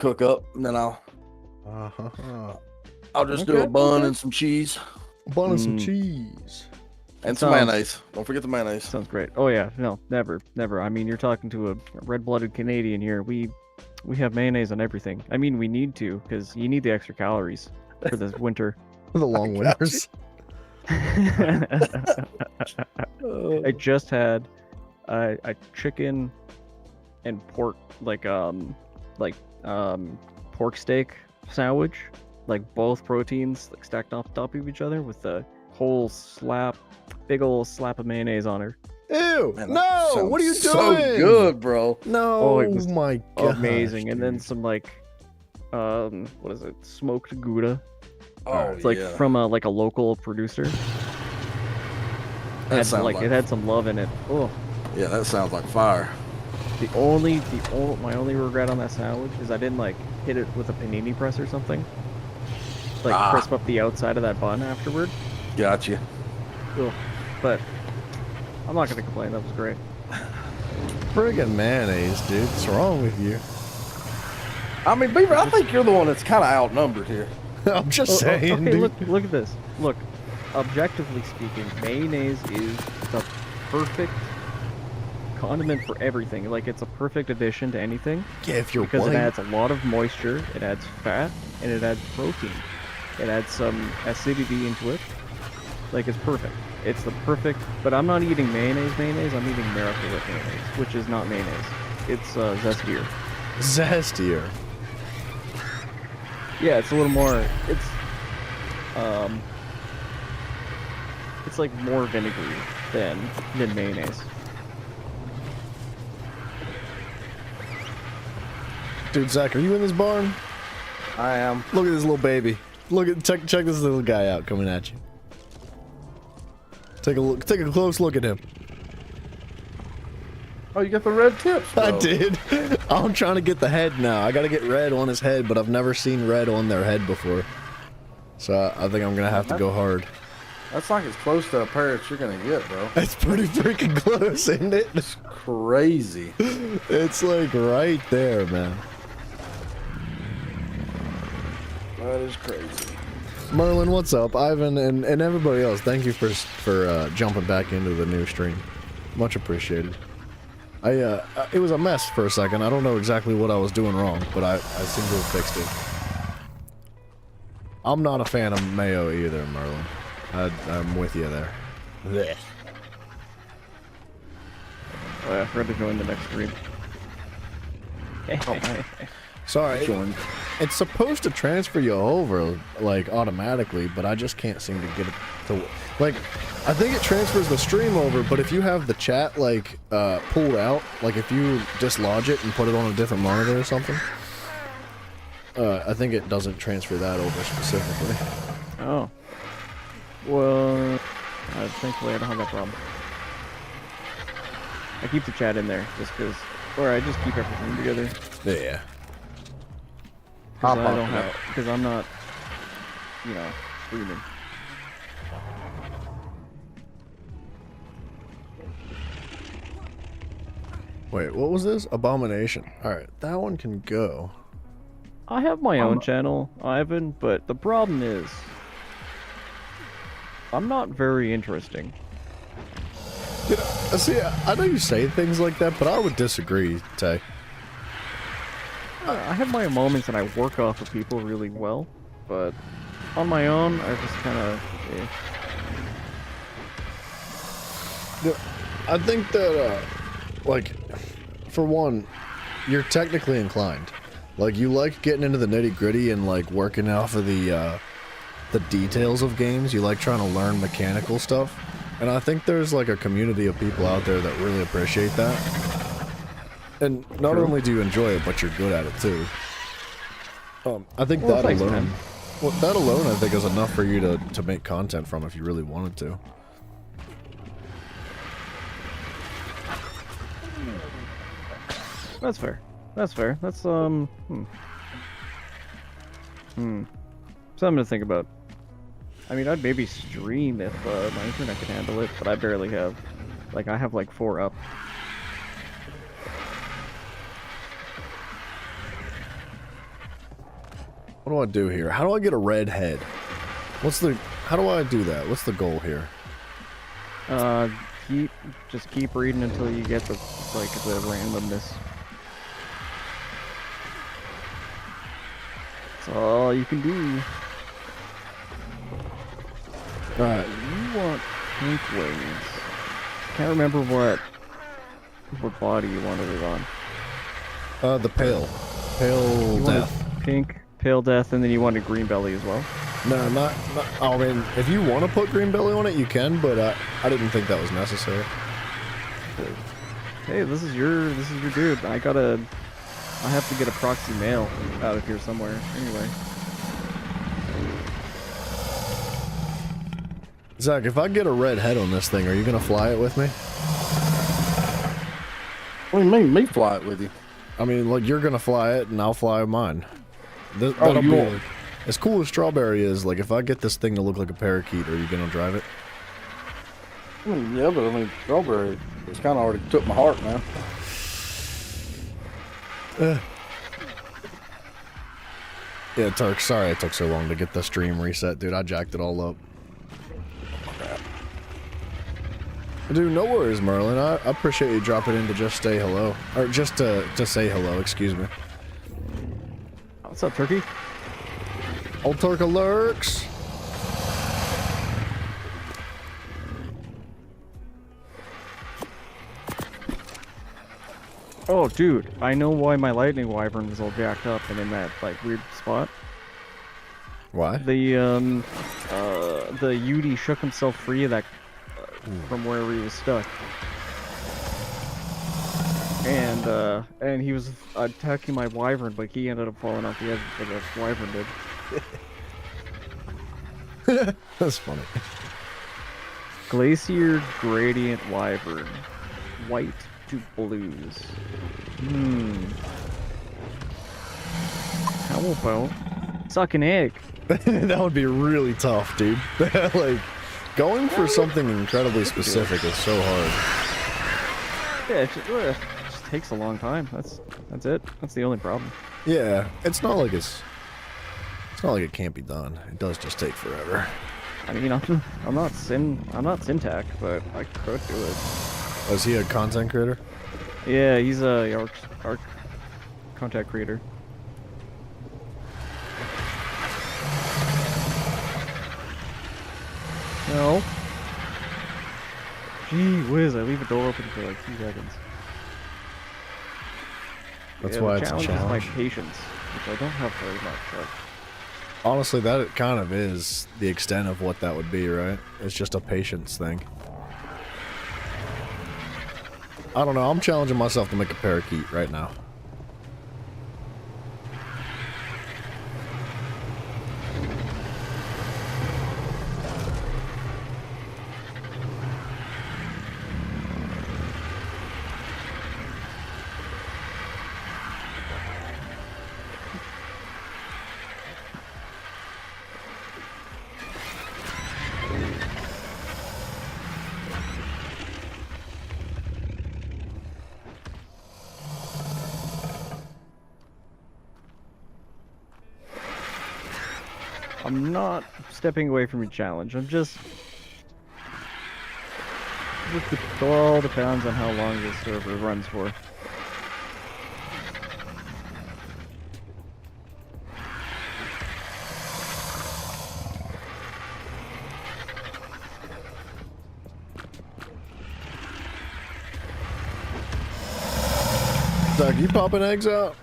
cook up, and then I'll just do a bun and some cheese. A bun and some cheese. And some mayonnaise. Don't forget the mayonnaise. Sounds great. Oh yeah, no, never. I mean, you're talking to a red-blooded Canadian here. We have mayonnaise on everything. I mean, we need to, because you need the extra calories for this winter. For the long winters. I just had a chicken and pork, pork steak sandwich, like both proteins like stacked on top of each other with a whole big old slap of mayonnaise on her. Ew! Man, no! What are you doing? So good, bro. No! Oh, it was my god! Amazing. Dude. And then some what is it? Smoked Gouda. Oh, it's like from a local producer. It had some love in it. Oh. Yeah, that sounds like fire. My only regret on that sandwich is I didn't hit it with a panini press or something. Crisp up the outside of that bun afterward. Gotcha. Ugh. But I'm not gonna complain. That was great. Friggin' mayonnaise, dude. What's wrong with you? I mean, Beaver, I think you're the one that's kind of outnumbered here. I'm just saying, okay, dude. Look at this. Look, objectively speaking, mayonnaise is the perfect condiment for everything. It's a perfect addition to anything. Yeah, if you're because it adds a lot of moisture, it adds fat, and it adds protein. It adds some acidity into it. It's perfect. It's the perfect. But I'm not eating mayonnaise. I'm eating Miracle Whip mayonnaise, which is not mayonnaise. It's zestier. Zestier. Yeah, it's a little more. It's more vinegary than mayonnaise. Dude, Zach, are you in this barn? I am. Look at this little baby. Check this little guy out coming at you. Take a look. Take a close look at him. Oh, you got the red tips, bro. I did. I'm trying to get the head now. I gotta get red on his head, but I've never seen red on their head before. So I think I'm gonna have to go hard. That's as close to a parrot you're gonna get, bro. It's pretty freaking close, isn't it? It's crazy. It's right there, man. That is crazy. Merlin, what's up? Ivan and everybody else, thank you for jumping back into the new stream. Much appreciated. It was a mess for a second. I don't know exactly what I was doing wrong, but I seem to have fixed it. I'm not a fan of mayo either, Merlin. I'm with you there. Blech. Oh yeah, I forgot to join the next stream. Sorry, it's supposed to transfer you over, automatically, but I just can't seem to get it to... I think it transfers the stream over, but if you have the chat, pulled out, if you dislodge it and put it on a different monitor or something, I think it doesn't transfer that over specifically. Oh. Well, thankfully I don't have that problem. I keep the chat in there, just because... Or I just keep everything together. Yeah. Because I'm not, streaming. Wait, what was this? Abomination. Alright, that one can go. I have my own channel, Ivan, but the problem is... I'm not very interesting. See, I know you say things like that, but I would disagree, Tay. I have my moments and I work off of people really well, but on my own, I just kind of... I think that, for one, you're technically inclined. You like getting into the nitty-gritty and, working off of the details of games. You like trying to learn mechanical stuff. And I think there's, a community of people out there that really appreciate that. And not only do you enjoy it, but you're good at it too. I think that alone, I think is enough for you to make content from if you really wanted to. That's fair. That's something to think about. I mean, I'd maybe stream if my internet could handle it, but I barely have. I have 4 up. What do I do here? How do I get a red head? How do I do that? What's the goal here? Just keep reading until you get the randomness. That's all you can do. Alright. You want pink wings. Can't remember what body you wanted it on. The pale. Pale You death. wanted pink, pale death, and then you wanted green belly as well. No, not. I mean, if you want to put green belly on it, you can, but I didn't think that was necessary. Hey, this is your dude. I have to get a proxy mail out of here somewhere. Anyway. Zach, if I get a red head on this thing, are you gonna fly it with me? What do you mean, me fly it with you? I mean, like, you're gonna fly it, and I'll fly mine. Oh, That'll you be won't. like, as cool as Strawberry is, like, if I get this thing to look like a parakeet, are you gonna drive it? Yeah, but I mean, Strawberry has kind of already took my heart now. Yeah, Turk, sorry it took so long to get the stream reset, dude. I jacked it all up. Dude, no worries, Merlin. I appreciate you dropping in to just say hello. Or just to say hello, excuse me. What's up, Turkey? Old Turk lurks. Oh, dude, I know why my lightning wyvern was all jacked up and in that like weird spot. Why? The Yudi shook himself free of that from wherever he was stuck, and he was attacking my wyvern, but he ended up falling off the edge of the wyvern did. That's funny. Glacier Gradient Wyvern, white to blues. How about suck an egg? That would be really tough, dude. Like, going for something incredibly specific is so hard. Yeah, it just takes a long time. That's it. That's the only problem. Yeah, it's not like it can't be done. It does just take forever. I mean, I'm not Syntac, but I could do it. Was he a content creator? Yeah, he's a arc content creator. No. Gee whiz, I leave a door open for like 2 seconds. That's Yeah, why the it's a challenge challenge. is my patience, which I don't have very much. But Honestly, that kind of is the extent of what that would be, right? It's just a patience thing. I don't know, I'm challenging myself to make a parakeet right now. I'm not stepping away from your challenge. I'm just. It all depends on how long this server runs for. Doug, you popping eggs out?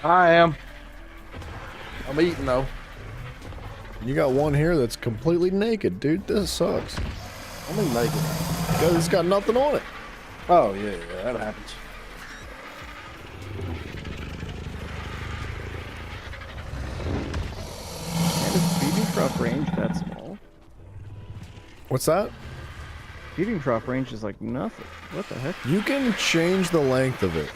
I am. I'm eating though. You got one here that's completely naked, dude. This sucks. I mean naked. Because it's got nothing on it. Oh yeah, that happens. And is feeding trough range that small? What's that? Feeding trough range is like nothing. What the heck? You can change the length of it.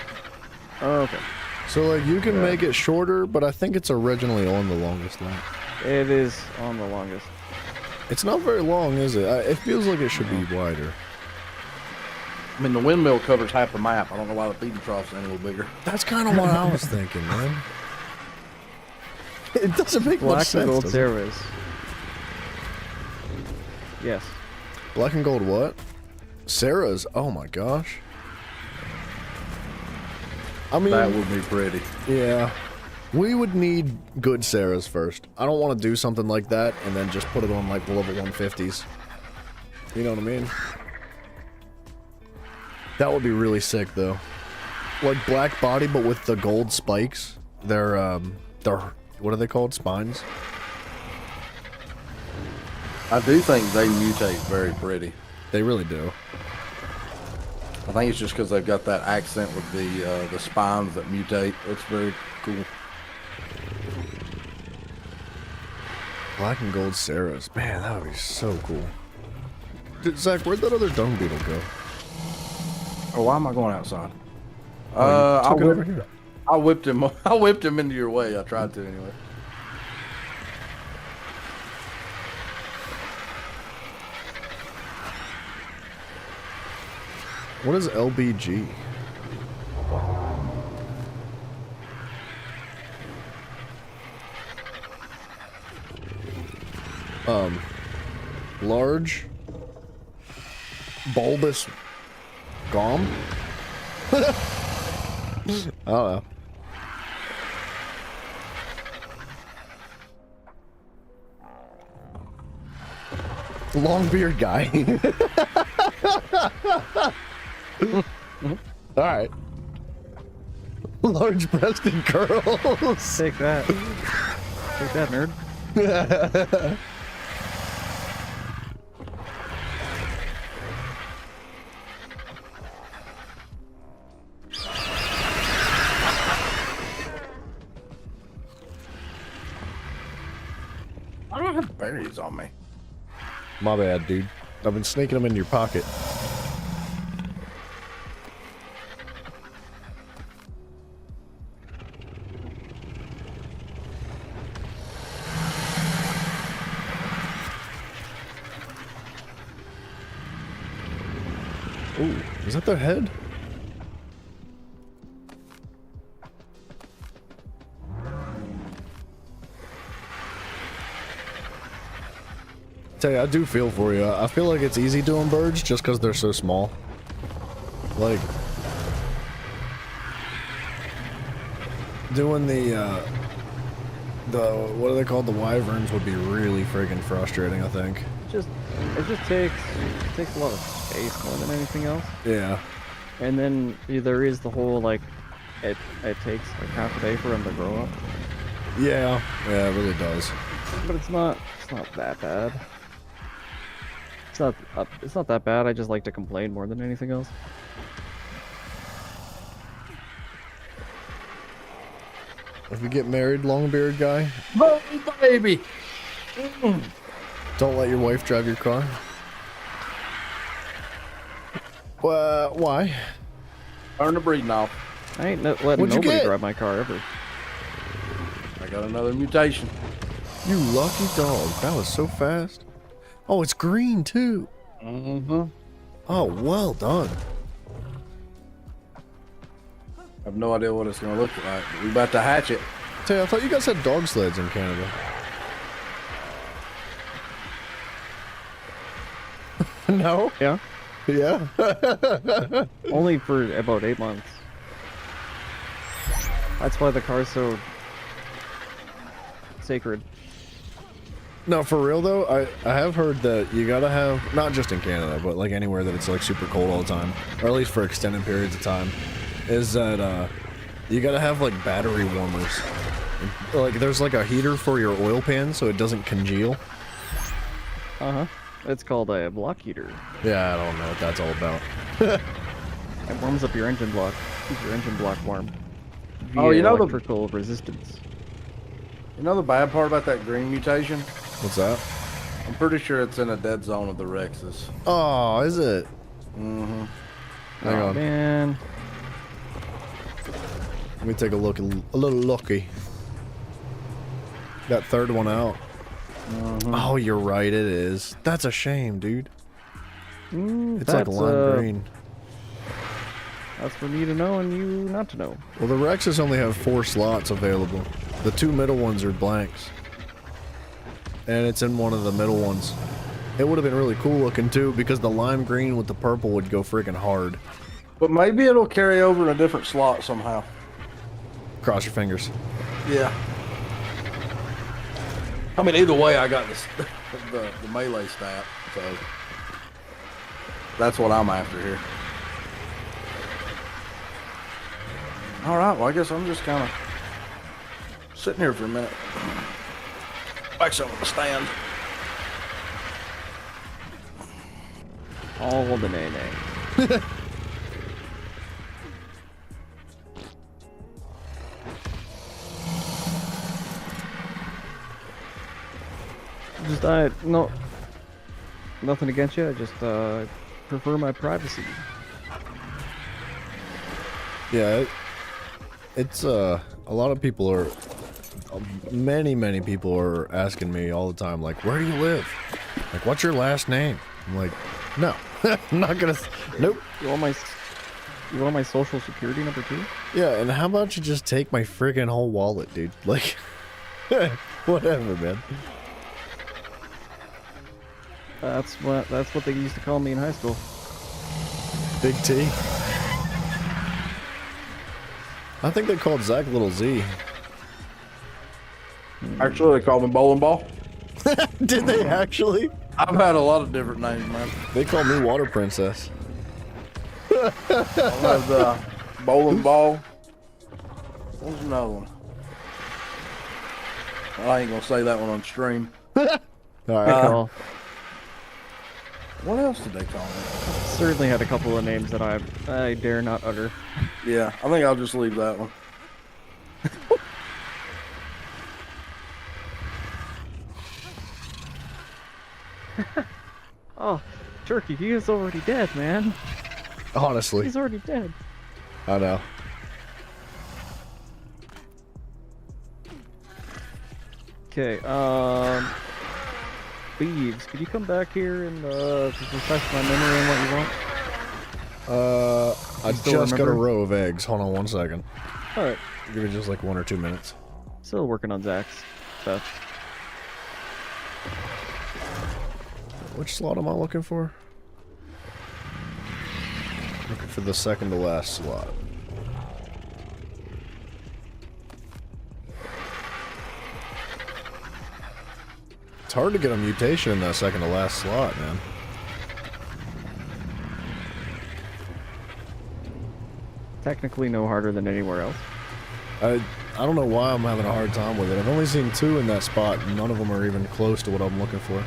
Oh, okay. So, like, you can make it shorter, but I think it's originally on the longest length. It is on the longest. It's not very long, is it? It feels like it should be wider. I mean, the windmill covers half the map. I don't know why the feeding trough's any little bigger. That's kind of what I was thinking, man. It doesn't make much Black and sense. gold does it? Sarahs. Yes. Black and gold what? Sarah's. Oh my gosh. I mean, That would be pretty. yeah. We would need good Sarahs first. I don't want to do something like that and then just put it on like the level 150s. You know what I mean? That would be really sick though. Like black body but with the gold spikes. They're what are they called? Spines? I do think they mutate very pretty. They really do. I think it's just because they've got that accent with the spines that mutate. It's very cool. Black and gold Sarahs. Man, that would be so cool. Zach, where'd that other dung beetle go? Oh, why am I going outside? Oh, you took it over here. I whipped him. I whipped him into your way. I tried to anyway. What is LBG? Large bulbous gom? I don't know. Long beard guy. Alright. Large breasted girls. Take that. Take that, nerd. I don't have berries on me. My bad, dude. I've been sneaking them in your pocket. Ooh, is that their head? Tell you, I do feel for you. I feel like it's easy doing birds just because they're so small. Like, doing the what are they called? The wyverns would be really friggin' frustrating, I think. It just takes a lot of space more than anything else. Yeah. And then there is the whole like, it takes like half a day for them to grow up. Yeah, yeah, it really does. But it's not that bad. It's not that bad. I just like to complain more than anything else. If you get married, long-beard guy, Oh, baby. don't let your wife drive your car. Why? Turn the breeding off. I ain't letting What'd you nobody get? drive my car ever. I got another mutation. You lucky dog. That was so fast. Oh, it's green too. Mm-hmm. Oh, well done. I have no idea what it's gonna look like. We about to hatch it. Tell you, I thought you guys had dog sleds in Canada. No? Yeah. Yeah. Only for about 8 months. That's why the car's so sacred. No, for real though, I have heard that you gotta have, not just in Canada, but like anywhere that it's like super cold all the time, or at least for extended periods of time, is that you gotta have like battery warmers. Like there's like a heater for your oil pan so it doesn't congeal. Uh-huh. It's called a block heater. Yeah, I don't know what that's all about. It warms up your engine block. Keeps your engine block warm. Oh, Via you know electrical resistance. You know the bad part about that green mutation? What's that? I'm pretty sure it's in a dead zone of the Rexes. Oh, is it? Mm-hmm. Hang Oh, on. man. Let me take a look. A little lucky. That third one out. Oh, you're right. It is. That's a shame, dude. It's like lime green. That's for me to know and you not to know. Well, the Rexes only have 4 slots available. The 2 middle ones are blanks. And it's in one of the middle ones. It would have been really cool looking too, because the lime green with the purple would go freaking hard. But maybe it'll carry over in a different slot somehow. Cross your fingers. Yeah. I mean, either way, I got this, the melee stat, so that's what I'm after here. All right, well, I guess I'm just kind of sitting here for a minute. Actually, I'm gonna stand. All the nay. Just no, nothing against you. I just prefer my privacy. Yeah, it's a lot of people are, many people are asking me all the time, like, where do you live? Like, what's your last name? I'm like, no, I'm not gonna. Nope. You want my social security number too? Yeah, and how about you just take my friggin' whole wallet, dude? Like, whatever, man. That's what they used to call me in high school. Big T. I think they called Zach Little Z. Actually, they call me Bowling Ball. Did they actually? I've had a lot of different names, man. They call me Water Princess. I have the Bowling Ball. What was another one? I ain't gonna say that one on stream. All right. What else did they call me? Certainly had a couple of names that I dare not utter. Yeah, I think I'll just leave that one. Oh, Turkey, he is already dead, man. Honestly, He's already dead. I know. Okay, Beeves, could you come back here and just refresh my memory on what you want? I still just got a remember? row of eggs. Hold on one second. Alright, Give me just like 1 or 2 minutes. still working on Zach's stuff. Which slot am I looking for? Looking for the second to last slot. It's hard to get a mutation in that second to last slot, man. Technically no harder than anywhere else. I don't know why I'm having a hard time with it. I've only seen 2 in that spot, and none of them are even close to what I'm looking for.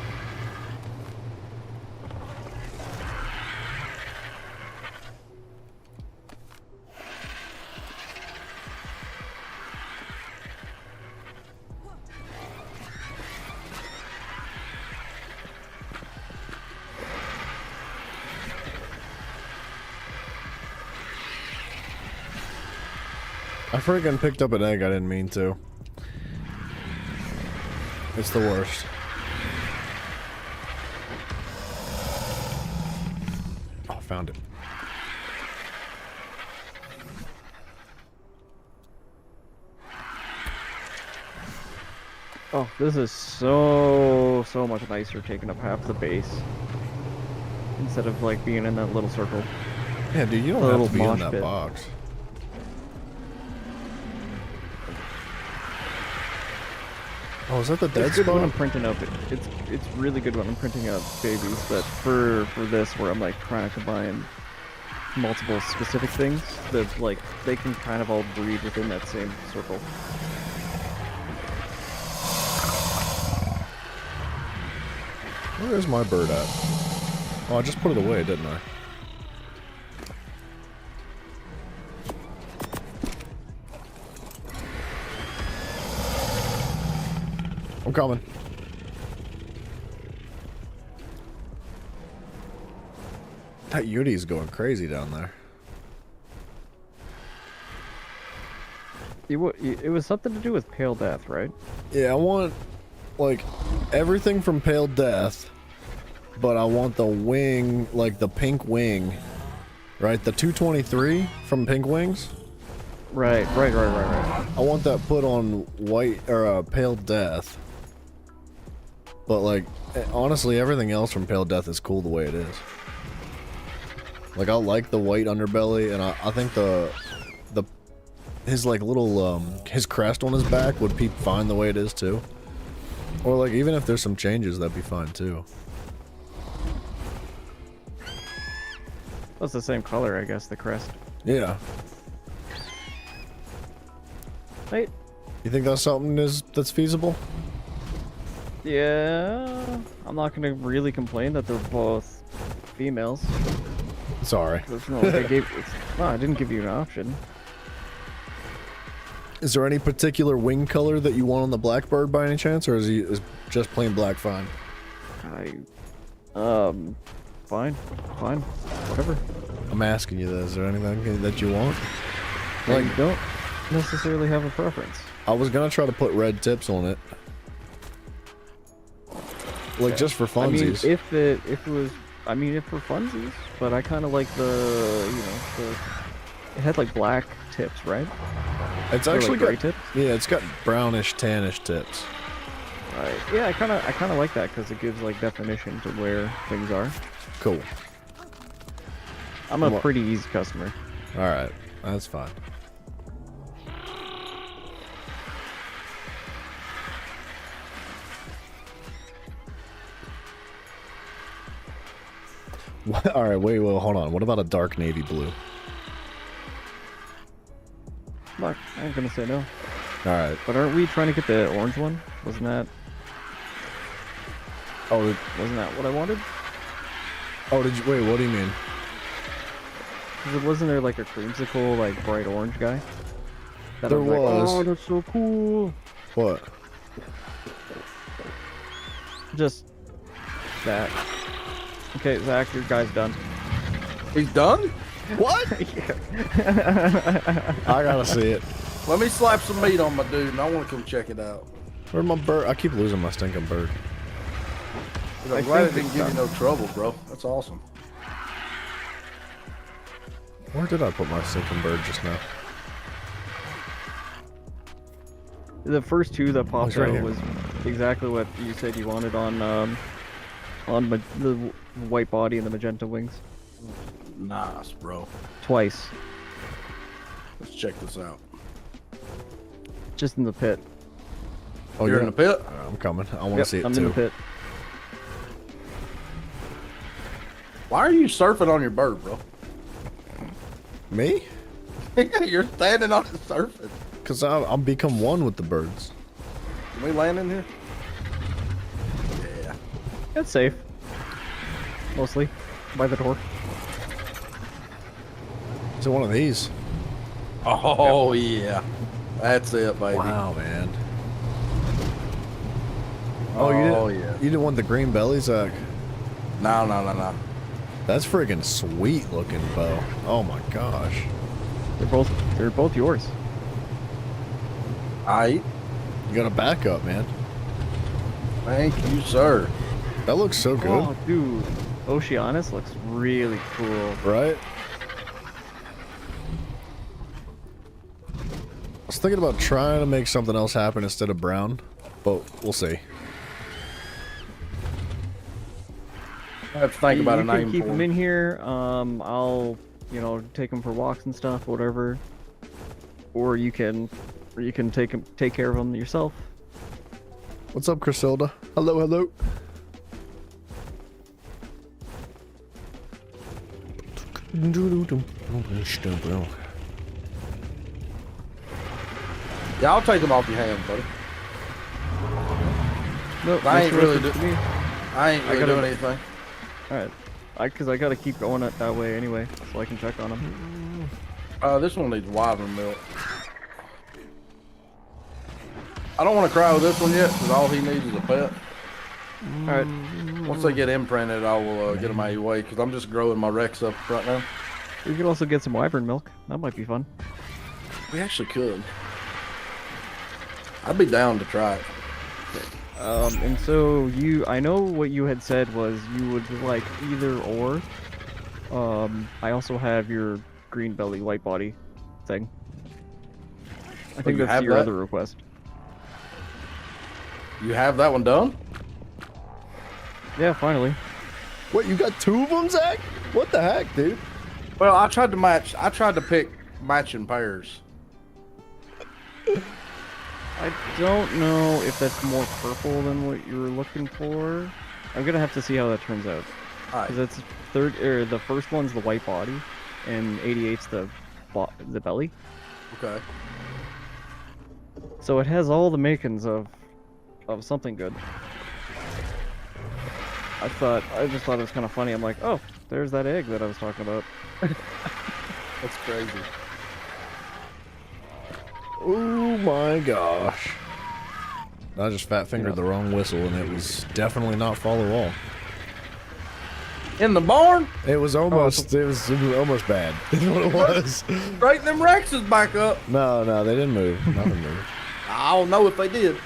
I friggin' picked up an egg I didn't mean to. It's the worst. Oh, found it. Oh, this is so much nicer taking up half the base. Instead of like being in that little circle. Yeah, dude, you don't A have little to be in mosh that pit. box. Oh, is that the dead It's good when I'm spot? printing up. It's really good when I'm printing up babies, but for this where I'm like trying to combine multiple specific things, that like they can kind of all breed within that same circle. Where is my bird at? Oh, I just put it away, didn't I? I'm coming. That Yudi's going crazy down there. It was something to do with Pale Death, right? Yeah, I want, like, everything from Pale Death, but I want the wing, like the pink wing, right? The 223 from Pink Wings? Right. I want that put on white or pale death. But like, honestly, everything else from Pale Death is cool the way it is. Like, I like the white underbelly, and I think his like little his crest on his back would be fine the way it is too. Or like, even if there's some changes, that'd be fine too. That's the same color, I guess. The crest. Yeah. Right. You think that's something that's feasible? Yeah. I'm not gonna really complain that they're both females. Sorry. It's not like I didn't give you an option. Is there any particular wing color that you want on the Blackbird by any chance, or is just plain black fine? Fine, whatever. I'm asking you this. Is there anything that you want? Like, you don't necessarily have a preference. I was gonna try to put red tips on it, like just for funsies. I mean, if it was, if for funsies, but I kind of like it had like black tips, right? It's Or, actually like, got gray tips. Yeah, it's got brownish, tannish tips. Right. Yeah, I kind of like that because it gives like definition to where things are. Cool. I'm a pretty easy customer. All right, that's fine. All right, wait, hold on. What about a dark navy blue? Look, I ain't gonna say no. All right. But aren't we trying to get the orange one? Wasn't that what I wanted? Oh, did you wait? What do you mean? Because wasn't there like a creamsicle, like bright orange guy? That There I like, was. oh, that's so cool. What? Just that. Okay, Zach, your guy's done. He's done? What? I gotta see it. Let me slap some meat on my dude, and I want to come check it out. Where's my bird? I keep losing my stinking bird. I'm glad it didn't give you no trouble, bro. That's awesome. Where did I put my stinking bird just now? The first two that popped it's right out here. was exactly what you said you wanted on the white body and the magenta wings. Nice, bro. Twice. Let's check this out. Just in the pit. Oh, You're in the pit? I'm coming. I want to see it I'm too. in the pit. Why are you surfing on your bird, bro? Me? You're standing on it surfing. Cause I'm become one with the birds. Can we land in here? Yeah. It's safe. Mostly. By the door. Is it one of these? Oh, yeah. That's it, baby. Wow, man. Oh, you yeah. didn't want the green belly, Zach? No. That's friggin' sweet looking bow. Oh my gosh. They're both yours. Aight. You got a backup, man. Thank you, sir. That looks so good. Oh, dude. Oceanus looks really cool. Right? I was thinking about trying to make something else happen instead of brown, but we'll see. I have to think about a You name can keep for them him. in here. I'll, take them for walks and stuff, whatever. Or you can take care of them yourself. What's up, Griselda? Hello, hello. Yeah, I'll take them off your hands, buddy. Nope, I ain't really to me. I ain't really gotta- doing anything. Alright. Because I gotta keep going that way anyway, so I can check on them. This one needs wider milk. I don't want to cry with this one yet, because all he needs is a pet. Alright. Once they get imprinted, I will get them out of your way, because I'm just growing my Rex up right now. We could also get some wyvern milk. That might be fun. We actually could. I'd be down to try it. And so I know what you had said was you would like either or. I also have your green belly, white body thing. I think you that's have your that? other request. You have that one done? Yeah, finally. What, you got 2 of them, Zach? What the heck, dude? Well, I tried to match. I tried to pick matching pairs. I don't know if that's more purple than what you were looking for. I'm gonna have to see how that turns out. All Because right. it's the first one's the white body, and 88's the belly. Okay. So it has all the makings of something good. I just thought it was kind of funny. I'm like, oh, there's that egg that I was talking about. That's crazy. Oh my gosh. I just fat fingered the wrong whistle, and it was definitely not follow all. In the barn? It was almost it was almost bad. Is what it was. Straighten them Rexes back up. No, they didn't move. Nothing moved. I don't know if they did.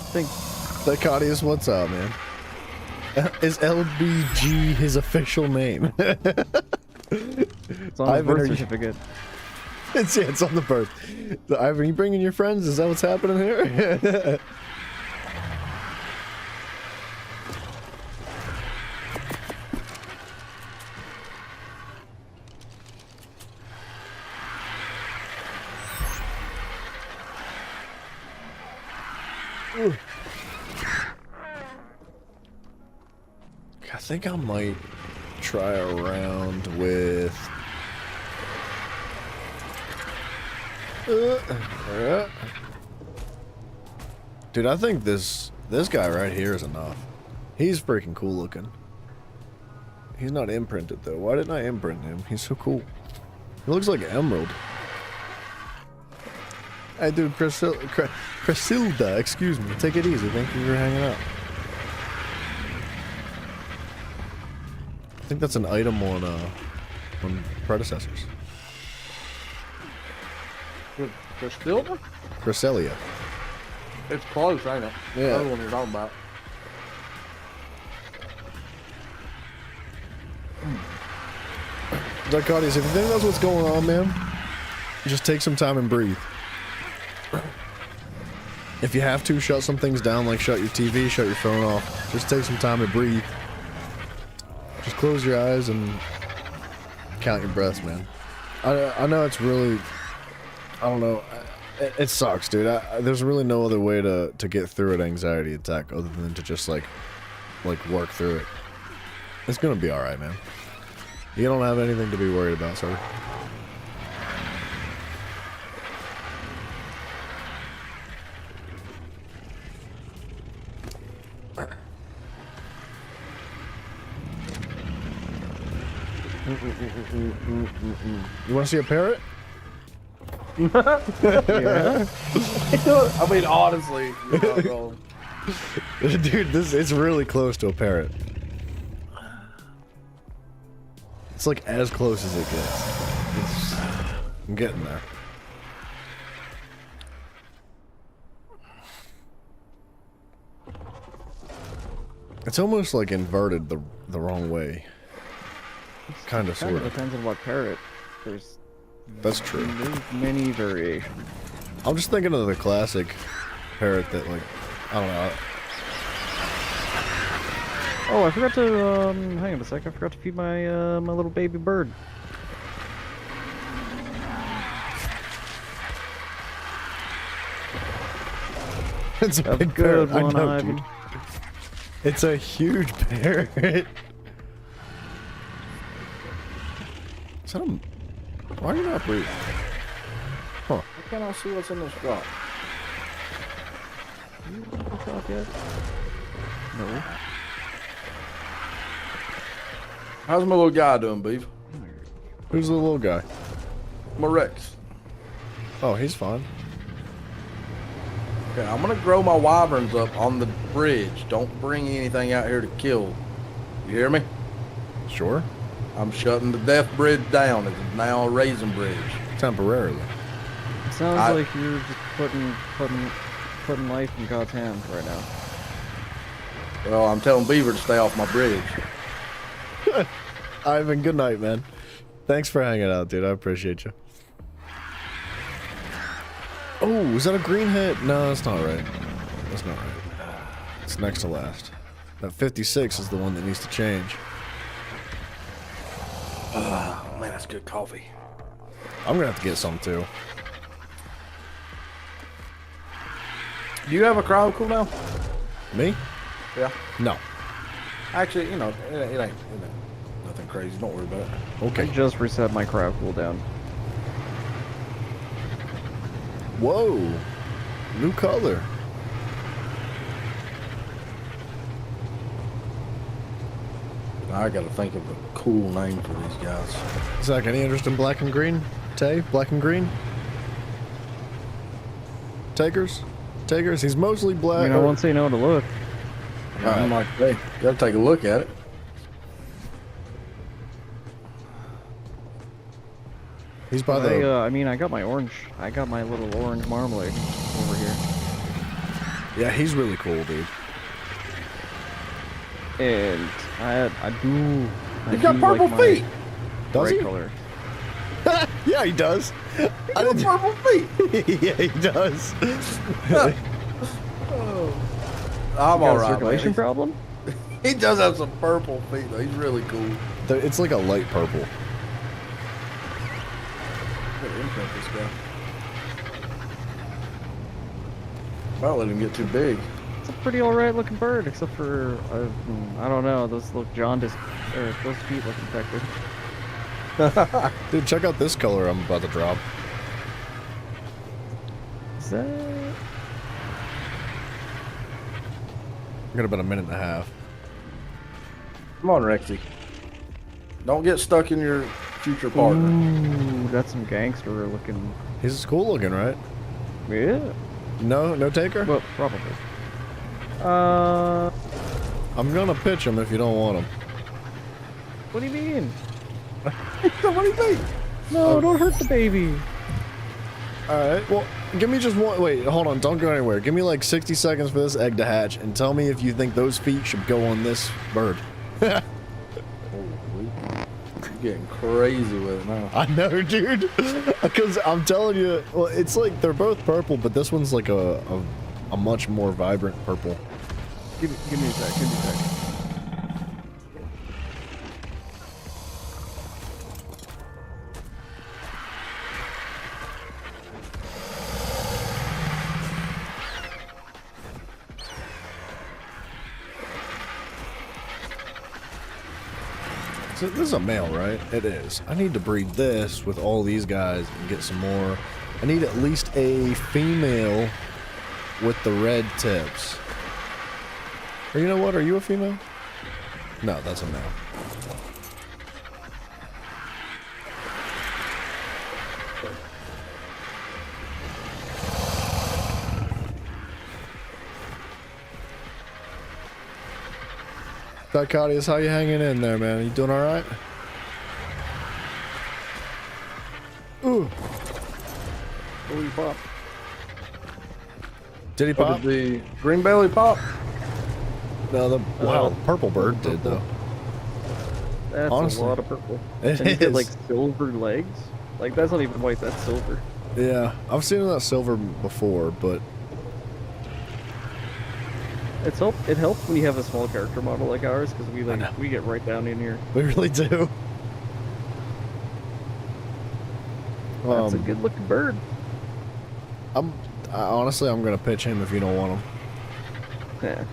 I think Thacadius, what's up, man? Is LBG his official name? it's on his Ivan, birth are you- certificate. It's on the birth. Ivan, you bringing your friends? Is that what's happening here? I think I might try around with. Dude, I think this guy right here is enough. He's freaking cool looking. He's not imprinted though. Why didn't I imprint him? He's so cool. He looks like an emerald. Hey, dude, Crisilda, excuse me. Take it easy. Thank you for hanging out. I think that's an item on predecessors. They're still? Cresselia. It's close, ain't it? Yeah. The other one you're talking about. Darkadius, if you think that's what's going on, man, just take some time and breathe. If you have to, shut some things down, like shut your TV, shut your phone off. Just take some time and breathe. Just close your eyes and count your breaths, man. I know it's really, I don't know, it sucks, dude. There's really no other way to get through an anxiety attack other than to just like work through it. It's gonna be all right, man. You don't have anything to be worried about, sir. You want to see a parrot? Yeah. I mean, honestly, you're not wrong. Dude, it's really close to a parrot. It's like as close as it gets. I'm getting there. It's almost like inverted the wrong way. Kind of, Kind sort of of. depends on what parrot. There's There's many variations. I'm just thinking of the classic parrot that, like, I don't know. Oh, I forgot to hang on a sec. I forgot to feed my my little baby bird. It's a Have a big good parrot. I one, know, Ivan. dude. It's a huge parrot. Is that a... Why are you not breathing? Huh. Why can't I see what's in this drop? You look this up yet? No. How's my little guy doing, Beef? Who's the little guy? My Rex. Oh, he's fine. Okay, I'm gonna grow my wyverns up on the bridge. Don't bring anything out here to kill. You hear me? Sure. I'm shutting the death bridge down. It's now a raisin bridge. Temporarily. It sounds I- like you're just putting putting life in God's hands right now. Well, I'm telling Beaver to stay off my bridge. Ivan, good night, man. Thanks for hanging out, dude. I appreciate you. Oh, is that a green hit? No, that's not right. That's not right. It's next to last. That 56 is the one that needs to change. Oh, man, that's good coffee. I'm gonna have to get some too. Do you have a crowd cooldown? Me? Yeah. No. Actually, you know, it ain't nothing crazy. Don't worry about it. I Okay. just reset my crowd cooldown. Whoa. New color. I gotta think of a cool name for these guys. Zach, any interest in black and green? Tay, black and green? Takers? Takers? He's mostly I black. mean, I won't say no to look. I'm like, hey, you gotta take a look at it. He's by the... I mean, I got my orange. I got my little orange marmalade over here. Yeah, he's really cool, dude. And I do. He's got purple like feet. Does he? color. Yeah, he does. He's got purple feet. Yeah, he does. I'm Got a alright, circulation man. problem? He does have some purple feet, though. He's really cool. It's like a light purple. Gotta imprint this guy. About let him get too big. It's a pretty alright looking bird, except for I don't know. Those look jaundiced, or those feet look infected. Dude, check out this color I'm about to drop. Is that? I got about a minute and a half. Come on, Rexy. Don't get stuck in your future partner. Ooh, that's some gangster looking. He's cool looking, right? Yeah. No taker? Well, probably. I'm gonna pitch him if you don't want him. What do you mean? So what do you think? No, don't hurt the baby. Alright, well, give me just one. Wait, hold on, don't go anywhere. Give me like 60 seconds for this egg to hatch and tell me if you think those feet should go on this bird. You're getting crazy with it now. I know, dude. Because I'm telling you, well, it's like they're both purple, but this one's like a much more vibrant purple. Give me a sec. Give me a sec. So this is a male, right? It is. I need to breed this with all these guys and get some more. I need at least a female with the red tips. Or you know what? Are you a female? No, that's a male. Dichotius, how you hanging in there, man? You doing all right? Ooh. What you pop? Did he What pop? did the green belly pop? No, the wow, purple bird did though. That's Honestly. a lot of purple. It And you get is. like silver legs. Like that's not even white. That's silver. Yeah, I've seen that silver before, but It helps when you have a small character model like ours because we get right down in here. we really do. That's a good looking bird. Honestly, I'm gonna pitch him if you don't want him. Yeah.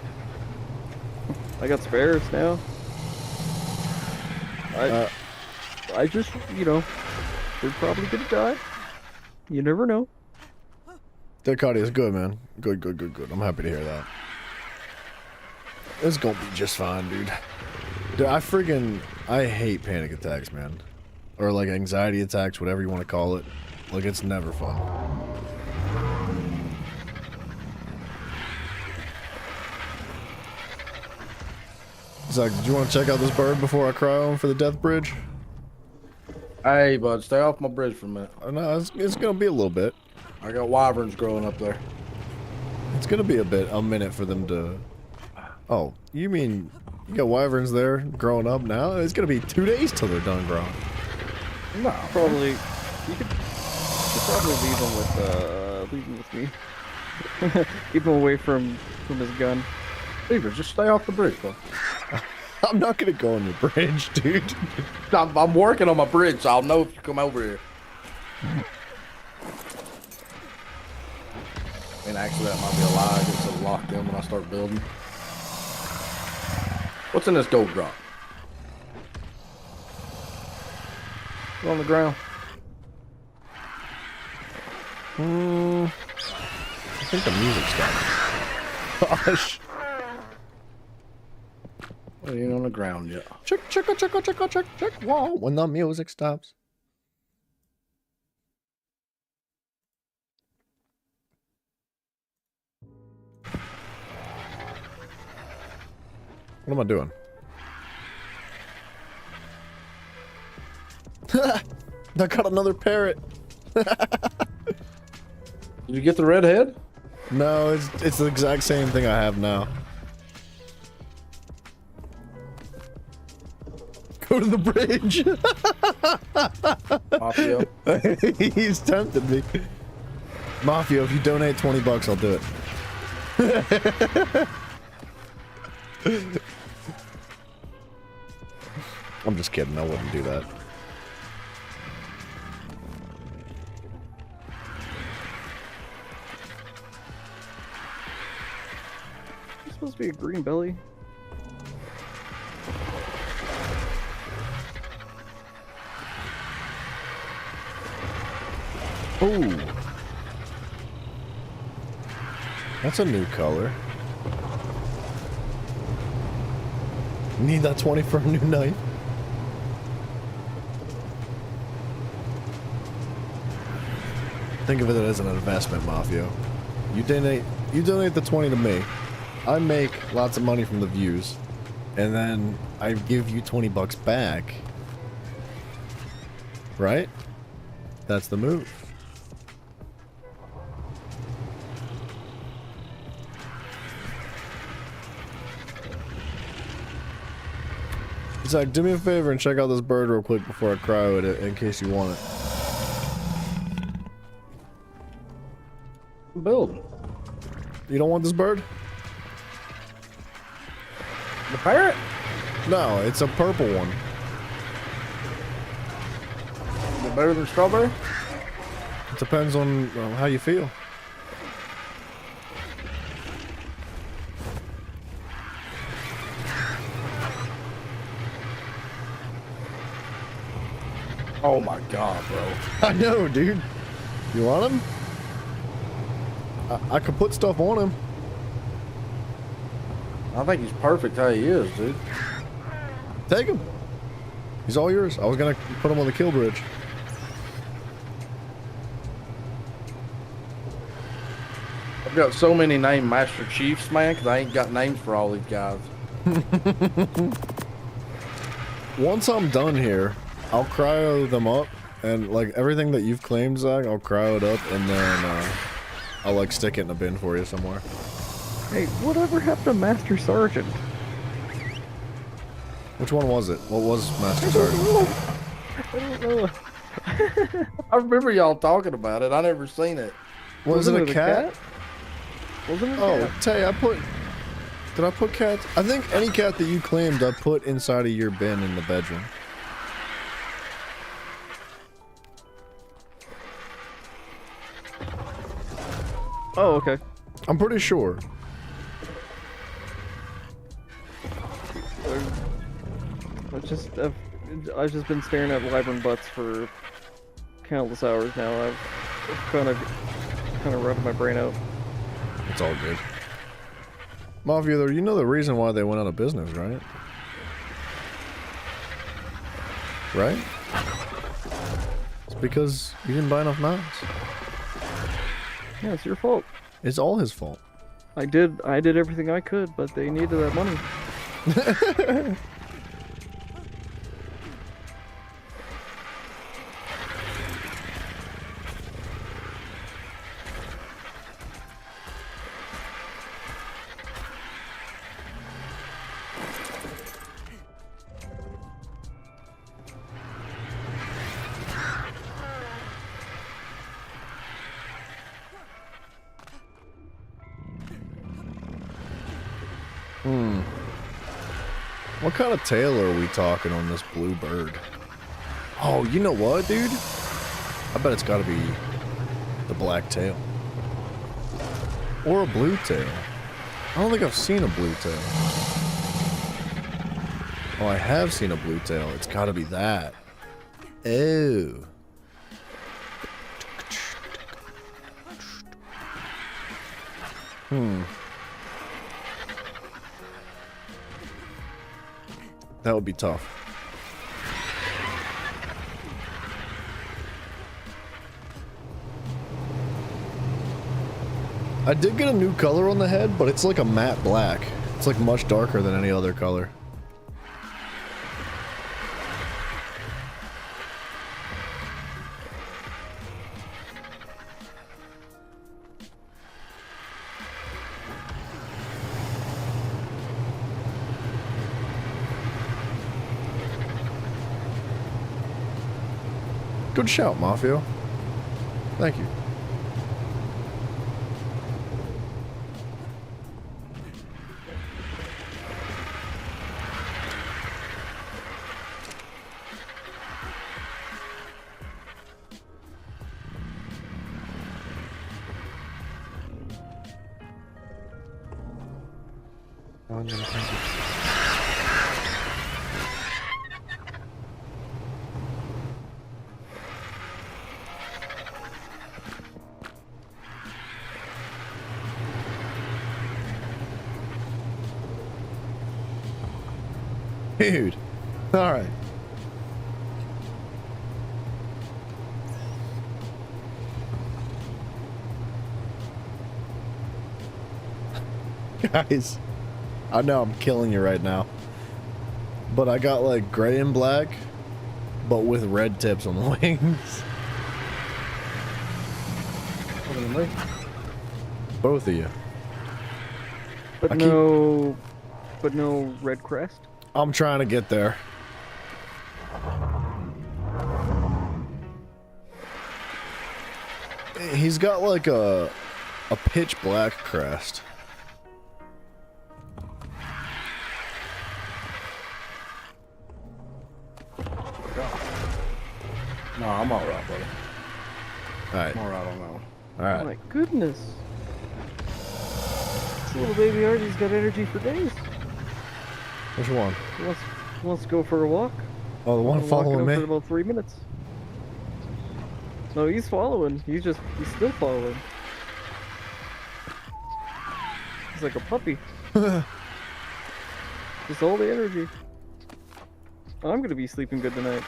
I got spares now. I just, they're probably gonna die. You never know. Dichotius, good man. Good. I'm happy to hear that. It's gonna be just fine, dude. Dude, I hate panic attacks, man. Or like anxiety attacks, whatever you want to call it. Like, it's never fun. Zach, did you want to check out this bird before I cry on for the death bridge? Hey, bud, stay off my bridge for a minute. No, it's gonna be a little bit. I got wyverns growing up there. It's gonna be a minute for them to... Oh, you mean you got wyverns there growing up now? It's gonna be 2 days till they're done growing. No, Probably. You could probably leave him with me. Keep him away from his gun. Beaver, just stay off the bridge, bro. I'm not gonna go on your bridge, dude. I'm working on my bridge, so I'll know if you come over here. And actually, that might be a lie. I get so locked in when I start building. What's in this gold drop? It's on the ground. I think the music stopped. Gosh. It ain't on the ground yet. Check. Whoa, when the music stops. What am I doing? I got another parrot. Did you get the red head? No, it's the exact same thing I have now. Go to the bridge. Mafia. He's tempted me. Mafia, if you donate 20 bucks, I'll do it. I'm just kidding, I wouldn't do that. It's supposed to be a green belly. Ooh. That's a new color. Need that 20 for a new knife. Think of it as an investment, Mafia. You donate the 20 to me. I make lots of money from the views, and then I give you 20 bucks back. Right? That's the move. Zach, do me a favor and check out this bird real quick before I cryo it in case you want it. Build. You don't want this bird? The parrot? No, it's a purple one. Is it better than strawberry? It depends on how you feel. Oh my god, bro. I know, dude. You want him? I could put stuff on him. I think he's perfect how he is, dude. Take him. He's all yours. I was gonna put him on the kill bridge. I've got so many named Master Chiefs, man, because I ain't got names for all these guys. Once I'm done here, I'll cryo them up, and like everything that you've claimed, Zach, I'll cryo it up, and then I'll like stick it in a bin for you somewhere. Hey, whatever happened to Master Sergeant? Which one was it? What was Master Sergeant? I don't know. I remember y'all talking about it. I never seen it. Was it a cat? Wasn't it a Oh, cat? Tay, did I put cats? I think any cat that you claimed I put inside of your bin in the bedroom. Oh, okay. I'm pretty sure. I've just been staring at wyvern butts for countless hours now. I've kind of rubbed my brain out. It's all good. Mafia, though, you know the reason why they went out of business, right? Right? It's because you didn't buy enough knives. Yeah, it's your fault. It's all his fault. I did everything I could, but they needed that money. Hmm. What kind of tail are we talking on this blue bird? Oh, you know what, dude? I bet it's gotta be the black tail. Or a blue tail. I don't think I've seen a blue tail. Oh, I have seen a blue tail. It's gotta be that. Oh. Hmm. That would be tough. I did get a new color on the head, but it's like a matte black. It's like much darker than any other color. Good shout, Mafia. Thank you. Dude. Alright. Guys, I know I'm killing you right now. But I got like gray and black, but with red tips on the wings. Both of you. But no red crest. I'm trying to get there. He's got like a pitch black crest. No, I'm alright, buddy. Alright. I'm alright on that one. Alright. Oh my goodness. This little baby Artie's got energy for days. Which one? He wants to go for a walk. Oh, the one following me? For about 3 minutes. No, he's following. He's still following. He's like a puppy. Just all the energy. I'm gonna be sleeping good tonight.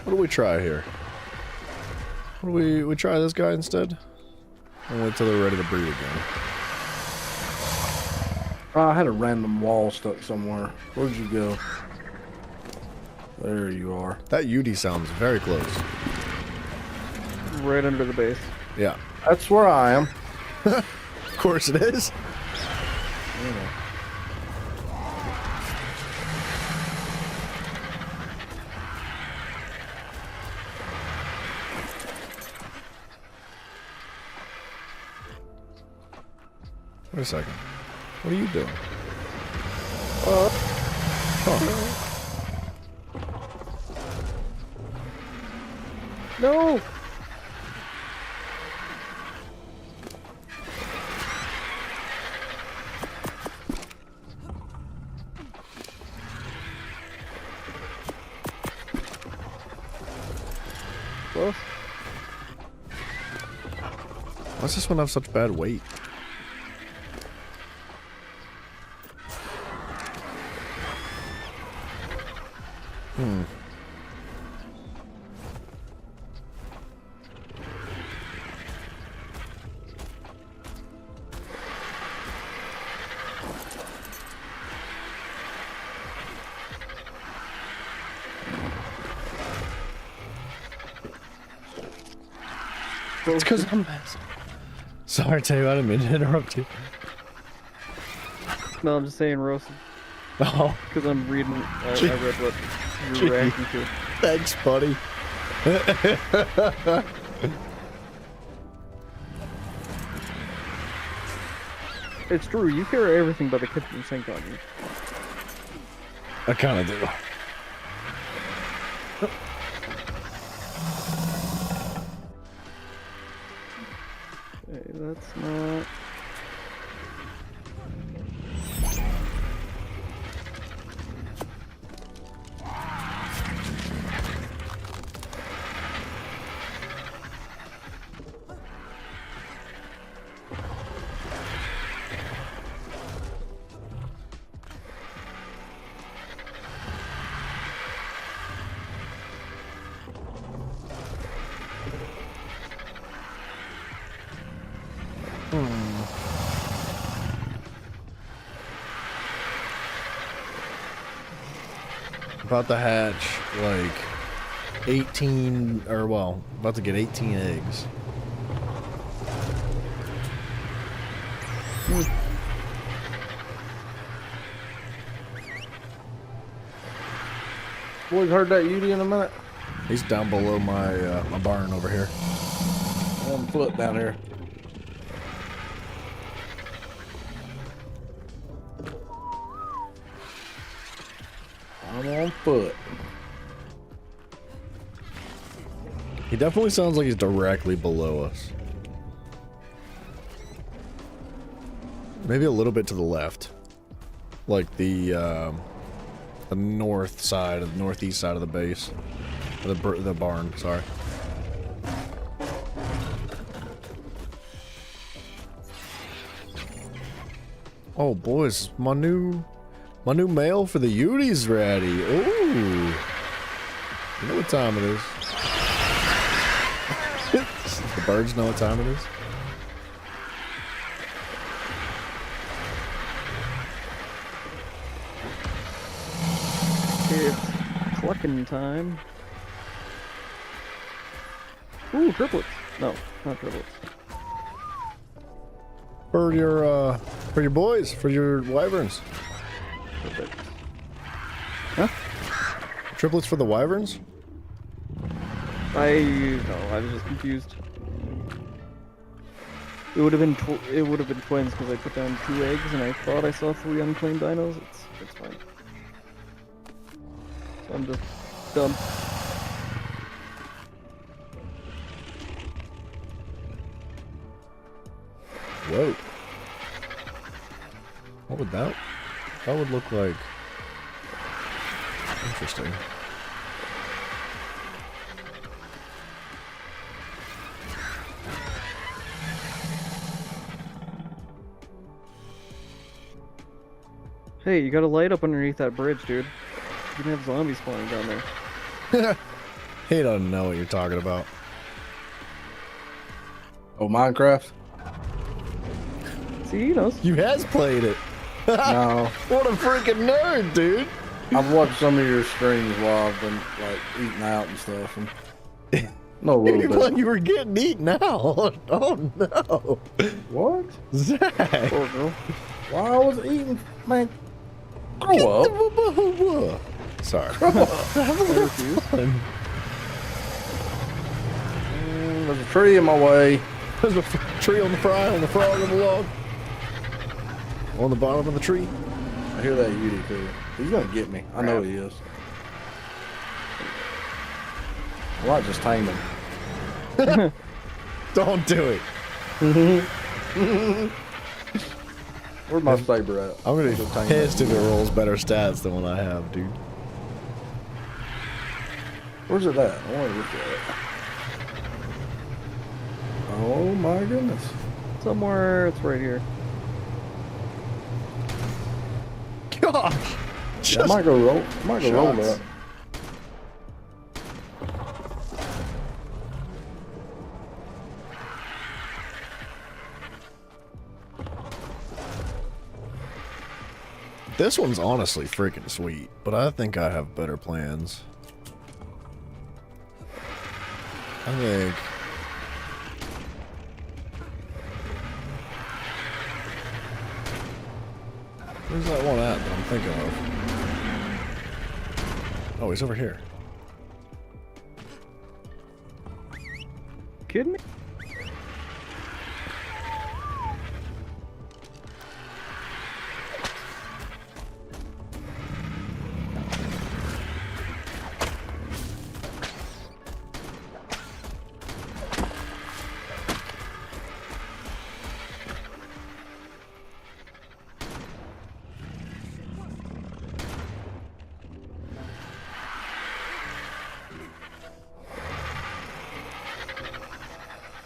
What do we try here? What do we try this guy instead? And wait till they're ready to breed again. I had a random wall stuck somewhere. Where'd you go? There you are. That UD sounds very close. Right under the base. Yeah. That's where I am. Of course it is. Wait a second. What are you doing? Huh. No! Close. Why does this one have such bad weight? It's because I'm sorry, Taylor, I didn't mean to interrupt you. No, I'm just saying roasted. Oh. Because I'm reading. I read what you're reacting to. Thanks, buddy. It's true. You carry everything but the kitchen sink on you. I kind of do. Okay, that's not. About to hatch like 18, or well, about to get 18 eggs. Boys heard that Yudi in a minute. He's down below my my barn over here. On foot down here. I'm on foot. He definitely sounds like he's directly below us. Maybe a little bit to the left. Like the north side, the northeast side of the base. The barn, sorry. Oh boys, my new mail for the Udi's ready. Ooh. You know what time it is. The birds know what time it is. It's clucking time. Ooh, triplets. No, not triplets. For your boys, for your wyverns. Perfect. Huh? Triplets for the wyverns? No, I was just confused. It would have been twins because I put down 2 eggs and I thought I saw 3 unclaimed dinos. It's fine. So I'm just dumb. Whoa. What would that would look like? Interesting. Hey, you got a light up underneath that bridge, dude. You can have zombies spawning down there. He doesn't know what you're talking about. Oh, Minecraft? See, he knows. You has played it. No. What a freaking nerd, dude. I've watched some of your streams while I've been like eating out and stuff, and no, a little Well, bit. you were getting eaten out. Oh no. What? Zach. Poor girl. Why I was eating, man? Grow up. Sorry. There's a tree in my way. There's a tree on the fry, on the frog on the log. On the bottom of the tree. I hear that Yudi too. He's gonna get me. I know he is. I might just tame him. Don't do it. Where's my saber at? I'm gonna Just tame pissed him. if it rolls better stats than what I have, dude. Where's it at? I want to look at it. Oh my goodness. Somewhere, it's right here. God. Yeah, I might go roll. Roll shots. that. This one's honestly freaking sweet, but I think I have better plans. I think... Where's that one at that I'm thinking of? Oh, he's over here. Kidding me?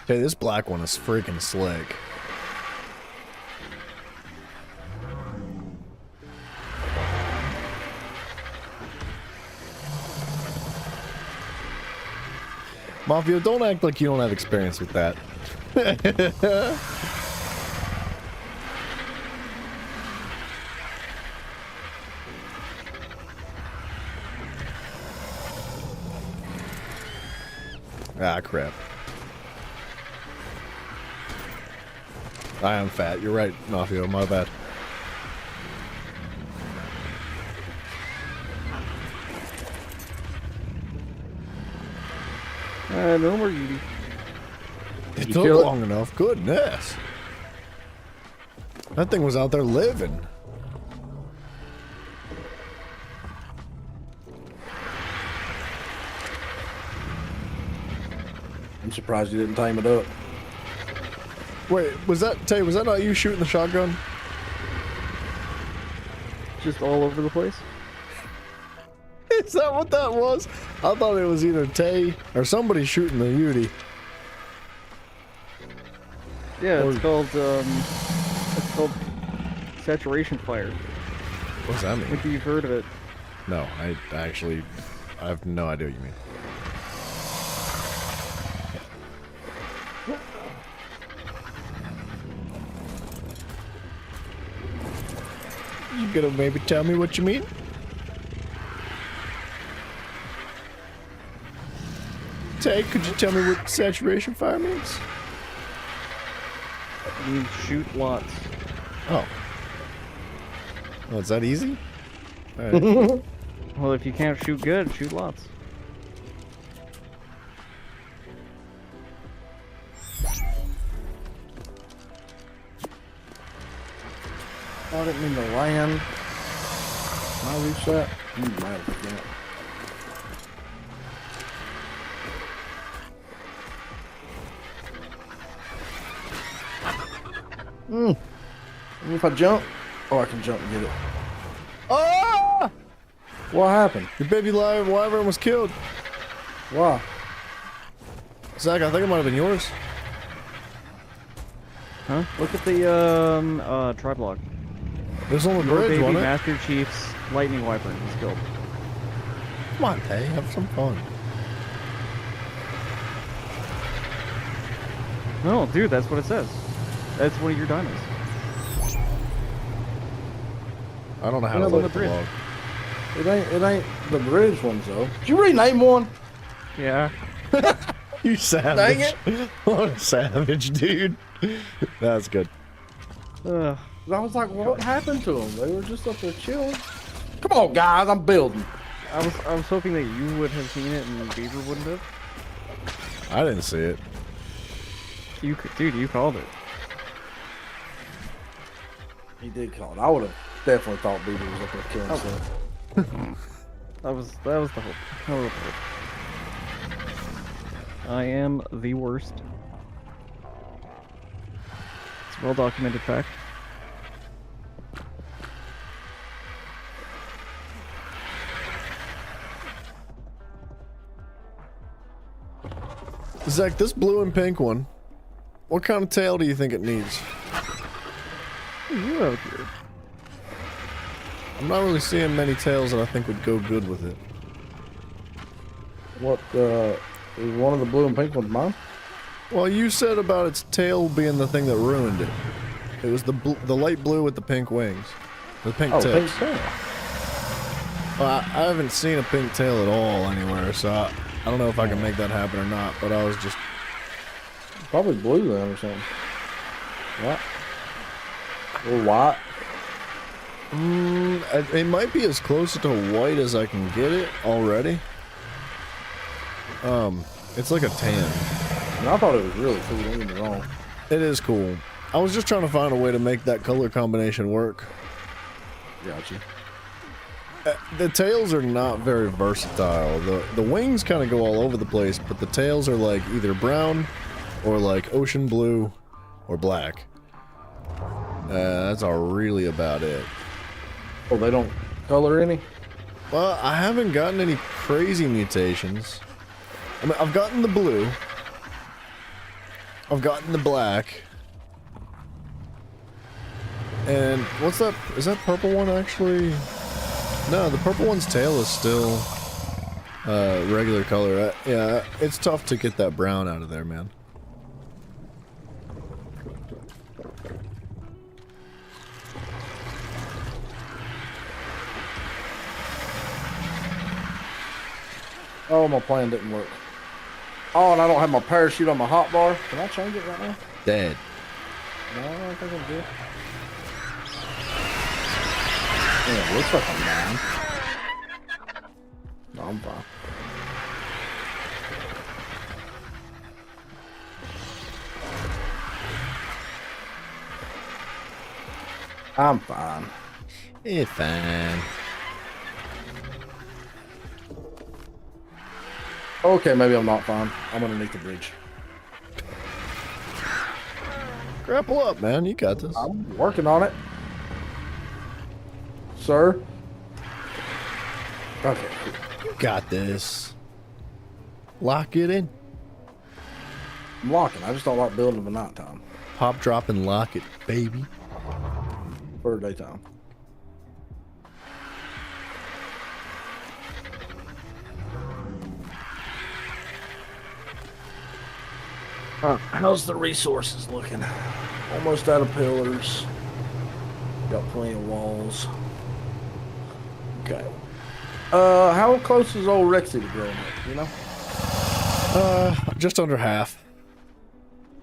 Okay, this black one is freaking slick. Mafia, don't act like you don't have experience with that. Ah, crap. I am fat. You're right, Mafia. My bad. No more Yeti. It You took feel it? long enough. Goodness. That thing was out there living. I'm surprised you didn't tame it up. Wait, was that, Tay, was that not you shooting the shotgun? Just all over the place. Is that what that was? I thought it was either Tay or somebody shooting the Yeti. Yeah, Or- it's called saturation fire. What does that mean? Maybe you've heard of it. No, I have no idea what you mean. You gonna maybe tell me what you mean? Tay, could you tell me what saturation fire means? It means shoot lots. Oh. Oh, is that easy? Alright. Well, if you can't shoot good, shoot lots. I didn't mean to land. Can I reach that? You might have can't. If I jump, oh, I can jump and get it. Ah! What happened? Your baby live wyvern was killed. Why? Zach, I think it might have been yours. Huh? Look at the tri block. It was on the Your bridge, baby wasn't it? Master Chief's lightning wyvern was killed. Come on, Tay, have some fun. No, dude, that's what it says. That's one of your diamonds. I don't know how Yeah, to on look the at the bridge. log. It ain't the bridge ones though. Did you rename one? Yeah. You savage. Dang What a savage, dude. That's good. Ugh. I was like, well, what happened to them? They were just up there chilling. Come on, guys, I'm building. I was hoping that you would have seen it and Beaver wouldn't have. I didn't see it. Dude, you called it. He did call it. I would have definitely thought Beaver was up there killing stuff. That was the hope. That was the hope. I am the worst. It's a well documented fact. Zach, this blue and pink one, what kind of tail do you think it needs? What are you out here? I'm not really seeing many tails that I think would go good with it. What, is one of the blue and pink ones mine? Well, you said about its tail being the thing that ruined it. It was the light blue with the pink wings. The pink Oh, tips. pink tail. Well, I haven't seen a pink tail at all anywhere, so I don't know if I can make that happen or not, but I was just... Probably blue then or something. What? Or white. It might be as close to white as I can get it already. It's like a tan. And I thought it was really cool, don't get me wrong. It is cool. I was just trying to find a way to make that color combination work. Gotcha. The tails are not very versatile. The wings kind of go all over the place, but the tails are like either brown or like ocean blue or black. That's really about it. Oh, they don't color any? Well, I haven't gotten any crazy mutations. I mean, I've gotten the blue. I've gotten the black. And what's that? Is that purple one actually? No, the purple one's tail is still regular color. Yeah, it's tough to get that brown out of there, man. Oh, my plan didn't work. Oh, and I don't have my parachute on my hot bar. Can I change it right now? Dead. No, I don't think I'm good. Yeah, it looks like I'm 9. No, I'm fine. I'm fine. It's fine. Okay, maybe I'm not fine. I'm underneath the bridge. Grapple up, man. You got this. I'm working on it. Sir? Okay. You got this. Lock it in. I'm locking. I just don't like building them at nighttime. Pop, drop, and lock it, baby. For daytime. How's the resources looking? Almost out of pillars. Got plenty of walls. Okay. How close is old Rexy to growing up, you know? Just under half.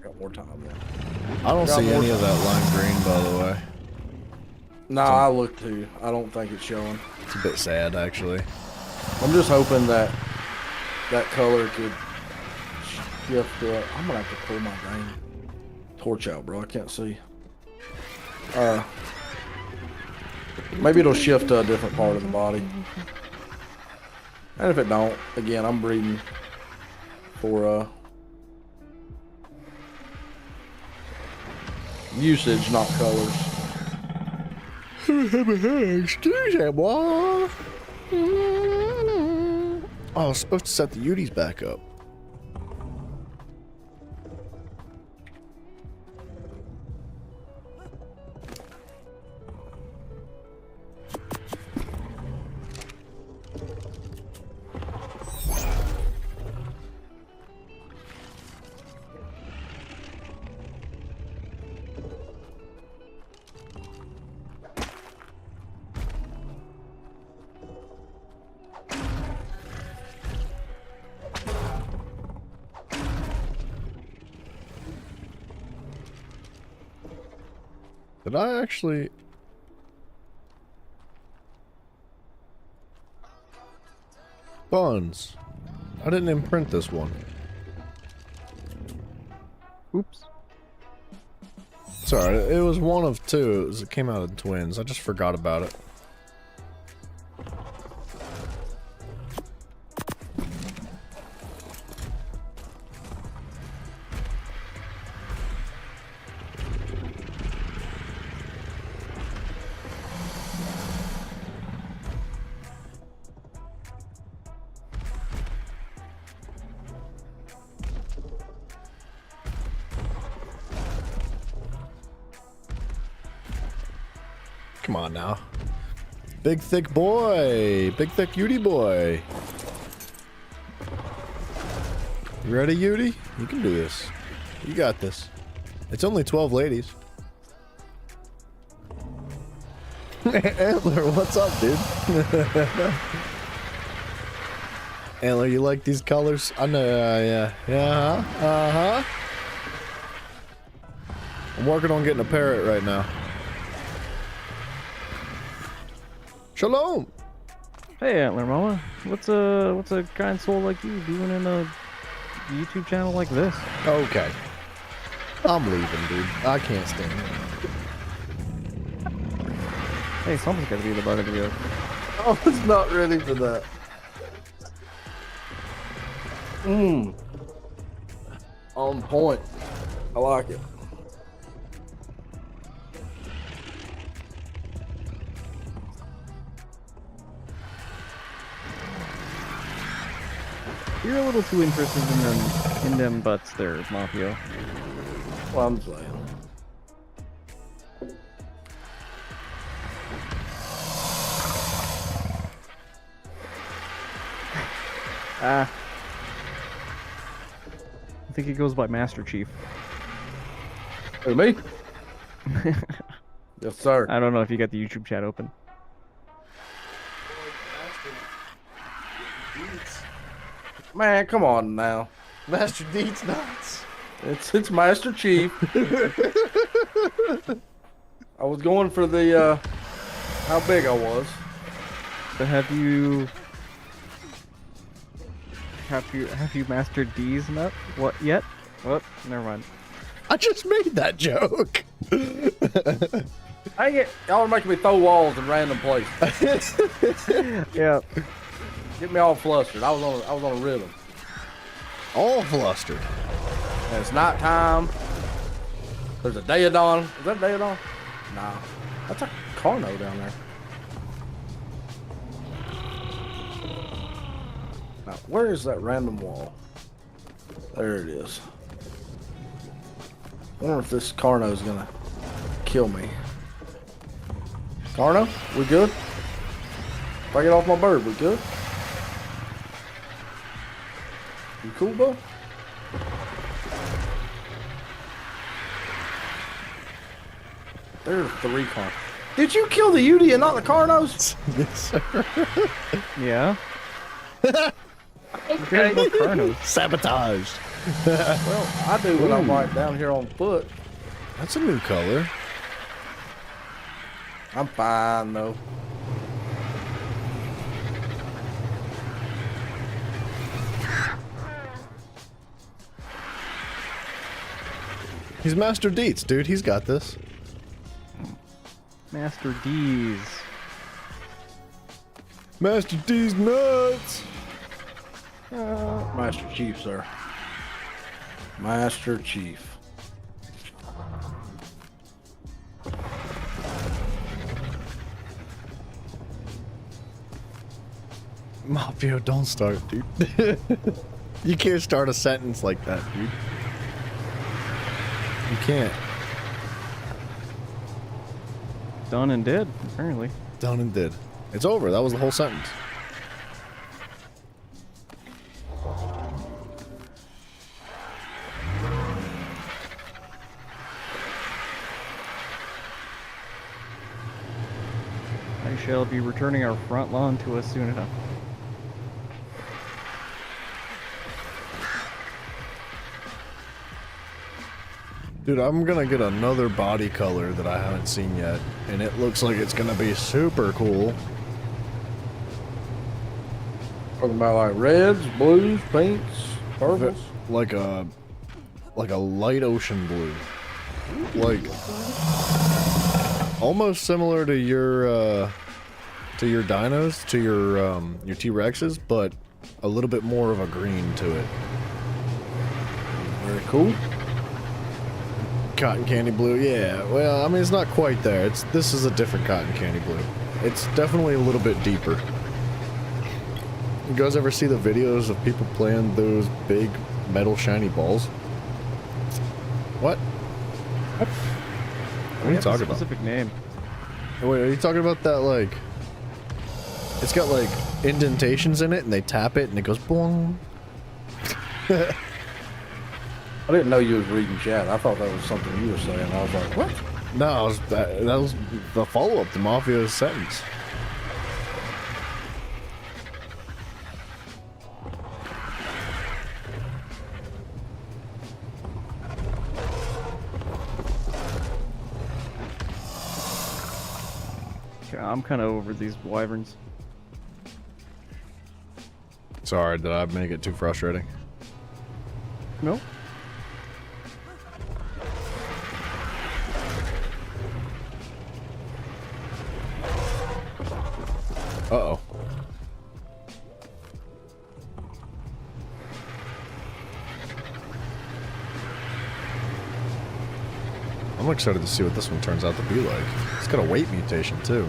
Got more time then. I don't Got see more any of that lime green, by the way. Nah, I looked too. I don't think it's showing. It's a bit sad, actually. I'm just hoping that that color could shift. I'm gonna have to pull my dang torch out, bro. I can't see. Maybe it'll shift to a different part of the body. And if it don't, again, I'm breeding for usage, not colors. Excuse me, boy. Oh, I was supposed to set the Uties back up. Did I actually... Buns. I didn't imprint this one. Oops. Sorry, it was one of two. It came out in twins. I just forgot about it. Come on now. Big thick boy. Big thick Utie boy. You ready, Utie? You can do this. You got this. It's only 12 ladies. Antler, what's up, dude? Antler, you like these colors? I know, yeah. Yeah, uh-huh. I'm working on getting a parrot right now. Shalom. Hey, Antler Mama. What's a kind soul like you doing in a YouTube channel like this? Okay. I'm leaving, dude. I can't stand it. Hey, someone's got to be the butt of the joke. I was not ready for that. On point. I like it. You're a little too interested in them butts there, Mafia. What I'm saying. I think he goes by Master Chief. Who, me? Yes, sir. I don't know if you got the YouTube chat open. Man, come on now. Master Deeds nuts. It's Master Chief. I was going for the how big I was. So have you mastered D's nut? What yet? What? Never mind. I just made that joke. Dang it! Y'all are making me throw walls in random places. Yeah. Get me all flustered. I was on a rhythm. All flustered. And it's nighttime. There's a day of dawn. Is that a day of dawn? Nah. That's a Carno down there. Now, where is that random wall? There it is. I wonder if this Carno is gonna kill me. Carno, we good? If I get off my bird, we good? You cool, bro? There's 3 Carnos. Did you kill the Yudi and not the Carnos? Yes, sir. Yeah. Okay. Sabotaged. Well, I do when I'm right down here on foot. That's a new color. I'm fine though. He's Master Deets, dude. He's got this. Master D's. Master D's nuts. Master Chief, sir. Master Chief. Mafia, don't start, dude. You can't start a sentence like that, dude. You can't. Done and dead, apparently. Done and did. It's over. That was the whole sentence. I shall be returning our front lawn to us soon enough. Dude, I'm gonna get another body color that I haven't seen yet, and it looks like it's gonna be super cool. Talking about like reds, blues, pinks, purples. Like a light ocean blue. Like almost similar to your dinos, to your T-Rexes, but a little bit more of a green to it. Very cool. Cotton candy blue, yeah. Well, I mean, it's not quite there. This is a different cotton candy blue. It's definitely a little bit deeper. You guys ever see the videos of people playing those big metal shiny balls? What? What are you talking about? Specific name. Wait, are you talking about that, like... It's got, like, indentations in it, and they tap it, and it goes boing. I didn't know you was reading chat. I thought that was something you were saying. I was like, what? No, that was the follow-up to Mafia's sentence. I'm kind of over these wyverns. Sorry, did I make it too frustrating? Nope. Uh-oh. I'm excited to see what this one turns out to be like. It's got a weight mutation, too.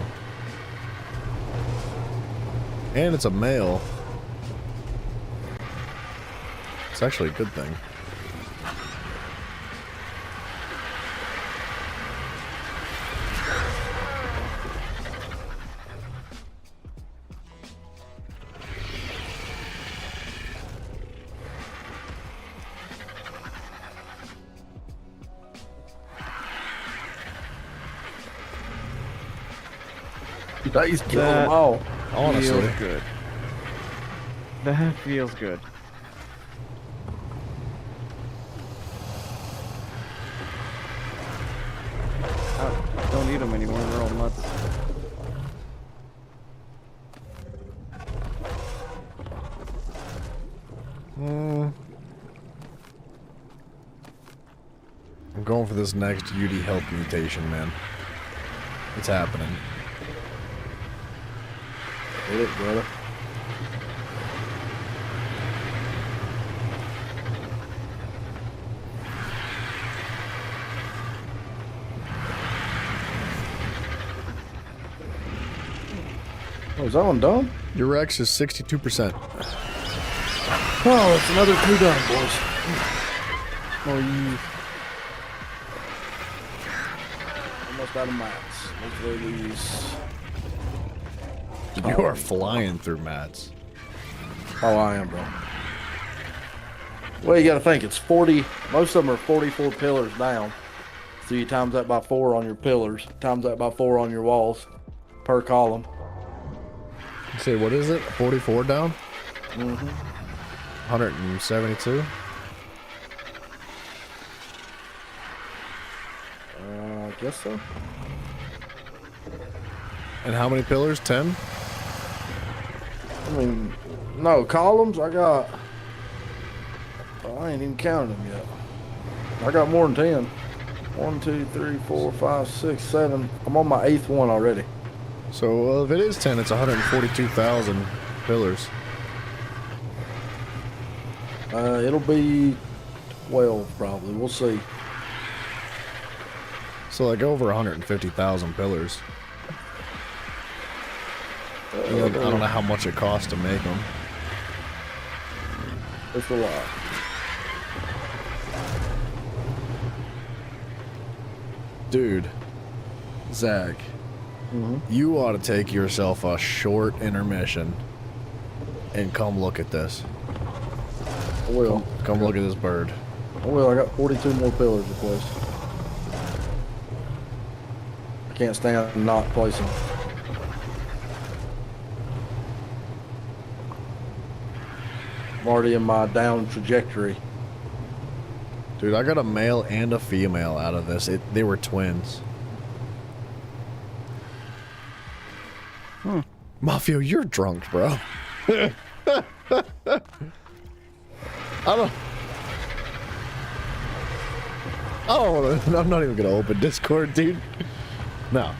And it's a male. It's actually a good thing. He's killing them all. Honestly. Feels good. That feels good. I don't need them anymore. They're all nuts. I'm going for this next UD health mutation, man. It's happening. Get it, brother. Oh, is that one done? Your Rex is 62%. Oh, it's another 2 done, boys. Oh, you. Almost out of mats. Hopefully these. You are flying through mats. Oh, I am, bro. Well, you got to think it's 40. Most of them are 44 pillars down. So you times that by 4 on your pillars, times that by 4 on your walls per column. Say, what is it? 44 down? Mm-hmm. 172? I guess so. And how many pillars? 10? I mean, no, columns, I got. Oh, I ain't even counted them yet. I got more than 10. 1, 2, 3, 4, 5, 6, 7. I'm on my 8th one already. So if it is 10, it's 142,000 pillars. It'll be 12 probably. We'll see. So like over 150,000 pillars. And then I don't know how much it costs to make them. It's a lot. Dude, Zach, you ought to take yourself a short intermission and come look at this. I will. Come look at this bird. I will. I got 42 more pillars to place. I can't stand not placing. I'm already in my down trajectory. Dude, I got a male and a female out of this. They were twins. Mafio, you're drunk, bro. I don't wanna, I'm not even gonna open Discord, dude. No.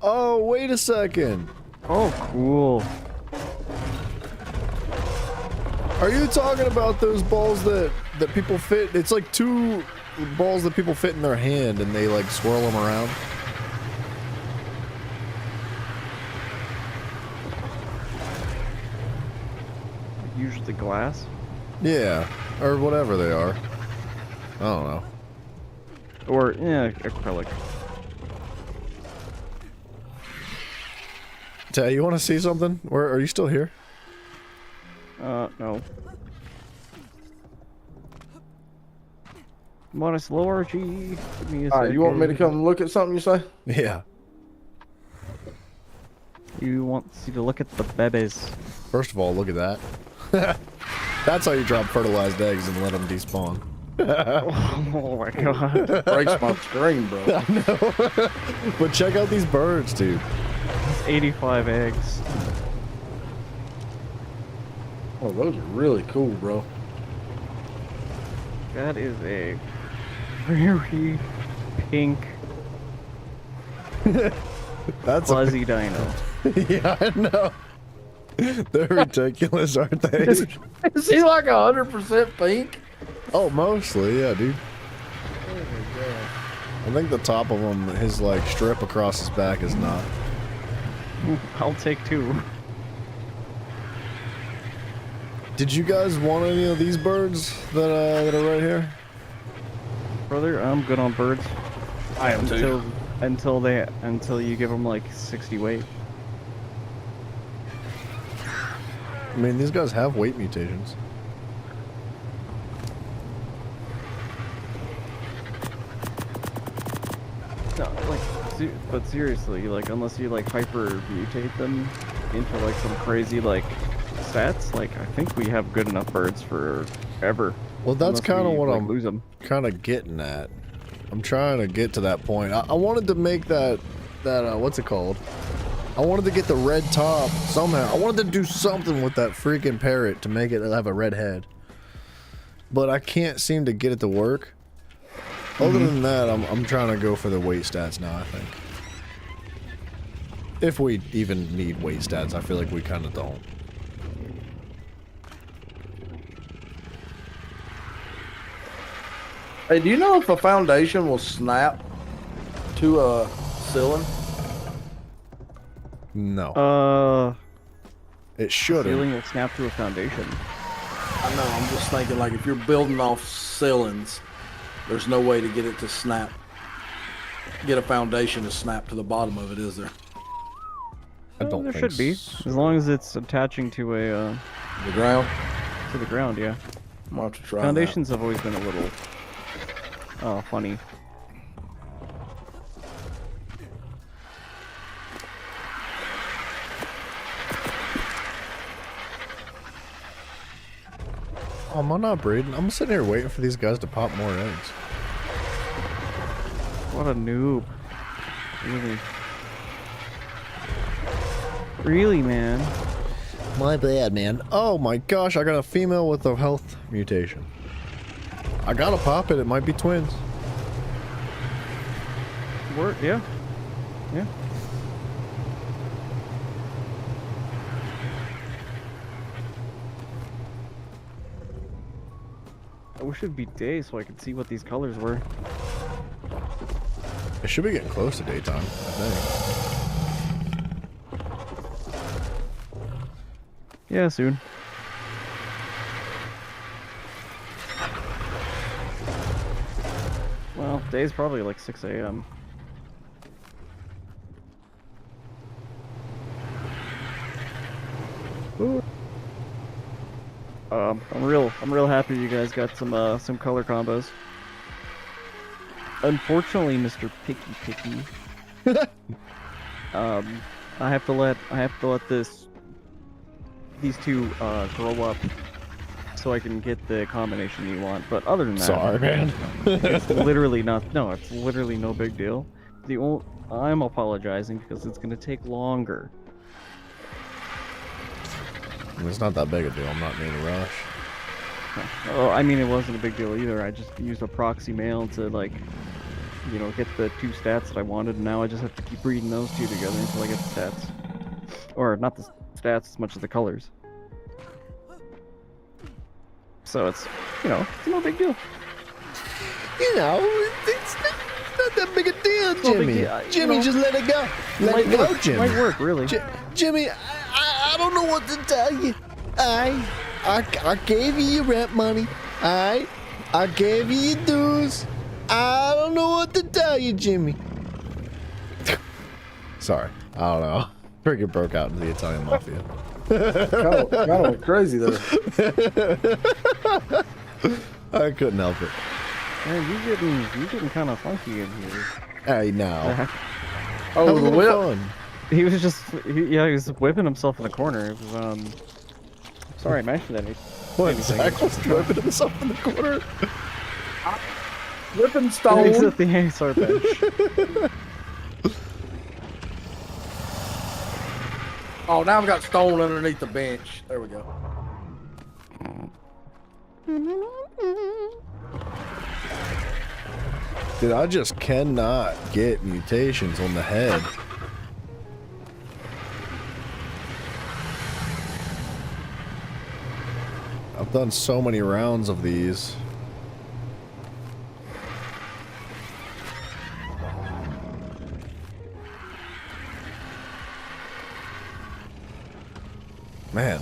Oh, wait a second. Oh, cool. Are you talking about those balls that people fit? It's like 2 balls that people fit in their hand and they like swirl them around. Usually glass. Yeah, or whatever they are. I don't know. Or, yeah, acrylic. Tay, you want to see something? Where are you still here? No. Modest lower G. Give me a All right, you want me to second. come look at something you say? Yeah. You want you to look at the bebes. First of all, look at that. That's how you drop fertilized eggs and let them despawn. Oh my god. Breaks my screen, bro. I know. But check out these birds, dude. That's 85 eggs. Oh, those are really cool, bro. That is a very pink That's fuzzy dino. yeah, I know. They're ridiculous, aren't they? Is he like 100% pink? Oh, mostly, yeah, dude. Oh my god. I think the top of him, his like strip across his back is not. I'll take 2. Did you guys want any of these birds that are right here? Brother, I'm good on birds. I am too. Until you give them like 60 weight. I mean, these guys have weight mutations. No, like, but seriously, like, unless you like hyper mutate them into like some crazy like stats, like I think we have good enough birds for ever. Well, that's Unless kind of we, what like, I'm lose them. kind of getting at. I'm trying to get to that point. I wanted to make that what's it called? I wanted to get the red top somehow. I wanted to do something with that freaking parrot to make it have a red head. But I can't seem to get it to work. Other than that, I'm trying to go for the weight stats now, I think. If we even need weight stats, I feel like we kind of don't. Hey, do you know if a foundation will snap to a ceiling? No. It shouldn't. Ceiling will snap to a foundation. I know, I'm just thinking like if you're building off ceilings, there's no way to get it to snap. Get a foundation to snap to the bottom of it, is there? I don't There think should be, so. as long as it's attaching to a The ground? to the ground. Yeah. I'm gonna have to try Foundations have always been a little funny. Oh, am I not breeding? I'm sitting here waiting for these guys to pop more eggs. What a noob. Really. Really, man. My bad, man. Oh my gosh, I got a female with a health mutation. I gotta pop it. It might be twins. Yeah. Yeah. I wish it'd be day so I could see what these colors were. It should be getting close to daytime, I think. Yeah, soon. Well, day's probably like 6 a.m. Ooh. I'm real happy you guys got some color combos. Unfortunately, Mr. Picky, I have to let these two grow up so I can get the combination you want. But other than that, Sorry, man. it's literally not. No, it's literally no big deal. I'm apologizing because it's gonna take longer. It's not that big a deal. I'm not in a rush. Oh, I mean, it wasn't a big deal either. I just used a proxy mail to, like, you know, get the 2 stats that I wanted, and now I just have to keep reading those 2 together until I get the stats. Or, not the stats as much as the colors. So it's, you know, it's no big deal. You know, it's not that big a deal, no big Jimmy. deal, Jimmy, you know. just let it go. Let it go, Jimmy. Might work, really. Jimmy, I don't know what to tell you. I gave you your rent money. I gave you your dues. I don't know what to tell you, Jimmy. Sorry, I don't know. Freaking broke out into the Italian mafia. Kind of went crazy there. I couldn't help it. Man, you getting kind of funky in here. Hey, now. Zach. Oh, Have a the little whip. fun. He was just, he was whipping himself in the corner. It was, sorry I mentioned that. What, Zach was whipping himself in the corner? Whipping stone. Exit the ASR bench. Oh, now I've got stone underneath the bench. There we go. Dude, I just cannot get mutations on the head. I've done so many rounds of these. Man.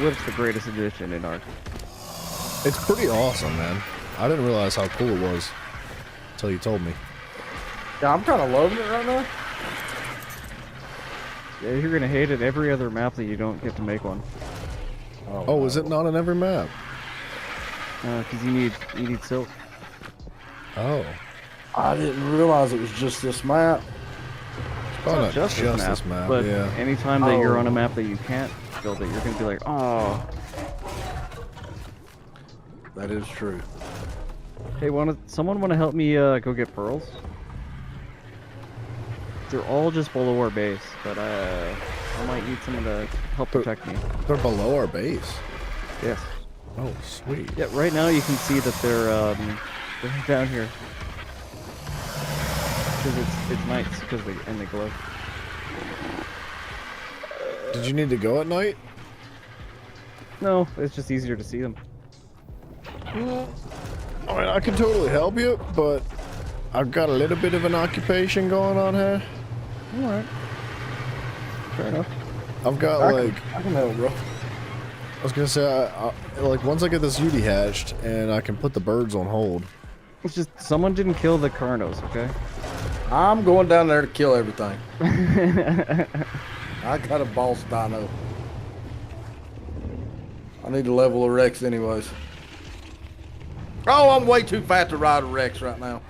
Whip's the greatest addition in Ark. It's pretty awesome, man. I didn't realize how cool it was until you told me. Yeah, I'm kind of loving it right now. Yeah, you're gonna hate it every other map that you don't get to make one. Oh, no. is it not on every map? Because you need silk. Oh. I didn't realize it was just this map. Oh, Not just this map, but yeah. anytime that you're on a map that you can't build it, you're gonna be like, oh. That is true. Hey, someone want to help me go get pearls? They're all just below our base, but I might need someone to help protect me. They're below our base. Yes. Oh, sweet. Yeah, right now you can see that they're down here. Because it's nights, because they glow. Did you need to go at night? No, it's just easier to see them. I mean, I can totally help you, but I've got a little bit of an occupation going on here. Alright. Fair enough. I've got I can help, bro. I was gonna say, like, once I get this Yudi hatched and I can put the birds on hold. It's just someone didn't kill the Carnos, okay? I'm going down there to kill everything. I got a boss dino. I need to level a Rex anyways. Oh, I'm way too fat to ride a Rex right now.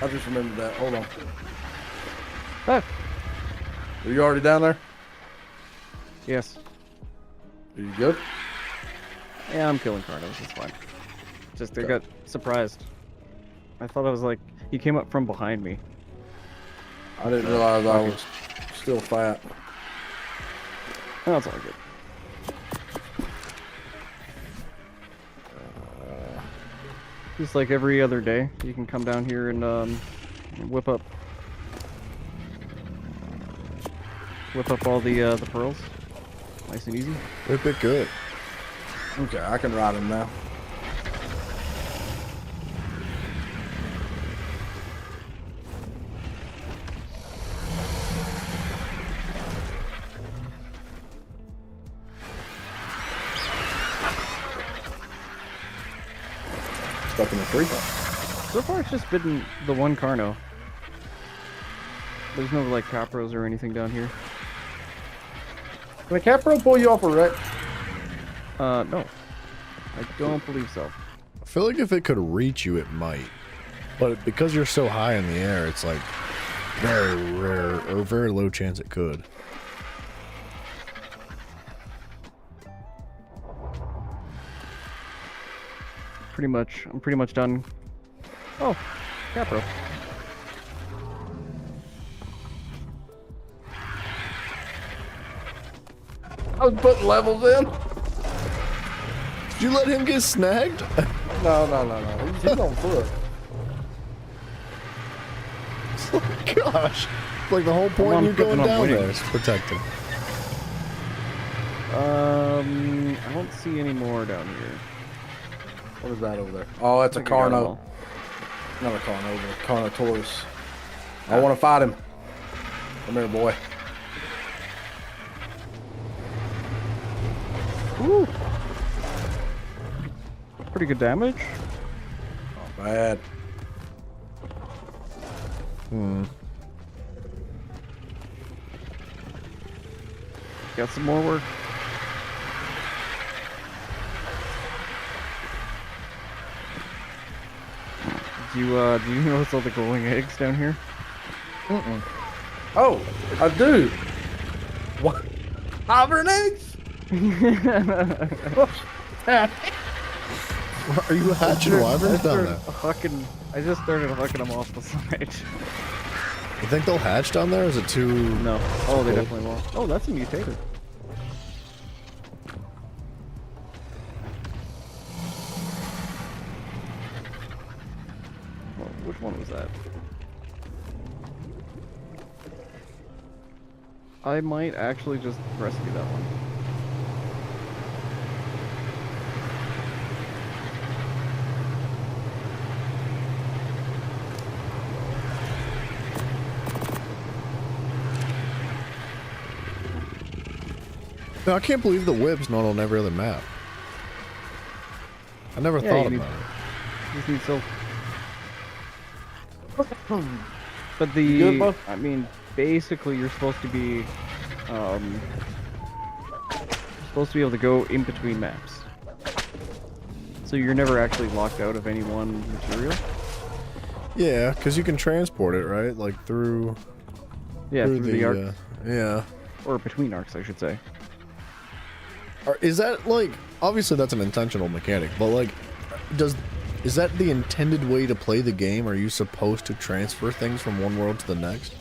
I just remembered that. Hold on. Ah, Are you already down there? yes. Are you good? Yeah, I'm killing Carnos, it's fine. Just, they got surprised. I thought I was like, he came up from behind me. I didn't realize I was still fat. Oh, it's all good. Just like every other day, you can come down here and whip up all the pearls, nice and easy. Whip it good. Okay, I can ride him now. Stuck in the tree. So far, it's just been the one Carno. There's no like capros or anything down here. Can a Capro pull you off a wreck? No, I don't believe so. I feel like if it could reach you, it might. But because you're so high in the air, it's like very rare or very low chance it could. I'm pretty much done. Oh, capro. I was putting levels in. Did you let him get snagged? No. He's on foot. Oh gosh. Like the whole point I'm you going I'm down waiting. there is protect him. I don't see any more down here. What is that over there? Oh, that's a I think I got 'em Carno. all. Not a Carno, but a Carnotaurus. I want to fight him. Come here, boy. Woo! Pretty good damage. Not bad. got some more work. Do you notice all the glowing eggs down here? Mm-mm. Oh, I do. What? Hibern eggs? Are you hatching wyverns down there? I just started hucking them off the side. You think they'll hatch down there? Or is it too? No. Oh, they cold? definitely won't. Oh, that's a mutator. Well, which one was that? I might actually just rescue that one. No, I can't believe the whip's not on every other map. I never Yeah, thought you need- about it. Just need silk. But You good, bud? I mean, basically, you're supposed to be able to go in between maps. So you're never actually locked out of any one material. Yeah, because you can transport it, right? Like through. Yeah, through the arc, yeah. or between arcs, I should say. Is that like obviously that's an intentional mechanic, but like, is that the intended way to play the game? Are you supposed to transfer things from one world to the next?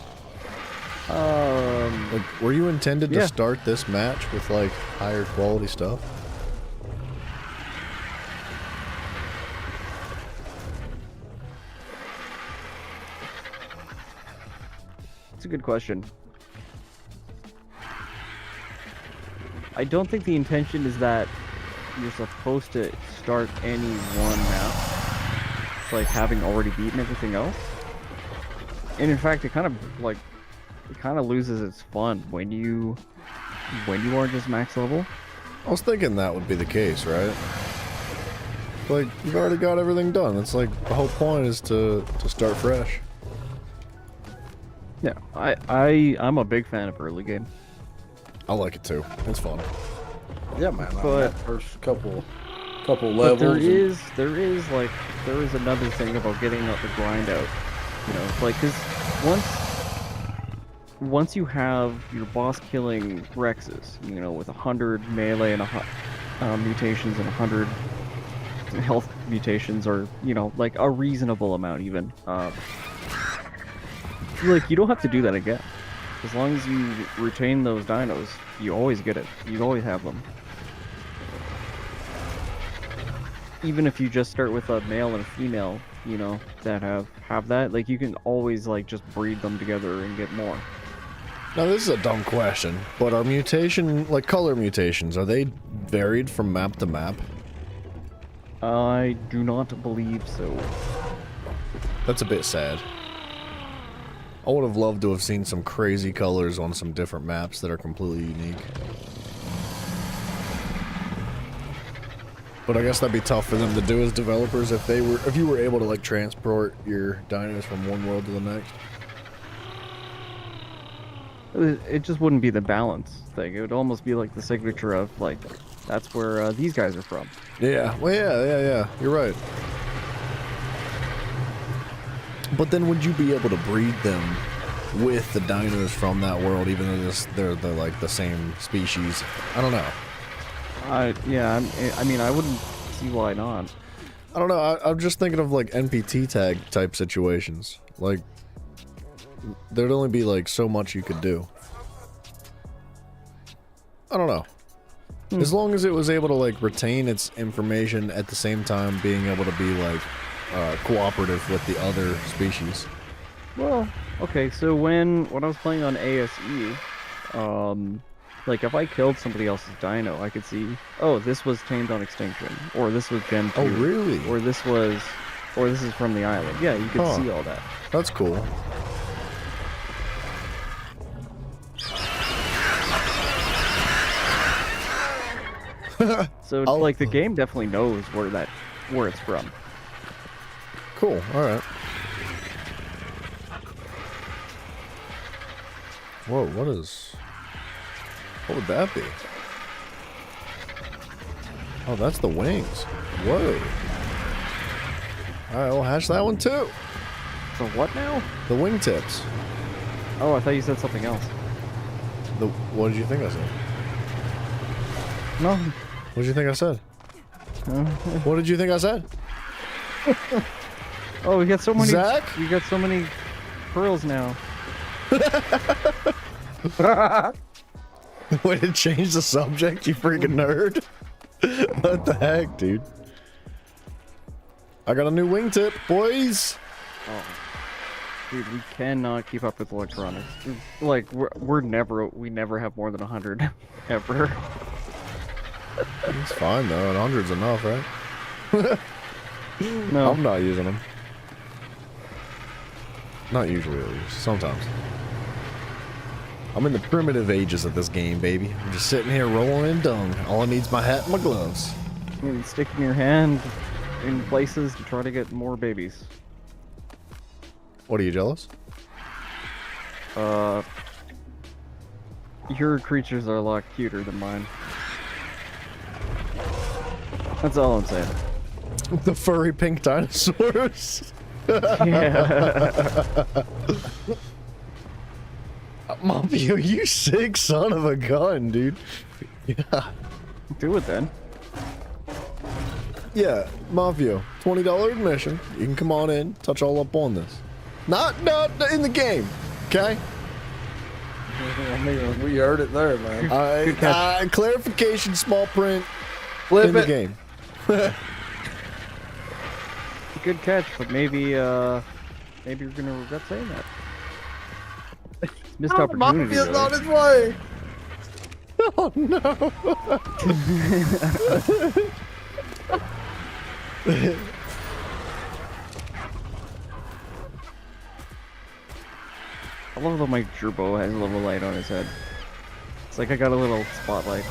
Like, were you intended to start this match with like higher quality stuff? It's a good question. I don't think the intention is that you're supposed to start any one map, like having already beaten everything else. And in fact, it kind of loses its fun when you are just max level. I was thinking that would be the case, right? Like, you've already got everything done. It's like the whole point is to start fresh. Yeah, I'm a big fan of early game. I like it too. It's fun. Yeah, man. But- That first couple But levels. there and- is another thing about getting the grind out. You know, like, cause once you have your boss killing Rexes, you know, with 100 melee and mutations and 100 health mutations, or you know, like a reasonable amount even. Like, you don't have to do that again. As long as you retain those dinos, you always get it. You always have them. Even if you just start with a male and a female, you know, that have that, like, you can always, like, just breed them together and get more. Now, this is a dumb question, but are color mutations, are they varied from map to map? I do not believe so. That's a bit sad. I would have loved to have seen some crazy colors on some different maps that are completely unique. But I guess that'd be tough for them to do as developers if you were able to like transport your dinos from one world to the next. It just wouldn't be the balance thing. It would almost be like the signature of, like, that's where these guys are from. Yeah, well, yeah. You're right. But then would you be able to breed them with the dinos from that world, even though they're like the same species? I don't know. Yeah, I mean, I wouldn't see why not. I don't know. I'm just thinking of like NPT tag type situations. Like, there'd only be like so much you could do. I don't know. As long as it was able to like retain its information at the same time being able to be like cooperative with the other species. Well, okay, so when I was playing on ASE, like, if I killed somebody else's dino, I could see, oh, this was tamed on extinction, or this was Gen 2. Oh, really? Or this is from the island. Yeah, you could see all that. That's cool. So, like, the game definitely knows where it's from. Cool. All right. Whoa, what is... What would that be? Oh, that's the wings. Whoa. Alright, we'll hash that one too. So what now? The wingtips. Oh, I thought you said something else. What did you think I said? No. What did you think I said? What did you think I said? Oh, we got so many. Zach? We got so many pearls now. Way to change the subject, you freaking nerd. What the heck, dude? I got a new wingtip, boys. Oh. Dude, we cannot keep up with electronics. Like, we never have more than 100, ever. It's fine though, 100's enough, right? No. I'm not using them. Not usually, at least. Sometimes. I'm in the primitive ages of this game, baby. I'm just sitting here rolling in dung. All I need is my hat and my gloves. And sticking your hand in places to try to get more babies. What, are you jealous? Your creatures are a lot cuter than mine. That's all I'm saying. The furry pink dinosaurs. Yeah. Mafia, you sick son of a gun, dude. Yeah. Do it then. Yeah, Mafia, $20 admission. You can come on in, touch all up on this. Not in the game, okay? I mean, we heard it there, man. Clarification, small print, Flip in the it. game. Good catch, but maybe you're gonna regret saying that. Missed opportunity. Mafia's Really. on his way. Oh no! I love that my gerbo has a little light on his head. It's like I got a little spotlight.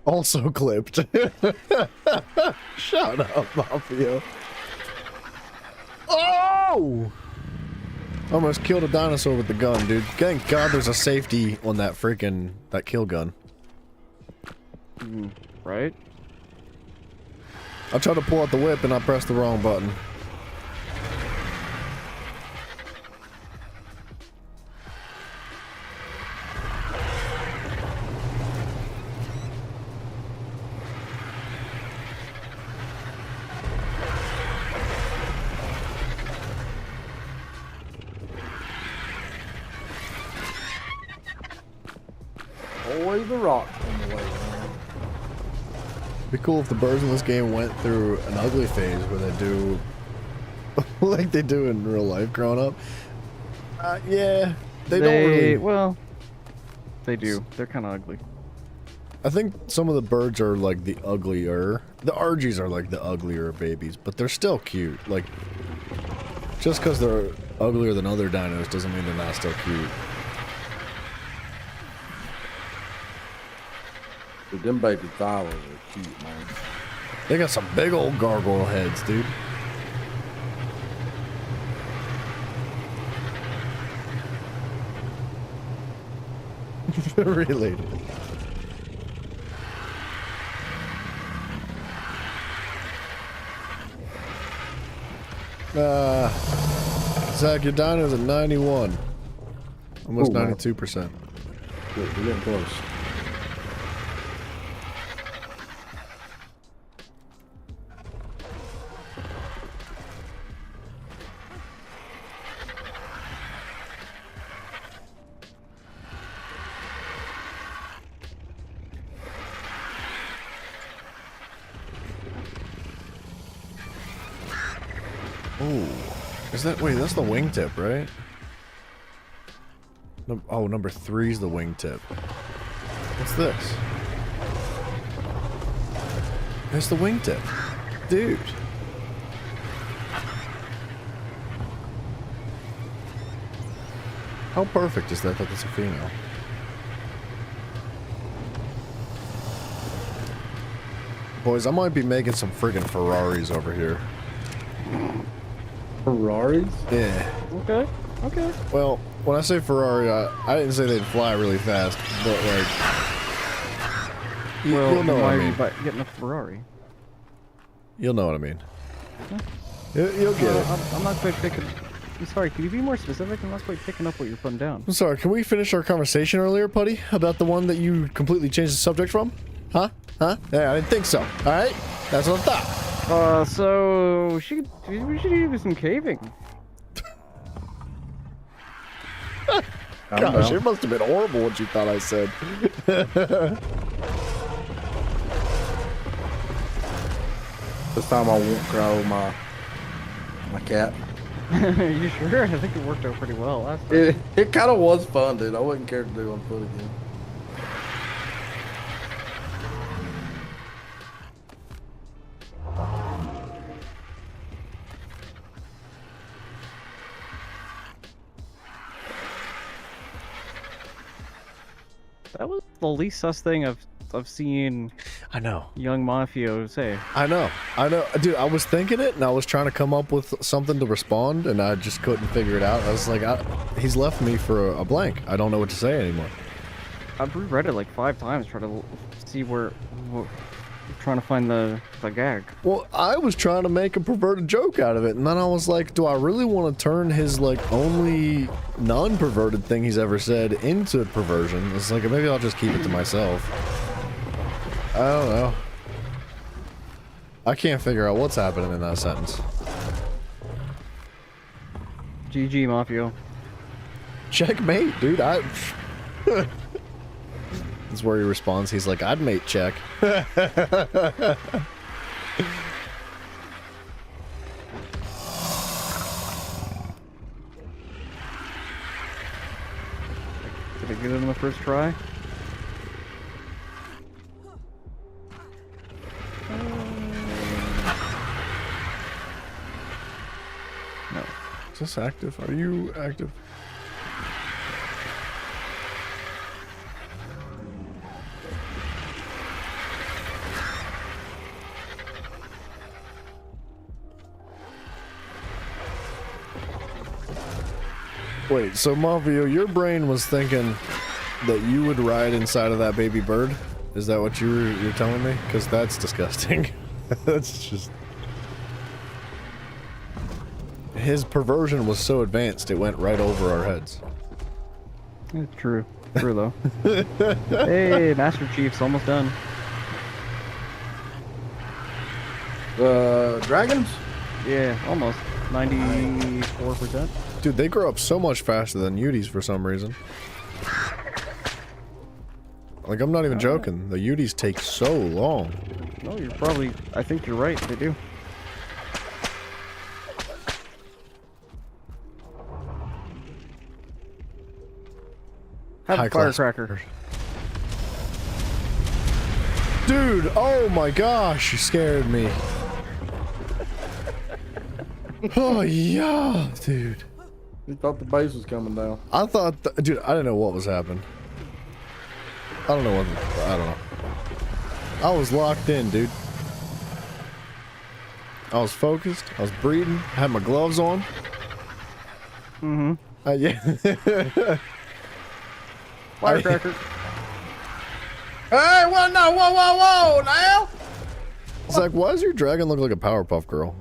Also clipped. Shut up, Mafia. Oh! Almost killed a dinosaur with the gun, dude. Thank God there's a safety on that that kill gun. Right? I tried to pull out the whip and I pressed the wrong button. Always a rock on the way, man. It'd be cool if the birds in this game went through an ugly phase where they do like they do in real life growing up. Yeah, they don't really. Well, they do. They're kind of ugly. I think some of the birds are like the uglier. The Argies are like the uglier babies, but they're still cute. Like, just because they're uglier than other dinos doesn't mean they're not still cute. Dude, them baby thylas are cute, man. They got some big old gargoyle heads, dude. Related. Zach, your dino's at 91. Almost Ooh, wow. 92%. Good, we're getting close. Ooh. Is that, wait, that's the wingtip, right? Oh, number 3's the wingtip. What's this? It's the wingtip. Dude. How perfect is that it's a female? Boys, I might be making some friggin' Ferraris over here. Ferraris? Yeah. Okay. Okay. Well, when I say Ferrari, I didn't say they'd fly really fast, but like, you'll know what why I are mean. you getting a Ferrari? You'll know what I mean. You'll get it. I'm not quite picking. I'm sorry. Can you be more specific? I'm not quite picking up what you're putting down. I'm sorry. Can we finish our conversation earlier, Putty, about the one that you completely changed the subject from? Huh? Huh? Yeah, I didn't think so. All right, that's what I thought. So we should do some caving. Gosh, it must have been horrible what you thought I said. This time I won't cry over my cat. Are you sure? I think it worked out pretty well last time. It kind of was fun, dude. I wouldn't care to do it on foot again. That was the least sus thing I've seen I know. young Mafio say. I know. Dude, I was thinking it, and I was trying to come up with something to respond, and I just couldn't figure it out. I was like, he's left me for a blank. I don't know what to say anymore. I've reread it like 5 times, trying to see trying to find the gag. Well, I was trying to make a perverted joke out of it, and then I was like, do I really want to turn his, like, only non-perverted thing he's ever said into perversion? It's like, maybe I'll just keep it to myself. I don't know. I can't figure out what's happening in that sentence. GG, Mafio. Checkmate, dude. That's where he responds. He's like, I'd mate check. Did I get it on the first try? No. Is this active? Are you active? Wait, so Mafio, your brain was thinking that you would ride inside of that baby bird? Is that what you're telling me? Because that's disgusting. That's just... His perversion was so advanced, it went right over our heads. It's true. True, though. Hey, Master Chief's almost done. Dragons? Yeah, almost. 94%. Dude, they grow up so much faster than Uties for some reason. Like, I'm not even joking. The Uties take so long. No, you're probably... I think you're right. They do. Have a High-class firecracker. Dude, oh my gosh, you scared me. Oh, yeah, dude. You thought the base was coming down. I thought, dude, I didn't know what was happening. I don't know. I was locked in, dude. I was focused. I was breathing. I had my gloves on. Mm-hmm. Yeah. Firecracker. Hey, well, no, whoa, now! It's like, why does your dragon look like a Powerpuff Girl?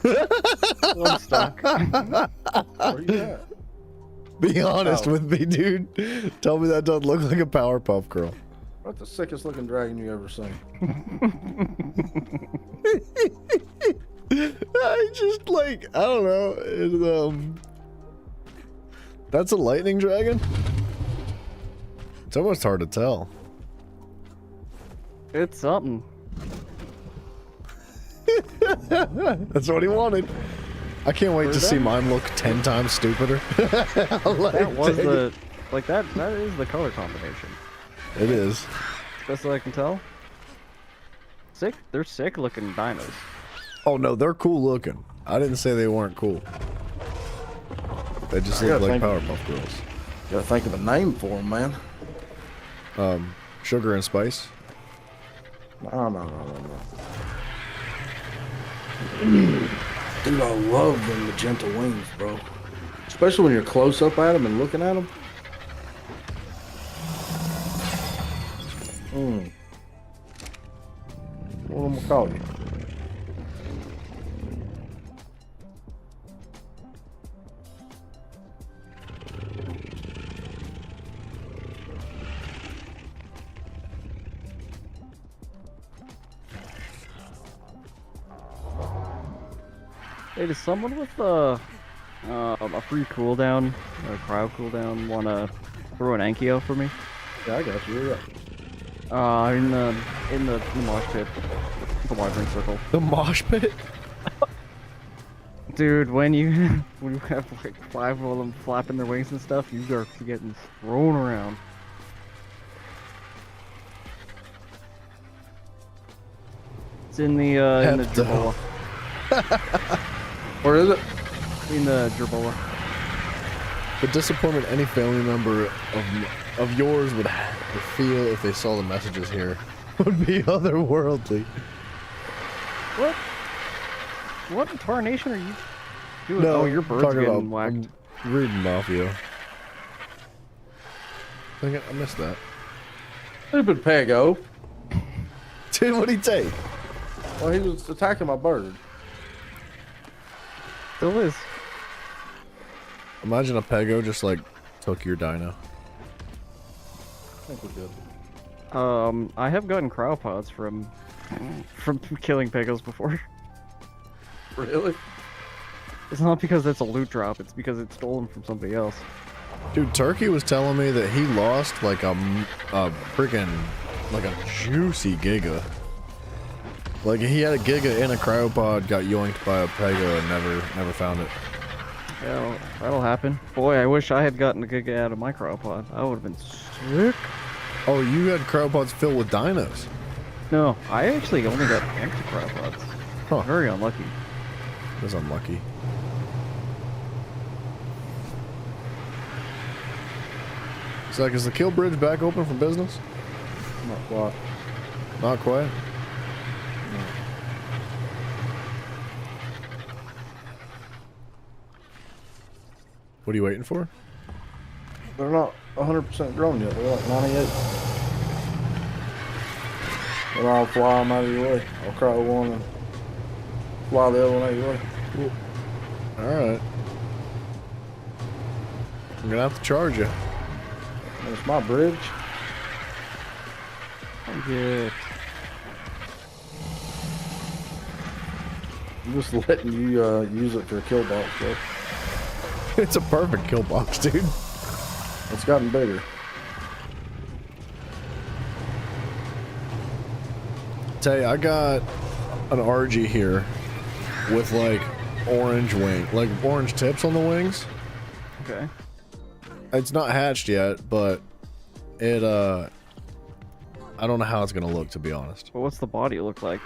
I'm stuck. Where you at? Be honest with me, dude. Tell me that doesn't look like a Powerpuff Girl. What's the sickest looking dragon you ever seen? I just like, I don't know. That's a lightning dragon? It's almost hard to tell. It's something. That's what he wanted. I can't wait to see mine look 10 times stupider. That was the... Like, that is the color combination. It is. Best that I can tell. Sick. They're sick looking dinos. Oh no, they're cool looking. I didn't say they weren't cool. They just I look gotta like think- Powerpuff Girls. Gotta think of a name for them, man. Sugar and spice. No. Dude, I love them magenta wings, bro. Especially when you're close up at them and looking at them. What am I call you? Hey, does someone with a free cooldown, or a cryo cooldown, wanna throw an Anki for me? Yeah, I got you. In the mosh pit, the watering circle. The mosh pit? Dude, when you when you have like 5 of them flapping their wings and stuff, you are getting thrown around. It's in the Jerboa. Where is it? In the Jerboa. The disappointment any family member of yours would feel if they saw the messages here would be otherworldly. What? What in tarnation are you doing? No, oh, your bird's talking getting about, whacked. I'm reading Mafia. Dang it, I missed that. Stupid Pego. Dude, what'd he take? Well, he was attacking my bird. Still is. Imagine a Pego just like took your dino. I think we're good. I have gotten cryopods from killing pegos before. Really? It's not because that's a loot drop, it's because it's stolen from somebody else. Dude, Turkey was telling me that he lost like a freaking like a juicy giga. Like he had a giga in a cryopod, got yoinked by a Pego, and never found it. Yeah, that'll happen. Boy, I wish I had gotten a giga out of my cryopod. I would have been sick. Oh, you had cryopods filled with dinos. No, I actually only got empty cryopods. Huh. Very unlucky. That's unlucky. Zach, is the kill bridge back open for business? Not quite. Not quite. What are you waiting for? They're not 100% grown yet. They're like 98. But I'll fly them out of your way. I'll cry one and fly the other one out of your way. Alright. I'm gonna have to charge you. It's my bridge. I'm good. I'm just letting you use it for a kill box, bro. It's a perfect kill box, dude. It's gotten bigger. Tell you, I got an RG here with like orange orange tips on the wings. Okay. It's not hatched yet, but it I don't know how it's gonna look, to be honest. Well, what's the body look like?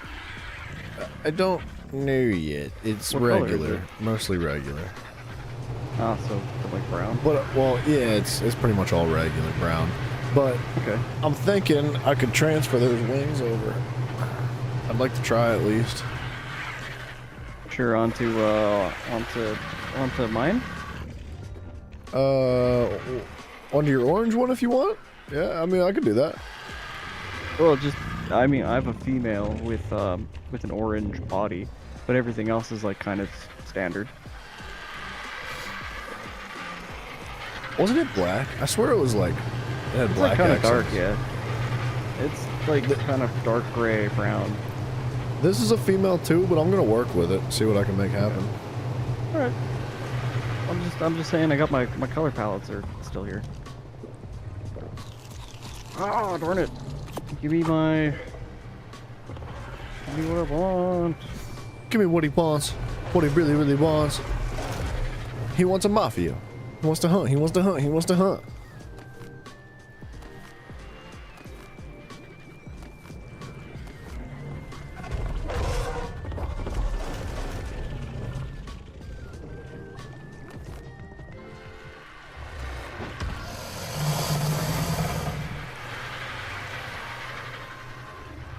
I don't know yet. It's What color is regular, it? mostly regular. Ah, so like brown. But well, yeah, it's pretty much all regular brown. But Okay. I'm thinking I could transfer those wings over. I'd like to try at least. Sure, onto mine. Onto your orange one if you want. Yeah, I mean I could do that. Well, I mean, I have a female with an orange body, but everything else is like kind of standard. Wasn't it black? I swear it was like it had It's black like kind of dark, accents. yeah. It's like kind of dark gray, brown. This is a female too, but I'm gonna work with it, see what I can make happen. All right. I'm just saying, I got my color palettes are still here. Oh, darn it! Give me what I want. Give me what he wants, what he really, really wants. He wants a mafia. He wants to hunt. He wants to hunt. He wants to hunt.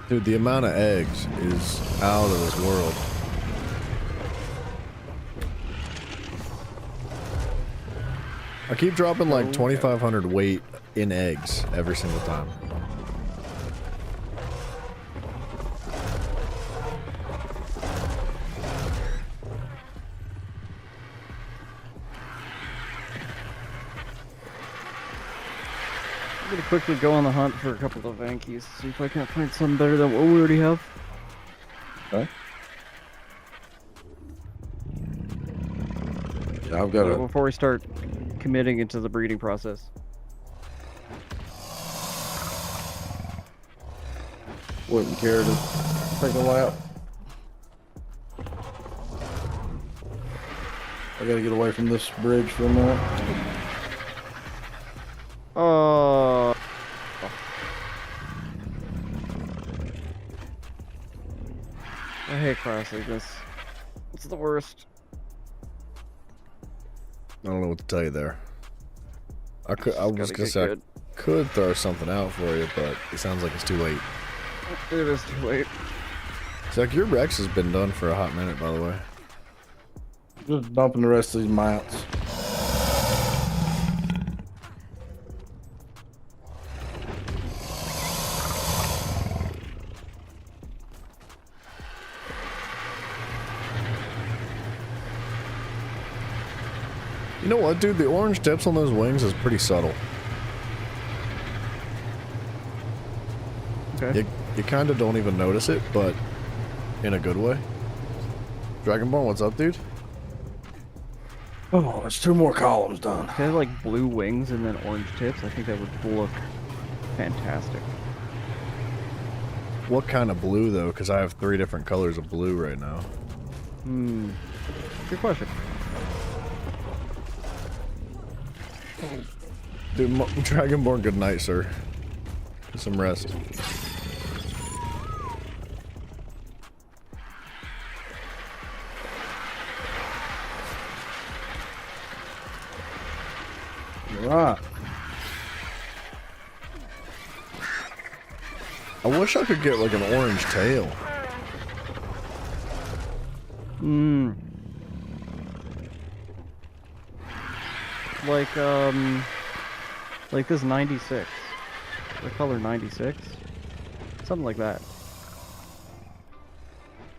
Dude, the amount of eggs is out of this world. I keep dropping like 2,500 weight in eggs every single time. I'm gonna quickly go on the hunt for a couple of Vankies, see if I can't find something better than what we already have. Okay. Yeah, I've got Before we start committing into the breeding process. wouldn't care to take a lap. I gotta get away from this bridge for a minute. I hate crossing this. It's the worst. I don't know what to tell you there. I was gonna say good. I could throw something out for you, but it sounds like it's too late. It is too late. Zach, your Rex has been done for a hot minute, by the way. Just dumping the rest of these mounts. You know what, dude? The orange tips on those wings is pretty subtle. Okay. You kind of don't even notice it, but in a good way. Dragonborn, what's up, dude? Oh, there's 2 more columns done. If they had like blue wings and then orange tips, I think that would look fantastic. What kind of blue, though? Because I have 3 different colors of blue right now. Good question. Dude, Dragonborn, good night, sir. Get some rest. Right. I wish I could get like an orange tail. Like this 96. The color 96. Something like that.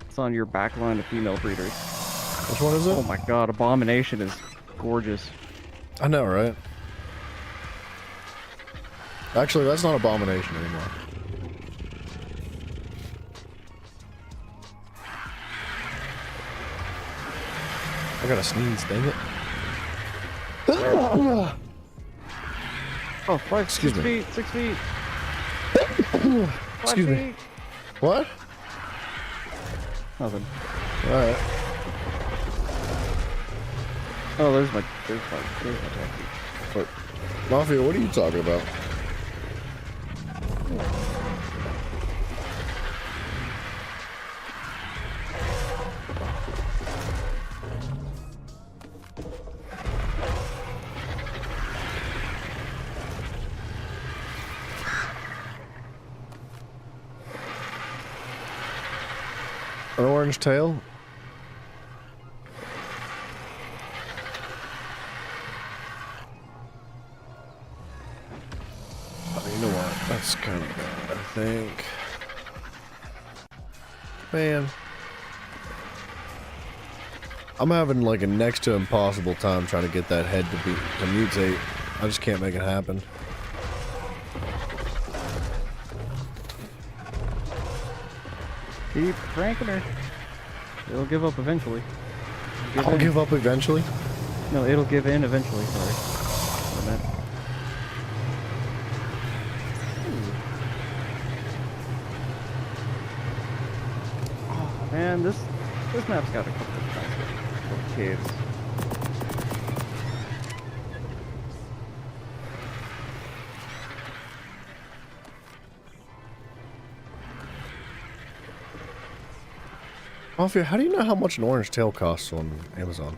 It's on your back line of female breeders. Which one is it? Oh my god, Abomination is gorgeous. I know, right? Actually, that's not Abomination anymore. I gotta sneeze, dang it. Oh, Excuse me. 6 feet. Excuse me. What? Nothing. Alright. Oh, there's my taxi. What? Mafia, what are you talking about? An orange tail? Oh, you know what? That's kind of bad, I think. Man. I'm having like a next to impossible time trying to get that head to mutate. I just can't make it happen. Keep cranking her. It'll give up eventually. I'll give up eventually. No, it'll give in eventually. Sorry. I meant. Oh man, this map's got a couple of nice little caves. Mafia, how do you know how much an orange tail costs on Amazon?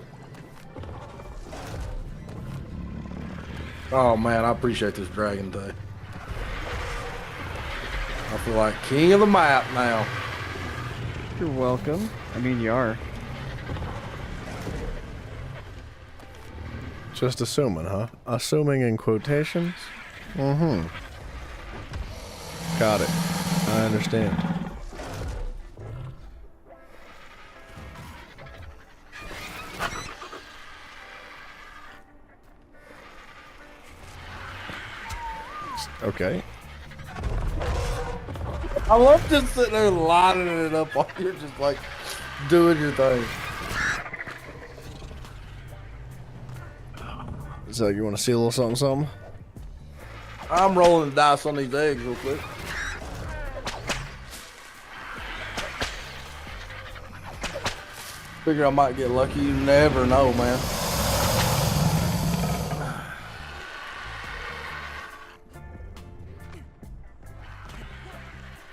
Oh man, I appreciate this dragon day. I feel like king of the map now. You're welcome. I mean, you are. Just assuming, huh? Assuming in quotations? Mm-hmm. Got it. I understand. Okay. I love just sitting there lining it up while you're just like doing your thing. So you want to see a little something, something? I'm rolling the dice on these eggs real quick. Figure I might get lucky. You never know, man.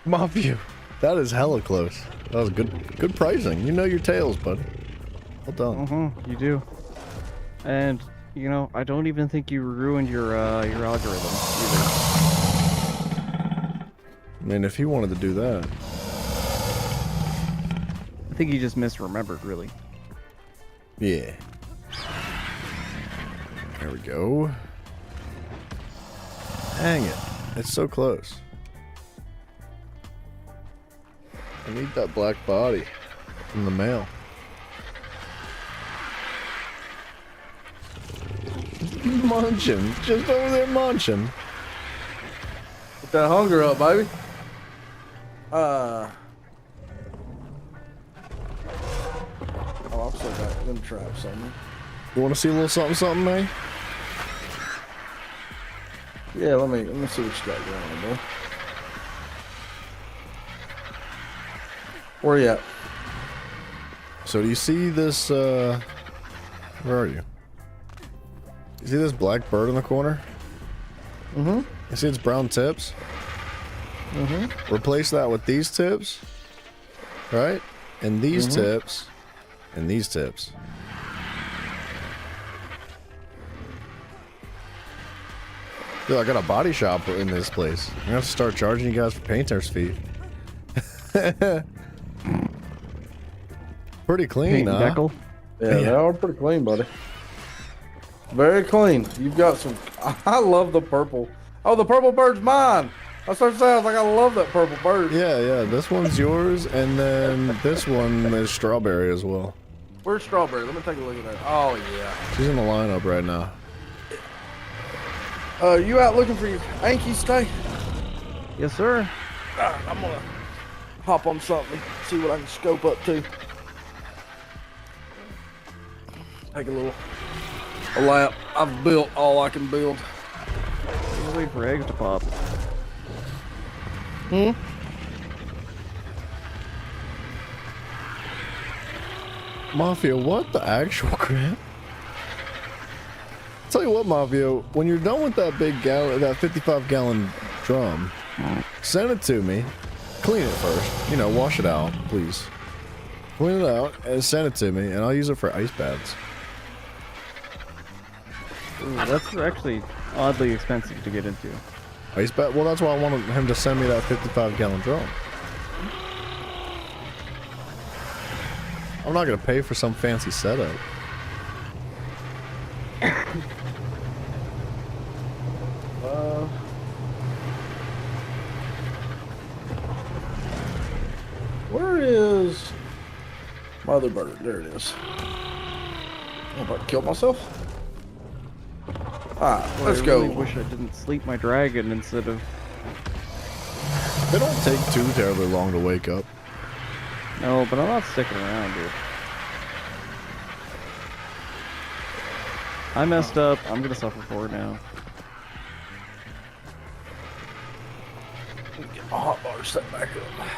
Mafia. That is hella close. That was good pricing. You know your tails, bud. Well done. Mm-hmm, you do. And, you know, I don't even think you ruined your algorithm either. I mean, if he wanted to do that. I think you just misremembered, really. Yeah. There we go. Dang it. It's so close. I need that black body from the mail. Munching. Just over there munching. Get that hunger up, baby. Oh, I've still got them traps on me. You want to see a little something, something, man? Yeah, let me see what you got going on, bro. Where you at? So do you see this, where are you? You see this black bird in the corner? Mm-hmm. You see its brown tips? Mm-hmm. Replace that with these tips, right? And these tips, and these tips. Dude, I got a body shop in this place. I'm gonna have to start charging you guys for painter's fee. Pretty clean, Paint and huh? decal. Yeah, they are pretty clean, buddy. Very clean. You've got some. I love the purple. Oh, the purple bird's mine. I started to say, I was like, I love that purple bird. Yeah, yeah. This one's yours, and then this one is strawberry as well. Where's Strawberry? Let me take a look at that. Oh, yeah. She's in the lineup right now. You out looking for your Yankees today? Yes, sir. I'm gonna hop on something, see what I can scope up to. Take a lap. I've built all I can build. Just wait for eggs to pop. Hmm? Mafia, what the actual crap? Tell you what, Mafia, when you're done with that big gallon, that 55-gallon drum, send it to me. Clean it first. You know, wash it out, please. Clean it out and send it to me, and I'll use it for ice baths. Ooh, that's actually oddly expensive to get into. Ice bath? Well, that's why I wanted him to send me that 55-gallon drum. I'm not gonna pay for some fancy setup. Where is Mother Bird? There it is. I'm about to kill myself. Alright, let's I go. really wish I didn't sleep my dragon instead of... They don't take too terribly long to wake up. No, but I'm not sticking around, dude. I messed up. I'm gonna suffer for it now. Get my hot bar set back up.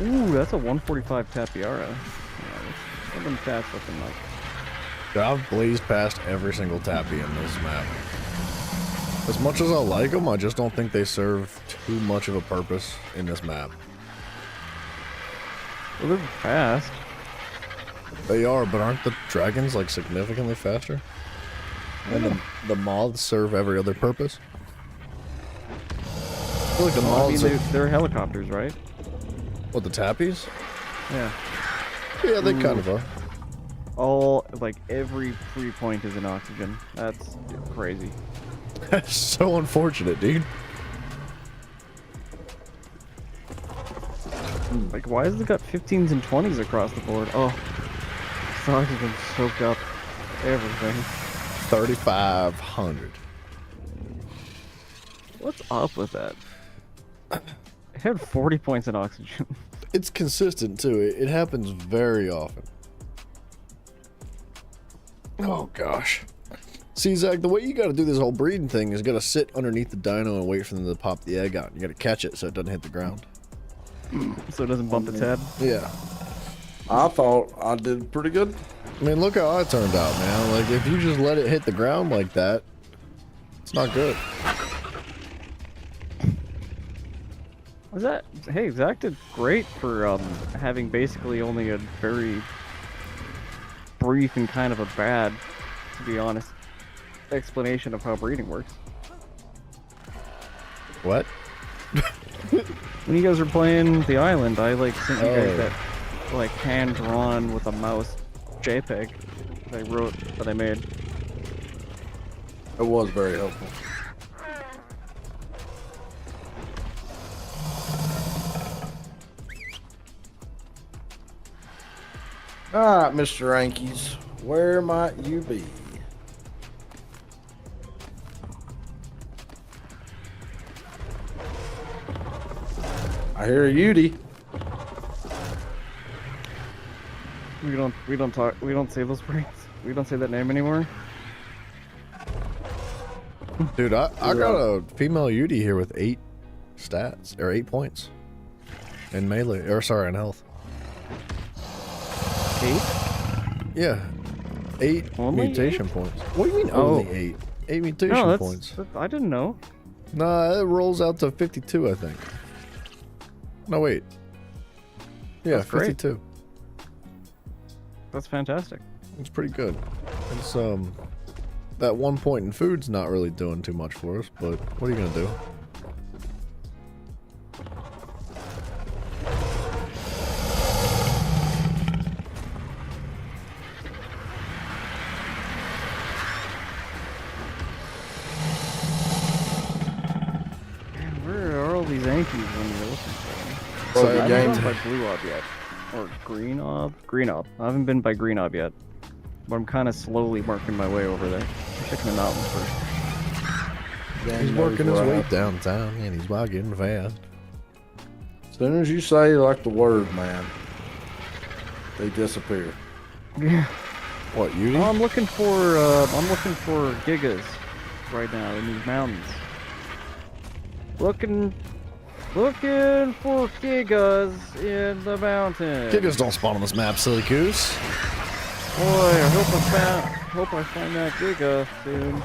Ooh, that's a 145 Tapiara. Yeah, what them tats looking like? I've blazed past every single tappy in this map. As much as I like them, I just don't think they serve too much of a purpose in this map. Well, they're fast. They are, but aren't the dragons like significantly faster? And the moths serve every other purpose? feel like the Well, I mean, moths are... they're helicopters, right? What, the tappies? Yeah. Yeah, they kind of are. All, like, every 3 point is in oxygen. That's crazy. That's so unfortunate, dude. Like, why has it got 15s and 20s across the board? Oh, this oxygen soaked up everything. 3,500. What's up with that? It had 40 points in oxygen. It's consistent, too. It happens very often. Oh, gosh. See, Zach, the way you gotta do this whole breeding thing is gotta sit underneath the dino and wait for them to pop the egg out. You gotta catch it so it doesn't hit the ground. So it doesn't bump its head. Yeah. I thought I did pretty good. I mean, look how I turned out, man. Like, if you just let it hit the ground like that, it's not good. Was that? Hey, Zach did great for having basically only a very brief and kind of a bad, to be honest, explanation of how breeding works. What? When you guys were playing the island, I like sent you guys Oh. that like hand drawn with a mouse JPEG that I wrote that I made. It was very helpful. All right, Mr. Yankees, where might you be? I hear a Yudi. We don't say those words. We don't say that name anymore. Dude, I got a female Yudi here with 8 stats, or 8 points. In melee, or sorry, in health. 8? Yeah. 8 Only mutation 8? points. What do you mean Oh. only 8? 8 mutation No, points. I didn't know. Nah, it rolls out to 52, I think. No, wait. Yeah, That's great. 52. That's fantastic. It's pretty good. It's, that 1 point in food's not really doing too much for us, but what are you gonna do? Man, where are all these Yankees when you're looking for them? Well, I the haven't game. been by Blue Ob yet. Or Green Ob? Green Ob. I haven't been by Green Ob yet. But I'm kind of slowly working my way over there. I'm checking the mountains first. He's working his way downtown, and he's walking fast. As soon as you say like the word, man, they disappear. Yeah. What, Yudi? I'm looking for gigas right now in these mountains. Looking for gigas in the mountains. Gigas don't spawn on this map, silly goose. Boy, I hope I find that giga soon.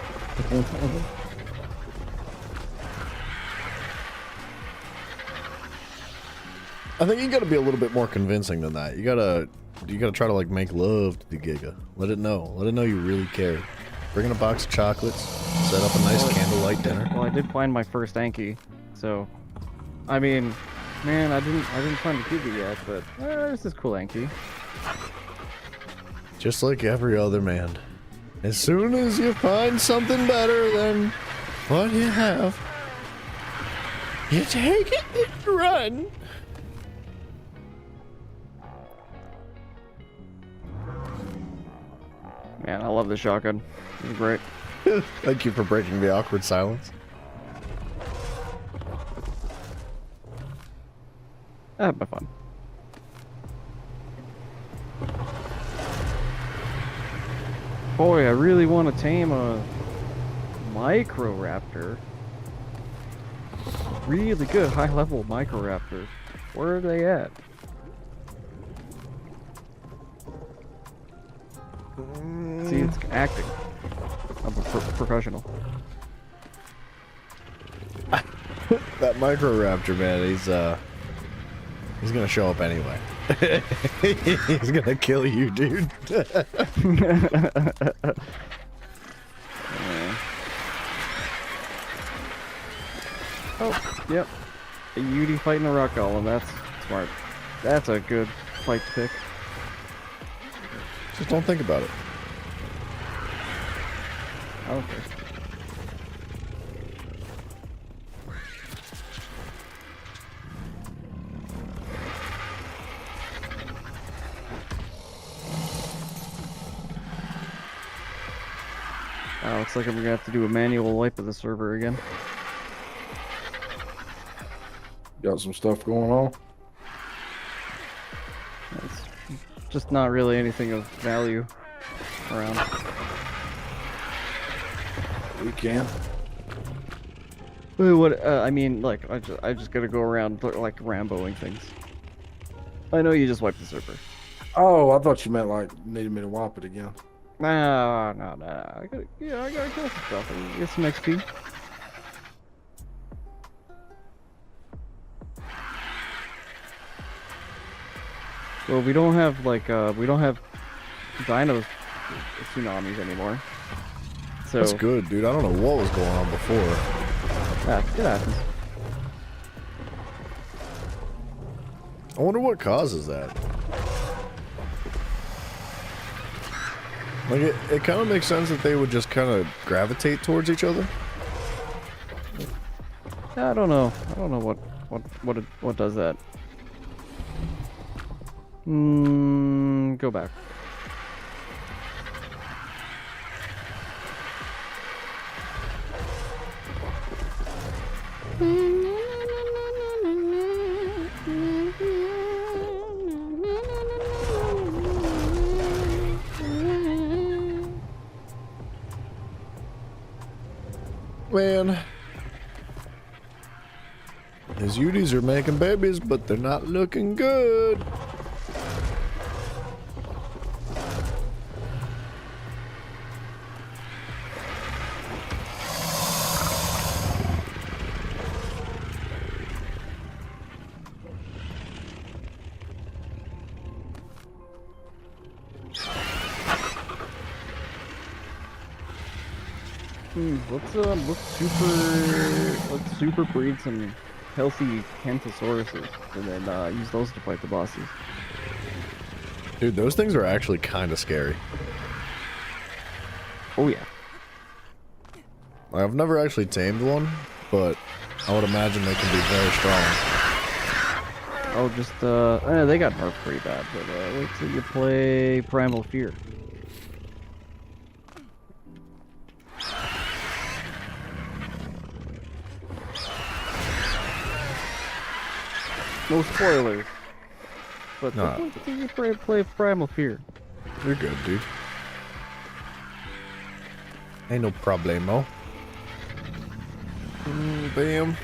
I think you gotta be a little bit more convincing than that. You gotta try to like make love to the Giga. Let it know you really care. Bring in a box of chocolates, set up a nice candlelight dinner. Well, I did find my first Anki, so I mean, man, I didn't find a giga yet, but this is cool Anki. Just like every other man. As soon as you find something better than what you have, you take it and run. Man, I love this shotgun. It's great. Thank you for breaking the awkward silence. I had my fun. Boy, I really want to tame a Microraptor. Really good high-level Microraptor. Where are they at? See, it's acting. I'm a professional. That Microraptor, man, he's gonna show up anyway. He's gonna kill you, dude. Oh, yep. A Yudi fighting a rock golem. That's smart. That's a good fight to pick. Just don't think about it. I don't care. Looks like we're gonna have to do a manual wipe of the server again. Got some stuff going on. It's just not really anything of value around. We can. What? I mean, like, I just gotta go around like Ramboing things. I know you just wiped the server. Oh, I thought you meant like needed me to wipe it again. No. I gotta kill some stuff and get some XP. Well, we don't have like we don't have dino tsunamis anymore. So That's good, dude. I don't know what was going on before. it happens. I wonder what causes that. Like, it kind of makes sense that they would just kind of gravitate towards each other. I don't know. I don't know what does that. Go back. Man, his Udis are making babies, but they're not looking good. Let's super breed some healthy Kentosauruses and then use those to fight the bosses. Dude, those things are actually kind of scary. Oh yeah. I've never actually tamed one, but I would imagine they can be very strong. Oh, just they got nerfed pretty bad, but wait till you play Primal Fear. No spoilers. But wait till you play Primal Fear. You're good, dude. Ain't no problemo. Bam.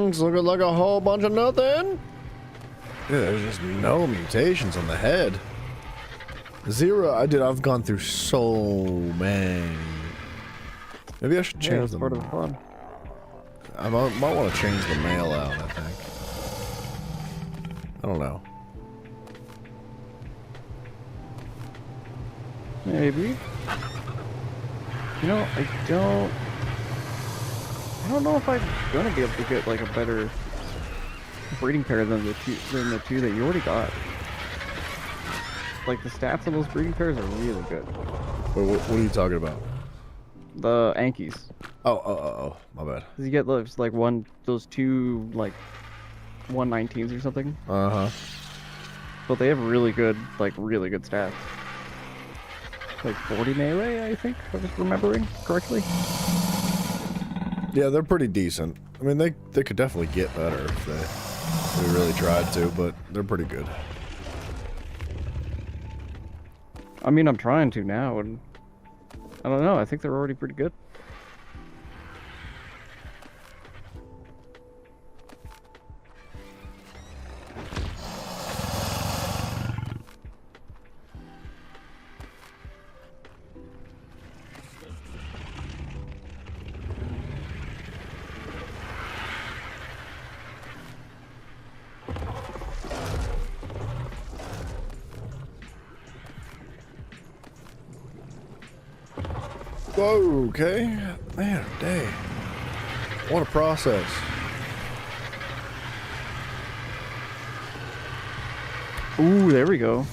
It's looking like a whole bunch of nothing. Yeah, there's just no mutations on the head. Zero. I've gone through so many. Maybe I should change that's them. part of the fun. I might want to change the mail out, I think. I don't know. Maybe. You know, I don't know if I'm gonna be able to get like a better breeding pair than the two that you already got. Like the stats on those breeding pairs are really good. What are you talking about? The Ankies. Oh, my bad. Cause you get those two like 119s or something. Uh-huh. But they have really good stats. Like 40 melee, I think, if I was remembering correctly. Yeah, they're pretty decent. I mean, they could definitely get better if they really tried to, but they're pretty good. I mean, I'm trying to now, and I don't know. I think they're already pretty good. Okay. Man, dang. What a process. Ooh, there we go.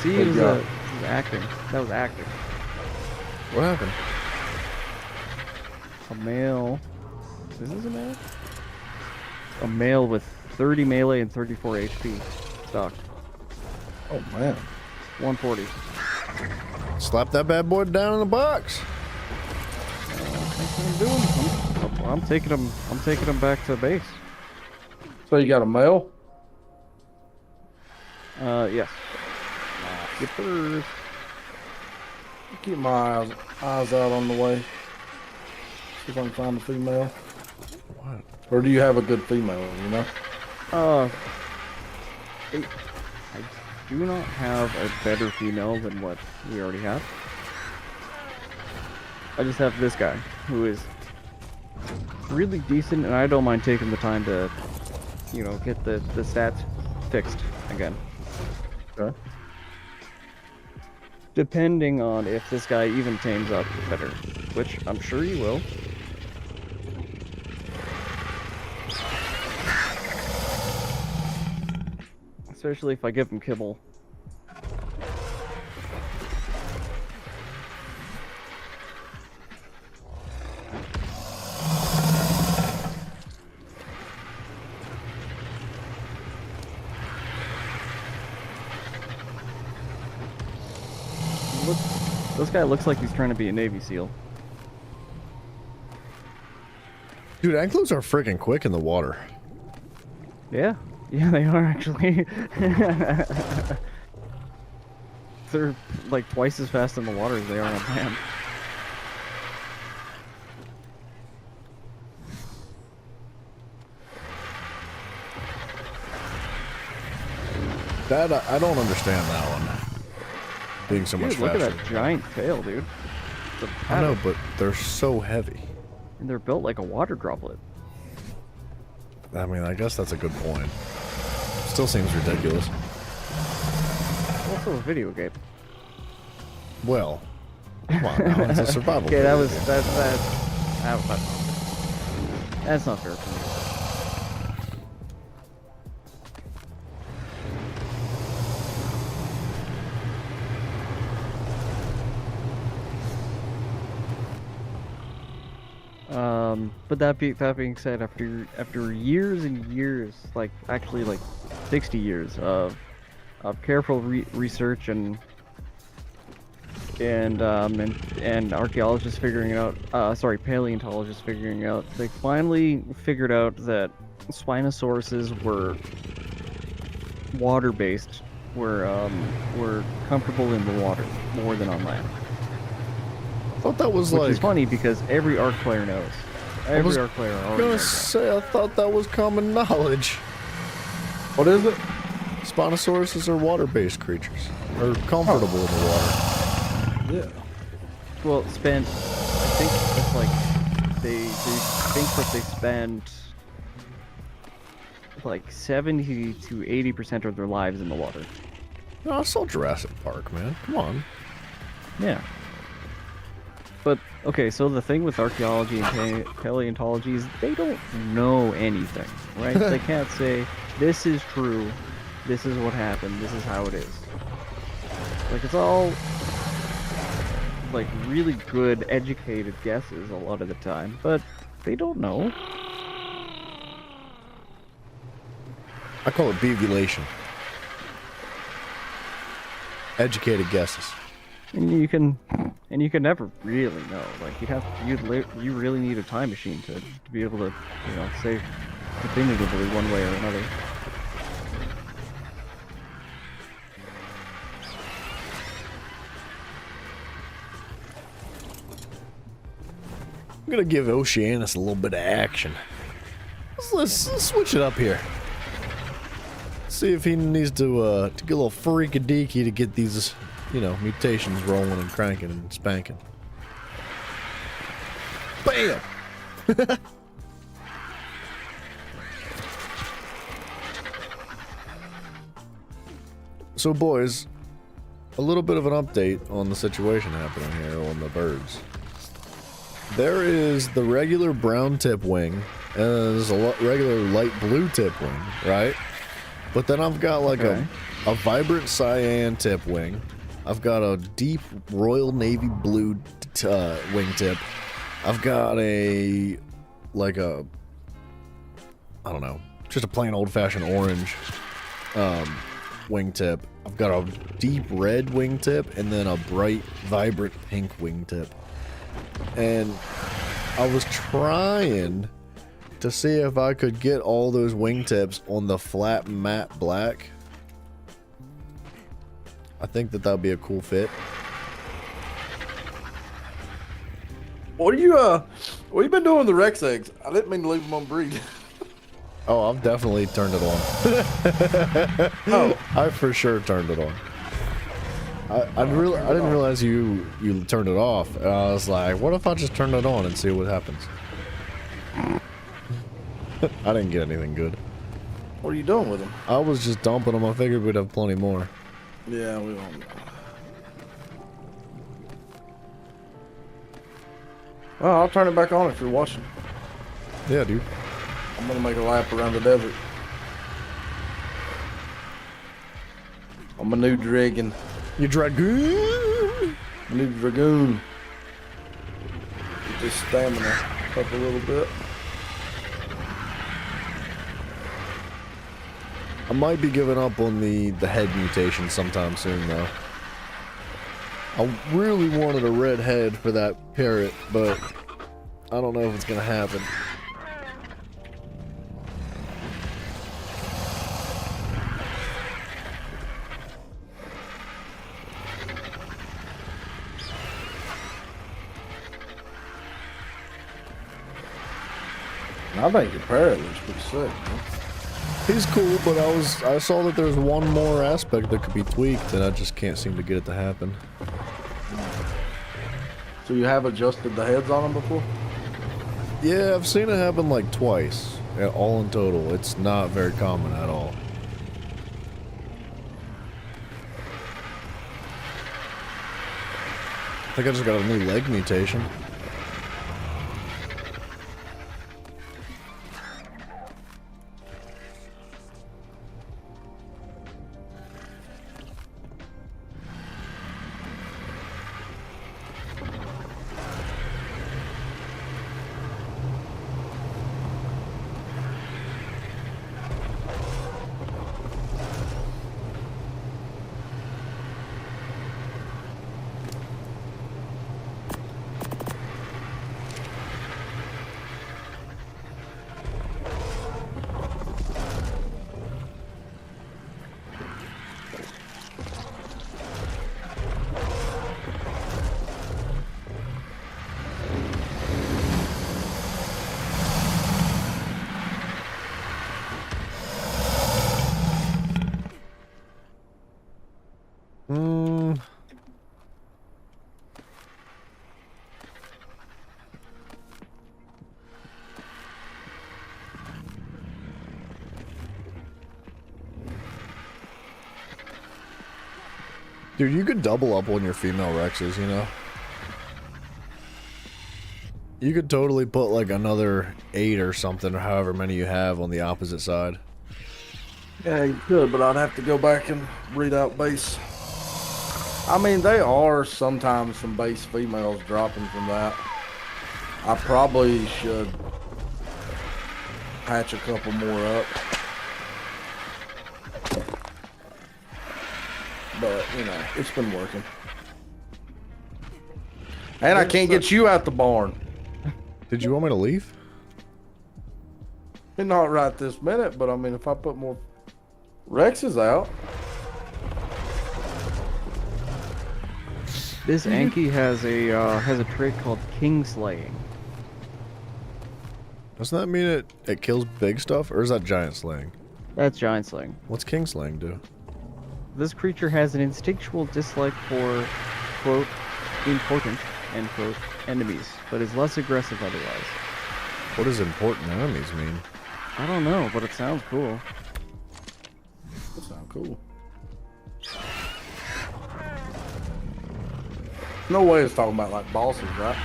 See, Good it was, job. it was acting. That was acting. What happened? A male. Is this a male? A male with 30 melee and 34 HP. Stock. Oh man. 140. Slap that bad boy down in the box. That's what I'm doing. I'm taking him. I'm taking him back to base. So you got a male? Yes. Get first. Keep my eyes out on the way. See if I can find a female. What? Or do you have a good female, you know? I do not have a better female than what we already have. I just have this guy, who is really decent, and I don't mind taking the time to, you know, get the stats fixed again. Okay. Depending on if this guy even tames up better, which I'm sure he will. Especially if I give him kibble. Look, this guy looks like he's trying to be a Navy SEAL. Dude, ankles are freaking quick in the water. Yeah, yeah, they are actually. They're like twice as fast in the water as they are on land. That I don't understand that one. Being so much Dude, look faster. at that giant tail, dude. It's a I know, paddle, but they're so heavy. and they're built like a water droplet. I mean, I guess that's a good point. Still seems ridiculous. Also a video game. Well, come on now, it's a survival Okay, that video was game. that's not fair for me. But that being said, after years and years, like actually like 60 years of careful research and archaeologists figuring out, paleontologists figuring out, they finally figured out that Spinosauruses were water-based, were comfortable in the water more than on land. I thought that was Which like. is funny because every ARC player knows. was Every ARC player I already was gonna knows that. say, I thought that was common knowledge. What is it? Spinosauruses are water-based creatures. Or comfortable in the water. Yeah. Well, I think it's like they think that they spend like 70 to 80% of their lives in the water. No, I saw Jurassic Park, man. Come on. Yeah. But okay, so the thing with archaeology and paleontology is they don't know anything, right? They can't say this is true, this is what happened, this is how it is. Like it's all like really good educated guesses a lot of the time, but they don't know. I call it bevulation. Educated guesses. And you can never really know. Like you really need a time machine to be able to, you know, say definitively one way or another. I'm gonna give Oceanus a little bit of action. Let's switch it up here. See if he needs to get a little freakadeaky to get these, you know, mutations rolling and cranking and spanking. Bam! So boys, a little bit of an update on the situation happening here on the birds. There is the regular brown tip wing, and there's a regular light blue tip wing, right? But then I've got like a vibrant cyan tip wing. I've got a deep Royal Navy blue wingtip. I've got I don't know, just a plain old-fashioned orange wingtip. I've got a deep red wingtip and then a bright, vibrant pink wingtip. And I was trying to see if I could get all those wingtips on the flat matte black. I think that would be a cool fit. What you been doing with the Rex eggs? I didn't mean to leave them on breed. Oh, I've definitely turned it on. Oh, I for sure turned it on. I didn't realize you turned it off. And I was like, what if I just turn it on and see what happens? I didn't get anything good. what are you doing with them? I was just dumping them. I figured we'd have plenty more. Yeah, we don't know. Well, I'll turn it back on if you're watching. Yeah, dude. I'm gonna make a lap around the desert. I'm a new dragon. You dragoon. A new dragoon. Get this stamina up a little bit. I might be giving up on the head mutation sometime soon, though. I really wanted a red head for that parrot, but I don't know if it's gonna happen. I think your parrot looks pretty sick, man. He's cool, but I saw that there's one more aspect that could be tweaked, and I just can't seem to get it to happen. So you have adjusted the heads on them before? Yeah, I've seen it happen like twice, all in total. It's not very common at all. I think I just got a new leg mutation. Dude, you could double up on your female Rexes, you know? You could totally put like another 8 or something, or however many you have on the opposite side. Yeah, you could, but I'd have to go back and breed out base. I mean, they are sometimes some base females dropping from that. I probably should hatch a couple more up. But, you know, it's been working. And I can't get you out the barn. Did you want me to leave? Not right this minute, but I mean, if I put more Rexes out. This Anki has a trait called king slaying. Doesn't that mean it kills big stuff, or is that giant slaying? That's giant slaying. What's king slaying do? This creature has an instinctual dislike for, quote, important, end quote, enemies, but is less aggressive otherwise. What does important enemies mean? I don't know, but it sounds cool. That sounds cool. No way it's talking about like bosses, right?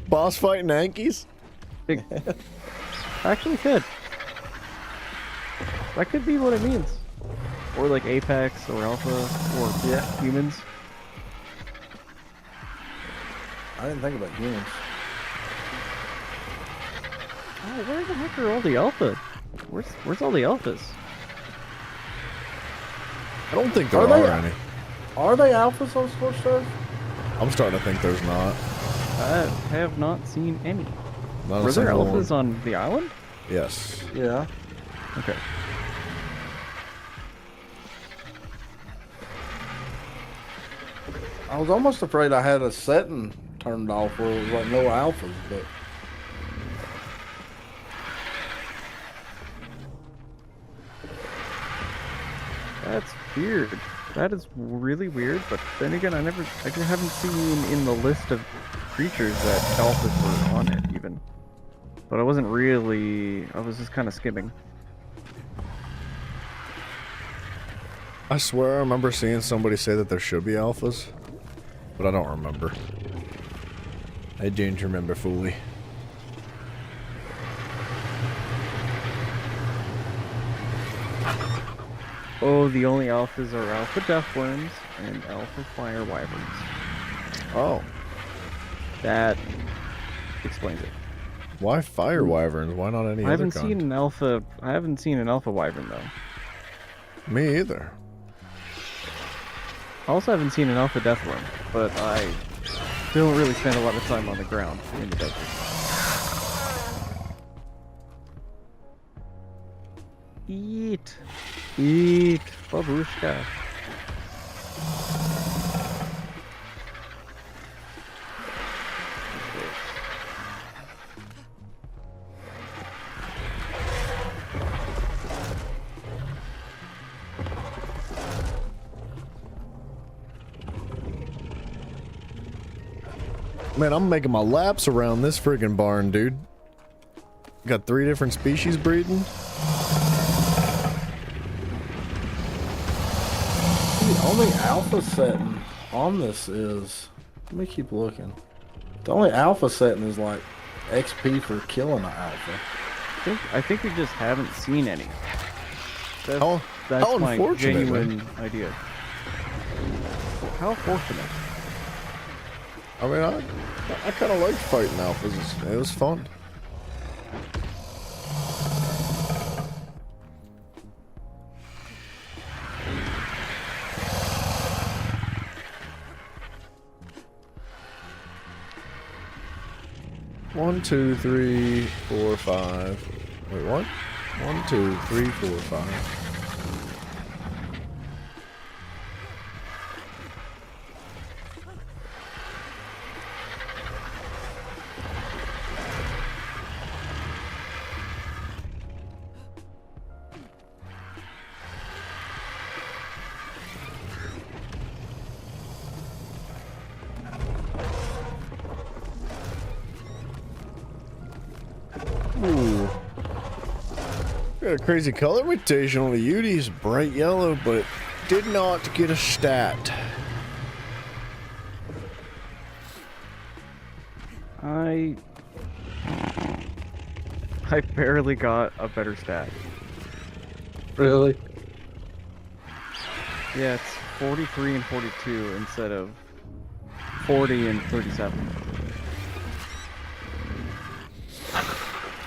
Boss fighting Yankees? Big. Actually, could. That could be what it means. Or like Apex or Alpha or Yeah. humans. I didn't think about humans. Oh, where the heck are all the alpha? Where's all the alphas? I don't think there Are are, they- any. Are they alphas on Scorched Earth? I'm starting to think there's not. I have not seen any. Not a Were there single alphas one. on the island? Yes. Yeah. Okay. I was almost afraid I had a setting turned off where it was like no alphas, but That's weird. That is really weird, but then again, I haven't seen in the list of creatures that alphas were on it, even. But I wasn't really... I was just kind of skimming. I swear I remember seeing somebody say that there should be alphas, but I don't remember. I don't remember fully. Oh, the only alphas are alpha deathworms and alpha fire wyverns. Oh. That explains it. Why fire wyverns? Why not any I other haven't kind? seen an alpha... I haven't seen an alpha wyvern, though. Me either. I also haven't seen an alpha deathworm, but I don't really spend a lot of time on the ground in the desert. Eat! Eat! Babushka! Man, I'm making my laps around this friggin' barn, dude. Got 3 different species breeding. the only alpha setting on this is, let me keep looking. The only alpha setting is like XP for killing an alpha. I think we just haven't seen any. That's, How that's my unfortunate, genuine idea. How fortunate. I mean, I kind of liked fighting alphas. It was fun. One, two, three, four, five. Wait, what? 1, 2, 3, 4, 5. Ooh. Got a crazy color mutation on the Uties, bright yellow, but did not get a stat. I barely got a better stat. Really? Yeah, it's 43 and 42 instead of 40 and 37.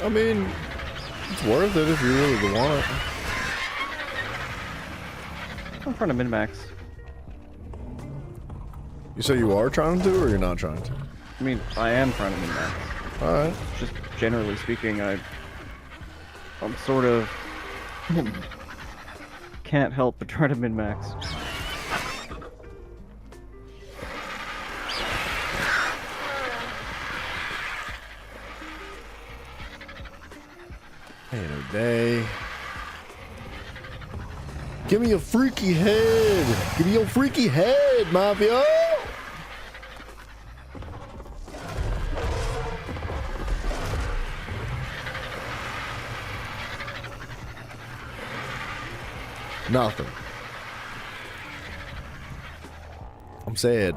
I mean, it's worth it if you really want it. I'm trying to min-max. You say you are trying to, or you're not trying to? I mean, I am trying to min-max. Alright. Just generally speaking, I'm sort of can't help but try to min-max. Ain't no day. Give me your freaky head! Give me your freaky head, Mafia! Nothing. I'm I'm sad.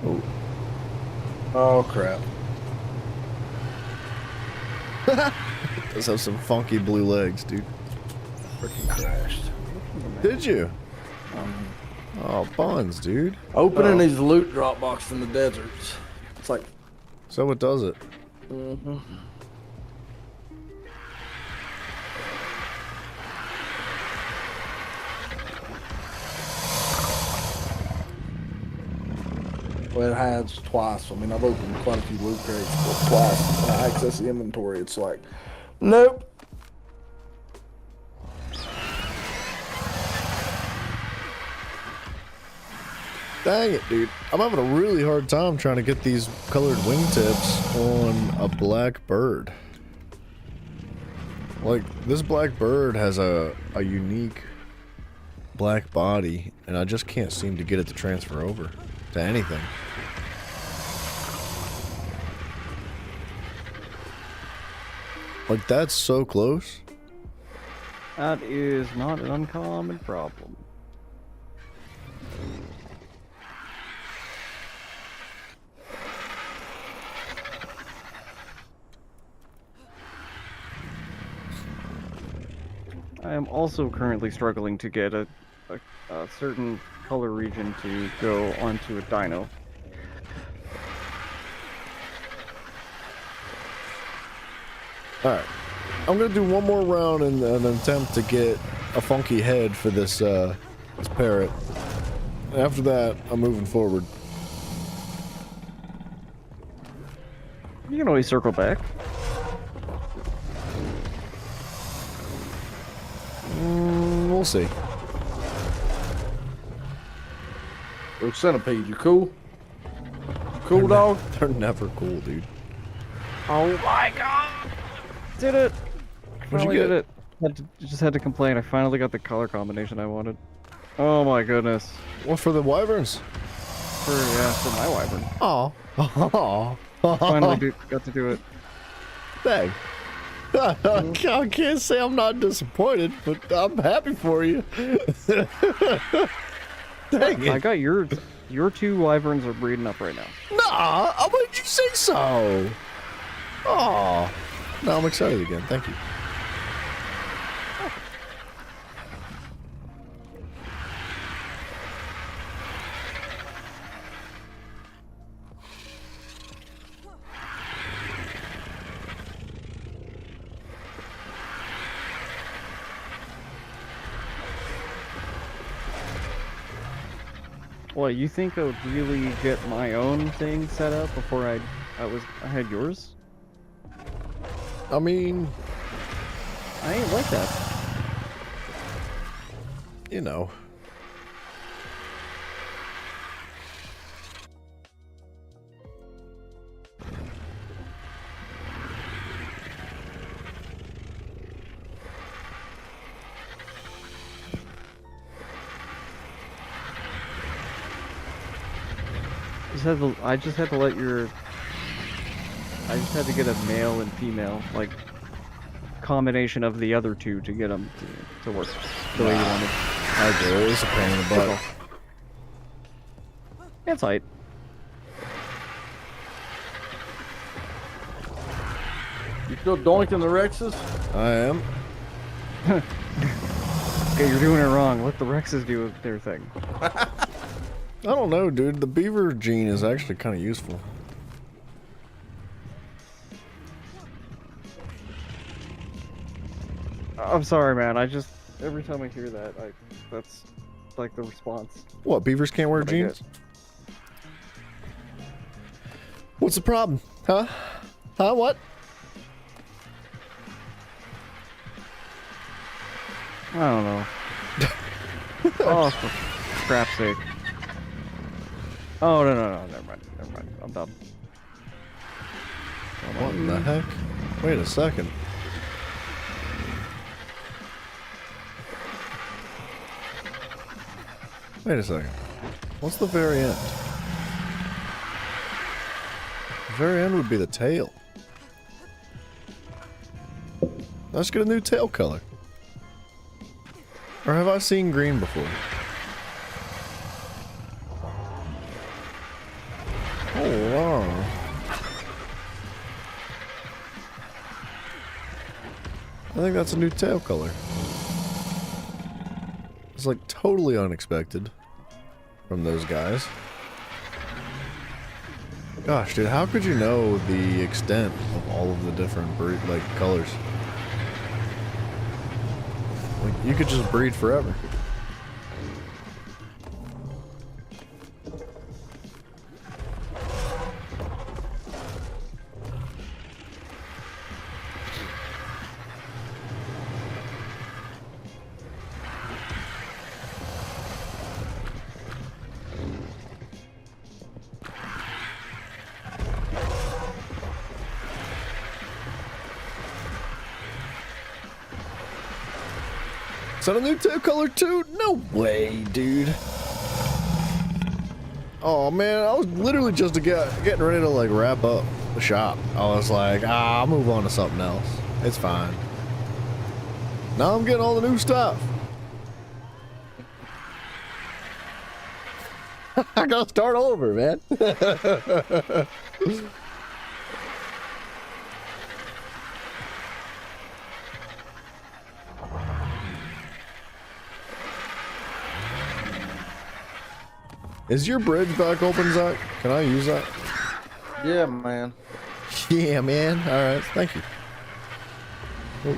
Oh. Oh crap. Does have some funky blue legs, dude. Freaking crashed. Did you? Oh, buns, dude. Opening these loot drop boxes in the deserts. It's like, So what does it? well, it has twice. I mean, I've opened quite a few loot crates, but twice when I access the inventory, it's like, nope. Dang it, dude. I'm having a really hard time trying to get these colored wingtips on a black bird. Like, this black bird has a unique black body, and I just can't seem to get it to transfer over to anything. Like, that's so close. That is not an uncommon problem. I am also currently struggling to get a certain color region to go onto a dino. Alright. I'm gonna do one more round in an attempt to get a funky head for this, this parrot. After that, I'm moving forward. You can always circle back. We'll see. Little centipede, you cool? You cool, dog? They're never cool, dude. Oh my god! Did it! What'd you Finally get? did it. Just had to complain. I finally got the color combination I wanted. Oh my goodness. What, for the wyverns? For my wyvern. Aw. Finally got to do it. Dang. I can't say I'm not disappointed, but I'm happy for you. Dang it. I got yours. Your two wyverns are breeding up right now. Nah, how about you say so? Aw. Now I'm excited again. Thank you. What, you think I would really get my own thing set up before I had yours? I mean, I ain't like that. you know. I just had to get a male and female, like, combination of the other two to get them to work the way you wanted. I do. It was a pain in the butt. It's tight. You still doinking the Rexes? I am. Okay, you're doing it wrong. Let the Rexes do their thing. I don't know, dude. The beaver gene is actually kind of useful. I'm sorry, man. Every time I hear that, that's like the response. What, beavers can't wear What I get. jeans? What's the problem? Huh? Huh? What? I don't know. Oh, for crap's sake. Oh, no, never mind. I'm dumb. What in the heck? Wait a second. Wait a second. What's the very end? The very end would be the tail. Let's get a new tail color. Or have I seen green before? Oh, wow. I think that's a new tail color. It's like totally unexpected from those guys. Gosh, dude, how could you know the extent of all of the different breed, like, colors? Like, you could just breed forever. Is that a new tail color too? No way, dude. Oh man, I was literally just getting ready to like wrap up the shop. I was like, I'll move on to something else. It's fine. Now I'm getting all the new stuff. I gotta start over, man. Is your bridge back open, Zach? Can I use that? Yeah, man. Yeah, man. Alright, thank you. Oh.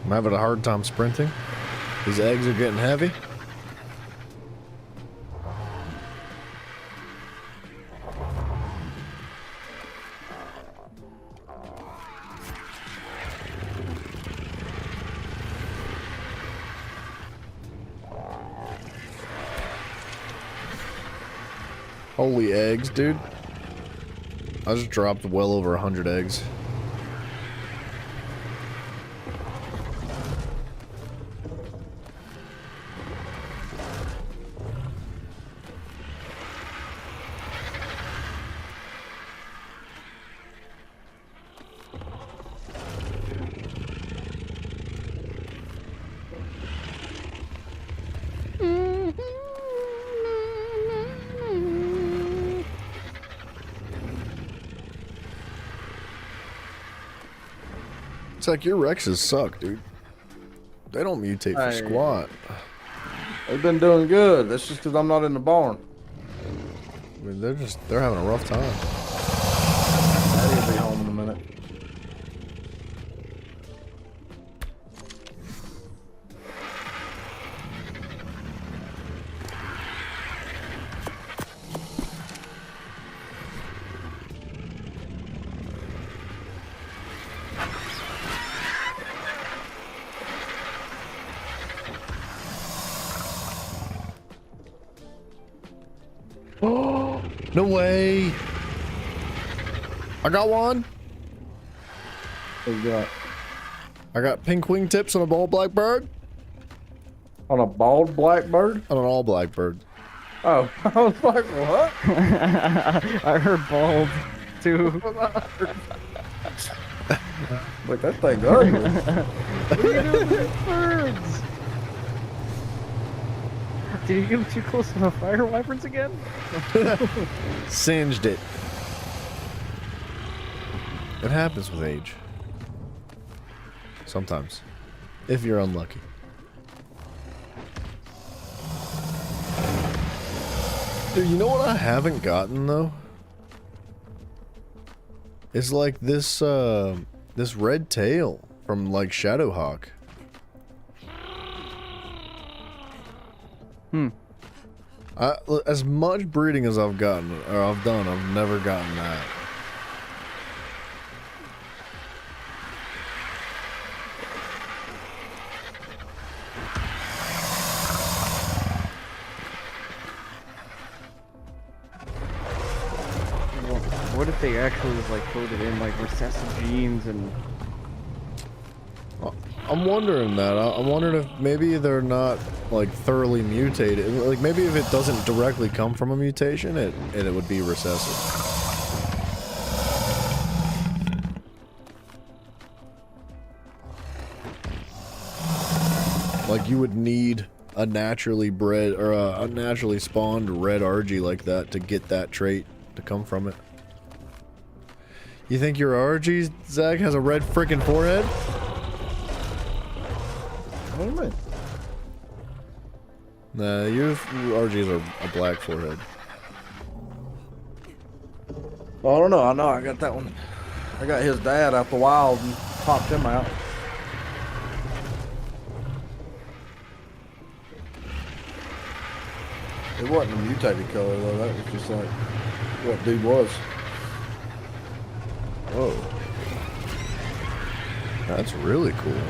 I'm having a hard time sprinting. These eggs are getting heavy. Holy eggs, dude. I just dropped well over 100 eggs. It's like your Rexes suck, dude. They don't mutate for Hey. squat. They've been doing good. That's just because I'm not in the barn. I mean, they're having a rough time. Daddy'll be home in a minute. No way! I got one! What you got? I got pink wingtips on a bald blackbird. On a bald blackbird? On an all blackbird. Oh, I was like, what? I heard bald too. Like, that thing's ugly. What are you doing with these birds? Did you get too close to the fire wyverns again? Singed it. It happens with age. Sometimes. If you're unlucky. Dude, you know what I haven't gotten though? It's like this this red tail from like Shadowhawk. As much breeding as I've gotten, or I've done, I've never gotten that. What if they actually like coded in like recessive genes and I'm wondering that. I'm wondering if maybe they're not like thoroughly mutated. Like maybe if it doesn't directly come from a mutation, it would be recessive. Like you would need a naturally bred or a naturally spawned red RG like that to get that trait to come from it. You think your RG, Zach, has a red freaking forehead? What do you mean? Nah, your RGs are a black forehead. Well, I don't know. I know I got that one. I got his dad out the wild and popped him out. It wasn't a mutated color though. That was just like what dude was. Whoa. That's really cool.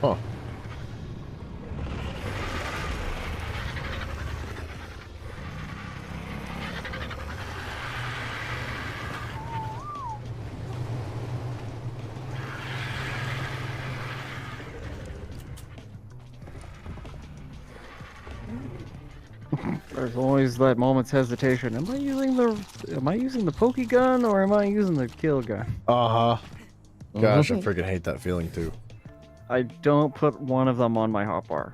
Huh. there's always that moment's hesitation. Am I using the pokey gun or am I using the kill gun? Uh-huh. Gosh, I freaking hate that feeling too. I don't put one of them on my hotbar.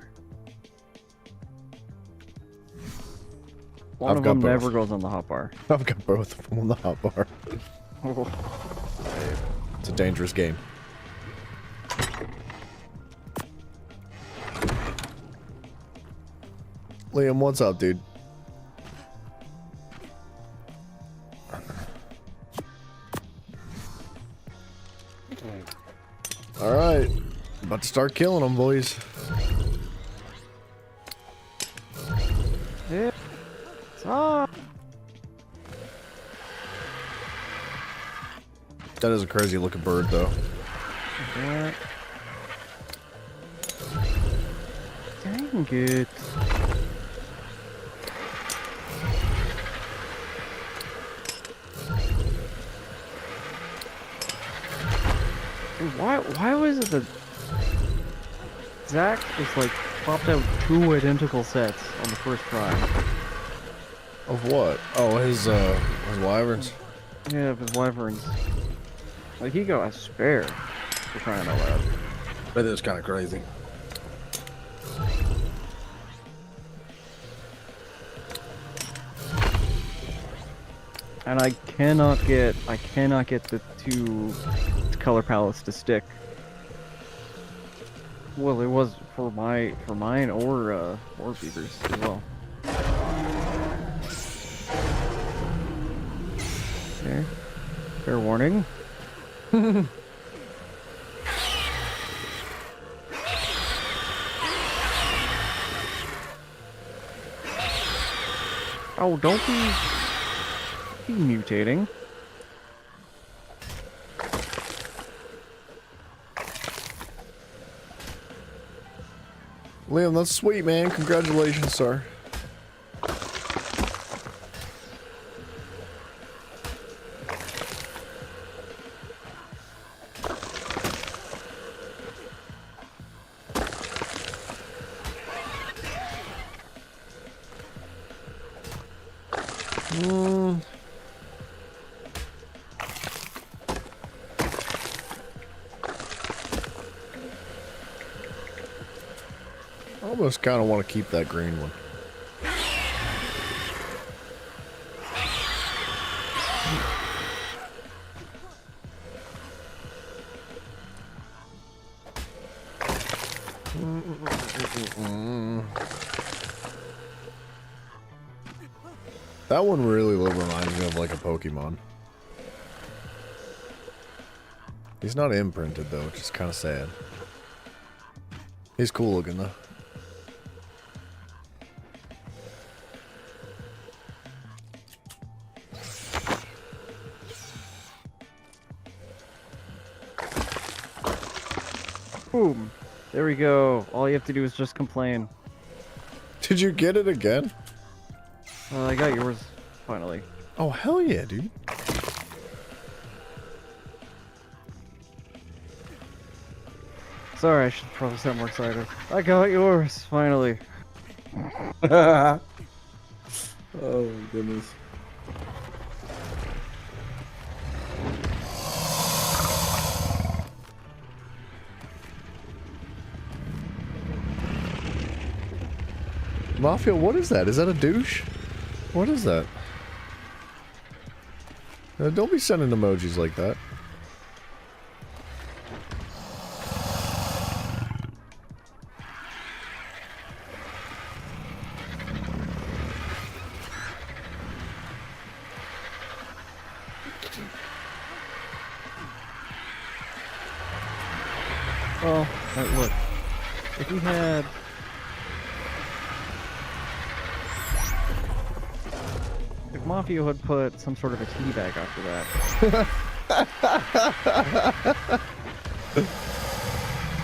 One of them never goes on the hotbar. I've got both of them on the hotbar. It's a dangerous game. Liam, what's up, dude? Alright. About to start killing them, boys. Yeah. Stop. That is a crazy looking bird, though. Yeah. Dang it. Dude, why was it that Zach just like popped out 2 identical sets on the first try? Of what? Oh, his wyverns. Yeah, of his wyverns. Like he got a spare for crying out loud. That is kind of crazy. And I cannot get the 2 color palettes to stick. Well, it was for mine or beavers as well. Okay. Fair warning. Oh, don't be mutating. Liam, that's sweet, man. Congratulations, sir. I almost kind of want to keep that green one. That one really reminds me of like a Pokemon. He's not imprinted though, which is kind of sad. He's cool looking though. Boom. There we go. All you have to do is just complain. Did you get it again? I got yours, finally. Oh, hell yeah, dude. Sorry, I should probably sound more excited. I got yours, finally. Oh, goodness. Mafia, what is that? Is that a douche? What is that? Don't be sending emojis like that. Well, look. If we had... If Mafia had put some sort of a tea bag after that...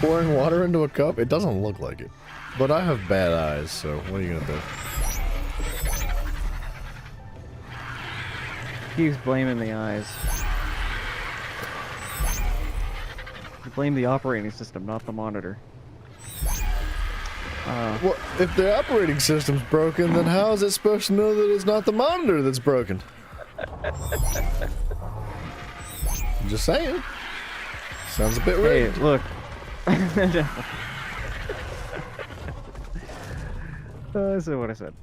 Pouring water into a cup? It doesn't look like it. But I have bad eyes, so what are you gonna do? He's blaming the eyes. You blame the operating system, not the monitor. Well, if the operating system's broken, then how is it supposed to know that it's not the monitor that's broken? I'm just saying. Sounds a bit rigged. Hey, look. I said what I said.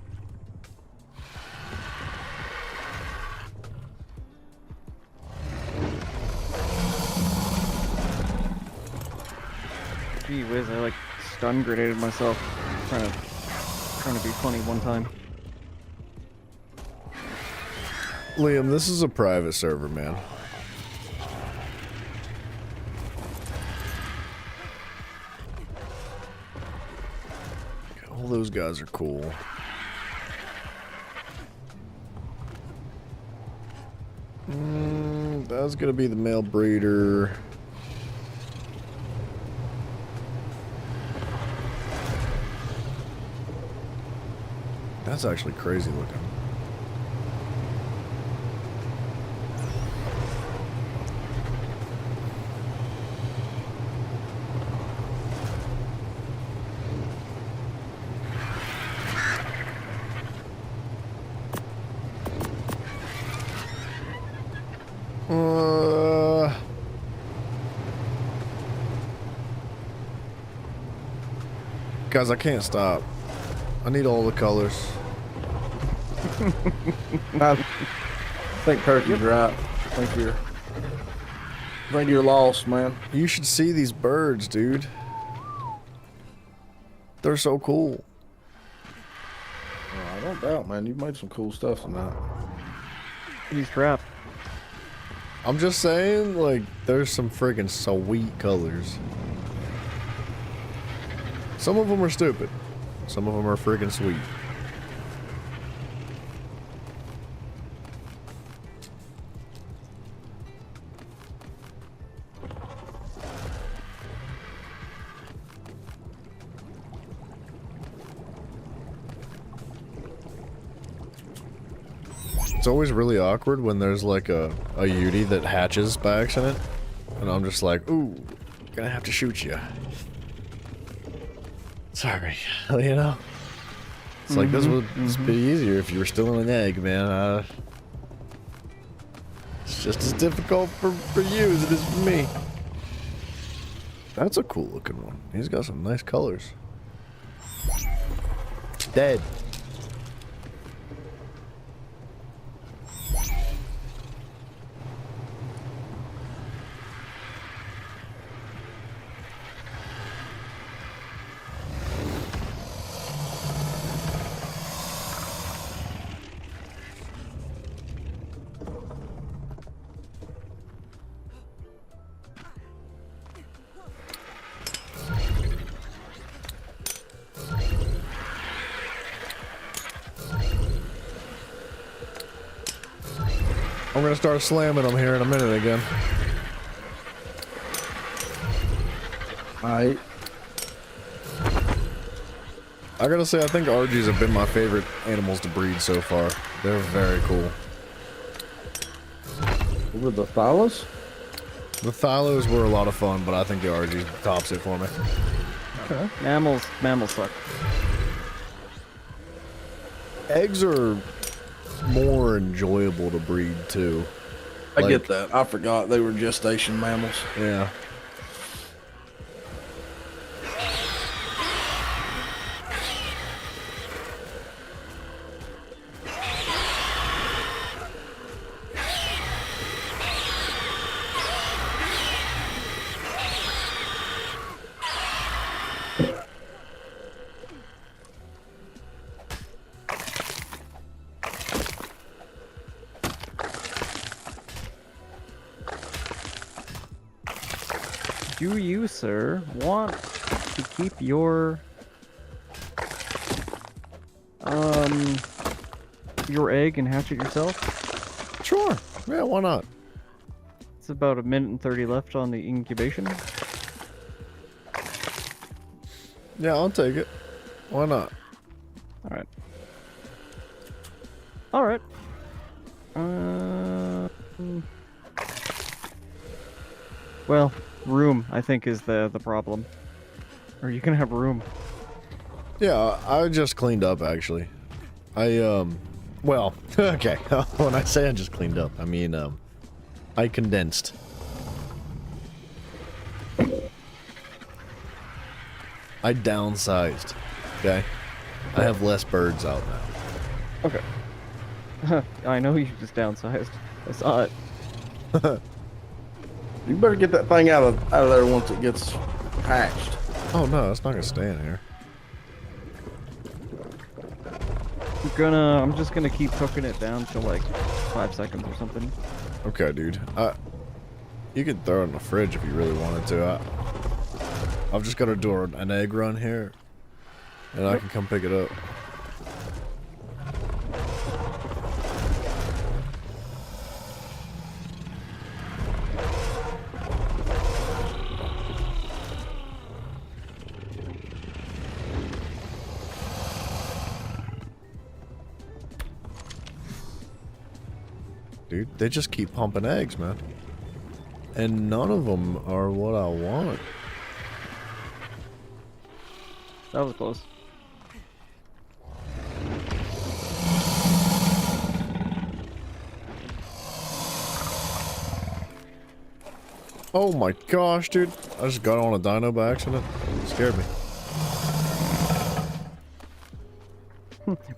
Gee whiz, I like stun grenaded myself trying to be funny one time. Liam, this is a private server, man. All those guys are cool. That's gonna be the male breeder. That's actually crazy looking. Guys, I can't stop. I need all the colors. I think Turkey's right. I think you're lost, man. You should see these birds, dude. They're so cool. I don't doubt, man. You've made some cool stuff tonight. He's trapped. I'm just saying, like, there's some friggin' sweet colors. Some of them are stupid. Some of them are friggin' sweet. It's always really awkward when there's like a Yudi that hatches by accident. And I'm just like, ooh, gonna have to shoot you. Sorry, you know? It's like, this would be easier if you were still in an egg, man. It's just as difficult for you as it is for me. That's a cool looking one. He's got some nice colors. Dead. I'm gonna start slamming them here in a minute again. Alright. I gotta say, I think RGs have been my favorite animals to breed so far. They're very cool. Over the Thylas? The Thylos were a lot of fun, but I think the RG tops it for me. Okay. Mammals suck. Eggs are more enjoyable to breed too. I get that. I forgot they were gestation mammals. Yeah. Do you, sir, want to keep your egg and hatch it yourself? Sure. Yeah, why not? It's about 1:30 left on the incubation. Yeah, I'll take it. Why not? Alright. Alright. Well, room, I think, is the problem. Or you can have room. Yeah, I just cleaned up, actually. Well, okay. When I say I just cleaned up, I mean, I condensed. I downsized, okay? I have less birds out now. Okay. I know you just downsized. I saw it. You better get that thing out of there once it gets hatched. Oh no, it's not gonna stay in here. I'm just gonna keep cooking it down till like 5 seconds or something. Okay, dude. You could throw it in the fridge if you really wanted to. I've just got to do an egg run here, and I can come pick it up. Dude, they just keep pumping eggs, man. And none of them are what I want. That was close. Oh my gosh, dude. I just got on a dino by accident. It scared me.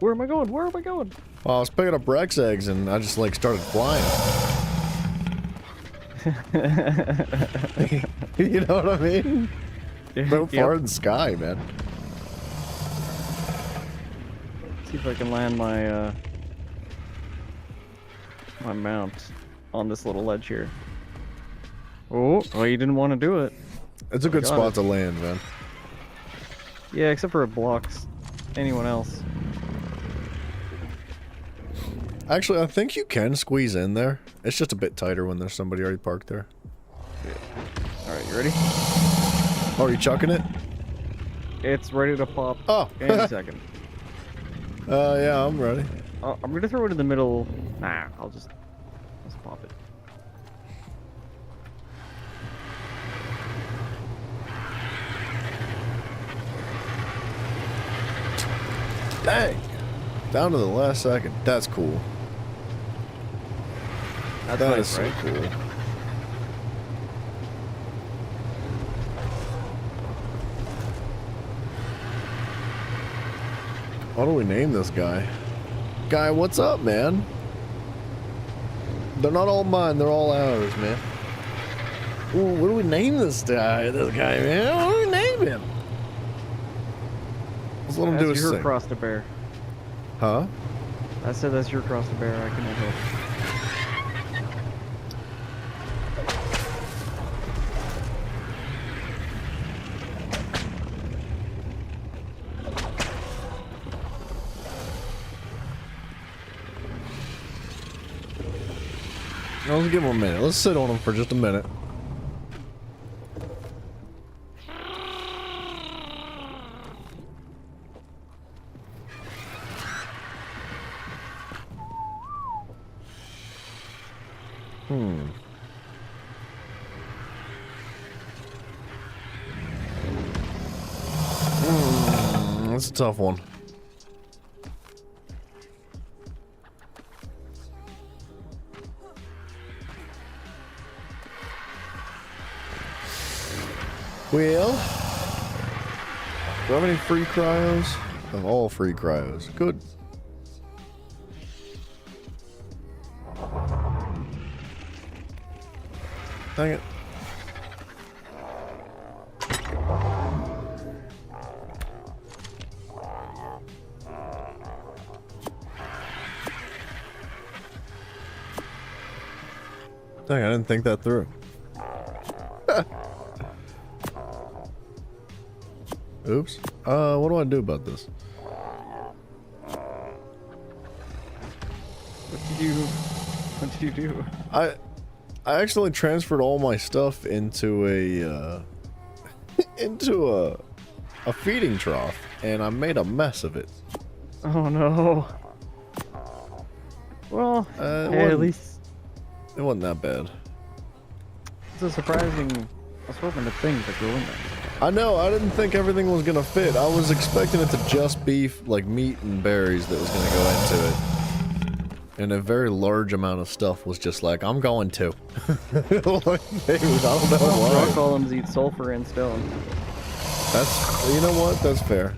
Where am I going? Where am I going? Well, I was picking up Rex eggs and I just like started flying. You know what I mean? So far in the sky, man. See if I can land my my mount on this little ledge here. Oh, well, you didn't want to do it. It's a good spot to land, man. Yeah, except for it blocks anyone else. Actually, I think you can squeeze in there. It's just a bit tighter when there's somebody already parked there. Alright, you ready? Oh, are you chucking it? It's ready to pop any second. Yeah, I'm ready. I'm gonna throw it in the middle. Nah, let's pop it. Dang! Down to the last second. That's cool. That's That nice, is so right? cool. What do we name this guy? Guy, what's up, man? They're not all mine, they're all ours, man. Ooh, what do we name this guy, man? What do we name him? Let's let him do his That's your thing. cross to bear. Huh? I said that's your cross to bear. I cannot help. Let's give him a minute. Let's sit on him for just a minute. That's a tough one. Well, do I have any free cryos? I have all free cryos. Good. Dang it. Dang, I didn't think that through. Oops. What do I do about this? What did you do? I actually transferred all my stuff into a into a feeding trough, and I made a mess of it. Oh no. Well, hey, at least It wasn't that bad. it's a surprising assortment of things that go in there. I know, I didn't think everything was gonna fit. I was expecting it to just be like meat and berries that was gonna go into it. And a very large amount of stuff was just like, I'm going to. Like, I don't know why. Rock columns eat sulfur and stone. That's, you know what? That's fair.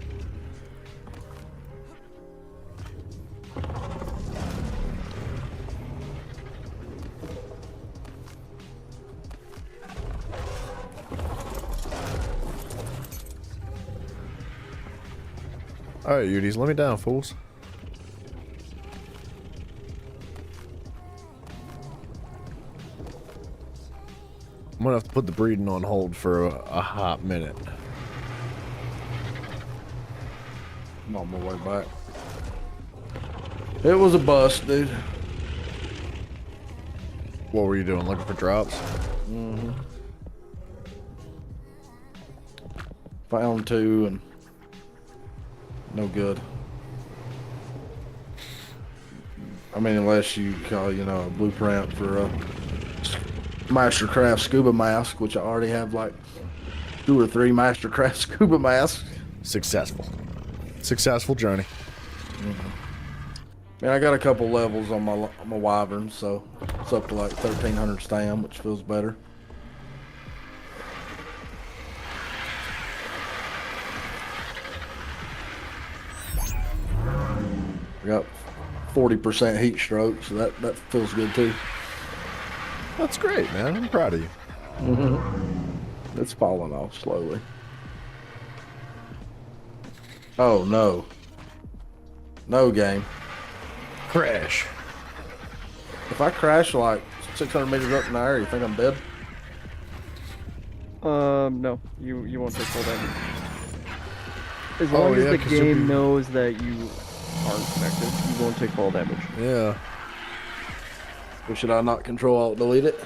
Alright, Uties, let me down, fools. I'm gonna have to put the breeding on hold for a hot minute. I'm on my way back. It was a bust, dude. What were you doing? Looking for drops? Mm-hmm. Found two and no good. I mean, unless you call, you know, a blueprint for a Mastercraft scuba mask, which I already have like 2 or 3 Mastercraft scuba masks. Successful. Successful journey. Man, I got a couple levels on my wyvern, so it's up to like 1300 stam, which feels better. I got 40% heat stroke, so that feels good too. That's great, man. I'm proud of you. It's falling off slowly. Oh no. No game. Crash. If I crash like 600 meters up in the air, you think I'm dead? No, you won't take full damage. As long as the 'cause you'll game be- knows that you aren't connected, you won't take fall damage. Yeah. Or should I not control alt delete it?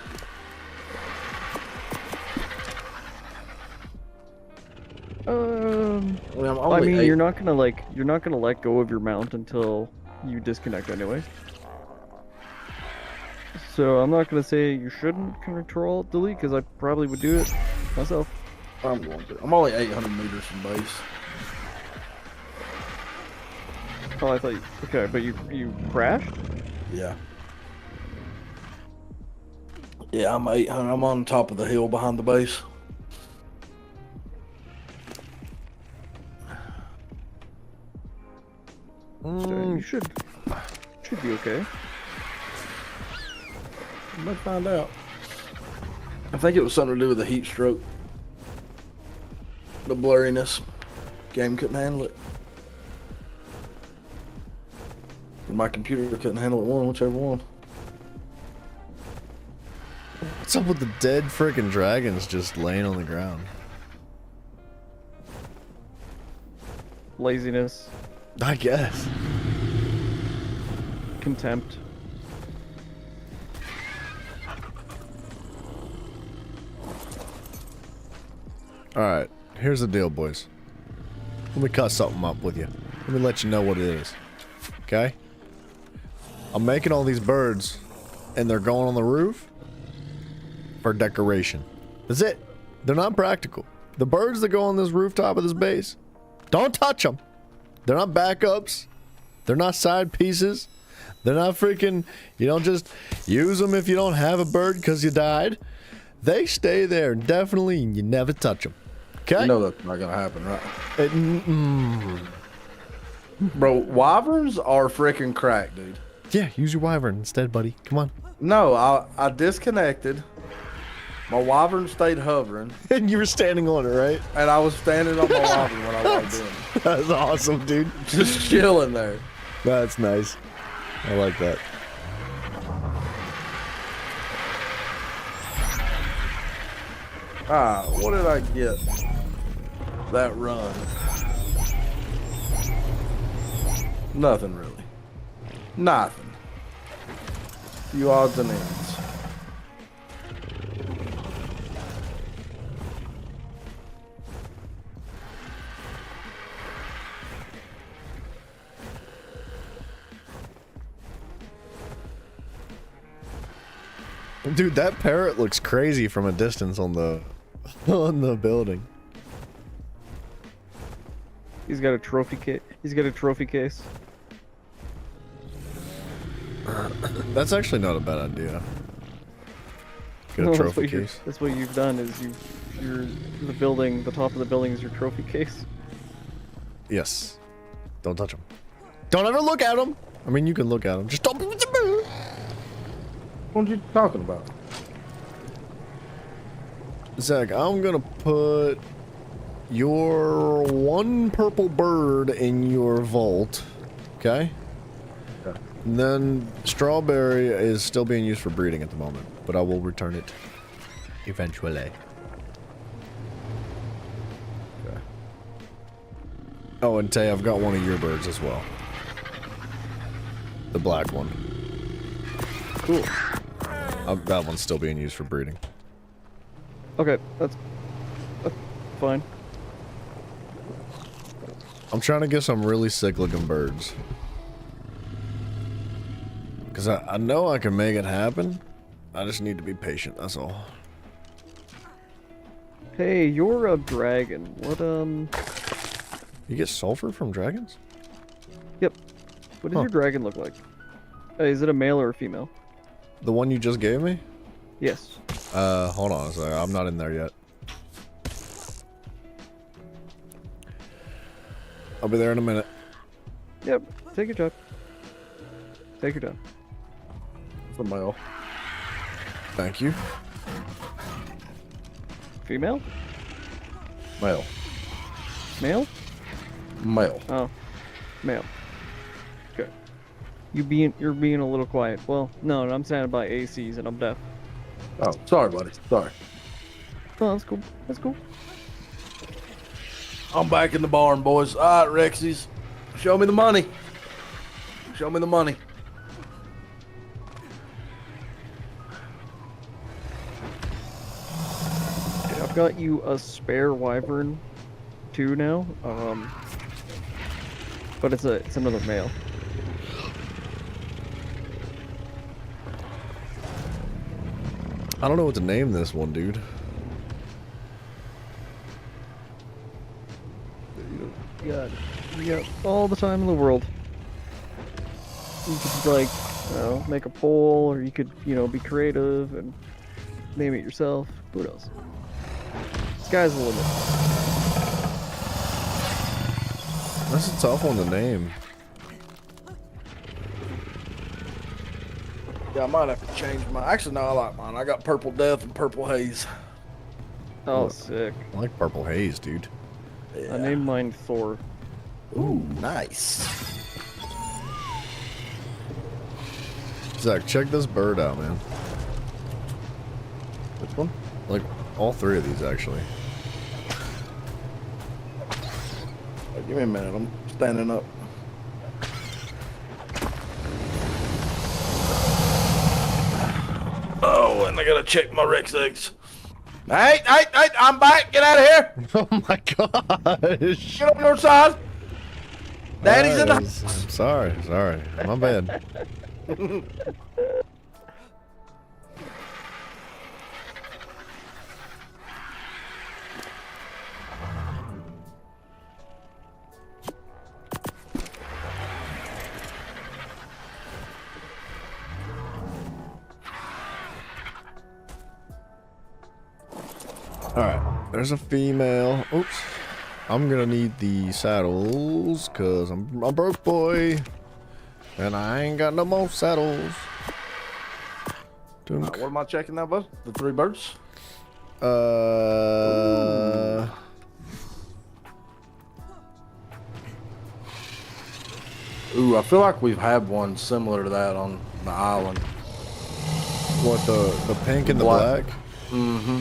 I'm I only mean, 8. you're not gonna let go of your mount until you disconnect anyway. So I'm not gonna say you shouldn't control alt delete because I probably would do it myself. I'm going to. I'm only 800 meters from base. Oh, I thought you, okay, but you crashed? Yeah. Yeah, I'm 800. I'm on top of the hill behind the base. So you should be okay. I might find out. I think it was something to do with the heat stroke. The blurriness. Game couldn't handle it. My computer couldn't handle it, whichever one. What's up with the dead freaking dragons just laying on the ground? Laziness, I guess. Alright, here's the deal, boys. Let me cut something up with you. Let me let you know what it is. Okay? I'm making all these birds, and they're going on the roof for decoration. That's it. They're not practical. The birds that go on this rooftop of this base, don't touch them. They're not backups. They're not side pieces. They're not freaking, you don't just use them if you don't have a bird because you died. They stay there definitely, and you never touch them. Okay? You know that's not gonna happen, right? Bro, wyverns are freaking crack, dude. Yeah, use your wyvern instead, buddy. Come on. No, I disconnected. My wyvern stayed hovering, And you were standing on it, right? and I was standing on my wyvern when I logged in. That's awesome, dude. Just chilling there. That's nice. I like that. What did I get that run? Nothing really. Nothing. Few odds and ends. Dude, that parrot looks crazy from a distance on the building. He's got a trophy case. He's got a trophy case. That's actually not a bad idea. Get No, a that's trophy what case. that's what you've done. Is you're the building. The top of the building is your trophy case. Yes. Don't touch them. Don't ever look at them. I mean, you can look at them. Just don't. What are you talking about? Zach, I'm gonna put your one purple bird in your vault. Okay? Okay. And then strawberry is still being used for breeding at the moment, but I will return it eventually. Okay. Oh, and Tay, I've got one of your birds as well. The black one. Cool. That one's still being used for breeding. Okay, that's fine. I'm trying to get some really sick looking birds. Because I know I can make it happen. I just need to be patient, that's all. Hey, you're a dragon. What You get sulfur from dragons? Yep. What does your dragon look like? Is it a male or a female? The one you just gave me? Yes. Hold on a second. I'm not in there yet. I'll be there in a minute. Yep. Take your time. Take your time. It's a male. Thank you. Female? Male. Male? Male. Oh, male. Okay. You're being a little quiet. Well, no, I'm standing by ACs and I'm deaf. Oh, sorry, buddy. Sorry. Oh, that's cool. That's cool. I'm back in the barn, boys. All right, Rexies. Show me the money. Show me the money. Okay, I've got you a spare wyvern, too now. But it's another male. I don't know what to name this one, dude. You got all the time in the world. You could like, make a poll, or you could, be creative and name it yourself. Who knows? Sky's the limit. That's a tough one to name. Yeah, I might have to change mine. Actually, no, I like mine. I got Purple Death and Purple Haze. Oh, sick. I like purple haze, dude. Yeah. I named mine Thor. Ooh, nice. Zach, check this bird out, man. Which one? Like, all three of these, actually. Wait, give me a minute. I'm standing up. Oh, and I gotta check my Rex eggs. Hey, I'm back. Get out of here. Oh my gosh. Get on your side. Daddy's in the I'm house. sorry. My bad. Alright, there's a female. Oops. I'm gonna need the saddles, cause I'm a broke boy. And I ain't got no more saddles. What am I checking now, bud? The 3 birds? Ooh, I feel like we've had one similar to that on the island. What, the pink and the black? Mm-hmm.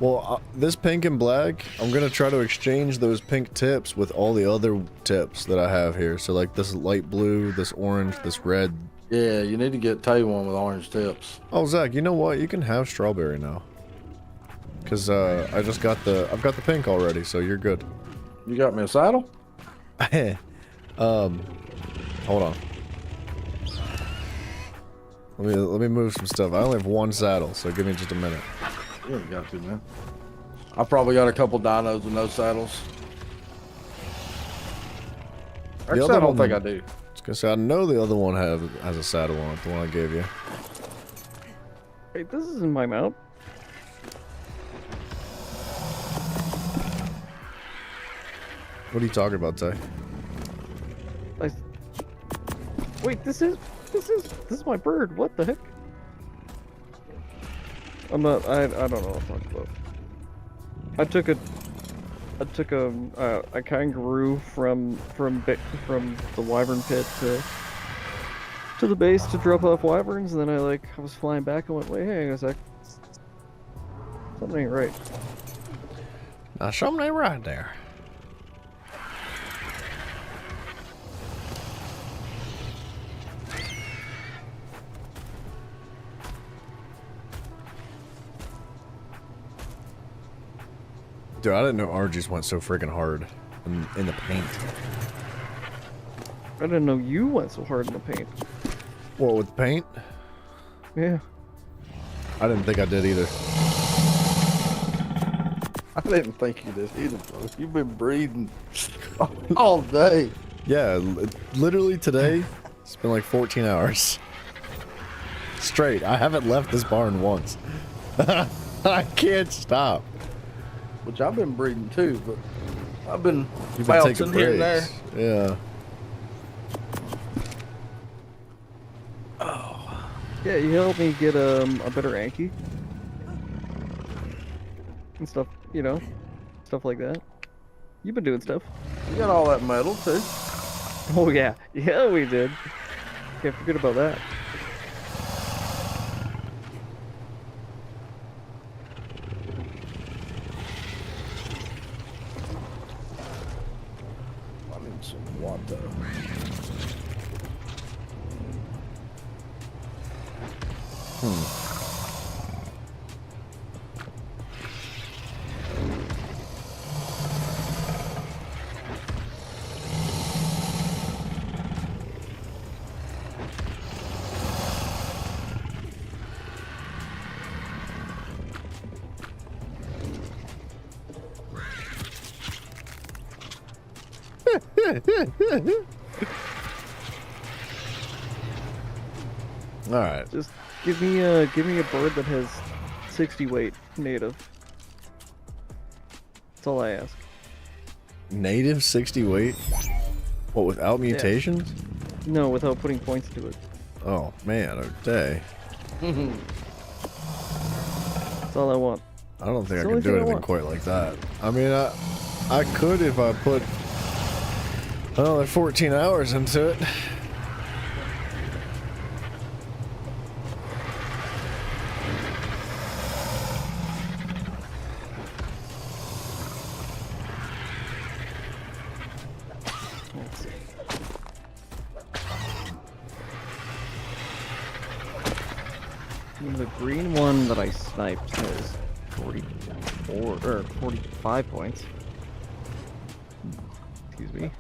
Well, this pink and black, I'm gonna try to exchange those pink tips with all the other tips that I have here. So like this light blue, this orange, this red. Yeah, you need to get Tay one with orange tips. Oh, Zach, you know what? You can have strawberry now. Cause I've got the pink already, so you're good. You got me a saddle? Hold on. Let me move some stuff. I only have 1 saddle, so give me just a minute. Yeah, you got to, man. I probably got a couple dinos with no saddles. Actually, I don't think I do. I was gonna say, I know the other one has a saddle on it, the one I gave you. Wait, this isn't my mount. What are you talking about, Tay? Wait, this is my bird. What the heck? I don't know what I'm talking about. I took a kangaroo from the wyvern pit to the base to drop off wyverns, and then I was flying back and went, wait, hang on a sec. Something ain't right. Now, something ain't right there. Dude, I didn't know RGs went so freaking hard in the paint. I didn't know you went so hard in the paint. What, with paint? Yeah. I didn't think I did either. I didn't think you did either, bro. You've been breathing all day. Yeah, literally today, it's been like 14 hours. Straight. I haven't left this barn once. I can't stop. Which I've been breathing too, but I've been You've been bouncing taking here and there. breaks. Yeah. Oh. Yeah, you helped me get a better Anki. And stuff, stuff like that. You've been doing stuff. You got all that metal too. Oh yeah, yeah we did. Can't forget about that. I need some water. All right. Just give me a bird that has 60 weight native. That's all I ask. Native 60 weight? What, without mutations? No, without putting points to it. Oh, man, okay. That's all I want. I don't think It's I the can only do thing I anything want. quite like that. I mean, I could if I put another 14 hours into it. Let's see. The green one that I sniped has 44 or 45 points. Excuse me.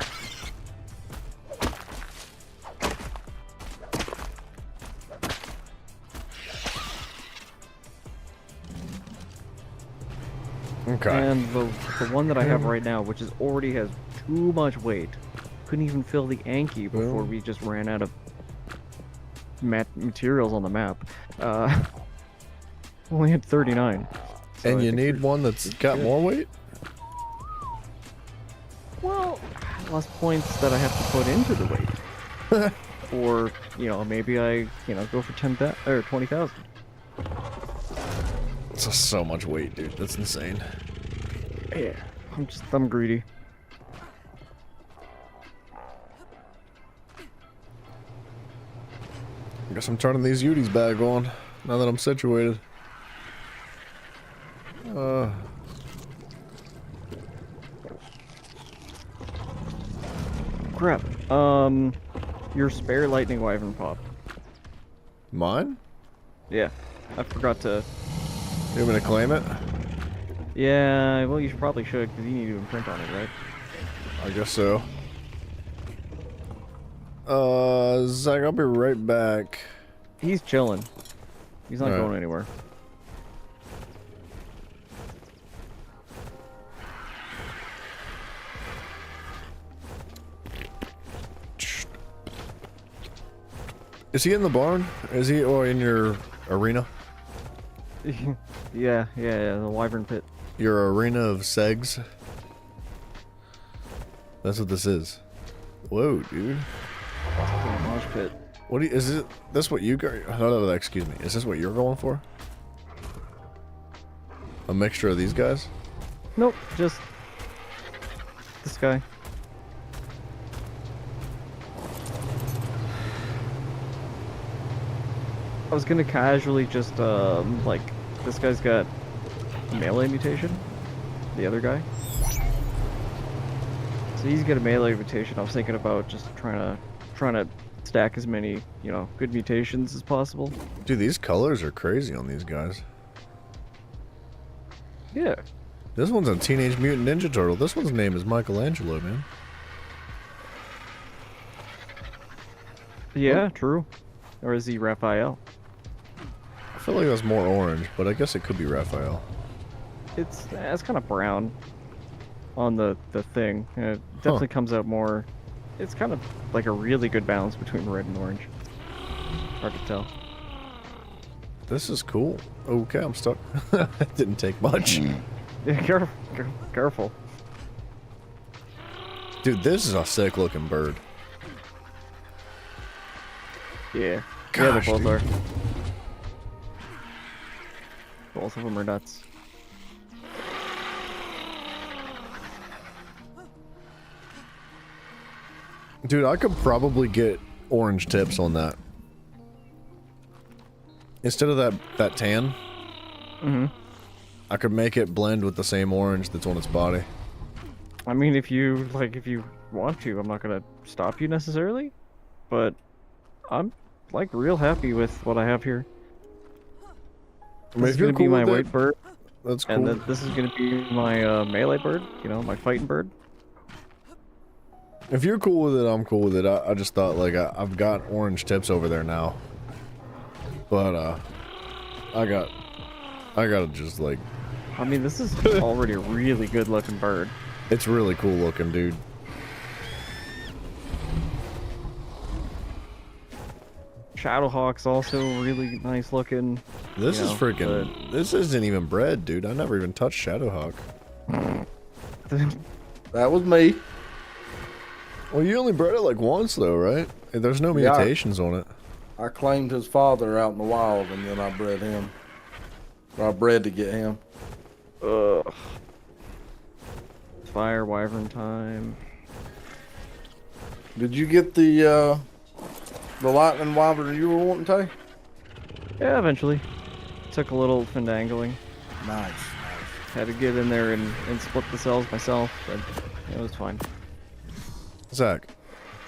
Okay. And the one that I have right now, which is already has too much weight, couldn't even fill the Anki before we just ran out of materials on the map. Only had 39. So And I you think need one that's got more weight? well, less points that I have to put into the weight. Or, you know, maybe I, go for 10,000 or 20,000. It's just so much weight, dude. That's insane. Yeah, I'm greedy. I guess I'm turning these Uties back on now that I'm situated. Crap. Your spare lightning wyvern pop. Mine? Yeah, I forgot to. You want me to claim it? Yeah, well, you probably should, because you need to imprint on it, right? I guess so. Zach, I'll be right back. He's chilling. He's not Alright. going anywhere. Is he in the barn? Is he, or in your arena? Yeah, the wyvern pit. Your arena of segs? That's what this is. Whoa, dude. Mosh pit. What do you, is it, this what you got? No, excuse me. Is this what you're going for? A mixture of these guys? Nope, just this guy. I was gonna casually just, like, this guy's got melee mutation, the other guy. So he's got a melee mutation. I was thinking about just trying to stack as many, good mutations as possible. Dude, these colors are crazy on these guys. Yeah. This one's a Teenage Mutant Ninja Turtle. This one's name is Michelangelo, man. Yeah, true. Or is he Raphael? I feel like that's more orange, but I guess it could be Raphael. It's kind of brown on the thing. And it definitely comes out more. It's kind of like a really good balance between red and orange. Hard to tell. This is cool. Okay, I'm stuck. That didn't take much. Yeah, careful. Dude, this is a sick looking bird. Yeah. Gosh, they both dude. are. Both of them are nuts. Dude, I could probably get orange tips on that. Instead of that tan, I could make it blend with the same orange that's on its body. I mean, if you want to, I'm not gonna stop you necessarily, but I'm like real happy with what I have here. I mean, This if is you're gonna be cool my with white it, bird, that's cool. and then this is gonna be my melee bird. My fighting bird. If you're cool with it, I'm cool with it. I just thought, like, I've got orange tips over there now. But, I gotta just, like... I mean, this is already a really good looking bird. It's really cool looking, dude. Shadowhawk's also really nice looking. This is freaking... This isn't even bred, dude. I never even touched Shadowhawk. That was me. Well, you only bred it, like, once, though, right? There's no Yeah. mutations on it. I claimed his father out in the wild, and then I bred him. Or I bred to get him. Ugh. Fire wyvern time. Did you get the lightning wyvern you were wanting to? Yeah, eventually. Took a little findangling. Nice. Had to get in there and split the cells myself, but it was fine. Zach,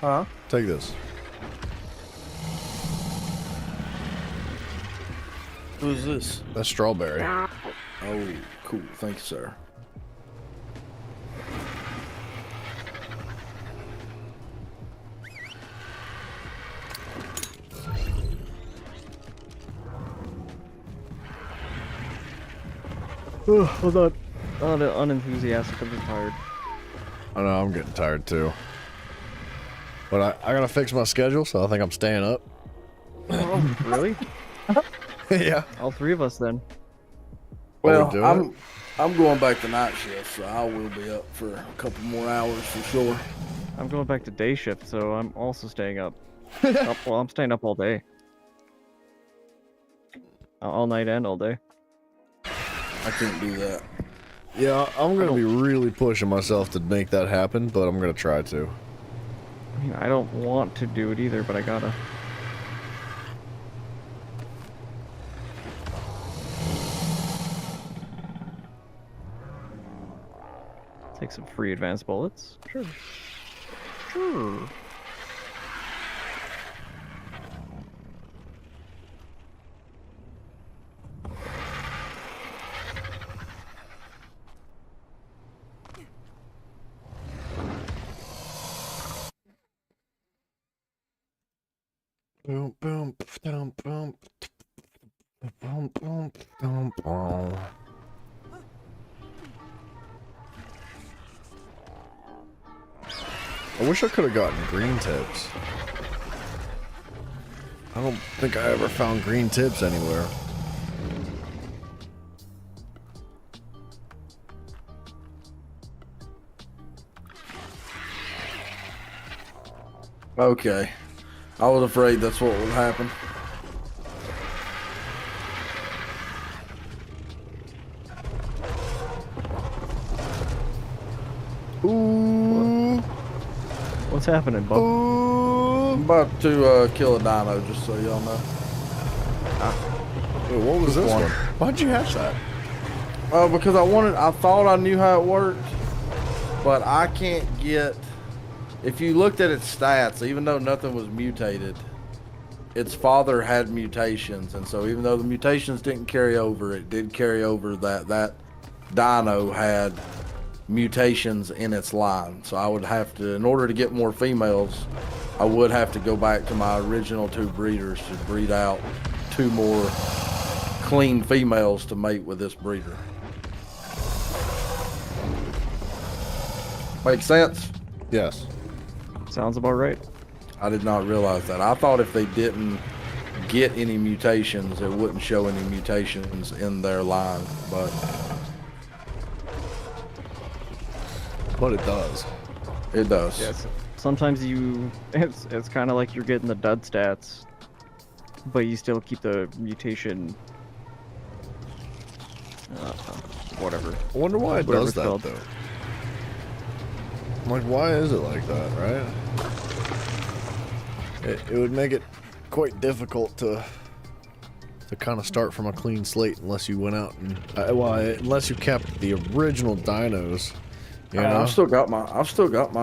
Huh? take this. Who's this? That's strawberry. Oh, cool. Thank you, sir. I'm not unenthusiastic. I'm just tired. I know, I'm getting tired too. But I gotta fix my schedule, so I think I'm staying up. Oh, really? Yeah. All three of us then. Well, do I'm going back to night shift, so I will be up for a couple more hours for sure. I'm going back to day shift, so I'm also staying up. Well, I'm staying up all day. All night and all day. I can't do that. Yeah, I'm gonna be really pushing myself to make that happen, but I'm gonna try to. I mean, I don't want to do it either, but I gotta. Take some free advanced bullets. Sure. Sure. Boom, boom, boom, boom, boom, boom, boom, boom. I wish I could have gotten green tips. I don't think I ever found green tips anywhere. Okay. I was afraid that's what would happen. Ooh. What's happening, Bob? Ooh. I'm about to kill a dino, just so y'all know. Wait, what was this one? Why'd you hatch that? Because I thought I knew how it worked, but I can't get, if you looked at its stats, even though nothing was mutated, its father had mutations, and so even though the mutations didn't carry over, it did carry over that dino had mutations in its line. So I would have to, in order to get more females, I would have to go back to my original 2 breeders to breed out 2 more clean females to mate with this breeder. Make sense? Yes. Sounds about right. I did not realize that. I thought if they didn't get any mutations, it wouldn't show any mutations in their line, but it does. it does. Yes. Sometimes it's kind of like you're getting the dud stats, but you still keep the mutation. Whatever. I wonder why it Whatever does it's that called. though. Like, why is it like that, right? It would make it quite difficult to kind of start from a clean slate unless you went out and unless you kept the original dinos. You know? I've still got my. I've still got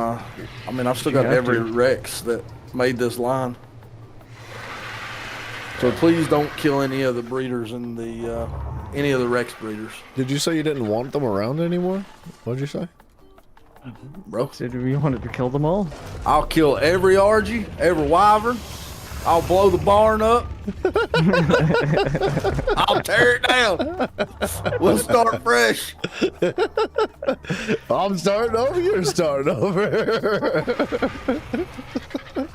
every Rex that made this line. So please don't kill any of the breeders in the any of the Rex breeders, Did you say you didn't want them around anymore? What'd you say? bro. Did we wanted to kill them all? I'll kill every Argy, every Wyvern. I'll blow the barn up. I'll tear it down. We'll start fresh. I'm starting over. You're starting over. At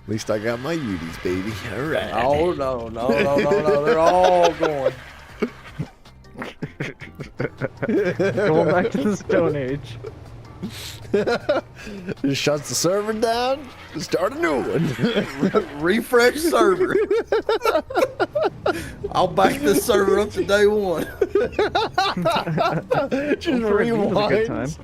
least I got my Uties, baby. All right. Oh no! They're all going. Going back to the Stone Age. Just shuts the server down. Start a new one. Refresh server. I'll back this server up to day 1. Just For me, it was a good time. rewinds.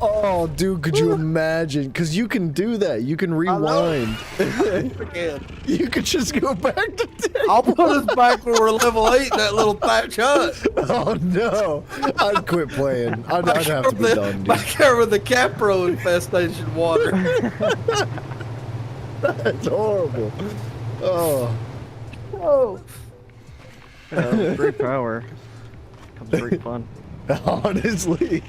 Oh, dude, could you imagine? Because you can do that. You can rewind. Again. You could just go back to 10. I'll put us back when we're level 8 in that little thatch hut. Oh, no. I'd quit playing. I'd have to be done, dude. Back there with the Capro infestation water. That's horrible. Oh. Oh. Great power comes great fun. Honestly.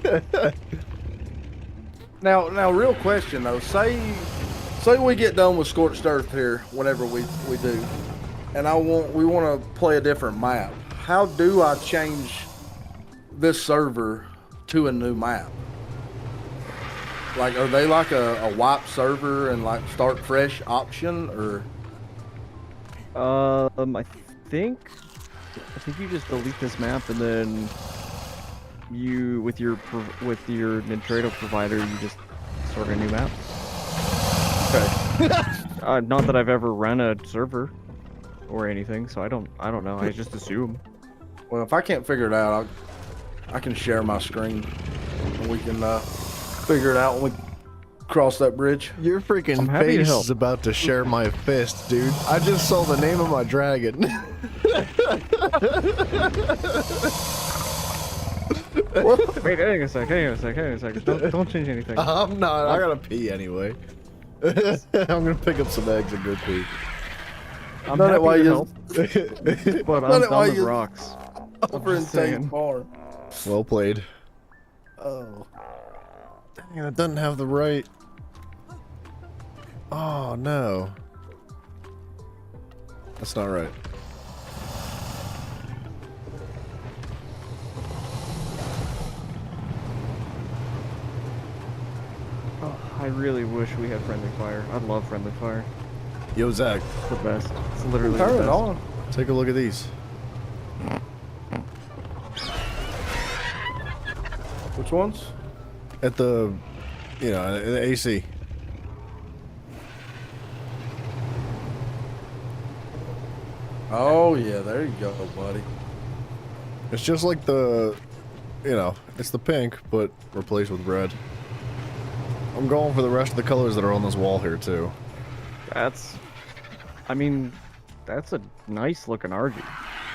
Now, real question though. Say we get done with Scorched Earth here, whenever we do, and we want to play a different map. How do I change this server to a new map? Like, are they like a wipe server and like start fresh option, or? I think you just delete this map and then you with your Nintendo provider you just start a new map. Okay. Not that I've ever run a server or anything, so I don't know. I just assume. Well, if I can't figure it out, I can share my screen and we can figure it out when we cross that bridge. Your freaking I'm happy to face help. is about to share my fist, dude. I just saw the name of my dragon. Wait, hang on a sec. Don't change anything. I'm not. I gotta pee anyway. I'm gonna pick up some eggs and go pee. I'm Done it happy while to you- help, but Done I'm it while done with you- rocks. Over in just saying. Tate's Farm. Well played. Oh. Dang, it doesn't have the right. Oh no. That's not right. Oh, I really wish we had friendly fire. I love friendly fire. Yo, Zach, It's the best. It's literally the Turn best. it on. take a look at these. Which ones? At the, the AC. Oh yeah, there you go, buddy. It's just like the, it's the pink, but replaced with red. I'm going for the rest of the colors that are on this wall here, too. I mean, that's a nice looking RG.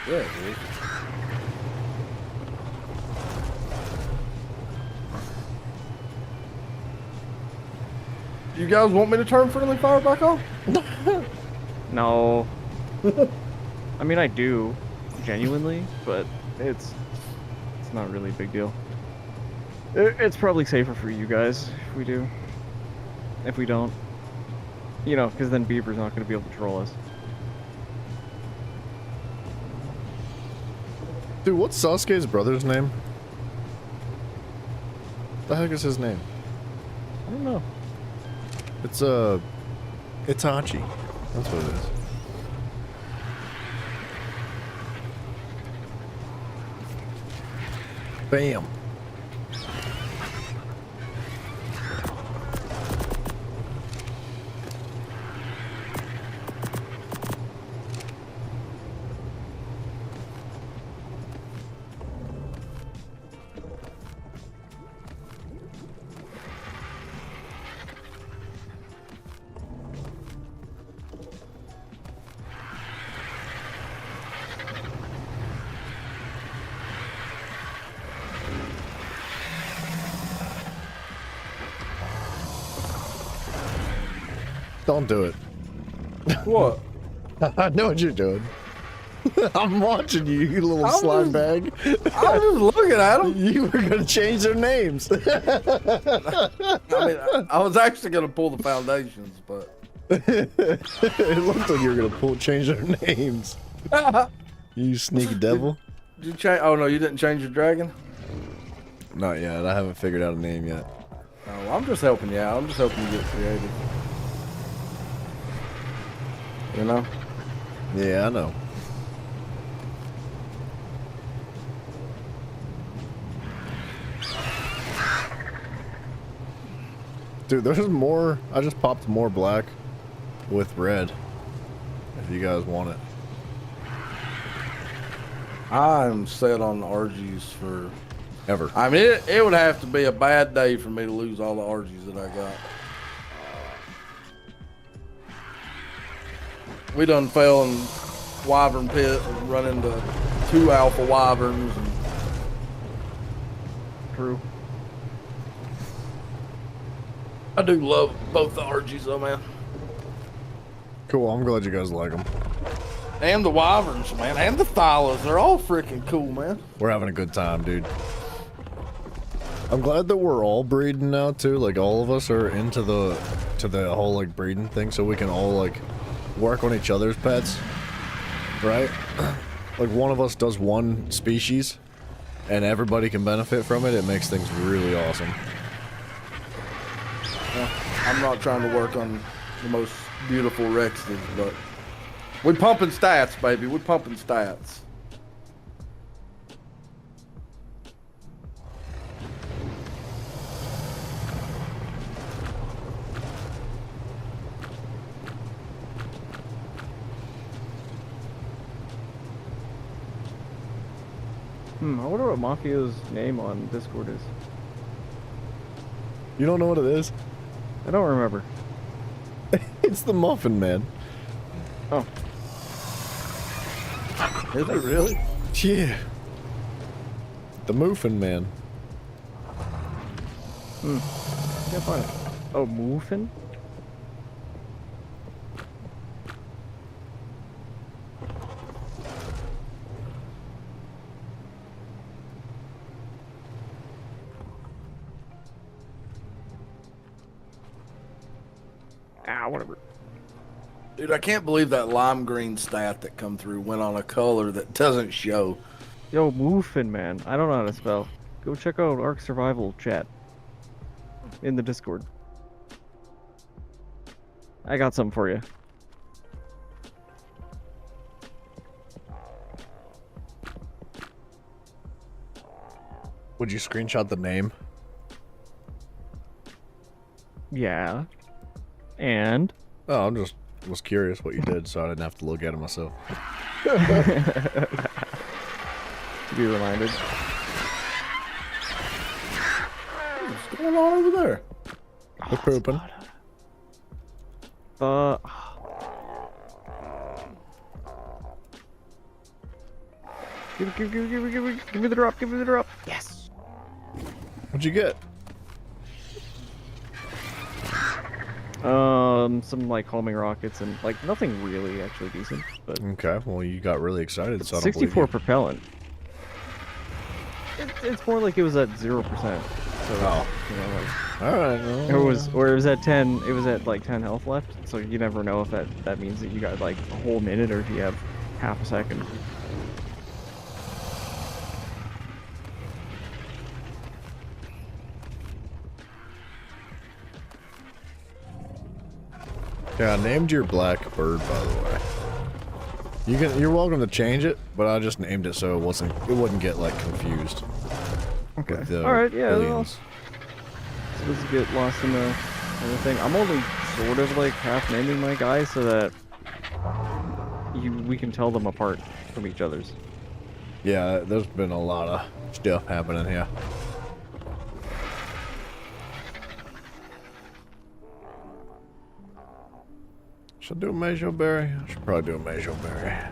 Yeah, dude. You guys want me to turn friendly fire back on? No. I mean, I do, genuinely, but it's not really a big deal. It's probably safer for you guys if we do. If we don't. Because then Beaver's not going to be able to troll us. Dude, what's Sasuke's brother's name? The heck is his name? I don't know. It's Itachi. That's what it is. Bam. Don't do it. What? I know what you're doing. I'm watching you, you little I'm slime just- bag. I was just looking at them. You were gonna change their names. I mean, I was actually gonna pull the foundations, but It looked like you were gonna change their names. You sneaky devil. did you change? Oh no, you didn't change your dragon. Not yet. I haven't figured out a name yet. Oh, I'm just helping you out. I'm just helping you get creative. You know? Yeah, I know. Dude, there's more. I just popped more black with red. If you guys want it. I'm set on the RGs for. Ever. I mean, it would have to be a bad day for me to lose all the RGs that I got. We done fell in wyvern pit and run into 2 alpha wyverns. And True. I do love both the RGs though, man. Cool. I'm glad you guys like them. And the wyverns, man, and the thylas. They're all freaking cool, man. We're having a good time, dude. I'm glad that we're all breeding now too. Like all of us are into the whole like breeding thing, so we can all like work on each other's pets, right? Like one of us does one species, and everybody can benefit from it. It makes things really awesome. Well, I'm not trying to work on the most beautiful Rexes, but we pumping stats, baby. We pumping stats. I wonder what Mafia's name on Discord is. You don't know what it is? I don't remember. It's the Muffin Man. Oh. Is it really? Yeah. The Muffin Man. Can't find it. Oh, Moofin? Ah, whatever. Dude, I can't believe that lime green stat that come through went on a color that doesn't show. Yo, Moofin, man. I don't know how to spell. Go check out Ark Survival chat. In the Discord. I got something for you. Would you screenshot the name? Yeah. And? Oh, I'm just was curious what you did, so I didn't have to look at it myself. To be reminded. What's going on over there? We're pooping. Give me the drop, give me the drop. Yes. What'd you get? Some like homing rockets and like nothing really actually decent, but Okay, well you got really excited, so I don't 64 believe propellant. It's more like it was at 0%. So, Oh. you know, like, you. Alright. it was, or it was at 10. It was at like 10 health left. So you never know if that means that you got like a whole minute or if you have half a second. Yeah, I named your black bird, by the way. You're welcome to change it, but I just named it so it wouldn't get like confused. Okay. With the All right. Yeah. aliens. So let's get lost in the thing. I'm only sort of like half naming my guys so that we can tell them apart from each other's. Yeah, there's been a lot of stuff happening here. Should I do a Mejoberry? I should probably do a Mejoberry.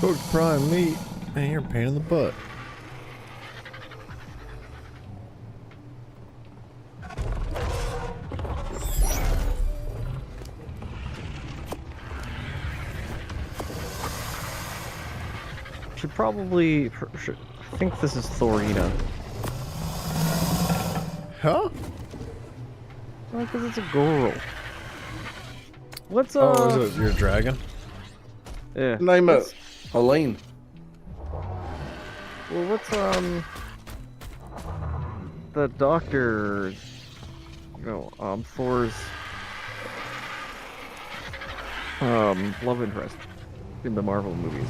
Cooked prime meat. Man, you're a pain in the butt. Should probably. I think this is Thorina. Huh? Well, because it's a girl. What's Oh, is it your dragon? Yeah. Name it Helene. Well, what's the doctor? Thor's love interest in the Marvel movies.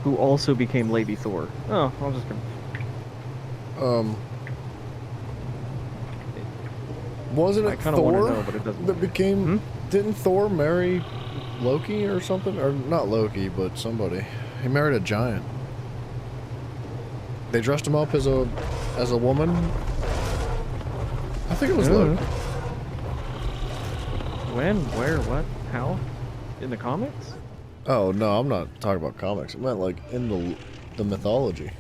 Who also became Lady Thor. Oh, I'll just gonna. Wasn't I it kinda wanna Thor know, but it doesn't. that became? Didn't Thor marry Loki or something? Or not Loki, but somebody. He married a giant. They dressed him up as a woman. I think it was Loki. When? Where? What? How? In the comics? Oh no, I'm not talking about comics. I meant like in the mythology.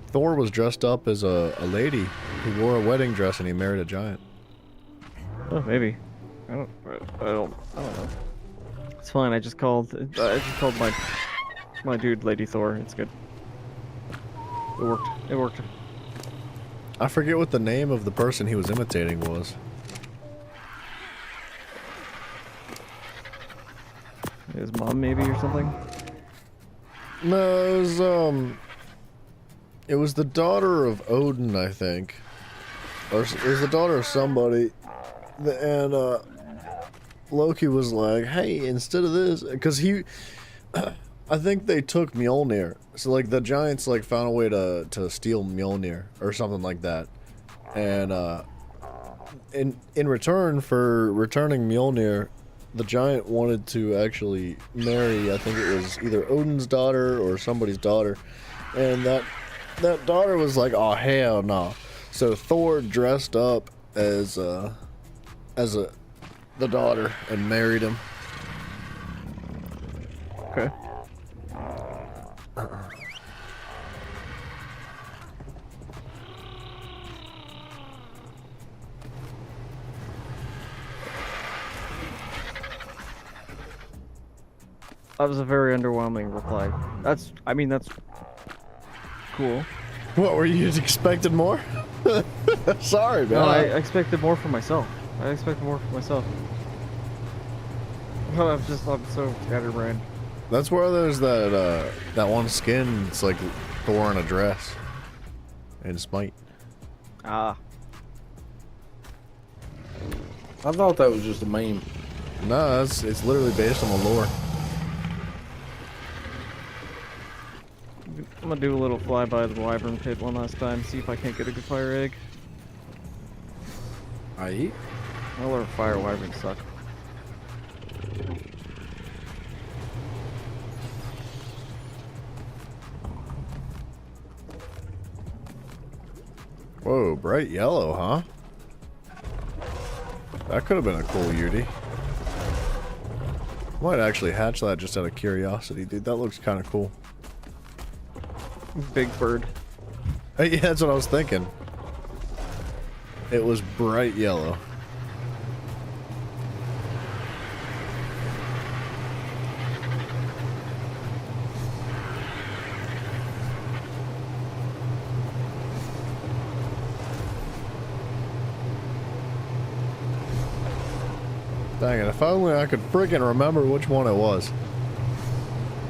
Thor was dressed up as a lady. He wore a wedding dress and he married a giant. Oh, maybe. I don't know. It's fine. I just called my dude Lady Thor. It's good. It worked. It worked. I forget what the name of the person he was imitating was. His mom, maybe, or something. No, it was the daughter of Odin, I think, or it was the daughter of somebody, and Loki was like, "Hey, instead of this," because I think they took Mjolnir, so like the giants like found a way to steal Mjolnir or something like that, and in return for returning Mjolnir, the giant wanted to actually marry, I think it was either Odin's daughter or somebody's daughter, and that daughter was like, "Oh hell no!" So Thor dressed up as the daughter and married him. Okay. That was a very underwhelming reply. I mean, that's cool. What were you expecting more? Sorry, man. No, I expected more for myself. I'm so scatterbrained. That's where there's that one skin. It's like Thor in a dress and Smite. Ah. I thought that was just a meme. No, it's literally based on the lore. I'm gonna do a little flyby of the wyvern pit one last time, see if I can't get a good fire egg. I eat. Well, our fire wyverns suck. Whoa, bright yellow, huh? That could have been a cool Yeti. Might actually hatch that just out of curiosity, dude. That looks kind of cool. Big bird. Hey, yeah, that's what I was thinking. It was bright yellow. Dang it, if only I could freaking remember which one it was.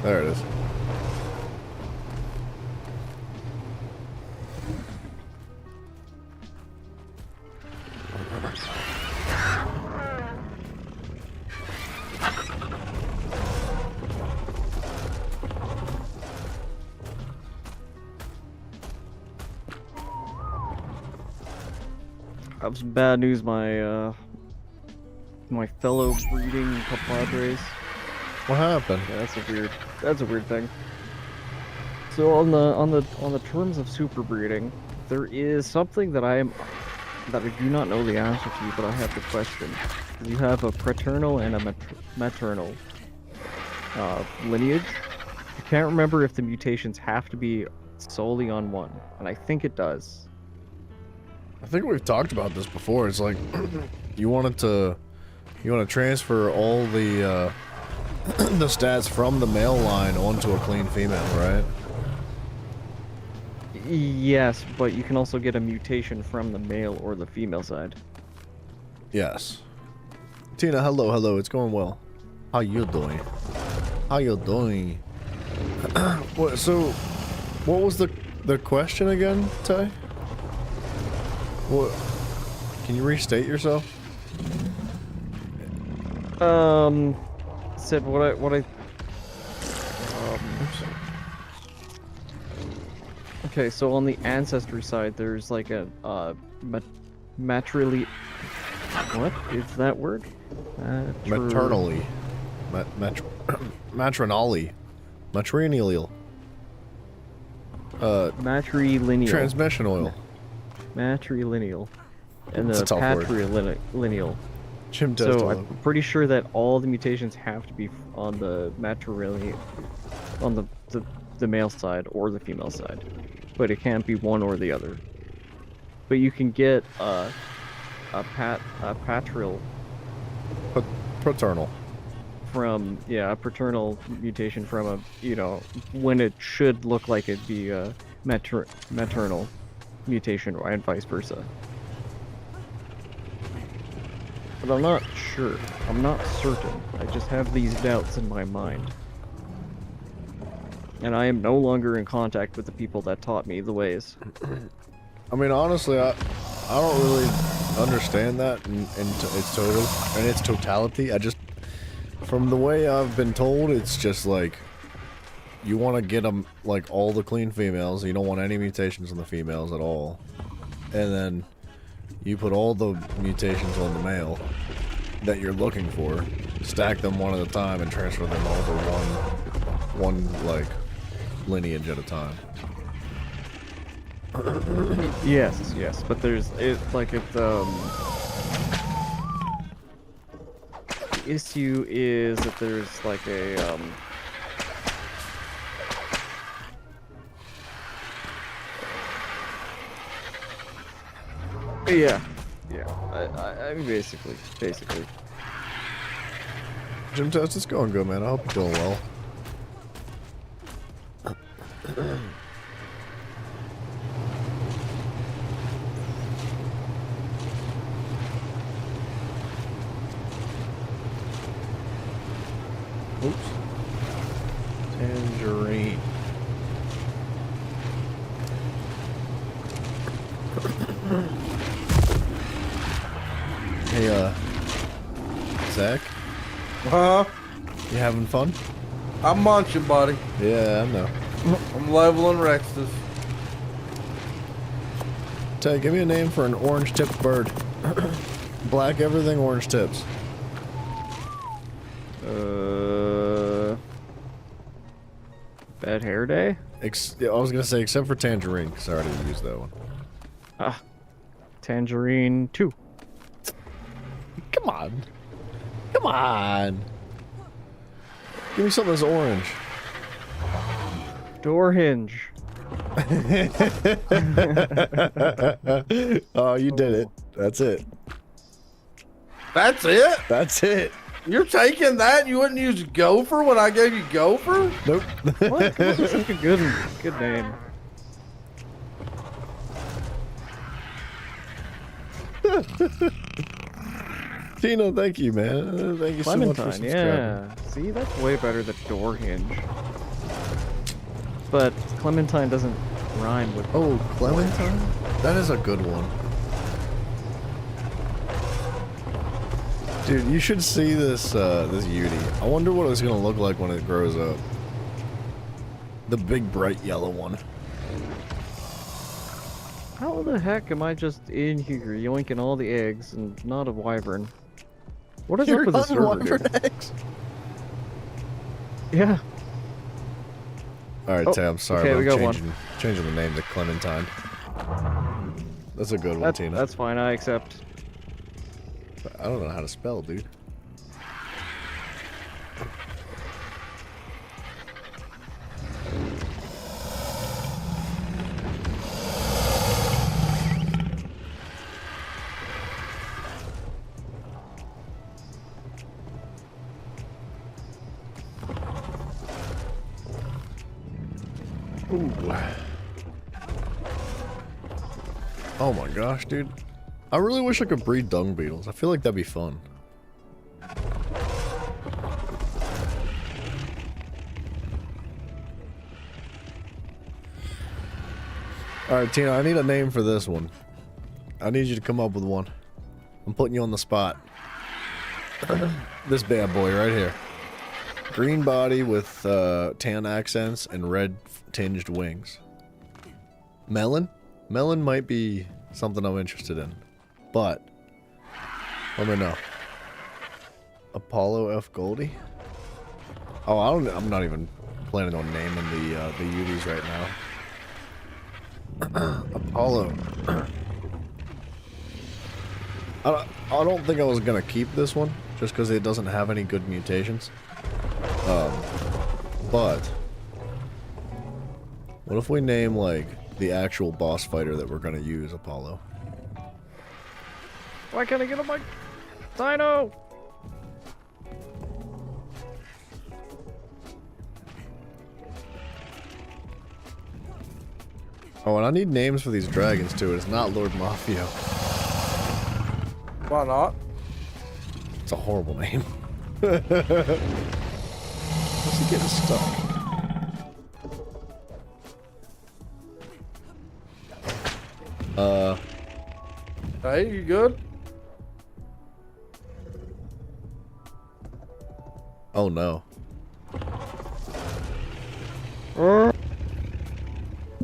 There it is. I have some bad news, my fellow breeding compadres. What happened? Yeah, that's a weird thing. So on the terms of super breeding, there is something that I do not know the answer to, but I have to question. You have a paternal and a maternal lineage. I can't remember if the mutations have to be solely on one, and I think it does. I think we've talked about this before. It's like you want to transfer all the the stats from the male line onto a clean female, right? Yes, but you can also get a mutation from the male or the female side. Yes. Tina, hello, it's going well. How you doing? How you doing? What was the question again, Ty? What? Can you restate yourself? Said what I okay, so on the ancestry side, there's like a matrili. What is that word? Maternally. Matronally. Matrilineal. Matrilineal. Transmission oil. Matrilineal. And It's the a tough word. patrilineal. Gym test So I'm alone. pretty sure that all the mutations have to be on the matrilineal, on the male side or the female side, but it can't be one or the other. But you can get a patril Paternal. from a paternal mutation from a when it should look like it'd be a maternal mutation and vice versa. But I'm not sure. I'm not certain. I just have these doubts in my mind. And I am no longer in contact with the people that taught me the ways. I mean, honestly, I don't really understand that in its totality. I just, from the way I've been told, it's just like, you want to get them, like, all the clean females, you don't want any mutations in the females at all. And then, you put all the mutations on the male that you're looking for, stack them one at a time, and transfer them over one like, lineage at a time. Yes, but there's like if the issue is that there's like a yeah, I mean basically. Gym test is going good, man. I hope you're doing well. Oops. Tangerine. Hey, Zach, Huh? you having fun? I'm munching, buddy. Yeah, I know. I'm leveling Rexus. Tay, give me a name for an orange-tipped bird. Black everything, orange tips. Bad hair day? Yeah, I was gonna say, except for tangerine, because I already used that one. Ah, Tangerine 2. Come on. Come on. Give me something that's orange. Door hinge. Oh, you did it. That's it. That's it? That's it. You're taking that? You wouldn't use Gopher when I gave you Gopher? Nope. What? That's such a good name. Tino, thank you, man. Thank you so much for Clementine, subscribing. yeah. See, that's way better than door hinge. But Clementine doesn't rhyme with. Oh, Clementine? That is a good one. Dude, you should see this this Yudi. I wonder what it's gonna look like when it grows up. The big bright yellow one. How the heck am I just in here yoinking all the eggs and not a wyvern? What is up with the server, dude? eggs. Yeah. Alright, Oh, Tay, I'm sorry, okay, but we got I'm changing the name to Clementine. That's a good one, Tina. That's fine, I accept. I don't know how to spell, dude. Ooh. Oh my gosh, dude. I really wish I could breed dung beetles. I feel like that'd be fun. Alright, Tina, I need a name for this one. I need you to come up with one. I'm putting you on the spot. This bad boy right here. Green body with tan accents and red tinged wings. Melon? Melon might be something I'm interested in. But, let me know. Apollo F. Goldie? Oh, I'm not even planning on naming the Udis right now. Apollo. I don't think I was gonna keep this one just because it doesn't have any good mutations. But what if we name like the actual boss fighter that we're gonna use Apollo? Why can't I get on my dino? Oh, and I need names for these dragons too. It's not Lord Mafia. Why not? It's a horrible name. What's he getting stuck? Hey, you good? Oh no.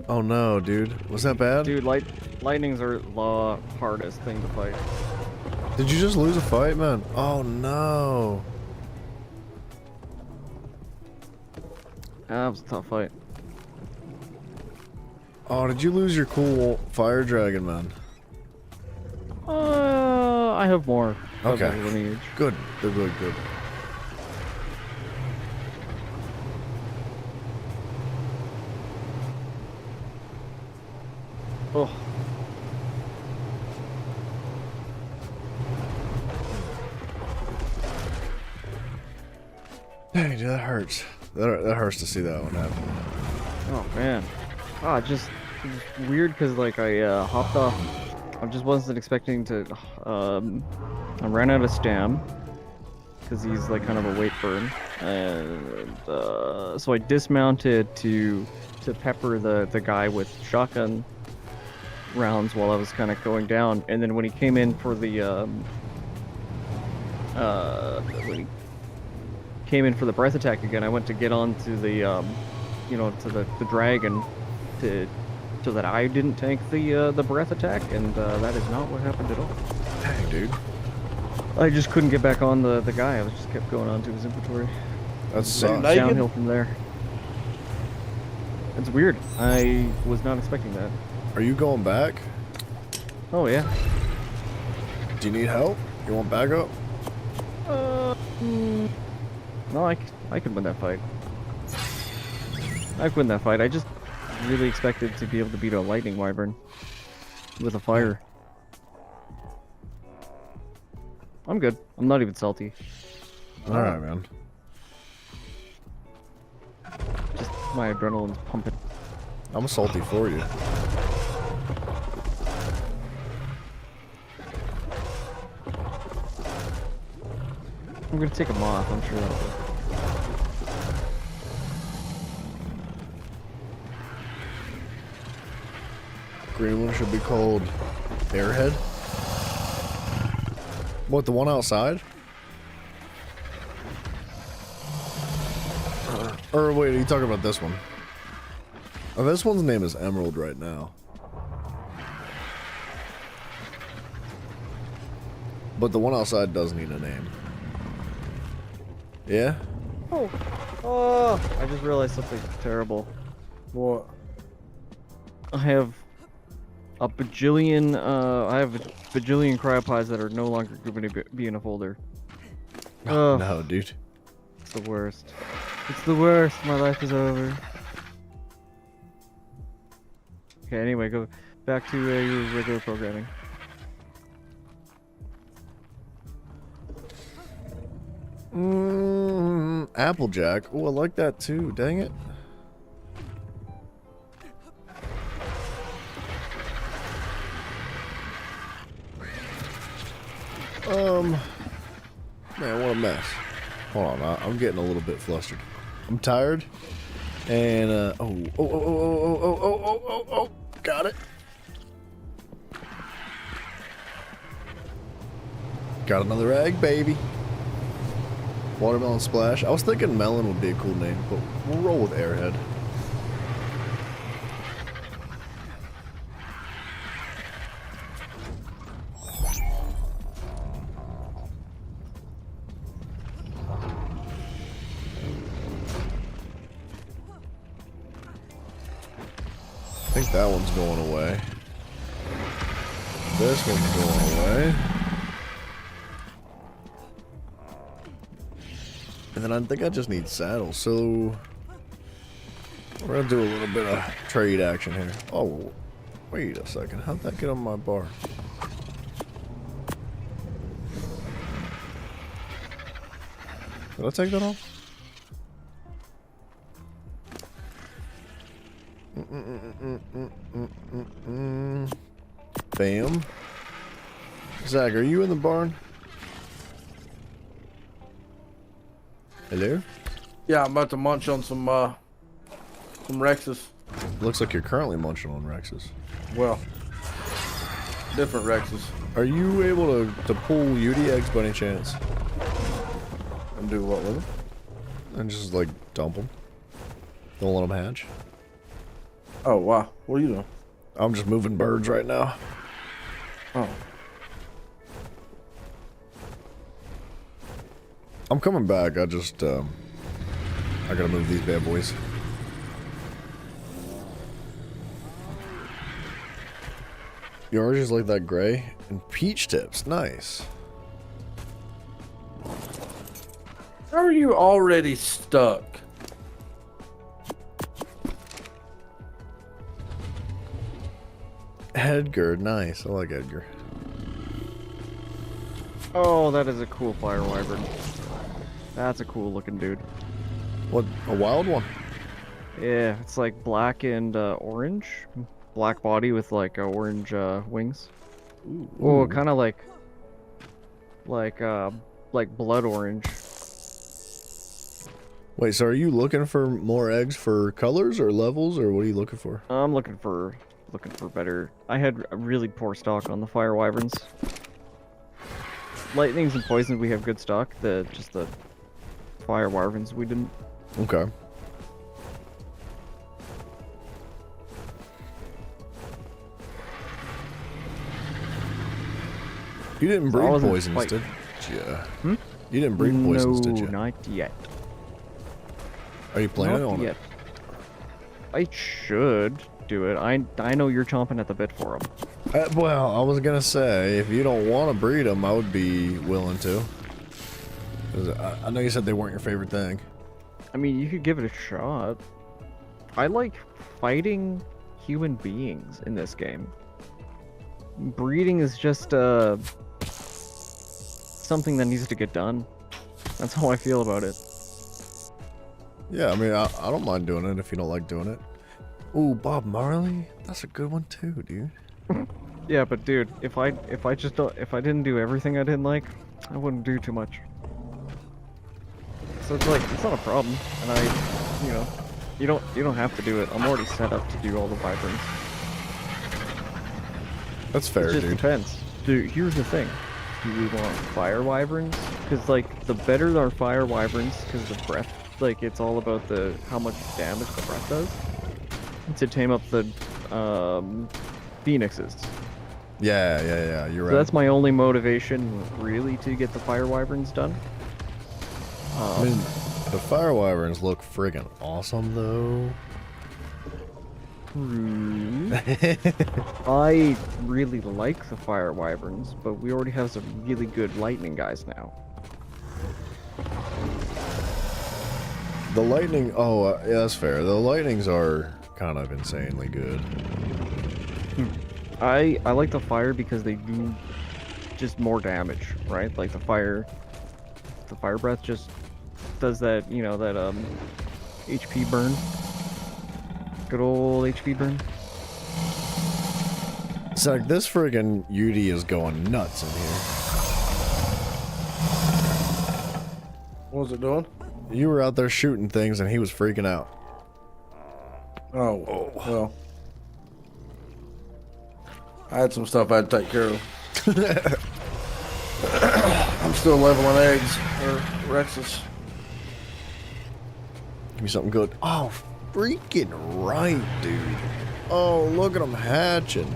Oh no, dude. Was that bad? Dude, lightnings are the hardest thing to fight. Did you just lose a fight, man? Oh no. That was a tough fight. Oh, did you lose your cool fire dragon, man? I have more. of Okay. the lineage. Good. They're really good. Oh. Dang, dude, that hurts. That hurts to see that one happen. Oh man. Ah, just weird because like I hopped off. I just wasn't expecting to. I ran out of stam because he's like kind of a weight burn, and so I dismounted to pepper the guy with shotgun rounds while I was kind of going down, and then when he came in for the when he came in for the breath attack again, I went to get onto the you know, to the dragon so that I didn't tank the breath attack, and that is not what happened at all. Dang, dude. I just couldn't get back on the guy. I was just kept going on to his inventory. That sucks. Naked? Downhill from there. It's weird. I was not expecting that. Are you going back? Oh yeah. Do you need help? You want backup? No, I could win that fight. I could win that fight. I just really expected to be able to beat a lightning wyvern with a fire. I'm good. I'm not even salty. Alright, man. Just my adrenaline's pumping. I'm salty for you. I'm gonna take him off. I'm sure that'll work. Green one should be called Airhead. What, the one outside? Or wait, are you talking about this one? Oh, this one's name is Emerald right now. But the one outside does need a name. Yeah? Oh, I just realized something terrible. What? I have a bajillion, cryopodies that are no longer going to be in a folder. Oh, no, dude. It's the worst. It's the worst. My life is over. Okay, anyway, go back to your regular programming. Applejack. Oh, I like that too. Dang it. Man, what a mess. Hold on, I'm getting a little bit flustered. I'm tired. And, oh, got it. Got another egg, baby. Watermelon Splash. I was thinking Melon would be a cool name, but we'll roll with Airhead. I think that one's going away. This one's going away. And then I think I just need saddles, so we're gonna do a little bit of trade action here. Oh, wait a second. How'd that get on my bar? Did I take that off? Bam. Zach, are you in the barn? Hello? Yeah, I'm about to munch on some Rexes. Looks like you're currently munching on Rexes. Well, different Rexes. Are you able to pull Yudi eggs by any chance? And do what with them? And just like dump them? Don't let them hatch? Oh, wow. What are you doing? I'm just moving birds right now. Oh. I'm coming back. I just, I gotta move these bad boys. You oranges like that gray? And peach tips. Nice. How are you already stuck? Edgar. Nice. I like Edgar. Oh, that is a cool fire wyvern. That's a cool looking dude. What? A wild one? Yeah, it's like black and orange. Black body with like orange wings. Ooh. Oh, kind of like blood orange. Wait, so are you looking for more eggs for colors or levels, or what are you looking for? I'm looking for better. I had a really poor stock on the fire wyverns. Lightnings and poisons we have good stock. Just the fire wyverns we didn't. Okay. You didn't So I breed wasn't poisons, quite- did you? Hmm? You didn't breed poisons, No, did you? not yet. Are you planning Not on yet. I should do it. I know you're chomping at the bit for them. it? Well, I was gonna say, if you don't want to breed them, I would be willing to. 'Cause I know you said they weren't your favorite thing. I mean, you could give it a shot. I like fighting human beings in this game. Breeding is just something that needs to get done. That's how I feel about it. Yeah, I mean, I don't mind doing it if you don't like doing it. Ooh, Bob Marley? That's a good one too, dude. Yeah, but dude, if I didn't do everything I didn't like, I wouldn't do too much. So it's like it's not a problem, and you don't have to do it. I'm already set up to do all the wyverns. That's fair, It just dude. depends. Dude, here's the thing. Do we want fire wyverns? Because, like, the better our fire wyverns, because the breath, like, it's all about how much damage the breath does. To tame up the, phoenixes. Yeah, you're right. So that's my only motivation, really, to get the fire wyverns done. I mean, the fire wyverns look friggin' awesome, though. I really like the fire wyverns, but we already have some really good lightning guys now. The lightning, yeah, that's fair. The lightnings are kind of insanely good. I like the fire because they do just more damage, right? Like the fire breath just does that, that HP burn. Good old HP burn. It's like this friggin' Yudi is going nuts in here. What was it doing? You were out there shooting things and he was freaking out. Oh, well. I had some stuff I had to take care of. I'm still leveling eggs, or Rexes. Give me something good. Oh, freaking right, dude. Oh, look at them hatching.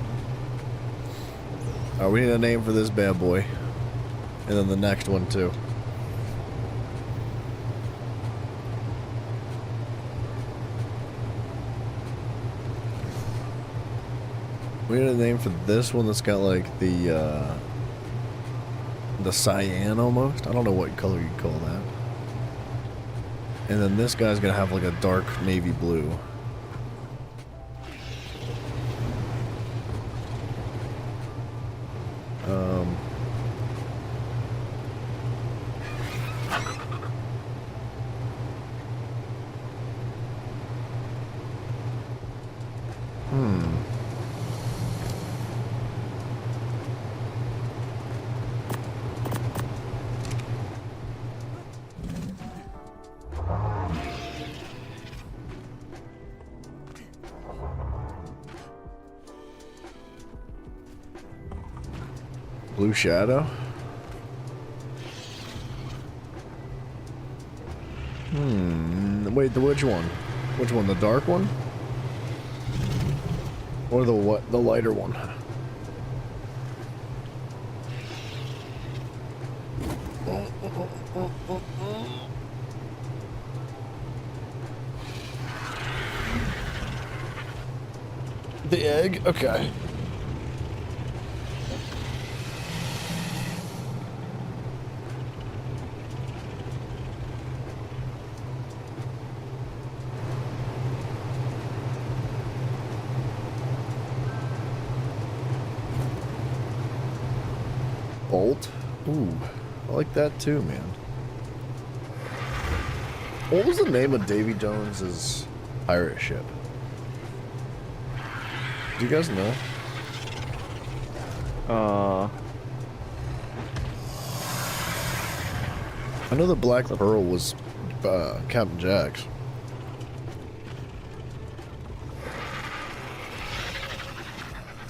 Alright, we need a name for this bad boy. And then the next one, too. We need a name for this one that's got like the cyan almost. I don't know what color you'd call that. And then this guy's gonna have like a dark navy blue. Blue Shadow? Wait, which one? Which one? The dark one? Or the what? The lighter one? The egg? Okay. Bolt? Ooh, I like that too, man. What was the name of Davy Jones's pirate ship? Do you guys know? I know the Black Pearl was Captain Jack's.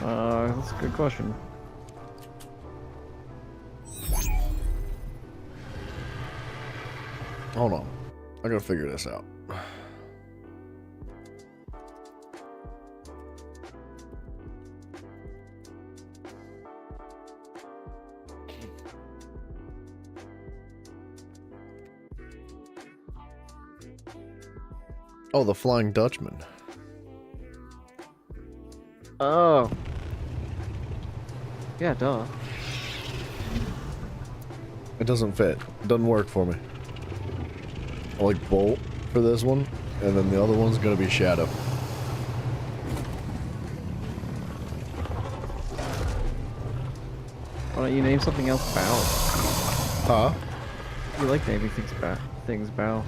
That's a good question. Hold on. I gotta figure this out. Oh, the Flying Dutchman. Oh. Yeah, duh. It doesn't fit. It doesn't work for me. I like Bolt for this one, and then the other one's gonna be Shadow. Why don't you name something else Bow? Huh? You like naming things Bow.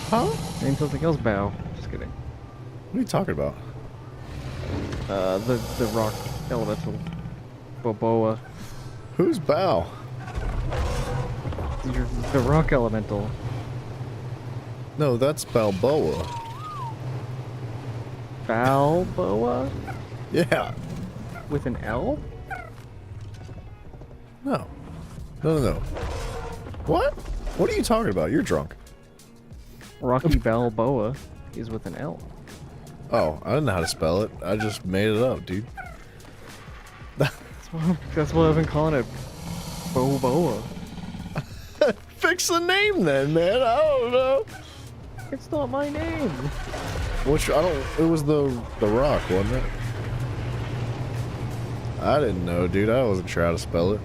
Huh? Name something else Bow. Just kidding. What are you talking about? The rock elemental. Boboa. Who's Bow? The rock elemental. No, that's Balboa. Balboa? Yeah. With an L? No. No. What? What are you talking about? You're drunk. Rocky Balboa is with an L. Oh, I didn't know how to spell it. I just made it up, dude. That's why I've been calling it Boboa. Fix the name then, man. I don't know. It's not my name. Which I don't. It was the Rock, wasn't it? I didn't know, dude. I wasn't sure how to spell it.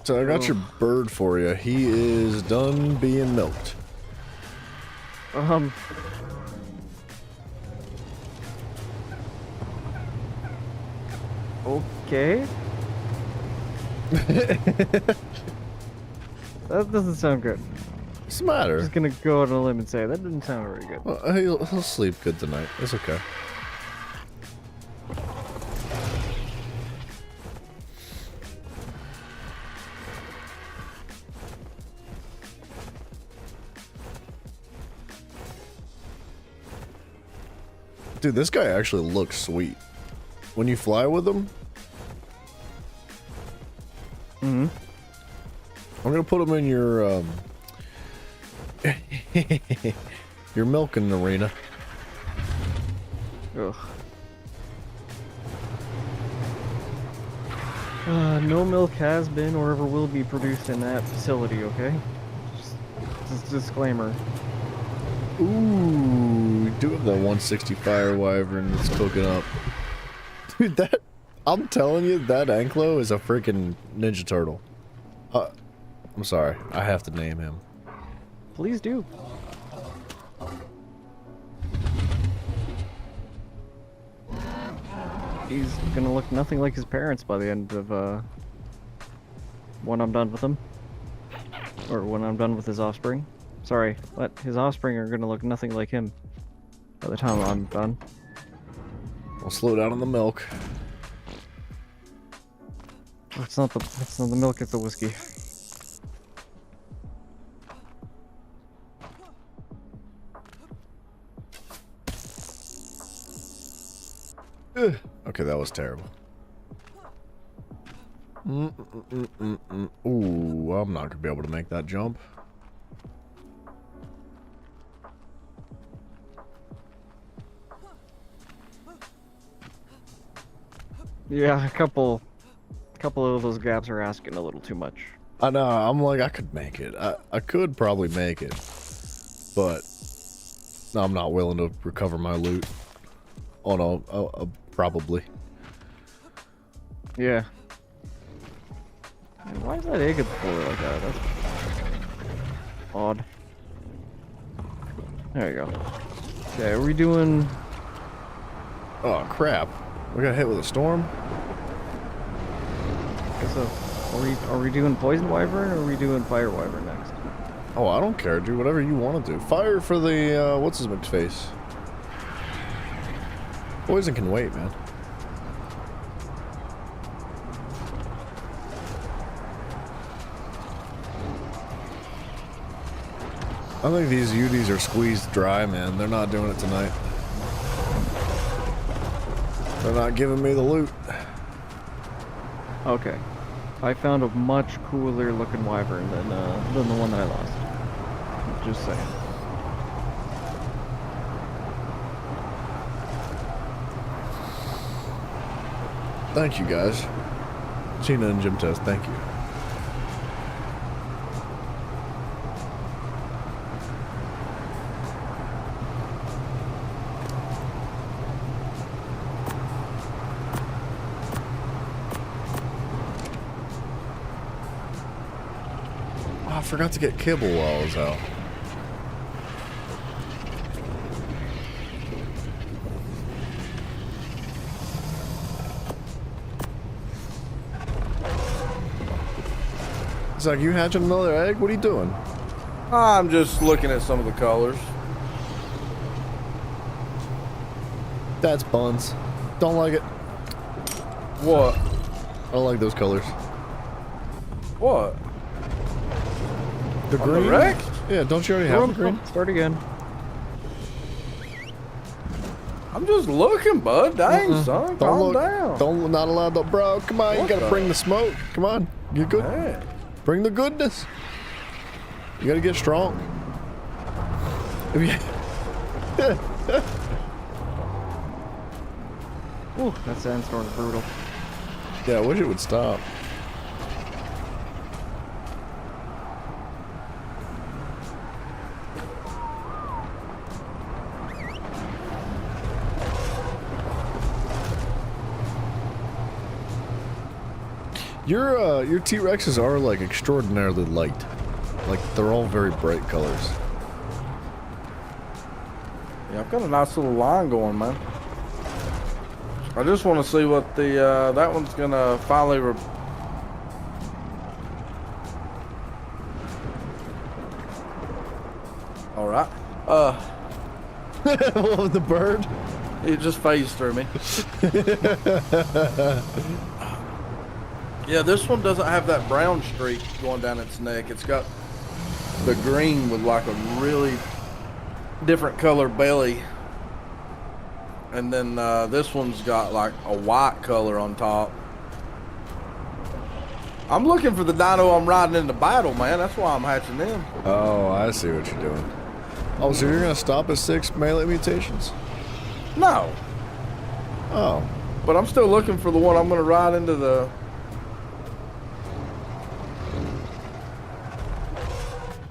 So I got your bird for you. He is done being milked. Okay. That doesn't sound good. What's the matter? I'm just gonna go out on a limb and say that didn't sound very good. Well, he'll sleep good tonight. It's okay. Dude, this guy actually looks sweet. When you fly with him, I'm gonna put him in your your milking arena. Ugh. No milk has been or ever will be produced in that facility, okay? Just disclaimer. Ooh, do have that 160 fire wyvern that's cooking up. Dude, that... I'm telling you, that Anklo is a freaking Ninja Turtle. I'm sorry. I have to name him. Please do. He's gonna look nothing like his parents by the end of, when I'm done with him. Or when I'm done with his offspring. Sorry, but his offspring are gonna look nothing like him by the time I'm done. I'll slow down on the milk. It's not the milk, it's the whiskey. Okay, that was terrible. Ooh, I'm not gonna be able to make that jump. Yeah, a couple of those gaps are asking a little too much. I know, I'm like, I could make it. I could probably make it. But I'm not willing to recover my loot. Oh no, probably. Yeah. Man, why is that egg at the floor like that? That's odd. There you go. Okay, are we doing... Oh crap. We got hit with a storm? So, are we doing poison wyvern or are we doing fire wyvern next? Oh, I don't care, dude. Whatever you want to do. Fire for the, what's his McFace? Poison can wait, man. I think these UDs are squeezed dry, man. They're not doing it tonight. They're not giving me the loot. Okay. I found a much cooler looking wyvern than the one that I lost. Just saying. Thank you, guys. Tina and Gym Test, thank you. I forgot to get kibble while I was out. It's like, you hatching another egg? What are you doing? I'm just looking at some of the colors. That's buns. Don't like it. What? I don't like those colors. What? The On green? the Rex? Yeah, don't you already have the green? Start again. I'm just looking, bud. Dang, son. Calm down. Don't, not allowed to, bro. Come on, you What gotta the- bring the smoke. Come on, you good? Hey. Bring the goodness. You gotta get strong. If you- Ooh, that sandstorm's brutal. Yeah, I wish it would stop. Your T-Rexes are like extraordinarily light. Like they're all very bright colors. Yeah, I've got a nice little line going, man. I just want to see what the, that one's gonna finally Alright. Oh, the bird? It just phased through me. Yeah, this one doesn't have that brown streak going down its neck. It's got the green with like a really different color belly. And then this one's got like a white color on top. I'm looking for the dino I'm riding into battle, man. That's why I'm hatching them. Oh, I see what you're doing. Oh, so you're gonna stop at 6 melee mutations? No, Oh. but I'm still looking for the one I'm going to ride into the...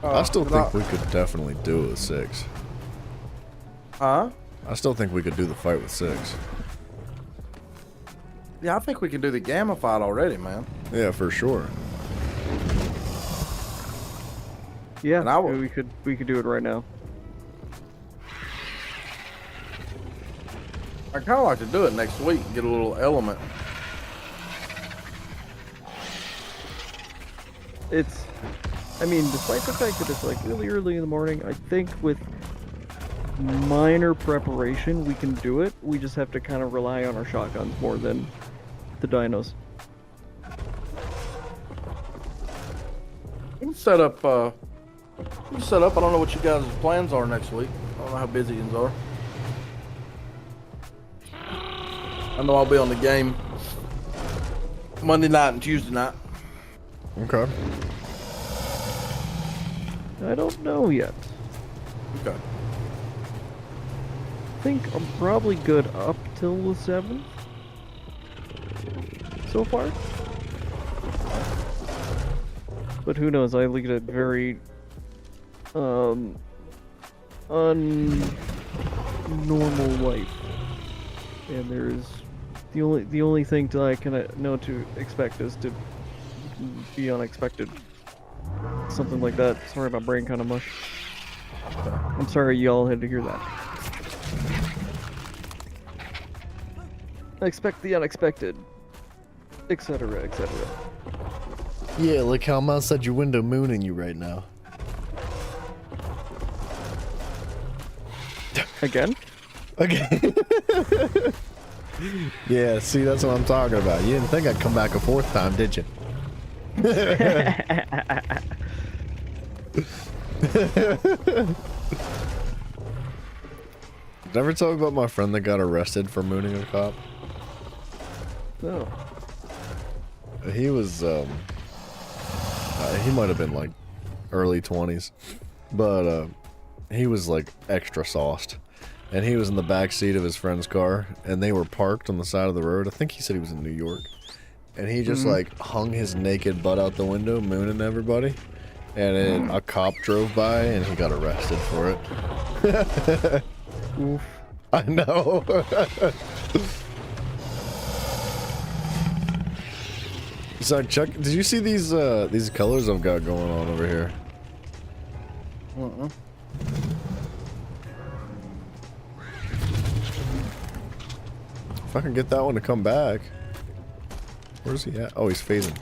I still but think we could definitely do it at 6. Huh? I still think we could do the fight with 6. Yeah, I think we can do the gamma fight already, man. Yeah, for sure. Yeah, And I will- we could do it right now. I kind of like to do it next week and get a little element. I mean, despite the fact that it's like really early in the morning, I think with minor preparation we can do it. We just have to kind of rely on our shotguns more than the dinos. We can set up. I don't know what you guys' plans are next week. I don't know how busy you are. I know I'll be on the game Monday night and Tuesday night. Okay. I don't know yet. Okay. I think I'm probably good up till the 7th. So far. But who knows, I lead a very unnormal life. And there's the only thing that I can know to expect is to be unexpected. Something like that. Sorry, my brain kind of mush. I'm sorry y'all had to hear that. Expect the unexpected, etc., etc. Yeah, like how I'm outside your window mooning you right now. Again? Okay. Yeah, see, that's what I'm talking about. You didn't think I'd come back a 4th time, did you? Did I ever tell you about my friend that got arrested for mooning a cop? No. He was, he might have been like early 20s, but he was like extra sauced. And he was in the back seat of his friend's car, and they were parked on the side of the road. I think he said he was in New York. And he just like hung his naked butt out the window, mooning everybody. And then a cop drove by, and he got arrested for it. Oof. I know. So Chuck, did you see these colors I've got going on over here? If I can get that one to come back. Where's he at? Oh, he's phasing.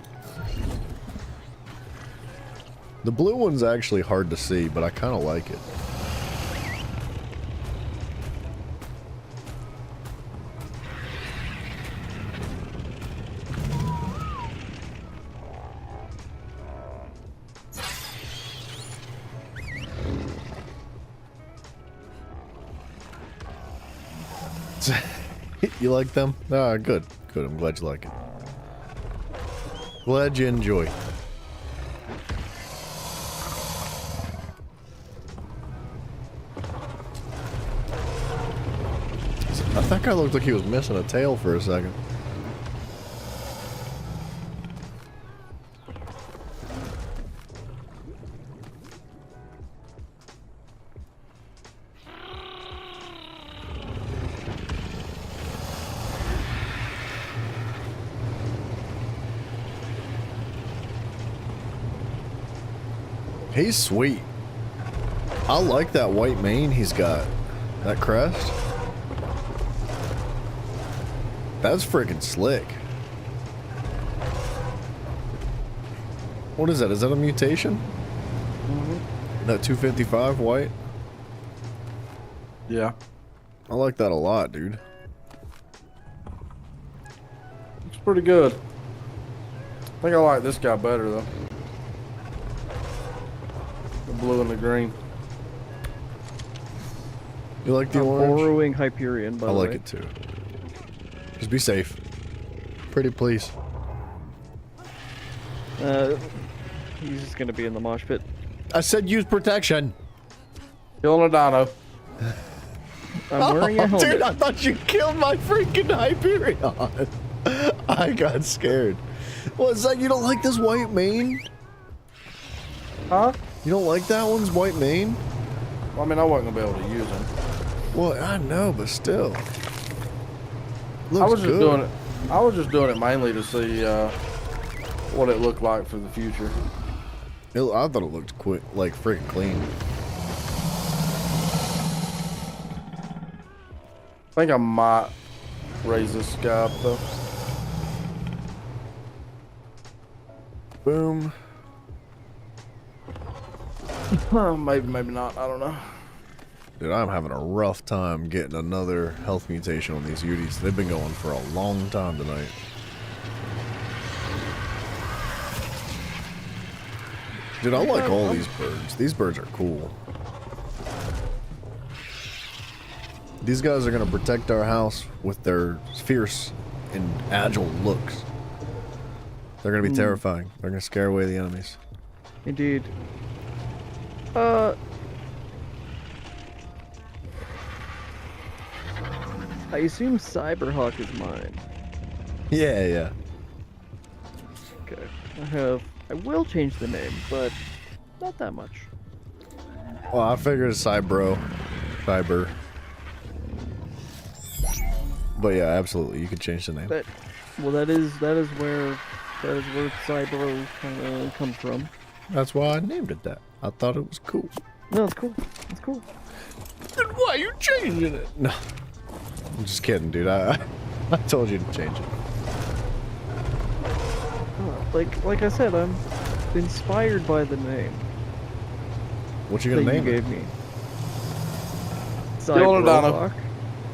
The blue one's actually hard to see, but I kind of like it. You like them? Ah, good. Good. I'm glad you like it. Glad you enjoy. That guy looked like he was missing a tail for a second. He's sweet. I like that white mane he's got. That crest. That's freaking slick. What is that? Is that a mutation? That 255 white? Yeah. I like that a lot, dude. It's pretty good. I think I like this guy better, though. The blue and the green. You like the I'm orange? borrowing Hyperion, by I the like way. it too. Just be safe. Pretty please. He's just gonna be in the mosh pit. I said use protection. Killing a dino. I'm wearing a helmet. Dude, I thought you killed my freaking Hyperion. I got scared. What's that? You don't like this white mane? Huh? You don't like that one's white mane? Well, I mean, I wasn't gonna be able to use him. Well, I know, but still. Looks I was just good. doing it. I was just doing it mainly to see what it looked like for the future. I thought it looked like freaking clean. I think I might raise this guy up though. Boom. Maybe, maybe not. I don't know. Dude, I'm having a rough time getting another health mutation on these Uties. They've been going for a long time tonight. Dude, I like all these birds. These birds are cool. These guys are gonna protect our house with their fierce and agile looks. They're gonna be terrifying. They're gonna scare away the enemies. Indeed. I assume Cyberhawk is mine. Yeah, yeah. Okay. I will change the name, but not that much. Well, I figured Cyber. But yeah, absolutely, you could change the name. That is where Cyber kind of comes from. That's why I named it that. I thought it was cool. No, it's cool. It's cool. Then why are you changing it? No, I'm just kidding, dude. I told you to change it. Like I said, I'm inspired by the name What you that gonna you name it? gave me. Cyberhawk.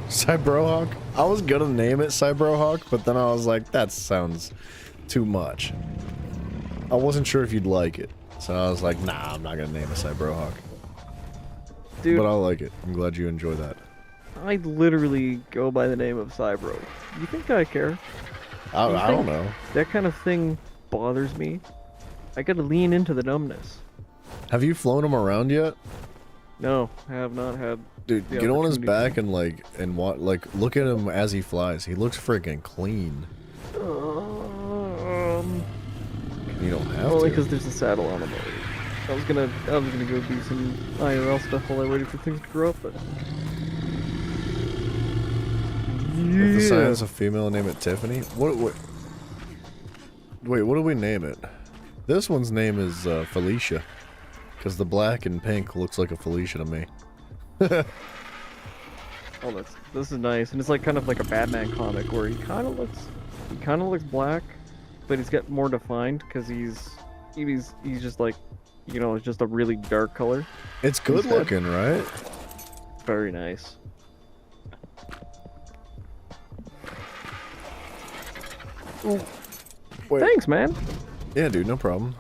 Cyberhawk? I was gonna name it Cyberhawk, but then I was like, that sounds too much. I wasn't sure if you'd like it, so I was like, nah, I'm not gonna name it Cyberhawk. Dude, But I like it. I'm glad you enjoy that. I literally go by the name of Cybro. You think I care? I don't know. That kind of thing bothers me. I gotta lean into the numbness. Have you flown him around yet? No, I have not had. Dude, the get on his opportunity. back and look at him as he flies. He looks freaking clean. You don't have Only to. because there's a saddle on him already. I was gonna go do some IRL stuff while I waited for things to grow up, but. If the sign Yeah. is a female, name it Tiffany. Wait, what do we name it? This one's name is Felicia, because the black and pink looks like a Felicia to me. Oh, this is nice, and it's like kind of like a Batman comic where he kind of looks black, but he's got more defined because he's just like, you know, it's just a really dark color. It's good Instead. looking, right? Very nice. Ooh. Wait. Thanks, man. Yeah, dude, no problem.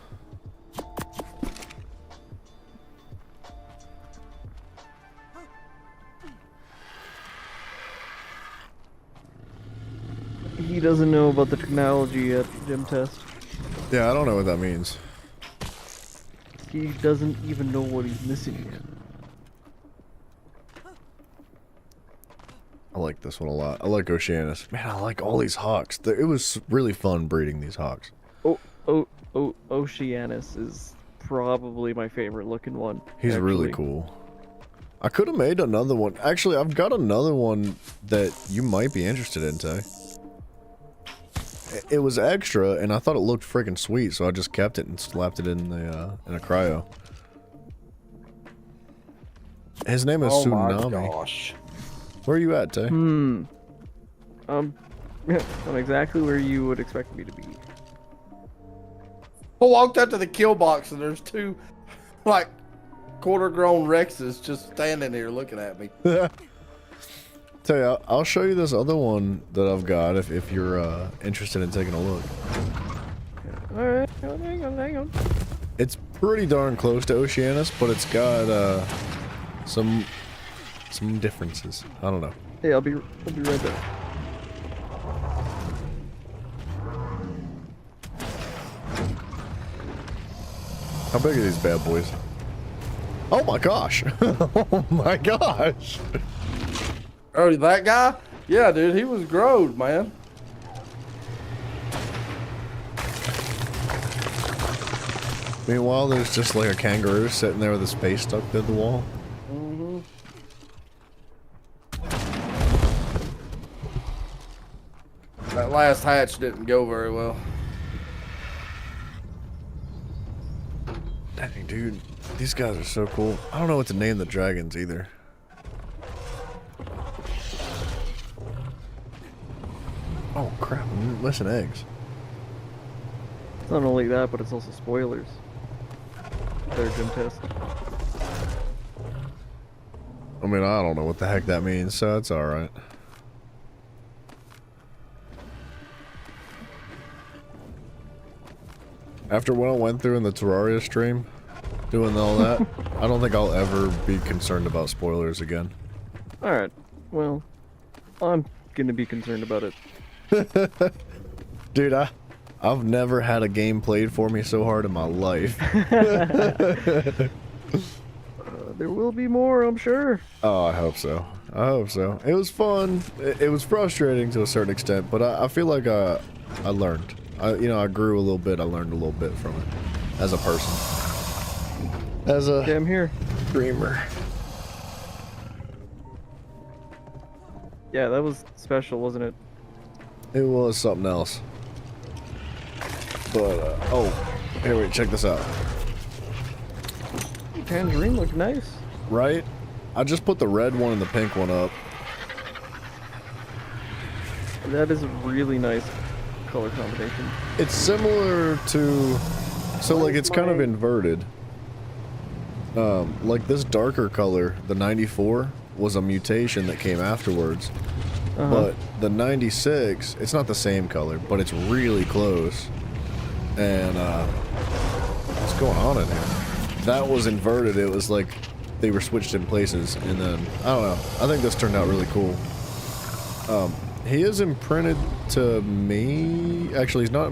He doesn't know about the technology yet, Gym Test. Yeah, I don't know what that means. He doesn't even know what he's missing yet. I like this one a lot. I like Oceanus. Man, I like all these hawks. It was really fun breeding these hawks. Oceanus is probably my favorite looking one. He's really actually. cool. I could have made another one. Actually, I've got another one that you might be interested in, Tay. It was extra, and I thought it looked freaking sweet, so I just kept it and slapped it in a cryo. His name is Oh Tsunami. my gosh. Where are you at, Tay? I'm exactly where you would expect me to be. I walked up to the kill box and there's two, like, quarter-grown Rexes just standing here looking at me. Tell you, I'll show you this other one that I've got if you're interested in taking a look. Alright, hang on. It's pretty darn close to Oceanus, but it's got some differences. I don't know. Hey, I'll be right there. How big are these bad boys? Oh my gosh! Oh my gosh! Oh, that guy? Yeah, dude, he was growed, man. Meanwhile, there's just like a kangaroo sitting there with his face stuck to the wall. last hatch didn't go very well. Dang, dude. These guys are so cool. I don't know what to name the dragons either. Oh, crap. I'm missing eggs. It's not only that, but it's also spoilers. Their gym test. I mean, I don't know what the heck that means, so it's alright. After what I went through in the Terraria stream, doing all that, I don't think I'll ever be concerned about spoilers again. Alright, well, I'm gonna be concerned about it. Dude, I've never had a game played for me so hard in my life. There will be more, I'm sure. Oh, I hope so. I hope so. It was fun. It was frustrating to a certain extent, but I feel like I learned. I grew a little bit. I learned a little bit from it as a person. As a Okay, I'm here. dreamer. Yeah, that was special, wasn't it? It was something else. But, oh, here, wait, check this out. Tangerine looked nice. Right? I just put the red one and the pink one up. That is a really nice color combination. It's similar to, so like it's kind of inverted. Like this darker color, the 94, was a mutation that came afterwards. But the 96, it's not the same color, but it's really close. And, what's going on in here? That was inverted. It was like they were switched in places, and then I don't know. I think this turned out really cool. He is imprinted to me. Actually, he's not.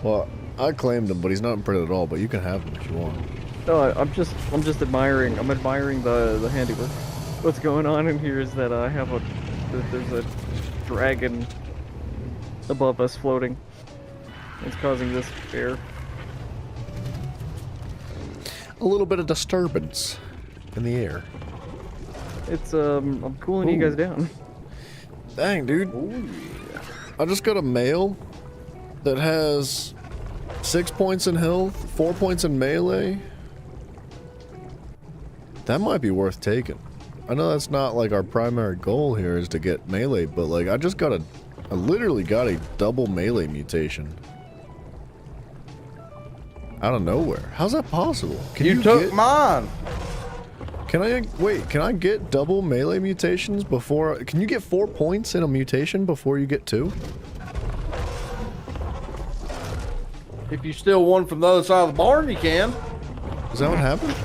Well, I claimed him, but he's not imprinted at all. But you can have him if you want. No, I'm just admiring. I'm admiring the handiwork. What's going on in here is that there's a dragon above us floating. It's causing this air. A little bit of disturbance in the air. It's I'm cooling you guys down. Dang, dude. Ooh, I just got a male that has 6 points in health, 4 points in melee. That might be worth taking. I know that's not like our primary goal here is to get melee, but like I literally got a double melee mutation. Out of nowhere. How's that possible? Can you took mine. Can I get double melee mutations before? Can you get 4 points in a mutation before you get 2? If you steal one from the other side of the barn, you can. Is that what happened?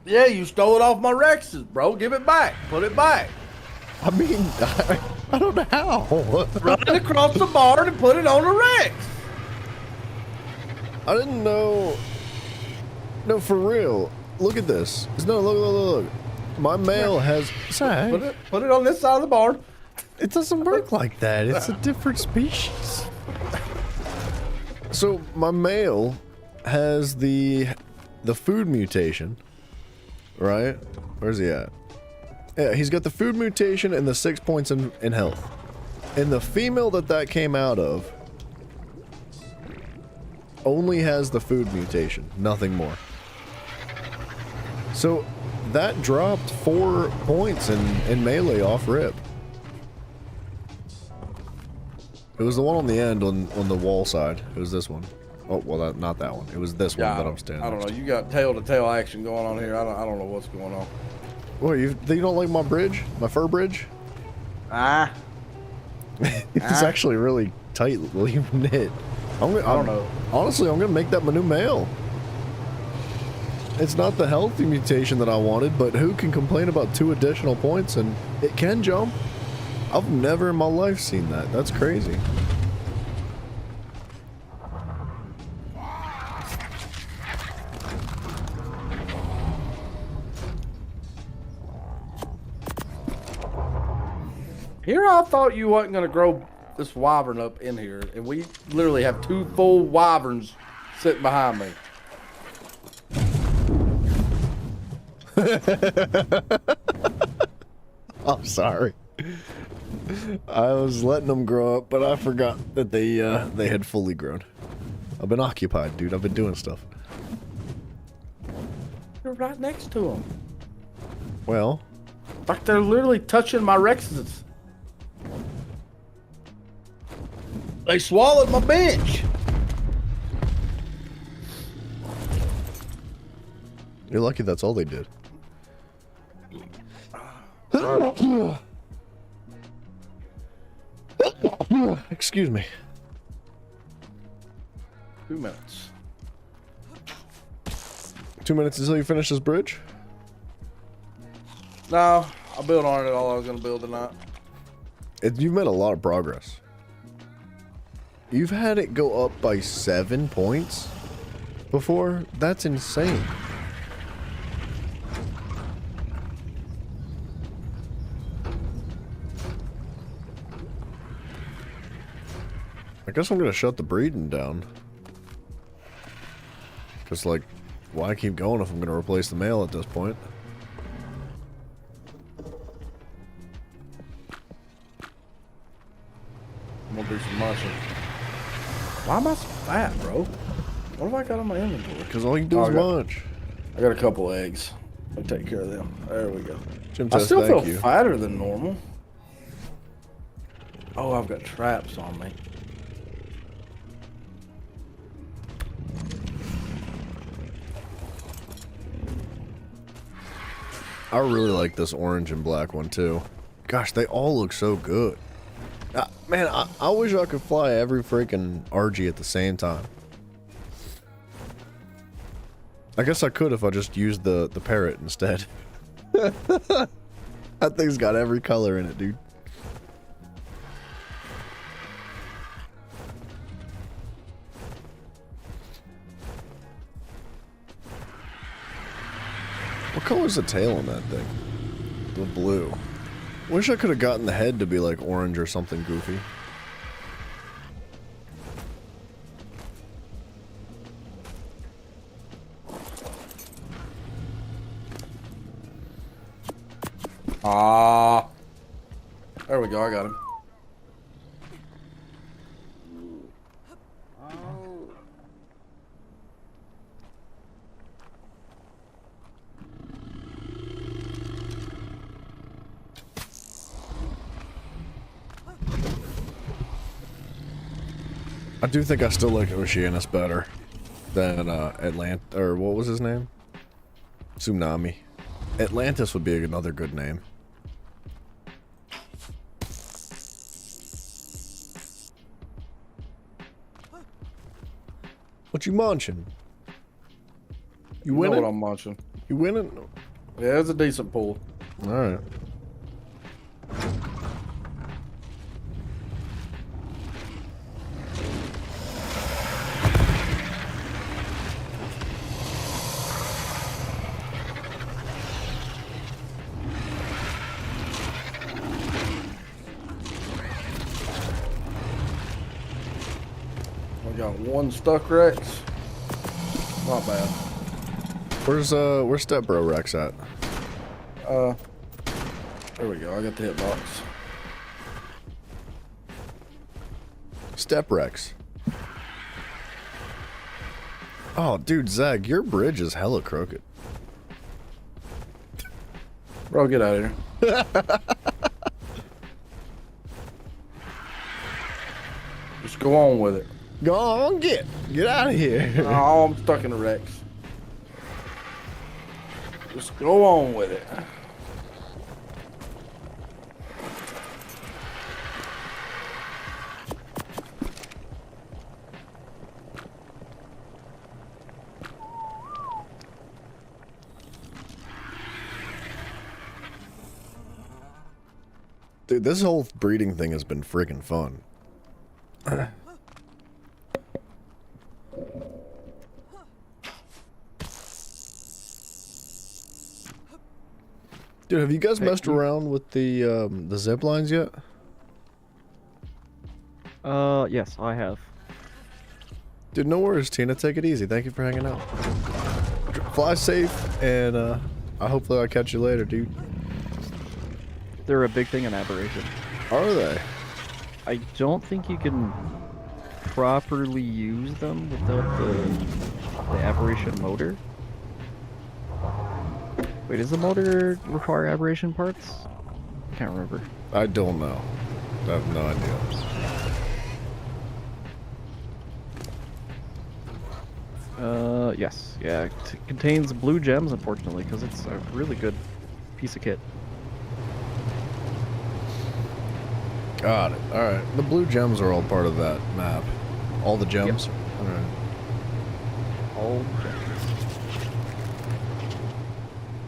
Yeah, you stole it off my Rexes, bro. Give it back. Put it back. I mean, I don't know how. Run it across the barn and put it on the Rex. I didn't know. No, for real. Look at this. No, look. My male has. Sorry. Put it on this side of the barn. It doesn't work like that. It's a different species. So my male has the food mutation, right? Where's he at? Yeah, he's got the food mutation and the 6 points in health. And the female that came out of only has the food mutation, nothing more. So that dropped 4 points in melee off rip. It was the one on the end on the wall side. It was this one. Oh, well, not that one. It was this one that I'm standing I don't next know. You got tail-to-tail action going on here. I don't know what's going on. What, you don't like my bridge? My fur bridge? Ah. It's actually really tightly knit. I don't know. Honestly, I'm going to make that my new male. It's not the healthy mutation that I wanted, but who can complain about 2 additional points and it can jump? I've never in my life seen that. That's crazy. Here I thought you wasn't going to grow this wyvern up in here, and we literally have 2 full wyverns sitting behind me. I'm sorry. I was letting them grow up, but I forgot that they had fully grown. I've been occupied, dude. I've been doing stuff. You're right next to them. Well, Like they're literally touching my Rexes. They swallowed my bench. you're lucky that's all they did. Excuse me. 2 minutes. 2 minutes until you finish this bridge? No, I built on it all I was gonna build tonight. You've made a lot of progress. You've had it go up by 7 points before? That's insane. I guess I'm gonna shut the breeding down. Cause like, why keep going if I'm gonna replace the male at this point? I'm gonna do some mushing. Why am I so fat, bro? What have I got on my inventory? Cause all you do is munch. I got a couple eggs. I'll take care of them. There we go. Jim I says still feel thank you. fatter than normal. Oh, I've got traps on me. I really like this orange and black one too. Gosh, they all look so good. Man, I wish I could fly every freaking RG at the same time. I guess I could if I just used the parrot instead. That thing's got every color in it, dude. What color's the tail on that thing? The blue. Wish I could have gotten the head to be like orange or something goofy. Ah. There we go, I got him. I do think I still like Oceanus better than or what was his name? Tsunami. Atlantis would be another good name. What you munching? You know winning? what I'm munching. You winning? Yeah, it's a decent pool. All right. We got one stuck Rex. Not bad. Where's Step Bro Rex at? There we go. I got the hitbox. Step Rex. Oh, dude, Zag, your bridge is hella crooked. Bro, get out of here. Just go on with it. Go on, get out of here. Oh, I'm stuck in the Rex. Just go on with it. Dude, this whole breeding thing has been friggin' fun. Dude, have you guys messed around with the zip lines yet? Yes, I have. Dude, no worries, Tina. Take it easy. Thank you for hanging out. Fly safe, and hopefully I'll catch you later, dude. They're a big thing in Aberration. Are they? I don't think you can properly use them without the aberration motor. Wait, does the motor require aberration parts? Can't remember. I don't know. I have no idea. Yes. Yeah, it contains blue gems, unfortunately, because it's a really good piece of kit. Got it. Alright. The blue gems are all part of that map. All the gems? Yep. Alright. All gems.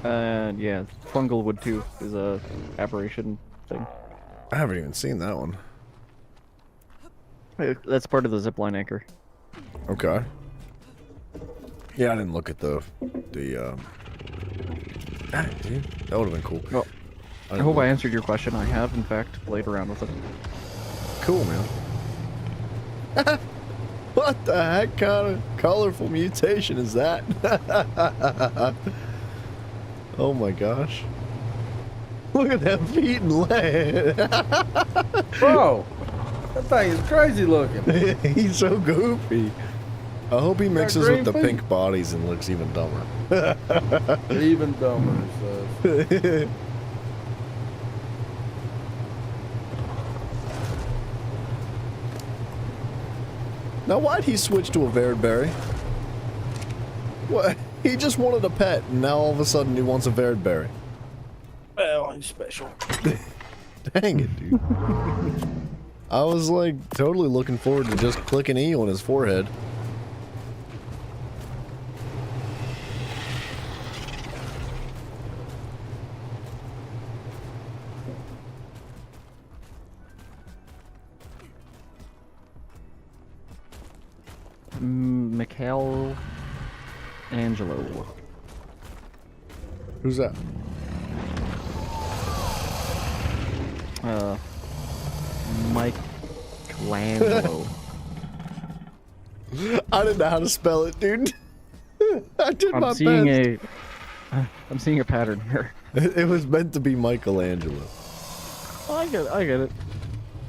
And yeah, fungal wood too is a aberration thing. I haven't even seen that one. That's part of the zipline anchor. Okay. Yeah, I didn't look at the Dang it, dude. That would have been cool. Well, I hope I answered your question. I have, in fact, played around with it. Cool, man. What the heck kind of colorful mutation is that? Oh my gosh. Look at that feet and leg. Bro, that thing is crazy looking. He's so goofy. I hope he mixes with the feet. pink bodies and looks even dumber. Even dumber. So. Now, why'd he switch to a Verdberry? What? He just wanted a pet, and now all of a sudden he wants a Verdberry. Well, he's special. Dang it, dude. I was like totally looking forward to just clicking E on his forehead. Michelangelo. Who's that? Michelangelo. I didn't know how to spell it, dude. I did my I'm seeing best. I'm seeing a pattern here. It was meant to be Michelangelo. Oh, I get it. I get it.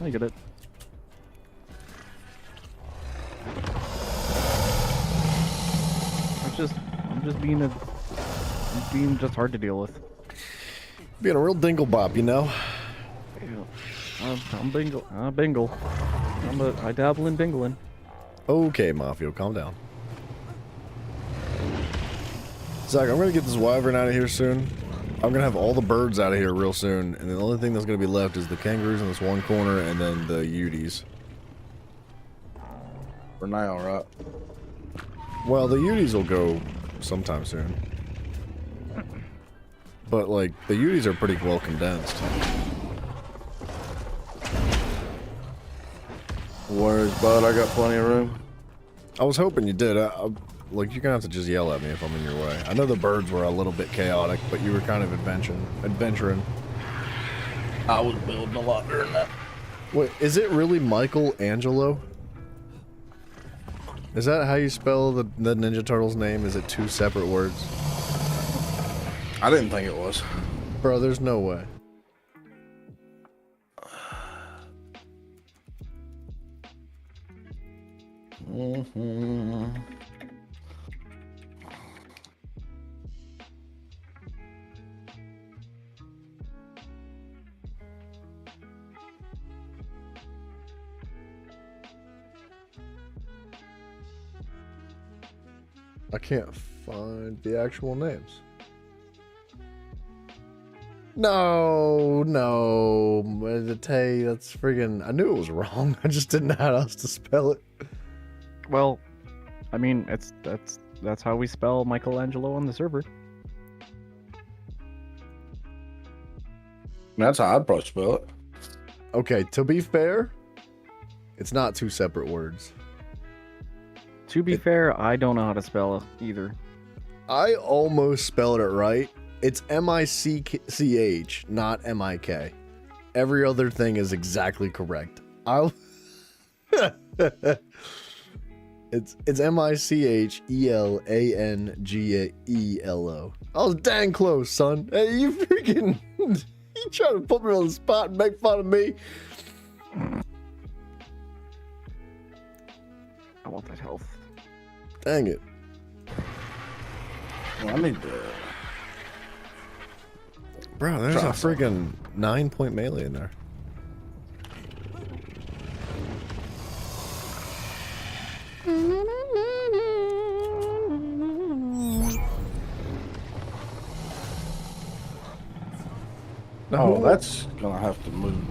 I get it. I'm just being just hard to deal with. Being a real dinglebop, you know? Yeah. I'm bingle. Bingle. I dabble in bingling. Okay, Mafio, calm down. Zach, I'm gonna get this wyvern out of here soon. I'm gonna have all the birds out of here real soon, and the only thing that's gonna be left is the kangaroos in this one corner and then the Uties. For now, right? Well, the Uties will go sometime soon. But, like, the Uties are pretty well condensed. Worries, bud. I got plenty of room. I was hoping you did. Like, you're gonna have to just yell at me if I'm in your way. I know the birds were a little bit chaotic, but you were kind of adventuring. I was building a lot during that. Wait, is it really Michelangelo? Is that how you spell the Ninja Turtle's name? Is it two separate words? I didn't think it was. Bro, there's no way. I can't find the actual names. No, that's friggin'. I knew it was wrong. I just didn't know how else to spell it. Well, I mean, that's how we spell Michelangelo on the server. That's how I'd probably spell it. Okay, to be fair, it's not two separate words. To be fair, I don't know how to spell it either. I almost spelled it right. It's M-I-C-C-H, not M-I-K. Every other thing is exactly correct. It's M-I-C-H-E-L-A-N-G-E-L-O. I was dang close, son. Hey, you You trying to put me on the spot and make fun of me? I want that health. Dang it. Well, I need to. Bro, there's Try a freaking 9-point melee in there. Oh, that's gonna have to move.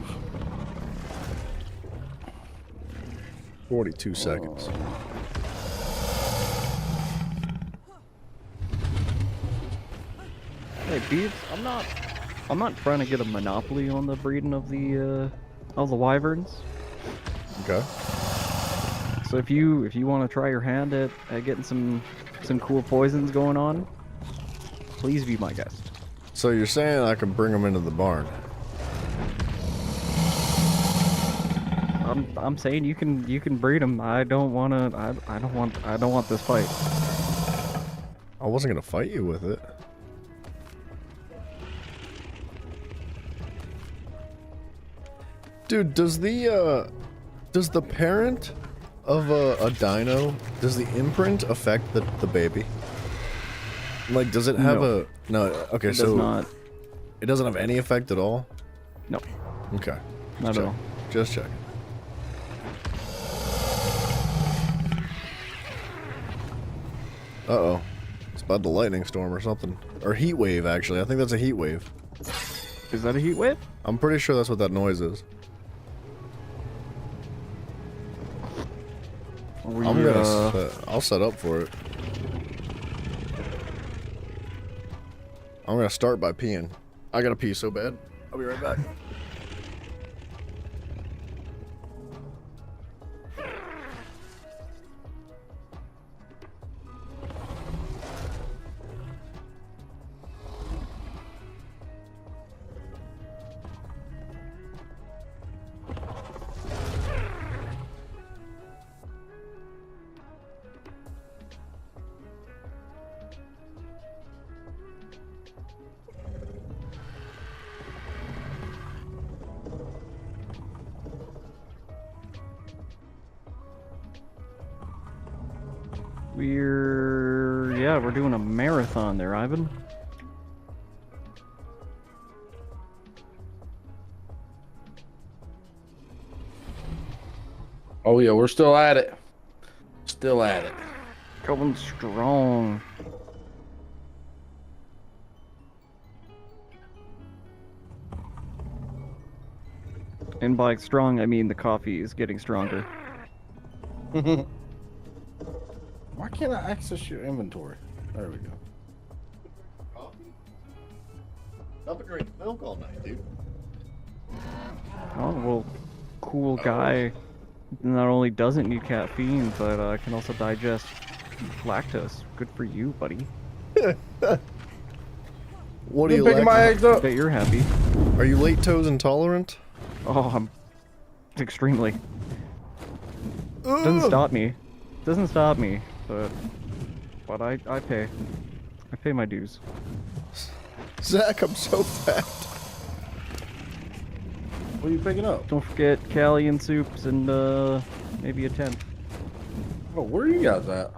42 seconds. Hey, Beeves, I'm not trying to get a monopoly on the breeding of the wyverns. Okay. So if you want to try your hand at getting some cool poisons going on, please be my guest. So you're saying I can bring them into the barn? I'm saying you can breed them. I don't want this fight. I wasn't gonna fight you with it. Dude, does the parent of a dino, does the imprint affect the baby? Like, does it have No. no? Okay, It so does not. it doesn't have any effect at all. No, Okay, not at all. just checking. Uh-oh. It's about the lightning storm or something. Or heat wave, actually. I think that's a heat wave. Is that a heat wave? I'm pretty sure that's what that noise is. I'll set up for it. I'm gonna start by peeing. I gotta pee so bad. I'll be right back. We're doing a marathon there, Ivan. Oh yeah, we're still at it. Still at it. Going strong. And by strong, I mean the coffee is getting stronger. Why can't I access your inventory? There we go. Coffee? I've been drinking milk all night, dude. Oh, well, cool guy not only doesn't need caffeine, but can also digest lactose. Good for you, buddy. What do you picking my like? eggs up? Bet you're happy. Are you lactose intolerant? Oh, I'm extremely. Doesn't stop me. Doesn't stop me, but I pay. I pay my dues. Zach, I'm so fat. What are you picking up? Don't forget Callian soups and maybe a 10. Oh, where are you guys at?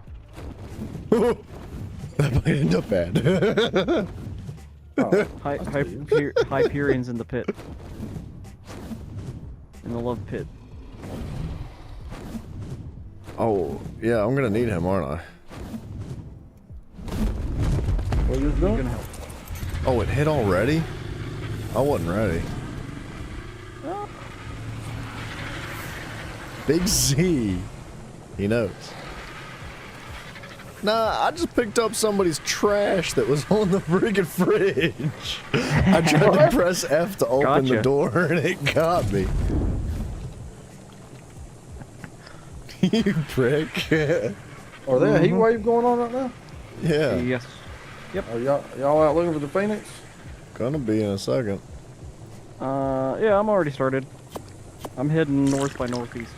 That might end up bad. Oh, Hyperions in the pit. In the love pit. Oh, yeah, I'm gonna need him, aren't I? what are you You doing? can help. Oh, it hit already? I wasn't ready. Big Z. He knows. Nah, I just picked up somebody's trash that was on the friggin' fridge. I tried to press F to open the Gotcha. door and it got me. You prick. Are there a heat wave going on right now? Yeah, Yes. Are y'all out looking for the Phoenix? gonna be in a second. Yeah, I'm already started. I'm heading north by northeast.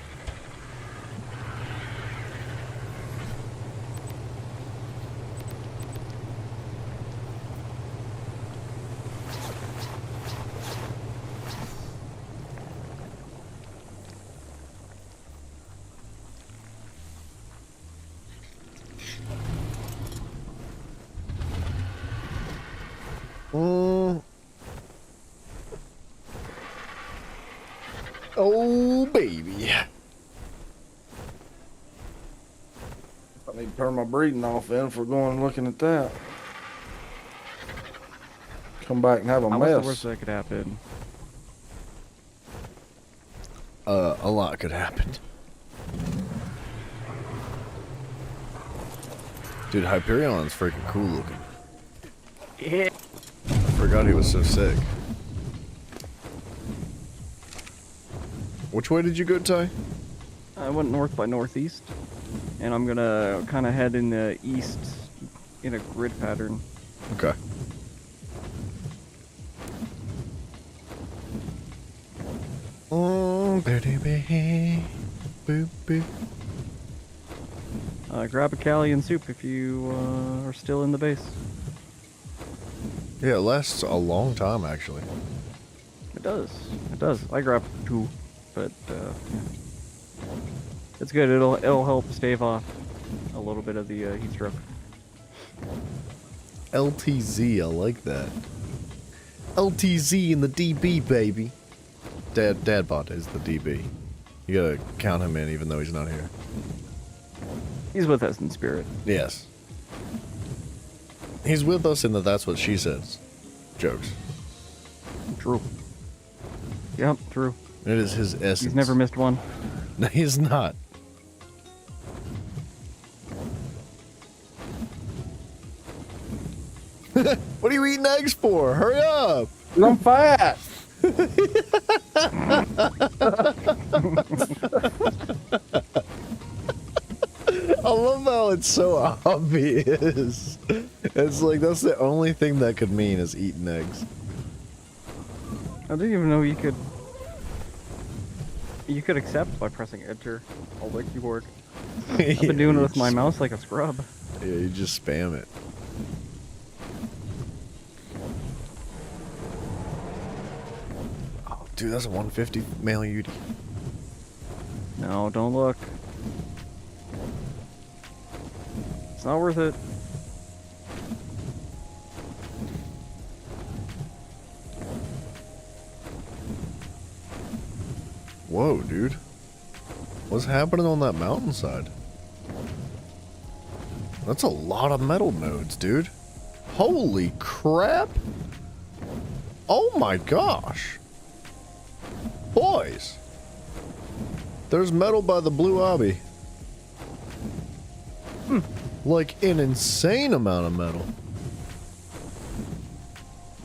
Mm. Oh, baby. I need to turn my breeding off then for going and looking at that. Come back and have a What's the mess. worst that could happen? A lot could happen. Dude, Hyperion's freaking cool looking. Yeah. I forgot he was so sick. Which way did you go, Ty? I went north by northeast, and I'm gonna kind of head in the east in a grid pattern. Okay. Boop, boop. Grab a Callian soup if you are still in the base. Yeah, it lasts a long time, actually. It does. It does. I grabbed 2, but yeah. It's good. It'll help stave off a little bit of the heat stroke. LTZ, I like that. LTZ in the DB, baby. Dadbot is the DB. You gotta count him in even though he's not here. He's with us in spirit. Yes. He's with us in the that's what she says jokes. True. Yep, true. It is his essence. He's never missed one. No, he's not. What are you eating eggs for? Hurry up! I'm fat. I love how it's so obvious. It's like that's the only thing that could mean is eating eggs. I didn't even know you could. You could accept by pressing enter on the keyboard. I've been doing it with my mouse like a scrub. Yeah, you just spam it. Oh, dude, that's a 150 male Yudi. No, don't look. It's not worth it. Whoa, dude. What's happening on that mountainside? That's a lot of metal nodes, dude. Holy crap! Oh my gosh! Boys! There's metal by the Blue Obby. Like an insane amount of metal.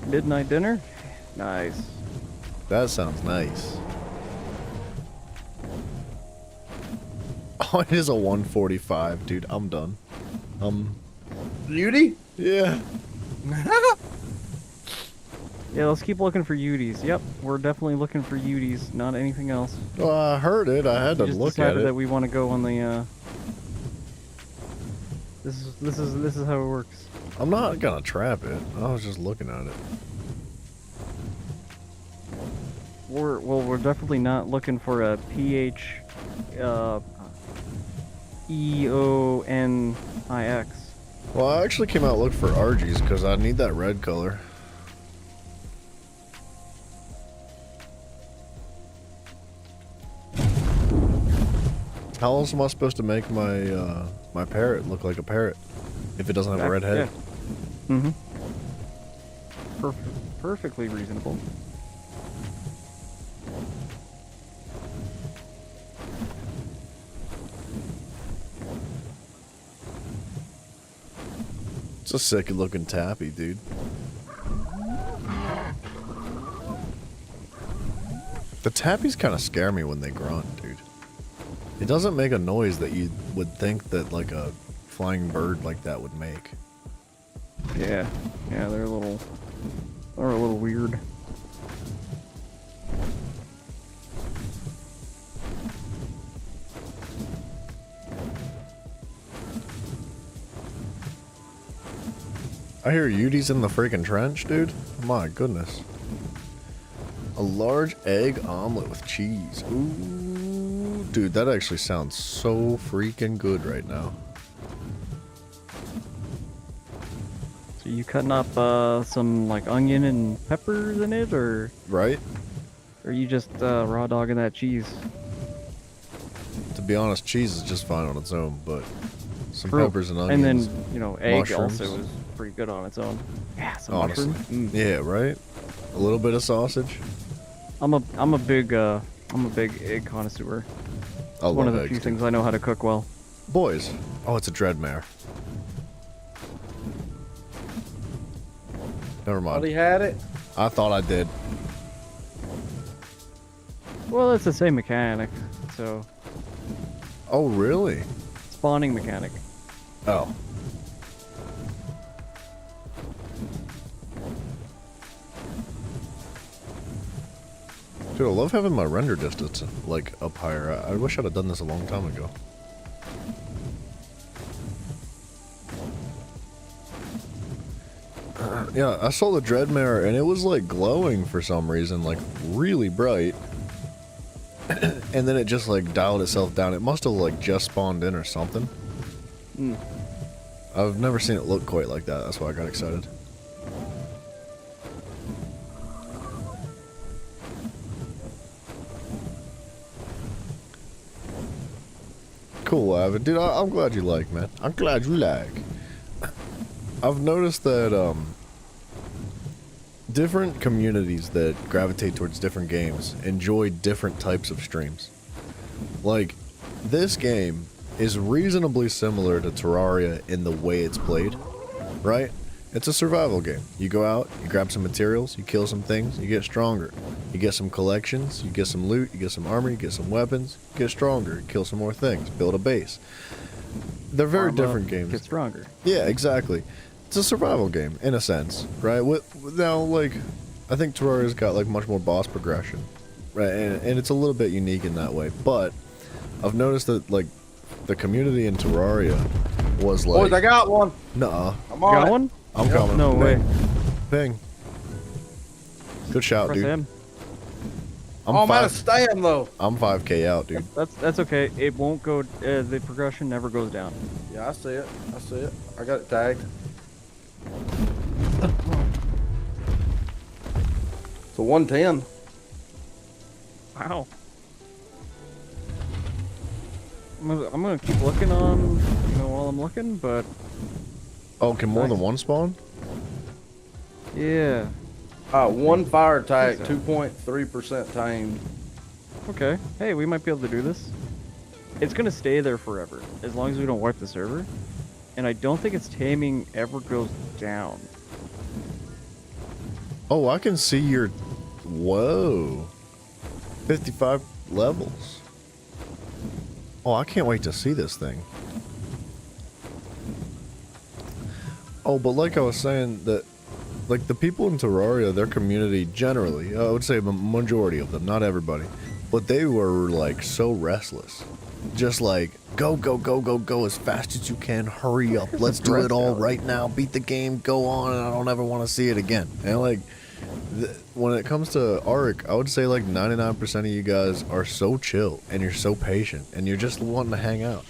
Midnight dinner? Nice. That sounds nice. Oh, it is a 145, dude. I'm done. Beauty? Yeah. Yeah, let's keep looking for Udis. Yep, we're definitely looking for Udis, not anything else. Well, I heard it. I had to We just look at decided it. that we want to go on the. This is how it works. I'm not gonna trap it. I was just looking at it. We're definitely not looking for a PH, EONIX. Well, I actually came out to look for RGs because I need that red color. How else am I supposed to make my my parrot look like a parrot if it doesn't have a red head? Yeah. Mm-hmm. Perfectly reasonable. It's a sick looking tappy, dude. The tappies kind of scare me when they grunt, dude. It doesn't make a noise that you would think that like a flying bird like that would make. Yeah, they're a little weird. I hear Udi's in the freaking trench, dude. My goodness. A large egg omelet with cheese. Ooh, dude, that actually sounds so freaking good right now. So Are you cutting up some like onion and peppers in it, or Right? are you just raw dogging that cheese? To be honest, cheese is just fine on its own, but some True. peppers and And onions. then, you know, egg mushrooms. also is pretty good on its own. Yeah, some Honestly. mushroom. Mm. Yeah, right? A little bit of sausage. I'm a big egg connoisseur. I love One of the eggs, few too. things I know how to cook well. Boys. Oh, it's a dreadmare. Never Thought mind. he had it. I thought I did. Well, it's the same mechanic, so Oh, really? spawning mechanic. Oh. Dude, I love having my render distance, like, up higher. I wish I'd have done this a long time ago. Yeah, I saw the Dreadmare, and it was, like, glowing for some reason, like, really bright. And then it just, like, dialed itself down. It must have, like, just spawned in or something. Mm. I've never seen it look quite like that. That's why I got excited. Cool, Avid. Dude, I'm glad you like, man. I'm glad you like. I've noticed that, different communities that gravitate towards different games enjoy different types of streams. Like, this game is reasonably similar to Terraria in the way it's played, right? It's a survival game. You go out, you grab some materials, you kill some things, you get stronger. You get some collections, you get some loot, you get some armor, you get some weapons, you get stronger, you kill some more things, build a base. They're very Farm up, different games. Get stronger. Yeah, exactly. It's a survival game, in a sense, right? Now, like, I think Terraria's got, like, much more boss progression, right? And it's a little bit unique in that way. But I've noticed that, like, the community in Terraria was, like... Boys, I got one. Nuh-uh. I'm You on got it. one? I'm coming. No way. Ping. Good shout, Press dude. M. I'm Oh, I'm out of 5 stand though. I'm 5k out, dude. That's okay. It won't go. The progression never goes down. Yeah, I see it. I see it. I got it tagged. So 110. Wow. I'm gonna keep looking on, while I'm looking, but Oh, can more than Nice. one spawn? yeah. One fire attack, so. 2.3% tamed. Okay. Hey, we might be able to do this. It's gonna stay there forever, as long as we don't wipe the server. And I don't think its taming ever goes down. Oh, I can see your... Whoa. 55 levels. Oh, I can't wait to see this thing. Oh, but like I was saying, that, like, the people in Terraria, their community generally, I would say a majority of them, not everybody, but they were, like, so restless. Just like, go, go, go, go, go as fast as you can, hurry up, let's do it all right now, beat the game, go on, and I don't ever want to see it again. And, like, when it comes to Ark, I would say, like, 99% of you guys are so chill, and you're so patient, and you're just wanting to hang out.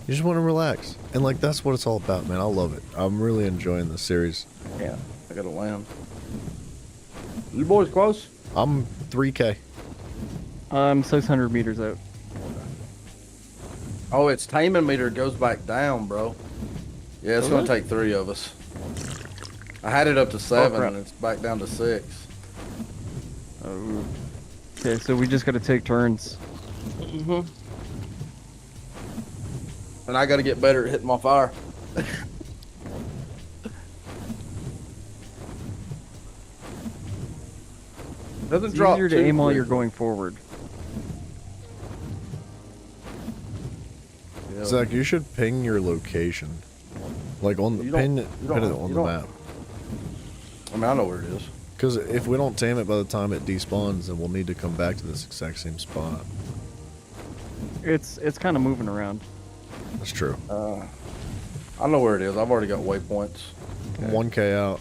You just want to relax. And, like, that's what it's all about, man. I love it. I'm really enjoying the series. Yeah, I gotta land. You boys close? I'm 3K. I'm 600 meters out. Oh, its taming meter goes back down, bro. Yeah, it's Does gonna it? take 3 of us. I had it up to 7, crap. and it's back down to 6. Oh. Okay, so we just gotta take turns. Mm-hmm. And I gotta get better at hitting my fire. Doesn't It's drop easier to too aim while quick. you're going forward. Yeah. Zach, you should ping your location. Like, on the, You don't- pin you don't- it you on the don't- map. I mean, I know where it is. Because if we don't tame it by the time it despawns, then we'll need to come back to this exact same spot. It's kind of moving around. That's true. I know where it is. I've already got waypoints. Okay. 1K out.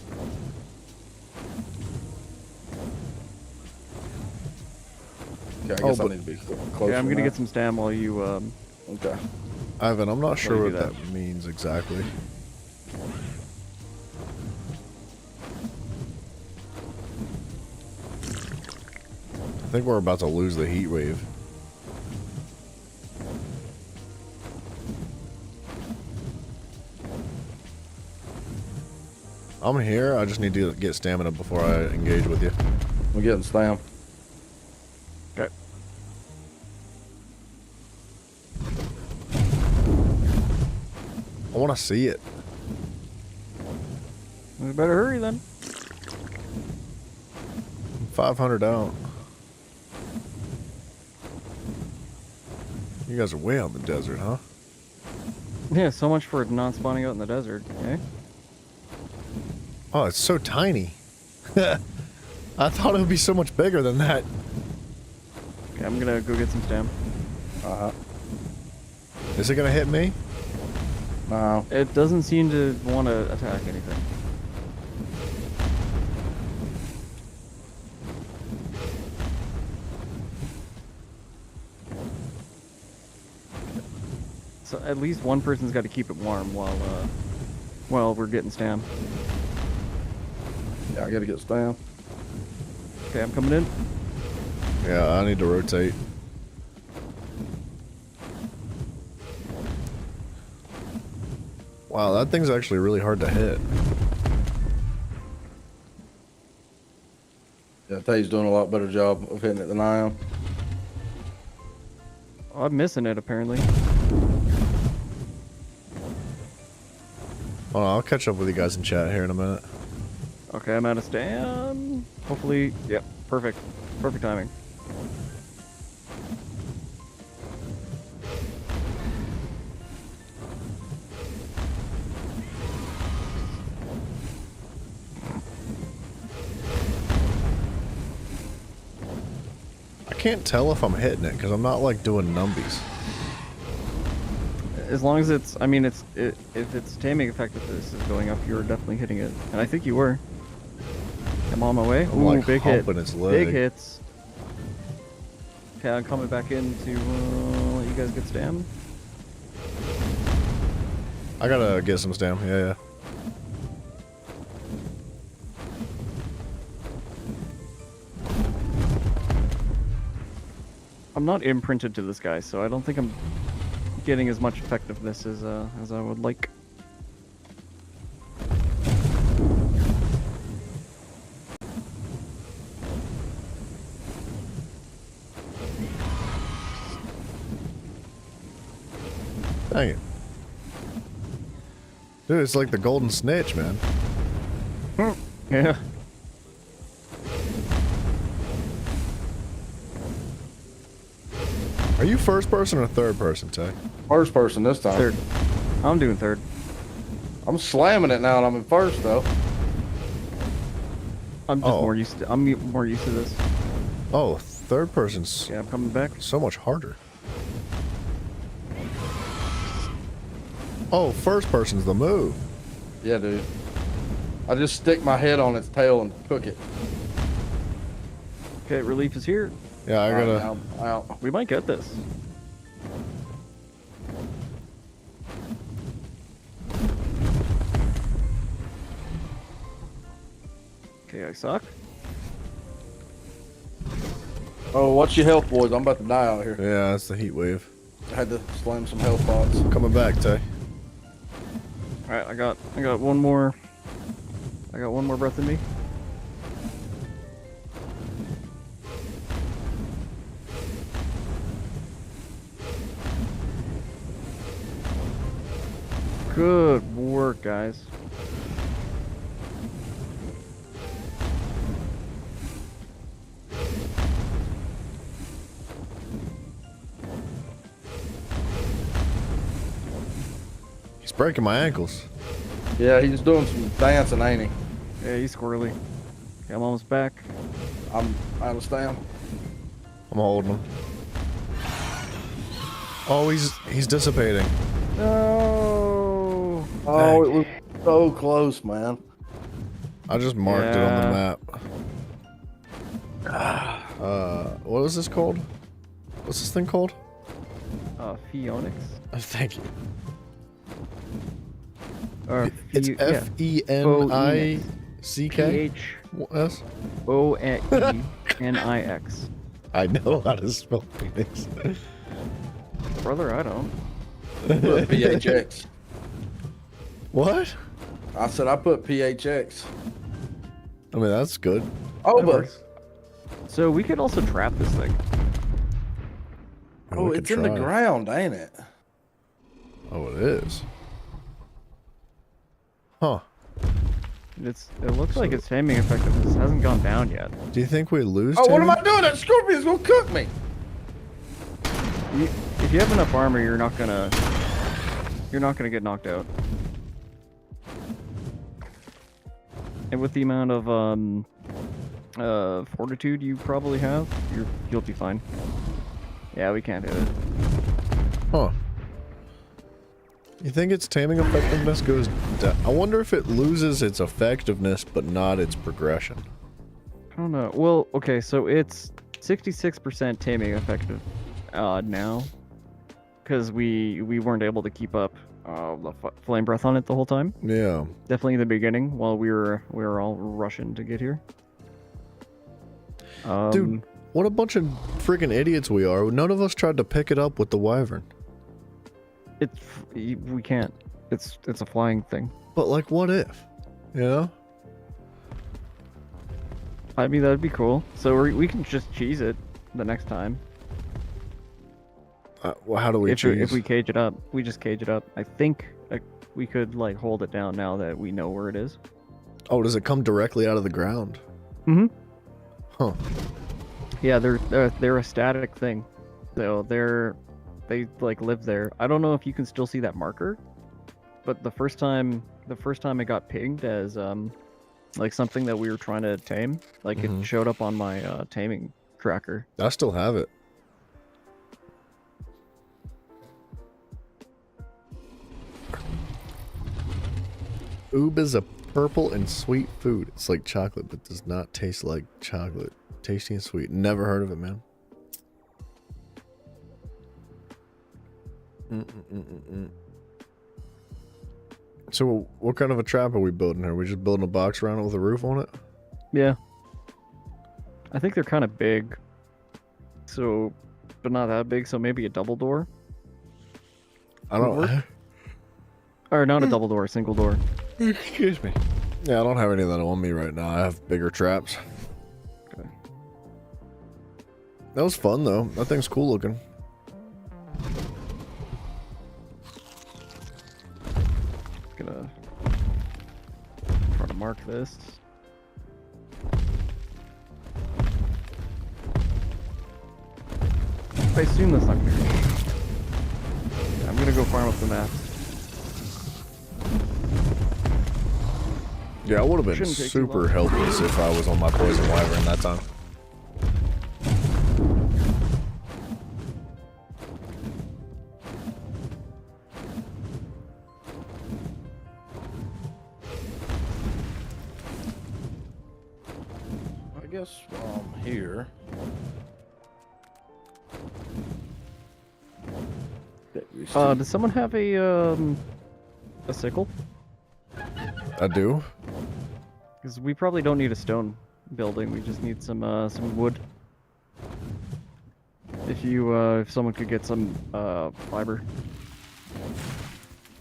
Okay, I Oh, guess I but- need to be closer. Okay, I'm gonna now. get some stam while you Okay. Ivan, I'm not sure you what do that that. means exactly. think we're about to lose the heat wave. I'm here. I just need to get stamina before I engage with you. We're getting stamp. Okay. I want to see it. We better hurry then. 500 out. You guys are way out in the desert, huh? Yeah, so much for not spawning out in the desert, okay? Oh, it's so tiny. I thought it would be so much bigger than that. Okay, I'm gonna go get some stam. Is it gonna hit me? No. It doesn't seem to want to attack anything. So at least one person's got to keep it warm while we're getting stam. Yeah, I gotta get stamp. Okay, I'm coming in. Yeah, I need to rotate. Wow, that thing's actually really hard to hit. Yeah, Tay's doing a lot better job of hitting it than I am. Oh, I'm missing it apparently. Hold on, I'll catch up with you guys in chat here in a minute. Okay, I'm out of stam. Hopefully, yep, perfect. Perfect timing. I can't tell if I'm hitting it because I'm not like doing numbies. As long as it's, I mean, if its taming effectiveness is going up, you're definitely hitting it. And I think you were. I'm on my way. I'm Ooh, like big hit. humping its leg. Big hits. Okay, I'm coming back in to let you guys get stam. I gotta get some stam. Yeah. I'm not imprinted to this guy, so I don't think I'm getting as much effectiveness as I would like. Dang it. Dude, it's like the golden snitch, man. Yeah. Are you first person or third person, Tay? First person this time. Third. I'm doing third. I'm slamming it now and I'm in first though. I'm just Oh. more used to. I'm more used to this. Oh, third person's Yeah, I'm coming back. so much harder. Oh, first person's the move. Yeah, dude. I just stick my head on its tail and cook it. Okay, relief is here. Yeah, I Alright, gotta. now I'm out. We might get this. Okay, I suck. Oh, watch your health, boys. I'm about to die out here. Yeah, that's the heat wave. I had to slam some health pots. Coming back, Tay. All right, I got one more. I got one more breath in me. Good work, guys. He's breaking my ankles. Yeah, he's doing some dancing, ain't he? Yeah, he's squirrely. Okay, I'm almost back. I'm out of stamp. I'm holding him. Oh, he's dissipating. No. Oh, it was so close, man. I just marked it on the map. What is this called? What's this thing called? Phoenix. Thank you. Or It's F-E-N-I-C-K? P-H-O-E-N-I-X. S? I know how to spell Phoenix. Brother, I don't. Put PHX. What? I said I put PHX. I mean, that's good. Oh, That but works. So we could also trap this thing. oh, We it's could in the try. ground, ain't it? Oh, it is. Huh. It looks like its taming effectiveness hasn't gone down yet. Do you think we lose? Oh, what am taming? I doing? That scorpion's gonna cook me. If you have enough armor, you're not gonna get knocked out. And with the amount of fortitude you probably have, you'll be fine. Yeah, we can't hit it. Huh. You think its taming effectiveness goes down? I wonder if it loses its effectiveness but not its progression. I don't know. Well, okay, so it's 66% taming effective now, because we weren't able to keep up the flame breath on it the whole time. Yeah. Definitely in the beginning while we were all rushing to get here. Dude, what a bunch of freaking idiots we are. None of us tried to pick it up with the wyvern. We can't. It's a flying thing. But like, what if? You know? I mean, that'd be cool. So we can just cheese it the next time. Well, how do we choose? If we cage it up, we just cage it up. I think we could like hold it down now that we know where it is. Oh, does it come directly out of the ground? Mm-hmm. Huh. Yeah, they're a static thing. So they like live there. I don't know if you can still see that marker, but the first time it got pinged as like something that we were trying to tame, like it showed up on my taming tracker. I still have it. Oob is a purple and sweet food. It's like chocolate, but does not taste like chocolate. Tasty and sweet. Never heard of it, man. So, what kind of a trap are we building here? We just building a box around it with a roof on it? Yeah. I think they're kind of big. So, but not that big, so maybe a double door. I don't know. Or not a double door, a single door. Excuse me. Yeah, I don't have any of that on me right now. I have bigger traps. Okay. That was fun, though. That thing's cool looking. Gonna try to mark this. I assume that's not gonna be. Yeah, I'm gonna go farm up the map. Yeah, I would have been Shouldn't take too super long. helpless if I was on my poison wyvern that time. I guess while I'm here. Does someone have a sickle? I do. Because we probably don't need a stone building. We just need some wood. If someone could get some fiber.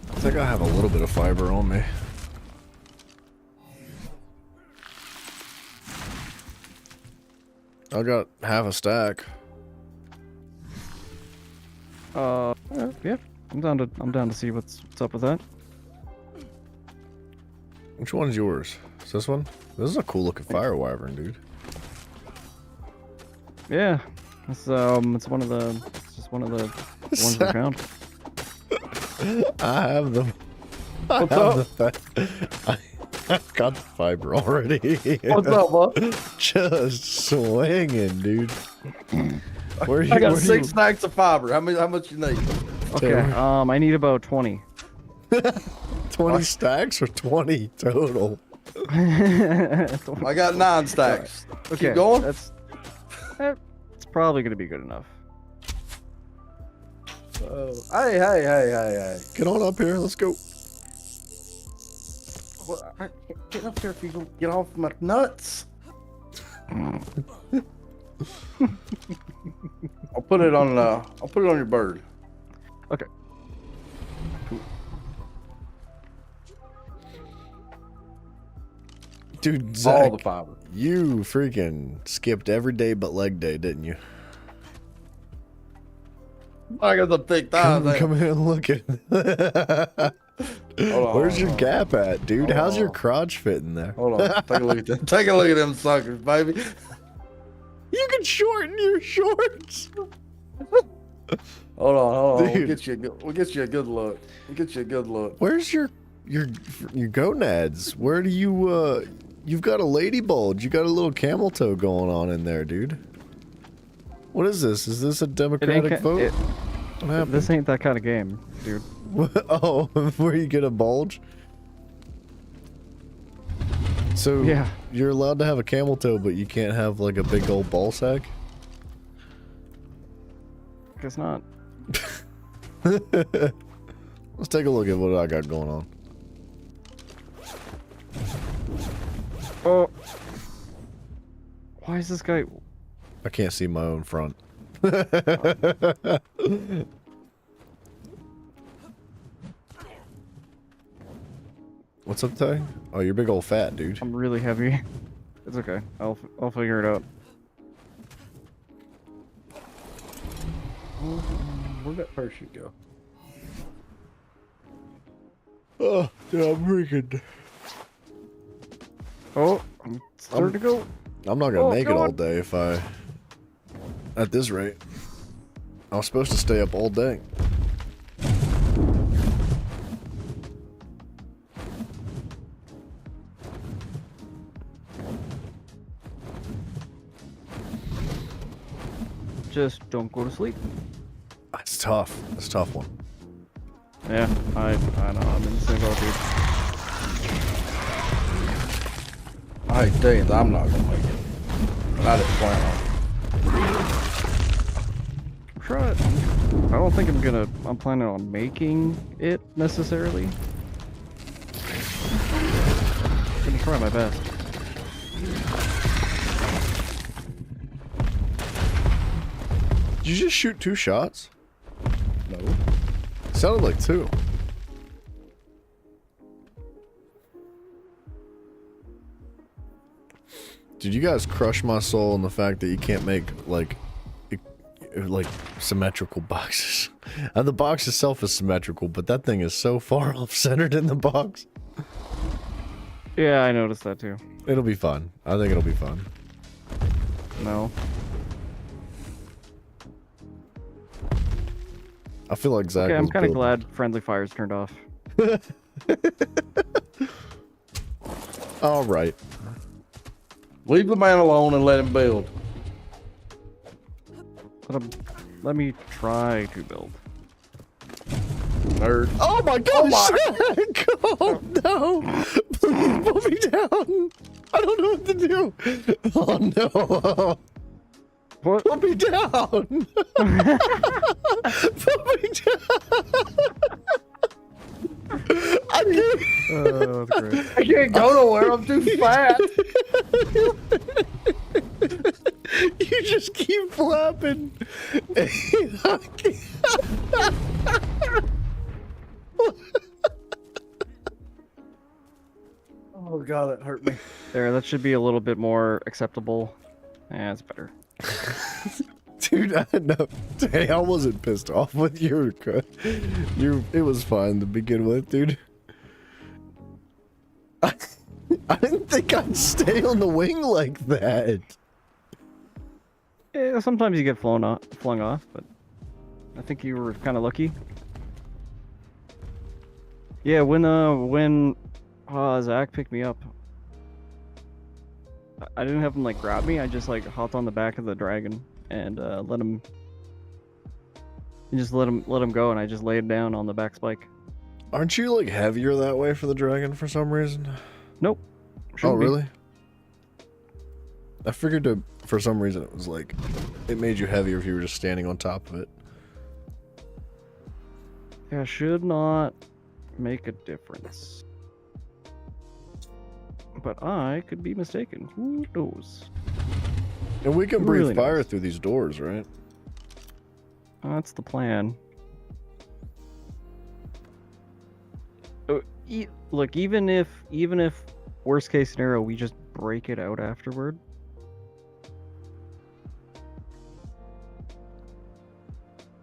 I think I have a little bit of fiber on me. I got half a stack. Yeah, I'm down to see what's up with that. Which one's yours? Is this one? This is a cool looking fire wyvern, dude. Yeah, it's one of the ones we found. I have them. I What's have I got the fiber already. What's up, bud? Just swinging, dude. Where I got where 6 stacks of fiber. How much you need? Okay, I need about 20. 20 stacks or 20 total? I got 9 stacks. Okay, Keep going. It's probably gonna be good enough. Hey. Get on up here. Let's go. Well, I can't get up there if you don't get off my nuts. I'll put it on. I'll put it on your bird. Okay. Dude, All Zach, the fiber. you freaking skipped every day but leg day, didn't you? I got the thick thighs. Come here and look at. Hold on, Where's hold your on. gap at, dude? Hold How's your on. crotch fit in there? Hold on. Take a look at them. Take a look at them suckers, baby. You can shorten your shorts. Hold on. Dude. We'll get you a good look. We'll get you a good look. Where's your gonads? Where do you you've got a lady bulge. You got a little camel toe going on in there, dude. What is this? Is this a democratic vote? What happened? This ain't that kind of game, dude. Oh, where you get a bulge? So Yeah. you're allowed to have a camel toe, but you can't have like a big old ball sack? Guess not. Let's take a look at what I got going on. Oh. Why is this guy... I can't see my own front. What's up, Ty? Oh, you're big old fat, dude. I'm really heavy. It's okay. I'll figure it out. Where'd that parachute go? Oh, yeah, I'm freaking. Oh, I'm starting to go. I'm not gonna Oh, make it all God. day if I. At this rate, I was supposed to stay up all day. Just don't go to sleep. It's tough. It's a tough one. Yeah, I know. I'm in the same boat, dude. I hate to tell you that I'm not gonna make it. But I didn't plan on it. Try it. I don't think I'm planning on making it necessarily. I'm gonna try my best. Did you just shoot 2 shots? No. Sounded like 2. Did you guys crush my soul in the fact that you can't make like symmetrical boxes? And the box itself is symmetrical, but that thing is so far off centered in the box. Yeah, I noticed that too. It'll be fun. I think it'll be fun. No. I feel like Zach. Okay, I'm was kind of built- glad friendly fire's turned off. All right. Leave the man alone and let him build. Let me try to build. Nerd. Oh my gosh! Oh no! Please put me down! I don't know what to do! Oh no! What? Put me down! Put me down! I can't... Oh, that's great. I can't go nowhere. I'm too fat. You just keep flapping. I can't... Oh god, that hurt me. There, That should be a little bit more acceptable. Yeah, it's better. dude, I know. Hey, I wasn't pissed off with your. It was fine to begin with, dude. I didn't think I'd stay on the wing like that. Yeah, sometimes you get flung off, but I think you were kind of lucky. Yeah, when Zach picked me up, I didn't have him like grab me. I just like hopped on the back of the dragon and let him go, and I just laid down on the back spike. Aren't you like heavier that way for the dragon for some reason? Nope. Oh, Shouldn't be. really? I figured for some reason it was like it made you heavier if you were just standing on top of it. Yeah, should not make a difference. But I could be mistaken. Who knows? And we can breathe Really fire nice. through these doors, right? That's the plan. Look, even if worst case scenario we just break it out afterward.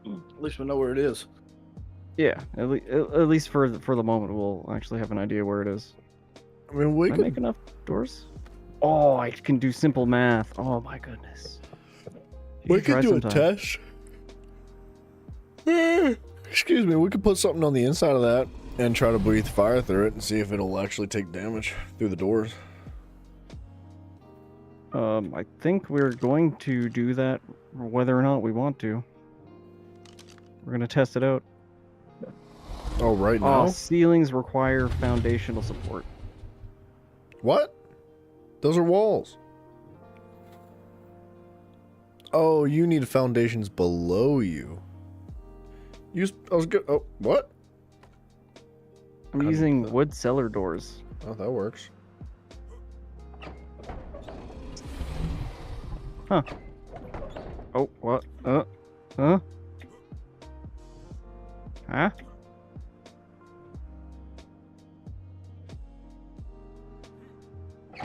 At least we know where it is. Yeah, at least for the moment we'll actually have an idea where it is. I mean, we Can I could. make enough doors? Oh, I can do simple math. Oh my goodness. You We should could try do a sometime. test. Excuse me. We could put something on the inside of that and try to breathe fire through it and see if it'll actually take damage through the doors. I think we're going to do that whether or not we want to. We're gonna test it out. Oh, right now? Ceilings require foundational support. What? Those are walls. Oh, you need foundations below you. I was good. Oh, what? I'm How do you using do that? wood cellar doors. Oh, that works. Huh. Oh, what? Huh? Huh?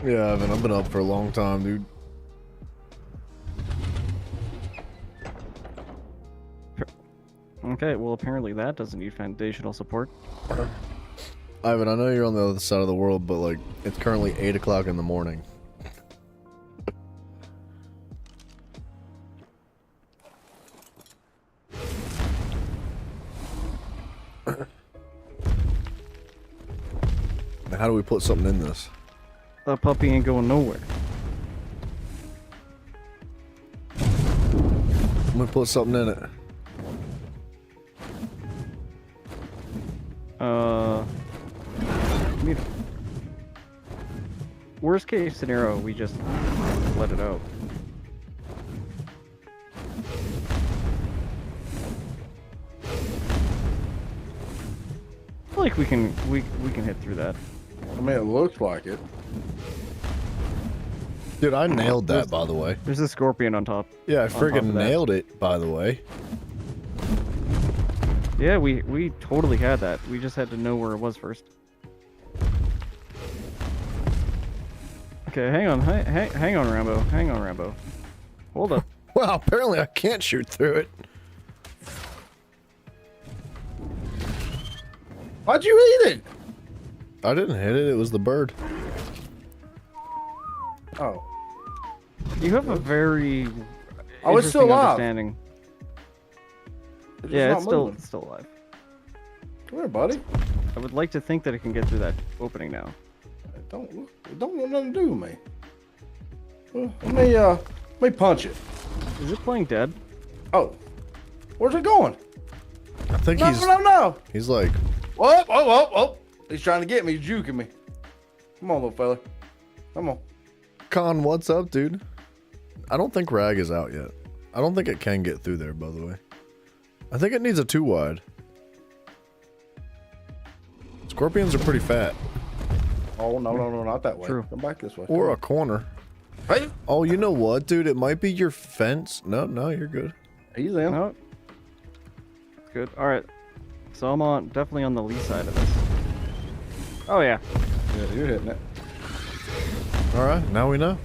Yeah, Evan, I've been up for a long time, dude. Okay, well apparently that doesn't need foundational support. Ivan, I know you're on the other side of the world, but like, it's currently 8 o'clock in the morning. Now, how do we put something in this? That puppy ain't going nowhere. I'm gonna put something in it. I mean, worst case scenario, we just let it out. I feel like we can hit through that. I mean, it looks like it. Dude, I nailed that, by the way. There's a scorpion on top. Yeah, I top of friggin' that. nailed it, by the way. Yeah, we totally had that. We just had to know where it was first. Okay, hang on, hang on, Rambo. Hang on, Rambo. Hold up. Well, apparently I can't shoot through it. Why'd you eat it? I didn't hit it, it was the bird. Oh. You have a very Oh, it's still interesting alive. understanding. It's just Yeah, not it's still moving. alive. Come here, buddy. I would like to think that it can get through that opening now. It don't want nothing to do with me. Well, let me punch it. Is it playing dead? Oh. Where's it going? I think No, no. he's like, Whoa, whoa, whoa, whoa. He's trying to get me. He's juking me. Come on, little fella. Come on. Con, what's up, dude? I don't think Rag is out yet. I don't think it can get through there, by the way. I think it needs a 2 wide. Scorpions are pretty fat. Oh, no, not that way. True. Come back this way. Or a corner. Hey, Oh, you know what, dude? It might be your fence. No, you're good. he's in. No. It's good. All right. So I'm definitely on the lee side of this. Oh yeah. Yeah, you're hitting it. All right, now we know.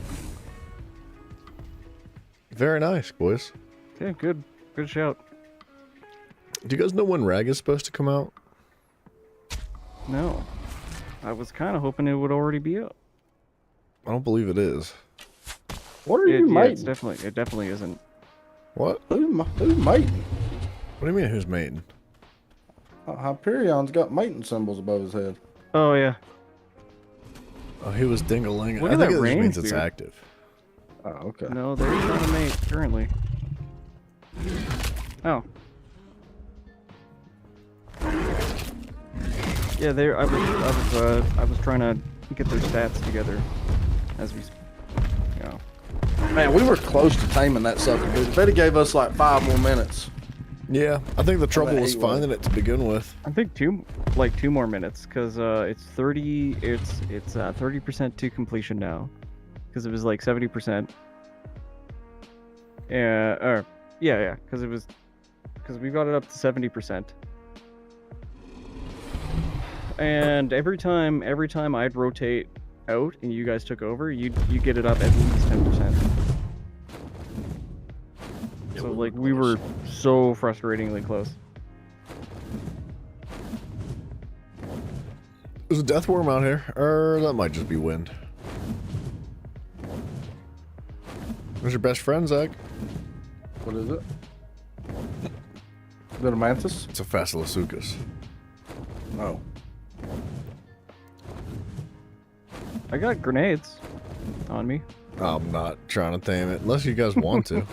Very nice, boys. Okay, good. Good shout. Do you guys know when Rag is supposed to come out? No. I was kind of hoping it would already be up. I don't believe it is. What are you Yeah, it's mating? it definitely isn't. What? Who's mating? What do you mean, who's mating? Hyperion's got mating symbols above his head. Oh yeah. Oh, he was ding-a-ling. Look I at think that it just range, means it's dude. active. Oh, okay. No, there's not a mate currently. Oh. Yeah, I was trying to get their stats together as we, you know. Man, we were close to taming that sucker, dude. If they'd have gave us like 5 more minutes. Yeah, I think the trouble was he was. finding it to begin with. I think 2 more minutes because it's 30% to completion now because it was like 70%. Yeah, because we got it up to 70%. And every time I'd rotate out and you guys took over, you get it up at least 10%. Yeah, So we like were we close. were so frustratingly close. There's a death worm out here, or that might just be wind. Where's your best friend, Zach? What is it? Is it a mantis? It's a Phasilasuchus. Oh. I got grenades on me. I'm not trying to tame it, unless you guys want to.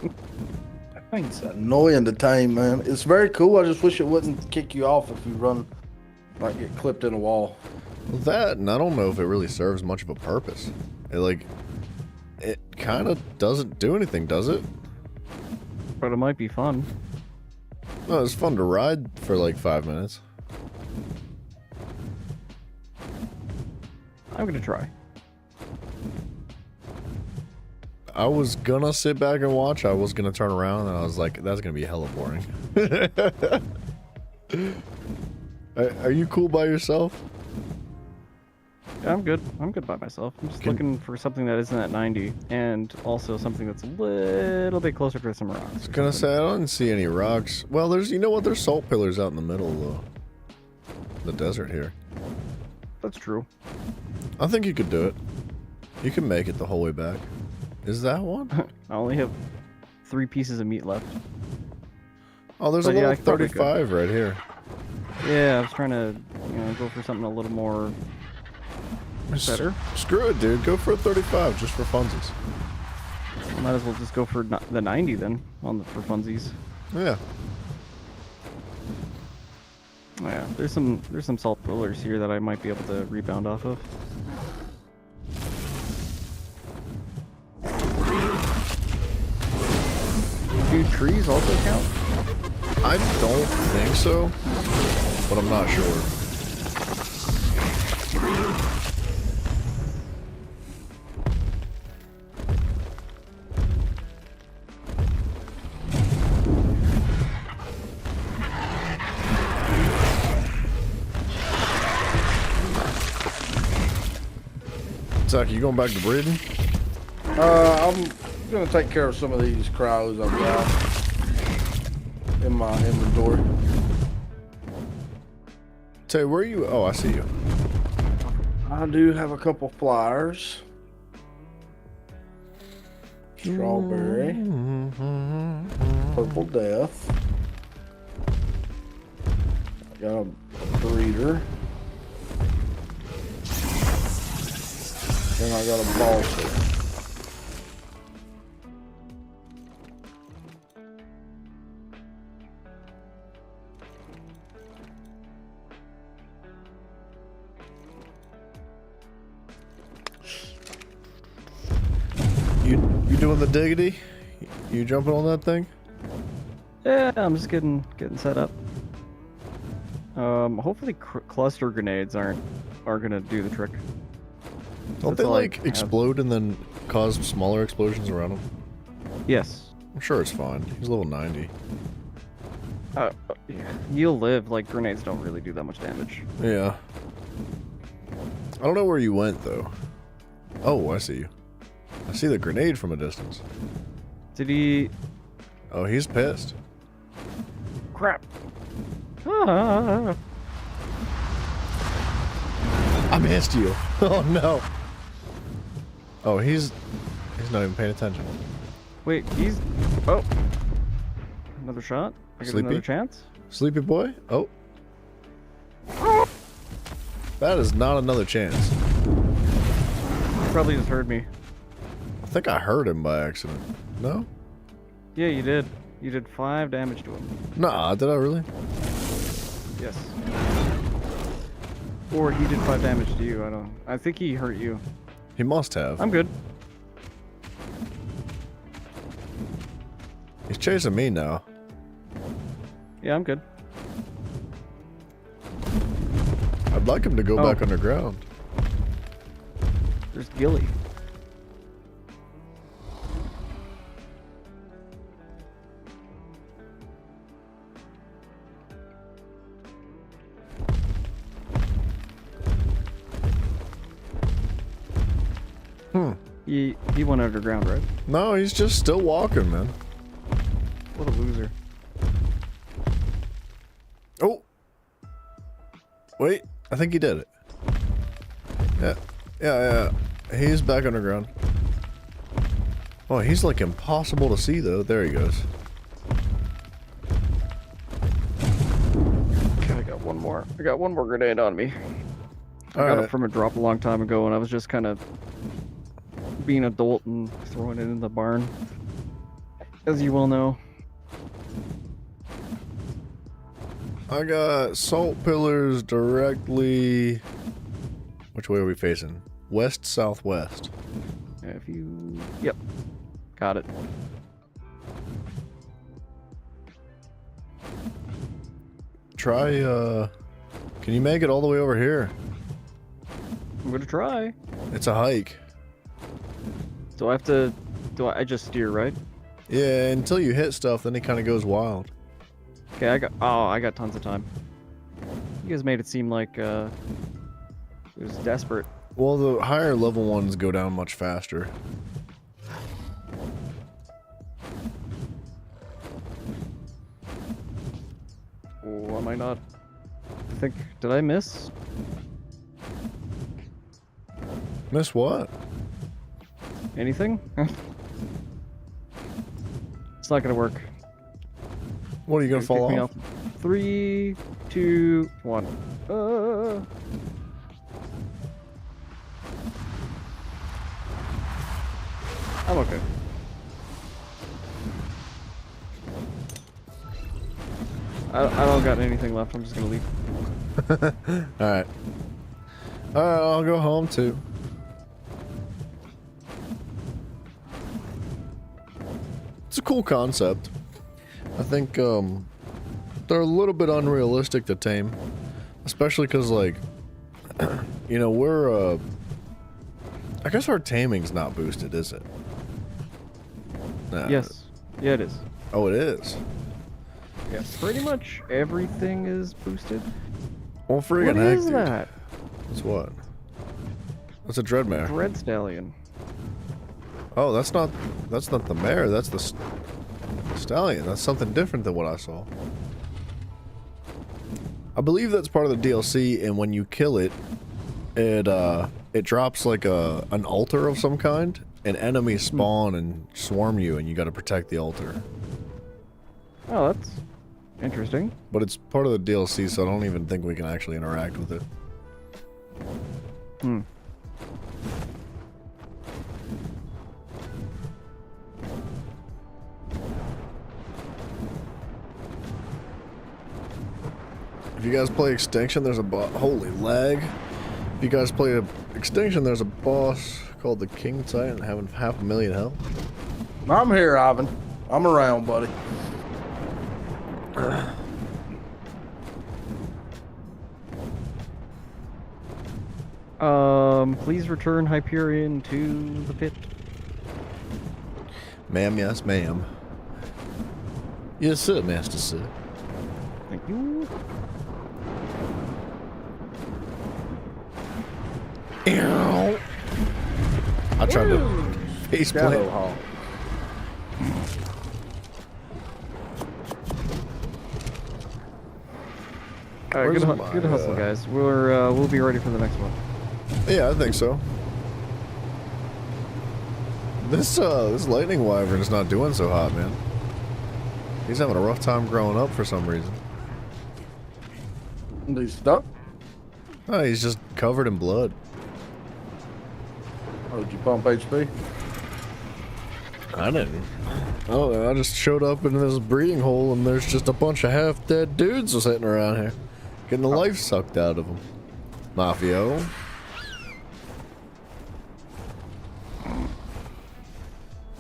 That thing's annoying to tame, man. It's very cool. I just wish it wouldn't kick you off if you run, like, get clipped in a wall. Well, that, and I don't know if it really serves much of a purpose. It kind of doesn't do anything, does it? But it might be fun. No, it's fun to ride for like 5 minutes. I'm gonna try. I was gonna sit back and watch. I was gonna turn around, and I was like, that's gonna be hella boring. Are you cool by yourself? Yeah, I'm good. I'm good by myself. I'm just looking for something that isn't at 90, and also something that's a little bit closer to some rocks. I was gonna say, I don't see any rocks. Well, you know what? There's salt pillars out in the middle of the desert here. That's true. I think you could do it. You can make it the whole way back. Is that one? I only have 3 pieces of meat left. Oh, there's But a yeah, little I could probably go. 35 right here. Yeah, I was trying to, go for something a little more better. Screw it, dude. Go for a 35 just for funsies. Might as well just go for the 90 then, for funsies. Yeah. Oh, yeah, there's some salt pillars here that I might be able to rebound off of. Do trees also count? I don't think so, but I'm not sure. Zach, you going back to breeding? I'm gonna take care of some of these crows I've got in my inventory. Tay, where are you? Oh, I see you. I do have a couple flyers. Strawberry. Purple Death. I got a breeder. Then I got a balsa. You doing the diggity? You jumping on that thing? Yeah, I'm just getting set up. Hopefully cluster grenades are gonna do the trick. Don't That's they all I like have. explode and then cause smaller explosions around them? Yes. I'm sure it's fine. He's level 90. Yeah. You'll live. Like grenades don't really do that much damage. Yeah. I don't know where you went though. Oh, I see you. I see the grenade from a distance. Did he? Oh, he's pissed. Crap. Ah. I missed you. Oh no. Oh, he's not even paying attention. Wait, he's. Oh. Another shot. I get Sleepy? another chance. Sleepy boy? Oh. That is not another chance. He probably just heard me. I think I hurt him by accident. No? Yeah, you did. You did 5 damage to him. Nah, did I really? Yes. Or he did 5 damage to you. I think he hurt you. He must have. I'm good. He's chasing me now. Yeah, I'm good. I'd like him to go Oh. back underground. There's Gilly. He went underground, right? No, he's just still walking, man. What a loser. Oh! Wait, I think he did it. Yeah. He's back underground. Oh, he's like impossible to see though. There he goes. Okay, I got one more. I got one more grenade on me. I got it from a drop a long time ago, and I was just kind of being an adult and throwing it in the barn, as you well know. I got salt pillars directly. Which way are we facing? West, southwest. If you... Yep. Got it. Try, can you make it all the way over here? I'm gonna try. It's a hike. Do I have to... I just steer, right? Yeah, until you hit stuff, then it kind of goes wild. Okay, I got tons of time. You guys made it seem like, it was desperate. Well, the higher level ones go down much faster. Oh, am I not... I think... Did I miss? Miss what? Anything? It's not gonna work. What, are you gonna fall Kick me off? 3, 2, 1. I'm okay. I don't got anything left. I'm just gonna leave. Alright. Alright, I'll go home too. It's a cool concept. I think, they're a little bit unrealistic to tame. Especially because, like, you know, we're, I guess our taming's not boosted, is it? Nah. Yes. Yeah, it is. Oh, it is? Yeah, pretty much everything is boosted. Well, friggin' What heck, is dude. that? That's what? That's a dreadmare. Dread Stallion. Oh, that's not the mare, that's the stallion. That's something different than what I saw. I believe that's part of the DLC, and when you kill it, it drops like an altar of some kind, and enemies spawn and swarm you, and you gotta protect the altar. Oh, that's interesting. But it's part of the DLC, so I don't even think we can actually interact with it. Hmm. If you guys play Extinction, there's a boss. Holy lag. If you guys play Extinction, there's a boss called the King Titan having 500,000 health. I'm here, Ivan. I'm around, buddy. Please return Hyperion to the pit. Ma'am, yes, ma'am. Yes, sir, Master, sir. Thank you. Ew. I tried to face Shadow plant. Hall. Alright, Where's good, my, good hustle, guys. We'll be ready for the next one. Yeah, I think so. This lightning wyvern is not doing so hot, man. He's having a rough time growing up for some reason. He's stuck. Oh, he's just covered in blood. Oh, did you pump HP? I didn't. Oh, I just showed up in this breeding hole and there's just a bunch of half-dead dudes sitting around here. Getting the life sucked out of them. Mafio.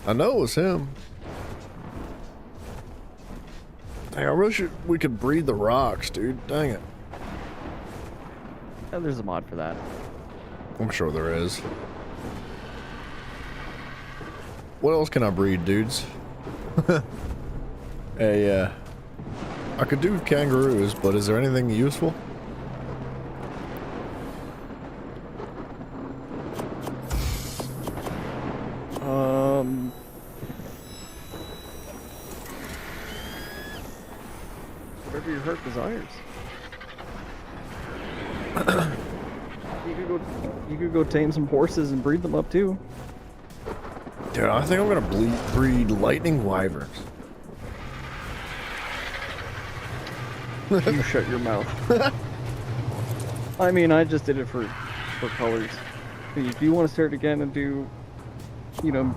I know it was him. Dang, I wish we could breed the rocks, dude. Dang it. Yeah, there's a mod for that. I'm sure there is. What else can I breed, dudes? Hey, I could do kangaroos, but is there anything useful? You could go tame some horses and breed them up too. Dude, I think I'm gonna breed lightning wyverns. You shut your mouth. I mean, I just did it for colors. If you want to start again and do, you know,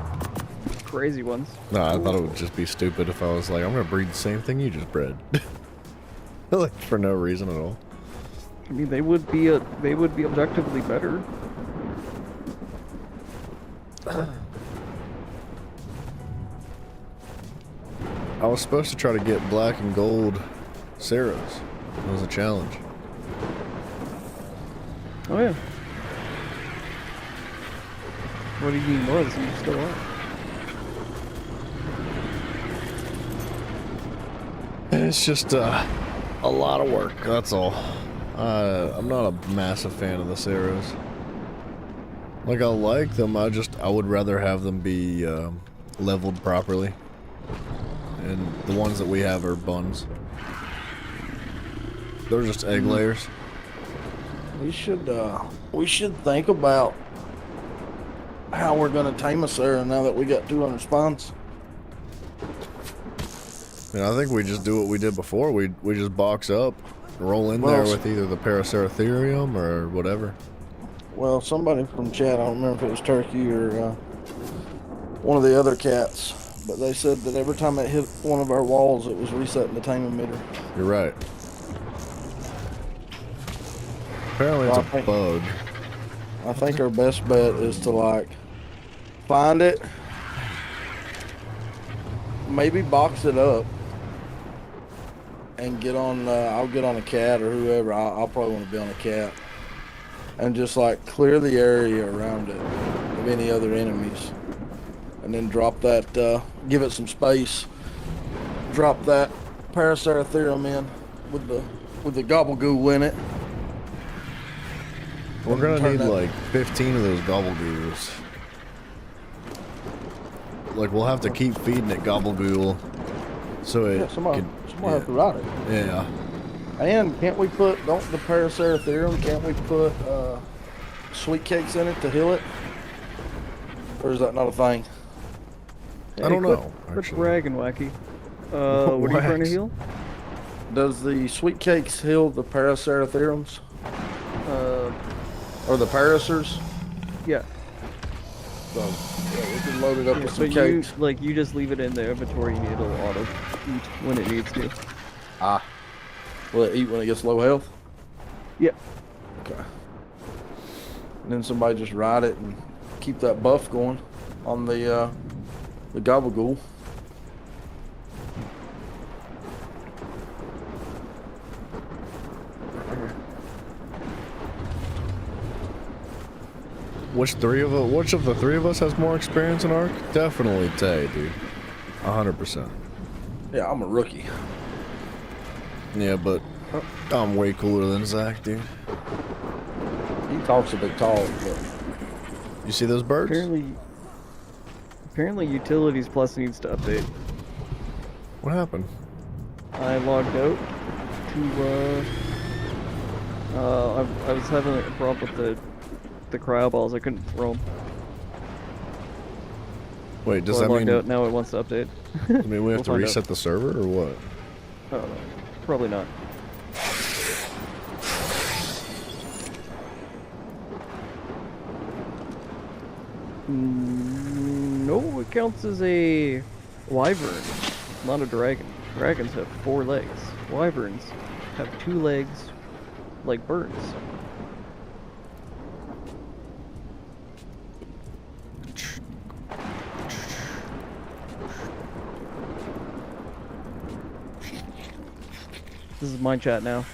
crazy ones. No, I thought it would just be stupid if I was like, I'm gonna breed the same thing you just bred. Like, for no reason at all. I mean, they would be objectively better. I was supposed to try to get black and gold Ceros. It was a challenge. Oh yeah. What do you mean was? You still are. It's just a lot of work, that's all. I'm not a massive fan of the Ceros. Like, I like them, I would rather have them be leveled properly. And the ones that we have are buns. They're just egg layers. We should think about how we're gonna tame a Sarah now that we got 200 spawns. And I think we just do what we did before. We just box up, roll in there with either the Paraceratherium or whatever. Well, somebody from chat, I don't remember if it was Turkey or one of the other cats, but they said that every time it hit one of our walls, it was resetting the taming meter. You're right. Apparently it's a bug. I think our best bet is to, like, find it, maybe box it up, and get on, I'll get on a cat or whoever, I'll probably want to be on a cat, and just, like, clear the area around it of any other enemies, and then drop that, give it some space, drop that Paraceratherium in with the Gobblegoo in it. We're gonna need like 15 of those Gobblegoos. Like, we'll have to keep feeding it Gobblegoo, so it somebody have to ride it. Yeah. And can't we put, don't the Paraceratherium, can't we put sweet cakes in it to heal it? Or is that not a thing? I don't know. Quit bragging, Wacky. What are you trying to heal? Does the sweet cakes heal the Paraceratheriums? Or the Paracers? Yeah. So, yeah, we can load it up with some but cakes. you just leave it in the inventory and it'll auto eat when it needs to. Ah. Will it eat when it gets low health? Yeah. Okay. And then somebody just ride it and keep that buff going on the Gobblegoo. Which of the three of us has more experience in Ark? Definitely Tay, dude. 100%. Yeah, I'm a rookie. Yeah, but I'm way cooler than Zach, dude. He talks a bit tall, but You see those birds? Apparently Utilities Plus needs to update. What happened? I logged out to I was having a problem with the cryo balls. I couldn't throw them. Wait, does So I that logged mean out. Now it wants to update. I mean we have to We'll find reset the server or what? I don't know. Probably not. No, it counts as a wyvern, not a dragon. Dragons have 4 legs. Wyverns have 2 legs, like birds. This is my chat now.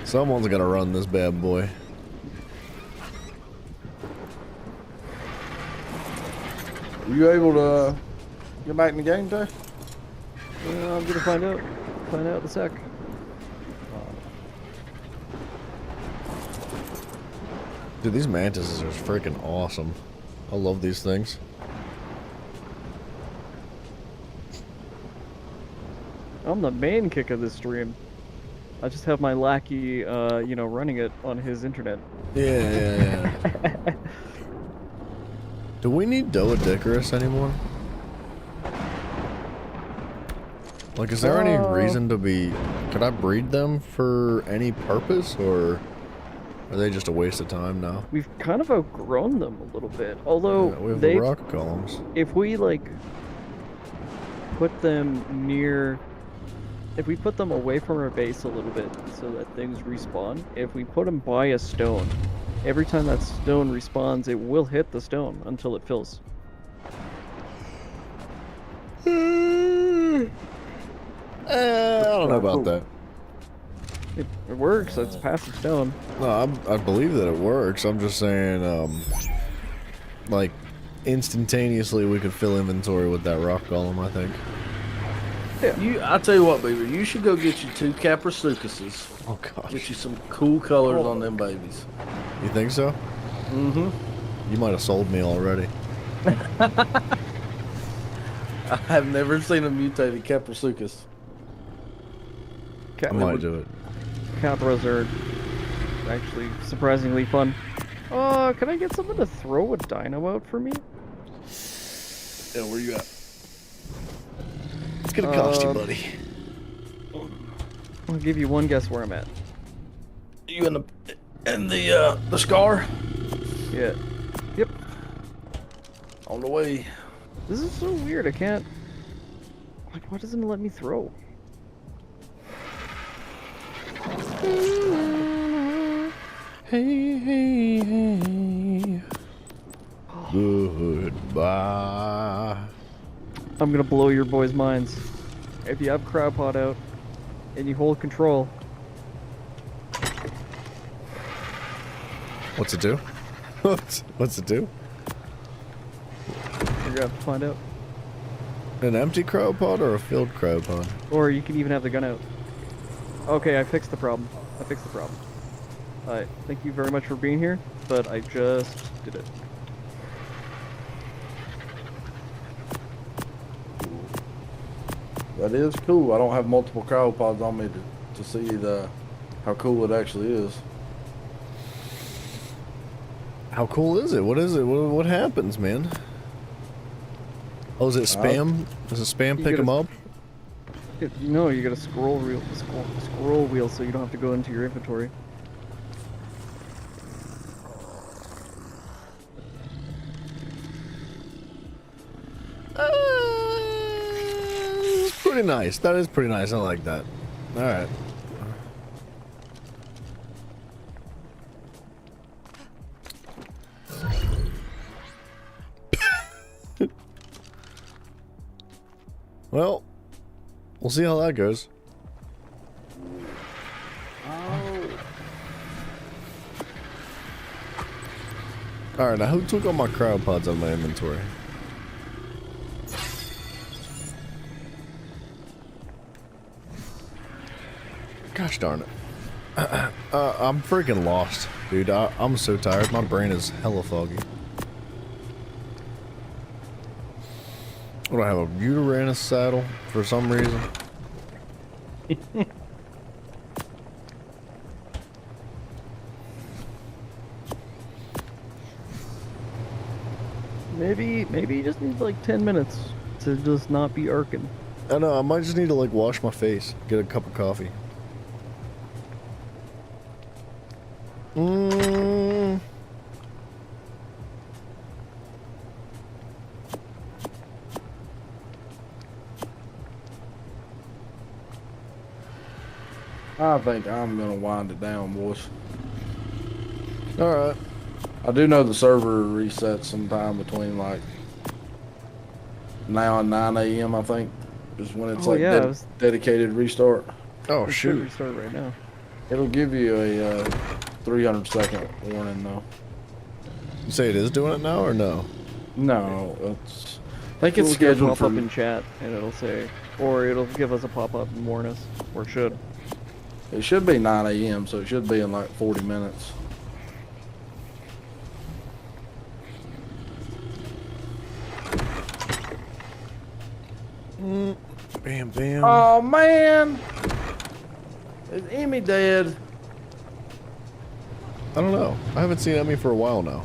Someone's gotta run this bad boy. are you able to get back in the game, Tay? I'm gonna find out. Find out in a sec. Dude, these mantises are freaking awesome. I love these things. I'm the main kick of this stream. I just have my lackey, running it on his internet. Yeah. Do we need Doedicarus anymore? Like, is there any reason to be... Could I breed them for any purpose, or are they just a waste of time now? We've kind of outgrown them a little bit. Although, Yeah, we have the rock columns. if we, like, put them near... If we put them away from our base a little bit so that things respawn, if we put them by a stone, every time that stone respawns, it will hit the stone until it fills. I don't know about that. It works, it's passive stone. No, I believe that it works. I'm just saying, like, instantaneously we could fill inventory with that rock golem, I think. I tell you what, Beaver, you should go get you 2 Caprasuchuses. Oh, gosh. Get you some cool colors on them babies. You think so? Mm-hmm. You might have sold me already. I have never seen a mutated Caprasuchus. I might do it. Capras are actually surprisingly fun. Can I get someone to throw a dino out for me? Yeah, where you at? It's gonna cost you, buddy. I'll give you one guess where I'm at. You in the scar? Yeah. Yep. On the way. This is so weird. I can't. Like, why doesn't it let me throw? Hey. Goodbye. I'm gonna blow your boys' minds. If you have Crowpod out and you hold control, What's it do? What's it do? you're gonna have to find out. An empty crowd pod or a filled crowd pod? Or you can even have the gun out. Okay, I fixed the problem. Alright, thank you very much for being here, but I just did it. That is cool. I don't have multiple cryopods on me to see how cool it actually is. How cool is it? What is it? What happens, man? Oh, is it spam? Does it spam pick them up? No, you got a scroll wheel so you don't have to go into your inventory. It's pretty nice. That is pretty nice. I like that. All right. Well, we'll see how that goes. Alright, now who took all my crowd pods out of my inventory? Gosh darn it. I'm freaking lost, dude. I'm so tired. My brain is hella foggy. What do I have, a Uranus saddle for some reason? Maybe you just need like 10 minutes to just not be irking. I know, I might just need to like wash my face, get a cup of coffee. I think I'm gonna wind it down, boys. Alright. I do know the server resets sometime between like now and 9 a.m. I think is when it's dedicated restart. Oh Should shoot. restart right now. It'll give you a 300-second warning though. You say it is doing it now or no? No, it's. I think it's We'll get a scheduled for. pop-up in chat, and it'll say, or it'll give us a pop-up and warn us, or should. It should be 9 a.m. so it should be in like 40 minutes. Bam, bam. Oh man, is Emmy dead? I don't know. I haven't seen Emmy for a while now.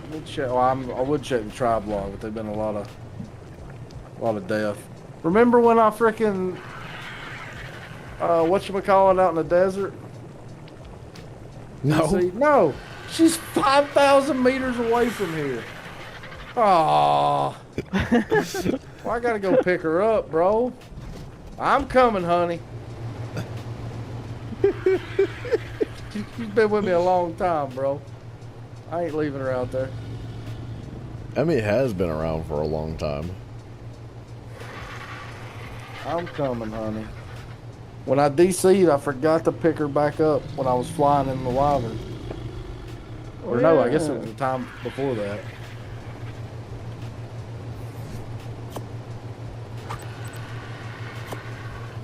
Let me check. Well, I would check the tribe log, but there've been a lot of death. Remember when I freaking whatchamacallit out in the desert? No. See? No, she's 5,000 meters away from here. Oh, well, I gotta go pick her up, bro. I'm coming, honey. She's been with me a long time, bro. I ain't leaving her out there. Emmy has been around for a long time. I'm coming, honey. When I DC'd, I forgot to pick her back up when I was flying in the Wyvern. Or no, I guess it was the time before that.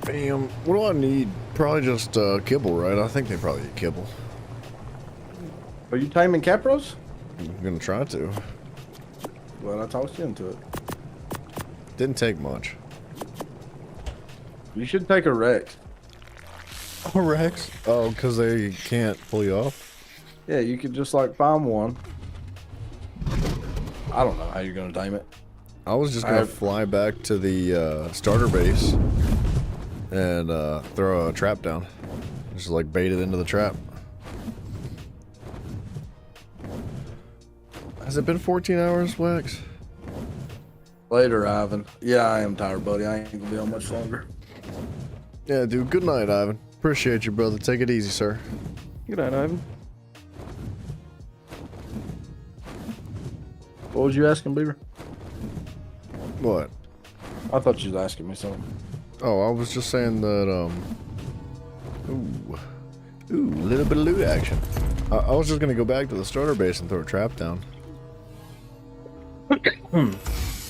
Bam. What do I need? Probably just kibble, right? I think they probably eat kibble. Are you taming Capros? I'm gonna try to. Well, I talked you into it. Didn't take much. You should take a Rex. Oh, Rex? Oh, because they can't pull you off? Yeah, you could just like find one. I don't know how you're gonna tame it. I was just gonna fly back to the starter base and throw a trap down. Just like bait it into the trap. Has it been 14 hours, Wax? Later, Ivan. Yeah, I am tired, buddy. I ain't gonna be on much longer. Yeah, dude. Good night, Ivan. Appreciate you, brother. Take it easy, sir. Good night, Ivan. What was you asking, Beaver? What? I thought you was asking me something. Oh, I was just saying that, Ooh, a little bit of loot action. I was just gonna go back to the starter base and throw a trap down.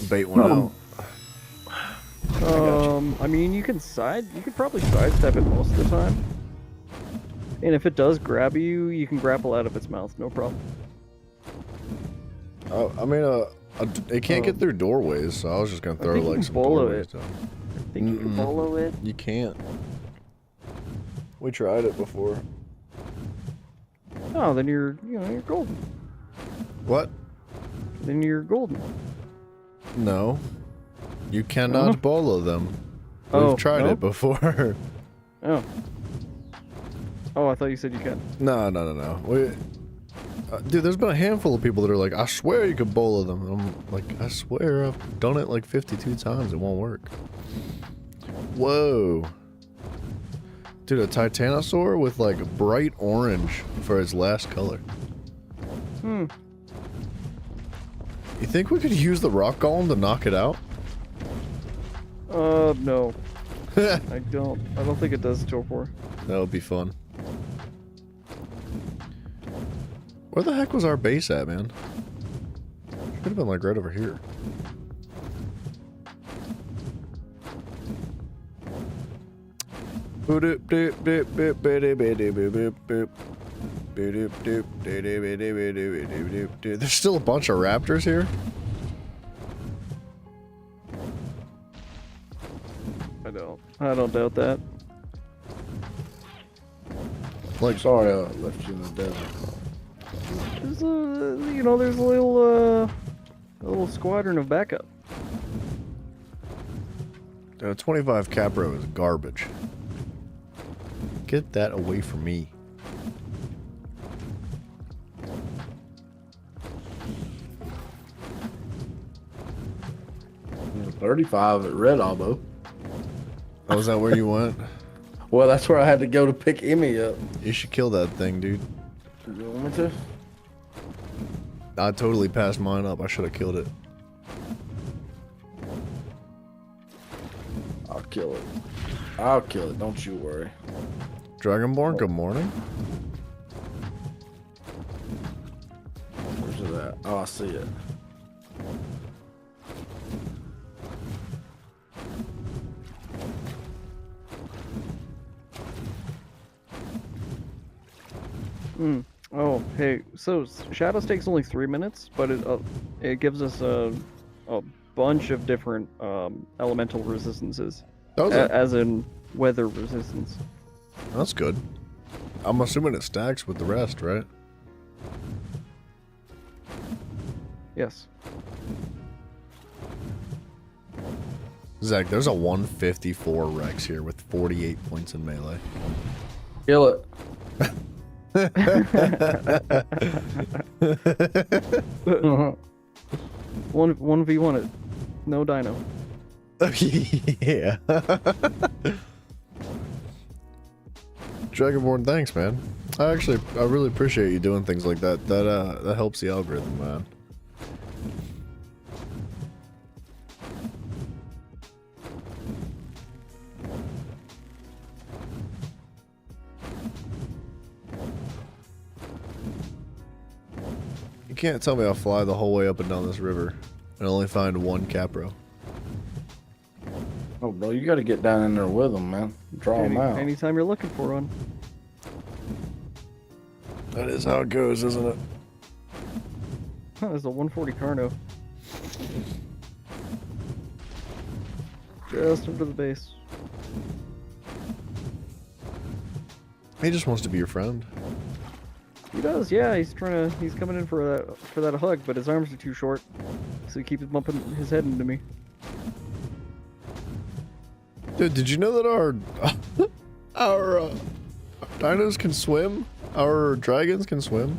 Bait one out. I mean, you could probably sidestep it most of the time. And if it does grab you, you can grapple out of its mouth, no problem. I mean, it can't get through doorways, so I was just gonna throw think you like can some bolo doorways it. down. I think you can bolo it. You can't. We tried it before. Oh, then you're golden. What? Then you're golden. No. You cannot Uh-huh. bolo them. Oh, We've tried no? it before. Oh. Oh, I thought you said you could. No. Dude, there's been a handful of people that are like, I swear you could bolo them. And I'm like, I swear I've done it like 52 times. It won't work. Whoa. Dude, a Titanosaur with like bright orange for its last color. You think we could use the rock golem to knock it out? No. I don't think it does torpor. That would be fun. Where the heck was our base at, man? Should have been like right over here. There's still a bunch of raptors here. I don't doubt that. Like, Sorry, I left you in the desert. There's there's a little squadron of backup. 25 Capro is garbage. Get that away from me. Yeah, 35 at Red Elbow. Oh, is that where you went? Well, that's where I had to go to pick Emmy up. You should kill that thing, dude. You want me to? I totally passed mine up. I should have killed it. I'll kill it. I'll kill it. Don't you worry. Dragonborn, good morning. Where's it at? Oh, I see it. Oh, hey. So Shadows takes only 3 minutes, but it gives us a bunch of different elemental resistances, That was it. as in weather resistance. That's good. I'm assuming it stacks with the rest, right? Yes. Zach, there's a 154 Rex here with 48 points in melee. Kill it. 1v1 it. No dino. Yeah. Dragonborn, thanks, man. I really appreciate you doing things like that. That helps the algorithm, man. You can't tell me I'll fly the whole way up and down this river and only find one Capro. Oh, bro, you got to get down in there with them, man. Draw them out. Anytime you're looking for one. That is how it goes, isn't it? Huh, there's a 140 Carno. Just under the base. He just wants to be your friend. He does, yeah. He's coming in for that hug, but his arms are too short, so he keeps bumping his head into me. Dude, did you know that our dinos can swim? Our dragons can swim?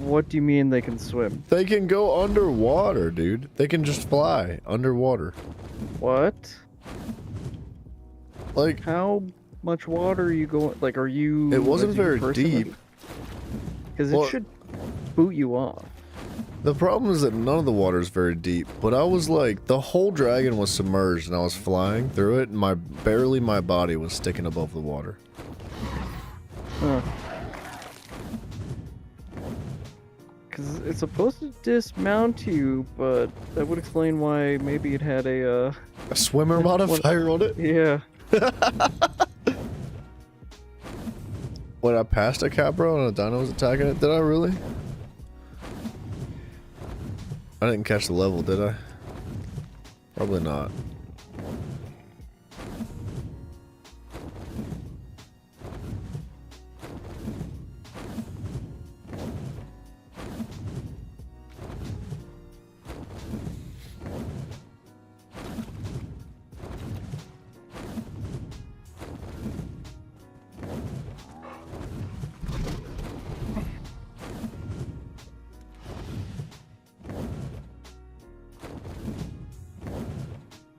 What do you mean they can swim? They can go underwater, dude. They can just fly underwater. What? Like, How much water are you going? Like, are you? it wasn't very deep. Because Well, it should boot you off. The problem is that none of the water is very deep, but I was like, the whole dragon was submerged and I was flying through it and barely my body was sticking above the water. Huh. Because it's supposed to dismount you, but that would explain why maybe it had a, A swimmer modifier on it? yeah. When I passed a Capro and a dino was attacking it, did I really? I didn't catch the level, did I? Probably not.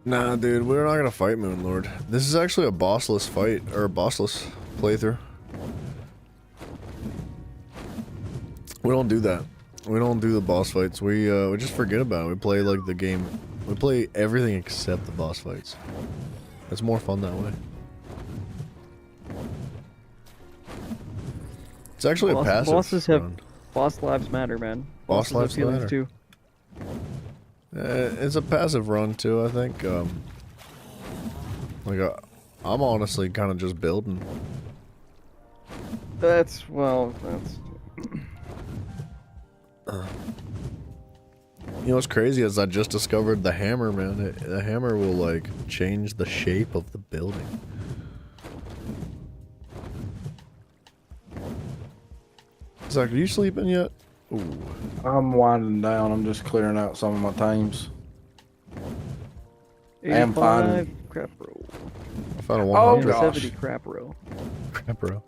Nah, dude, we're not gonna fight Moonlord. This is actually a bossless fight, or a bossless playthrough. We don't do that. We don't do the boss fights. We just forget about it. We play like the game. We play everything except the boss fights. It's more fun that way. It's actually a passive run. Boss lives matter, man. Boss Bosses have lives feelings matter. too. It's a passive run too, I think. I'm honestly kind of just building. That's. You know what's crazy is I just discovered the hammer, man. The hammer will like change the shape of the building. Zach, are you sleeping yet? Ooh. I'm winding down. I'm just clearing out some of my times. I'm finding. 85 crap roll. I found a Oh, 100 God. 70 crap roll. crap, bro.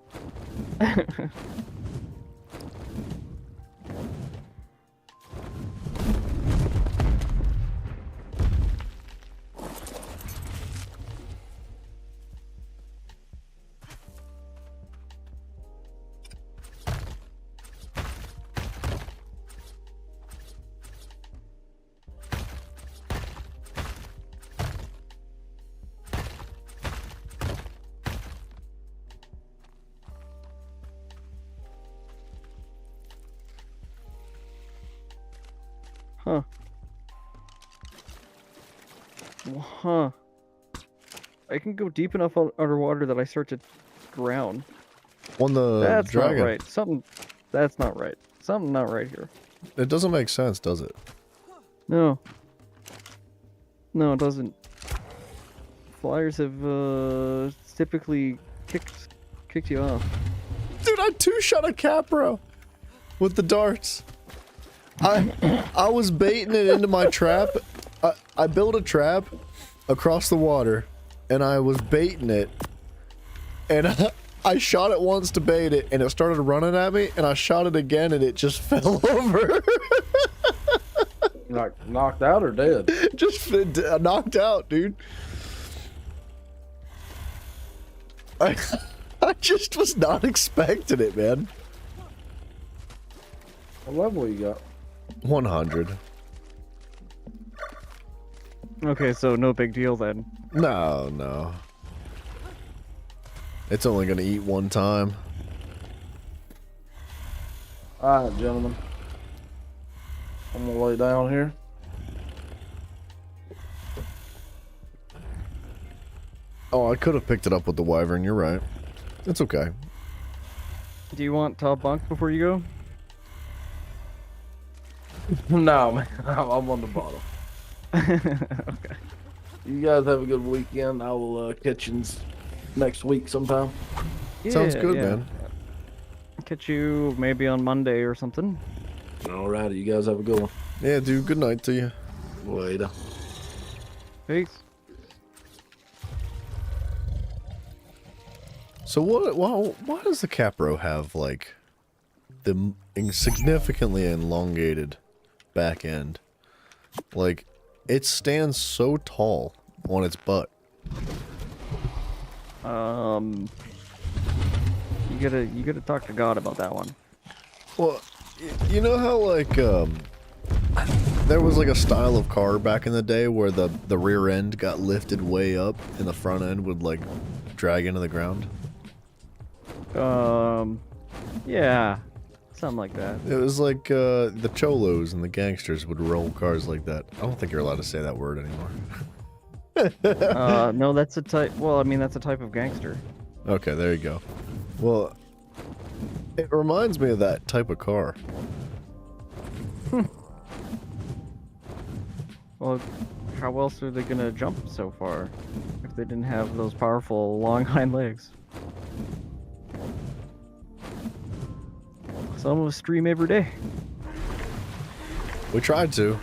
Huh. Huh. I can go deep enough underwater that I start to drown. On the That's dragon. not right. That's not right. Something not right here. It doesn't make sense, does it? No. No, it doesn't. Flyers have typically kicked you off. Dude, I two-shot a Capro with the darts. I was baiting it into my trap. I built a trap across the water, and I was baiting it, and I shot it once to bait it, and it started running at me, and I shot it again, and it just fell over. Like knocked out or dead? Just knocked out, dude. I just was not expecting it, man. What level you got? 100. Okay, so no big deal then. No, no. It's only gonna eat one time. Alright, gentlemen. I'm gonna lay down here. Oh, I could have picked it up with the wyvern, you're right. It's okay. Do you want top bunk before you go? No, man. I'm on the bottom. Okay. You guys have a good weekend. I will catch you next week sometime. Sounds good, yeah. man. Catch you maybe on Monday or something. Alrighty, you guys have a good one. Yeah, dude, good night to you. Later. Peace. So why does the Capro have, like, the significantly elongated back end? Like, it stands so tall on its butt. You gotta talk to God about that one. Well, you know how, like, there was, like, a style of car back in the day where the rear end got lifted way up and the front end would, like, drag into the ground? Yeah, something like that. It was like, the cholos and the gangsters would roll cars like that. I don't think you're allowed to say that word anymore. No, that's a type. Well, I mean, that's a type of gangster. Okay, there you go. Well, it reminds me of that type of car. Well, how else are they gonna jump so far if they didn't have those powerful long hind legs? Some of us stream every day. We tried to.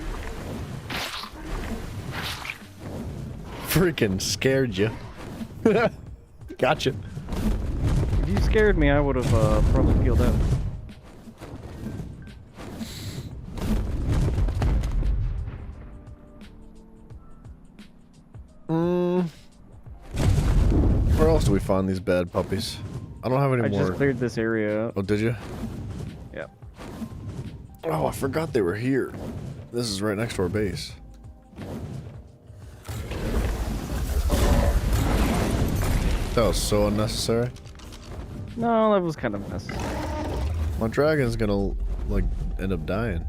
Freaking scared you. Gotcha. If you scared me, I would have probably peeled out. Where else do we find these bad puppies? I don't have any I more. just cleared this area out. Oh, did you? Yeah. Oh, I forgot they were here. This is right next to our base. That was so unnecessary. No, that was kind of necessary. My dragon's gonna, like, end up dying.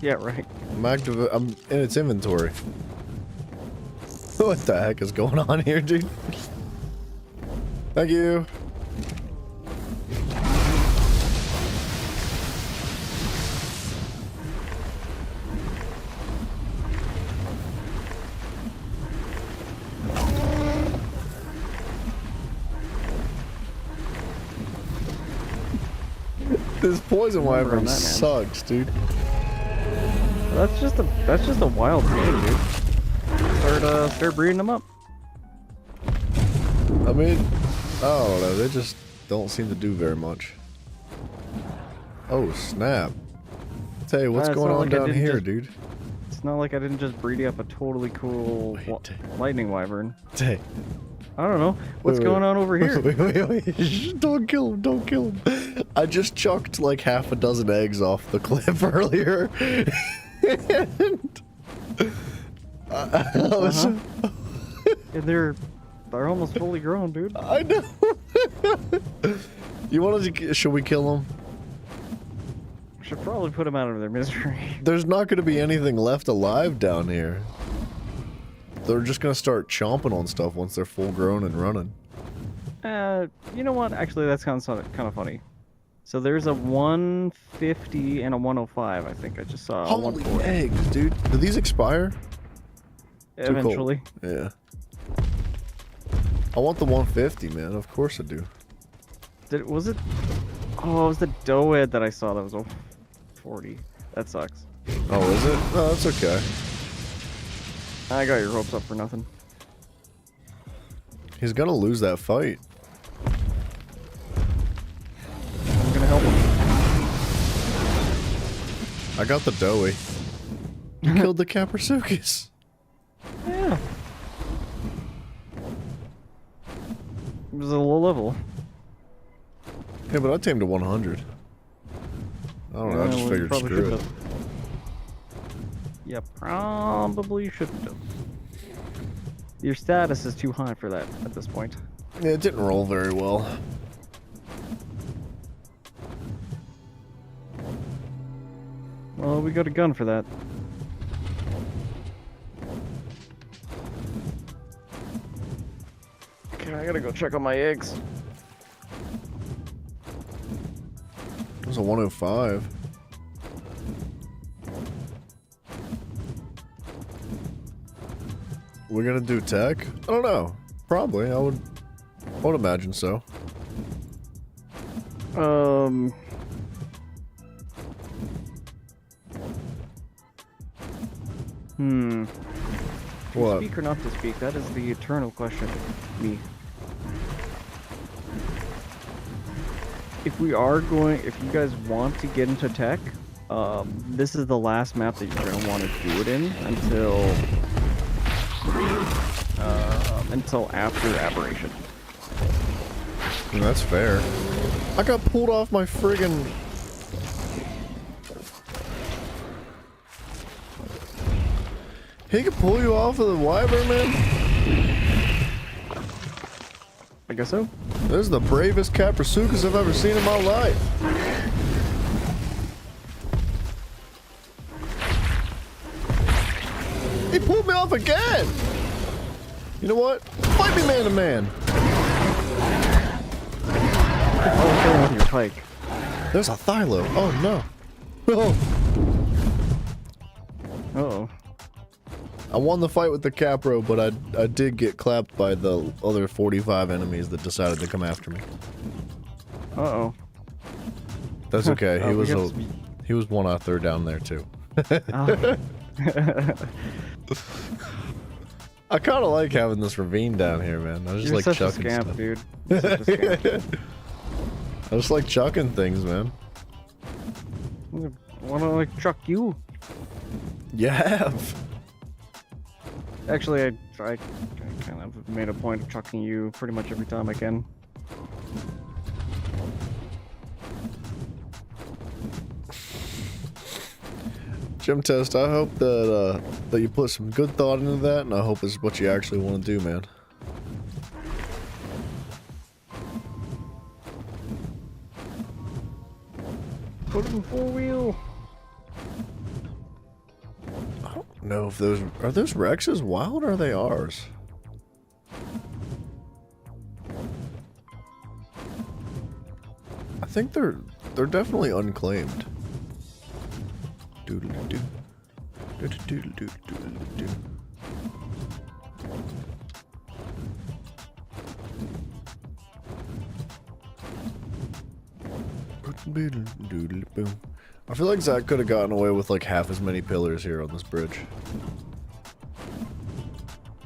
Yeah, right. I'm in its inventory. What the heck is going on here, dude? Thank you. This poison wyvern that, man. sucks, dude. That's just a wild game, dude. Start breeding them up. I mean, I don't know. They just don't seem to do very much. Oh snap! Tell you what's It's going not on like I down didn't here, just- dude. It's not like I didn't just breed up a totally cool lightning wyvern. Hey. I don't know. What's Wait, going wait. on over here? Wait. Shh, don't kill him. Don't kill him. I just chucked like half a dozen eggs off the cliff earlier. And I was, And they're almost fully grown, dude. I know. You wanted to? Should we kill them? Should probably put them out of their misery. There's not going to be anything left alive down here. They're just going to start chomping on stuff once they're full grown and running. You know what? Actually, that's kind of funny. So there's a 150 and a 105. I think I just saw. A Holy 140. eggs, dude. Do these expire? Too cold. Eventually. Yeah. I want the 150, man. Of course I do. Was it? Oh, it was the Doed that I saw that was a 40. That sucks. Oh, is it? No, that's okay. I got your hopes up for nothing. He's gonna lose that fight. I'm gonna help him. I got the Doey. You killed the Caprasukis. Yeah. It was a low level. Yeah, but I tamed to 100. I don't know, I just well, figured probably screw it. should've. Yeah, probably shouldn't have. Your status is too high for that at this point. Yeah, it didn't roll very well. Well, we got a gun for that. Okay, I gotta go check on my eggs. It was a 105. We're gonna do tech? I don't know. Probably. I would imagine so. To What? speak or not to speak? That is the eternal question of me. If we are going, if you guys want to get into tech, this is the last map that you're gonna want to do it in until after Aberration. That's fair. I got pulled off my friggin'... He could pull you off of the wyvern, man? I guess so. This is the bravest Caprasuchus I've ever seen in my life. He pulled me off again! You know what? Fight me man to man! Oh, killing with your pike. There's a Thylo. Oh no. Oh. Uh-oh. I won the fight with the Capro, but I did get clapped by the other 45 enemies that decided to come after me. Uh-oh. That's okay. Oh, He was one out there down there too. Oh. I kind of like having this ravine down here, man. I just You're like such chucking a scamp, stuff. dude. You're such a scamp. I just like chucking things, man. Why don't I like chuck you? You have. Actually, I kind of made a point of chucking you pretty much every time I can. Gym test. I hope that that you put some good thought into that, and I hope it's what you actually want to do, man. Put him 4-wheel. I don't know if those are Rex's wild or are they ours? I think they're definitely unclaimed. Doodle doo. Doodle doodle doo doodle doo. Doodle boom. I feel like Zach could have gotten away with like half as many pillars here on this bridge.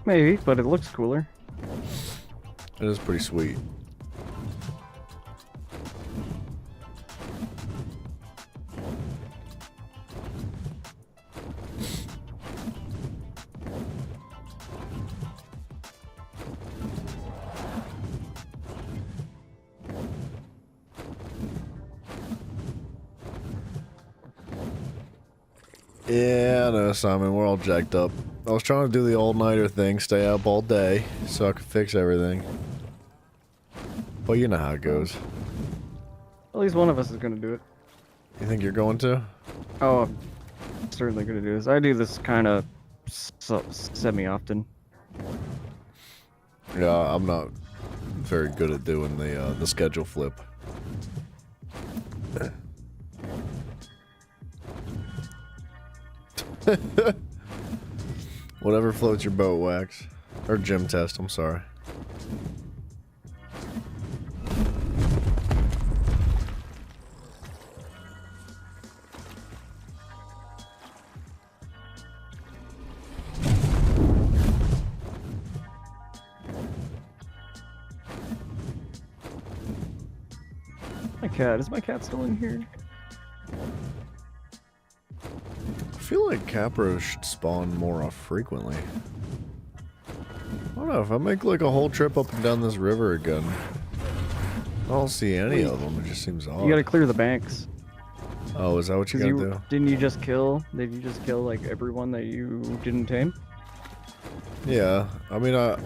Maybe, but it looks cooler. It is pretty sweet. Yeah, I know, Simon. We're all jacked up. I was trying to do the all-nighter thing, stay up all day, so I could fix everything. But you know how it goes. At least one of us is gonna do it. You think you're going to? Oh, I'm certainly gonna do this. I do this kind of semi-often. Yeah, I'm not very good at doing the schedule flip. Whatever floats your boat, Wax. Or gym test, I'm sorry. My cat. Is my cat still in here? I feel like Capros should spawn more frequently. I don't know, if I make like a whole trip up and down this river again, I don't see any of them. It just seems odd. You gotta clear the banks. Oh, is that what you gotta do? Didn't you just kill? Did you just kill like everyone that you didn't tame? Yeah, I mean, I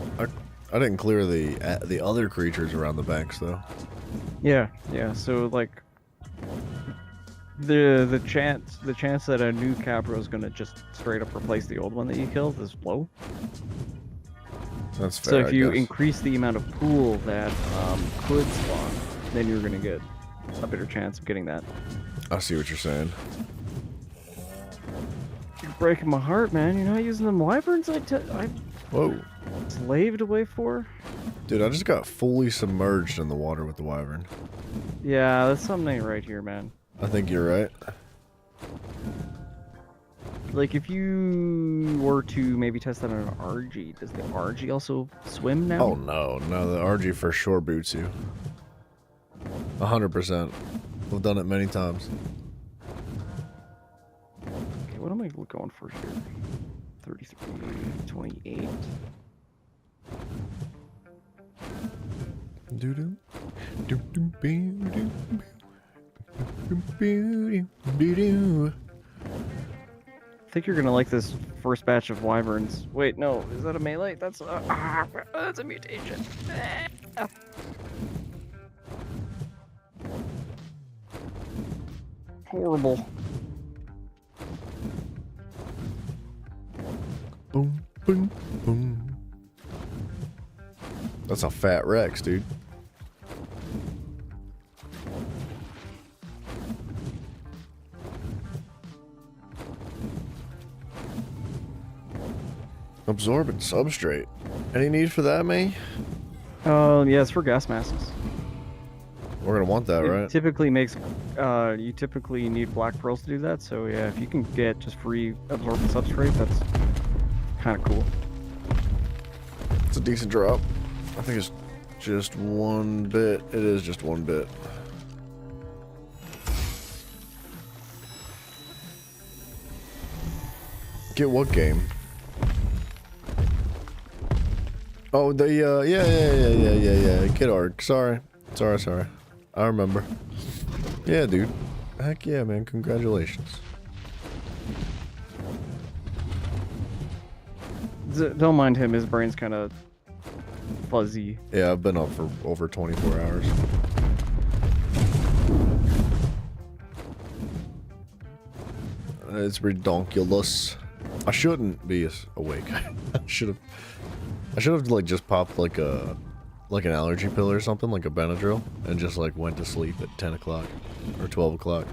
didn't clear the other creatures around the banks though. Yeah, yeah. So like, the chance that a new Capro is gonna just straight up replace the old one that you killed is low. That's fair. So if you I guess. increase the amount of pool that could spawn, then you're gonna get a better chance of getting that. I see what you're saying. You're breaking my heart, man. You're not using them wyverns I Whoa. slaved away for. Dude, I just got fully submerged in the water with the wyvern. Yeah, that's something ain't right here, man. I think you're right. Like, if you were to maybe test that on an RG, does the RG also swim now? Oh no, no, the RG for sure boots you. 100%. We've done it many times. Okay, what am I going for here? 33, 28. Doo-doo. Doo-doo-boo-doo-boo. Doo-doo-boo-doo-boo-doo. I think you're gonna like this first batch of wyverns. Wait, no, is that a melee? That's a mutation. Horrible. Boom, boom, boom. That's a fat Rex, dude. Absorbent substrate. Any need for that, May? Yeah, it's for gas masks. We're gonna want that, It right? typically makes, you typically need black pearls to do that, so yeah, if you can get just free absorbent substrate, that's kind of cool. It's a decent drop. I think it's just one bit. It is just one bit. Get what game? Oh, yeah. Kid Arc. Sorry. I remember. Yeah, dude. Heck yeah, man. Congratulations. Don't mind him, his brain's kind of fuzzy. Yeah, I've been up for over 24 hours. It's redonkulous. I shouldn't be awake. I should have like just popped like an allergy pill or something, like a Benadryl, and just like went to sleep at 10 o'clock or 12 o'clock.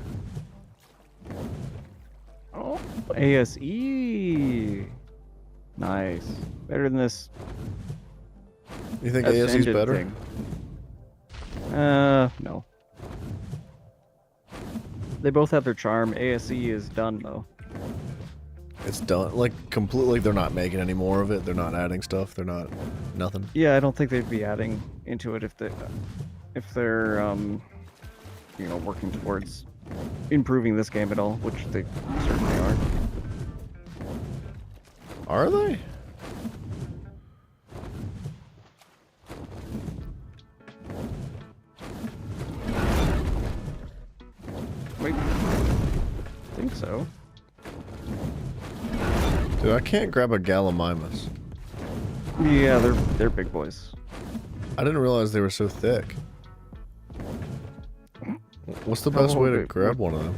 Oh, ASE. Nice. Better than this. You think ASE's Ascended better? thing. No. They both have their charm. ASE is done though. It's done. Like completely. They're not making any more of it. They're not adding stuff. They're not nothing. Yeah, I don't think they'd be adding into it if they're you know, working towards improving this game at all, which they certainly are. Are they? Wait, I think so. Dude, I can't grab a Gallimimus. Yeah, they're big boys. I didn't realize they were so thick. What's the best way to grab one of them?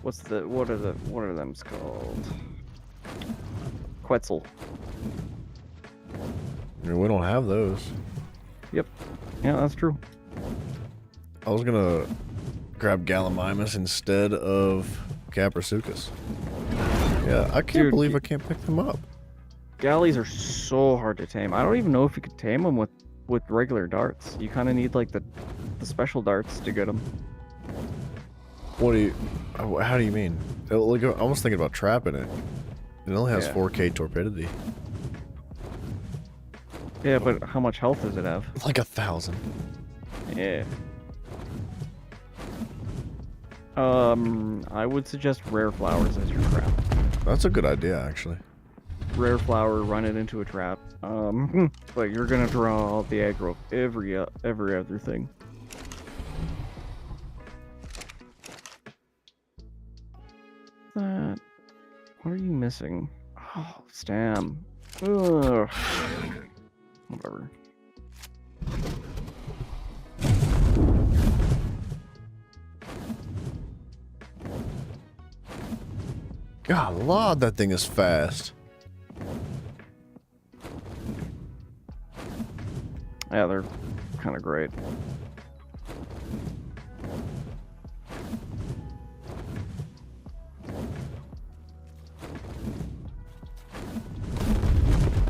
What are them called? Quetzal. I mean, we don't have those. Yep. Yeah, that's true. I was gonna grab Gallimimus instead of Caprasuchus. Yeah, I can't Dude, believe I can't pick them up. Galleys are so hard to tame. I don't even know if you could tame them with regular darts. You kind of need like the special darts to get them. What do you? How do you mean? Like, I was thinking about trapping it. It only has Yeah. 4K torpidity. Yeah, but how much health does it have? Like 1,000. Yeah. I would suggest rare flowers as your trap. That's a good idea, actually. Rare flower, run it into a trap. But you're gonna draw the aggro of every other thing. That. What are you missing? Oh, Stam. Ugh. Whatever. God, Lord, that thing is fast. Yeah, they're kind of great.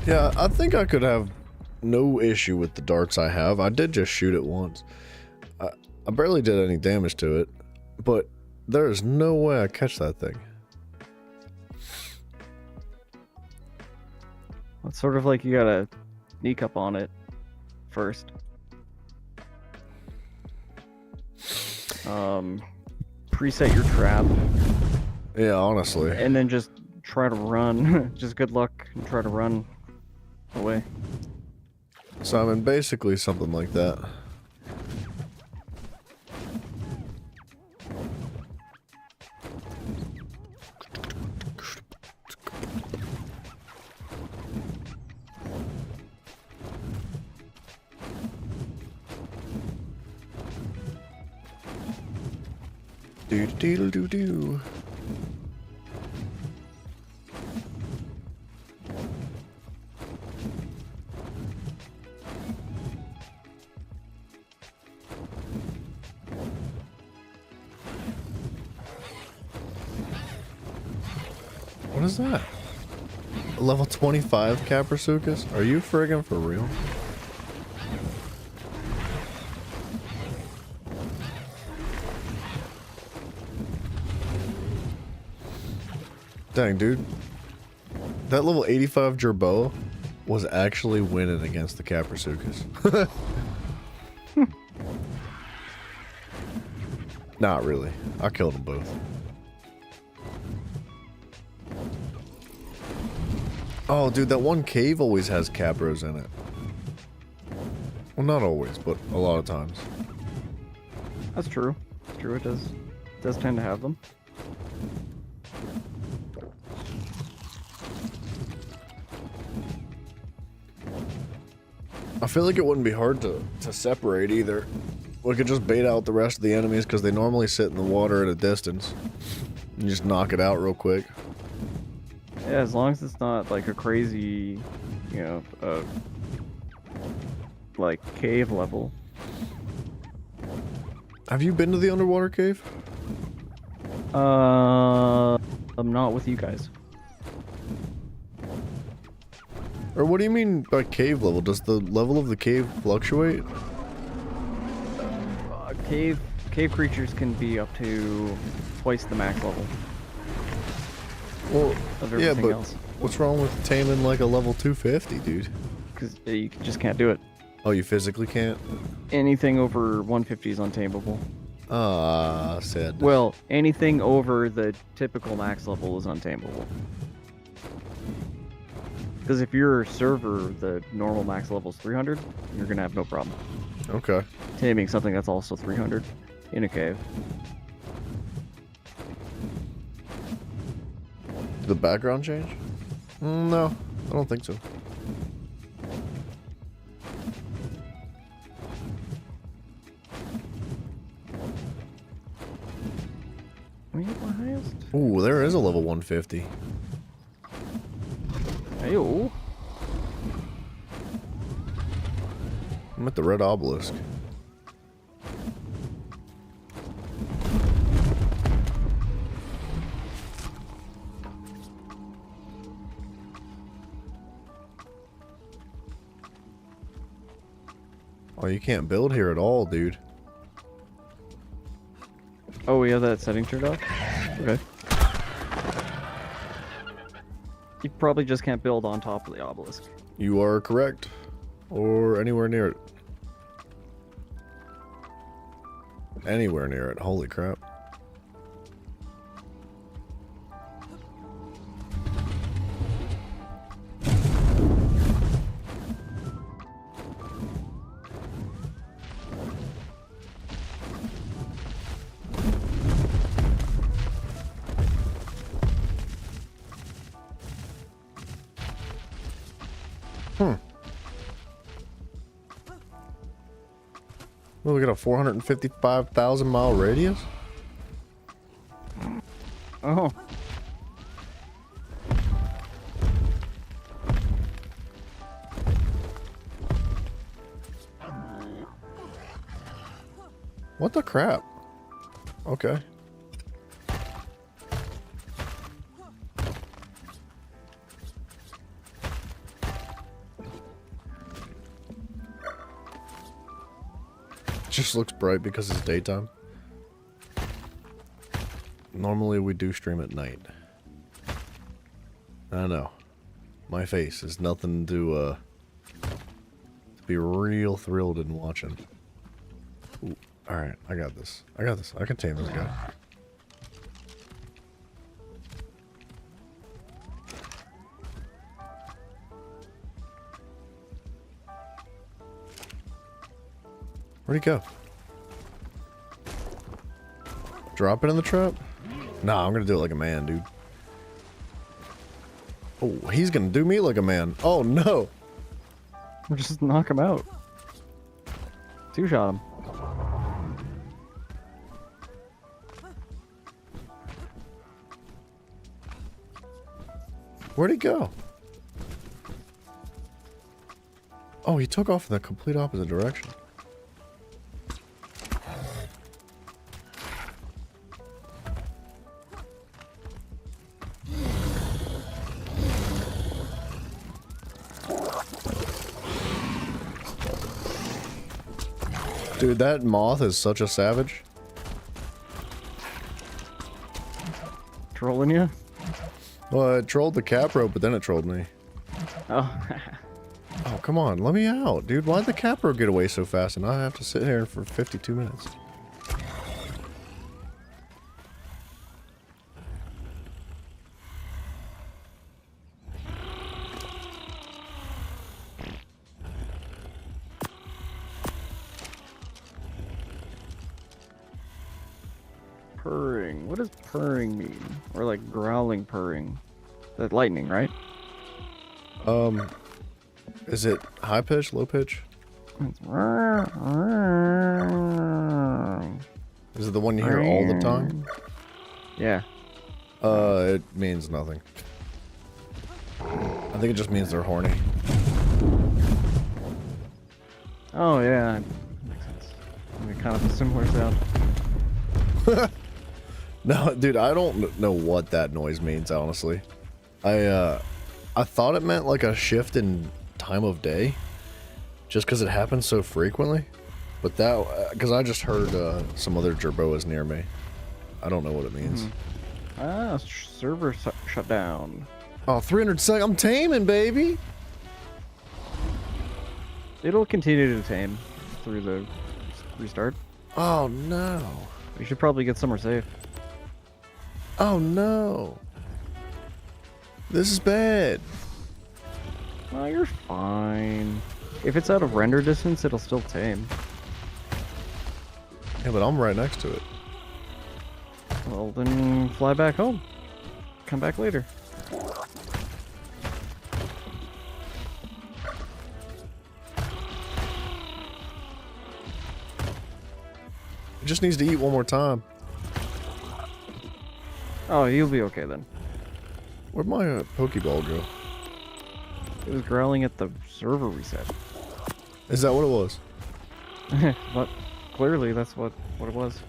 Yeah, I think I could have no issue with the darts I have. I did just shoot it once. I barely did any damage to it, but there is no way I catch that thing. It's sort of like you gotta sneak up on it first. Preset your trap, Yeah, honestly. and then just try to run. Just good luck and try to run away. Simon, basically something like that. Do. What is that? A level 25 Caprasuchus? Are you friggin' for real? Dang, dude. That level 85 Jerboa was actually winning against the Caprasuchus. Not really. I killed them both. Oh, dude, that one cave always has Capros in it. Well, not always, but a lot of times. That's true. It's true. It does tend to have them. I feel like it wouldn't be hard to separate either. We could just bait out the rest of the enemies because they normally sit in the water at a distance. You just knock it out real quick. Yeah, as long as it's not like a crazy, like cave level. Have you been to the underwater cave? I'm not with you guys. Or what do you mean by cave level? Does the level of the cave fluctuate? Cave creatures can be up to twice the max level Well, of yeah, everything but else. what's wrong with taming like a level 250, dude? Because you just can't do it. Oh, you physically can't? Anything over 150 is untamable. Ah, sad. Well, anything over the typical max level is untamable. Because if your server, the normal max level is 300, you're going to have no problem Okay. taming something that's also 300 in a cave. Did the background change? No, I don't think so. Are you at my highest? Ooh, there is a level 150. Ew. I'm at the red obelisk. Oh, you can't build here at all, dude. Oh, we have that setting turned off? Okay. You probably just can't build on top of the obelisk. You are correct. Or anywhere near it. Anywhere near it. Holy crap. Well, we got a 455,000 mile radius? Oh. What the crap? Okay. Just looks bright because it's daytime. Normally we do stream at night. I know. My face is nothing to be real thrilled in watching. Ooh, alright, I got this. I got this. I can tame this guy. Where'd he go? Drop it in the trap? Nah, I'm gonna do it like a man, dude. Oh, he's gonna do me like a man. Oh, no. Just knock him out. Two-shot him. Where'd he go? Oh, he took off in the complete opposite direction. Dude, that moth is such a savage. Trolling you? Well, it trolled the cap rope, but then it trolled me. Oh. Oh, come on, let me out, dude. Why'd the cap rope get away so fast and I have to sit here for 52 minutes? Purring. What does purring mean? Or like growling purring? That lightning, right? Is it high pitch, low pitch? Is it the one you hear all the time? Yeah. It means nothing. I think it just means they're horny. Oh yeah. Makes sense. I mean, kind of a similar sound. No, dude, I don't know what that noise means, honestly. I thought it meant like a shift in time of day, just because it happens so frequently. But that, because I just heard some other jerboas near me. I don't know what it means. Ah, server shut down. Oh, 300 seconds. I'm taming, baby. It'll continue to tame through the restart. Oh, no. We should probably get somewhere safe. Oh, no. This is bad. Oh, you're fine. If it's out of render distance, it'll still tame. Yeah, but I'm right next to it. Well, then fly back home. Come back later. It just needs to eat one more time. Oh, you'll be okay then. Where'd my Pokeball go? It was growling at the server reset. Is that what it was? But clearly that's what it was.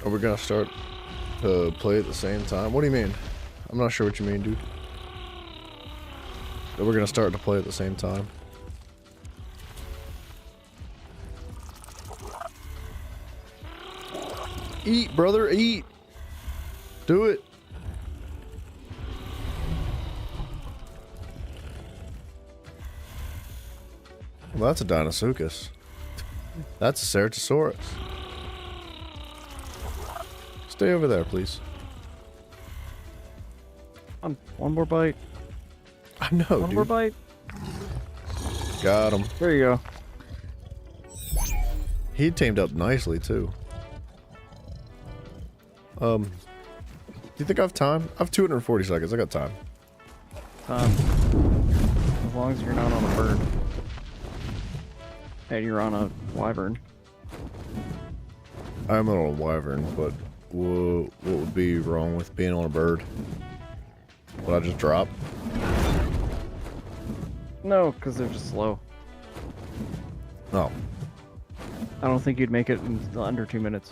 Are we gonna start to play at the same time? What do you mean? I'm not sure what you mean, dude. That we're gonna start to play at the same time. Eat, brother, eat. Do it. Well, that's a Dinosuchus. That's a Ceratosaurus. Stay over there, please. One more bite. I know, One dude. more bite. Got him. There you go. He tamed up nicely, too. Do you think I have time? I have 240 seconds. I got time. As long as you're not on a bird. And you're on a wyvern. I'm on a wyvern, but what would be wrong with being on a bird? Would I just drop? No, because they're just slow. Oh. I don't think you'd make it in under 2 minutes.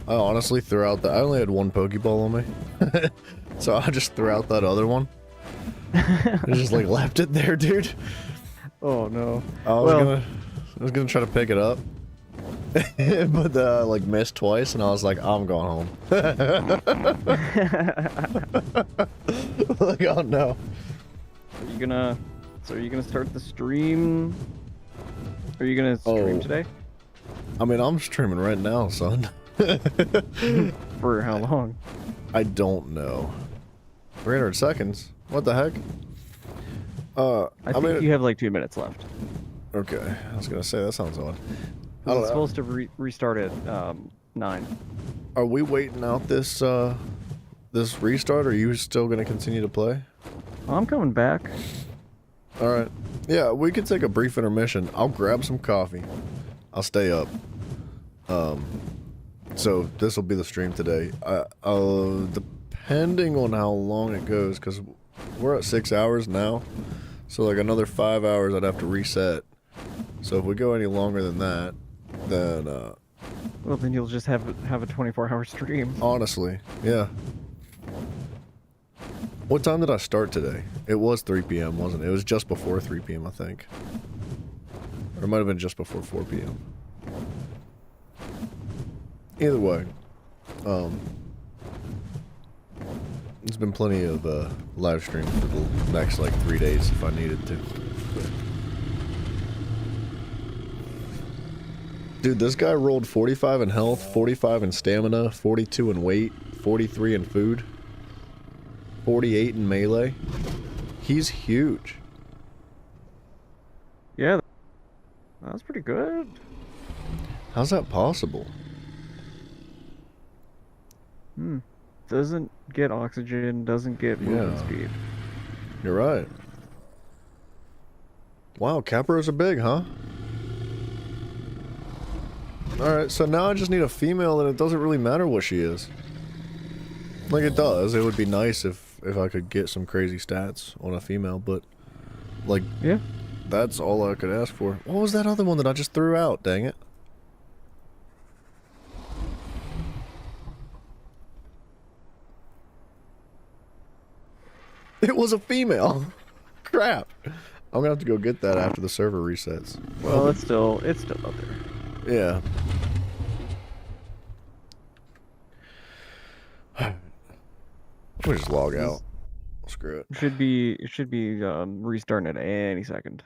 I honestly threw out I only had one Pokeball on me. So I just threw out that other one. I just like left it there, dude. Oh no. I was gonna try to pick it up. But like missed twice and I was like, I'm going home. Like, oh no. Are you gonna start the stream? Are you gonna stream today? I mean, I'm streaming right now, son. For how long? I don't know. 300 seconds? What the heck? I think you have like 2 minutes left. Okay, I was gonna say, that sounds odd. I don't It's know. supposed to restart at 9. Are we waiting out this this restart, or are you still gonna continue to play? I'm coming back. Alright. Yeah, we could take a brief intermission. I'll grab some coffee. I'll stay up. So this will be the stream today. Depending on how long it goes, because we're at 6 hours now. So like another 5 hours I'd have to reset. So if we go any longer than that, then Well, then you'll just have a 24-hour stream. honestly, yeah. What time did I start today? It was 3 p.m., wasn't it? It was just before 3 p.m., I think. Or it might have been just before 4 p.m. Either way, there's been plenty of live streams for the next like 3 days if I needed to. Dude, this guy rolled 45 in health, 45 in stamina, 42 in weight, 43 in food, 48 in melee. He's huge. Yeah, that was pretty good. How's that possible? Doesn't get oxygen, doesn't get movement Yeah. speed. You're right. Wow, Capros are big, huh? Alright, so now I just need a female and it doesn't really matter what she is. Like it does, it would be nice if I could get some crazy stats on a female, but like, Yeah. that's all I could ask for. What was that other one that I just threw out, dang it? It was a female. Crap. I'm gonna have to go get that after the server resets. Well, it's still up there. Yeah. We'll just log out. Screw it. It should be restarting at any second.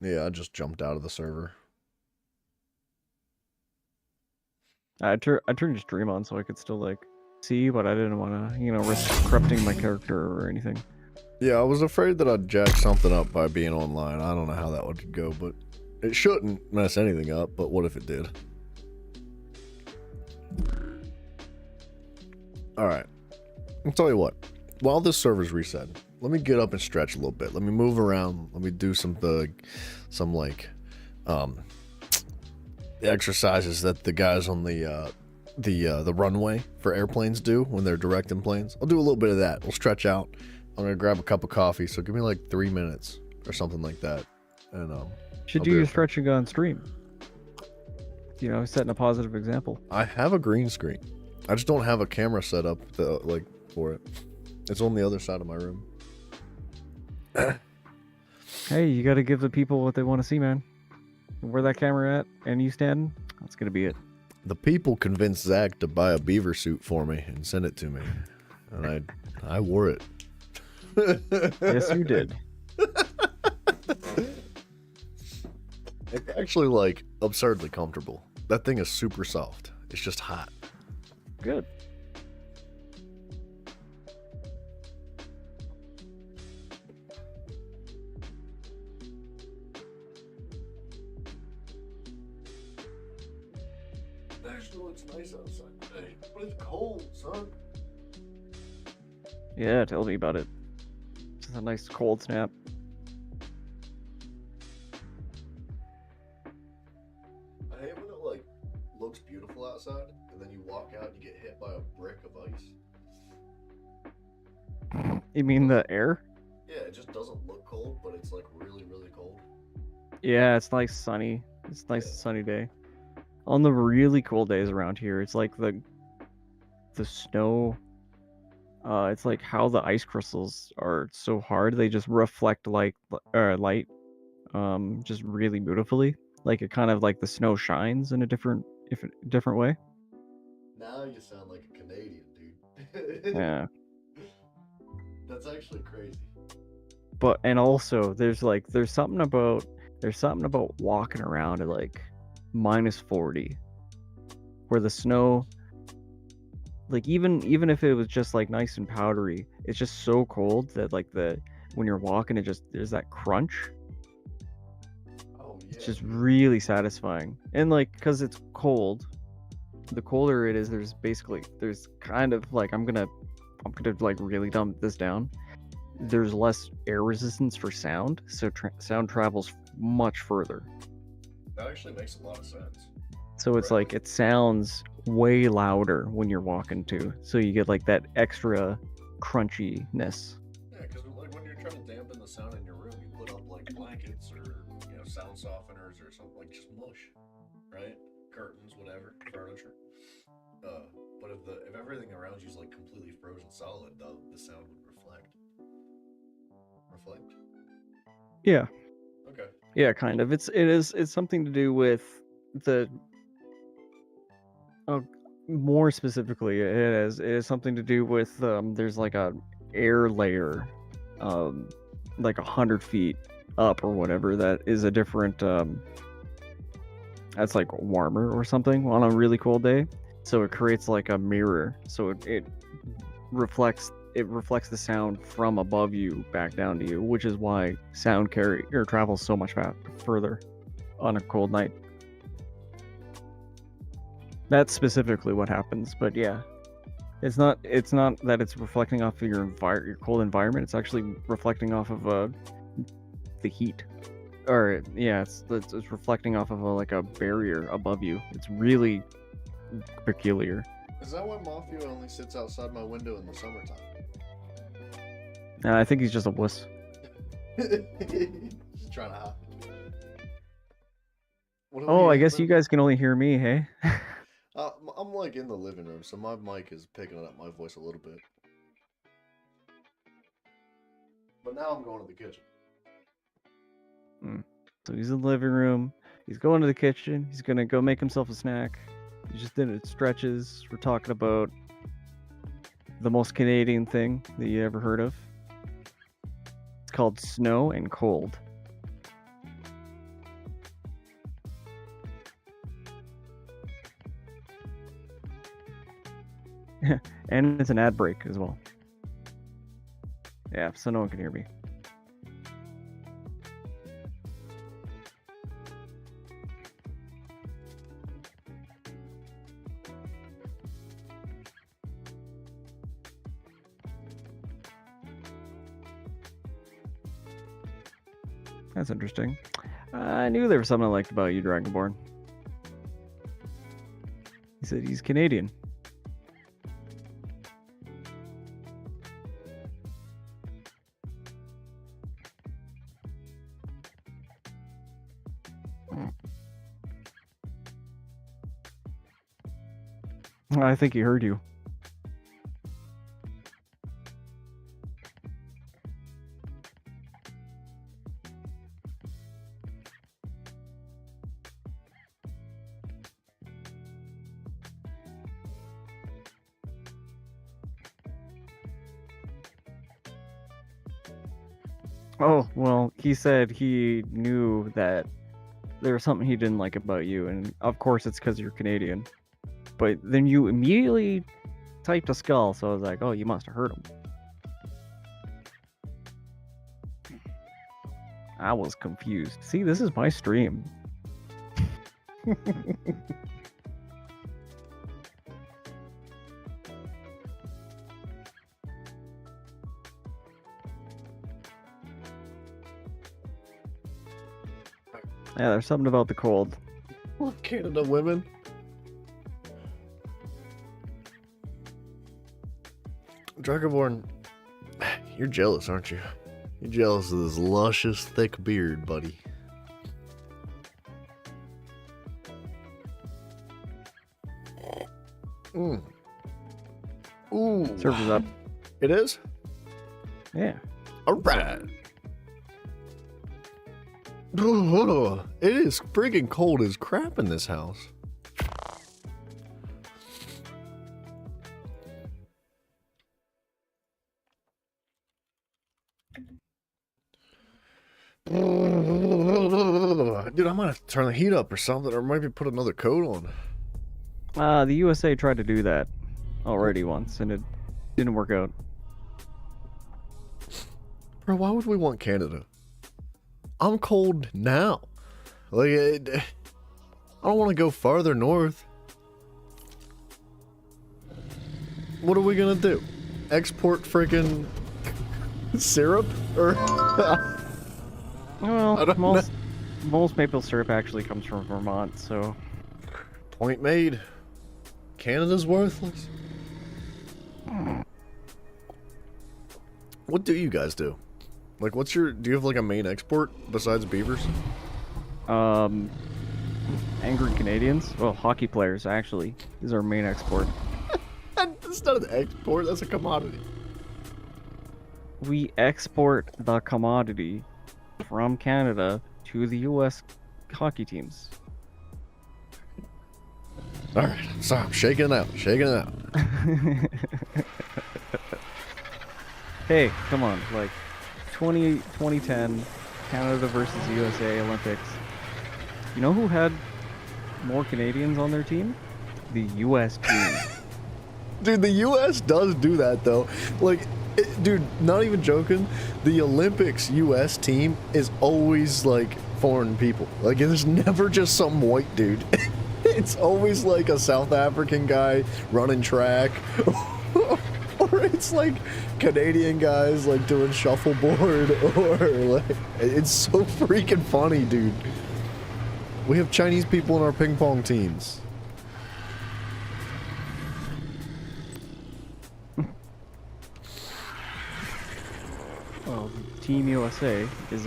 Yeah, I just jumped out of the server. I turned your stream on so I could still like see, but I didn't want to, risk corrupting my character or anything. Yeah, I was afraid that I'd jack something up by being online. I don't know how that would go, but it shouldn't mess anything up, but what if it did? Alright. I'll tell you what. While this server's reset, let me get up and stretch a little bit. Let me move around. Let me do some like exercises that the guys on the runway for airplanes do when they're directing planes. I'll do a little bit of that. We'll stretch out. I'm gonna grab a cup of coffee. So give me like 3 minutes or something like that. And Should I'll do be your right back. stretching on stream. Setting a positive example. I have a green screen. I just don't have a camera set up for it. It's on the other side of my room. Hey, you got to give the people what they want to see, man. Where that camera at and you standing, that's gonna be it. The people convinced Zach to buy a beaver suit for me and send it to me, and I wore it. Yes, you did. It's actually like absurdly comfortable. That thing is super soft. It's just hot. Good. Actually, it's nice outside today, but it's cold, son. Yeah, tell me about it. Just a nice cold snap. I hate when it like looks beautiful outside, and then you walk out and you get hit by a brick of ice. You mean the air? Yeah, it just doesn't look cold, but it's like really, really cold. Yeah, it's nice sunny. It's nice sunny day. On the really cool days around here, it's like the snow. It's like how the ice crystals are so hard. They just reflect light, just really beautifully. Like it kind of like the snow shines in a different way. Now you sound like a Canadian, dude. Yeah. That's actually crazy. But and also there's something about walking around at like -40 where the snow, like even if it was just like nice and powdery, it's just so cold that like when you're walking there's that crunch. Oh yeah. It's just really satisfying. And like because it's cold, the colder it is, there's kind of like I'm gonna like really dumb this down. There's less air resistance for sound, so sound travels much further. That actually makes a lot of sense. So it's like it sounds way louder when you're walking too. So you get like that extra crunchiness. Yeah, because like when you're trying to dampen the sound in your room, you put up like blankets or sound softeners or something, like just mush, right? Curtains, whatever, furniture. But if everything around you is like completely frozen solid, the sound would reflect. Reflect? Yeah. Okay. Yeah, kind of. It's something to do with the. More specifically, it is something to do with there's like a air layer, like 100 feet up or whatever that is a different that's like warmer or something on a really cold day. So it creates like a mirror. So it reflects the sound from above you back down to you, which is why sound travels so much further on a cold night. That's specifically what happens, but yeah, it's not that it's reflecting off of your cold environment. It's actually reflecting off of the heat, or yeah, it's reflecting off of like a barrier above you. It's really peculiar. Is that why Mafia only sits outside my window in the summertime? I think he's just a wuss. Just trying to hide. Oh, I guess you guys can only hear me, hey? I'm like in the living room, so my mic is picking up my voice a little bit. But now I'm going to the kitchen. So he's in the living room. He's going to the kitchen. He's gonna go make himself a snack. He just did it stretches. We're talking about the most Canadian thing that you ever heard of. It's called snow and cold. And it's an ad break as well. Yeah, so no one can hear me. That's interesting. I knew there was something I liked about you, Dragonborn. He said he's Canadian. I think he heard you. Oh, well, he said he knew that there was something he didn't like about you, and of course it's because you're Canadian. But then you immediately typed a skull, so I was like, oh, you must have heard him. I was confused. See, this is my stream. Yeah, there's something about the cold. Love Canada women. Dragonborn, you're jealous, aren't you? You're jealous of this luscious, thick beard, buddy. Mm. Ooh. Servers up. It is? Yeah. Alright. It is friggin' cold as crap in this house. Dude, I might have to turn the heat up or something, or maybe put another coat on. The USA tried to do that already once, and it didn't work out. Bro, why would we want Canada? I'm cold now. Like, I don't want to go farther north. What are we gonna do? Export freaking syrup? Or Well, most maple syrup actually comes from Vermont, so... Point made. Canada's worthless. What do you guys do? Like, do you have like a main export besides beavers? Angry Canadians? Well, hockey players, actually, is our main export. That's not an export, that's a commodity. We export the commodity from Canada to the US hockey teams. Alright, so I'm shaking it out, Hey, come on, like 2010 Canada versus USA Olympics. You know who had more Canadians on their team? The US team. Dude, the US does do that though. Like, dude, not even joking. The Olympics US team is always like foreign people. Like, there's never just some white dude. It's always like a South African guy running track. Or it's like Canadian guys like doing shuffleboard, or like, it's so freaking funny, dude. We have Chinese people in our ping pong teams. Well, Team USA is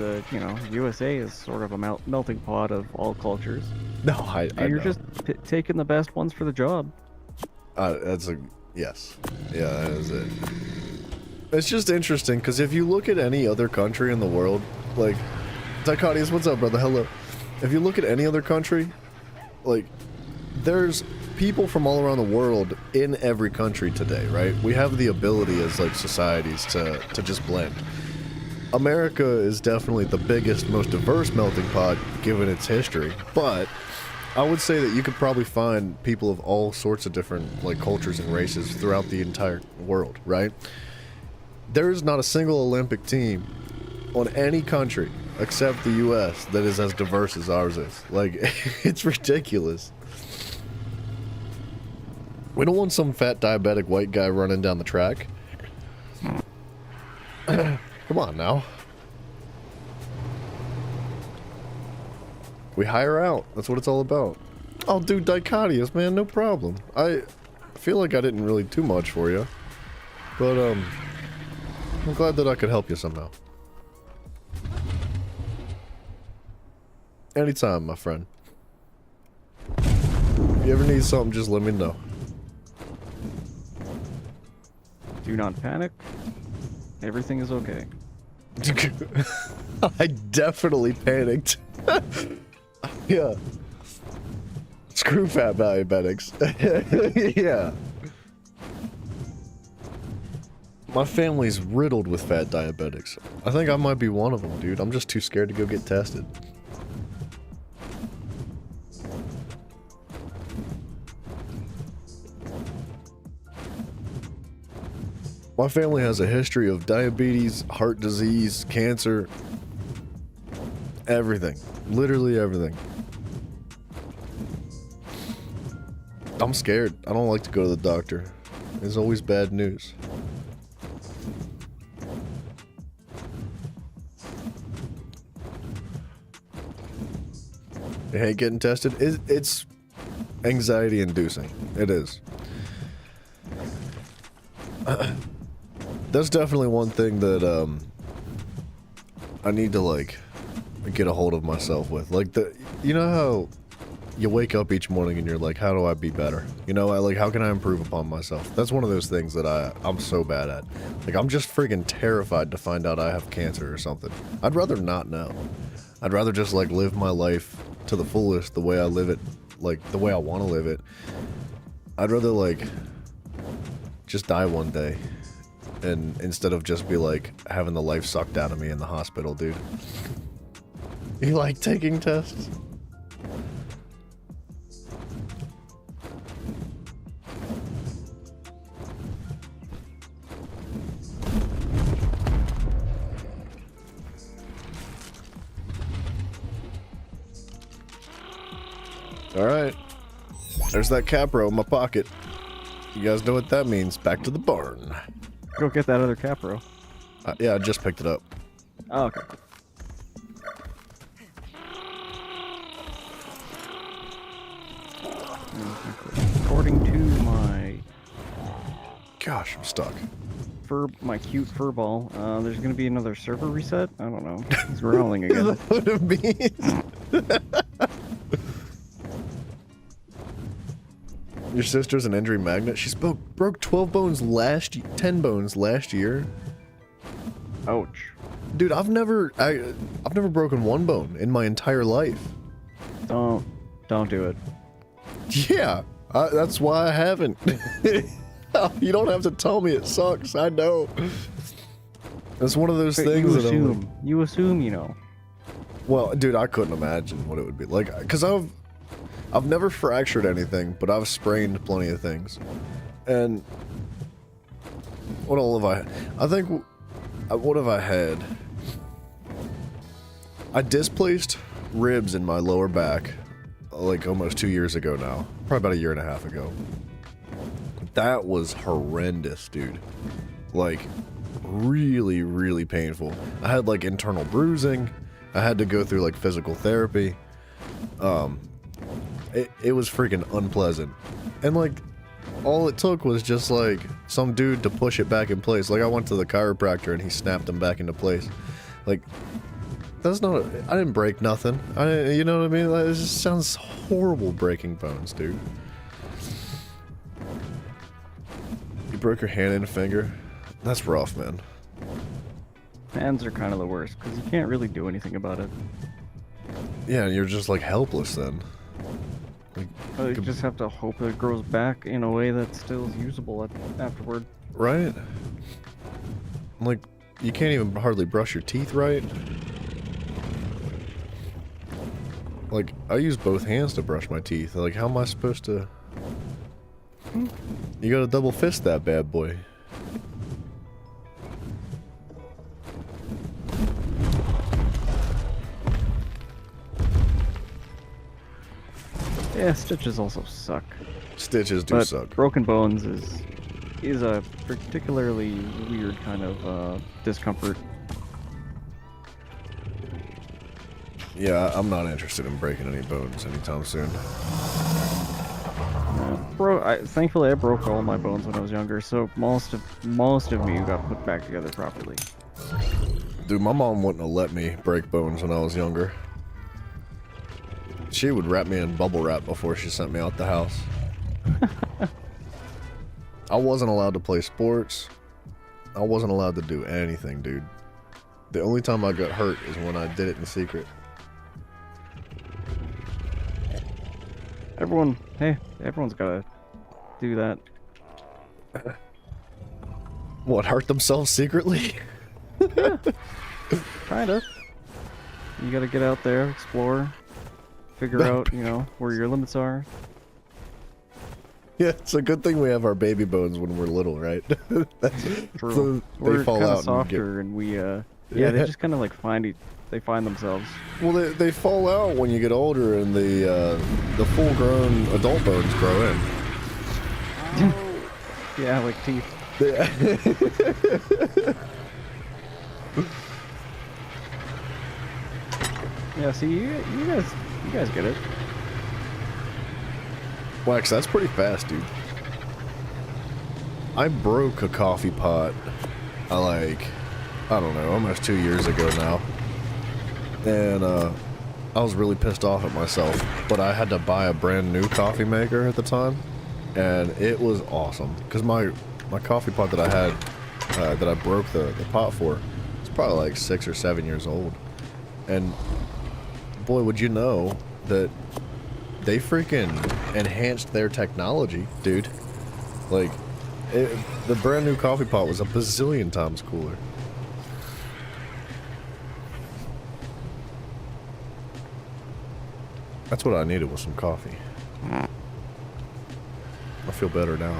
USA is sort of a melting pot of all cultures. No, and you're just taking the best ones for the job. Yes. Yeah, that is it. It's just interesting, because if you look at any other country in the world, like, Dichotius, what's up, brother? Hello. If you look at any other country, like, there's people from all around the world in every country today, right? We have the ability as, like, societies to just blend. America is definitely the biggest, most diverse melting pot, given its history, but I would say that you could probably find people of all sorts of different like cultures and races throughout the entire world, right? There is not a single Olympic team on any country except the US that is as diverse as ours is. Like, it's ridiculous. We don't want some fat diabetic white guy running down the track. Come on now. We hire out. That's what it's all about. I'll do dichotius, man. No problem. I feel like I didn't really do much for you. But, I'm glad that I could help you somehow. Anytime, my friend. If you ever need something, just let me know. Do not panic. Everything is okay. I definitely panicked. Yeah. Screw fat diabetics. Yeah. My family's riddled with fat diabetics. I think I might be one of them, dude. I'm just too scared to go get tested. My family has a history of diabetes, heart disease, cancer, everything. Literally everything. I'm scared. I don't like to go to the doctor. It's always bad news. You hate getting tested? It's anxiety inducing. It is. That's definitely one thing that I need to like get a hold of myself with. Like you know how you wake up each morning and you're like, how do I be better? You know, like how can I improve upon myself? That's one of those things that I'm so bad at. Like I'm just freaking terrified to find out I have cancer or something. I'd rather not know. I'd rather just like live my life to the fullest, the way I live it, like the way I want to live it. I'd rather like just die one day. And instead of just be like having the life sucked out of me in the hospital, dude. You like taking tests? Alright. There's that Capro in my pocket. You guys know what that means. Back to the barn. Go get that other Capro. Yeah, I just picked it up. Oh, okay. According to my Gosh, I'm stuck. my cute fur ball, there's gonna be another server reset. I don't know. He's growling again. Is that what it means? Your sister's an injury magnet. She broke 12 bones 10 bones last year. Ouch. Dude, I've never broken one bone in my entire life. Don't do it. Yeah, that's why I haven't. You don't have to tell me it sucks. I know. It's one of those things you that assume. You assume you know. Well, dude, I couldn't imagine what it would be like. Because I've never fractured anything, but I've sprained plenty of things. And what all have I think, what have I had? I displaced ribs in my lower back like almost 2 years ago now. Probably about a year and a half ago. That was horrendous, dude. Like, really, really painful. I had like internal bruising. I had to go through like physical therapy. It was freaking unpleasant. And like, all it took was just like some dude to push it back in place. Like I went to the chiropractor and he snapped them back into place. Like, that's not, I didn't break nothing. You know what I mean? Like, it just sounds horrible breaking bones, dude. You broke your hand and finger? That's rough, man. Hands are kind of the worst, because you can't really do anything about it. Yeah, you're just like helpless then. Like, You just have to hope it grows back in a way that still is usable afterward. right? Like, you can't even hardly brush your teeth right. Like, I use both hands to brush my teeth. Like, how am I supposed to... You gotta double fist that bad boy. Yeah, stitches also suck. Stitches do But suck. broken bones is a particularly weird kind of discomfort. Yeah, I'm not interested in breaking any bones anytime soon. Thankfully, I broke all my bones when I was younger, so most of me got put back together properly. Dude, my mom wouldn't have let me break bones when I was younger. She would wrap me in bubble wrap before she sent me out the house. I wasn't allowed to play sports. I wasn't allowed to do anything, dude. The only time I got hurt is when I did it in secret. Everyone's gotta do that. What, hurt themselves secretly? Yeah, kind of. You gotta get out there, explore, figure out, you know, where your limits are. Yeah, it's a good thing we have our baby bones when we're little, right? That's True. So We're they fall kind out of softer, and we, yeah, they just kind of like they find themselves. Well, they fall out when you get older, and the full-grown adult bones grow in. Yeah, like teeth. Yeah. Yeah, see, you guys get it. Wax, that's pretty fast, dude. I broke a coffee pot, I don't know, almost 2 years ago now. And, I was really pissed off at myself, but I had to buy a brand new coffee maker at the time, and it was awesome. Because my coffee pot that I had, that I broke the pot for, it's probably like 6 or 7 years old. And, boy, would you know that they freaking enhanced their technology, dude. Like, the brand new coffee pot was a bazillion times cooler. That's what I needed, was some coffee. I feel better now.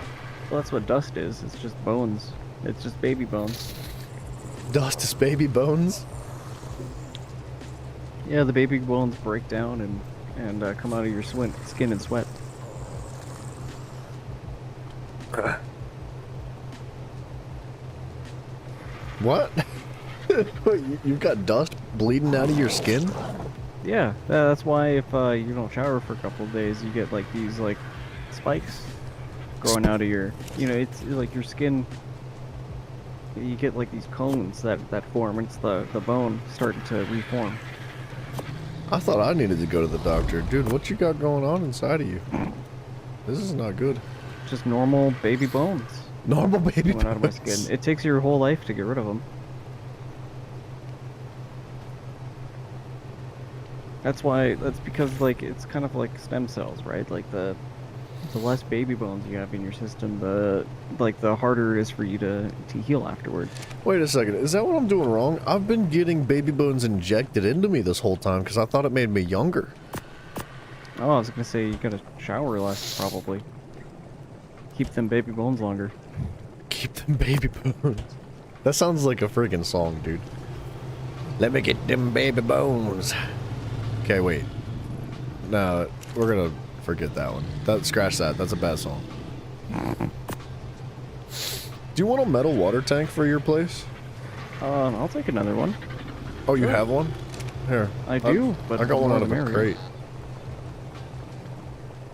Well, that's what dust is. It's just bones. It's just baby bones. Dust is baby bones? Yeah, the baby bones break down and come out of your skin and sweat. What? You've got dust bleeding out of your skin? Yeah, that's why if you don't shower for a couple of days, you get like these like spikes growing out of your, you know, it's like your skin. You get like these cones that form. It's the bone starting to reform. I thought I needed to go to the doctor. Dude, what you got going on inside of you? This is not good. Just normal baby bones Normal baby coming out of my skin. It takes your whole life to get rid of them. That's because like it's kind of like stem cells, right? Like the less baby bones you have in your system, the harder it is for you to heal afterwards. Wait a second, is that what I'm doing wrong? I've been getting baby bones injected into me this whole time because I thought it made me younger. Oh, I was gonna say you gotta shower less, probably. Keep them baby bones longer. Keep them baby bones. That sounds like a freaking song, dude. Let me get them baby bones. Okay, wait. No, we're gonna forget that one. Scratch that. That's a bad song. Do you want a metal water tank for your place? I'll take another one. Oh, you have one? Here. I do, but I got one out of a America. crate.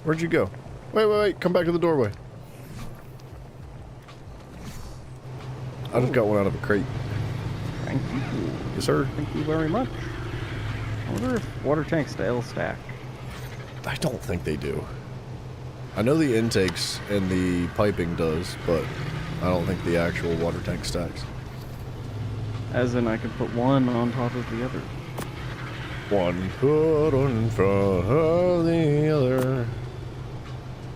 Where'd you go? Wait. Come back to the doorway. I just got one out of a crate. Thank you. Yes, sir. Thank you very much. I wonder if water tanks still stack. I don't think they do. I know the intakes and the piping does, but I don't think the actual water tank stacks. As in, I could put one on top of the other. One foot in front of the other.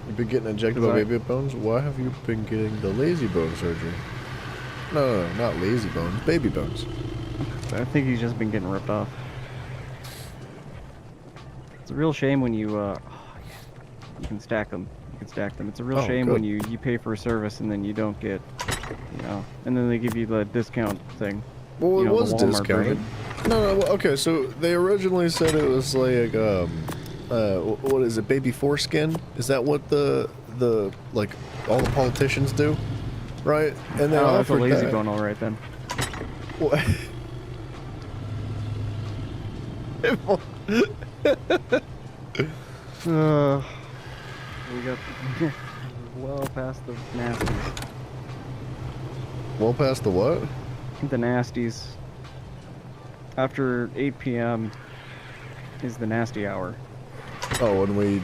You've been getting injected by baby bones? Why have you been getting the lazy bone surgery? No, not lazy bones, baby bones. I think he's just been getting ripped off. It's a real shame when you can stack them. You can stack them. It's a real shame when you pay for a service and then you don't get, you know, and then they give you the discount thing. Well, you know, it was the Walmart discounted. brand. No, okay, so they originally said it was like, what is it, baby foreskin? Is that what the like, all the politicians do? Right? And they that's a offered lazy that. bone, alright then. Well, We got well past the nasties. Well past the what? The nasties. After 8 p.m. is the nasty hour. Oh, and we...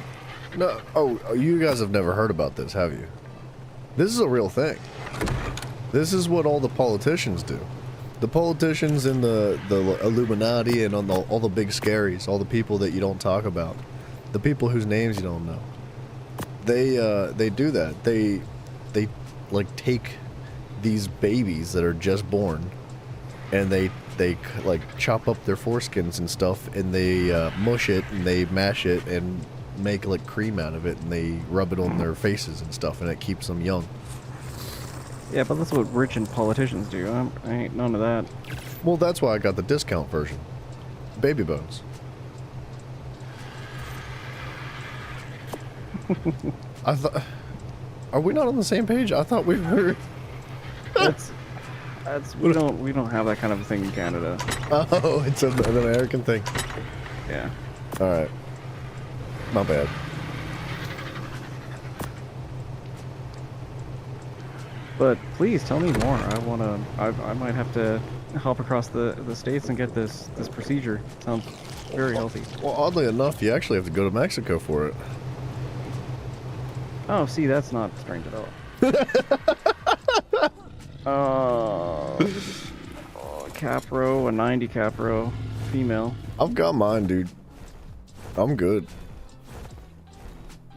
No, oh, you guys have never heard about this, have you? This is a real thing. This is what all the politicians do. The politicians in the Illuminati and on all the big scaries, all the people that you don't talk about, the people whose names you don't know, they do that. They like take these babies that are just born, and they like chop up their foreskins and stuff, and they mush it and they mash it and make like cream out of it, and they rub it on their faces and stuff, and it keeps them young. Yeah, but that's what rich and politicians do. I ain't none of that. Well, that's why I got the discount version. Baby bones. I thought... Are we not on the same page? I thought we were... That's we don't have that kind of a thing in Canada. Oh, it's an American thing. Yeah. Alright. My bad. But please tell me more. I might have to hop across the states and get this procedure. Sounds very healthy. Well, oddly enough, you actually have to go to Mexico for it. Oh, see, that's not strange at all. Capro, a 90 Capro, female. I've got mine, dude. I'm good.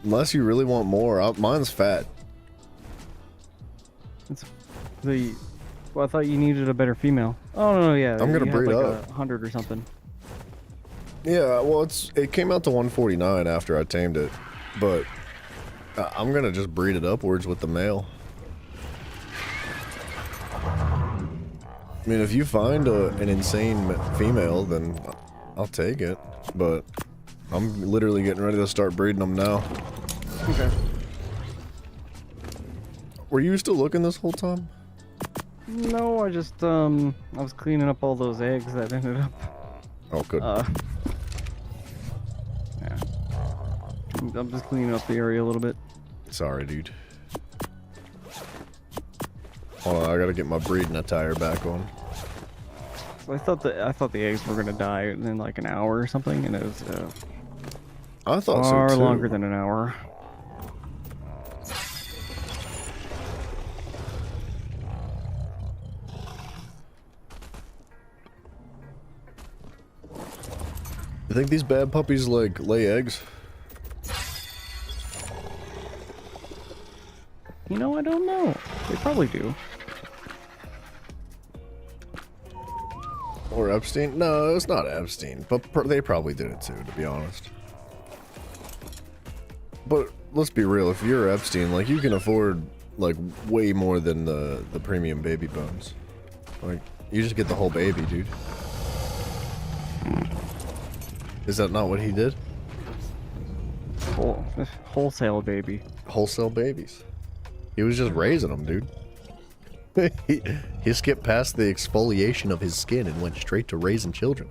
Unless you really want more, mine's fat. It's the. Well, I thought you needed a better female. Oh no, yeah. I'm gonna breed like up. 100 or something. Yeah, well, it came out to 149 after I tamed it, but I'm gonna just breed it upwards with the male. I mean, if you find an insane female, then I'll take it. But I'm literally getting ready to start breeding them now. Okay. Were you still looking this whole time? No, I just I was cleaning up all those eggs that ended up. Oh, good. Yeah. I'm just cleaning up the area a little bit. Sorry, dude. Hold on, I gotta get my breeding attire back on. So I thought the eggs were gonna die in like an hour or something, and it was I thought far so too. longer than an hour. You think these bad puppies like lay eggs? You know, I don't know. They probably do. Or Epstein? No, it's not Epstein, but they probably did it too, to be honest. But let's be real, if you're Epstein, like, you can afford like way more than the premium baby bones. Like, you just get the whole baby, dude. Is that not what he did? Wholesale baby. Wholesale babies. He was just raising them, dude. he skipped past the exfoliation of his skin and went straight to raising children.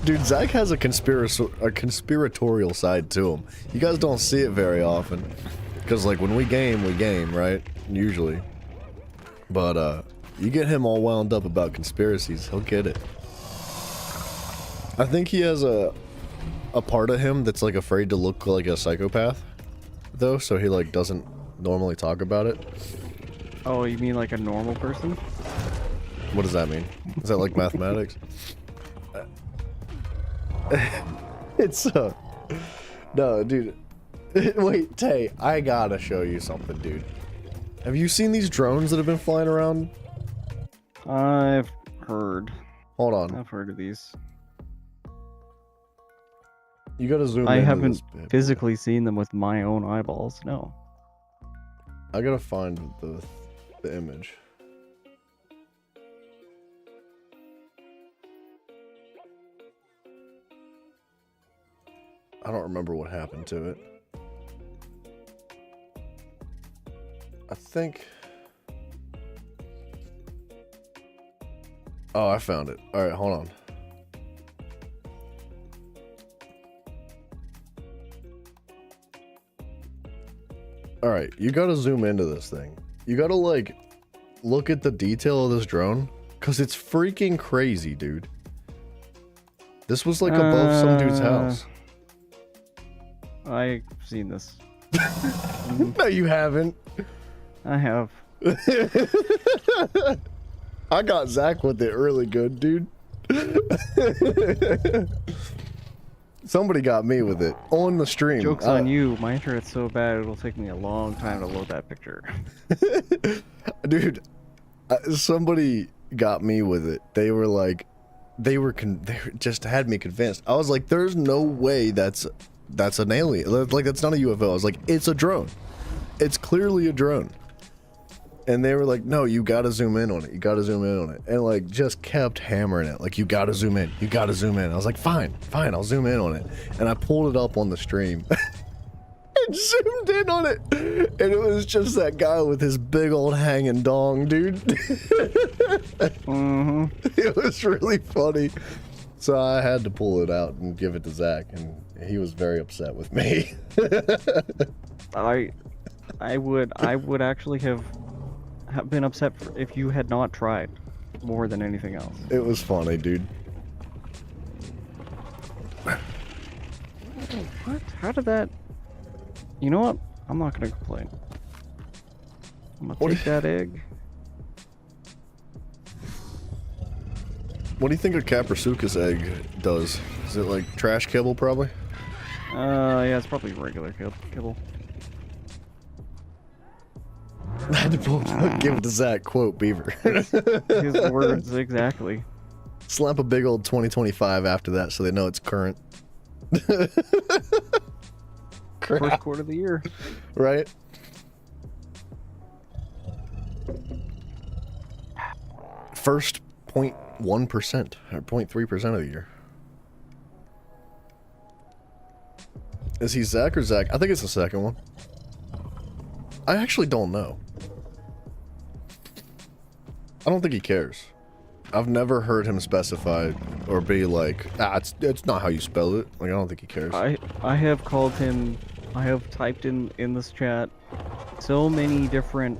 Dude, Zach has a conspiratorial side to him. You guys don't see it very often. Because, like, when we game, right? Usually. But, you get him all wound up about conspiracies, he'll get it. I think he has a part of him that's, like, afraid to look like a psychopath, though, so he, like, doesn't normally talk about it. Oh, you mean like a normal person? What does that mean? Is that like mathematics? It's, no, dude. Wait, Tay, I gotta show you something, dude. Have you seen these drones that have been flying around? I've heard. Hold on. I've heard of these. You gotta zoom in. I haven't physically seen them with my own eyeballs, no. I gotta find the image. I don't remember what happened to it. I think. Oh, I found it. All right, hold on. All right, you gotta zoom into this thing. You gotta like look at the detail of this drone, cause it's freaking crazy, dude. This was like above some dude's house. I've seen this. No, you haven't. I have. I got Zach with it really good, dude. Somebody got me with it on the stream. Joke's on you. My internet's so bad it'll take me a long time to load that picture. Dude, somebody got me with it. They were like, they just had me convinced. I was like, there's no way that's an alien. Like, that's not a UFO. I was like, it's a drone. It's clearly a drone. And they were like, no, you gotta zoom in on it. You gotta zoom in on it. And like, just kept hammering it. Like, you gotta zoom in. You gotta zoom in. I was like, fine, I'll zoom in on it. And I pulled it up on the stream. And zoomed in on it. And it was just that guy with his big old hanging dong, dude. Mm-hmm. It was really funny. So I had to pull it out and give it to Zach. And he was very upset with me. I would actually have been upset if you had not tried more than anything else. It was funny, dude. What? How did that? You know what? I'm not gonna complain. I'm gonna take that egg. What do you think a Kaprasuka's egg does? Is it like trash kibble, probably? Yeah, it's probably regular kibble. I had to give it to Zach, quote, Beaver. His words, exactly. Slap a big old 2025 after that so they know it's current. First quarter of the year. Right? First 0.1% or 0.3% of the year. Is he Zach or Zach? I think it's the second one. I actually don't know. I don't think he cares. I've never heard him specify or be like, it's not how you spell it. Like, I don't think he cares. I have called him, I have typed in this chat so many different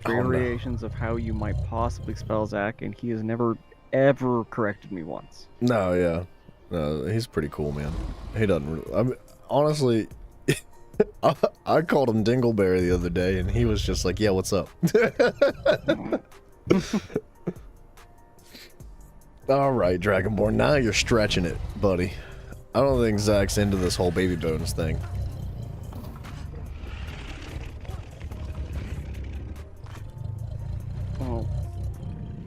variations of how you might possibly spell Zach, and he has never ever corrected me once. No, yeah. No, he's pretty cool, man. He doesn't really, I mean, honestly, I called him Dingleberry the other day, and he was just like, yeah, what's up? All right, Dragonborn, now you're stretching it, buddy. I don't think Zach's into this whole baby bonus thing. Well,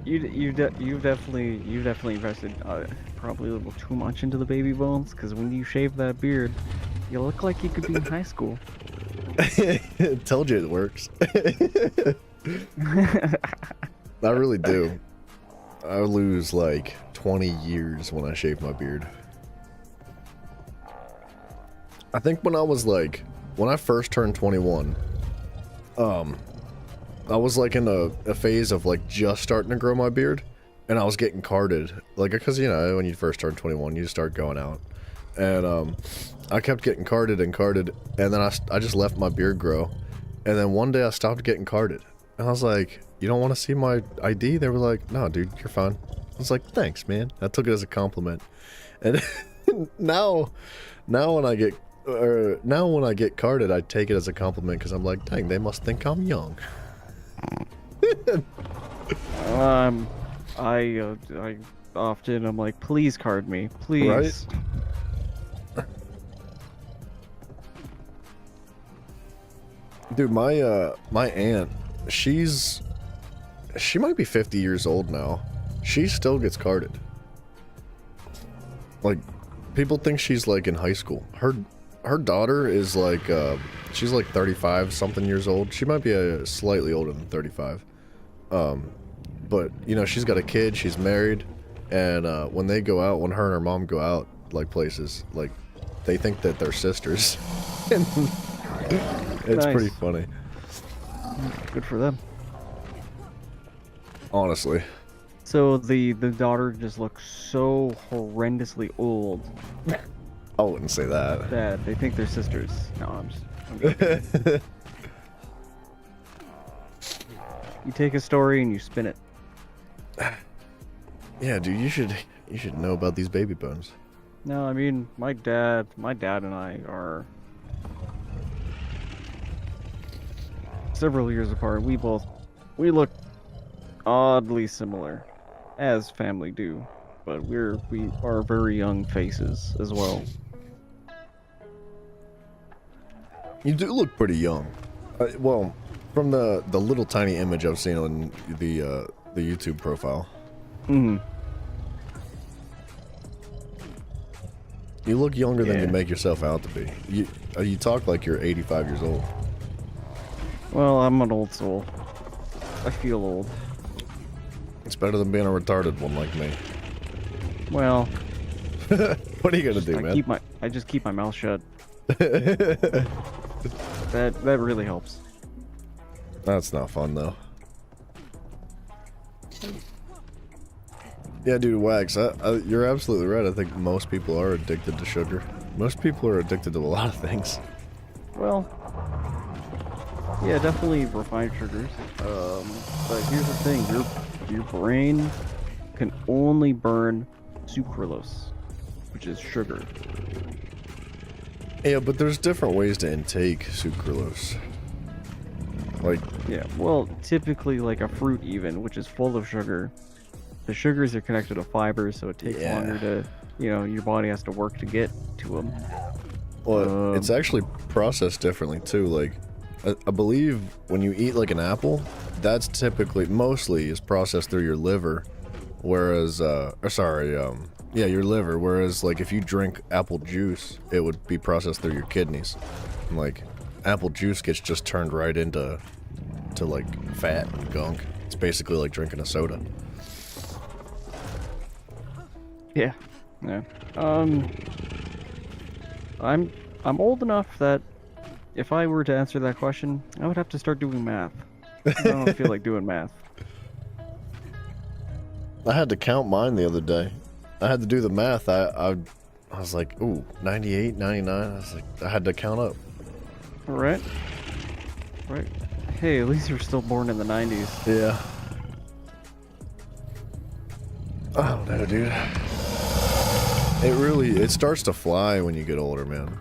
you've definitely invested probably a little too much into the baby bones, because when you shave that beard, you look like you could be in high school. Told you it works. I really do. I lose like 20 years when I shave my beard. I think when I first turned 21, I was like in a phase of like just starting to grow my beard, and I was getting carded. Like, because, you know, when you first turn 21, you start going out. And I kept getting carded, and then I just left my beard grow. And then one day I stopped getting carded. And I was like, you don't want to see my ID? They were like, no, dude, you're fine. I was like, thanks, man. I took it as a compliment. And now when I get carded, I take it as a compliment, because I'm like, dang, they must think I'm young. I often I'm like, please card me, please. Right? Dude, my aunt, she might be 50 years old now. She still gets carded. Like, people think she's like in high school. Her daughter is like, she's like 35 something years old. She might be slightly older than 35. But, you know, she's got a kid, she's married, and when they go out, when her and her mom go out, like, places, like, they think that they're sisters. And it's Nice. pretty funny. Good for them. Honestly. So the daughter just looks so horrendously old I wouldn't say that. that they think they're sisters. No, I'm joking. You take a story and you spin it. Yeah, dude, you should know about these baby bones. No, I mean my dad and I are several years apart. We look oddly similar, as family do, but we are very young faces as well. You do look pretty young. Well, from the little tiny image I've seen on the YouTube profile. Mm-hmm. You look younger than Yeah. you make yourself out to be. You talk like you're 85 years old. Well, I'm an old soul. I feel old. It's better than being a retarded one like me. Well, What are you gonna do, man? I just keep my mouth shut. That really helps. That's not fun though. Yeah, dude, Wax, you're absolutely right. I think most people are addicted to sugar. Most people are addicted to a lot of things. Well, yeah, definitely refined sugars. But here's the thing: your brain can only burn sucralose, which is sugar. Yeah, but there's different ways to intake sucralose. Like, Yeah, well, typically like a fruit even, which is full of sugar. The sugars are connected to fibers, so it takes Yeah. longer to, your body has to work to get to them. well, it's actually processed differently too. Like, I believe when you eat like an apple, that's mostly is processed through your liver, whereas, your liver. Whereas, like, if you drink apple juice, it would be processed through your kidneys. And, like, apple juice gets just turned right into like fat and gunk. It's basically like drinking a soda. Yeah. Yeah. I'm old enough that if I were to answer that question, I would have to start doing math. I don't feel like doing math. I had to count mine the other day. I had to do the math. I was like, ooh, 98, 99. I was like, I had to count up. Right? Right. Hey, at least you were still born in the 90s. Yeah. I don't know, dude. It starts to fly when you get older, man.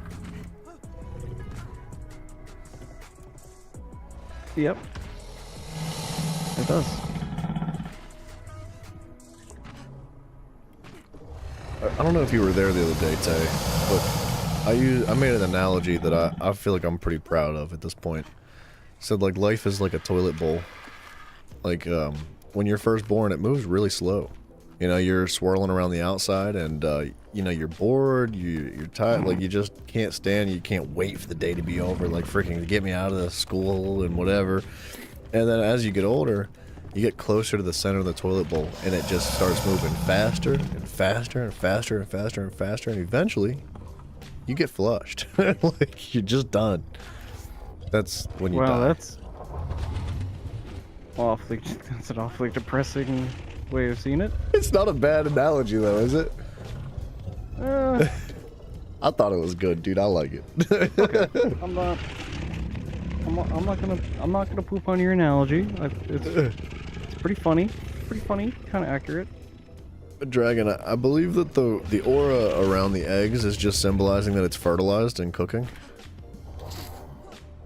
Yep. It does. I don't know if you were there the other day, Tay, but I made an analogy that I feel like I'm pretty proud of at this point. Said like life is like a toilet bowl. Like when you're first born, it moves really slow. You know, you're swirling around the outside, and you're bored, you're tired, like you just can't stand. You can't wait for the day to be over, like freaking to get me out of the school and whatever. And then as you get older, you get closer to the center of the toilet bowl, and it just starts moving faster and faster and faster and faster and faster, and eventually, you get flushed. Like you're just done. That's when you die. Well, that's an awfully depressing way of seeing it. It's not a bad analogy though, is it? I thought it was good, dude. I like it. Okay. I'm not gonna poop on your analogy. It's pretty funny, kind of accurate. Dragon, I believe that the aura around the eggs is just symbolizing that it's fertilized and cooking.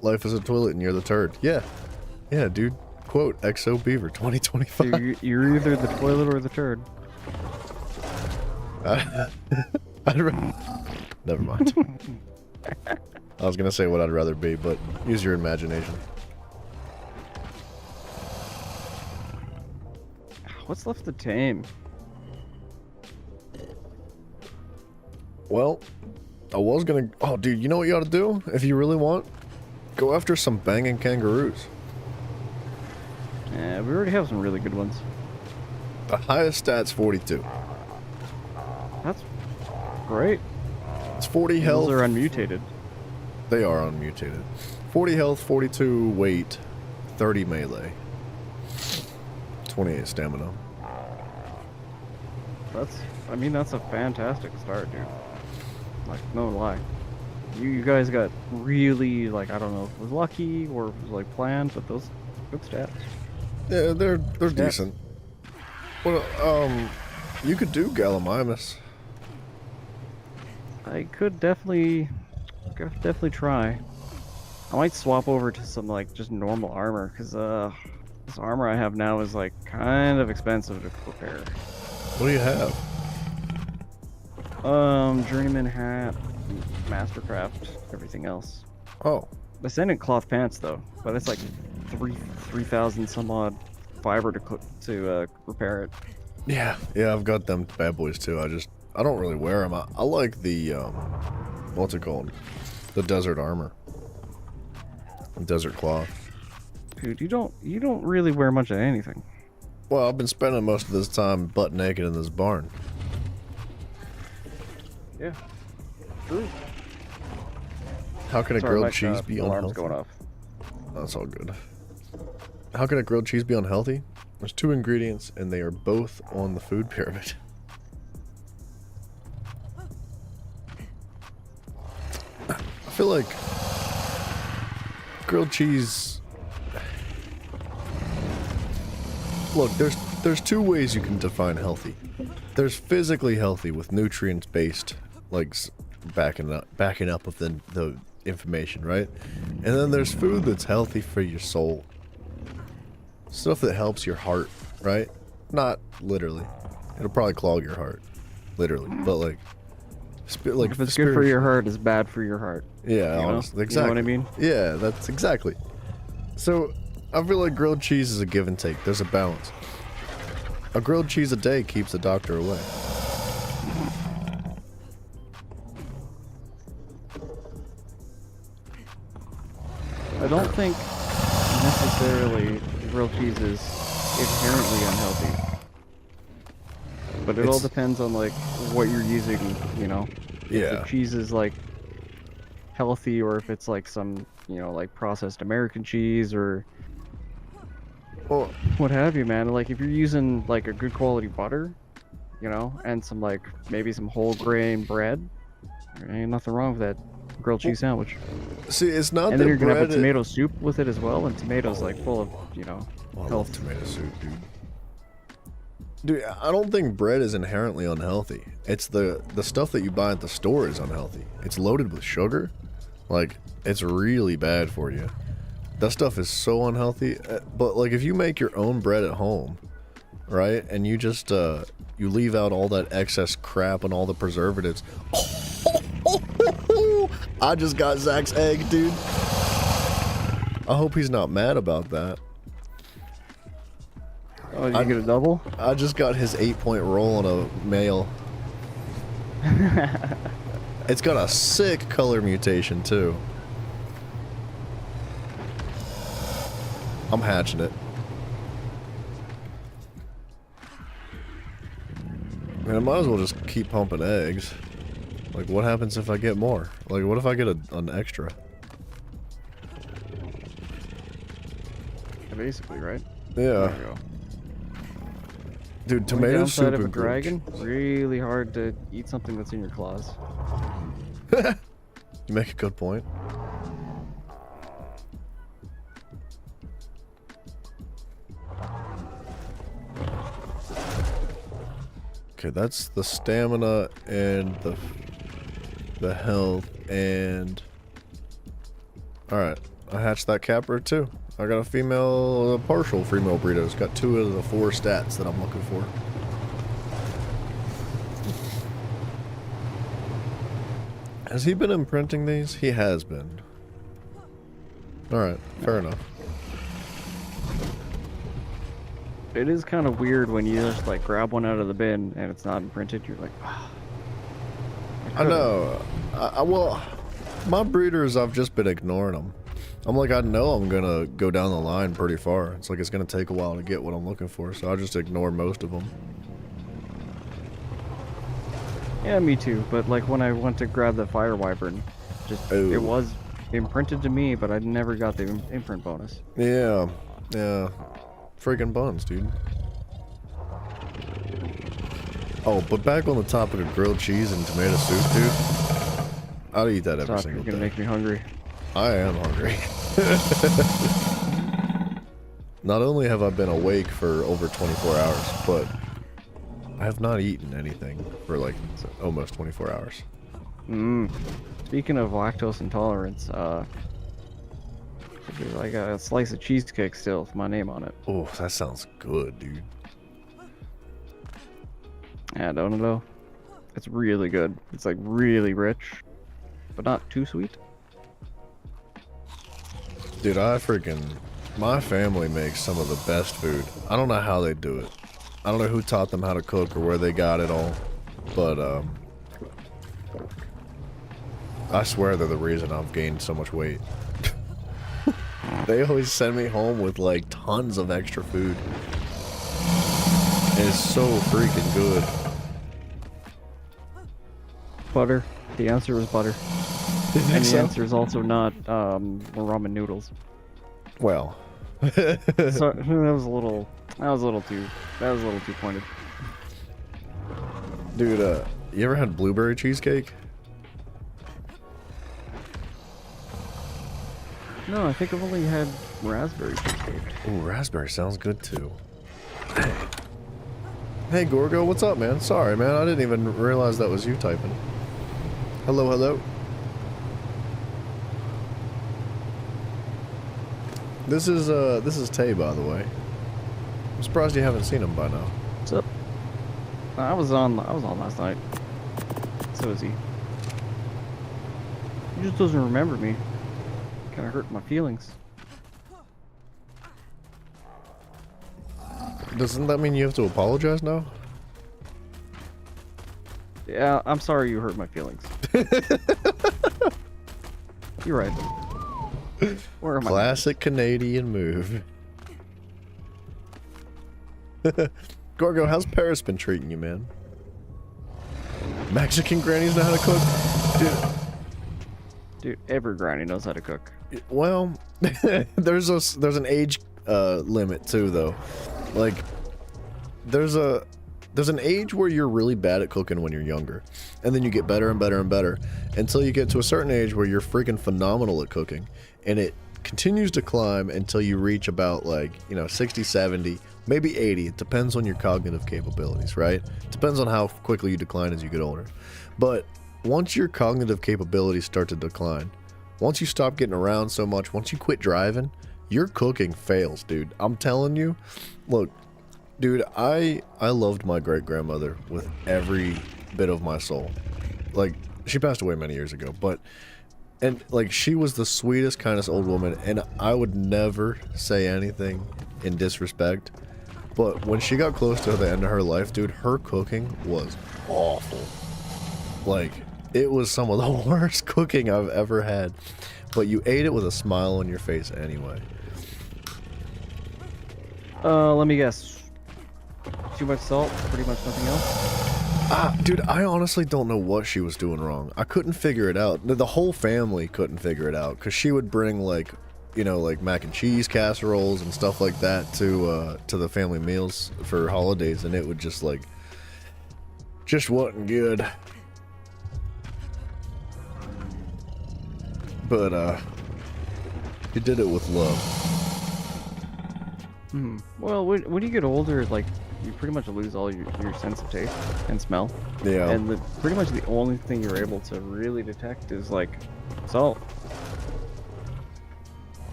Life is a toilet and you're the turd. Yeah, dude. Quote XO Beaver 2025. You're either the toilet or the turd. Never mind. I was gonna say what I'd rather be, but use your imagination. What's left to tame? Well, I was gonna... Oh, dude, you know what you ought to do? If you really want? Go after some banging kangaroos. Yeah, we already have some really good ones. The highest stat's 42. That's great. It's 40 health. Those are unmutated. They are unmutated. 40 health, 42 weight, 30 melee. 28 stamina. I mean, that's a fantastic start, dude. Like, no lie. You guys got really, like, I don't know if it was lucky or if it was, like, planned, but those good stats. Yeah, they're decent. Well, you could do Gallimimus. I could definitely try. I might swap over to some, like, just normal armor, because, this armor I have now is, like, kind of expensive to prepare. What do you have? Journeyman hat, Mastercraft, everything else. Oh. I sent in cloth pants though, but it's like 3,000 some odd fiber to repair it. Yeah, I've got them bad boys too. I don't really wear them. I like the what's it called? The desert armor. Desert cloth. Dude, you don't really wear much of anything. Well, I've been spending most of this time butt naked in this barn. Yeah. True. How can a Sorry, grilled Mike, cheese be alarm's unhealthy? going off. That's all good. How can a grilled cheese be unhealthy? There's 2 ingredients, and they are both on the food pyramid. I feel like grilled cheese. Look, there's 2 ways you can define healthy. There's physically healthy with nutrients based, like backing up with the information, right? And then there's food that's healthy for your soul. Stuff that helps your heart, right? Not literally. It'll probably clog your heart, literally. But like If it's good for your heart, it's bad for your heart. Yeah, You know? honestly, You know what I mean? Yeah, that's exactly. So, I feel like grilled cheese is a give and take. There's a balance. A grilled cheese a day keeps the doctor away. I don't think necessarily grilled cheese is inherently unhealthy. But it all depends on like what you're using, you know. If Yeah. the cheese is like healthy or if it's like some, you know, like processed American cheese or Well, what have you, man. Like if you're using like a good quality butter, you know, and some like maybe some whole grain bread, there ain't nothing wrong with that grilled cheese sandwich. see, it's not And that then you're gonna have a bread. tomato soup with it as well, and tomatoes like full of, you know, Oh, I love health. tomato soup, dude. Dude, I don't think bread is inherently unhealthy. It's the stuff that you buy at the store is unhealthy. It's loaded with sugar. Like, it's really bad for you. That stuff is so unhealthy. But like, if you make your own bread at home, right, and you just you leave out all that excess crap and all the preservatives. I just got Zach's egg, dude. I hope he's not mad about that. Oh, did you get a double? I just got his 8-point roll on a male. It's got a sick color mutation too. I'm hatching it. Man, I might as well just keep pumping eggs. Like, what happens if I get more? Like, what if I get an extra? Basically, right? Yeah. There you go. Dude, Only tomato downside soup of a and grilled dragon, really hard to eat something that's in your claws. cheese. You make a good point. Okay, that's the stamina and the health and... Alright, I hatched that capper too. I got a partial female breeder. It's got 2 of the 4 stats that I'm looking for. Has he been imprinting these? He has been. Alright, fair enough. It is kind of weird when you just like grab one out of the bin and it's not imprinted. You're like, ah. I know. Well, my breeders, I've just been ignoring them. I'm like, I know I'm gonna go down the line pretty far. It's like it's gonna take a while to get what I'm looking for, so I just ignore most of them. Yeah, me too. But like when I went to grab the fire wyvern, just Oh. it was imprinted to me, but I never got the imprint bonus. Yeah, Yeah. Freaking buns, dude. Oh, but back on the topic of grilled cheese and tomato soup, dude. I'd eat that every Stop, single you're gonna day. make me hungry. I am hungry. Not only have I been awake for over 24 hours, but I have not eaten anything for like almost 24 hours. Speaking of lactose intolerance, I got a slice of cheesecake still with my name on it. Oh, that sounds good, dude. Yeah, don't know. It's really good. It's like really rich, but not too sweet. Dude, my family makes some of the best food. I don't know how they do it. I don't know who taught them how to cook or where they got it all, but I swear they're the reason I've gained so much weight. They always send me home with like tons of extra food. And it's so freaking good. Butter. The answer was butter. And the answer is also not ramen noodles. Well, So that was a little too pointed. dude, you ever had blueberry cheesecake? No, I think I've only had raspberry cheesecake. Ooh, raspberry sounds good too. Hey, Gorgo, what's up, man? Sorry, man, I didn't even realize that was you typing. Hello, hello. This is Tay, by the way. I'm surprised you haven't seen him by now. What's up? I was on last night. So is he. He just doesn't remember me. Kinda hurt my feelings. Doesn't that mean you have to apologize now? Yeah, I'm sorry you hurt my feelings. You're right. Where am Classic Canadian move. Gorgo, how's Paris been treating you, man? Mexican grannies know how to cook? Dude, Dude, every granny knows how to cook. well, there's an age limit too, though. Like, there's an age where you're really bad at cooking when you're younger, and then you get better and better and better until you get to a certain age where you're freaking phenomenal at cooking, and it continues to climb until you reach about, like, 60, 70, maybe 80. It depends on your cognitive capabilities, right? Depends on how quickly you decline as you get older. But once your cognitive capabilities start to decline, once you stop getting around so much, once you quit driving, your cooking fails, dude. I'm telling you. Look, dude, I loved my great-grandmother with every bit of my soul. Like, she passed away many years ago, and like, she was the sweetest, kindest old woman, and I would never say anything in disrespect, but when she got close to the end of her life, dude, her cooking was awful. Like, it was some of the worst cooking I've ever had, but you ate it with a smile on your face anyway. Let me guess. Too much salt, pretty much nothing else? Dude, I honestly don't know what she was doing wrong. I couldn't figure it out. The whole family couldn't figure it out, because she would bring, like, like mac and cheese casseroles and stuff like that to the family meals for holidays, and it would just wasn't good. But, he did it with love. Well, when you get older, like, you pretty much lose all your sense of taste and smell. Yeah. And pretty much the only thing you're able to really detect is, like, salt.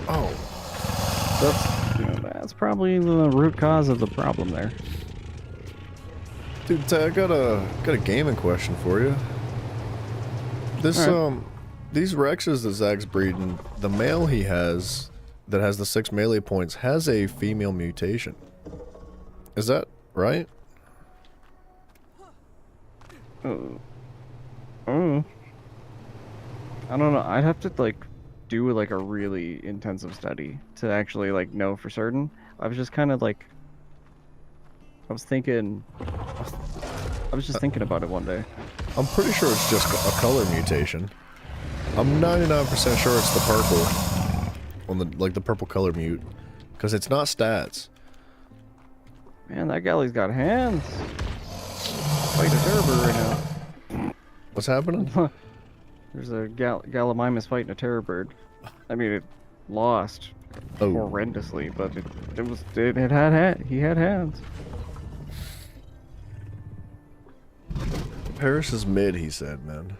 Oh. That's probably the root cause of the problem there. Dude, I got a gaming question for you. This, Alright. these Rexes that Zach's breeding, the male he has that has the 6 melee points has a female mutation. Is that right? Oh. I don't know. I'd have to, like, do, like, a really intensive study to actually, like, know for certain. I was just kind of, like... I was just thinking about it one day. I'm pretty sure it's just a color mutation. I'm 99% sure it's the purple. On the purple color mute. Because it's not stats. Man, that galley's got hands. Fight a terror bird right now. What's happening? There's a Gallimimus fighting a terror bird. I mean, it lost horrendously, but he had hands. Paris is mid, he said, man.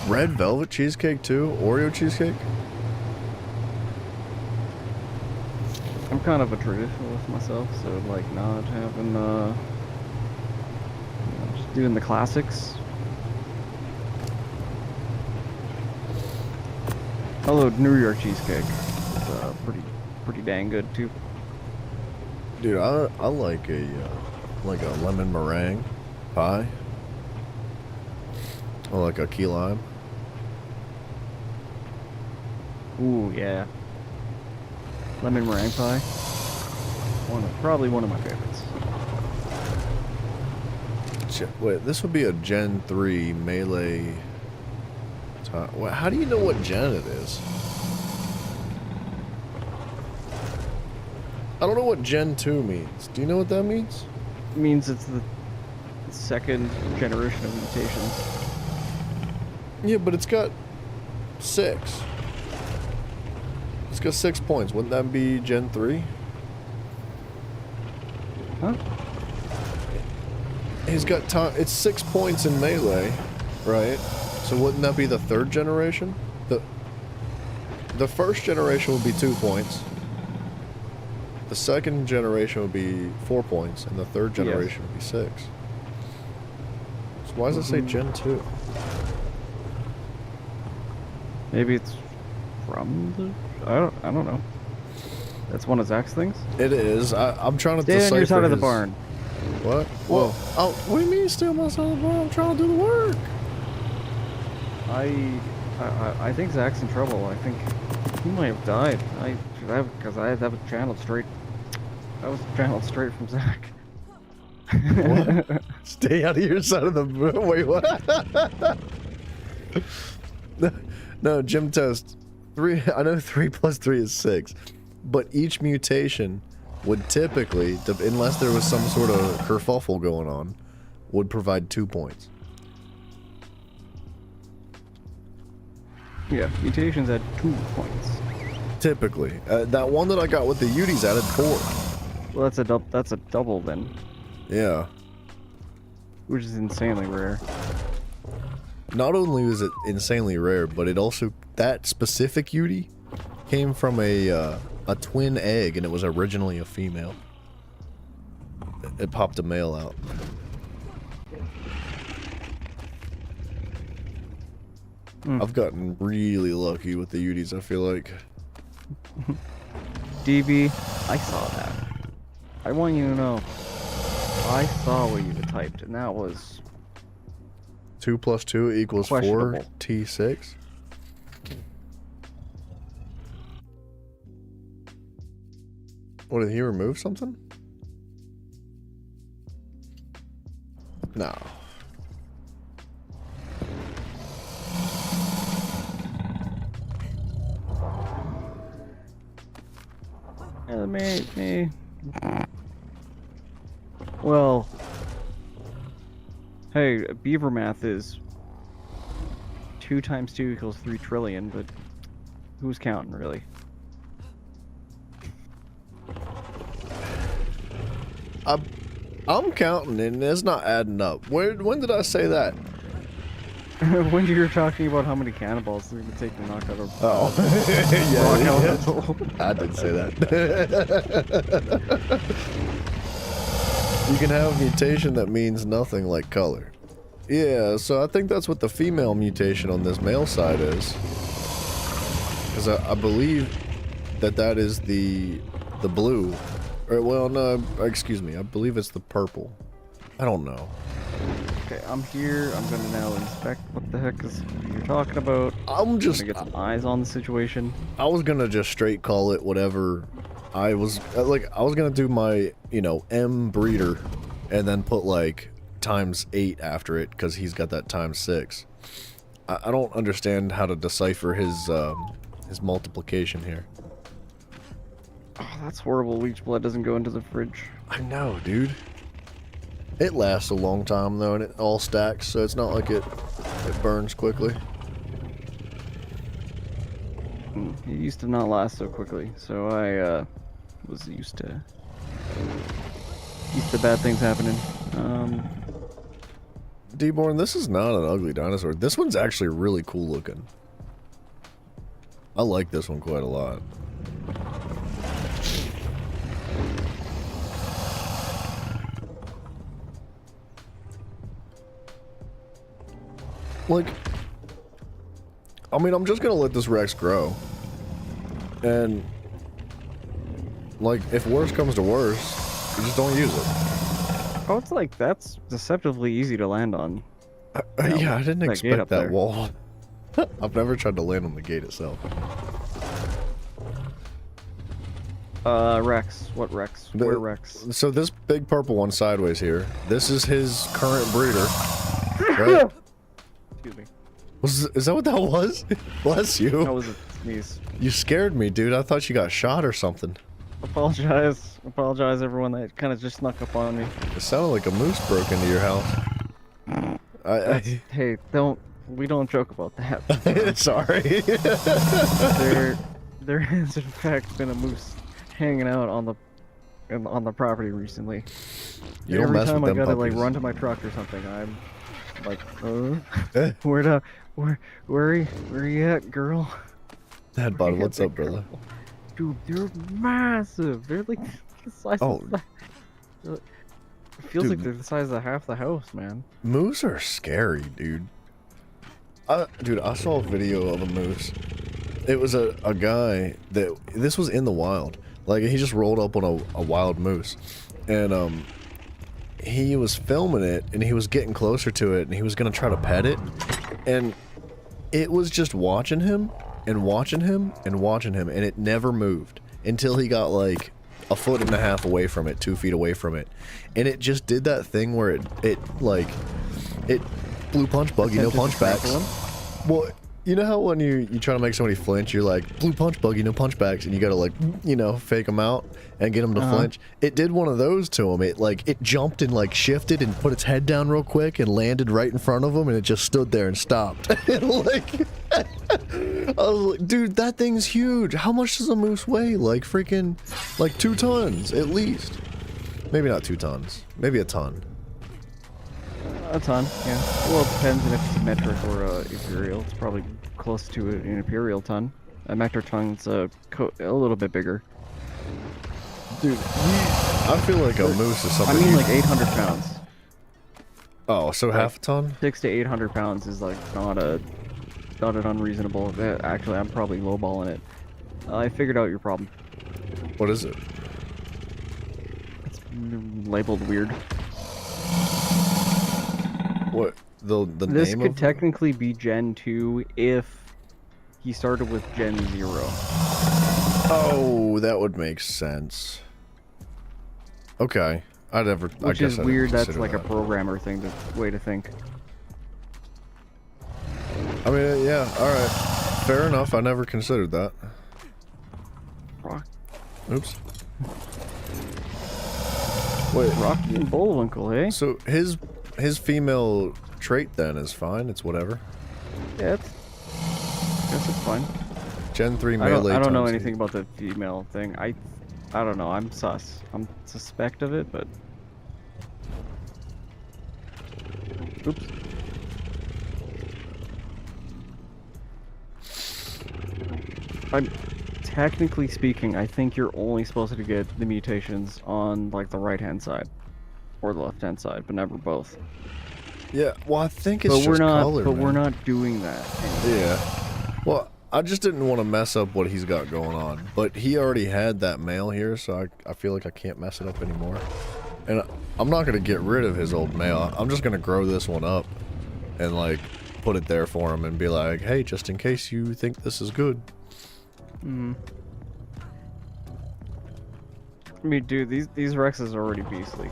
Red velvet cheesecake too? Oreo cheesecake? I'm kind of a traditionalist myself, so like not having just doing the classics. Although New York cheesecake is pretty dang good too. Dude, I like a lemon meringue pie. Or like a key lime. Ooh yeah. Lemon meringue pie. Probably one of my favorites. Wait, this would be a Gen 3 melee. How do you know what gen it is? I don't know what Gen 2 means. Do you know what that means? It means it's the second generation of mutations. Yeah, but it's got 6. It's got 6 points. Wouldn't that be Gen 3? Huh? He's got time. It's 6 points in melee, right? So wouldn't that be the 3rd generation? The first generation would be 2 points. The second generation would be 4 points, and the 3rd generation would be 6. So why does it say Gen 2? Maybe it's from the... I don't know. That's one of Zach's things? It is. I'm trying to Stay decipher on your side of the his- barn. What? Whoa. Well, what do you mean stay on my side of the barn? I'm trying to do the work. I think Zach's in trouble. I think he might have died. Because I have a channel straight. That was channeled straight from Zach. What? Stay out of your side of the barn. Wait, what? No, gym test. 3. I know 3 plus 3 is 6, but each mutation would typically, unless there was some sort of kerfuffle going on, would provide 2 points. Yeah, mutations at 2 points. Typically, that one that I got with the Utis added 4. Well, that's a double then, Yeah. which is insanely rare. Not only was it insanely rare, but it also, that specific Uti came from a twin egg, and it was originally a female. It popped a male out. I've gotten really lucky with the Utis, I feel like. DB, I saw that. I want you to know, I saw what you typed, and that was 2 plus 2 equals 4 questionable. T6. What, did he remove something? No. Me. Well, hey, beaver math is 2 times 2 equals 3 trillion, but who's counting really? I'm counting and it's not adding up. When did I say that? When you were talking about how many cannonballs it would take to knock out a Oh, rock yeah, elemental. I did say that. You can have a mutation that means nothing like color. Yeah, so I think that's what the female mutation on this male side is. Because I believe that is the blue. Or, well, no, excuse me. I believe it's the purple. I don't know. Okay, I'm here. I'm gonna now inspect what the heck is you're talking about. I'm just gonna get some eyes on the situation. I was gonna just straight call it whatever. I was like, I was gonna do my, M breeder, and then put like ×8 after it because he's got that ×6. I don't understand how to decipher his his multiplication here. Oh, that's horrible. Leech blood doesn't go into the fridge. I know, dude. It lasts a long time though, and it all stacks, so it's not like it burns quickly. It used to not last so quickly, so I was used to bad things happening. Deborn, this is not an ugly dinosaur. This one's actually really cool looking. I like this one quite a lot. Like, I mean, I'm just gonna let this Rex grow. And, like, if worse comes to worse, you just don't use it. Oh, it's like, that's deceptively easy to land on. Yeah, I didn't that gate expect up that there. wall. I've never tried to land on the gate itself. Rex. What Rex? Where Rex? So this big purple one sideways here, this is his current breeder. Right? Excuse me. Is that what that was? Bless you. That was a sneeze. You scared me, dude. I thought you got shot or something. Apologize. Apologize, everyone that kind of just snuck up on me. It sounded like a moose broke into your house. Hey, we don't joke about that. Sorry. There has in fact been a moose hanging out on the property recently. You don't Every mess time with I them gotta puppies. like run to my truck or something, I'm like, where are you at, girl? Dad, bud, what's up, brother? Dude, they're massive. They're like the size of it feels Dude. like they're the size of half the house, man. Moose are scary, dude. Dude, I saw a video of a moose. It was a guy this was in the wild. Like, he just rolled up on a wild moose. And, he was filming it, and he was getting closer to it, and he was gonna try to pet it. And it was just watching him, and watching him, and watching him, and it never moved until he got, like, 1.5 feet away from it, 2 feet away from it. And it just did that thing where it blue punch buggy, no punch backs. Well, you know how when you try to make somebody flinch, you're like, blue punch buggy, no punch backs, and you gotta, like, you know, fake them out and get them to flinch. It did one of those to him. It jumped and, like, shifted and put its head down real quick and landed right in front of him, and it just stood there and stopped. And, like, I was like, dude, that thing's huge. How much does a moose weigh? Like, freaking, like, 2 tons, at least. Maybe not 2 tons. Maybe a ton. A ton, yeah. Well, it depends on if it's a metric or a imperial. It's probably close to an imperial ton. A metric ton's a little bit bigger. Dude, I feel like a moose is something. I mean, like 800 pounds. Oh, so half a ton? 600 to 800 pounds is like not an unreasonable. Actually, I'm probably lowballing it. I figured out your problem. What is it? It's labeled weird. What? The This name could of technically be Gen 2 if he started with Gen 0. Oh, that would make sense. Okay. Which is weird, that's like a programmer thing, way to think. I mean, yeah, alright. Fair enough, I never considered that. Rock, Oops. Wait, Rocky and Bullwinkle, eh? so his female trait then is fine, it's whatever. Yeah, I guess it's fine. Gen 3 I melee don't know times anything about the female thing. I don't know, I'm sus. I'm suspect of it, but... Oops. Technically speaking, I think you're only supposed to get the mutations on, like, the right-hand side. Or the left-hand side, but never both. Yeah, well, I think it's But just we're not, color, but we're man. not doing that anymore. Yeah. Well, I just didn't want to mess up what he's got going on. But he already had that male here, so I feel like I can't mess it up anymore. And I'm not going to get rid of his old male. I'm just going to grow this one up and, like, put it there for him and be like, hey, just in case you think this is good. I mean, dude, these Rexes are already beastly.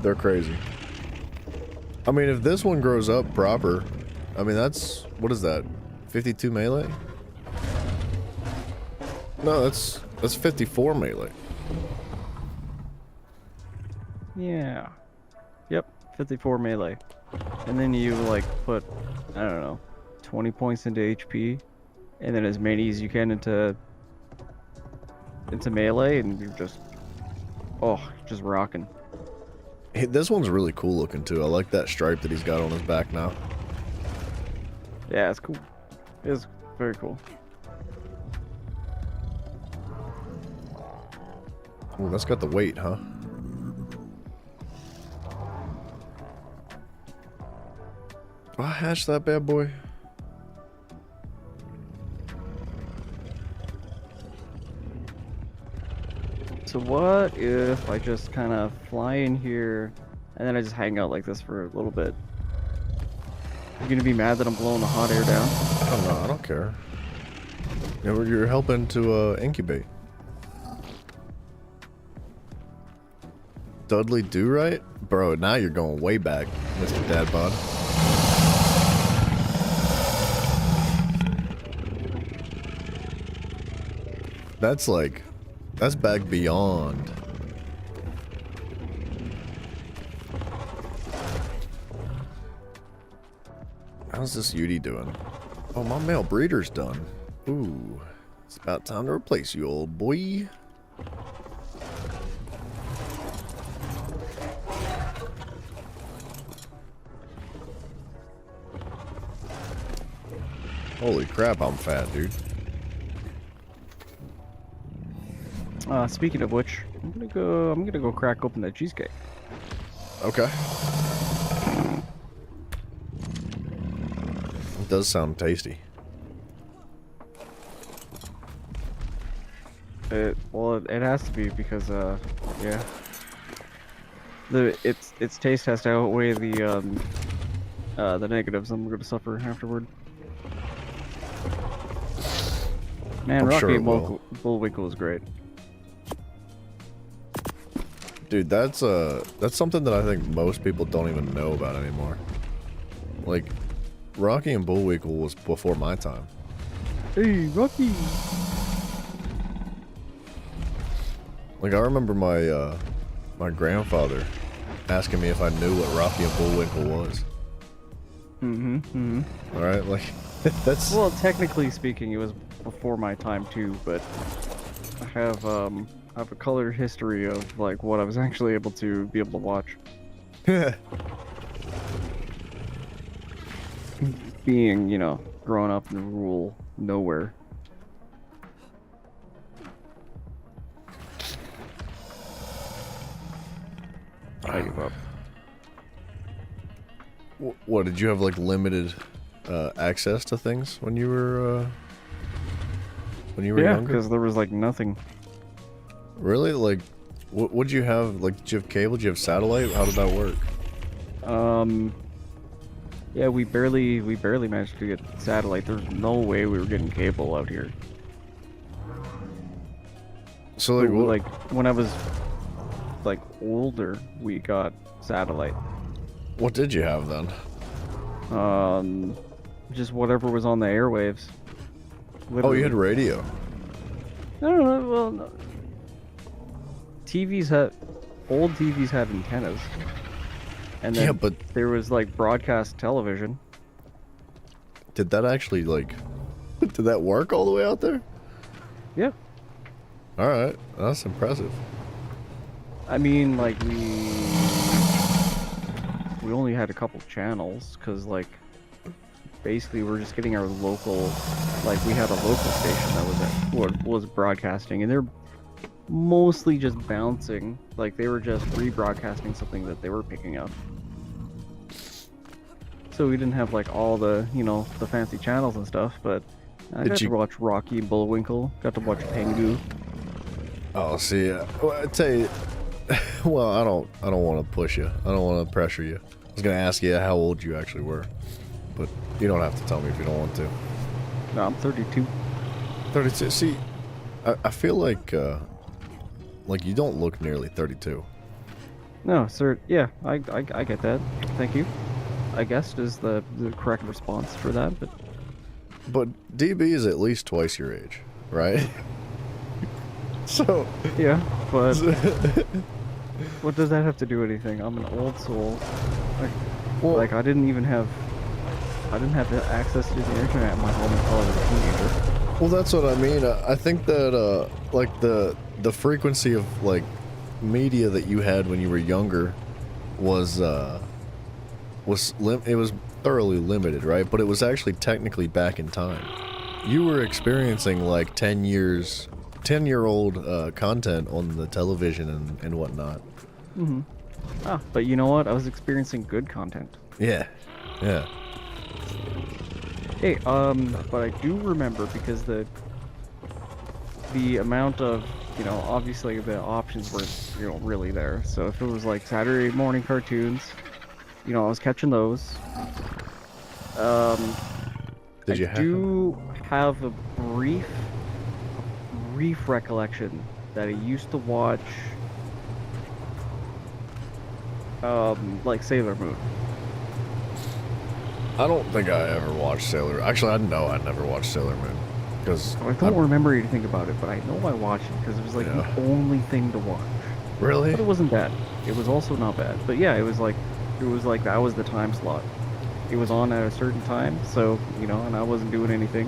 They're crazy. I mean, if this one grows up proper, I mean, that's, what is that, 52 melee? No, that's 54 melee. Yeah. Yep, 54 melee. And then you like put, I don't know, 20 points into HP, and then as many as you can into melee, and you're just rocking. Hey, this one's really cool looking too. I like that stripe that he's got on his back now. Yeah, it's cool. It's very cool. Ooh, that's got the weight, huh? I hatched that bad boy. So what if I just kind of fly in here, and then I just hang out like this for a little bit? You gonna be mad that I'm blowing the hot air down? Oh no, I don't care. You're helping to incubate. Dudley Do Right? Bro, now you're going way back, Mr. Dadbod. That's back beyond. How's this Yudi doing? Oh, my male breeder's done. Ooh, it's about time to replace you, old boy. Holy crap, I'm fat, dude. Speaking of which, I'm gonna go crack open that cheesecake. Okay. It does sound tasty. It has to be because yeah. Its taste has to outweigh the negatives I'm gonna suffer afterward. Man, I'm Rocky sure it and will. Bullwinkle was great. Dude, that's something that I think most people don't even know about anymore. Like, Rocky and Bullwinkle was before my time. Hey, Rocky! Like, I remember my grandfather asking me if I knew what Rocky and Bullwinkle was. All right, like that's. Well, technically speaking, it was before my time too, but I have a colored history of like what I was actually able to watch. Being, you know, growing up in rural nowhere. I give up. What did you have like limited access to things when you were Yeah, younger? because there was like nothing. Really? Like, what'd you have? Like, did you have cable? Did you have satellite? How did that work? Yeah, we barely managed to get satellite. There's no way we were getting cable out here. So like, what, Like when I was like older, we got satellite. what did you have then? Just whatever was on the airwaves. Oh, you had Literally. radio. No. Well, no. Old TVs had antennas, and then Yeah, but there was like broadcast television. did that actually like? Did that work all the way out there? Yeah, All right, that's impressive. I mean, like we only had a couple channels because like basically we're just getting our local, like we had a local station that was broadcasting, and they're mostly just bouncing, like they were just rebroadcasting something that they were picking up. So we didn't have like all the, you know, the fancy channels and stuff, but I Did got you- to watch Rocky and Bullwinkle, got to watch Pengu. Oh, see, well, I tell you, well, I don't want to push you. I don't want to pressure you. I was gonna ask you how old you actually were, but you don't have to tell me if you don't want to. No, I'm 32. 32. See, I feel like you don't look nearly 32. No, sir. Yeah, I get that. Thank you. I guess is the correct response for that, but But DB is at least twice your age, right? So, Yeah, but what does that have to do with anything? I'm an old soul. Like, well, like I didn't have the access to the internet in my home until I was a teenager. well, that's what I mean. I think that like the frequency of like media that you had when you were younger was it was thoroughly limited, right? But it was actually technically back in time. You were experiencing like 10-year-old content on the television and whatnot. Mm-hmm. Ah, but you know what? I was experiencing good content. Yeah, yeah. Hey, but I do remember because the amount of, obviously the options weren't, really there. So if it was like Saturday morning cartoons, I was catching those. Did you I do have a brief recollection that I used to watch, like Sailor Moon. I don't think I ever watched Sailor. Actually, I know I never watched Sailor Moon because I don't remember anything about it, but I know I watched it because it was like the only thing to watch. Really? But it wasn't bad. It was also not bad. But yeah, it was like that was the time slot. It was on at a certain time, so and I wasn't doing anything.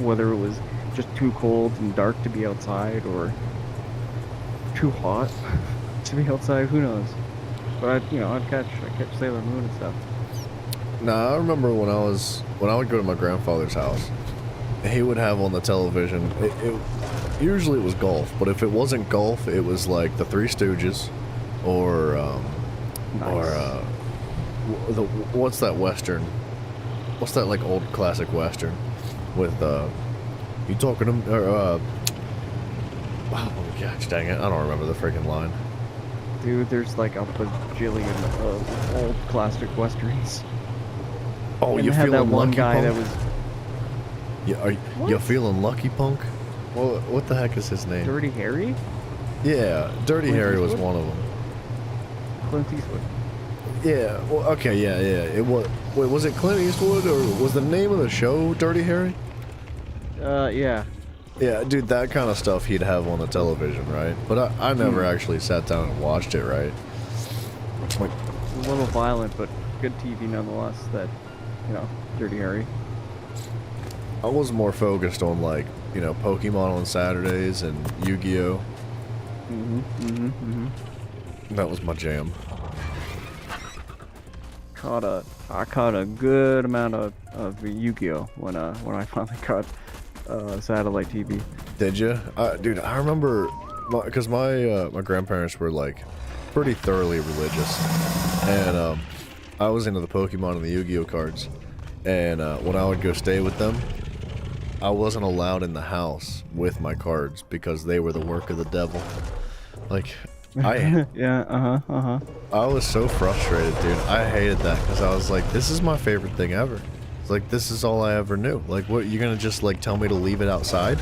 Whether it was just too cold and dark to be outside or too hot to be outside, who knows? But I'd catch Sailor Moon and stuff. Nah, I remember when I would go to my grandfather's house, he would have on the television. Usually it was golf, but if it wasn't golf, it was like the Three Stooges, or Nice. what's that western? What's that like old classic western with you talking to oh gosh dang it, I don't remember the freaking line. Dude, there's like a bajillion of old classic westerns. Oh, And you they had feeling that one lucky, guy punk? that was Yeah, you feeling lucky, punk? Well, what the heck is his name? Dirty Harry? Yeah, Dirty Clint Harry was Eastwood? one of them. Clint Eastwood. Yeah, well, okay, yeah. It was. Wait, was it Clint Eastwood or was the name of the show Dirty Harry? Yeah. Yeah, dude, that kind of stuff he'd have on the television, right? But I never actually sat down and watched it, right? Like, It's a little violent, but good TV nonetheless. That, Dirty Harry. I was more focused on like, Pokemon on Saturdays and Yu-Gi-Oh. That was my jam. I caught a good amount of Yu-Gi-Oh when I finally caught satellite TV. Did you? Dude, I remember, because my grandparents were like pretty thoroughly religious, and I was into the Pokemon and the Yu-Gi-Oh cards, and when I would go stay with them, I wasn't allowed in the house with my cards because they were the work of the devil. Like, Yeah. I was so frustrated, dude. I hated that because I was like, this is my favorite thing ever. It's like, this is all I ever knew. Like, what, you're gonna just like tell me to leave it outside?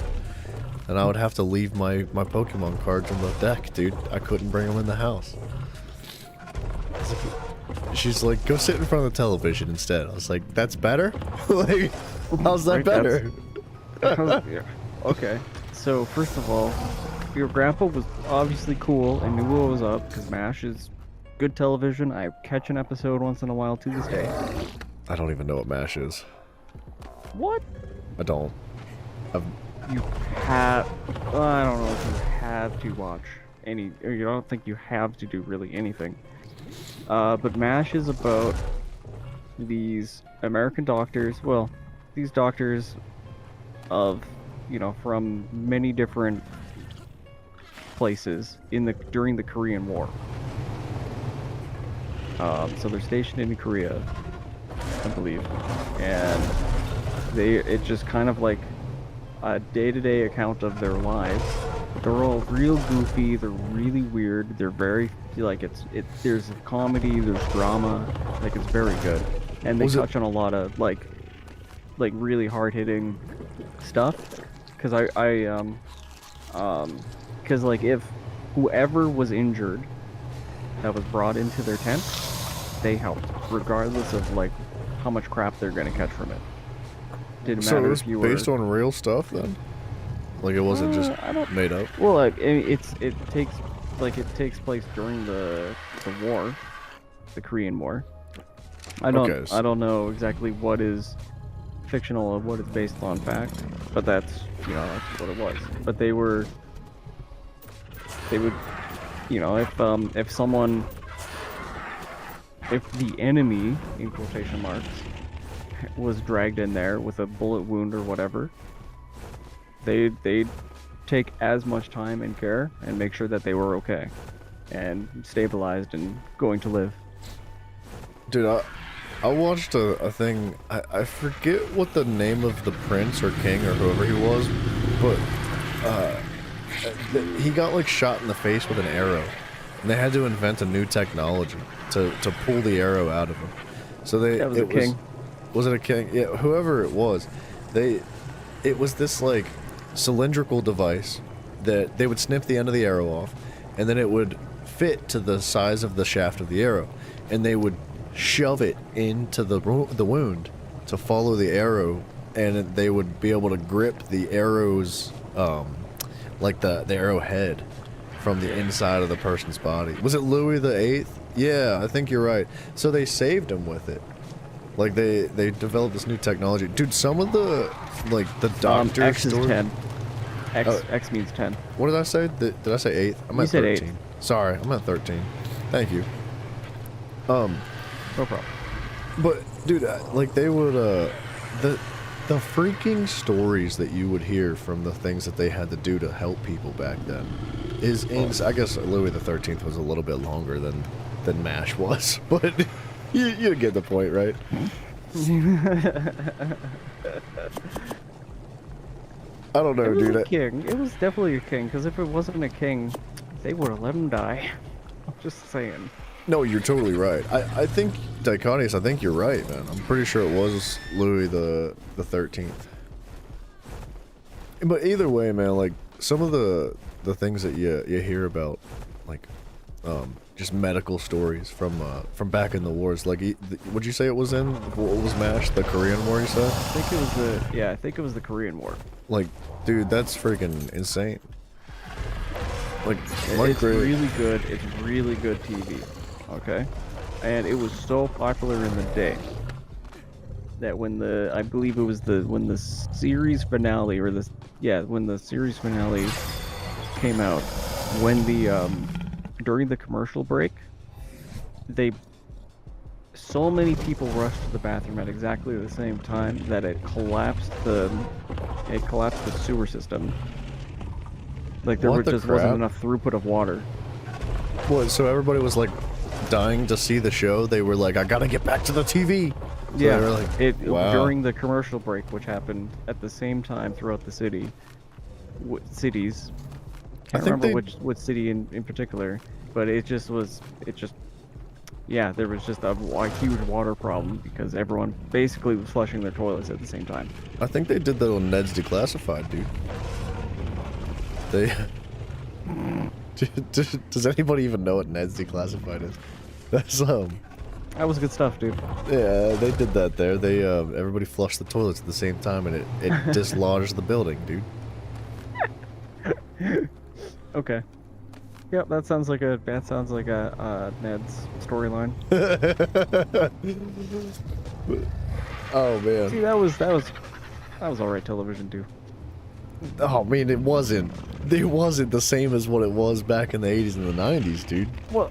And I would have to leave my Pokemon cards on the deck, dude. I couldn't bring them in the house. She's like, go sit in front of the television instead. I was like, that's better? Like, how's that Right, better? Yeah. Okay. So first of all, your grandpa was obviously cool and knew what was up because MASH is good television. I catch an episode once in a while to this day. I don't even know what MASH is. What? I don't. You have. I don't know if you have to watch any. Or you don't think you have to do really anything. But MASH is about these American doctors. Well, these doctors of, from many different places during the Korean War. So they're stationed in Korea, I believe, and it's just kind of like a day-to-day account of their lives. They're all real goofy. They're really weird. They're very like there's comedy, there's drama, like it's very good, and they touch on a lot of like really hard-hitting stuff. Because because like if whoever was injured that was brought into their tent, they helped, regardless of like how much crap they're gonna catch from it. Didn't So matter it was if you were based on real stuff then? Like it wasn't just I don't. made up. Well, like it takes place during the war, the Korean War. Okay. I don't know exactly what is fictional or what is based on fact, but that's that's what it was. But they would if the enemy in quotation marks was dragged in there with a bullet wound or whatever, they'd take as much time and care and make sure that they were okay and stabilized and going to live. Dude, I watched a thing. I forget what the name of the prince or king or whoever he was, but he got like shot in the face with an arrow, and they had to invent a new technology to pull the arrow out of him. So That was a king. Was it a king? Yeah, whoever it was, it was this like cylindrical device that they would snip the end of the arrow off, and then it would fit to the size of the shaft of the arrow, and they would shove it into the wound to follow the arrow, and they would be able to grip the arrow's like the arrowhead from the inside of the person's body. Was it Louis the Eighth? Yeah, I think you're right. So they saved him with it. Like they developed this new technology, dude. Some of the the doctor X is story. 10. X means 10. What did I say? Did I say 8? I'm You at said 13. eight. Sorry, I'm at 13. Thank you. No problem. But dude, like they would the freaking stories that you would hear from the things that they had to do to help people back then is I guess Louis the 13th was a little bit longer than MASH was, but you get the point, right? I don't know, It was dude. a king. It was definitely a king, because if it wasn't a king, they would have let him die. I'm just saying. No, you're totally right. I think, Dichonis, I think you're right, man. I'm pretty sure it was Louis the 13th. But either way, man, like, some of the things that you hear about, like, just medical stories from back in the wars, like, would you say it was in, what was MASH, the Korean War, you said? I think it was the Korean War. Like, dude, that's freaking insane. Like, It's really good. It's really good TV. Okay, and it was so popular in the day that I believe it was when the series finale when the series finale came out, when during the commercial break, so many people rushed to the bathroom at exactly the same time that it collapsed the sewer system. Like there wasn't enough throughput of water. What, so everybody was like dying to see the show? They were like, I gotta get back to the TV. So Yeah, they were like, wow. During the commercial break, which happened at the same time throughout the cities. Can't remember which city in particular, but there was just a huge water problem because everyone basically was flushing their toilets at the same time. I think they did that on Ned's Declassified, dude. Does anybody even know what Ned's Declassified is? That's That was good stuff, dude. Yeah, they did that there. They everybody flushed the toilets at the same time, and it dislodged the building, dude. Okay. Yep, that sounds like a Ned's storyline. Oh man. See, that was alright television too. Oh man, it wasn't the same as what it was back in the 80s and the 90s, dude. Well,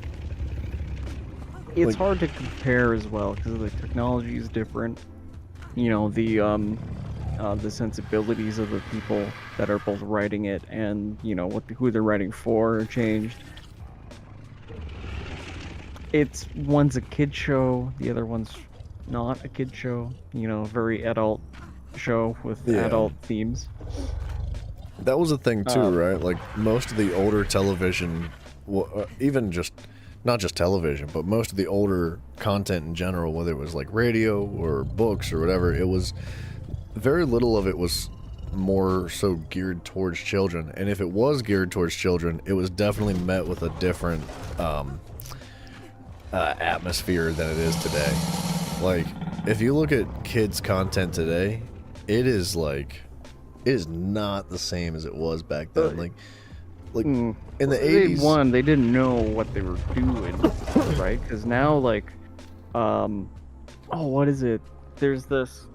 it's hard to compare as well because the technology is different. You know, the sensibilities of the people that are both writing it and who they're writing for are changed. One's a kid show, the other one's not a kid show. Very adult show with adult themes. That was a thing too, right? Like most of the older television, even just not just television, but most of the older content in general, whether it was like radio or books or whatever, it was very little of it was more so geared towards children. And if it was geared towards children, it was definitely met with a different atmosphere than it is today. Like if you look at kids' content today, it is like it is not the same as it was back then. Like in the They 80s. they didn't know what they were doing, right? Because now, like, oh, what is it? There's this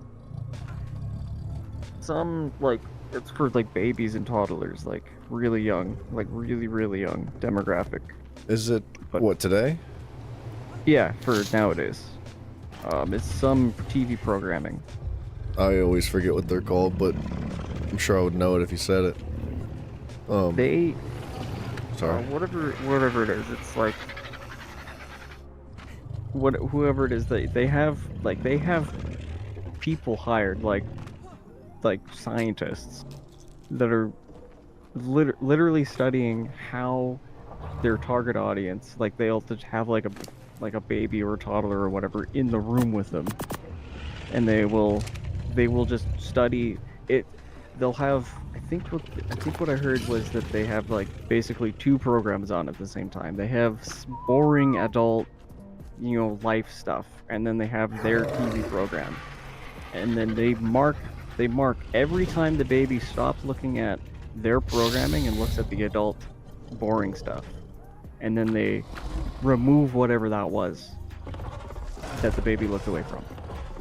some like it's for like babies and toddlers, like really young, like really young demographic. Is it But- what today? Yeah, for nowadays. It's some TV programming. I always forget what they're called, but I'm sure I would know it if you said it. They Sorry. whatever it is, it's like whoever it is, they have people hired, like scientists that are literally studying how their target audience, like they'll just have like a baby or a toddler or whatever in the room with them, and they will just study it. They'll have, I think what I heard was that they have like basically two programs on at the same time. They have boring adult, life stuff, and then they have their TV program, and then they mark every time the baby stops looking at their programming and looks at the adult boring stuff, and then they remove whatever that was that the baby looked away from.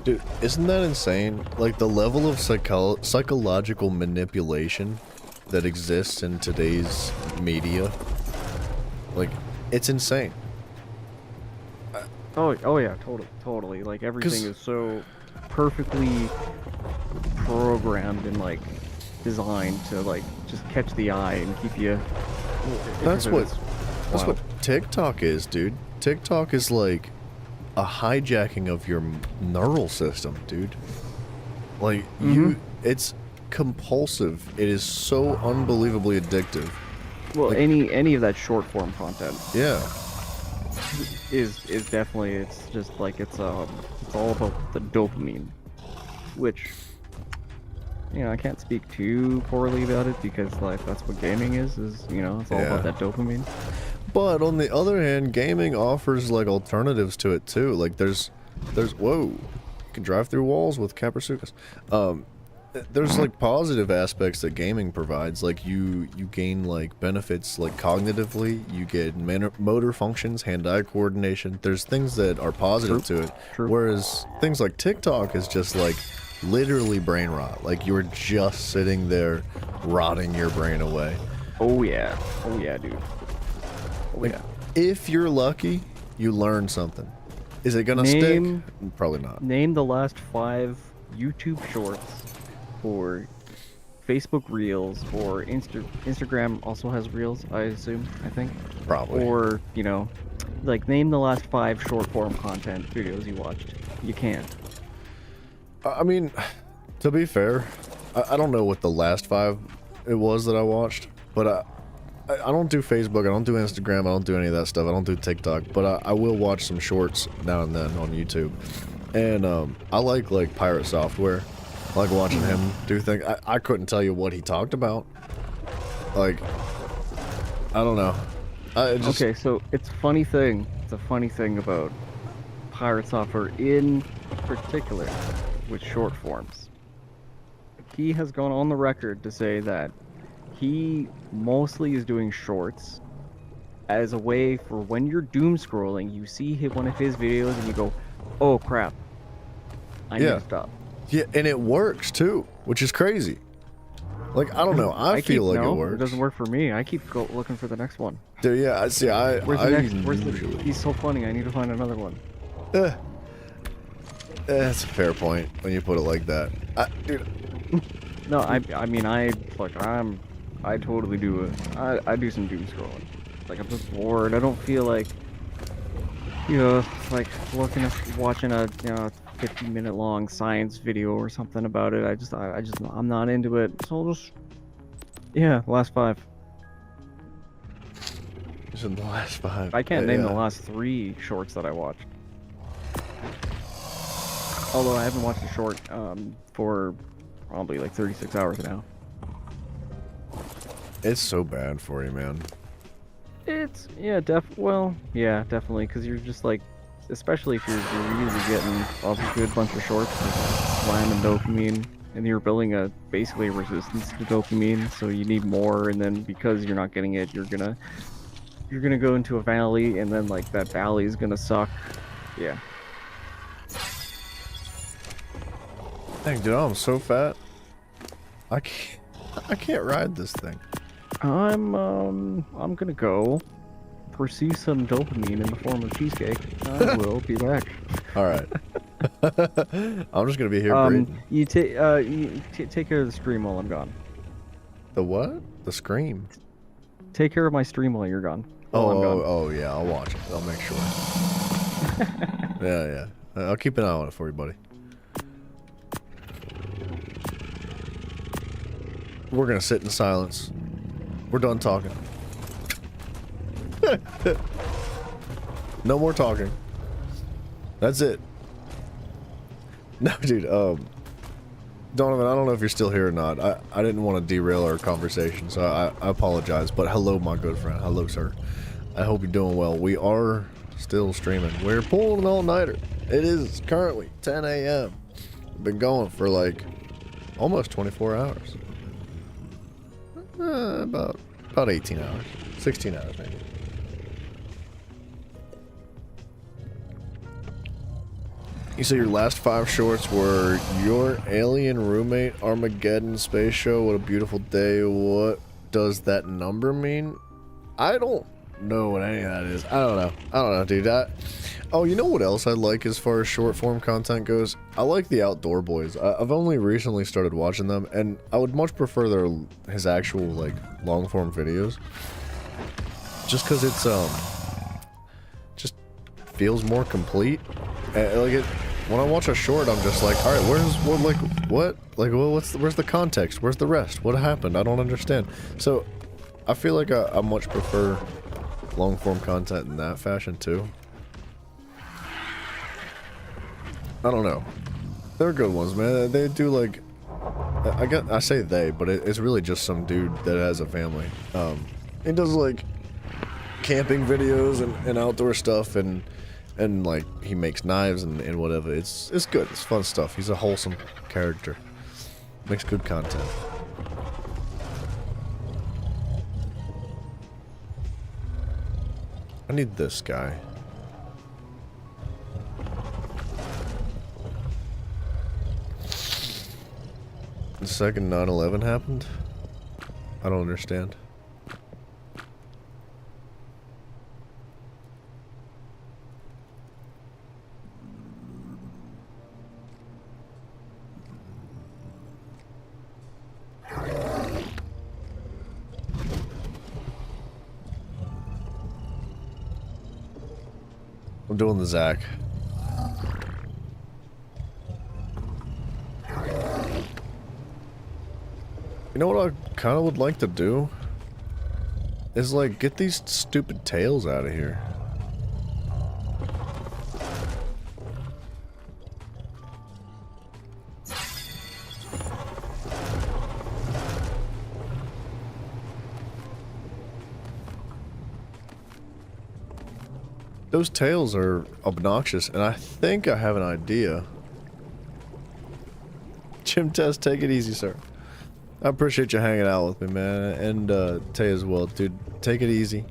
Dude, isn't that insane? Like, the level of psychological manipulation that exists in today's media, like, it's insane. Oh yeah, totally. Like, everything is so perfectly programmed and like designed to like just catch the eye and keep you. That's what Wow. TikTok is, dude. TikTok is like a hijacking of your neural system, dude. Like, it's compulsive. It is so unbelievably addictive. Well, like- any of that short form content Yeah. is definitely, it's just like it's all about the dopamine, which I can't speak too poorly about it, because like that's what gaming is it's all Yeah. about that dopamine. But on the other hand, gaming offers like alternatives to it too. Like there's whoa, you can drive through walls with Caprasukas. There's like positive aspects that gaming provides. Like you gain like benefits like cognitively. You get motor functions, hand-eye coordination. There's things that are positive to it. True. Whereas things like TikTok is just like literally brain rot. Like you're just sitting there rotting your brain away. Oh yeah, dude. Oh yeah. If you're lucky, you learn something. Is it gonna Name- stick? Probably not. Name the last 5 YouTube shorts, or Facebook Reels, or Instagram also has Reels, I think. Probably. Or, like, name the last 5 short form content videos you watched. You can't. I mean, to be fair, I don't know what the last 5 it was that I watched, but I don't do Facebook, I don't do Instagram, I don't do any of that stuff, I don't do TikTok, but I will watch some shorts now and then on YouTube. And I like Pirate Software. I like watching him do things. I couldn't tell you what he talked about. Like, I don't know. Okay, so it's a funny thing about Pirate Software in particular with short forms. He has gone on the record to say that he mostly is doing shorts as a way for when you're doom scrolling, you see one of his videos and you go, oh crap, I need to stop. Yeah, and it works too, which is crazy. Like, I don't know. I feel like it works. It doesn't work for me. I keep looking for the next one. Dude, yeah, I see. Where's the next? He's so funny. I need to find another one. That's a fair point when you put it like that. Dude, No, I totally do it. I do some doom scrolling. Like, I'm just bored. I don't feel like, like watching a 50-minute long science video or something about it. I'm not into it. So I'll just, last 5. it's in the last 5. I can't name the Yeah. last 3 shorts that I watched. Although I haven't watched a short for probably like 36 hours now. It's so bad for you, man. It's definitely, because you're just like, especially if you're really getting a good bunch of shorts, like slamming dopamine and you're building a basically a resistance to dopamine, so you need more, and then because you're not getting it, you're gonna go into a valley, and then like that valley is gonna suck. Yeah. Dang, dude, I'm so fat. I can't ride this thing. I'm gonna go pursue some dopamine in the form of cheesecake. I will be back. All right. I'm just gonna be here breathing. You take take care of the stream while I'm gone. The what? The scream. Take care of my stream while you're gone. While I'm gone. Oh, yeah, I'll watch it. I'll make sure. Yeah. I'll keep an eye on it for you, buddy. We're gonna sit in silence. We're done talking. No more talking. That's it. No, dude, Donovan, I don't know if you're still here or not. I didn't want to derail our conversation, so I apologize. But hello, my good friend. Hello, sir. I hope you're doing well. We are still streaming. We're pulling an all-nighter. It is currently 10 a.m. Been going for like almost 24 hours. About 18 hours. 16 hours, maybe. You say your last 5 shorts were Your Alien Roommate, Armageddon, Space Show, What a Beautiful Day. What does that number mean? I don't know what any of that is. I don't know, dude. Oh, you know what else I like as far as short form content goes? I like the Outdoor Boys. I've only recently started watching them, and I would much prefer his actual like long form videos. Just because it's just feels more complete. When I watch a short, I'm just like, all right, where's the context? Where's the rest? What happened? I don't understand. So, I feel like I much prefer long form content in that fashion too. I don't know. They're good ones, man. They do like, I say they, but it's really just some dude that has a family. He does like camping videos and outdoor stuff and like he makes knives and whatever. It's good. It's fun stuff. He's a wholesome character. Makes good content. I need this guy. The second 9/11 happened? I don't understand. I'm doing the Zach. You know what I kind of would like to do? Is like get these stupid tails out of here. Those tails are obnoxious, and I think I have an idea. Gym Test, take it easy, sir. I appreciate you hanging out with me, man, and Tay as well, dude. Take it easy.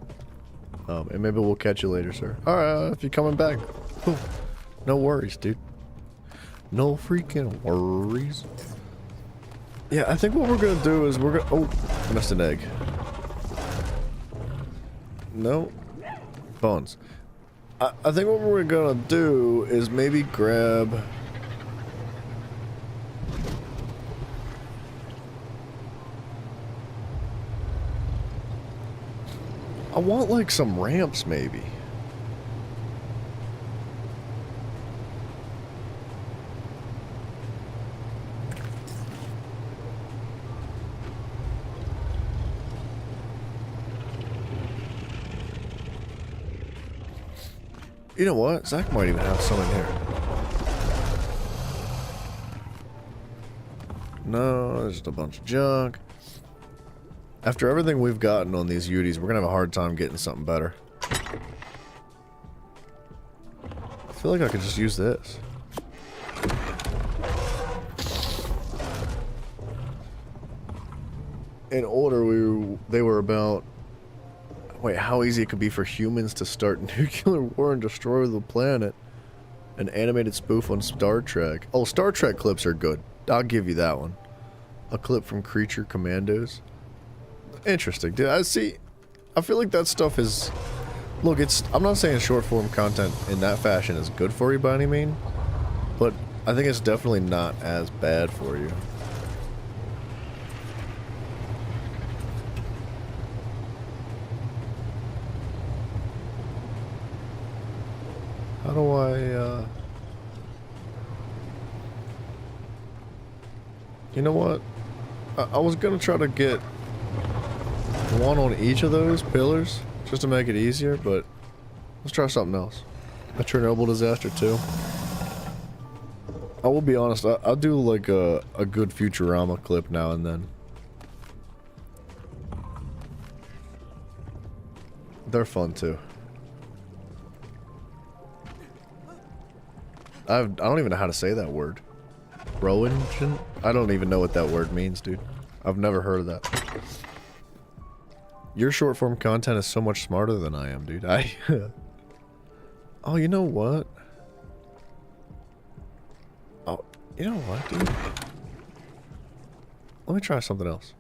And maybe we'll catch you later, sir. Alright, if you're coming back, cool. No worries, dude. No freaking worries. Yeah, I think what we're gonna do is we're gonna... Oh, I missed an egg. No. Bones. I think what we're gonna do is maybe grab... I want like some ramps maybe. You know what? Zach might even have some in here. No, there's just a bunch of junk. After everything we've gotten on these Utis, we're gonna have a hard time getting something better. I feel like I could just use this. in order, they were about, wait, how easy it could be for humans to start nuclear war and destroy the planet. An animated spoof on Star Trek. Oh, Star Trek clips are good. I'll give you that one. A clip from Creature Commandos. Interesting, dude. I feel like that stuff is... Look, I'm not saying short form content in that fashion is good for you by any means, but I think it's definitely not as bad for you. How do I, you know what? I was gonna try to get one on each of those pillars, just to make it easier, but let's try something else. A Chernobyl disaster too. I will be honest, I'll do like a good Futurama clip now and then. They're fun too. I don't even know how to say that word. Rowan? I don't even know what that word means, dude. I've never heard of that. Your short form content is so much smarter than I am, dude. Oh, you know what? Oh, you know what, dude? Let me try something else.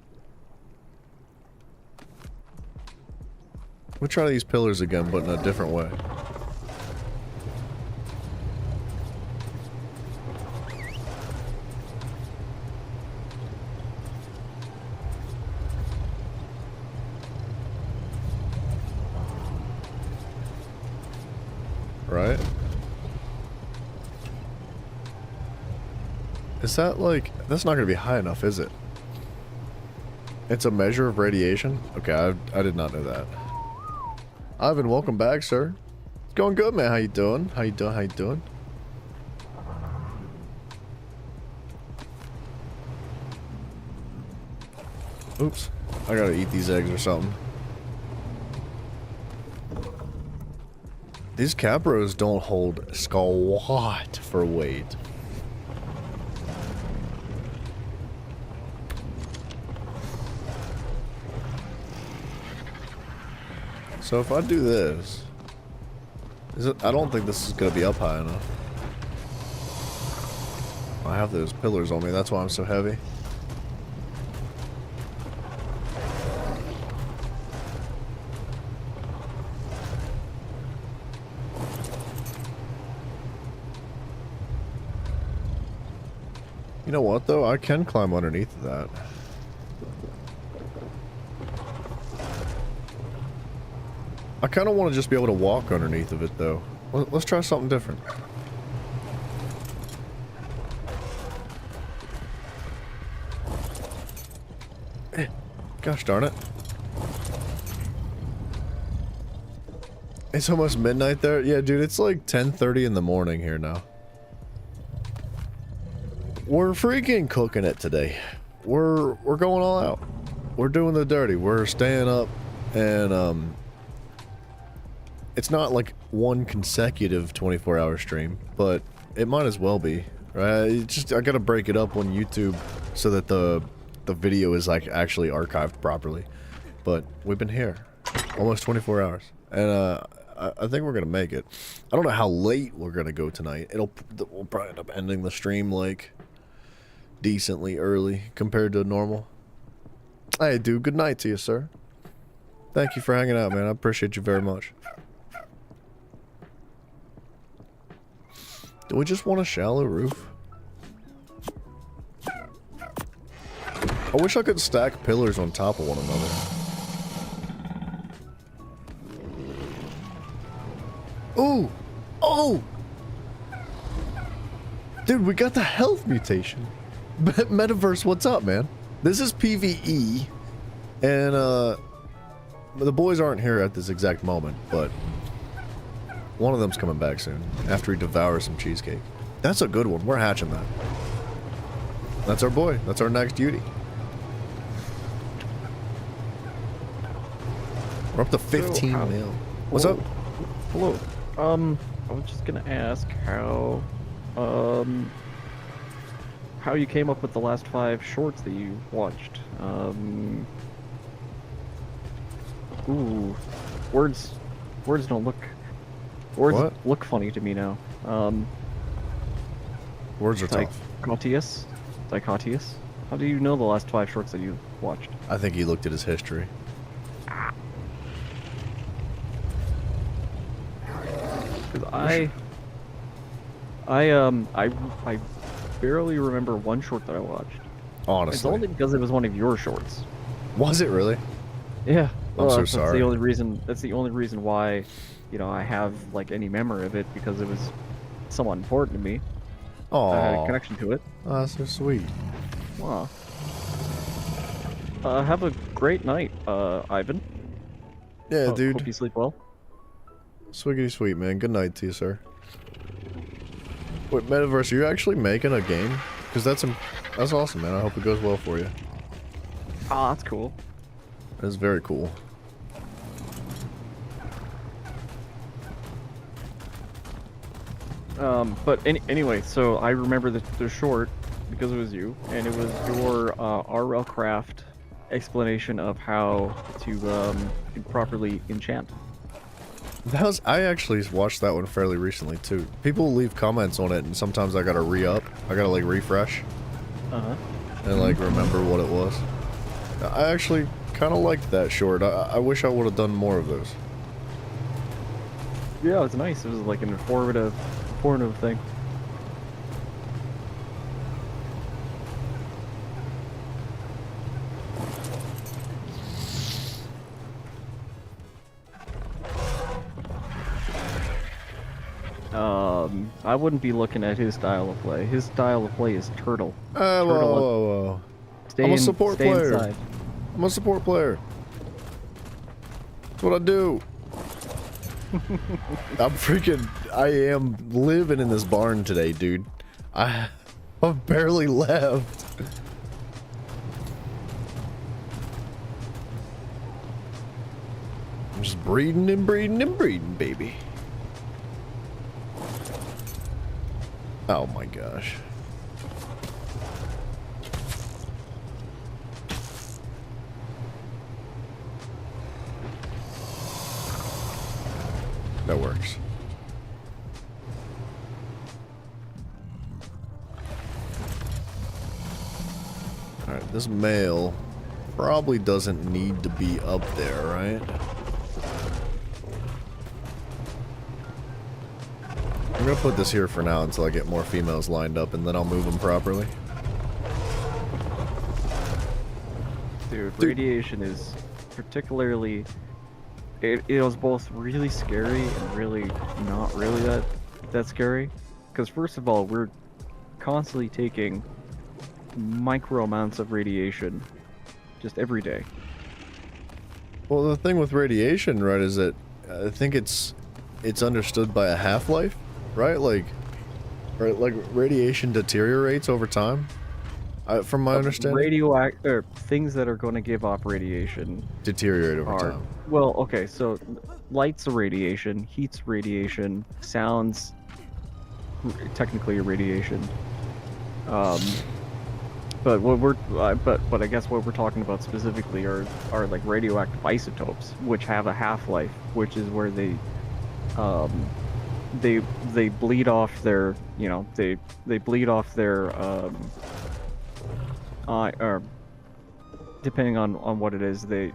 Let me try these pillars again, but in a different way. Right? Is that like... That's not going to be high enough, is it? It's a measure of radiation? Okay, I did not know that. Ivan, welcome back, sir. It's going good, man. How you doing? How you doing? How you doing? Oops. I gotta eat these eggs or something. These Capros don't hold squat for weight. So if I do this, I don't think this is going to be up high enough. I have those pillars on me, that's why I'm so heavy. You know what though? I can climb underneath of that. I kind of want to just be able to walk underneath of it though. Let's try something different. Gosh darn it. It's almost midnight there. Yeah, dude, it's like 10:30 in the morning here now. We're freaking cooking it today. We're going all out. We're doing the dirty. We're staying up and it's not like one consecutive 24-hour stream, but it might as well be, right? I gotta break it up on YouTube so that the video is like actually archived properly. But we've been here almost 24 hours, and I think we're gonna make it. I don't know how late we're gonna go tonight. We'll probably end up ending the stream like decently early compared to normal. Hey, dude, good night to you, sir. Thank you for hanging out, man. I appreciate you very much. Do we just want a shallow roof? I wish I could stack pillars on top of one another. Ooh! Oh! Dude, we got the health mutation. Metaverse, what's up, man? This is PvE, and the boys aren't here at this exact moment, but one of them's coming back soon after he devours some cheesecake. That's a good one. We're hatching that. That's our boy. That's our next duty. We're up to 15 mil. What's up? Hello. I was just gonna ask how how you came up with the last 5 shorts that you watched. Ooh, words don't look. Words What? look funny to me now. Words are tough. Dichotius? Dichotius? How do you know the last 5 shorts that you watched? I think he looked at his history. Because I barely remember one short that I watched. Honestly. It's only because it was one of your shorts. Was it really? Yeah. I'm so that's sorry. the only reason. That's the only reason why, I have like any memory of it, because it was somewhat important to me. I had a Oh, connection to it. that's so sweet. Wow. Have a great night, Ivan. Yeah, Hope dude. you sleep well. Swiggity sweet, man. Good night to you, sir. Wait, Metaverse, are you actually making a game? Because that's awesome, man. I hope it goes well for you. Ah, that's cool. That's very cool. But anyway, so I remember the short because it was you, and it was your RL Craft explanation of how to properly enchant. I actually watched that one fairly recently too. People leave comments on it, and sometimes I gotta re-up. I gotta like refresh and like remember what it was. I actually kind of liked that short. I wish I would have done more of those. Yeah, it was nice. It was like an informative thing. I wouldn't be looking at his style of play. His style of play is turtle. Whoa, whoa. Stay I'm a support stay player. Inside. I'm a support player. That's what I do. I am living in this barn today, dude. I've barely left. I'm just breeding and breeding and breeding, baby. Oh my gosh. That works. Alright, this male probably doesn't need to be up there, right? I'm gonna put this here for now until I get more females lined up, and then I'll move them properly. Dude, radiation is particularly... It was both really scary and really not really that scary. Because first of all, we're constantly taking micro amounts of radiation just every day. Well, the thing with radiation, right, is that I think it's understood by a half-life, right? Like radiation deteriorates over time. From my understanding, things that are going to give off radiation deteriorate over time. Well, okay, so light's a radiation, heat's radiation, sounds technically a radiation. But what I guess what we're talking about specifically are like radioactive isotopes, which have a half-life, which is where they bleed off their, they bleed off their or depending on what it is, they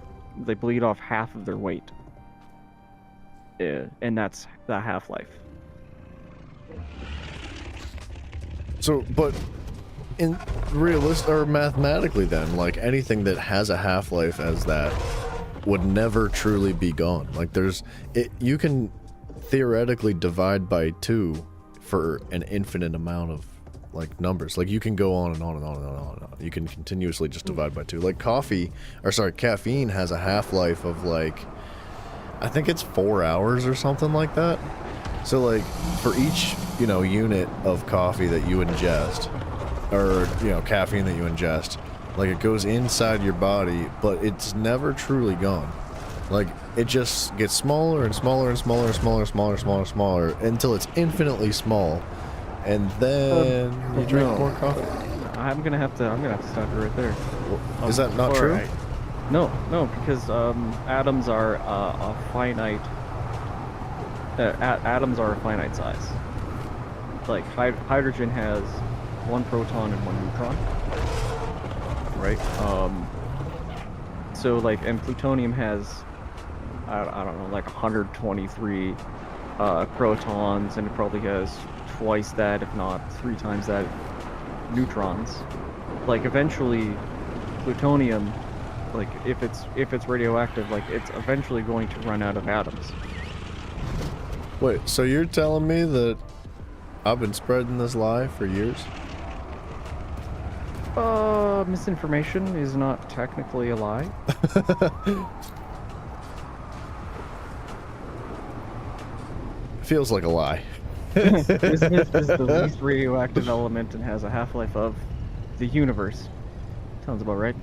bleed off half of their weight. And that's the half-life. So, but in mathematically then, like anything that has a half-life as that would never truly be gone. Like you can theoretically divide by 2 for an infinite amount of like numbers. Like you can go on and on and on and on and on. You can continuously just divide by 2. Like caffeine has a half-life of like, I think it's 4 hours or something like that. So like for each, unit of coffee that you ingest, or, caffeine that you ingest, like it goes inside your body, but it's never truly gone. Like it just gets smaller and smaller and smaller and smaller and smaller and smaller and smaller until it's infinitely small. And then you drink more coffee. I'm gonna have to stop you right there. Is that not Or true? no, because atoms are a finite. Atoms are a finite size. Like hydrogen has one proton and one neutron, right? So like, and plutonium has I don't know, like 123 protons, and it probably has twice that, if not 3 times that, neutrons. Like eventually, plutonium, like if it's radioactive, like it's eventually going to run out of atoms. Wait, so you're telling me that I've been spreading this lie for years? Misinformation is not technically a lie. Feels like a lie. Bismuth is the least radioactive element and has a half-life of the universe. Sounds about right.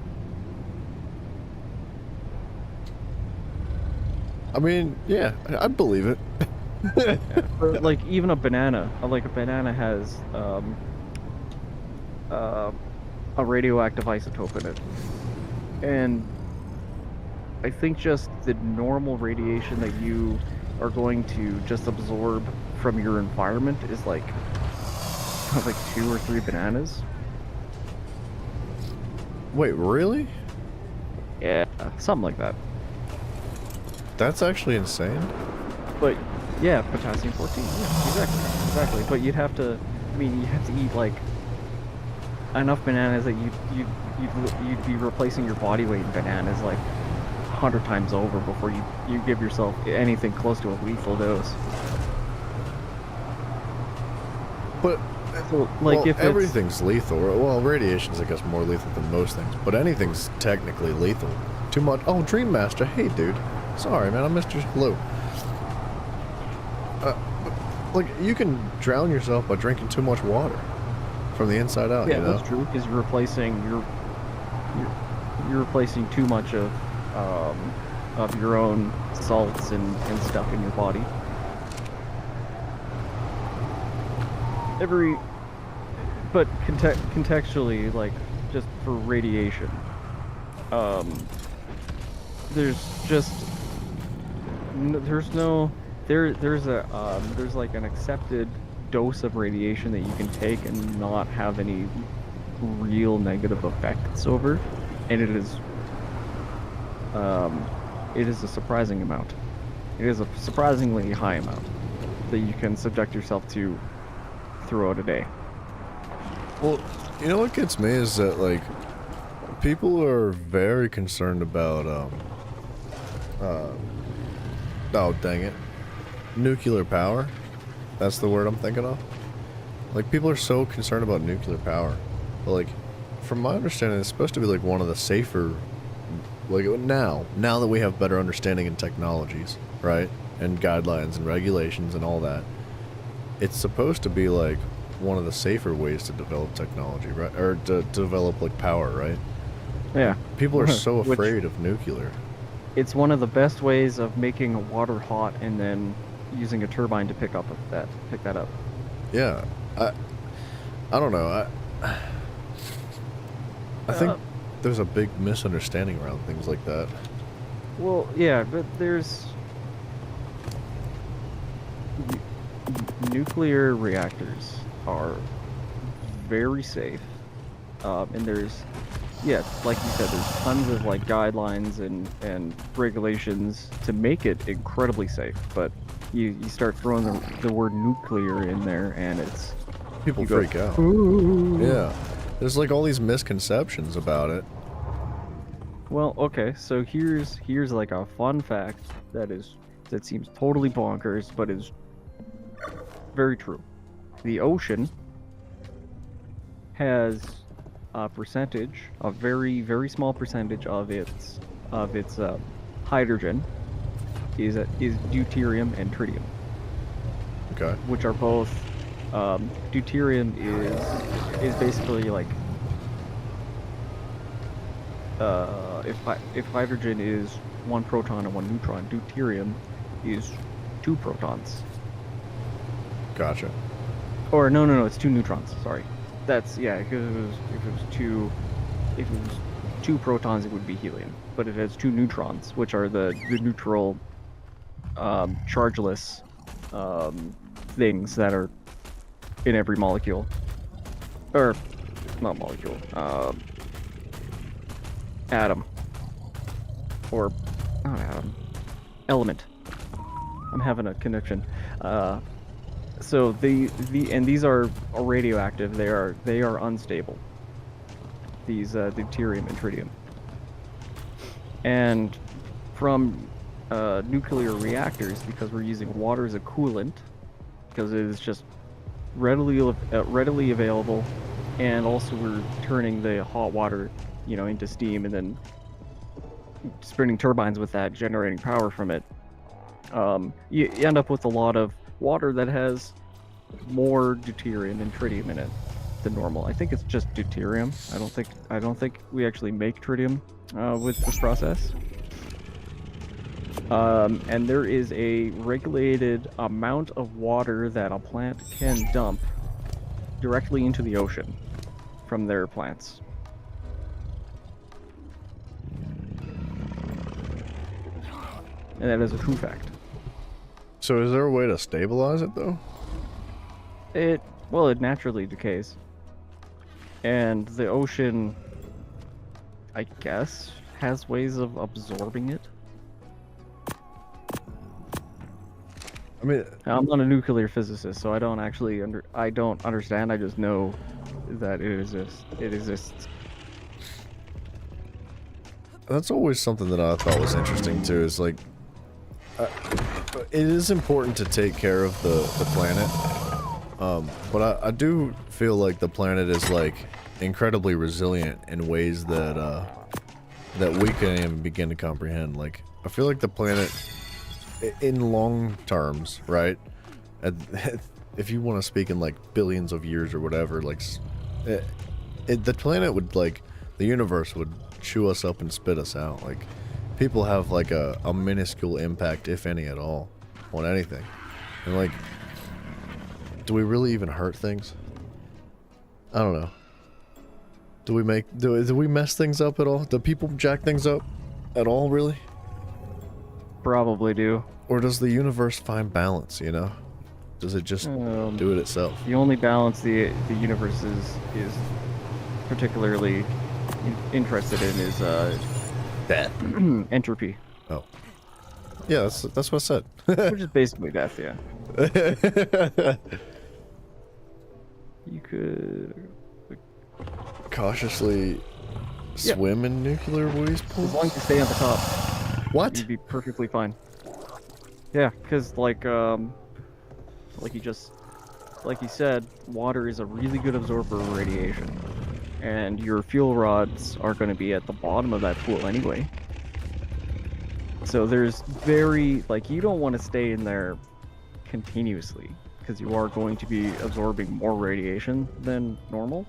I mean, yeah, I'd believe it. But, like, even a banana, has a radioactive isotope in it, and I think just the normal radiation that you are going to just absorb from your environment is like 2 or 3 bananas. Wait, really? Yeah, something like that. That's actually insane. But yeah, potassium 14. Yeah, exactly. But you'd have to eat like enough bananas that you'd be replacing your body weight in bananas like 100 times over before you give yourself anything close to a lethal dose. But So, like, well, if everything's lethal. Well, radiation's, I guess, more lethal than most things, but anything's technically lethal. Too much. Oh, Dream Master. Hey, dude. Sorry, man. I missed your hello. Like, you can drown yourself by drinking too much water from the inside out. yeah, you know? that's true, because you're replacing too much of your own salts and stuff in your body. But contextually, like, just for radiation, there's like an accepted dose of radiation that you can take and not have any real negative effects over, and it is a surprising amount. It is a surprisingly high amount that you can subject yourself to throughout a day. Well, you know what gets me is that, like, people are very concerned about, oh, dang it. Nuclear power. That's the word I'm thinking of. Like, people are so concerned about nuclear power. But, like, from my understanding, it's supposed to be, like, one of the safer, like, now that we have better understanding in technologies, right? And guidelines and regulations and all that. It's supposed to be, like, one of the safer ways to develop technology, right? Or to develop, like, power, right? Yeah. People are so Which- afraid of nuclear. It's one of the best ways of making water hot and then using a turbine to pick that up. Yeah. I don't know. I think there's a big misunderstanding around things like that. Well, yeah, but there's nuclear reactors are very safe, and there's, yeah, like you said, there's tons of like guidelines and regulations to make it incredibly safe. But you start throwing the word nuclear in there, and it's People you go, freak out. "Ooh." Yeah. There's like all these misconceptions about it. Well, okay, so here's like a fun fact that seems totally bonkers, but is very true. The ocean has a percentage, a very, very small percentage of its hydrogen is deuterium and tritium, Okay. which are both deuterium is basically like if hydrogen is 1 proton and 1 neutron, deuterium is 2 protons. Gotcha. Or no, it's 2 neutrons. Sorry. That's yeah. Because if it was two protons, it would be helium. But it has two neutrons, which are the neutral, chargeless, things that are in every molecule, or not molecule, atom, or not atom, element. I'm having a connection. So and these are radioactive. They are unstable. These deuterium and tritium. And from nuclear reactors, because we're using water as a coolant, because it is just readily available, and also we're turning the hot water, into steam, and then spinning turbines with that, generating power from it. You end up with a lot of water that has more deuterium and tritium in it than normal. I think it's just deuterium. I don't think we actually make tritium with this process. And there is a regulated amount of water that a plant can dump directly into the ocean from their plants. And that is a true fact. So is there a way to stabilize it though? It naturally decays. And the ocean, I guess, has ways of absorbing it. I mean, I'm not a nuclear physicist, so I don't actually understand. I just know that it exists. It exists. that's always something that I thought was interesting too. Is like, it is important to take care of the planet, but I do feel like the planet is like incredibly resilient in ways that that we can't even begin to comprehend. Like, I feel like the planet, in long terms, right? If you want to speak in like billions of years or whatever, like, the planet would, like, the universe would chew us up and spit us out. Like, people have like a minuscule impact, if any at all, on anything. And like, do we really even hurt things? I don't know. Do we mess things up at all? Do people jack things up at all, really? Probably do. Or does the universe find balance, you know? Does it just do it itself? The only balance the universe is particularly interested in is Death. entropy. Oh. Yeah, that's what I said. Which is basically death, yeah. You could cautiously swim in nuclear waste pools? as long as you stay on the top, What? you'd be perfectly fine. Yeah, because like you said, water is a really good absorber of radiation, and your fuel rods are going to be at the bottom of that pool anyway. So there's you don't want to stay in there continuously, because you are going to be absorbing more radiation than normal.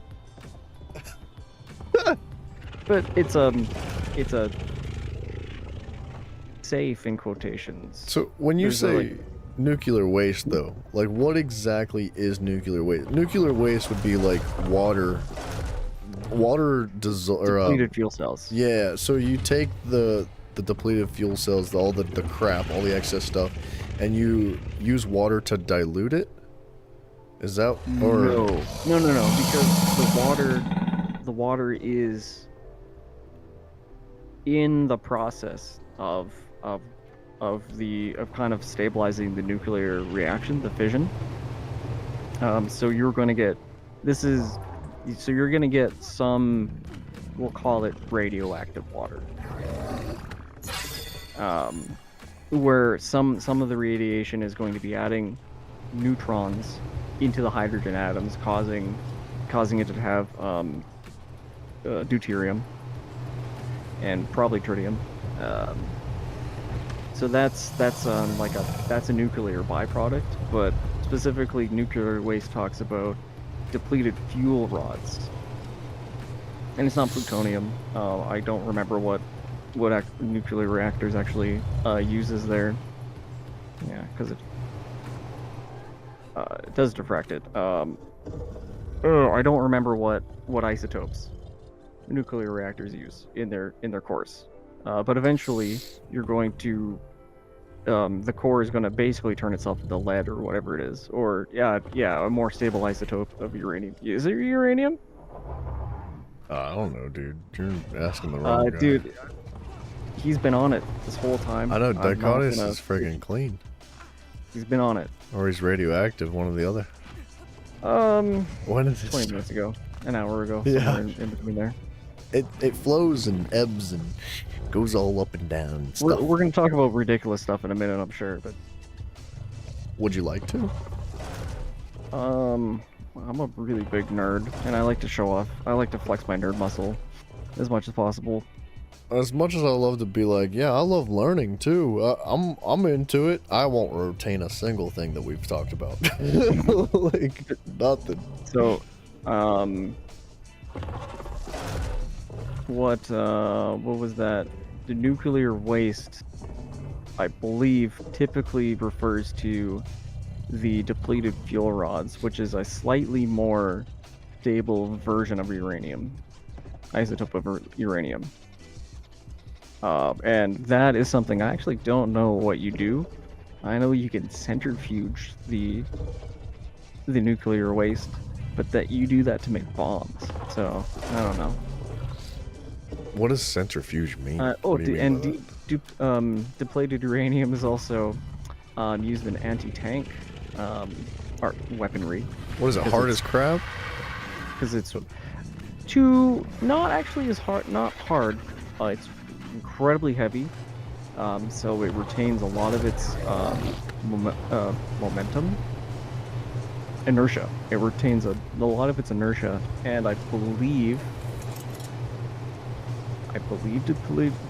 But it's a safe, in quotations. So when you There's say nuclear waste, though, like, what exactly is nuclear waste? Nuclear waste would be like depleted fuel cells. Yeah, so you take the depleted fuel cells, all the crap, all the excess stuff, and you use water to dilute it? Is that, or No, because the water is in the process of kind of stabilizing the nuclear reaction, the fission. So you're going to get you're going to get some, we'll call it radioactive water, where some of the radiation is going to be adding neutrons into the hydrogen atoms, causing it to have deuterium and probably tritium. So that's a nuclear byproduct, but specifically nuclear waste talks about depleted fuel rods, and it's not plutonium. I don't remember what nuclear reactors actually uses there. Yeah, because it does diffract it. I don't remember what isotopes nuclear reactors use in their cores. But eventually, you're going to the core is going to basically turn itself into lead or whatever it is, or a more stable isotope of uranium. Is it uranium? I don't know, dude. You're asking the wrong guy. Dude, he's been on it this whole time. I know I'm not Dichotis gonna- is friggin' clean. He's been on it. Or he's radioactive, one or the other. When did it 20 start? minutes ago, an hour ago, Yeah. somewhere in between there. It flows and ebbs and goes all up and down and stuff. We're gonna talk about ridiculous stuff in a minute, I'm sure, but Would you like to? I'm a really big nerd, and I like to show off. I like to flex my nerd muscle as much as possible. As much as I love to be like, yeah, I love learning too. I'm into it. I won't retain a single thing that we've talked about. Like nothing. So, what was that? The nuclear waste, I believe, typically refers to the depleted fuel rods, which is a slightly more stable version of uranium, isotope of uranium. And that is something I actually don't know what you do. I know you can centrifuge the nuclear waste, but that you do that to make bombs. So I don't know. What does centrifuge mean? What do you mean by that? Depleted uranium is also used in anti-tank weaponry What is it? Hard as crab? because it's not actually as hard. Not hard. It's incredibly heavy. So it retains a lot of its momentum, inertia. It retains a lot of its inertia, and I believe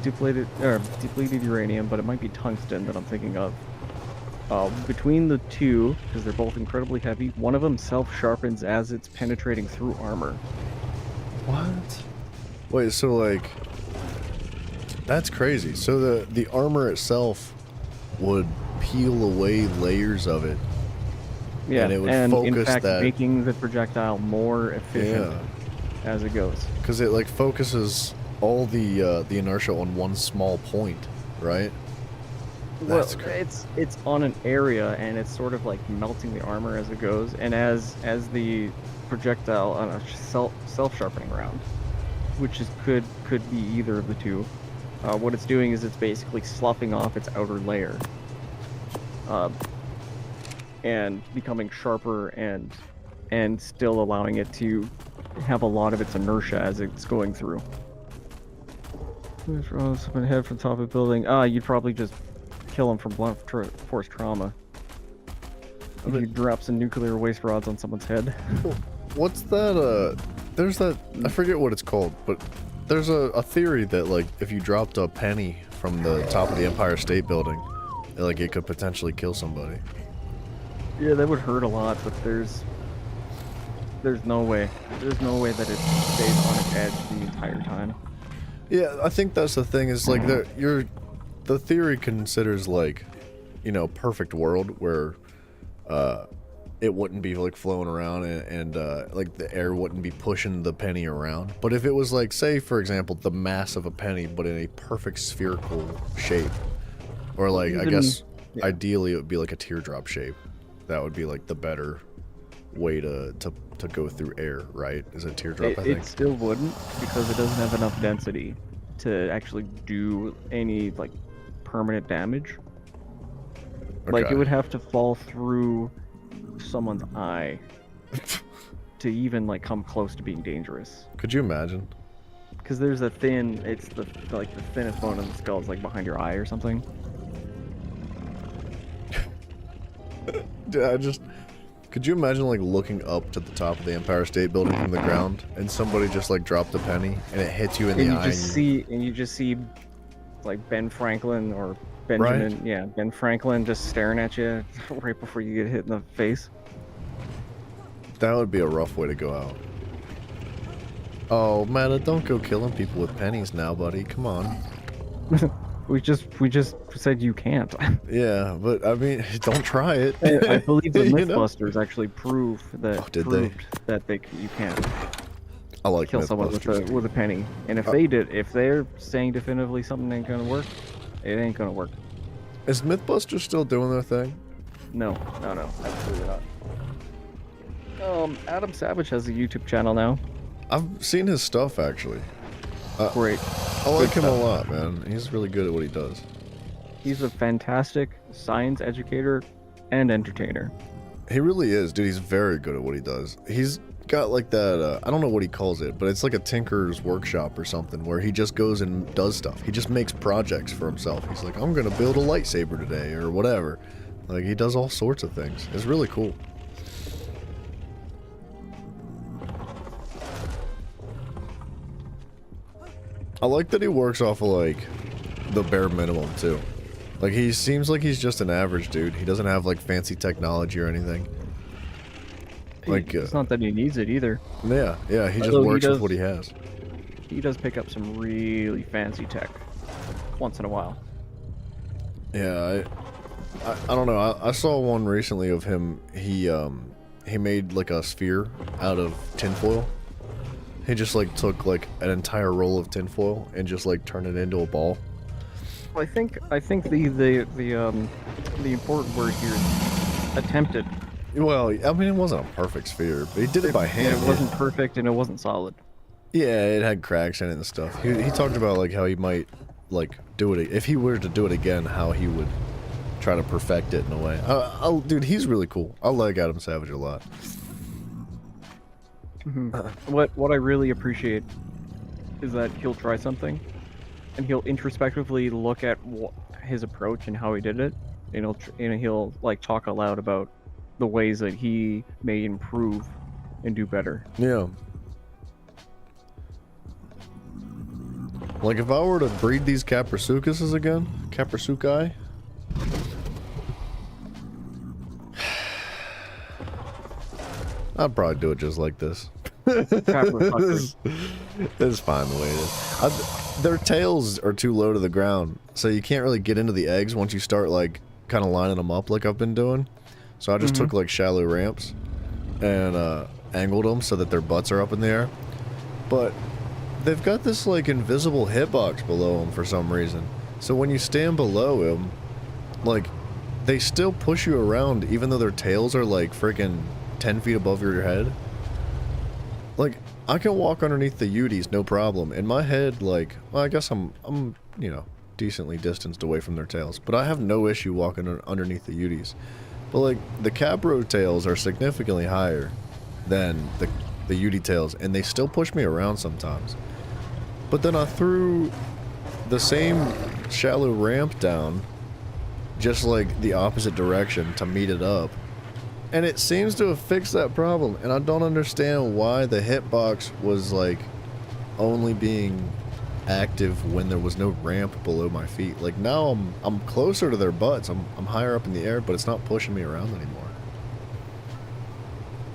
depleted uranium, but it might be tungsten that I'm thinking of. Between the two, because they're both incredibly heavy, one of them self-sharpens as it's penetrating through armor. What? Wait, so like that's crazy. So the armor itself would peel away layers of it. Yeah, And it would in focus fact, that- making the projectile more efficient as it goes. Because it like focuses all the inertia on one small point, right? Well, That's it's on an area, and it's sort of like melting the armor as it goes, and as the projectile on a self-sharpening round, which could be either of the two. What it's doing is it's basically sloughing off its outer layer, and becoming sharper and still allowing it to have a lot of its inertia as it's going through. Someone head from top of the building. You'd probably just kill him from blunt force trauma. If you drop some nuclear waste rods on someone's head. What's that? There's that. I forget what it's called, but there's a theory that like if you dropped a penny from the top of the Empire State Building, like it could potentially kill somebody. Yeah, that would hurt a lot, but there's no way. There's no way that it stays on its edge the entire time. Yeah, I think that's the thing. Is like the theory considers like, you know, perfect world where, it wouldn't be like flowing around and like the air wouldn't be pushing the penny around. But if it was like, say for example, the mass of a penny, but in a perfect spherical shape, or like I guess ideally it would be like a teardrop shape. That would be like the better way to go through air, right? Is a teardrop? I think It still wouldn't, because it doesn't have enough density to actually do any like permanent damage. Like Okay. it would have to fall through someone's eye to even like come close to being dangerous. Could you imagine? Because there's a it's the thinnest bone in the skull is like behind your eye or something. Dude, could you imagine like looking up to the top of the Empire State Building from the ground and somebody just like dropped a penny and it hits you in And the you eye? just see like Ben Franklin or Benjamin, Ben Franklin just staring at you right before you get hit in the face. That would be a rough way to go out. Oh, man, don't go killing people with pennies now, buddy. Come on. We just said you can't. Yeah, but I mean, don't try it. I believe the You know? Mythbusters actually proved that Oh, did they? proved that you can I like kill someone Mythbusters. with a penny. And if if they're saying definitively something ain't gonna work, it ain't gonna work. Is Mythbusters still doing their thing? No, absolutely not. Adam Savage has a YouTube channel now. I've seen his stuff actually. Great. I like Good him a stuff. lot, man. He's really good at what he does. He's a fantastic science educator and entertainer. He really is, dude. He's very good at what he does. He's got like that, I don't know what he calls it, but it's like a tinker's workshop or something where he just goes and does stuff. He just makes projects for himself. He's like, I'm gonna build a lightsaber today or whatever. Like, he does all sorts of things. It's really cool. I like that he works off of like the bare minimum too. Like, he seems like he's just an average dude. He doesn't have like fancy technology or anything. Like, It's not that he needs it either. yeah, he just Although he works with does- what he has. He does pick up some really fancy tech once in a while. Yeah, I don't know. I saw one recently of him. He made like a sphere out of tinfoil. He just like took like an entire roll of tinfoil and just like turned it into a ball. Well, I think the important word here is attempted. Well, I mean, it wasn't a perfect sphere, but he did it by hand. It wasn't perfect and it wasn't solid. Yeah, it had cracks in it and stuff. He talked about like how he might like do it if he were to do it again, how he would try to perfect it in a way. Dude, he's really cool. I like Adam Savage a lot. What I really appreciate is that he'll try something, and he'll introspectively look at his approach and how he did it, and he'll like talk aloud about the ways that he may improve and do better. Yeah. Like, if I were to breed these Caprasucuses again, Caprasuci, I'd probably do it just like this. It's fine the way it is. Their tails are too low to the ground, so you can't really get into the eggs once you start, like, kind of lining them up like I've been doing. So I just took, like, shallow ramps and angled them so that their butts are up in the air. But they've got this, like, invisible hitbox below them for some reason. So when you stand below them, like, they still push you around even though their tails are, like, freaking 10 feet above your head. Like, I can walk underneath the Uties, no problem. In my head, like, well, I guess I'm, you know, decently distanced away from their tails. But I have no issue walking underneath the Uties. But, like, the Capro tails are significantly higher than the Utie tails, and they still push me around sometimes. But then I threw the same shallow ramp down, just like the opposite direction to meet it up. And it seems to have fixed that problem, and I don't understand why the hitbox was like only being active when there was no ramp below my feet. Like, now I'm closer to their butts. I'm higher up in the air, but it's not pushing me around anymore.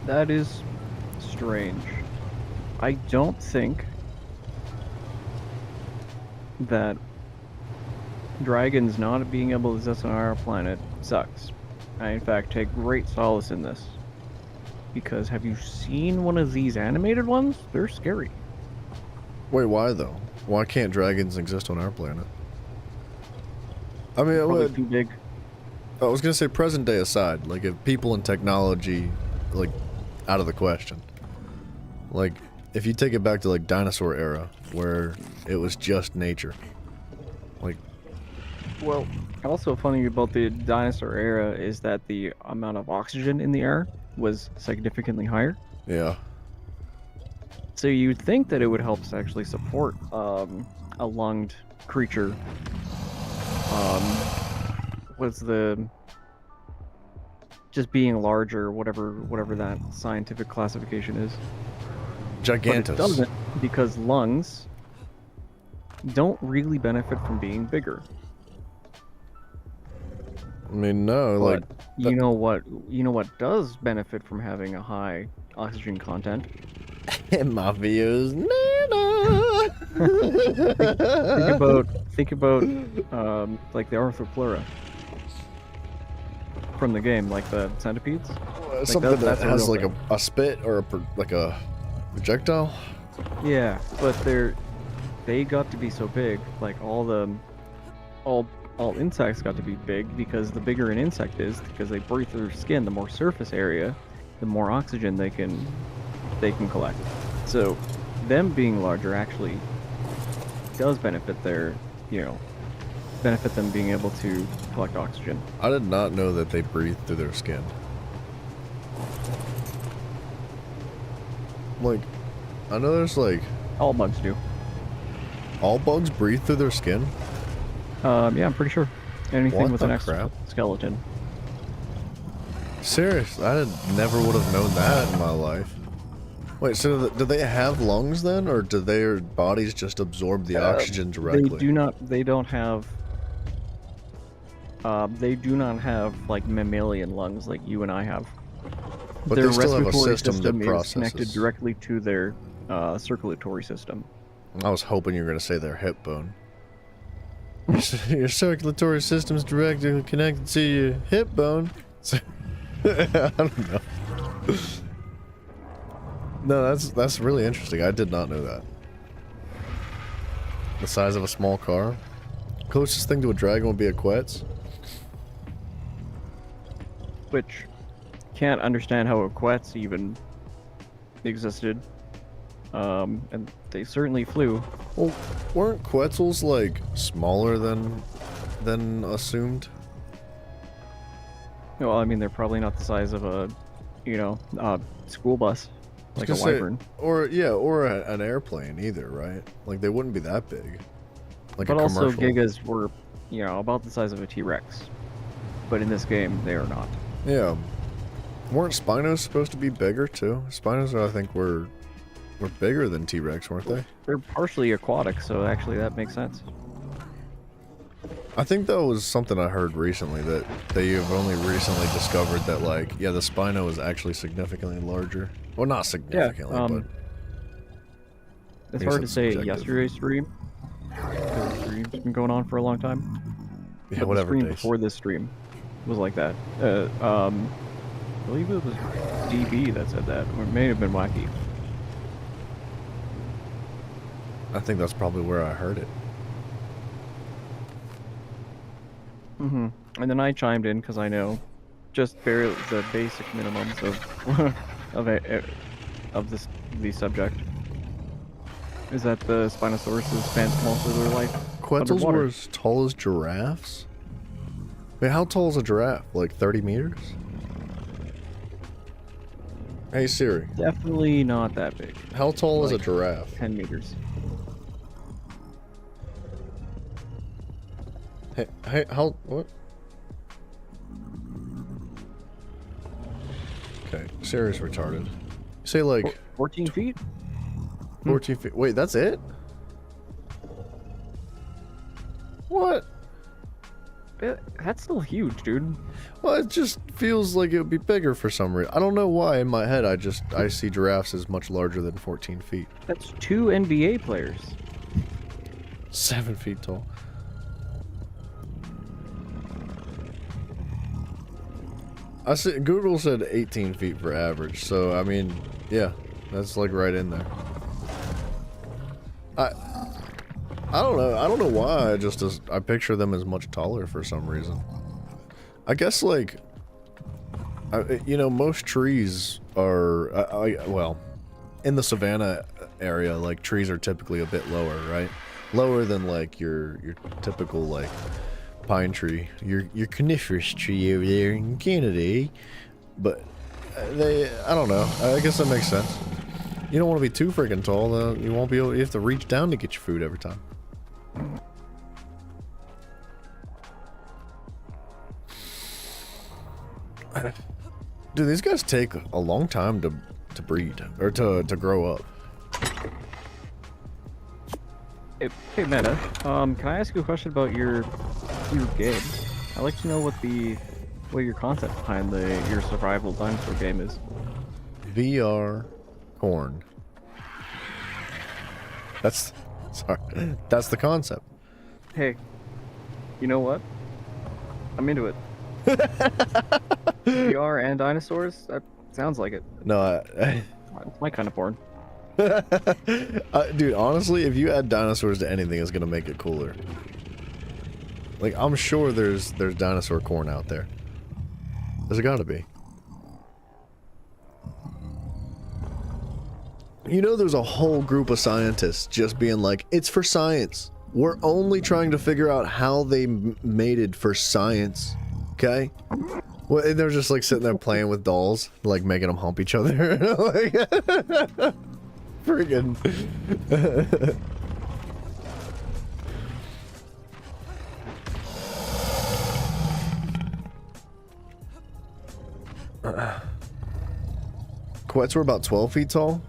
That is strange. I don't think that dragons not being able to exist on our planet sucks. I, in fact, take great solace in this. Because have you seen one of these animated ones? They're scary. Wait, why though? Why can't dragons exist on our planet? I mean, Probably too big. I was gonna say present day aside, like if people and technology, like, out of the question. Like, if you take it back to like dinosaur era, where it was just nature. Like, Well, also funny about the dinosaur era is that the amount of oxygen in the air was significantly higher. yeah. So you'd think that it would help to actually support a lunged creature. Was the just being larger, whatever that scientific classification is. But it Gigantus. doesn't, because lungs don't really benefit from being bigger. I mean, no, like, But you know what does benefit from having a high oxygen content? in my views, Nana. think about like the Arthropleura from the game, like the centipedes. Like Something that that's a has real like thing. a spit or like a projectile. Yeah, but they got to be so big, like all insects got to be big because the bigger an insect is, because they breathe through their skin, the more surface area, the more oxygen they can collect. So them being larger actually does benefit their, benefit them being able to collect oxygen. I did not know that they breathe through their skin. Like, I know there's like All bugs do. all bugs breathe through their skin. Yeah, I'm pretty sure. Anything What with the an crap? exoskeleton. Serious, never would have known that in my life. Wait, so do they have lungs then, or do their bodies just absorb the oxygen directly? They do not. They don't have. They do not have like mammalian lungs like you and I have. But Their they still have a respiratory system that is connected processes. directly to their circulatory system. I was hoping you were going to say their hip bone. Your circulatory system's directly connected to your hip bone. I don't know. No, that's really interesting. I did not know that. The size of a small car. Closest thing to a dragon would be a Quetz. Which can't understand how a Quetz even existed. And they certainly flew. Well, weren't Quetzals like smaller than assumed? Well, I mean, they're probably not the size of a, school bus, like a I was gonna say, wyvern. or an airplane either, right? Like they wouldn't be that big. Like But a also, commercial. Gigas were, about the size of a T-Rex. But in this game, they are not. Yeah. Weren't Spinos supposed to be bigger too? Spinos, I think, were bigger than T-Rex, weren't they? They're partially aquatic, so actually that makes sense. I think that was something I heard recently, that they have only recently discovered that, like, yeah, the Spino is actually significantly larger. Well, not significantly, but... It's I guess hard to it's say subjective. yesterday's stream, because the stream's been going on for a long time. Yeah, But whatever the stream days. before this stream was like that. I believe it was DB that said that, or it may have been Wacky. I think that's probably where I heard it. Mm-hmm. And then I chimed in because I know just barely the basic minimums of the subject. Is that the Spinosaurus spent most of their life Quetzals underwater. were as tall as giraffes? Wait, how tall is a giraffe? Like 30 meters? Hey Siri, Definitely not that big. how tall is a Like- giraffe? 10 meters. Hey, how, what? Okay, Siri's retarded. Say like 14 feet? 14 feet. Wait, that's it? What? That's still huge, dude. Well, it just feels like it would be bigger for some reason. I don't know why in my head I see giraffes as much larger than 14 feet. That's 2 NBA players. 7 feet tall. I see Google said 18 feet for average, so I mean, yeah, that's like right in there. I don't know. I don't know why. I picture them as much taller for some reason. I guess like, most trees are well, in the savanna area, like trees are typically a bit lower, right? Lower than like your typical like pine tree, your coniferous tree over there in Canada, eh? But I don't know. I guess that makes sense. You don't want to be too freaking tall, though. You won't be able. You have to reach down to get your food every time. Dude, these guys take a long time to breed or to grow up. Hey, Meta, can I ask you a question about your game? I'd like to know what your concept behind your survival dinosaur game is. VR corn. That's sorry. That's the concept. Hey, you know what? I'm into it. VR and dinosaurs? That sounds like it. No, It's my kind of porn. dude, honestly, if you add dinosaurs to anything, it's gonna make it cooler. Like, I'm sure there's dinosaur corn out there. There's gotta be. You know, there's a whole group of scientists just being like, it's for science. We're only trying to figure out how they mated for science. Okay? Well, and they're just like sitting there playing with dolls, like making them hump each other. Like, friggin'. Quets were about 12 feet tall.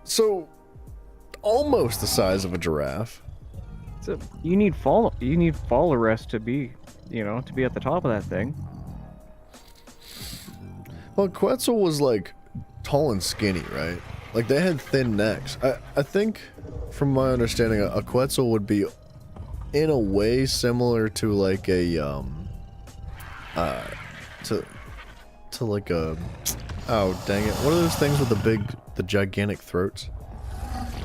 So, almost the size of a giraffe. So you need fall arrest to be, to be at the top of that thing. Well, Quetzal was like tall and skinny, right? Like they had thin necks. I think, from my understanding, a Quetzal would be, in a way, similar to like a to like a, oh dang it, what are those things with the gigantic throats?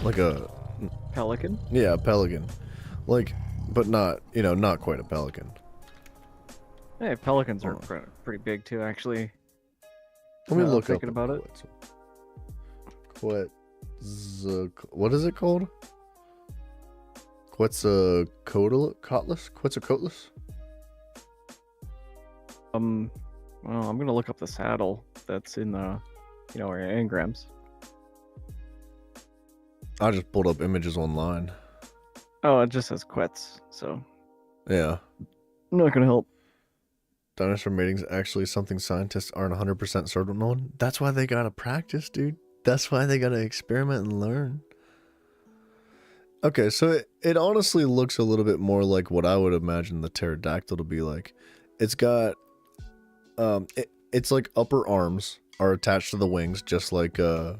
Like a Pelican? Yeah, a pelican. Like, but not, not quite a pelican. Hey, pelicans are pretty big too, actually. Let me look thinking up about it. What is it called? Quetzalcoatlus? Quetzalcoatlus? Well, I'm gonna look up the saddle that's in the, our engrams. I just pulled up images online. Oh, it just says Quetz, so Yeah. I'm not gonna help. Dinosaur mating's actually something scientists aren't 100% certain on. That's why they gotta practice, dude. That's why they gotta experiment and learn. Okay, so it honestly looks a little bit more like what I would imagine the pterodactyl to be like. It's got, it's like upper arms are attached to the wings, just like a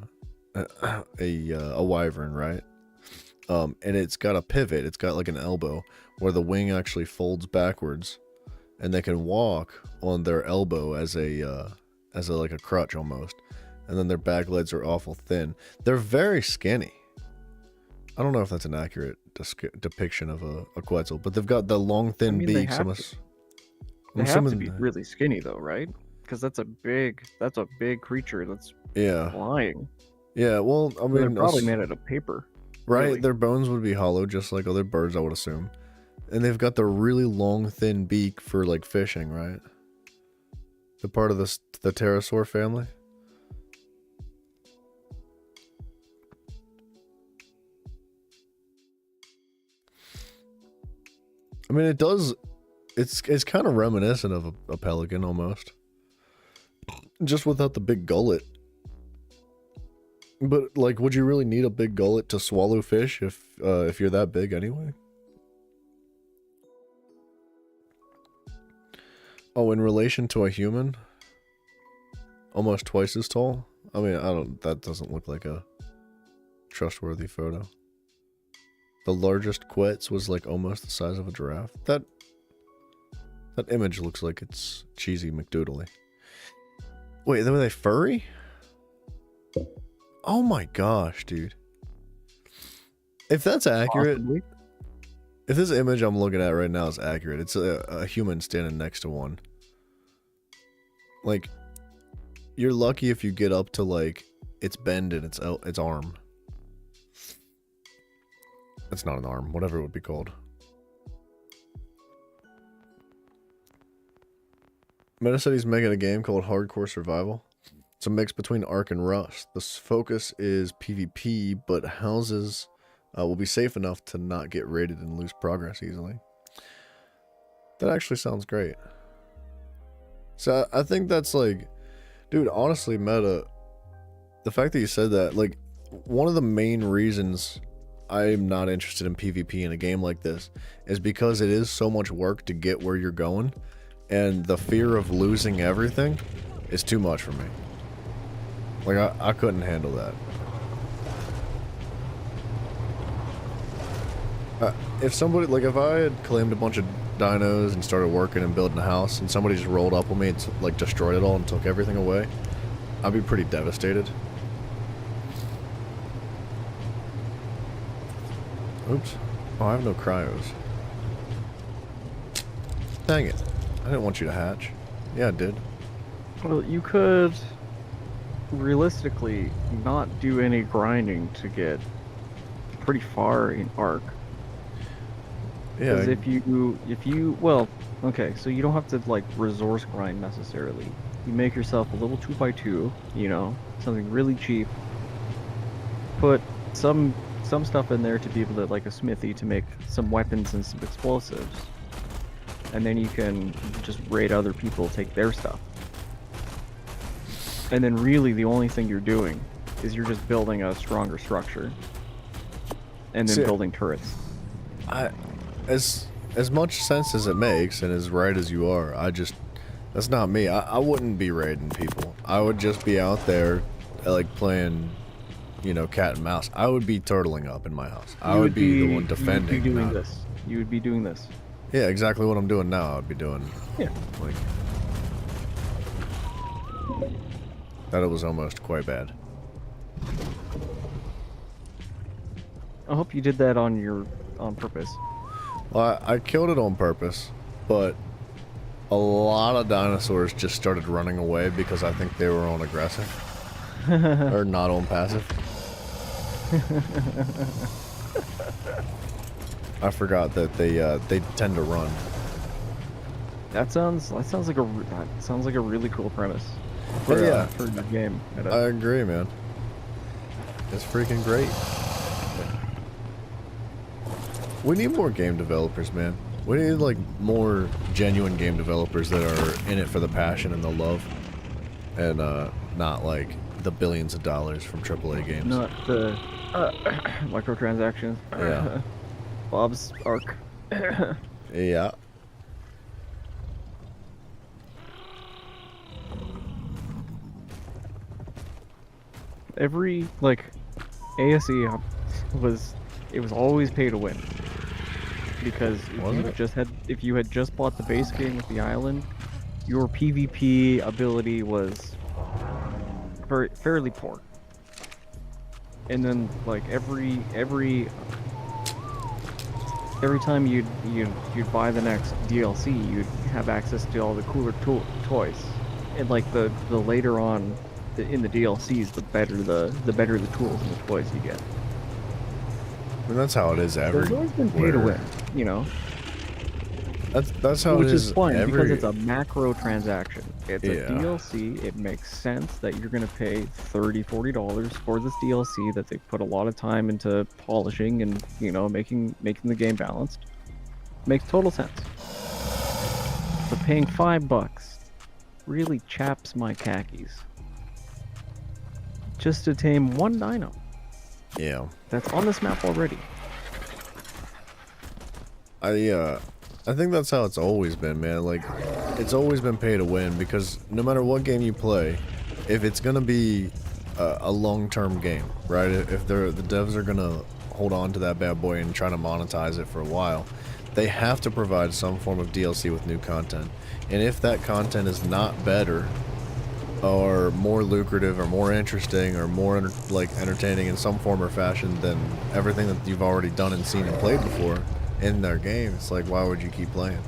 wyvern, right? And it's got a pivot. It's got like an elbow where the wing actually folds backwards, and they can walk on their elbow as a like a crutch almost. And then their back legs are awful thin. They're very skinny. I don't know if that's an accurate depiction of a Quetzal, but they've got the long, thin beaks. They have to be really skinny though, right? Because that's a big creature that's flying. Yeah, well, I mean, they're probably made out of paper. Right, really. Their bones would be hollow, just like other birds, I would assume. And they've got the really long, thin beak for, like, fishing, right? The part of the pterosaur family. I mean, it does... It's kind of reminiscent of a pelican, almost. Just without the big gullet. But, like, would you really need a big gullet to swallow fish if you're that big anyway? Oh, in relation to a human? Almost twice as tall? I mean, that doesn't look like a trustworthy photo. The largest Quetz was, like, almost the size of a giraffe. That image looks like it's cheesy McDoodly. Wait, were they furry? Oh my gosh, dude. If that's accurate, Possibly. if this image I'm looking at right now is accurate, it's a human standing next to one. Like, you're lucky if you get up to, like, its bend in its arm. It's not an arm, whatever it would be called. Meta said he's making a game called Hardcore Survival. It's a mix between Ark and Rust. The focus is PvP, but houses will be safe enough to not get raided and lose progress easily. That actually sounds great. So I think that's like, dude, honestly, Meta, the fact that you said that, like, one of the main reasons I'm not interested in PvP in a game like this is because it is so much work to get where you're going, and the fear of losing everything is too much for me. Like, I couldn't handle that. If somebody, like, if I had claimed a bunch of dinos and started working and building a house, and somebody just rolled up on me and, like, destroyed it all and took everything away, I'd be pretty devastated. Oops. Oh, I have no cryos. Dang it. I didn't want you to hatch. Yeah, I did. Well, you could realistically not do any grinding to get pretty far in Ark. Yeah. Because if you, well, okay, so you don't have to like resource grind necessarily. You make yourself a little 2x2, you know, something really cheap. Put some stuff in there to be able to, like a smithy, to make some weapons and some explosives. And then you can just raid other people, take their stuff. And then really the only thing you're doing is you're just building a stronger structure. And then building turrets. As much sense as it makes, and as right as you are, that's not me. I wouldn't be raiding people. I would just be out there, like, playing, you know, cat and mouse. I would be turtling up in my house. I would be the one defending. You would be doing this. You would be doing this. Yeah, exactly what I'm doing now. I would be doing. Yeah. Like, that it was almost quite bad. I hope you did that on purpose. Well, I killed it on purpose, but a lot of dinosaurs just started running away because I think they were on aggressive. Or not on passive. I forgot that they tend to run. That sounds like a really cool premise For a game. I agree, man. It's freaking great. We need more game developers, man. We need, like, more genuine game developers that are in it for the passion and the love, and not like the billions of dollars from AAA games. Not the microtransactions. Yeah. Bob's Ark. Yeah. Every, like, ASE was always pay to win. Because if you had just bought the base game with the island, your PvP ability was fairly poor. And then, like, every time you'd buy the next DLC, you'd have access to all the cooler toys. And, like, the later on in the DLCs, the better the tools and the toys you get. And that's how it is everywhere. There's always been pay to win, you know. That's how Which it is. Is fun because it's a macro transaction. It's a Yeah. DLC. It makes sense that you're gonna pay $30-$40 for this DLC that they put a lot of time into polishing and, you know, making the game balanced. Makes total sense. But paying $5 really chaps my khakis just to tame one dino. Yeah. That's on this map already. I think that's how it's always been, man. Like, it's always been pay to win, because no matter what game you play, if it's gonna be a long-term game, right? If the devs are gonna hold on to that bad boy and try to monetize it for a while, they have to provide some form of DLC with new content. And if that content is not better, or more lucrative, or more interesting, or more entertaining in some form or fashion than everything that you've already done and seen and played before in their game, it's like, why would you keep playing?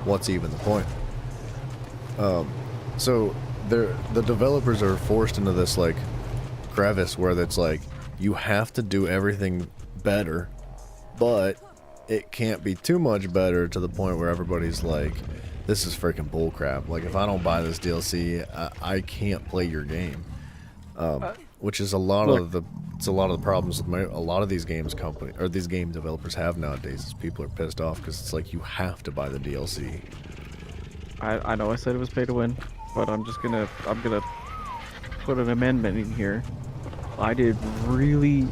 What's even the point? So the developers are forced into this, like, crevice where it's like, you have to do everything better, but it can't be too much better to the point where everybody's like, this is freaking bullcrap. Like, if I don't buy this DLC, I can't play your game. Which is a lot of the problems with a lot of these these game developers have nowadays. Is people are pissed off because it's like, you have to buy the DLC. I know I said it was pay to win, but I'm gonna put an amendment in here. I did really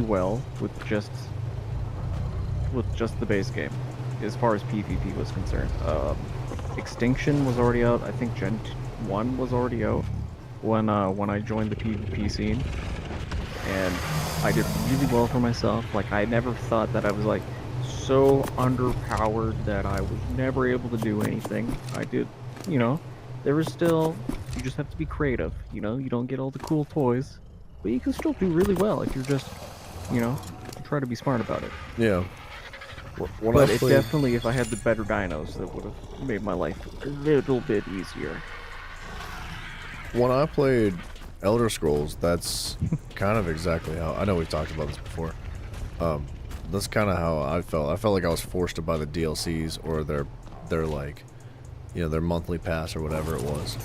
well with just the base game, as far as PvP was concerned. Extinction was already out. I think Gen 1 was already out when I joined the PvP scene, and I did really well for myself. Like, I never thought that I was, like, so underpowered that I was never able to do anything. I did, you know, there was still, you just have to be creative, you know, you don't get all the cool toys, but you can still do really well if you're just, you know, try to be smart about it. Yeah. When But I it played, definitely, if I had the better dinos, that would have made my life a little bit easier. when I played Elder Scrolls, that's kind of exactly how, I know we've talked about this before. That's kind of how I felt. I felt like I was forced to buy the DLCs or their like, you know, their monthly pass or whatever it was.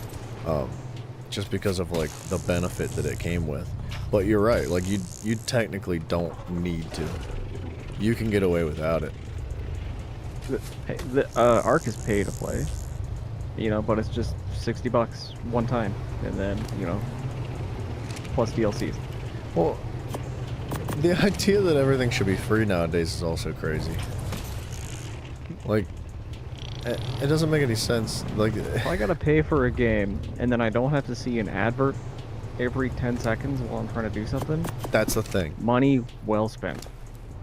Just because of like the benefit that it came with. But you're right, like you technically don't need to. You can get away without it. The Ark is pay to play, you know, but it's just $60 one time, and then, you know, plus DLCs. Well, the idea that everything should be free nowadays is also crazy. Like, it doesn't make any sense. Like, If I gotta pay for a game, and then I don't have to see an advert every 10 seconds while I'm trying to do something, that's the thing. money well spent.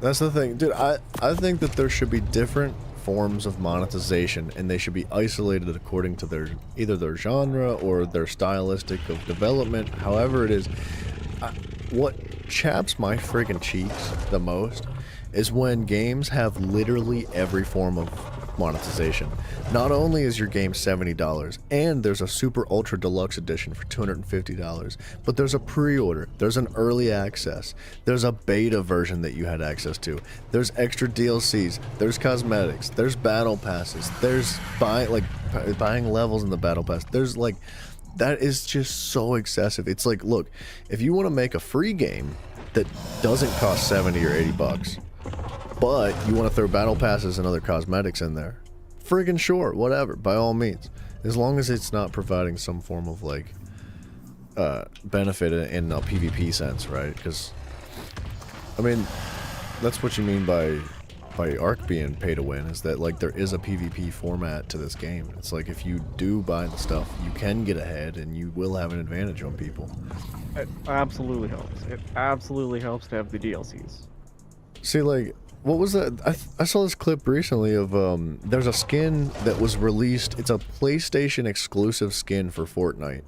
That's the thing. Dude, I think that there should be different forms of monetization, and they should be isolated according to their either their genre or their stylistic of development, however it is. What chaps my freaking cheeks the most is when games have literally every form of monetization. Not only is your game $70 and there's a super ultra deluxe edition for $250, but there's a pre-order, there's an early access, there's a beta version that you had access to, there's extra DLCs, there's cosmetics, there's battle passes, there's buying levels in the battle pass. There's like, that is just so excessive. It's like, look, if you want to make a free game that doesn't cost 70 or 80 bucks, but you want to throw battle passes and other cosmetics in there, friggin' sure, whatever, by all means, as long as it's not providing some form of like benefit in a PvP sense, right? Because I mean, that's what you mean by Ark being pay to win, is that like there is a PvP format to this game. It's like if you do buy the stuff, you can get ahead and you will have an advantage on people. It absolutely helps. It absolutely helps to have the DLCs. See, like, what was that? I saw this clip recently of there's a skin that was released. It's a PlayStation exclusive skin for Fortnite,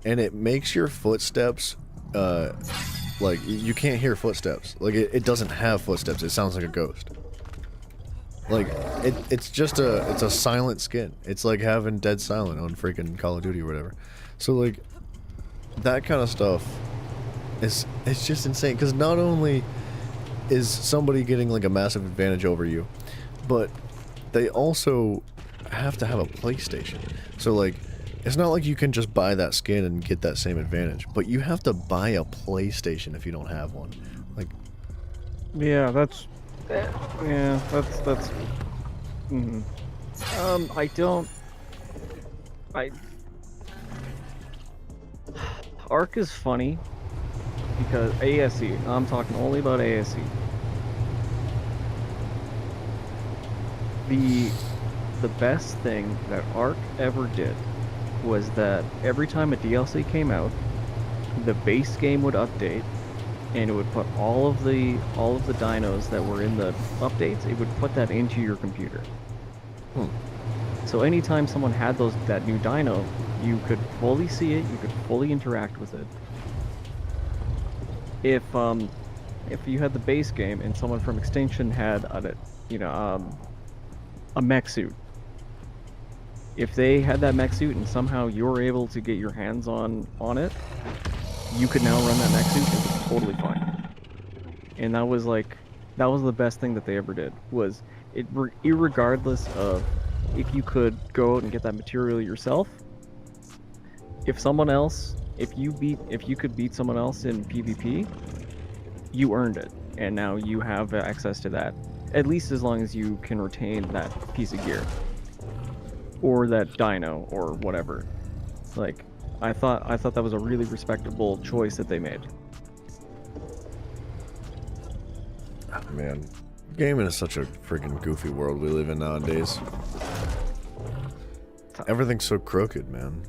and it makes your footsteps like you can't hear footsteps. Like it doesn't have footsteps. It sounds like a ghost. Like it's just it's a silent skin. It's like having Dead Silent on freaking Call of Duty or whatever. So like that kind of stuff it's just insane, because not only is somebody getting like a massive advantage over you, but they also have to have a PlayStation. So like it's not like you can just buy that skin and get that same advantage, but you have to buy a PlayStation if you don't have one. Like, Yeah, that's mhm. I Arc is funny because ASE, I'm talking only about ASE. The best thing that Arc ever did was that every time a DLC came out, the base game would update, and it would put all of the dinos that were in the updates, it would put that into your computer. So anytime someone had that new dino, you could fully see it, you could fully interact with it. If you had the base game and someone from Extinction had a mech suit, if they had that mech suit and somehow you were able to get your hands on it, you could now run that mech suit. It was totally fine. And that was the best thing that they ever did. Was it irregardless of if you could go out and get that material yourself. If you could beat someone else in PvP, you earned it, and now you have access to that. At least as long as you can retain that piece of gear, or that dino, or whatever. Like, I thought that was a really respectable choice that they made. man, gaming is such a freaking goofy world we live in nowadays. Everything's so crooked, man.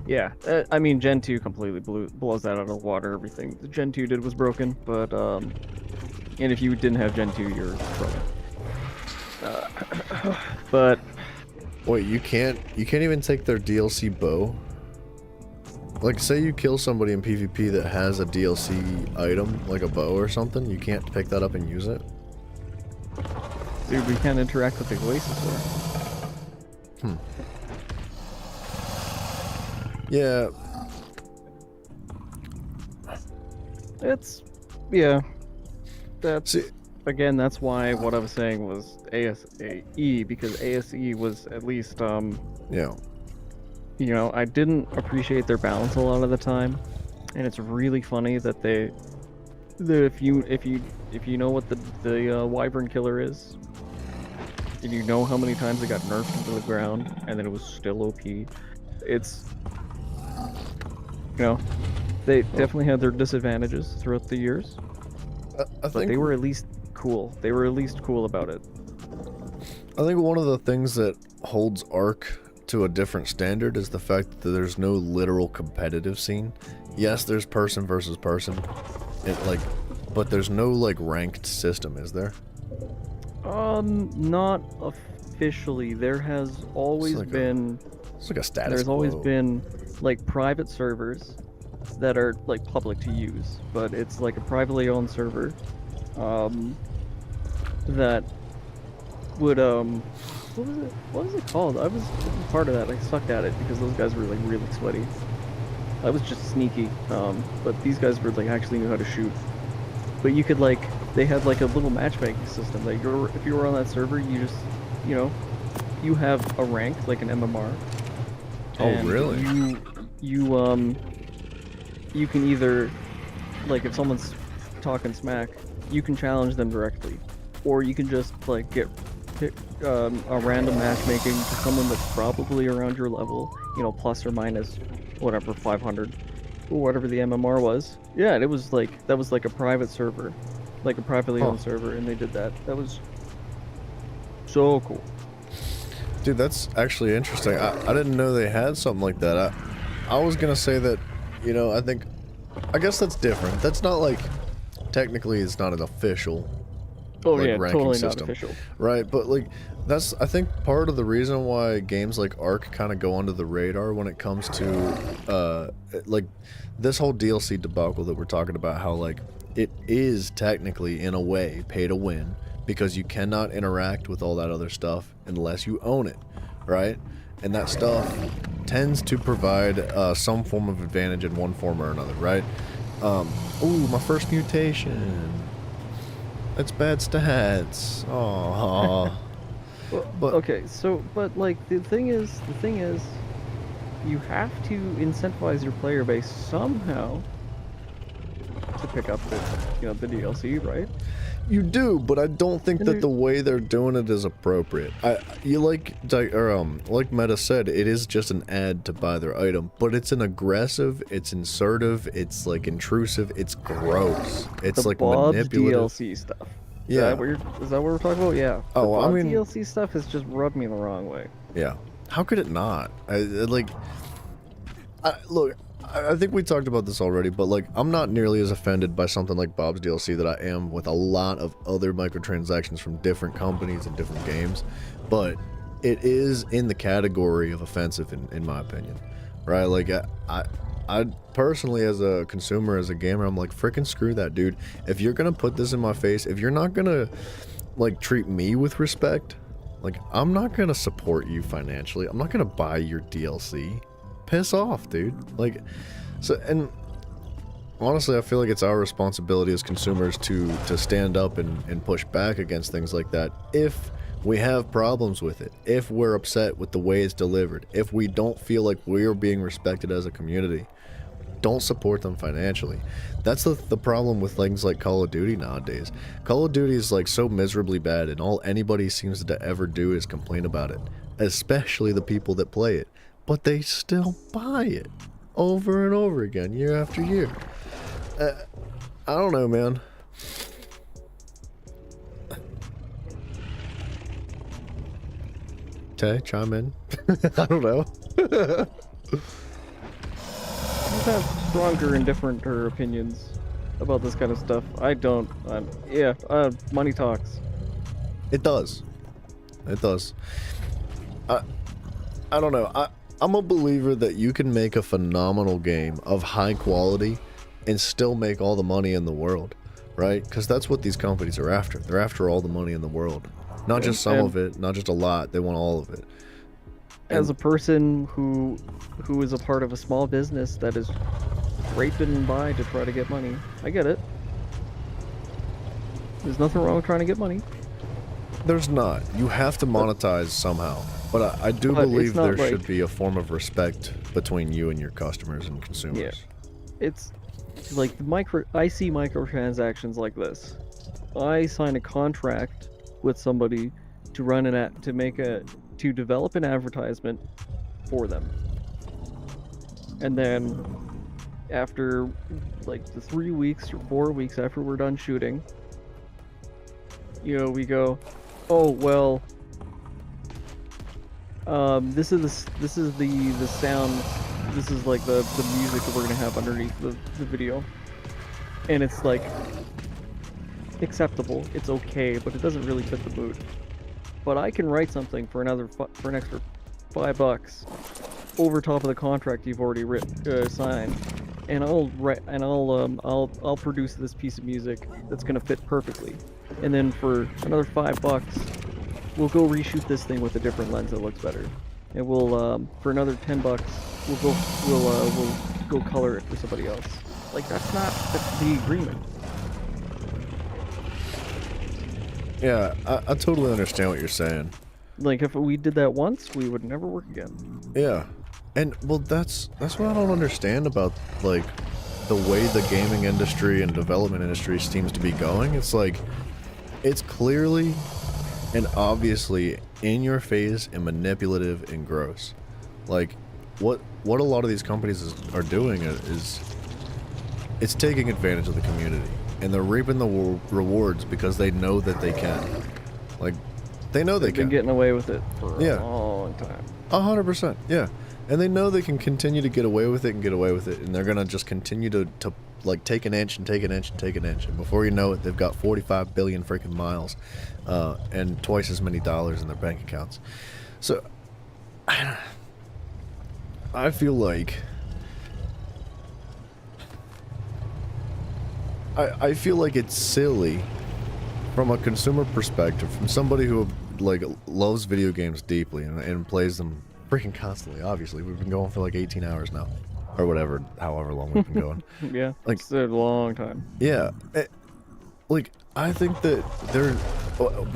Yeah, I mean, Gen 2 completely blows that out of the water. Everything Gen 2 did was broken, but And if you didn't have Gen 2, you're trolling. But Wait, you can't even take their DLC bow? Like, say you kill somebody in PvP that has a DLC item, like a bow or something, you can't pick that up and use it? dude, we can't interact with the Oasis War. Yeah. It's yeah. That's See, again. That's why what I was saying was ASE, because ASE was at least yeah. you know, I didn't appreciate their balance a lot of the time, and it's really funny that if you know what the Wyvern Killer is, and you know how many times it got nerfed into the ground, and then it was still OP, it's, you know, they definitely had their disadvantages throughout the years, I but think they were at least cool. They were at least cool about it. I think one of the things that holds Ark to a different standard is the fact that there's no literal competitive scene. Yes, there's person versus person, but there's no like ranked system, is there? Not officially. There has always like been. It's like a status There's always quo. been like private servers that are like public to use, but it's like a privately owned server that would what was it called? I was part of that. I sucked at it because those guys were like really sweaty. I was just sneaky, but these guys were like actually knew how to shoot. But you could like, they had like a little matchmaking system that if you were on that server, you just, you know, you have a rank like an MMR. Oh, and really? You can either, like, if someone's talking smack, you can challenge them directly, or you can just like get a random matchmaking to someone that's probably around your level, you know, plus or minus whatever 500 or whatever the MMR was. Yeah, and it was like, that was like a private server, like a privately owned server, and they did that. That was so cool. Dude, that's actually interesting. I didn't know they had something like that. I was gonna say that, you know, I guess that's different. That's not like, technically it's not an official like, yeah, ranking totally system, not official. right? But like, that's, I think, part of the reason why games like Ark kind of go under the radar when it comes to like this whole DLC debacle that we're talking about. How like it is technically in a way pay to win, because you cannot interact with all that other stuff unless you own it, right? And that stuff tends to provide some form of advantage in one form or another, right? Ooh, my first mutation. That's bad stats. Oh. But okay, so but like the thing is, you have to incentivize your player base somehow to pick up the, you know, the DLC, right? You do, but I don't think that the way they're doing it is appropriate. Like Meta said, it is just an ad to buy their item, but it's an aggressive, it's insertive, it's like intrusive, it's gross. It's the like Bob's manipulative. DLC stuff. Yeah. Is that what we're talking about? Yeah. Oh, the I Bob's mean, DLC stuff has just rubbed me the wrong way. Yeah. How could it not? Look, I think we talked about this already, but like, I'm not nearly as offended by something like Bob's DLC that I am with a lot of other microtransactions from different companies and different games, but it is in the category of offensive in my opinion, right? Like, I personally, as a consumer, as a gamer, I'm like, freaking screw that, dude. If you're gonna put this in my face, if you're not gonna like treat me with respect, like, I'm not gonna support you financially. I'm not gonna buy your DLC. Piss off, dude. Like, so, and honestly, I feel like it's our responsibility as consumers to stand up and push back against things like that if we have problems with it, if we're upset with the way it's delivered, if we don't feel like we're being respected as a community. Don't support them financially. That's the problem with things like Call of Duty nowadays. Call of Duty is like so miserably bad, and all anybody seems to ever do is complain about it, especially the people that play it. But they still buy it over and over again, year after year. I don't know, man. Tay, chime in. I don't know. You have stronger and different opinions about this kind of stuff. I don't. Yeah, money talks. It does. It does. I don't know. I'm a believer that you can make a phenomenal game of high quality and still make all the money in the world, right? Because that's what these companies are after. They're after all the money in the world. Not just some of it, not just a lot. They want all of it. As a person who is a part of a small business that is scraping by to try to get money, I get it. There's nothing wrong with trying to get money. There's not. You have to monetize somehow. But I do believe there should be a form of respect between you and your customers and consumers. Yeah. It's like I see microtransactions like this. I sign a contract with somebody to run to develop an advertisement for them. And then after like the 3 weeks or 4 weeks after we're done shooting, we go, oh well, this is the sound, this is like the music that we're gonna have underneath the video, and it's like acceptable, it's okay, but it doesn't really fit the mood. But I can write something for an extra $5 over top of the contract you've already signed, and I'll produce this piece of music that's gonna fit perfectly, and then for another $5 we'll go reshoot this thing with a different lens that looks better, and we'll for another $10 we'll go color it for somebody else. Like that's the agreement. Yeah, I totally understand what you're saying. Like if we did that once, we would never work again. Yeah, and well, that's what I don't understand about like the way the gaming industry and development industry seems to be going. It's like it's clearly and obviously in your face and manipulative and gross. Like what a lot of these companies are doing is it's taking advantage of the community, and they're reaping the rewards because they know that they can. Like they know They've been getting away with it for a long time. 100%, yeah. And they know they can continue to get away with it, and they're gonna just continue to like take an inch and take an inch and take an inch, and before you know it, they've got 45 billion freaking miles, and twice as many dollars in their bank accounts. So, I feel like I feel like it's silly from a consumer perspective, from somebody who like loves video games deeply and plays them freaking constantly. Obviously, we've been going for like 18 hours now, or whatever, however long we've been going. Yeah, like it's a long time. Yeah, like I think that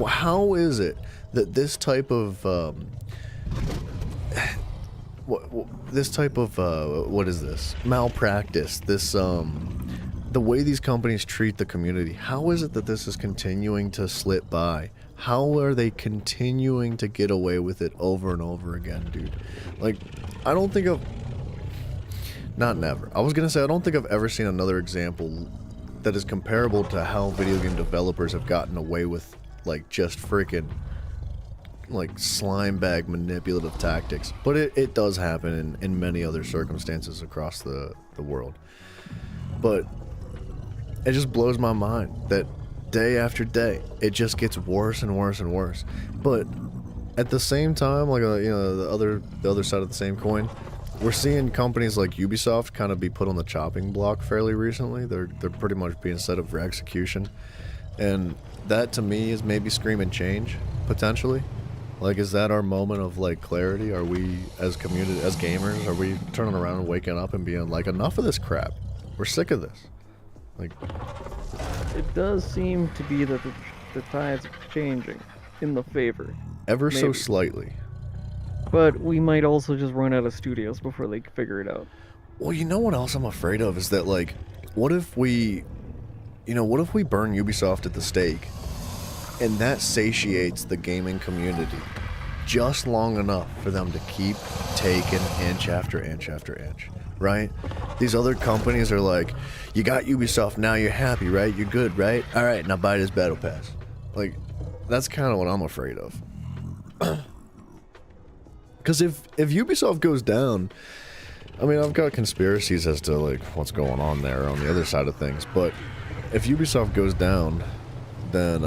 how is it that this type of what is this malpractice? This the way these companies treat the community. How is it that this is continuing to slip by? How are they continuing to get away with it over and over again, dude? Like, I don't think I've... Not never. I was gonna say, I don't think I've ever seen another example that is comparable to how video game developers have gotten away with, like, just freaking, like, slime bag manipulative tactics. But it does happen in many other circumstances across the world. But it just blows my mind that day after day, it just gets worse and worse and worse. But at the same time, like the other side of the same coin, we're seeing companies like Ubisoft kind of be put on the chopping block fairly recently. They're pretty much being set up for execution, and that to me is maybe screaming change potentially. Like, is that our moment of like clarity? Are we as community, as gamers, are we turning around and waking up and being like, enough of this crap? We're sick of this. Like, it does seem to be that the tide's changing in the favor. Ever so slightly. But we might also just run out of studios before they figure it out. Well, you know what else I'm afraid of is that, like, what if we burn Ubisoft at the stake, and that satiates the gaming community just long enough for them to keep taking inch after inch after inch, right? These other companies are like, you got Ubisoft, now you're happy, right? You're good, right? All right, now buy this Battle Pass. Like, that's kind of what I'm afraid of. Because if Ubisoft goes down, I mean, I've got conspiracies as to like what's going on there on the other side of things, but if Ubisoft goes down, then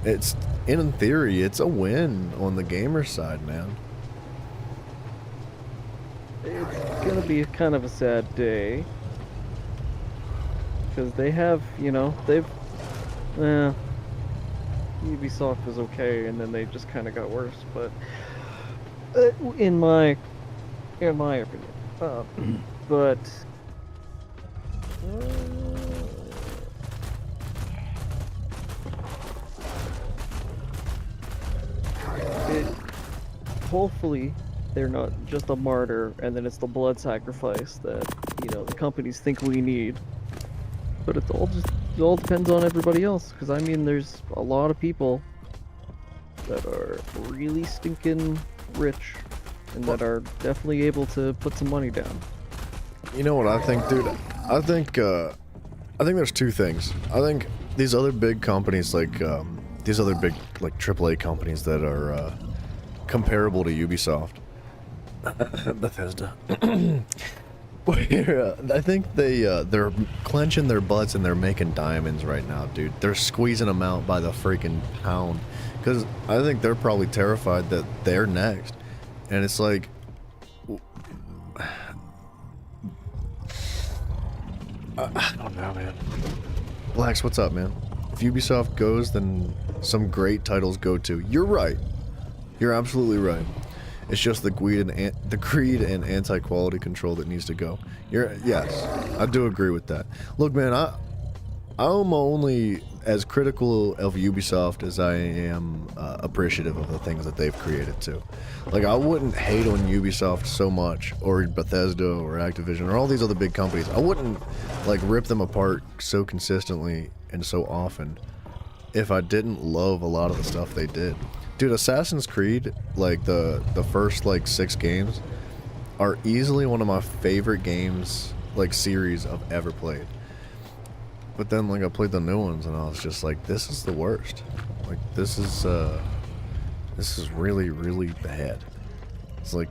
it's in theory it's a win on the gamer side, man. It's gonna be kind of a sad day. Because they have, Ubisoft was okay, and then they just kind of got worse. But in my opinion, but uh, it hopefully they're not just a martyr, and then it's the blood sacrifice that the companies think we need. But it all depends on everybody else. Because I mean, there's a lot of people that are really stinking rich, and that are definitely able to put some money down. You know what I think, dude? I think there's two things. I think these other big companies, like these other big like AAA companies that are comparable to Ubisoft, Bethesda. I think they're clenching their butts and they're making diamonds right now, dude. They're squeezing them out by the freaking pound, because I think they're probably terrified that they're next, and it's like, I don't know, man. Lax, what's up, man? If Ubisoft goes, then some great titles go too. You're right. You're absolutely right. It's just the greed and anti-quality control that needs to go. Yes, I do agree with that. Look, man, I'm only as critical of Ubisoft as I am appreciative of the things that they've created too. Like, I wouldn't hate on Ubisoft so much, or Bethesda, or Activision, or all these other big companies. I wouldn't like rip them apart so consistently and so often if I didn't love a lot of the stuff they did. Dude, Assassin's Creed, like the first like 6 games, are easily one of my favorite games, like series I've ever played. But then like I played the new ones and I was just like, this is the worst. Like this is really, really bad. It's like,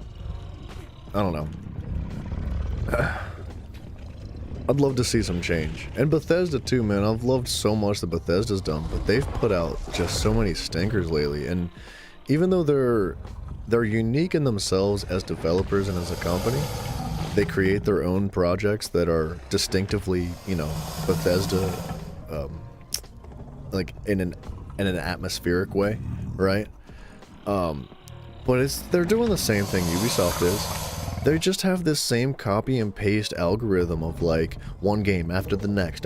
I don't know. I'd love to see some change. And Bethesda too, man. I've loved so much that Bethesda's done, but they've put out just so many stinkers lately. And even though they're unique in themselves as developers and as a company, they create their own projects that are distinctively, Bethesda, like in an atmospheric way, right? But they're doing the same thing Ubisoft is. They just have this same copy and paste algorithm of like one game after the next,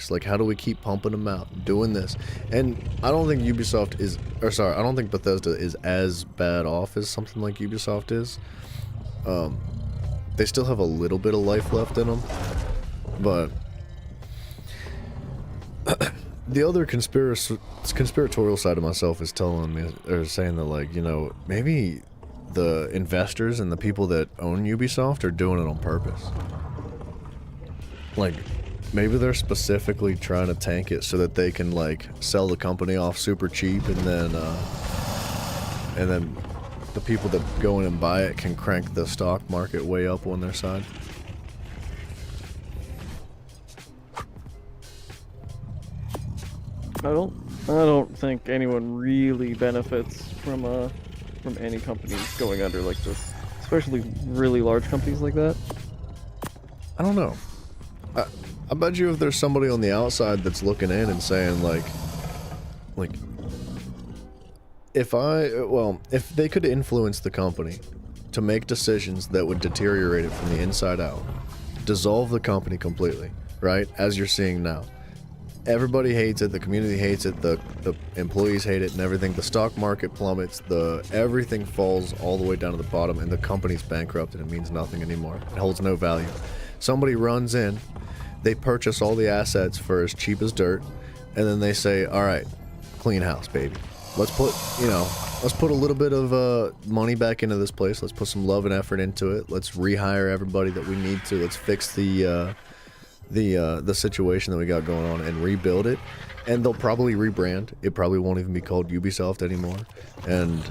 like how do we keep pumping them out, doing this. And I don't think I don't think Bethesda is as bad off as something like Ubisoft is. They still have a little bit of life left in them, but the other conspiratorial side of myself is telling me, or saying that, like, maybe the investors and the people that own Ubisoft are doing it on purpose. Like, maybe they're specifically trying to tank it so that they can, like, sell the company off super cheap, and then the people that go in and buy it can crank the stock market way up on their side. I don't think anyone really benefits from any companies going under like this, especially really large companies like that. I don't know. I bet you if there's somebody on the outside that's looking in and saying like if they could influence the company to make decisions that would deteriorate it from the inside out, dissolve the company completely, right? As you're seeing now. Everybody hates it, the community hates it, the employees hate it and everything. The stock market plummets, everything falls all the way down to the bottom, and the company's bankrupt and it means nothing anymore. It holds no value. Somebody runs in, they purchase all the assets for as cheap as dirt, and then they say, alright, clean house, baby. Let's put a little bit of money back into this place. Let's put some love and effort into it. Let's rehire everybody that we need to. Let's fix the situation that we got going on and rebuild it. And they'll probably rebrand. It probably won't even be called Ubisoft anymore, and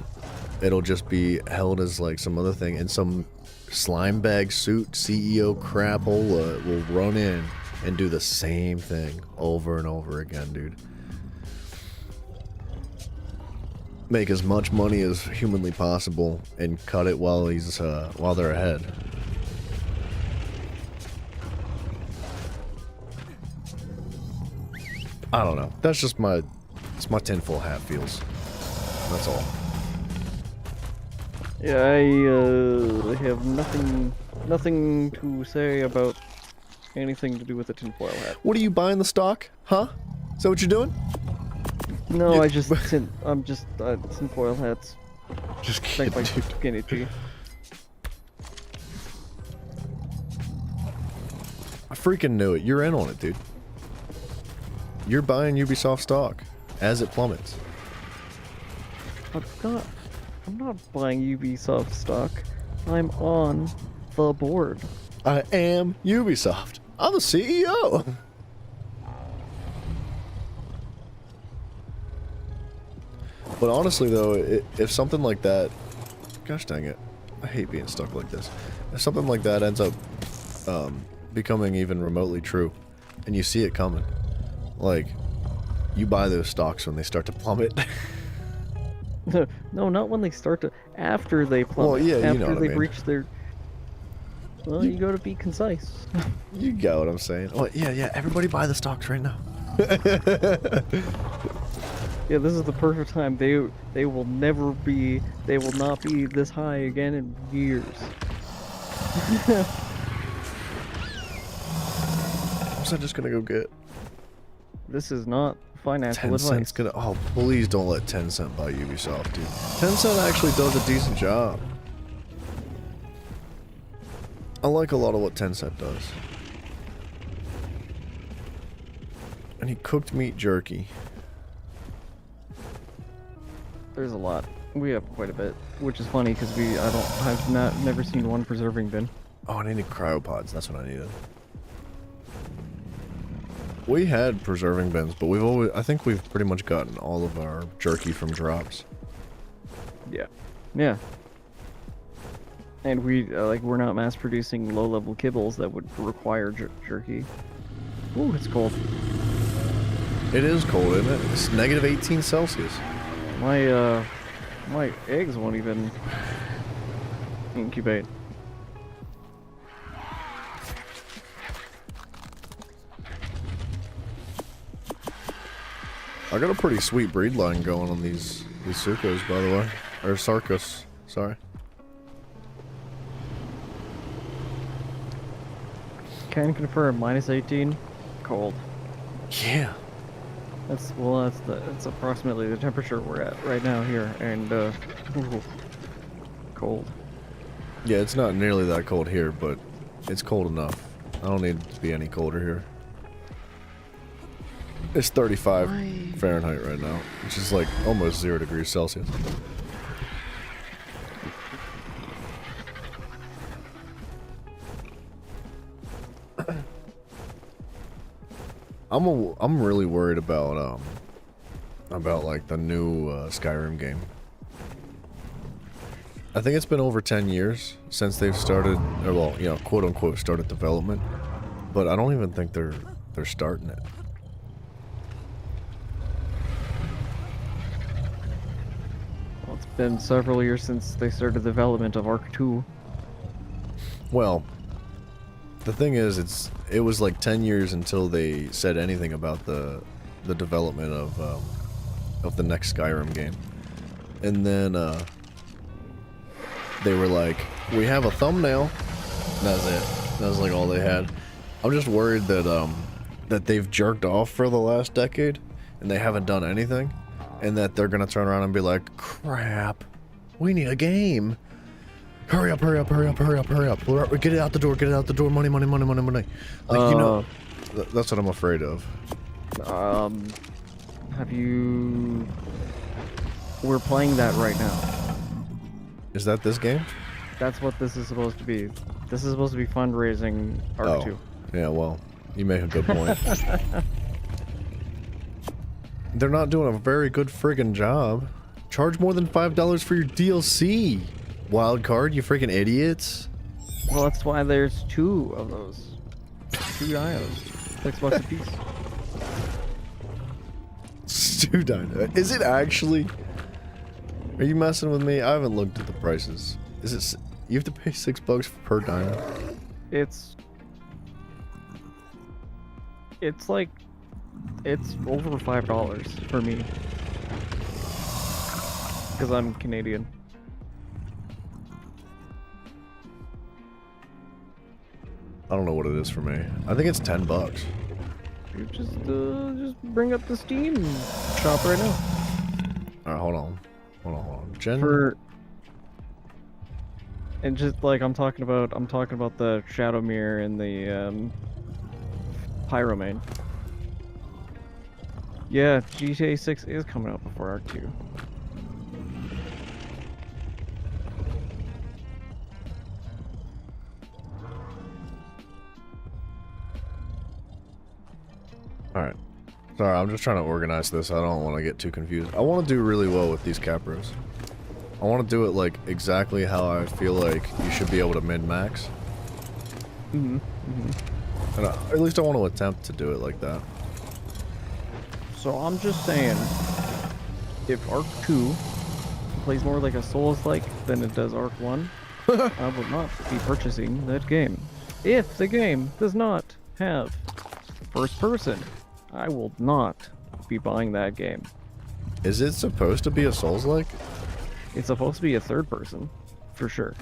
it'll just be held as like some other thing, and some slime bag suit CEO crapola will run in and do the same thing over and over again, dude. Make as much money as humanly possible and cut it while they're ahead. I don't know. That's just it's my tinfoil hat feels. That's all. Yeah, I have nothing to say about anything to do with the tinfoil hat. What are you buying the stock? Huh? Is that what you're doing? No, Yeah. I'm just tinfoil hats. Just Think kidding, like dude. skinny G. I freaking knew it. You're in on it, dude. You're buying Ubisoft stock as it plummets. I'm not buying Ubisoft stock. I'm on the board. I am Ubisoft. I'm the CEO. But honestly, though, if something like that... Gosh dang it. I hate being stuck like this. If something like that ends up becoming even remotely true, and you see it coming, like, you buy those stocks when they start to plummet. No, not when they start to... After they plummet. Well, yeah, you after know what I they've mean. reached their... Well, you gotta be concise. You got what I'm saying. Oh, yeah, everybody buy the stocks right now. Yeah, this is the perfect time. They will not be this high again in years. What's I just gonna go get? This is not financial 10 advice. Cent's gonna... Oh, please don't let 10 Cent buy Ubisoft, dude. 10 Cent actually does a decent job. I like a lot of what 10 Cent does. And he cooked meat jerky. There's a lot. We have quite a bit, which is funny because I've never seen one preserving bin. Oh, I needed cryopods. That's what I needed. We had preserving bins, but I think we've pretty much gotten all of our jerky from drops. Yeah. Yeah. And we're not mass producing low-level kibbles that would require jerky. Ooh, it's cold. It is cold, isn't it? It's negative 18 Celsius. My eggs won't even incubate. I got a pretty sweet breed line going on these Sucos, by the way. Or Sarcos, sorry. Can confirm, minus 18, cold. Yeah. That's approximately the temperature we're at right now here, and ooh, cold. Yeah, it's not nearly that cold here, but it's cold enough. I don't need it to be any colder here. It's 35 Fahrenheit right now, which is like almost 0 degrees Celsius. I'm really worried about like the new Skyrim game. I think it's been over 10 years since they've started, or well, you know, quote unquote started development, but I don't even think they're starting it. Well, it's been several years since they started development of Arc 2. Well, the thing is, it was like 10 years until they said anything about the development of the next Skyrim game, and then they were like, "We have a thumbnail." And that was it. That was like all they had. I'm just worried that they've jerked off for the last decade and they haven't done anything, and that they're gonna turn around and be like, "Crap, we need a game. Hurry up, hurry up, hurry up, hurry up, hurry up. Get it out the door, get it out the door. Money, money, money, money, money." Like, you know, that's what I'm afraid of. We're playing that right now. Is that this game? That's what this is supposed to be. This is supposed to be fundraising Arc 2. Yeah, well, you make a good point. They're not doing a very good friggin' job. Charge more than $5 for your DLC. Wild card, you friggin' idiots. Well, that's why there's 2 of those. 2 dinos. $6 a piece. Stu Dino. Is it actually? Are you messing with me? I haven't looked at the prices. Is it? You have to pay $6 per dino. It's like it's over $5 for me because I'm Canadian. I don't know what it is for me. I think it's $10. You just bring up the Steam shop right now. All right, hold on. Jen. And just like I'm talking about the Shadow Mirror and the Pyromane. Yeah, GTA 6 is coming out before Arc 2. Alright. Sorry, I'm just trying to organize this. I don't want to get too confused. I want to do really well with these capros. I want to do it like exactly how I feel like you should be able to min-max. And At least I want to attempt to do it like that. so I'm just saying, if Arc 2 plays more like a Souls-like than it does Arc 1, I will not be purchasing that game. If the game does not have first person, I will not be buying that game. Is it supposed to be a Souls-like? It's supposed to be a third person, for sure.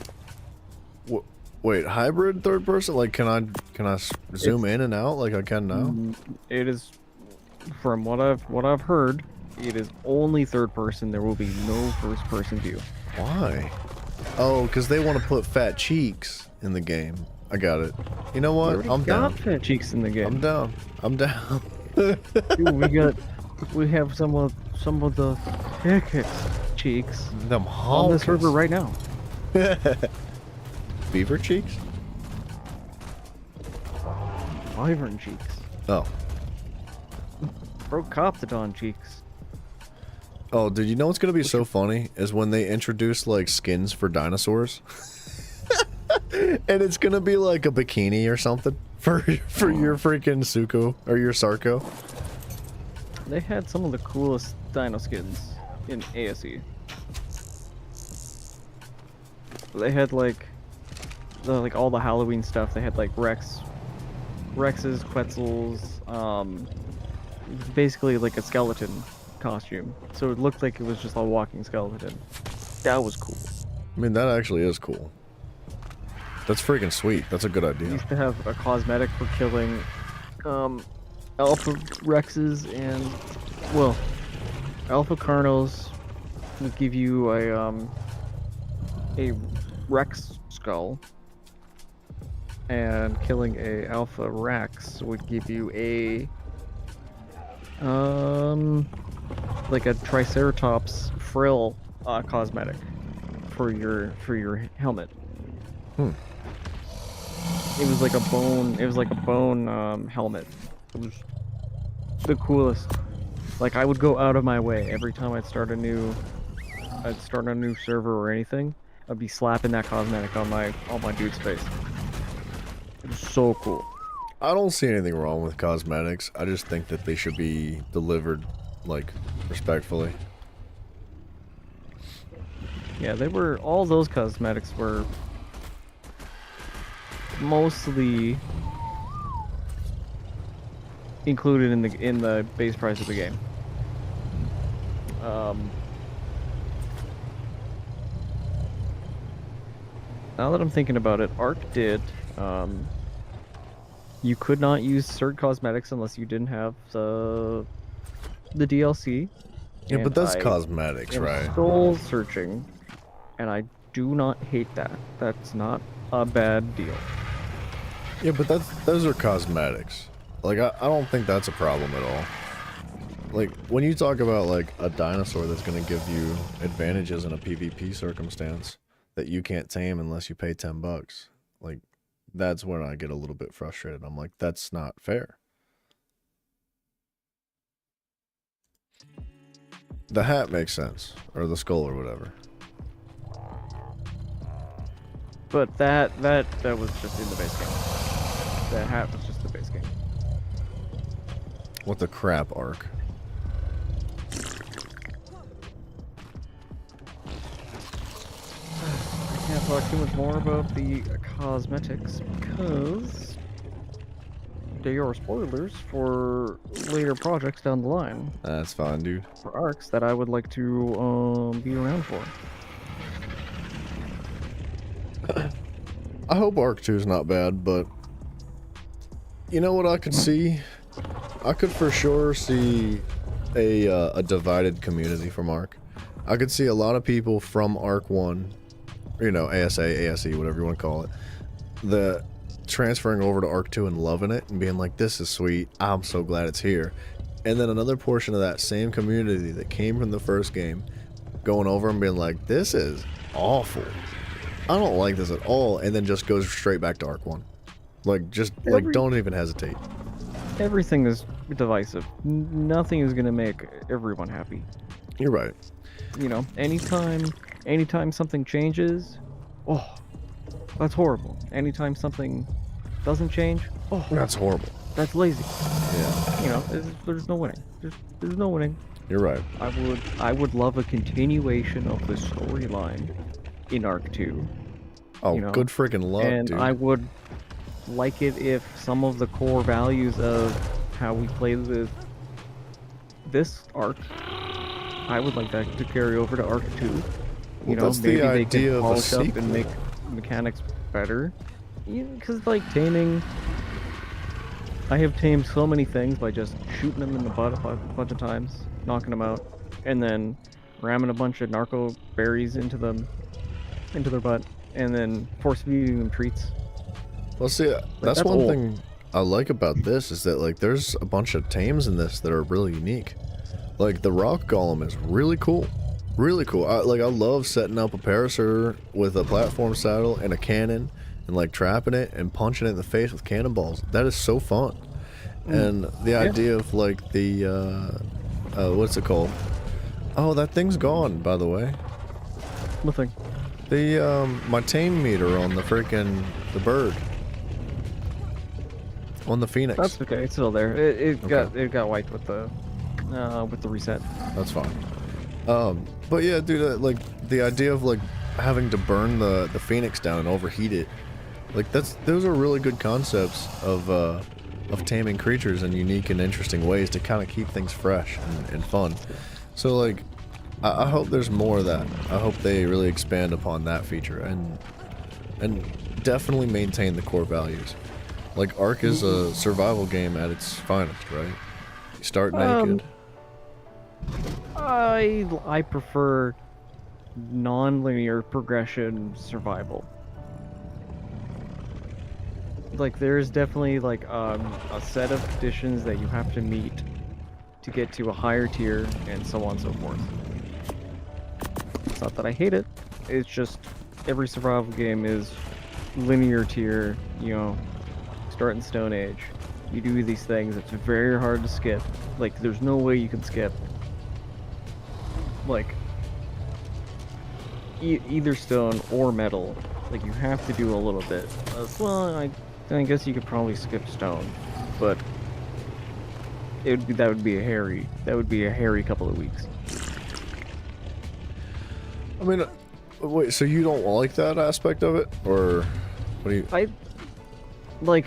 Wait, hybrid third person? Like, can I zoom in and out like I can now? It is, from what I've heard, it is only third person. There will be no first person view. Why? Oh, because they want to put fat cheeks in the game. I got it. You know what? I'm down. Fat cheeks in the game. I'm down. I'm down. Dude, we have some of the thickest cheeks Them on the server right now. Beaver cheeks? Wyvern cheeks. Oh. Procoptodon cheeks. Oh, dude, you know what's gonna be so funny? Is when they introduce, like, skins for dinosaurs. And it's gonna be, like, a bikini or something for your freaking Suko, or your Sarko. They had some of the coolest dino skins in ASE. They had, like all the Halloween stuff. They had, like, Rexes, Quetzals, basically like a skeleton costume. So it looked like it was just a walking skeleton. That was cool. I mean, that actually is cool. That's freaking sweet. That's a good They idea. used to have a cosmetic for killing Alpha Rexes and, well, Alpha Carnos would give you a Rex skull, and killing a Alpha Rex would give you a like a Triceratops frill cosmetic for your helmet. It was like a bone helmet. It was the coolest. Like, I would go out of my way every time I'd start a new server or anything. I'd be slapping that cosmetic on my dude's face. It was so cool. I don't see anything wrong with cosmetics. I just think that they should be delivered, like, respectfully. Yeah, all those cosmetics were mostly included in the base price of the game. Now that I'm thinking about it, Arc did. You could not use certain cosmetics unless you didn't have the DLC. Yeah, but And that's I cosmetics, am right? soul searching, and I do not hate that. That's not a bad deal. Yeah, but those are cosmetics. Like, I don't think that's a problem at all. Like, when you talk about, like, a dinosaur that's gonna give you advantages in a PvP circumstance that you can't tame unless you pay $10, like, that's when I get a little bit frustrated. I'm like, that's not fair. The hat makes sense, or the skull or whatever. But that was just in the base game. That hat was just the base game. What the crap, Ark? I can't talk too much more about the cosmetics because they are spoilers for later projects down the line. That's fine, dude. For arcs that I would like to be around for. I hope Ark 2 is not bad, but you know what I could see? I could for sure see a divided community from Ark. I could see a lot of people from Ark 1, you know, ASA, ASE, whatever you want to call it, that transferring over to Ark 2 and loving it and being like, this is sweet, I'm so glad it's here. And then another portion of that same community that came from the first game going over and being like, this is awful. I don't like this at all, and then just goes straight back to Ark 1. Like, just, like, don't even hesitate. Everything is divisive. Nothing is gonna make everyone happy. You're right. You know, anytime something changes, oh, that's horrible. Anytime something doesn't change, oh, That's horrible. that's lazy. Yeah, You know, there's no winning. There's no winning. you're right. I would love a continuation of the storyline in Arc 2. Oh, You know, good freaking luck, And dude. I would like it if some of the core values of how we play this arc, I would like that to carry over to Arc 2. You Well, know, that's the maybe they idea can of a polish up sequel. and make mechanics better. Because, like, taming... I have tamed so many things by just shooting them in the butt a bunch of times, knocking them out, and then ramming a bunch of narco berries into their butt, and then force feeding them treats. Well, see, that's that's one old. thing I like about this is that, like, there's a bunch of tames in this that are really unique. Like, the rock golem is really cool. Really cool. I love setting up a parasaur with a platform saddle and a cannon and, like, trapping it and punching it in the face with cannonballs. That is so fun. And the idea of, like, the, what's it called? Oh, that thing's gone, by the way. Nothing. The, my tame meter on the bird. On the Phoenix. That's okay. It's still there. It got wiped with the reset. That's fine. But yeah, dude, like, the idea of, like, having to burn the Phoenix down and overheat it, like, those are really good concepts of taming creatures in unique and interesting ways to kind of keep things fresh and fun. So, like, I hope there's more of that. I hope they really expand upon that feature and definitely maintain the core values. Like, Ark is a survival game at its finest, right? You start naked. I prefer non-linear progression survival. Like, there's definitely, like, a set of conditions that you have to meet to get to a higher tier, and so on and so forth. It's not that I hate it, it's just every survival game is linear tier, you know, start in Stone Age. You do these things, it's very hard to skip. Like, there's no way you can skip. Like, either stone or metal. Like, you have to do a little bit. Well, I guess you could probably skip stone, but that would be a hairy couple of weeks. I mean, wait, so you don't like that aspect of it? Or what do you... I like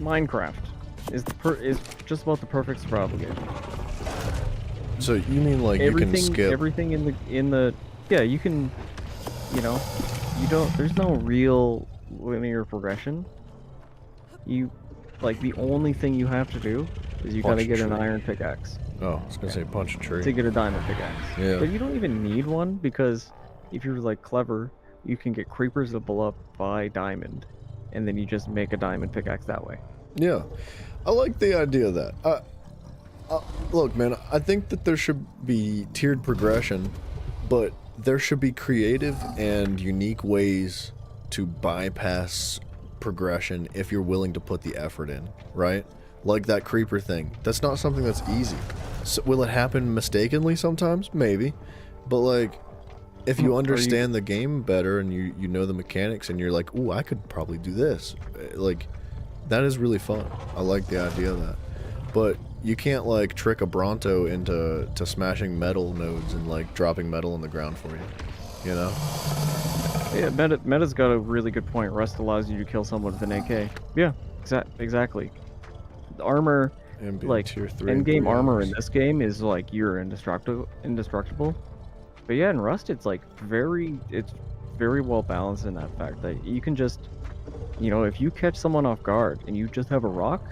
Minecraft is just about the perfect survival game. So you mean, like, you can skip... Everything in the yeah, you can, you know, there's no real linear progression. Like, the only thing you have to do is you gotta get an iron pickaxe Oh, I was gonna say punch a tree. to get a diamond pickaxe. Yeah. But you don't even need one, because if you're, like, clever, you can get creepers that blow up by diamond, and then you just make a diamond pickaxe that way. Yeah. I like the idea of that. Look, man, I think that there should be tiered progression, but there should be creative and unique ways to bypass progression if you're willing to put the effort in, right? Like that creeper thing. That's not something that's easy. So, will it happen mistakenly sometimes? Maybe. But, like, if you understand the game better and you know the mechanics and you're like, ooh, I could probably do this. Like, that is really fun. I like the idea of that. But you can't like trick a Bronto into smashing metal nodes and like dropping metal on the ground for you. You know? Yeah, meta's got a really good point. Rust allows you to kill someone with an AK. Yeah, exactly. The armor, Ambient like tier 3 endgame armor in hours. this game is like you're indestructible. But yeah, in Rust it's like it's very well balanced in that fact that you can just, if you catch someone off guard and you just have a rock,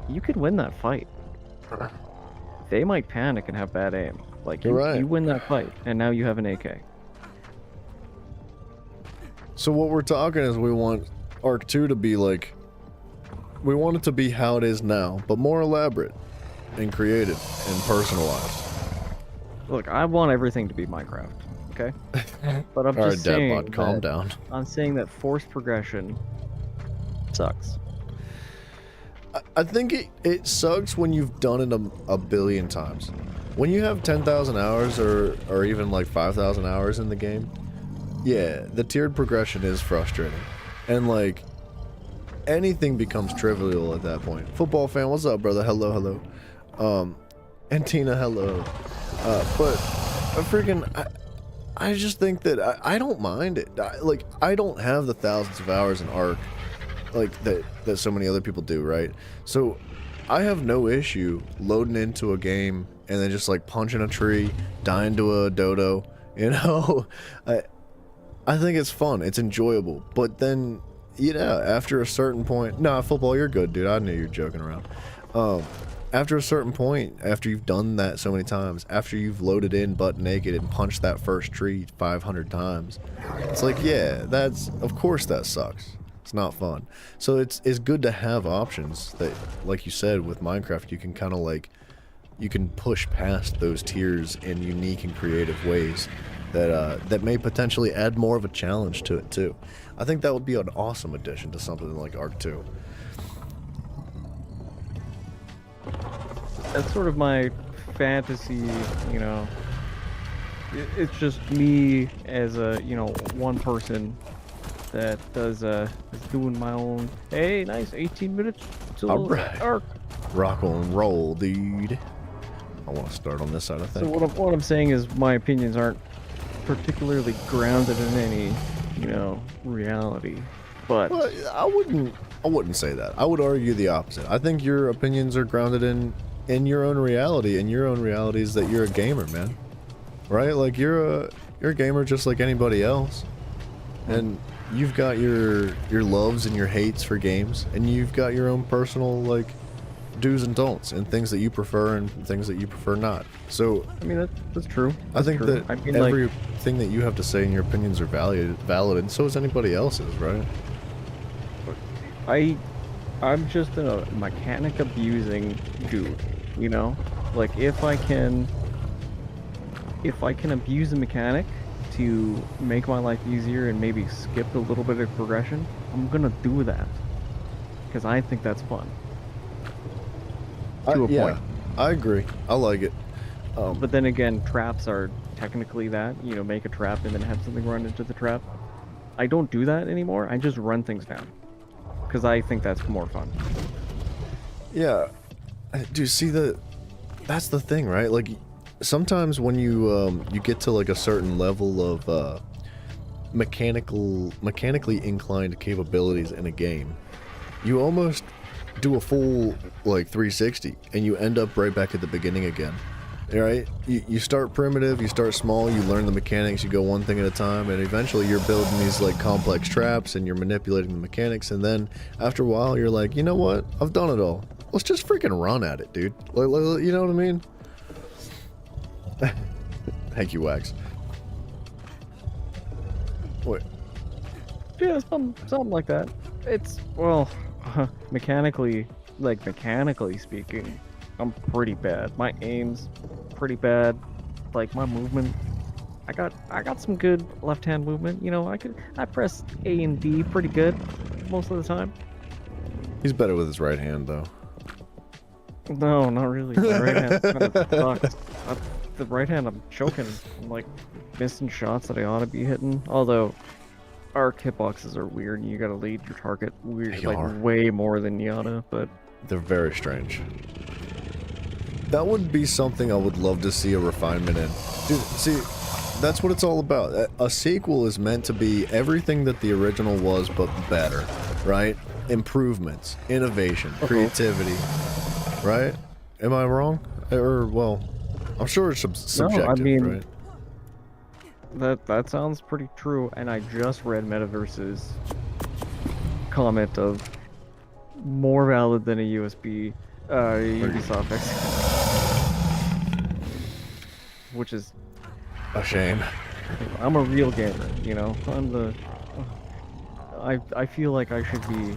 you could win that fight. They might panic and have bad aim. Like You're right. you win that fight and now you have an AK. So what we're talking is we want Arc 2 to be like, we want it to be how it is now, but more elaborate and creative and personalized. Look, I want everything to be Minecraft, okay? But I'm just saying Deadbot, calm down. I'm saying that forced progression sucks. I think it sucks when you've done it a billion times. When you have 10,000 hours or even like 5,000 hours in the game, yeah, the tiered progression is frustrating. And like, anything becomes trivial at that point. Football fan, what's up, brother? Hello. And Tina, hello. But I just think that I don't mind it. I don't have the thousands of hours in Ark like that so many other people do, right? So I have no issue loading into a game and then just like punching a tree, dying to a dodo, you know? I think it's fun, it's enjoyable, but then, after a certain point, nah, football, you're good, dude, I knew you were joking around. After a certain point, after you've done that so many times, after you've loaded in butt naked and punched that first tree 500 times, it's like, yeah, of course that sucks. It's not fun. So it's good to have options that, like you said, with Minecraft, you can kind of like, you can push past those tiers in unique and creative ways that may potentially add more of a challenge to it too. I think that would be an awesome addition to something like Ark 2. That's sort of my fantasy, It's just me as a, one person that is doing my own. Hey, nice 18 minutes till All right. Ark. Rock and roll, dude. I want to start on this side, I think. So what I'm saying is my opinions aren't particularly grounded in any, reality. But Well, I wouldn't say that. I would argue the opposite. I think your opinions are grounded in your own reality, and your own reality is that you're a gamer, man. Right? Like you're a gamer just like anybody else. And you've got your loves and your hates for games, and you've got your own personal like do's and don'ts and things that you prefer and things that you prefer not. So I mean that's true. I think true. that everything that you have to say and your opinions are valid, and so is anybody else's, right? I'm just a mechanic abusing dude, Like if I can abuse the mechanic to make my life easier and maybe skip a little bit of progression, I'm gonna do that because I think that's fun. To a Yeah, point. I agree. I like it. But then again, traps are technically that, make a trap and then have something run into the trap. I don't do that anymore. I just run things down because I think that's more fun. Yeah, do you see that's the thing, right? Like sometimes when you get to like a certain level of mechanically inclined capabilities in a game, you almost do a full like 360 and you end up right back at the beginning again. Right? You start primitive, you start small, you learn the mechanics, you go one thing at a time, and eventually you're building these like complex traps and you're manipulating the mechanics, and then after a while you're like, you know what? I've done it all. Let's just freaking run at it, dude. Like, you know what I mean? Thank you, Wax. Wait. Yeah, something like that. It's, well, mechanically speaking, I'm pretty bad. My aim's pretty bad. Like my movement, I got some good left-hand movement. I press A and D pretty good most of the time. He's better with his right hand, though. No, not really. My right hand kind of sucks. the right hand, I'm choking. I'm like missing shots that I ought to be hitting. Although arc hitboxes are weird, and you gotta lead your target weird, They like are. way more than you oughta. But They're very strange. That would be something I would love to see a refinement in. Dude, see, that's what it's all about. A sequel is meant to be everything that the original was, but better, right? Improvements, innovation, creativity, right? Am I wrong? Or, well, I'm sure it's subjective, I mean, right? that sounds pretty true. And I just read Metaverse's comment of more valid than a Ubisoft X, which is A shame. I'm a real gamer, you know. I'm the I feel like I should be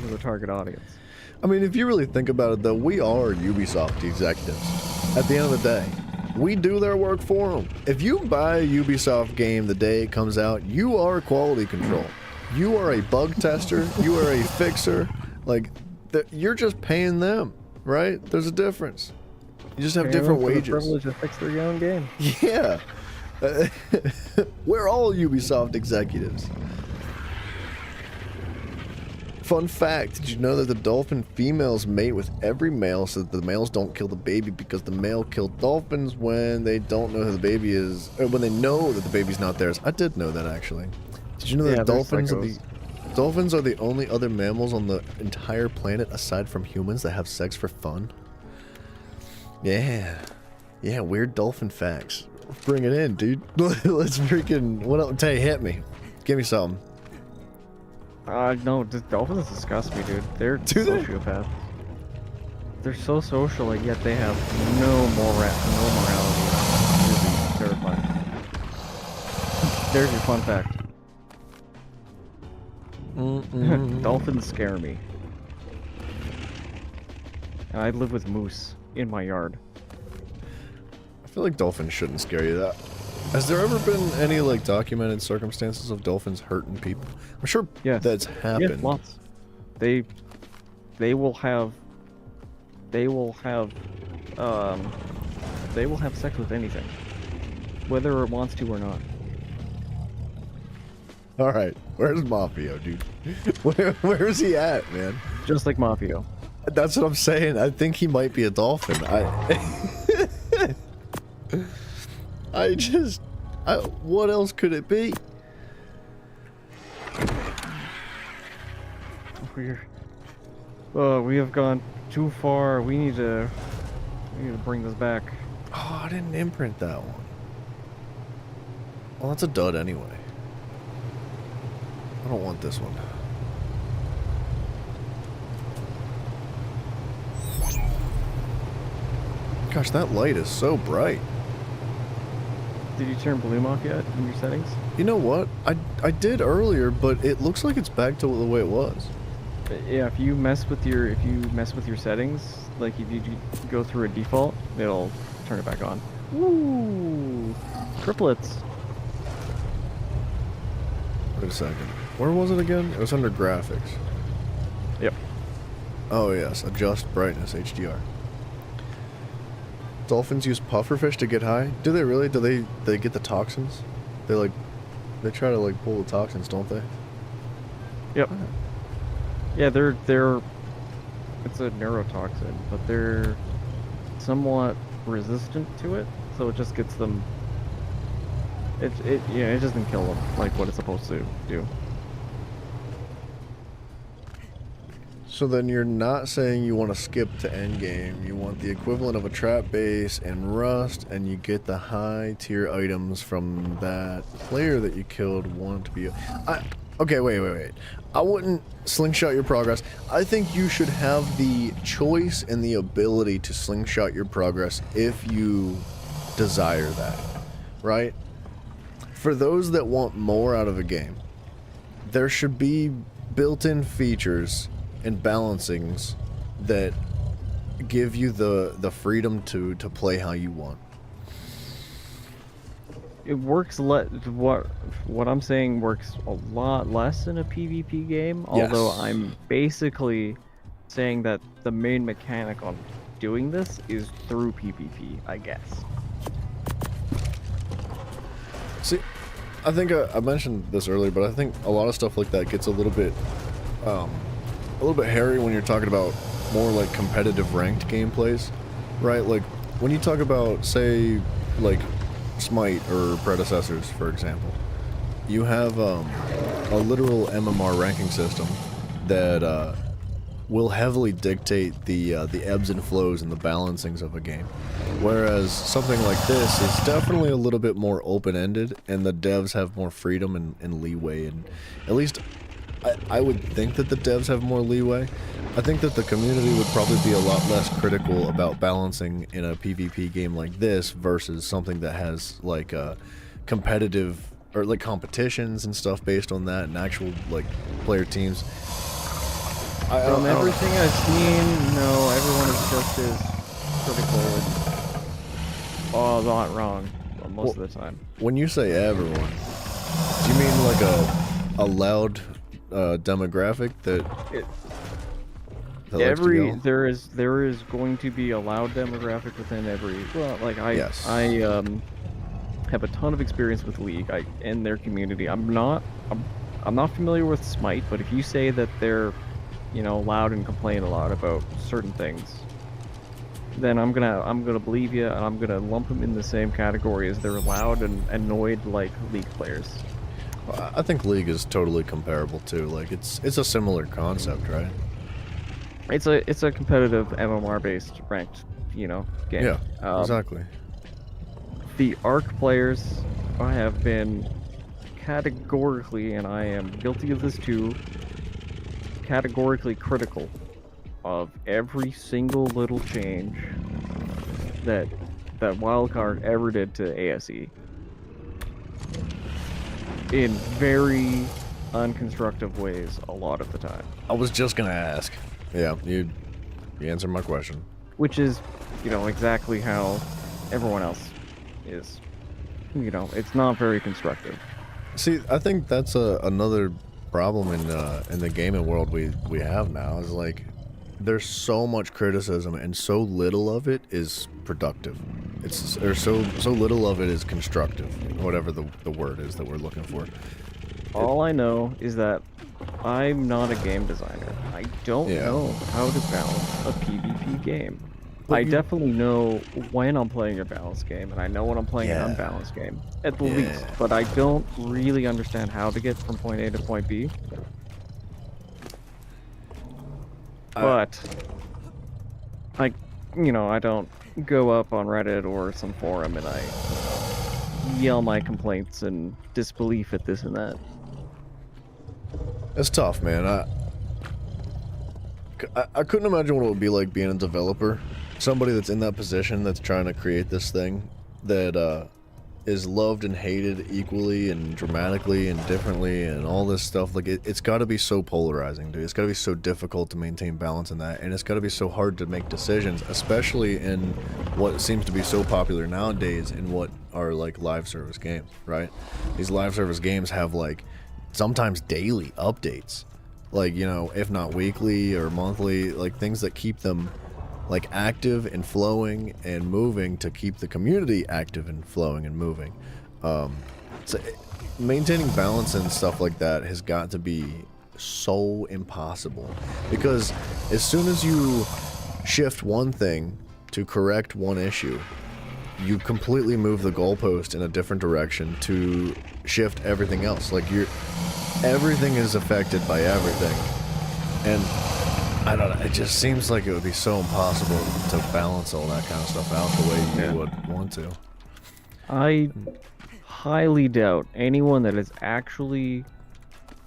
the target audience. I mean, if you really think about it, though, we are Ubisoft executives. At the end of the day, we do their work for them. If you buy a Ubisoft game the day it comes out, you are quality control. You are a bug tester. You are a fixer. Like, you're just paying them, right? There's a difference. You just have Pay different them for the wages. privilege to fix their own game. Yeah. We're all Ubisoft executives. Fun fact, did you know that the dolphin females mate with every male so that the males don't kill the baby, because the male kill dolphins when they don't know who the baby is, or when they know that the baby's not theirs? I did know that, actually. Did you know that Yeah, they're dolphins are the psychos. only other mammals on the entire planet aside from humans that have sex for fun? Yeah. Yeah, weird dolphin facts. Bring it in, dude. Let's freaking... What else? Tay, hit me. Give me something. No, dolphins disgust me, dude. They're Do they? sociopaths. They're so social, and yet they have no morality. It's really terrifying. There's your fun fact. Dolphins scare me. And I live with moose in my yard. I feel like dolphins shouldn't scare you. That has there ever been any like documented circumstances of dolphins hurting people? I'm sure Yes. that's Yeah, happened. lots. They will have they will have sex with anything, whether it wants to or not. All right, where's Mafio, dude? Where's he at, man? Just like Mafio. That's what I'm saying. I think he might be a dolphin. What else could it be? We have gone too far. We need to bring this back. Oh, I didn't imprint that one. Well, that's a dud anyway. I don't want this one. Gosh, that light is so bright. Did you turn bloom off yet in your settings? You know what? I did earlier, but it looks like it's back to the way it was. Yeah, if you mess with your settings, like if you go through a default, it'll turn it back on. Woo! Triplets. Wait a second. Where was it again? It was under graphics. Yep. Oh yes, adjust brightness, HDR. Dolphins use pufferfish to get high? Do they really? Do they get the toxins? They try to like pull the toxins, don't they? Yep. Yeah, they're it's a neurotoxin, but they're somewhat resistant to it, so it just gets them. It doesn't kill them like what it's supposed to do. So then you're not saying you want to skip to endgame. You want the equivalent of a trap base and Rust, and you get the high tier items from that player that you killed. Want to be... Okay, wait. I wouldn't slingshot your progress. I think you should have the choice and the ability to slingshot your progress if you desire that, right? For those that want more out of a game, there should be built-in features and balancings that give you the freedom to play how you want. It works what I'm saying works a lot less in a PvP game, although Yes. I'm basically saying that the main mechanic on doing this is through PvP, I guess. See, I think I mentioned this earlier, but I think a lot of stuff like that gets a little bit hairy when you're talking about more like competitive ranked gameplays, right? Like when you talk about, say, like Smite or predecessors, for example, you have a literal MMR ranking system that will heavily dictate the ebbs and flows and the balancings of a game. Whereas something like this is definitely a little bit more open-ended, and the devs have more freedom and leeway, and at least I would think that the devs have more leeway. I think that the community would probably be a lot less critical about balancing in a PvP game like this versus something that has like competitive or like competitions and stuff based on that and actual like player teams. From everything I've seen, no, everyone is just as critical and not wrong most of the time. When you say everyone, do you mean like a loud demographic that there is going to be a loud demographic within every, well, like I have a ton of experience with League and their community. I'm not familiar with Smite, but if you say that they're, you know, loud and complain a lot about certain things, then I'm gonna believe you, and I'm gonna lump them in the same category as they're loud and annoyed like League players. I think League is totally comparable too. Like it's a similar concept, right? It's a competitive MMR based ranked, you know, game. Yeah, exactly. The ARC players have been categorically, and I am guilty of this too, categorically critical of every single little change that Wildcard ever did to ASE. In very unconstructive ways a lot of the time. I was just gonna ask. Yeah, you answered my question. Which is, you know, exactly how everyone else is. You know, it's not very constructive. See, I think that's another problem in the gaming world we have now is like there's so much criticism and so little of it is productive. Or so little of it is constructive, whatever the word is that we're looking for. All I know is that I'm not a game designer. I don't know how to balance a PvP game. I definitely know when I'm playing a balanced game, and I know when I'm playing an unbalanced game, at the least. But I don't really understand how to get from point A to point B. But you know, I don't go up on Reddit or some forum and I yell my complaints and disbelief at this and that. It's tough, man. I couldn't imagine what it would be like being a developer. Somebody that's in that position that's trying to create this thing that is loved and hated equally and dramatically and differently and all this stuff. Like it's got to be so polarizing, dude. It's got to be so difficult to maintain balance in that, and it's got to be so hard to make decisions, especially in what seems to be so popular nowadays in what are like live service games, right? These live service games have like sometimes daily updates, like, you know, if not weekly or monthly, like things that keep them like active and flowing and moving to keep the community active and flowing and moving. So maintaining balance and stuff like that has got to be so impossible, because as soon as you shift one thing to correct one issue, you completely move the goalpost in a different direction to shift everything else. Like everything is affected by everything, and I don't know, it just seems like it would be so impossible to balance all that kind of stuff out the way you would want to. I highly doubt anyone that is actually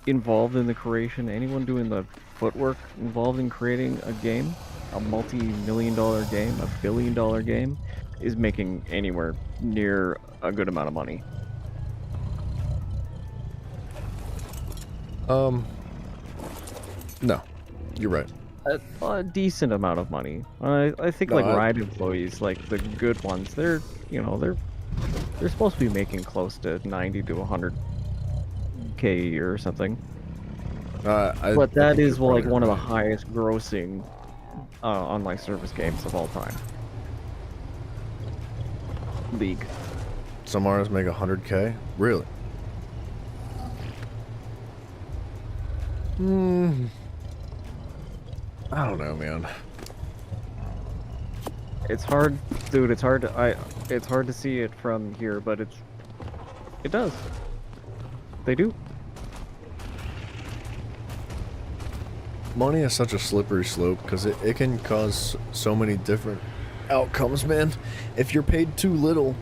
involved in the creation, anyone doing the footwork involved in creating a game, a multi-million-dollar game, a billion-dollar game, is making anywhere near a good amount of money. No, you're right. A decent amount of money. I think like Riot employees, like the good ones, they're supposed to be making close to 90 to 100K a year or something. But that is like one of the highest grossing online service games of all time. League. Some artists make 100K? Really? I don't know, man. It's hard, dude. It's hard to it's hard to see it from here, but it does. They do. Money is such a slippery slope because it can cause so many different outcomes, man. If you're paid too little,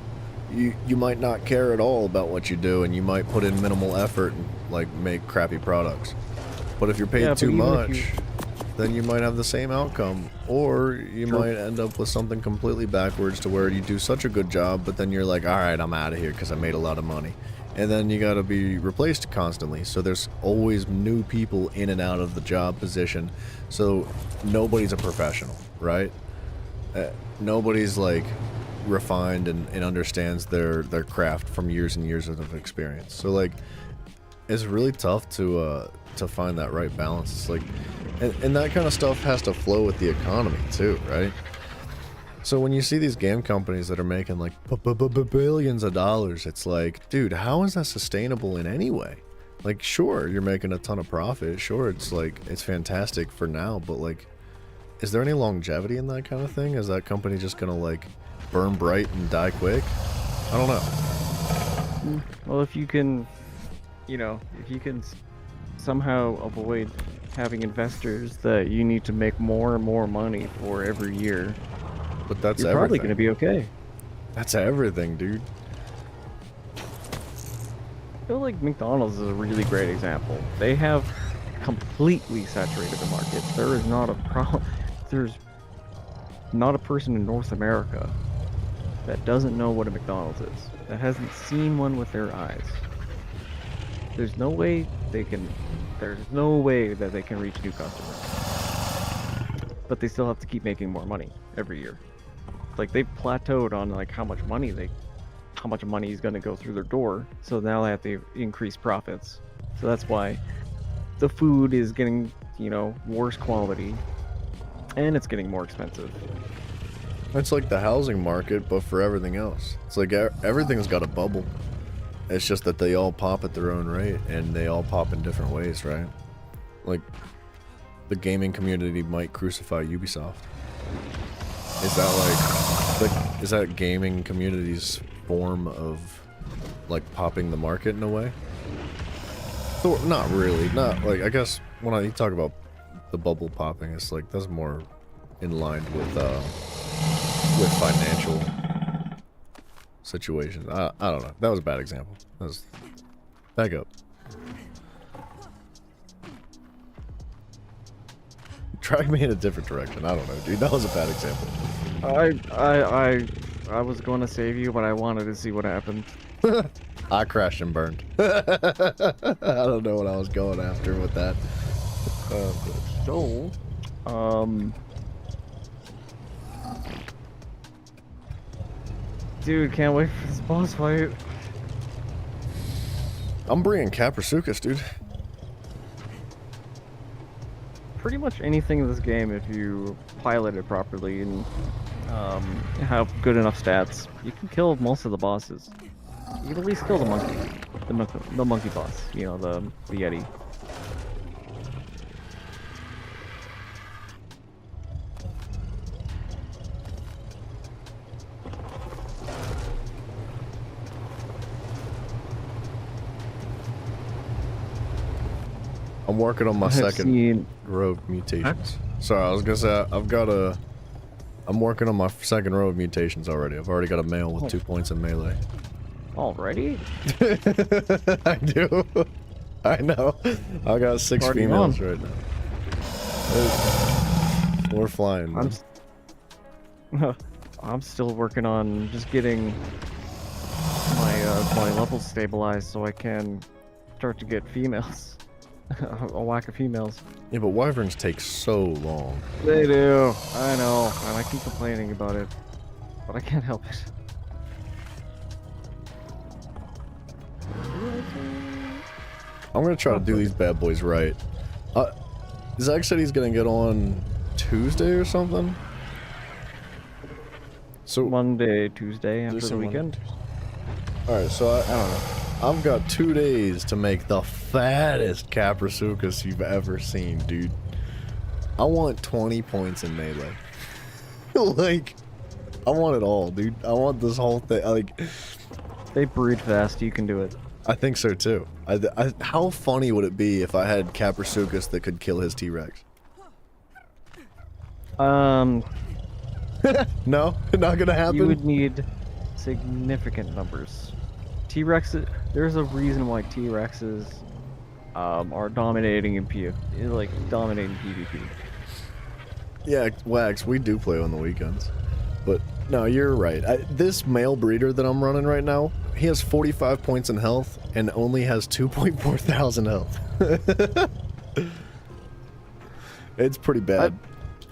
you might not care at all about what you do, and you might put in minimal effort and like make crappy products. But if you're paid too much, then you might have the same outcome, or you might end up with something completely backwards to where you do such a good job, but then you're like, all right, I'm out of here because I made a lot of money. And then you gotta be replaced constantly, so there's always new people in and out of the job position, so nobody's a professional, right? Nobody's like refined and understands their craft from years and years of experience. So like, it's really tough to find that right balance. It's like, and that kind of stuff has to flow with the economy too, right? So when you see these game companies that are making like billions of dollars, it's like, dude, how is that sustainable in any way? Like, sure, you're making a ton of profit. Sure, it's like, it's fantastic for now, but like, is there any longevity in that kind of thing? Is that company just gonna like burn bright and die quick? I don't know. Well, if you can, if you can somehow avoid having investors that you need to make more and more money for every year, but that's you're probably going to be okay. That's everything, dude. I feel like McDonald's is a really great example. They have completely saturated the market. There is not a problem. There's not a person in North America that doesn't know what a McDonald's is, that hasn't seen one with their eyes. There's no way that they can reach new customers. But they still have to keep making more money every year. Like, they've plateaued on like how much money is going to go through their door, so now they have to increase profits. So that's why the food is getting, worse quality, and it's getting more expensive. It's like the housing market, but for everything else. It's like everything's got a bubble. It's just that they all pop at their own rate, and they all pop in different ways, right? Like, the gaming community might crucify Ubisoft. Is that is that gaming community's form of like popping the market in a way? So, not really. Not like, I guess when you talk about the bubble popping, it's like that's more in line with financial situations. I don't know. That was a bad example. Back up. Drag me in a different direction. I don't know, dude. That was a bad example. I was going to save you, but I wanted to see what happened. I crashed and burned. I don't know what I was going after with that. So, dude, can't wait for this boss fight. I'm bringing Kaprasukas, dude. Pretty much anything in this game, if you pilot it properly and have good enough stats, you can kill most of the bosses. You can at least kill the monkey, the monkey boss. The Yeti. I'm working on my second row of mutations. Sorry, I was gonna say I'm working on my second row of mutations already. I've already got a male with 2 points in melee. Already? I do. I know. I got 6 Party females on. right now. We're flying. I'm still working on just getting my levels stabilized so I can start to get females. A whack of females. Yeah, but wyverns take so long. They do. I know, and I keep complaining about it, but I can't help it. I'm gonna try to do these bad boys right. Zach said he's gonna get on Tuesday or something. So Monday, Tuesday after the some weekend. Alright, so I don't know. I've got 2 days to make the fattest Caprasuchus you've ever seen, dude. I want 20 points in melee. Like, I want it all, dude. I want this whole thing. Like, They breed fast. You can do it. I think so too. How funny would it be if I had Caprasuchus that could kill his T-Rex? No, not gonna happen. You would need significant numbers. T-Rexes. There's a reason why T-Rexes are dominating in dominating PvP. Yeah, Wax, we do play on the weekends. But no, you're right. This male breeder that I'm running right now, he has 45 points in health and only has 2.4 thousand health. It's pretty bad.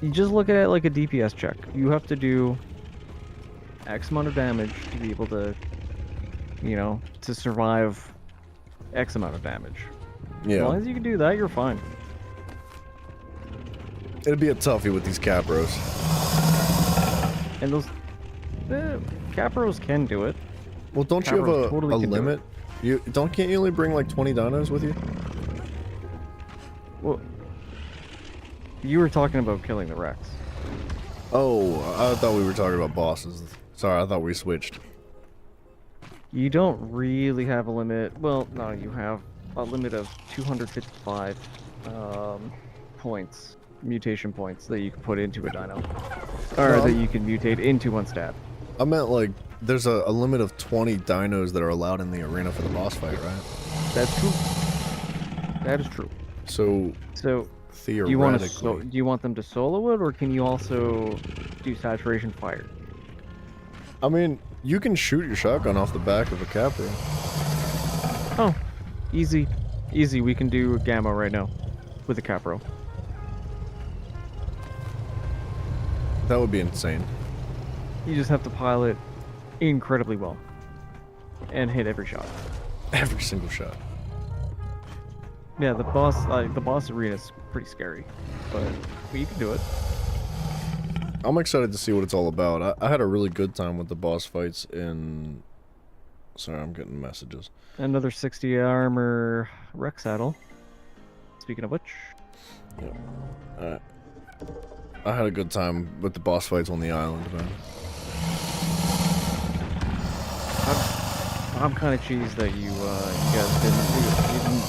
You just look at it like a DPS check. You have to do X amount of damage to be able to, to survive X amount of damage. Yeah. As long as you can do that, you're fine. It'd be a toughie with these Capros. And those Capros can do it. Well, don't you have Capros a totally can do limit? Can't you only bring like 20 dinos with you? Well, you were talking about killing the Rex. Oh, I thought we were talking about bosses. Sorry, I thought we switched. You don't really have a limit. Well, no, you have a limit of 255 points, mutation points that you can put into a dino, or that you can mutate into one stat. I meant like there's a limit of 20 dinos that are allowed in the arena for the boss fight, right? That's true. That is true. So theoretically, do you want them to solo it, or can you also do saturation fire? I mean, you can shoot your shotgun off the back of a Capra. Oh, easy. We can do a gamma right now with a Capro. That would be insane. You just have to pilot incredibly well and hit every shot. Every single shot. Yeah, the boss arena is pretty scary, but you can do it. I'm excited to see what it's all about. I had a really good time with the boss fights in... Sorry, I'm getting messages. Another 60 armor Rex saddle. Speaking of which. Yeah. I had a good time with the boss fights on the island, man. I'm kind of cheesed that you guys didn't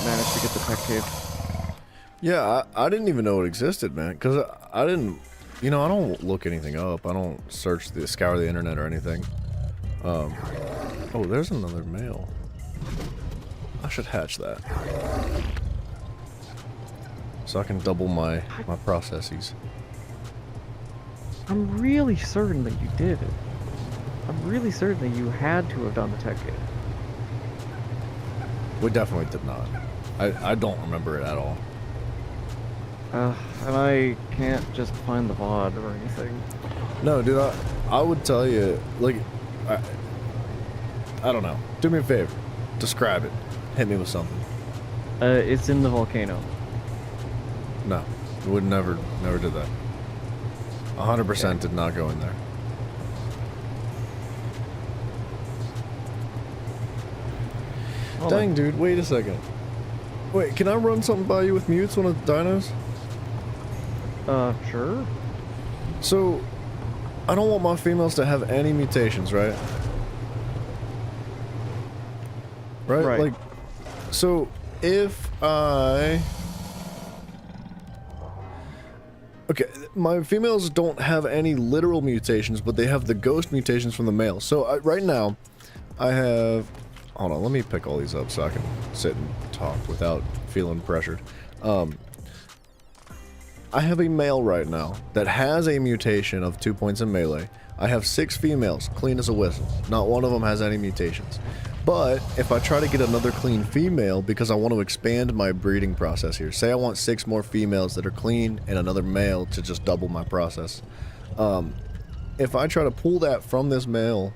manage to get the pet cave. Yeah, I didn't even know it existed, man, because I didn't... I don't look anything up. I don't scour the internet or anything. Oh, there's another male. I should hatch that. So I can double my processes. I'm really certain that you did it. I'm really certain that you had to have done the tech cave. We definitely did not. I don't remember it at all. And I can't just find the VOD or anything. No, dude, I would tell you, like, I don't know. Do me a favor. Describe it. Hit me with something. It's in the volcano. No, we would never did that. 100% did not go in there. Oh, Dang, dude, wait a second. Wait, can I run something by you with mutes on the dinos? Sure. So, I don't want my females to have any mutations, right? Right? Like, so, if I... Okay, my females don't have any literal mutations, but they have the ghost mutations from the male. So, right now, I have... Hold on, let me pick all these up so I can sit and talk without feeling pressured. I have a male right now that has a mutation of 2 points in melee. I have 6 females, clean as a whistle. Not one of them has any mutations. But if I try to get another clean female, because I want to expand my breeding process here, say I want 6 more females that are clean and another male to just double my process. If I try to pull that from this male,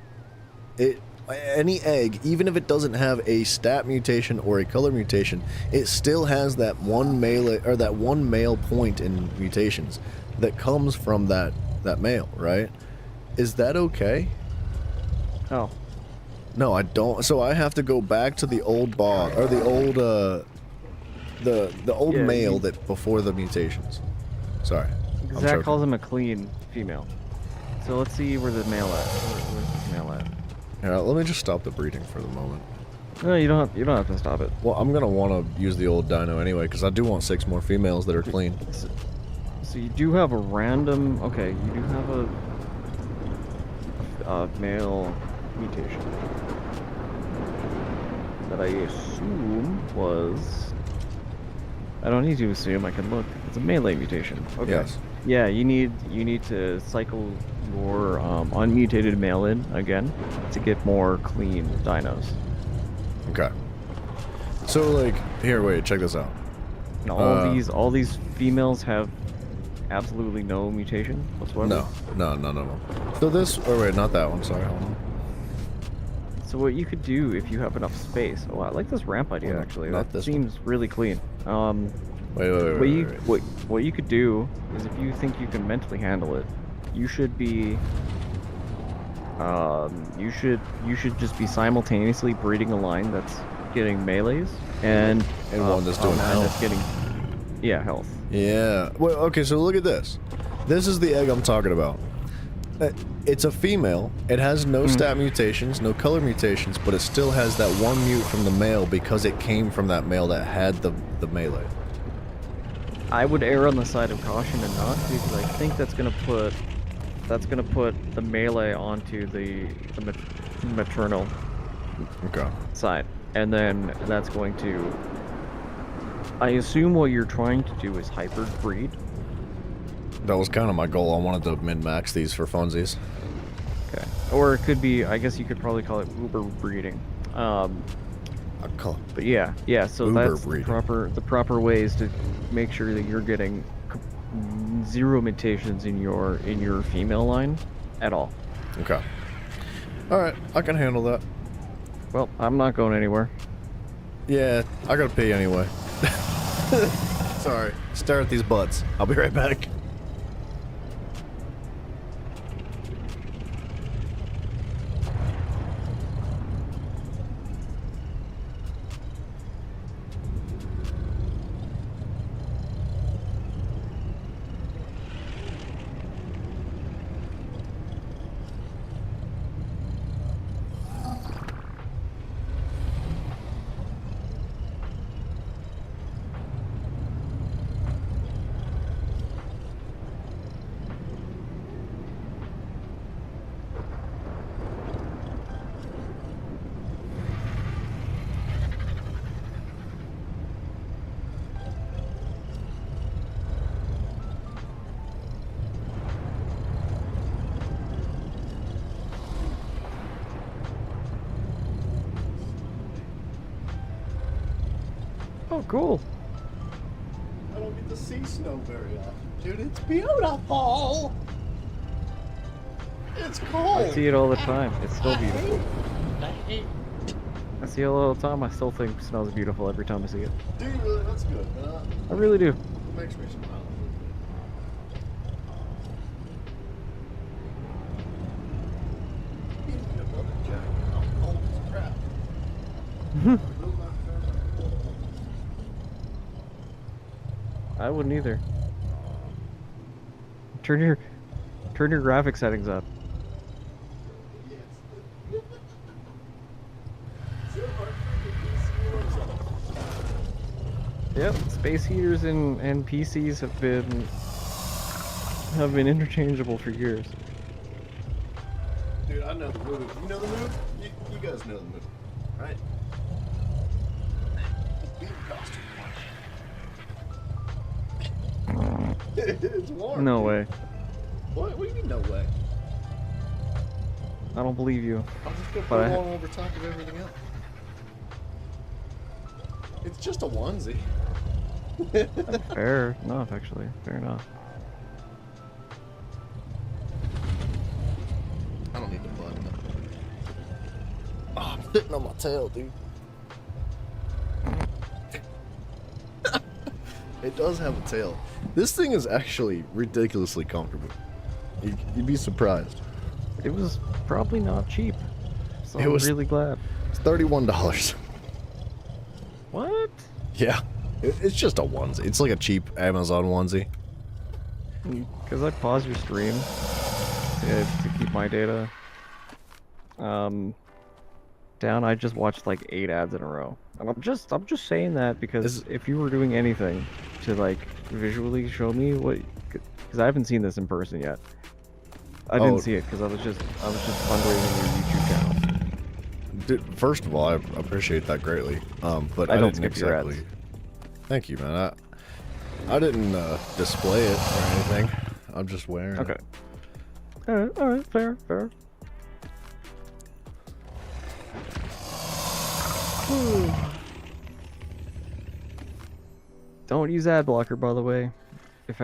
any egg, even if it doesn't have a stat mutation or a color mutation, it still has that one male point in mutations that comes from that male, right? Is that okay? Oh. No, I don't. So I have to go back to the old bog, or the old, the old Yeah, male that before the mutations. Sorry. I'm Zach joking. calls him a clean female. So let's see where the male at. Where's the male at? Here, let me just stop the breeding for the moment. No, you don't have to stop it. Well, I'm gonna want to use the old dino anyway, because I do want 6 more females that are clean. So you do have a random. Okay, you do have a male mutation that I assume was. I don't need to assume. I can look. It's a melee mutation. Okay. Yes. Yeah, you need to cycle your unmutated male in again to get more clean dinos. Okay. So like, here, wait, check this out. And all these females have absolutely no mutation whatsoever. No. So this, or wait, not that one. Sorry, hold on. So what you could do if you have enough space. Oh, I like this ramp idea actually. Not That this seems really clean. Wait. What you could do is if you think you can mentally handle it, you should be you should just be simultaneously breeding a line that's getting melees and one that's doing and health. that's getting health. Yeah. Well, okay, so look at this. This is the egg I'm talking about. It's a female. It has no stat mutations, no color mutations, but it still has that one mute from the male because it came from that male that had the melee. I would err on the side of caution and not, because I think that's gonna put the melee onto the maternal Okay. side, and then that's going to. I assume what you're trying to do is hybrid breed. That was kind of my goal. I wanted to min-max these for funsies. Okay. Or it could be. I guess you could probably call it uber breeding. I'll call But yeah. So Uber that's breeding. the proper ways to make sure that you're getting zero mutations in your female line at all. Okay. Alright, I can handle that. Well, I'm not going anywhere. Yeah, I gotta pee anyway. Sorry. Stare at these butts. I'll be right back. Oh, cool. I don't get to see snow very often. Dude, it's beautiful! It's cold! I see it all the time. It's still beautiful. I hate I see it all the time. I still think smells beautiful every time I see it. Dude, really, that's good. I really do. It makes me smile. I wouldn't either. Turn your graphic settings up. Yep, space heaters and PCs have been interchangeable for years. Dude, I know the move. You know the move? You guys know the move, right? It's warm. No dude. way. What do you mean, no way? I don't believe you. I'll just go But put I- one over top of everything else. It's just a onesie. Fair enough, actually. Fair enough. I don't need to button it. Oh, I'm sitting on my tail, dude. It does have a tail. This thing is actually ridiculously comfortable. You'd be surprised. It was probably not cheap. So It I'm was- really glad. It's $31. What? Yeah. It's just a onesie. It's like a cheap Amazon onesie. Because I pause your stream to keep my data down. I just watched like 8 ads in a row. And I'm just saying that because if you were doing anything to like visually show me what, because I haven't seen this in person yet. I didn't see it because I was just fundraising your YouTube channel. First of all, I appreciate that greatly. But I I don't didn't skip your ads. exactly. Thank you, man. I didn't display it or anything. I'm just wearing Okay. it. All right, fair. Don't use ad blocker, by the way. If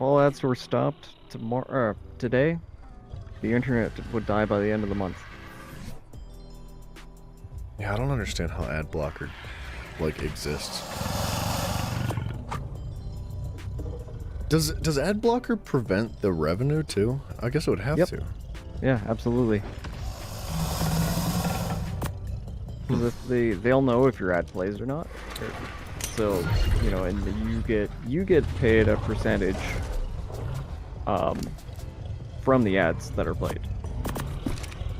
all ads were stopped tomorrow, today, the internet would die by the end of the month. Yeah, I don't understand how ad blocker like exists. Does ad blocker prevent the revenue too? I guess it would have to. Yeah, absolutely. Because if they'll know if your ad plays or not. So, you know, and you get paid a percentage from the ads that are played.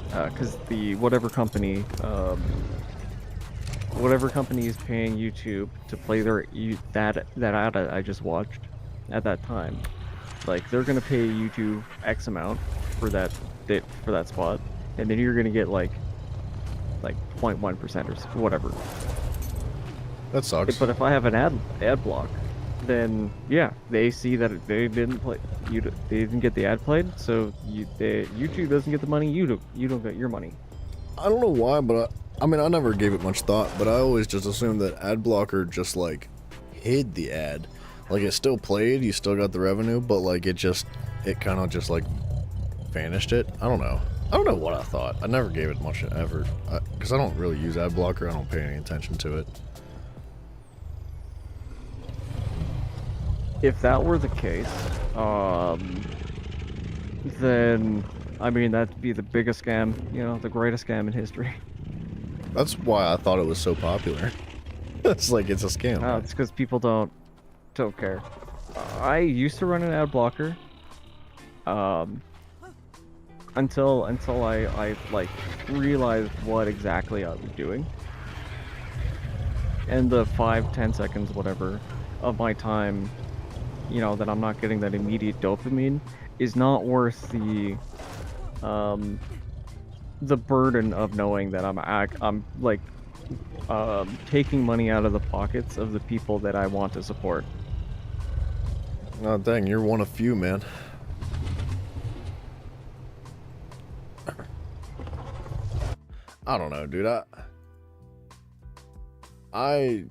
Because whatever company is paying YouTube to play that ad I just watched at that time, like they're gonna pay YouTube X amount for that spot, and then you're gonna get like 0.1% or whatever. That sucks. But if I have an ad block, then yeah, they see that they didn't play. They didn't get the ad played, so YouTube doesn't get the money. You don't get your money. I don't know why, but I mean, I never gave it much thought, but I always just assumed that ad blocker just like hid the ad. Like it still played, you still got the revenue, but like it kind of just like vanished it. I don't know what I thought. I never gave it much effort because I don't really use ad blocker. I don't pay any attention to it. If that were the case, then I mean that'd be the biggest scam, you know, the greatest scam in history. That's why I thought it was so popular. It's like it's a scam. It's because people don't care. I used to run an ad blocker, until I like realized what exactly I was doing, and the 5-10 seconds whatever of my time, you know, that I'm not getting that immediate dopamine is not worth the burden of knowing that I'm like taking money out of the pockets of the people that I want to support. Oh dang, you're one of few, man. I don't know, dude. I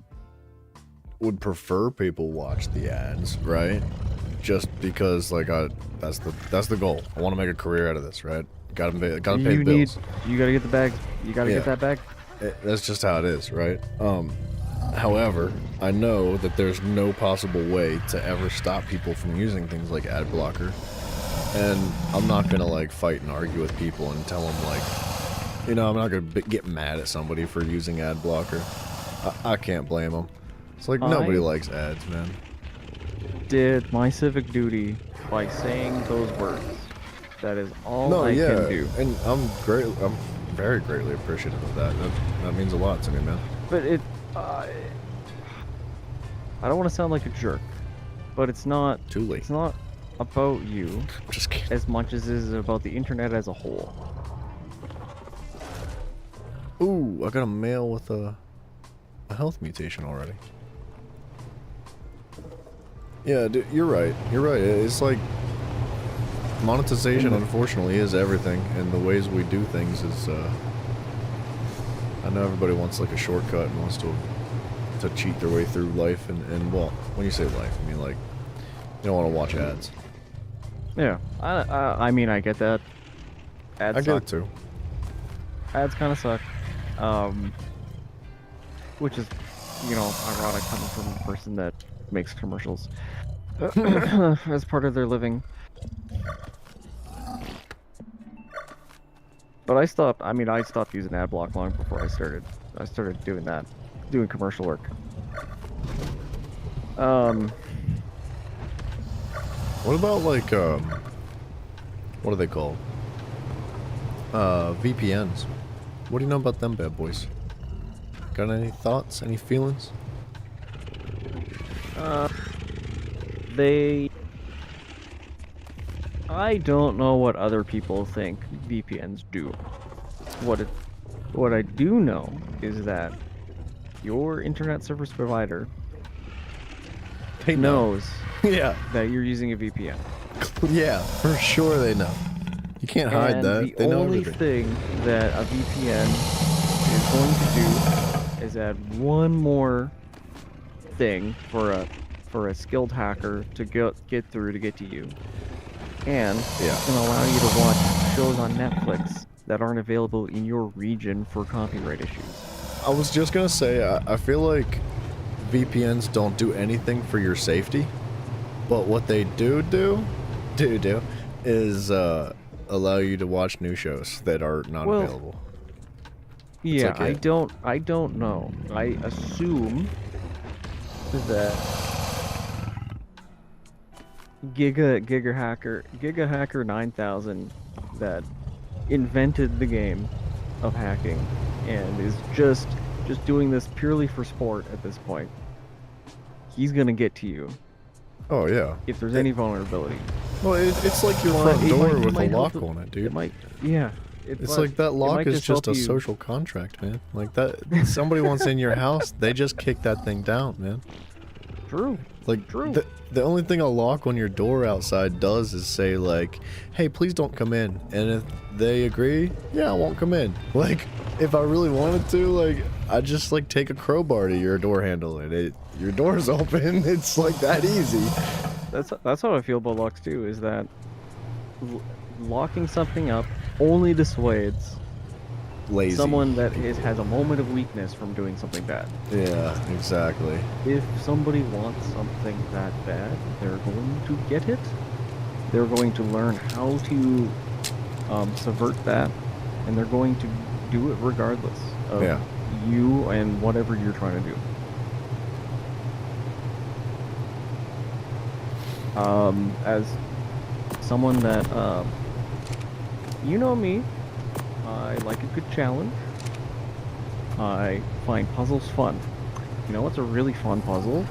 would prefer people watch the ads, right? Just because, like, that's the goal. I want to make a career out of this, right? Gotta pay the bills. You gotta get the bag. You gotta get that bag. That's just how it is, right? However, I know that there's no possible way to ever stop people from using things like ad blocker, and I'm not gonna like fight and argue with people and tell them like, you know, I'm not gonna get mad at somebody for using ad blocker. I can't blame them. It's like nobody likes ads, man. Did my civic duty by saying those words. That is all I can do. And I'm very greatly appreciative of that. That means a lot to me, man. But I don't want to sound like a jerk, but it's not Too late. It's not about you Just kidding. as much as it is about the internet as a whole. Ooh, I got a mail with a health mutation already. Yeah, dude, you're right. You're right. It's like monetization, unfortunately, is everything, and the ways we do things is. I know everybody wants like a shortcut and wants to cheat their way through life, and well, when you say life, I mean like you don't want to watch ads. Yeah, I mean I get that. Ads I get suck. it too. Ads kind of suck. Which is, you know, ironic coming from a person that makes commercials as part of their living. But I stopped. I mean, I stopped using ad block long before I started. I started doing that, doing commercial work. Um, What about like what are they called? VPNs. What do you know about them bad boys? Got any thoughts? Any feelings? they. I don't know what other people think VPNs do. What I do know is that your internet service provider They know. knows Yeah. that you're using a VPN. Yeah, for sure they know. You can't hide And that. the They know only everything. thing that a VPN is going to do is add one more thing for a skilled hacker to get through to get to you. And Yeah. it's gonna allow you to watch shows on Netflix that aren't available in your region for copyright issues. I was just gonna say, I feel like VPNs don't do anything for your safety, but what they do is allow you to watch new shows that are not Well, available. Yeah, like it. I don't know. I assume that Giga Hacker 9000 that invented the game of hacking and is just doing this purely for sport at this point. He's gonna get to you Oh yeah. if there's any vulnerability. Well, it's like your But front it door might- it with a might help lock to- on it, dude. It might, yeah. It's like that lock might is just just help a you- social contract, man. Like that, somebody wants in your house, they just kick that thing down, man. True. Like True. the only thing a lock on your door outside does is say like, "Hey, please don't come in." And if they agree, yeah, I won't come in. Like if I really wanted to, like I just like take a crowbar to your door handle and your door's open. It's like that easy. That's how I feel about locks too. Is that locking something up only dissuades Lazy. someone that has a moment of weakness from doing something bad. Yeah, exactly. If somebody wants something that bad, they're going to get it. They're going to learn how to subvert that, and they're going to do it regardless of Yeah. you and whatever you're trying to do. As someone that, you know me, I like a good challenge. I find puzzles fun. You know what's a really fun puzzle?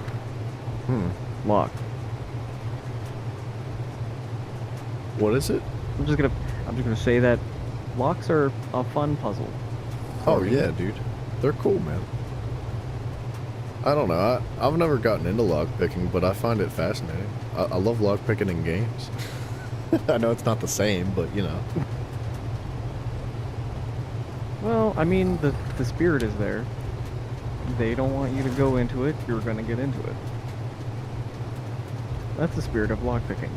Lock. What is it? I'm just gonna say that locks are a fun puzzle. Oh yeah, dude. They're cool, man. I don't know. I've never gotten into lock picking, but I find it fascinating. I love lock picking in games. I know it's not the same, but you know. Well, I mean, the spirit is there. They don't want you to go into it, you're gonna get into it. That's the spirit of lockpicking.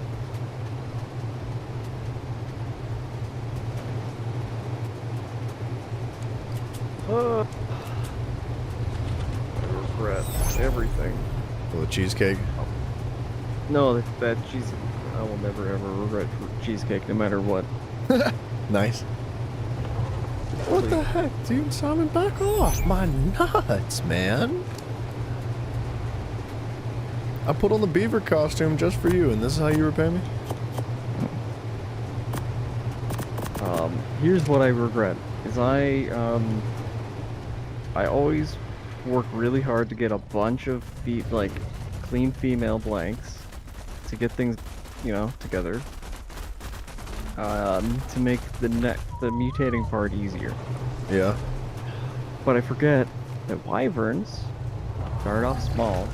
I regret everything. Well, the cheesecake. No, that cheese. I will never ever regret cheesecake, no matter what. Nice. What the heck, dude? Simon, back off my nuts, man. I put on the beaver costume just for you, and this is how you repay me? Here's what I regret: is I always work really hard to get a bunch of clean female blanks to get things, you know, together. To make the mutating part easier. Yeah. But I forget that wyverns start off small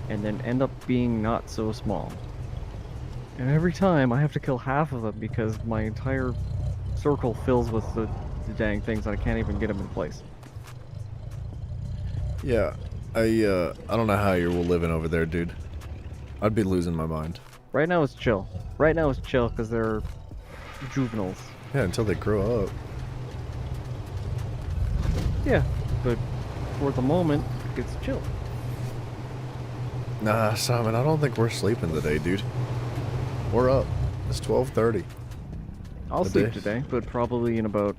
and then end up being not so small. And every time I have to kill half of them because my entire circle fills with the dang things and I can't even get them in place. Yeah. I don't know how you're living over there, dude. I'd be losing my mind. Right now it's chill. Right now it's chill because they're juveniles. Yeah, until they grow up. Yeah, but for the moment, it's chill. Nah, Simon, I don't think we're sleeping today, dude. We're up. It's 12:30. I'll A sleep day. today, but probably in about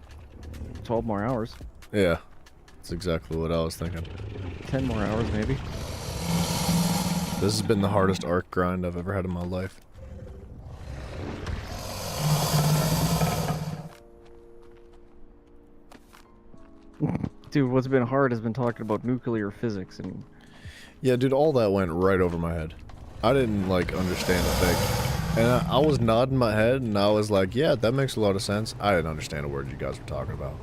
12 more hours. Yeah, that's exactly what I was thinking. 10 more hours, maybe. This has been the hardest arc grind I've ever had in my life. Dude, what's been hard has been talking about nuclear physics and... Yeah, dude, all that went right over my head. I didn't, like, understand a thing. And I was nodding my head, and I was like, yeah, that makes a lot of sense. I didn't understand a word you guys were talking about.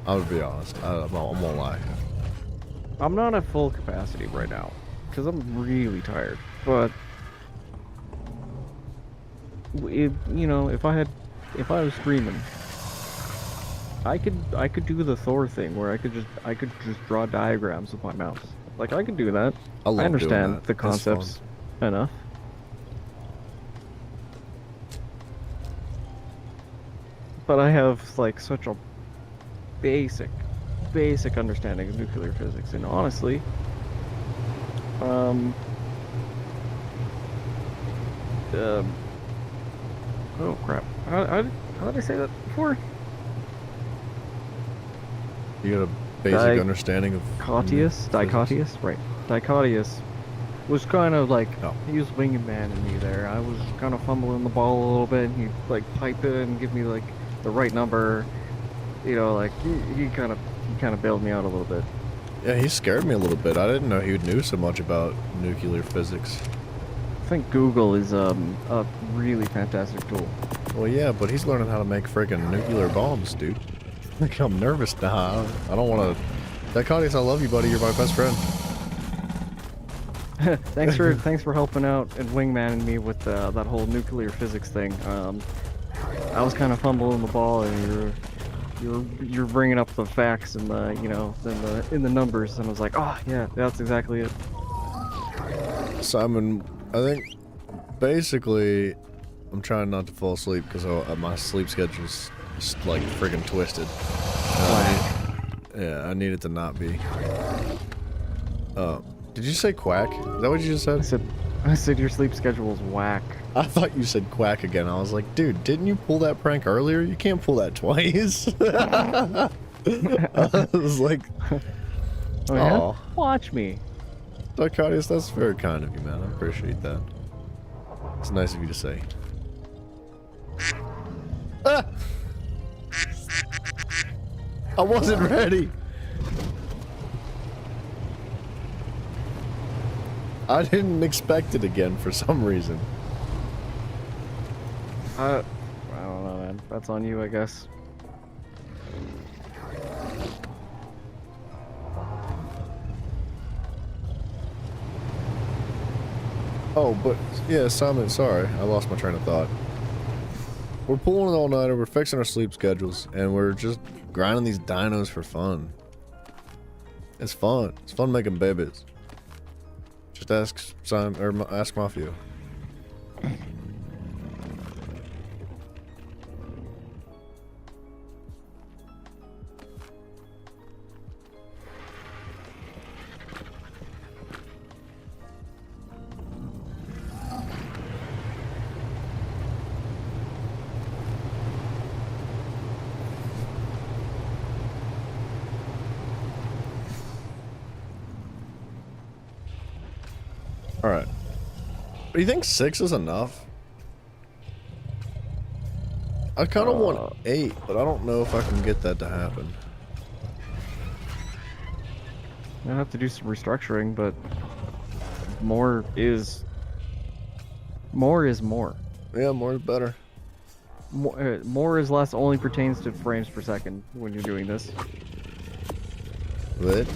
I'm gonna be honest. I won't lie. I'm not at full capacity right now, because I'm really tired. But... you know, if I was streaming... I could do the Thor thing where I could just draw diagrams with my mouse. Like I could do that. I love understand doing that. the It's concepts enough. But I have like such a basic understanding of nuclear physics, and honestly, oh crap! How did I say that before? You got a basic understanding of... Dichotius, right. Dichotius was kind of like, oh. He was winging man in me there. I was kind of fumbling the ball a little bit, and he'd like pipe it and give me like the right number. You know, like he kind of bailed me out a little bit. Yeah, he scared me a little bit. I didn't know he knew so much about nuclear physics. I think Google is a really fantastic tool. Well, yeah, but he's learning how to make friggin' nuclear bombs, dude. Like, I'm nervous now. I don't want to... Dichotius, I love you, buddy. You're my best friend. thanks for helping out and wingmanning me with that whole nuclear physics thing. I was kind of fumbling the ball, and you're bringing up the facts and the in the numbers, and I was like, oh yeah, that's exactly it. Simon, I think basically I'm trying not to fall asleep because my sleep schedule's just like friggin' twisted. Yeah, I need it to not be. Did you say quack? Is that what you just said? I said your sleep schedule is whack. I thought you said quack again. I was like, dude, didn't you pull that prank earlier? You can't pull that twice. I was like, oh, yeah? aw. Watch me. Dichotius, that's very kind of you, man. I appreciate that. It's nice of you to say. Ah! I wasn't ready. I didn't expect it again for some reason. I don't know, man. That's on you, I guess. Oh, but yeah, Simon, sorry. I lost my train of thought. We're pulling an all-nighter, we're fixing our sleep schedules, and we're just grinding these dinos for fun. It's fun. It's fun making babies. Just ask Simon, or ask Mafia. Alright. Do you think 6 is enough? I kind of want 8, but I don't know if I can get that to happen. I have to do some restructuring, but more is more. Yeah, more is better. More is less only pertains to frames per second when you're doing this. What?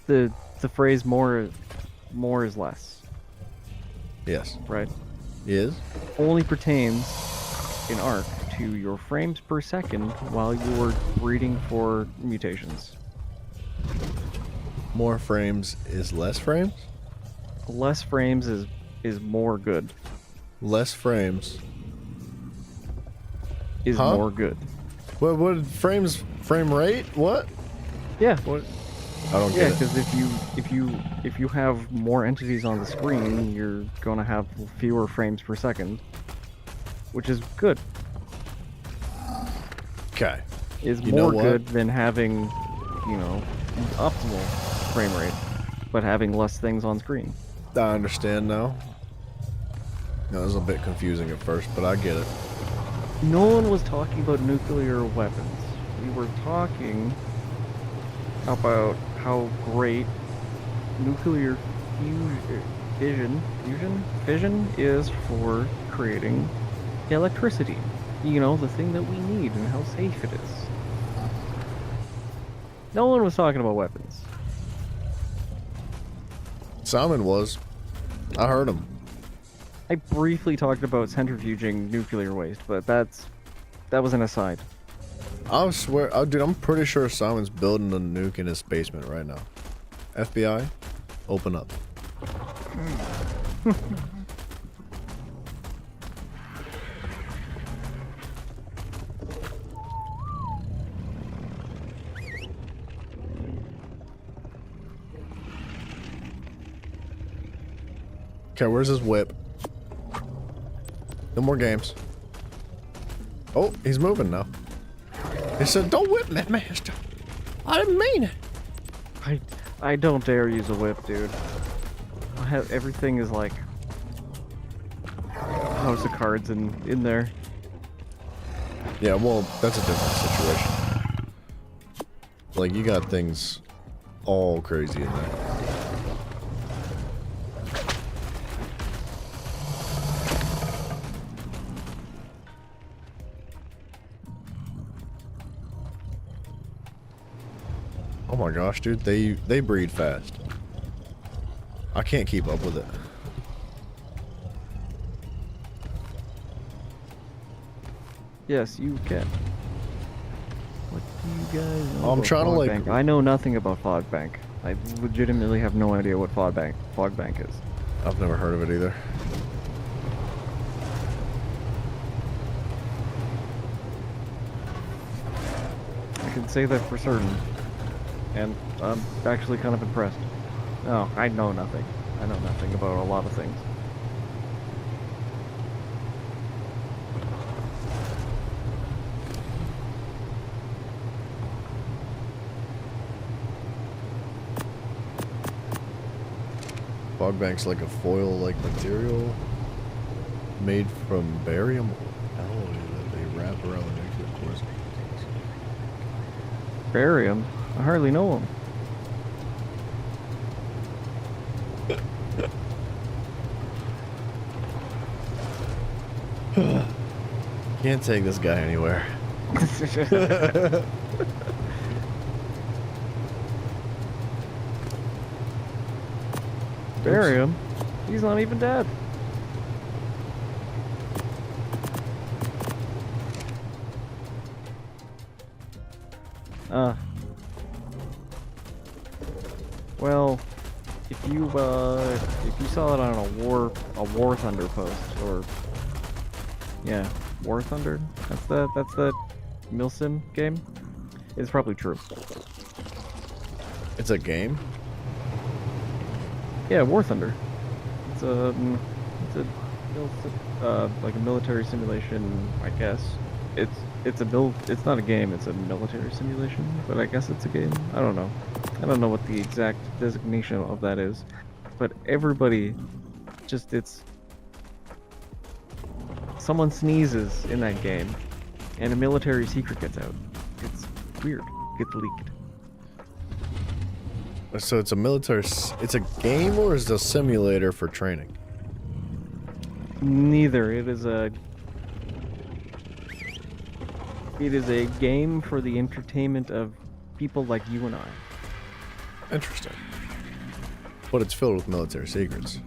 The phrase more is less, Yes. right? Is? Only pertains in Arc to your frames per second while you're breeding for mutations. More frames is less frames? Less frames is more good. Less frames. Is Huh? more good. What frames? Frame rate? What? Yeah. What? I don't Yeah, get it. because if you have more entities on the screen, you're gonna have fewer frames per second, which is good. Okay. is You know more what? good than having, you know, optimal frame rate, but having less things on screen. I understand now. No, it was a bit confusing at first, but I get it. No one was talking about nuclear weapons. We were talking about how great nuclear fission is for creating electricity. You know, the thing that we need and how safe it is. No one was talking about weapons. Simon was. I heard him. I briefly talked about centrifuging nuclear waste, but that was an aside. I swear, oh, dude, I'm pretty sure Simon's building a nuke in his basement right now. FBI, open up. Okay, where's his whip? No more games. Oh, he's moving now. He said, "Don't whip me, master. I didn't mean it." I don't dare use a whip, dude. I have everything is like House of Cards in there. Yeah, well, that's a different situation. Like, you got things all crazy in there. Oh my gosh, dude, they breed fast. I can't keep up with it. Yes, you can. What do you guys know I'm about trying to, like- Fogbank? I know nothing about Fogbank. I legitimately have no idea what Fogbank is. I've never heard of it either. I can say that for certain. And I'm actually kind of impressed. No, I know nothing. I know nothing about a lot of things. Fogbank's like a foil-like material made from barium alloy that they wrap around the nuclear cores. Barium? I hardly know him. Can't take this guy anywhere. Barium? He's not even dead. Well, if you saw it on a War Thunder post, or yeah, War Thunder, that's the Milsim game. It's probably true. It's a game? Yeah, War Thunder. It's a like a military simulation, I guess. It's not a game, it's a military simulation, but I guess it's a game. I don't know. I don't know what the exact designation of that is. But everybody it's someone sneezes in that game and a military secret gets out. It's weird. Gets leaked. So it's a military... It's a game or is it a simulator for training? Neither. It is a game for the entertainment of people like you and I. Interesting. But it's filled with military secrets.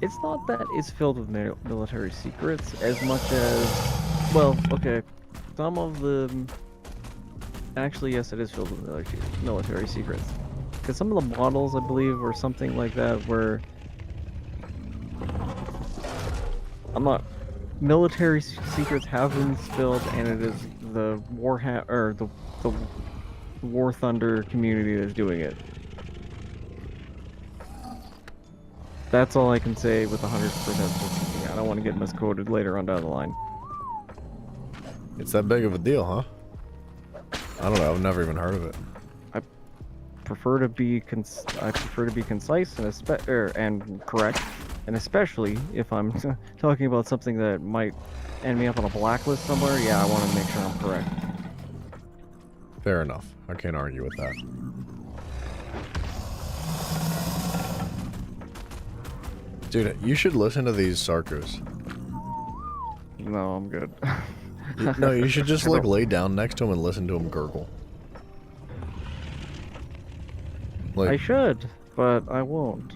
It's not that it's filled with military secrets as much as, well, okay, some of the... Actually, yes, it is filled with military secrets. Because some of the models, I believe, or something like that, were... Military secrets have been spilled, and it is the the War Thunder community that's doing it. That's all I can say with 100% certainty. I don't want to get misquoted later on down the line. It's that big of a deal, huh? I don't know. I've never even heard of it. I prefer to be concise and correct, and especially if I'm talking about something that might end me up on a blacklist somewhere. Yeah, I want to make sure I'm correct. Fair enough. I can't argue with that. Dude, you should listen to these Sarkos. No, I'm good. No, you should just like lay down next to him and listen to him gurgle. Like, I should, but I won't.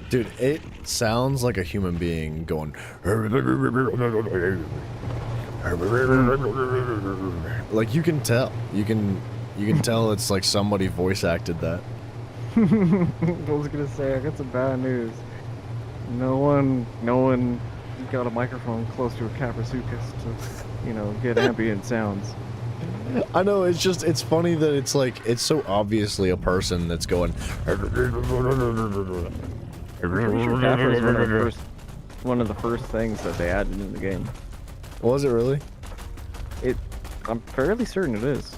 dude, it sounds like a human being going. Like you can tell. You can tell it's like somebody voice acted that. I was gonna say, I got some bad news. No one got a microphone close to a Caprasuchus to, get ambient sounds. I know, it's funny that it's so obviously a person that's going. I'm pretty sure Capra is one of the first things that they added in the game. Was it really? I'm fairly certain it is.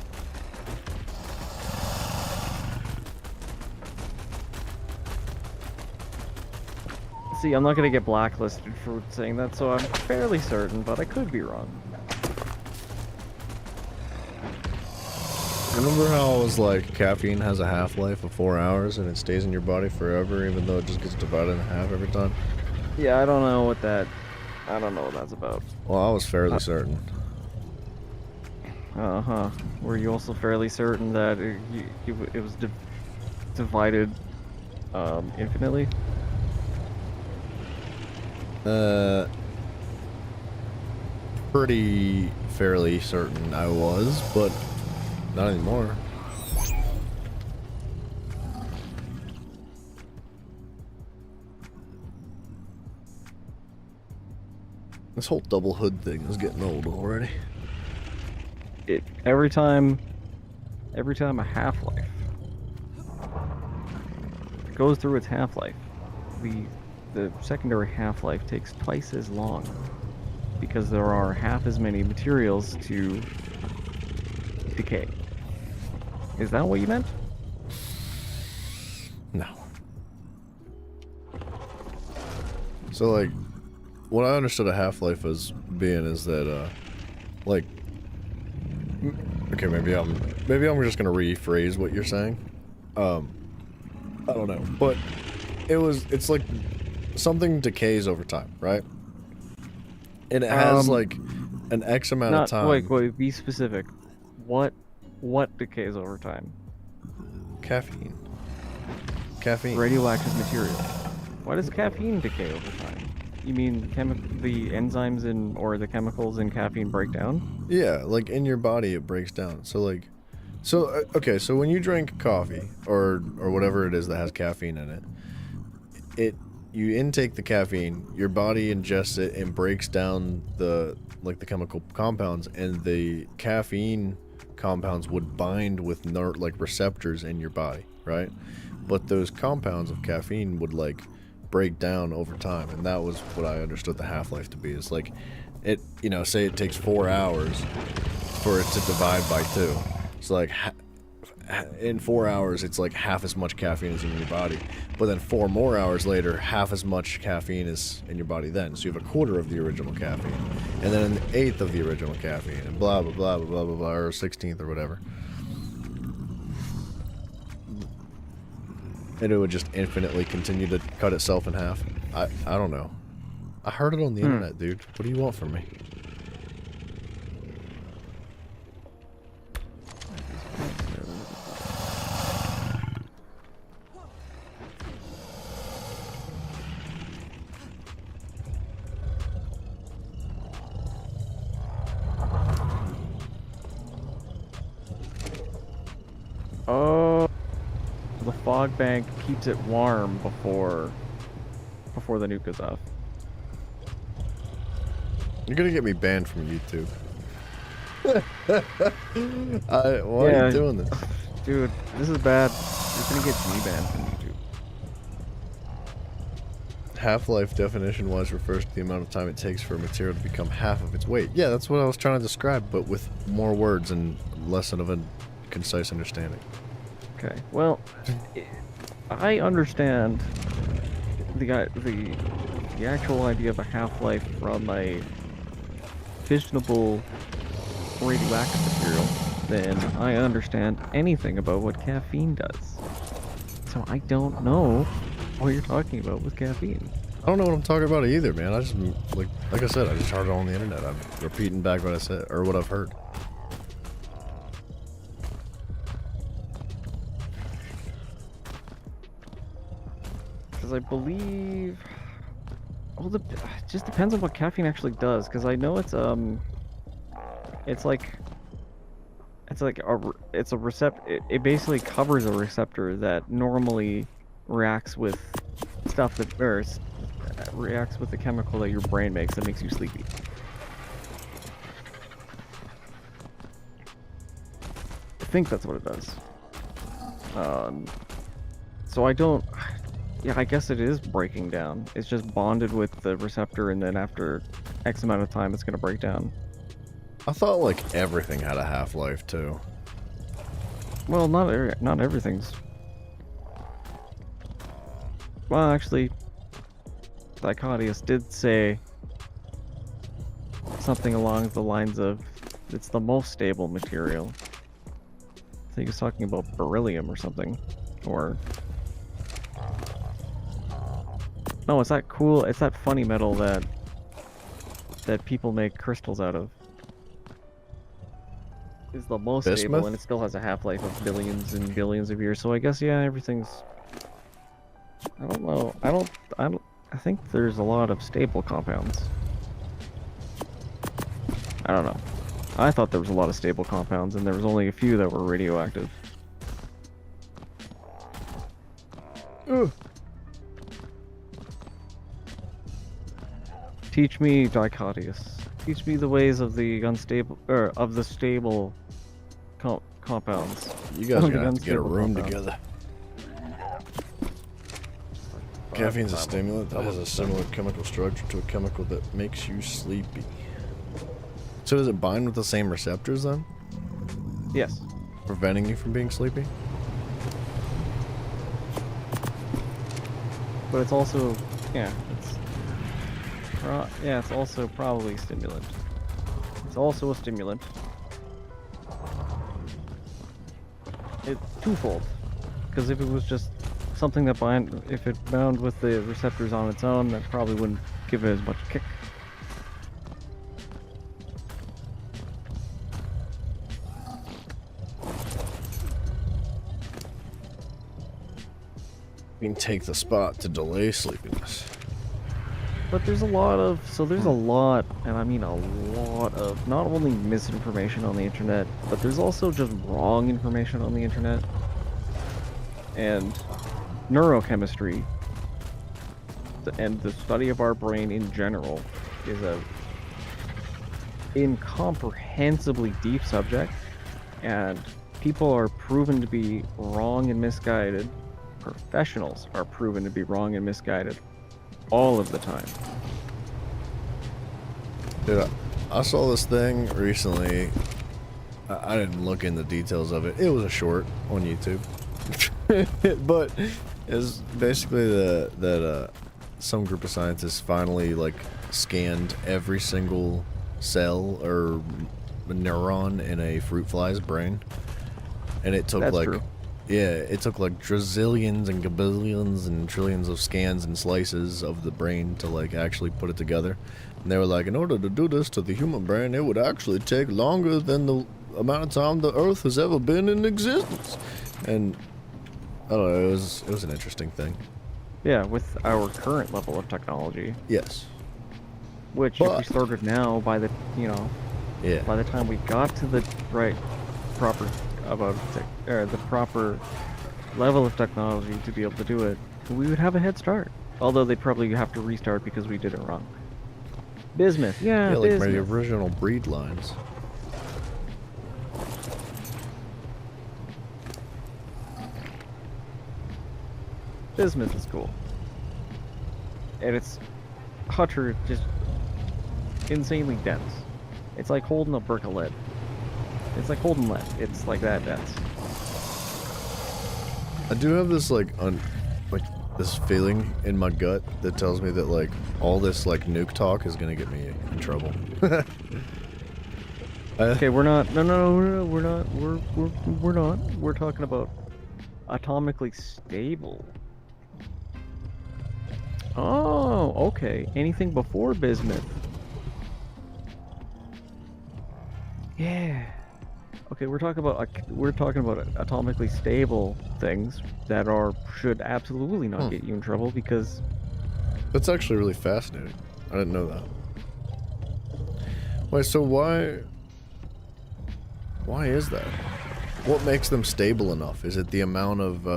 See, I'm not gonna get blacklisted for saying that, so I'm fairly certain, but I could be wrong. Remember how I was like, caffeine has a half-life of 4 hours and it stays in your body forever, even though it just gets divided in half every time? Yeah, I don't know what that's about. Well, I was fairly certain. Uh-huh. Were you also fairly certain that it was divided infinitely? Pretty fairly certain I was, but not anymore. This whole double hood thing is getting old already. Every time a half-life goes through its half-life, the secondary half-life takes twice as long because there are half as many materials to decay. Is that what you meant? No. So like, what I understood a half-life as being is that like, okay, maybe I'm just gonna rephrase what you're saying. I don't know, but it's like something decays over time, right? And it has like an X amount of time. Wait, be specific. What decays over time? Caffeine. Radioactive material. Why does caffeine decay over time? You mean the enzymes or the chemicals in caffeine break down? Yeah, like in your body it breaks down. So okay, so when you drink coffee or whatever it is that has caffeine in it, you intake the caffeine, your body ingests it and breaks down the chemical compounds, and the caffeine compounds would bind with receptors in your body, right? But those compounds of caffeine would break down over time, and that was what I understood the half-life to be. It's like it, say it takes 4 hours for it to divide by 2. So in 4 hours, it's like half as much caffeine is in your body. But then 4 more hours later, half as much caffeine is in your body then. So you have a quarter of the original caffeine. And then an eighth of the original caffeine. And blah, blah, blah, blah, blah, blah, blah, or 16th or whatever. And it would just infinitely continue to cut itself in half. I don't know. I heard it on the internet, dude. What do you want from me? Oh, the fog bank keeps it warm before the nuke goes off. You're gonna get me banned from YouTube. Why are you doing this? Dude, this is bad. You're gonna get me banned from YouTube. Half-life definition-wise refers to the amount of time it takes for a material to become half of its weight. Yeah, that's what I was trying to describe, but with more words and less of a concise understanding. Okay. Well, I understand the actual idea of a half-life from a fissionable radioactive material than I understand anything about what caffeine does. So I don't know what you're talking about with caffeine. I don't know what I'm talking about either, man. I just, like I said, I just heard it on the internet. I'm repeating back what I said, or what I've heard. Because I believe... Well, it just depends on what caffeine actually does, because I know it's a receptor. It basically covers a receptor that normally reacts with stuff that reacts with the chemical that your brain makes that makes you sleepy. I think that's what it does. So I don't. Yeah, I guess it is breaking down. It's just bonded with the receptor, and then after X amount of time, it's gonna break down. I thought like everything had a half-life too. Well, not everything's. Well, actually, Dichotius did say something along the lines of it's the most stable material. I think he was talking about beryllium or something, or no, it's that funny metal that people make crystals out of. Is the most stable, and it still has a half-life of billions and billions of years. So I guess, yeah, everything's. I don't know. I think there's a lot of stable compounds. I don't know. I thought there was a lot of stable compounds, and there was only a few that were radioactive. Ugh. Teach me, Dichotius. Teach me the ways of the unstable, of the stable compounds. You guys are gonna have to get a room together. Caffeine's a stimulant that has a similar chemical structure to a chemical that makes you sleepy. So does it bind with the same receptors then? Yes. Preventing you from being sleepy? But it's also, yeah, it's also probably a stimulant. It's also a stimulant. It's twofold, because if it was just something that if it bound with the receptors on its own, that probably wouldn't give it as much kick. You can take the spot to delay sleepiness. But there's a lot, and I mean a lot of, not only misinformation on the internet, but there's also just wrong information on the internet. And neurochemistry, and the study of our brain in general, is a incomprehensibly deep subject, and people are proven to be wrong and misguided. Professionals are proven to be wrong and misguided all of the time. Dude, I saw this thing recently. I didn't look in the details of it. It was a short on YouTube. But it's basically that some group of scientists finally like scanned every single cell or neuron in a fruit fly's brain, and it took it took like trillions and gabillions and trillions of scans and slices of the brain to like actually put it together. And they were like, in order to do this to the human brain, it would actually take longer than the amount of time the Earth has ever been in existence. And I don't know, it was an interesting thing. Yeah, with our current level of technology. Yes. Which, if we started now, by the by the time we got to the proper level of technology to be able to do it, we would have a head start. Although they'd probably have to restart because we did it wrong. Bismuth, yeah, like bismuth. my original breed lines. Bismuth is cool. and it's utter just insanely dense. It's like holding a brick of lead. It's like holding lead. It's like that dense. I do have this like this feeling in my gut that tells me that like all this like nuke talk is gonna get me in trouble. Okay, we're not. No, we're not. We're not. We're talking about atomically stable. Oh, okay. Anything before bismuth? Yeah. Okay, we're talking about atomically stable things that should absolutely not get you in trouble because That's actually really fascinating. I didn't know that. Wait, so why is that? What makes them stable enough? Is it the amount of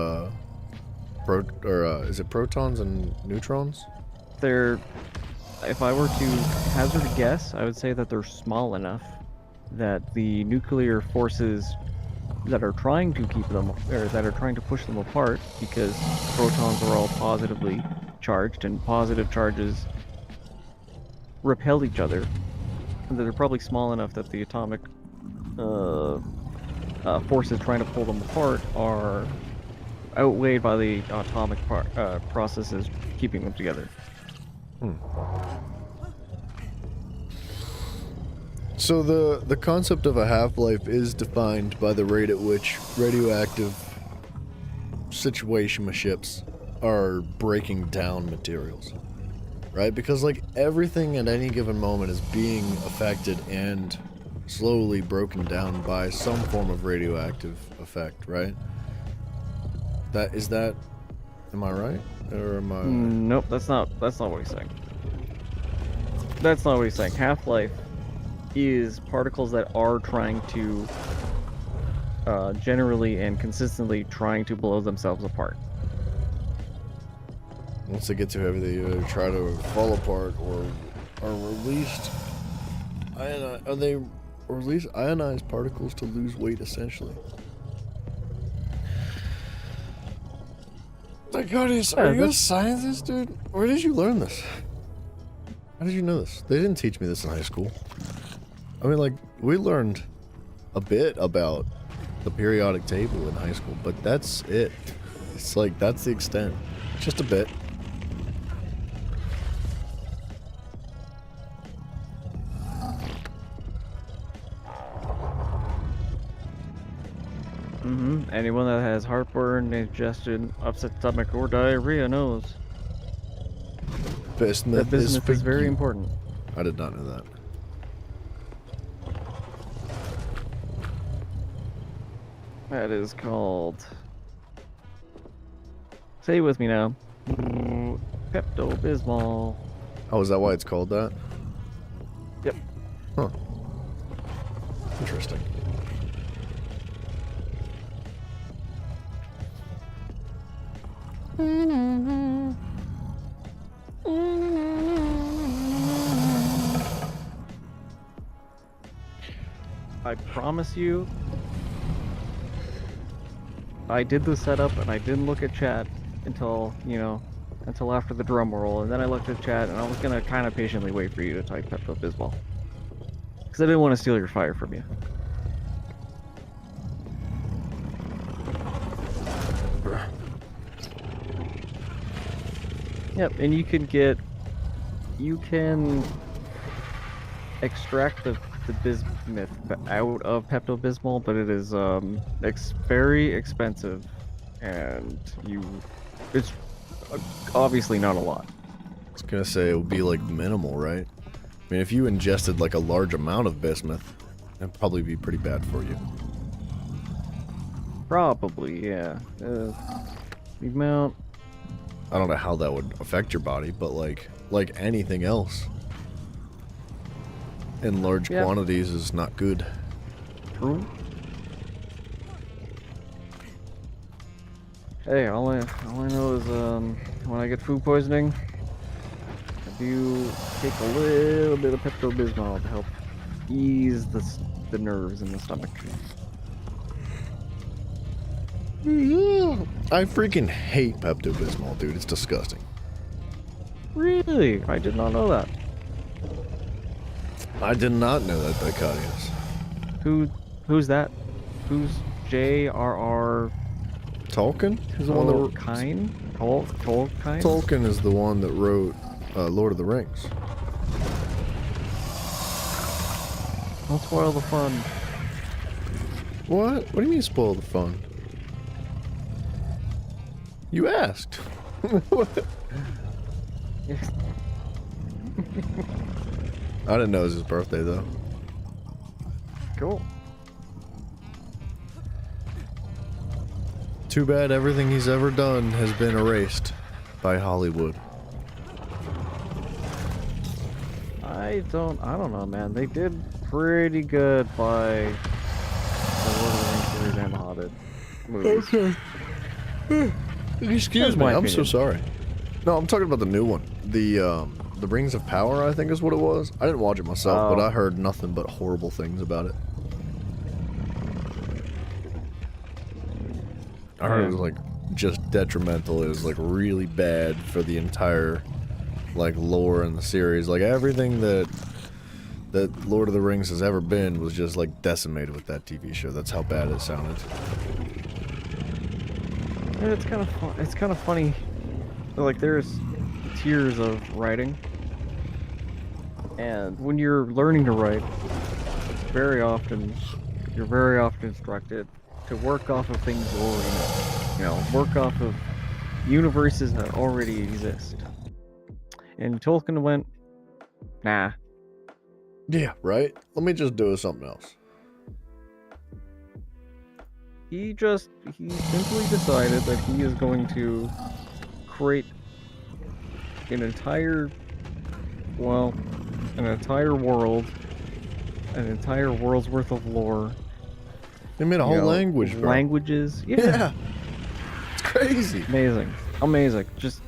is it protons and neutrons? if I were to hazard a guess, I would say that they're small enough that the nuclear forces that are trying to keep them, or that are trying to push them apart, because protons are all positively charged and positive charges repel each other, and that they're probably small enough that the atomic forces trying to pull them apart are outweighed by the atomic processes keeping them together. So the concept of a half-life is defined by the rate at which radioactive situationships are breaking down materials, right? Because like everything at any given moment is being affected and slowly broken down by some form of radioactive effect, right? Am I right? Or am I... Nope, that's not what he's saying. That's not what he's saying. Half-life is particles that are trying to generally and consistently trying to blow themselves apart. Once they get too heavy, they either try to fall apart or are released. Are they release ionized particles to lose weight, essentially? My God, are you a scientist, dude? Where did you learn this? How did you know this? They didn't teach me this in high school. I mean, like, we learned a bit about the periodic table in high school, but that's it. It's like, that's the extent. Just a bit. Anyone that has heartburn, indigestion, upset stomach, or diarrhea knows Bismuth, that bismuth is very important. I did not know that. That is called... Say it with me now. Pepto-Bismol. Oh, is that why it's called that? Yep. Huh. Interesting. I promise you, I did the setup and I didn't look at chat until, until after the drum roll, and then I looked at chat and I was gonna kind of patiently wait for you to type Pepto-Bismol. Because I didn't want to steal your fire from you. Yep, and you can extract the bismuth out of Pepto-Bismol, but it is very expensive, and it's obviously not a lot. I was gonna say it would be like minimal, right? I mean, if you ingested like a large amount of bismuth, that'd probably be pretty bad for you. Probably, yeah. The amount. I don't know how that would affect your body, but like anything else, in large quantities is not good. True. Hey, all I know is when I get food poisoning, I do take a little bit of Pepto-Bismol to help ease the nerves in the stomach. I freaking hate Pepto-Bismol, dude. It's disgusting. Really? I did not know that. I did not know that dichotomous. Who's that? Who's J.R.R. Tolkien? He's the one that wrote... Tolkien? Tolkien? Tolkien is the one that wrote Lord of the Rings. Don't spoil the fun. What? What do you mean spoil the fun? You asked. I didn't know it was his birthday though. Cool. Too bad everything he's ever done has been erased by Hollywood. I don't know, man. They did pretty good by the Lord of the Rings series and the Hobbit movies. Okay. Excuse me, I'm so sorry. No, I'm talking about the new one. The Rings of Power, I think is what it was. I didn't watch it myself, but I heard nothing but horrible things about it. I heard it was like just detrimental. It was like really bad for the entire like lore in the series. Like everything that Lord of the Rings has ever been was just like decimated with that TV show. That's how bad it sounded. Yeah, it's kind of fun. It's kind of funny. Like there's tiers of writing, and when you're learning to write, you're very often instructed to work off of things you already know. You know, work off of universes that already exist. And Tolkien went, nah. Yeah, right? Let me just do something else. He simply decided that he is going to create an entire world, an entire world's worth of lore. They made a whole language, bro. Languages, yeah. Yeah. It's crazy. Amazing. Just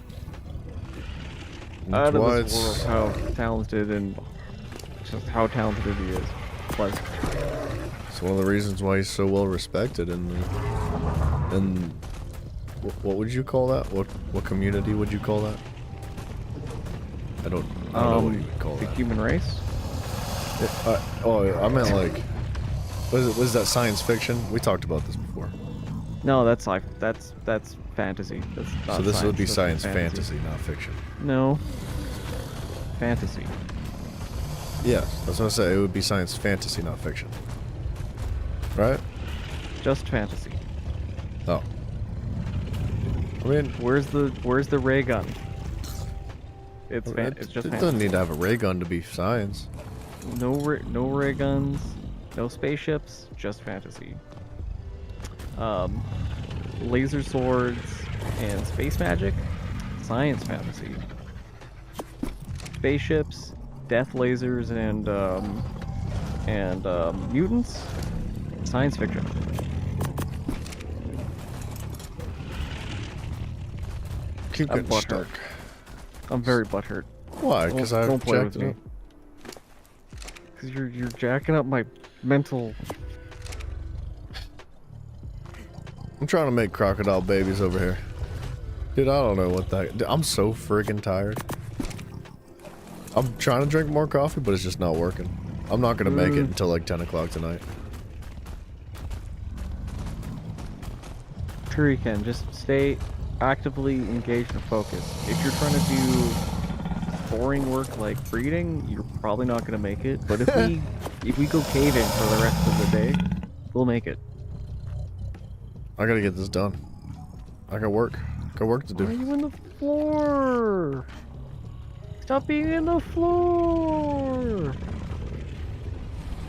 out of this world how talented and just how talented he is. Like, it's one of the reasons why he's so well respected and what would you call that? What community would you call that? I don't know what you would call the that. human race. I meant like, was that science fiction? We talked about this before. No, that's fantasy. That's not so this would be science science fantasy, not fiction. No. Fantasy. Yes, that's what I say. It would be science fantasy, not fiction. Right? Just fantasy. Oh. I mean, where's the ray gun? It's just it fantasy. doesn't need to have a ray gun to be science. No ray guns, no spaceships, just fantasy. Laser swords and space magic, science fantasy. Spaceships, death lasers, and mutants, science fiction. Keep I'm getting butthurt. stuck. I'm very butthurt. Why? Because I've don't play jacked with it me. up. Because you're jacking up my mental. I'm trying to make crocodile babies over here. Dude, I don't know what that... I'm so freaking tired. I'm trying to drink more coffee, but it's just not working. I'm not going to make it until like 10 o'clock tonight. Sure you can. Just stay actively engaged and focused. If you're trying to do boring work like breeding, you're probably not going to make it. But if we go caving for the rest of the day, we'll make it. I gotta get this done. I got work. Got work to do. Why are you on the floor? Stop being in the floor!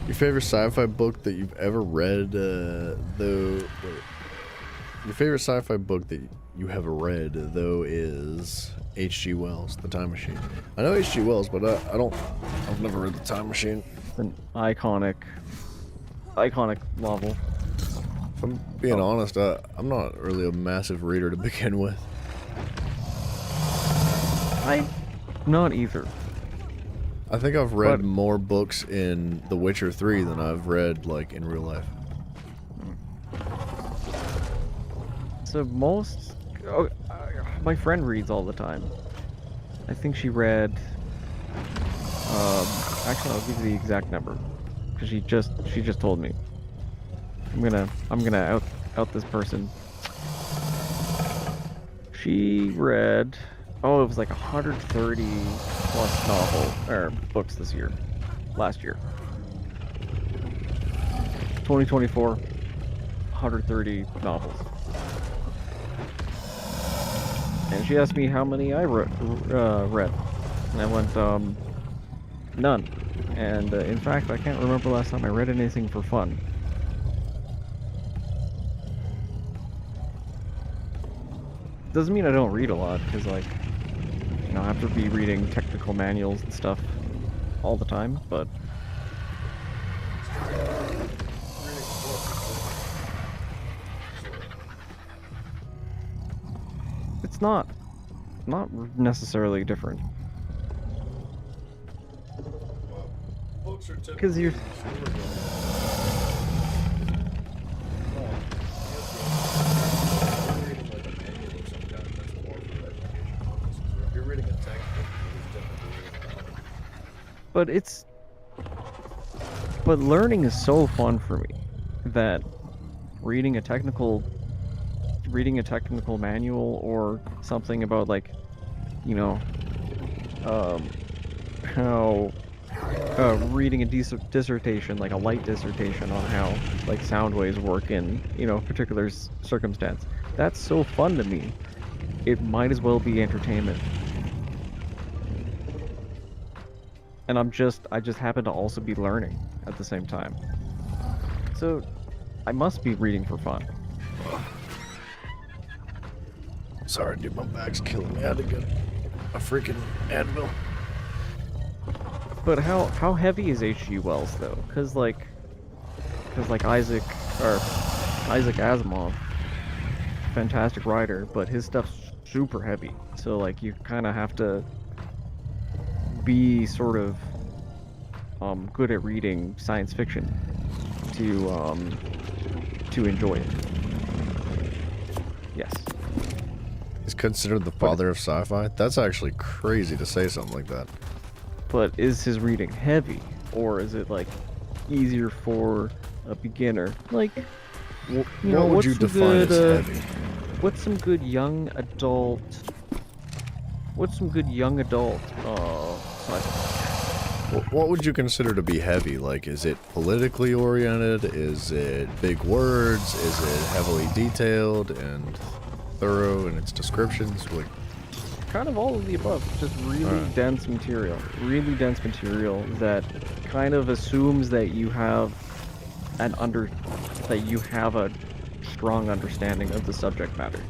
Your favorite sci-fi book that you've ever read, Your favorite sci-fi book that you have read, though, is H.G. Wells, The Time Machine. I know H.G. Wells, but I've never read The Time Machine. It's an iconic novel. If I'm being honest, I'm not really a massive reader to begin with. I'm not either. I think I've read more books in The Witcher 3 than I've read, like, in real life. So my friend reads all the time. I think she read. Actually, I'll give you the exact number, because she just told me. I'm gonna out this person. She read. Oh, it was like 130 plus novel or books this year, last year. 2024, 130 novels. And she asked me how many I read, and I went, none. And in fact, I can't remember last time I read anything for fun. Doesn't mean I don't read a lot, because like, you know, I have to be reading technical manuals and stuff all the time, but it's not necessarily different. Because you're but it's but learning is so fun for me that reading a technical manual or something about like, you know, how reading a dissertation, like a light dissertation on how like sound waves work in, you know, particular circumstance. That's so fun to me. It might as well be entertainment. And I just happen to also be learning at the same time. So I must be reading for fun. Sorry, dude, my back's killing me. I had to get a freaking Advil. But how heavy is H.G. Wells though? Cause like Isaac Asimov, fantastic writer, but his stuff's super heavy. So like you kind of have to be sort of good at reading science fiction to enjoy it. Yes. He's considered the father of sci-fi? That's actually crazy to say something like that. But is his reading heavy, or is it like easier for a beginner? Like, you know, what would you define as heavy? What's some good young adult? Sci-fi? What would you consider to be heavy? Like, is it politically oriented? Is it big words? Is it heavily detailed and thorough in its descriptions? Like, Kind of all of the above. Just really dense material. Really dense material that kind of assumes that you have a strong understanding of the subject matter,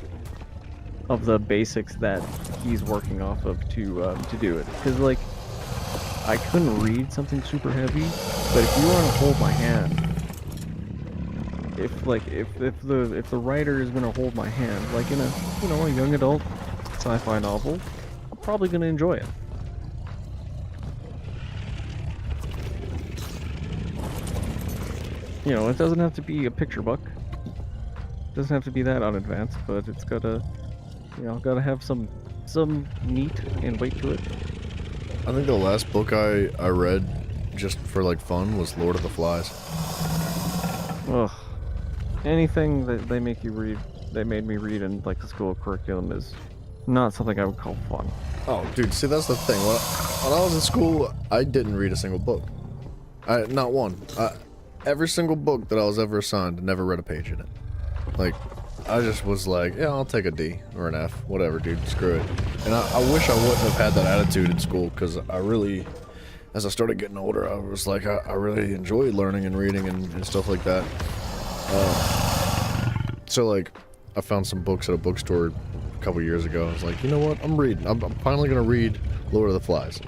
of the basics that he's working off of to do it. Because like, I couldn't read something super heavy, but if you want to hold my hand, if the writer is gonna hold my hand, like in a young adult sci-fi novel, I'm probably gonna enjoy it. You know, it doesn't have to be a picture book. It doesn't have to be that unadvanced, but it's gotta have some meat and weight to it. I think the last book I read just for like fun was Lord of the Flies. Ugh. Anything that they made me read in like the school curriculum is not something I would call fun. Oh, dude, see, that's the thing. When I was in school, I didn't read a single book. Not one. Every single book that I was ever assigned, never read a page in it. Like, I just was like, yeah, I'll take a D or an F, whatever, dude, screw it. And I wish I wouldn't have had that attitude in school, because I really, as I started getting older, I was like, I really enjoyed learning and reading and stuff like that. So, like, I found some books at a bookstore a couple years ago. I was like, you know what, I'm reading. I'm finally going to read Lord of the Flies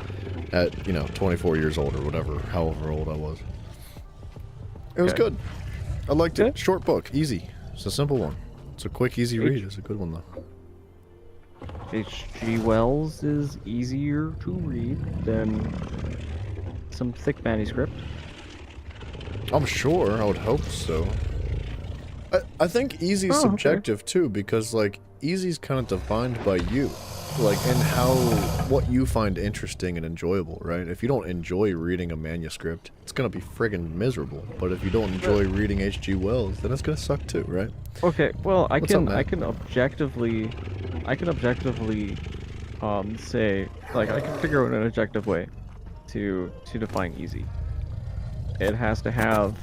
at, 24 years old or whatever, however old I was. It was good. I liked it. Short book, easy. It's a simple one. It's a quick, easy read. It's a good one, though. H.G. Wells is easier to read than some thick manuscript. I'm sure. I would hope so. I think easy's subjective, too, because, like, easy's kind of defined by you. like, and what you find interesting and enjoyable, right? If you don't enjoy reading a manuscript, it's gonna be friggin' miserable. But if you don't enjoy reading H.G. Wells, then it's gonna suck too, right? Okay, well, What's up, man? I can objectively say, like, I can figure out an objective way to define easy. It has to have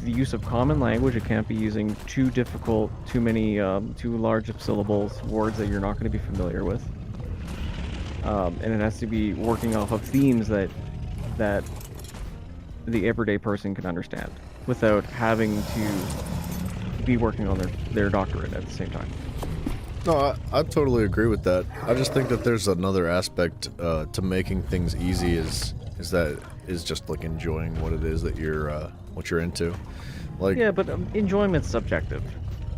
the use of common language. It can't be using too large of syllables, words that you're not going to be familiar with. And it has to be working off of themes that the everyday person can understand without having to be working on their doctorate at the same time. No, I totally agree with that. I just think that there's another aspect to making things easy is just like enjoying what it is that what you're into. Like, yeah, but enjoyment's subjective.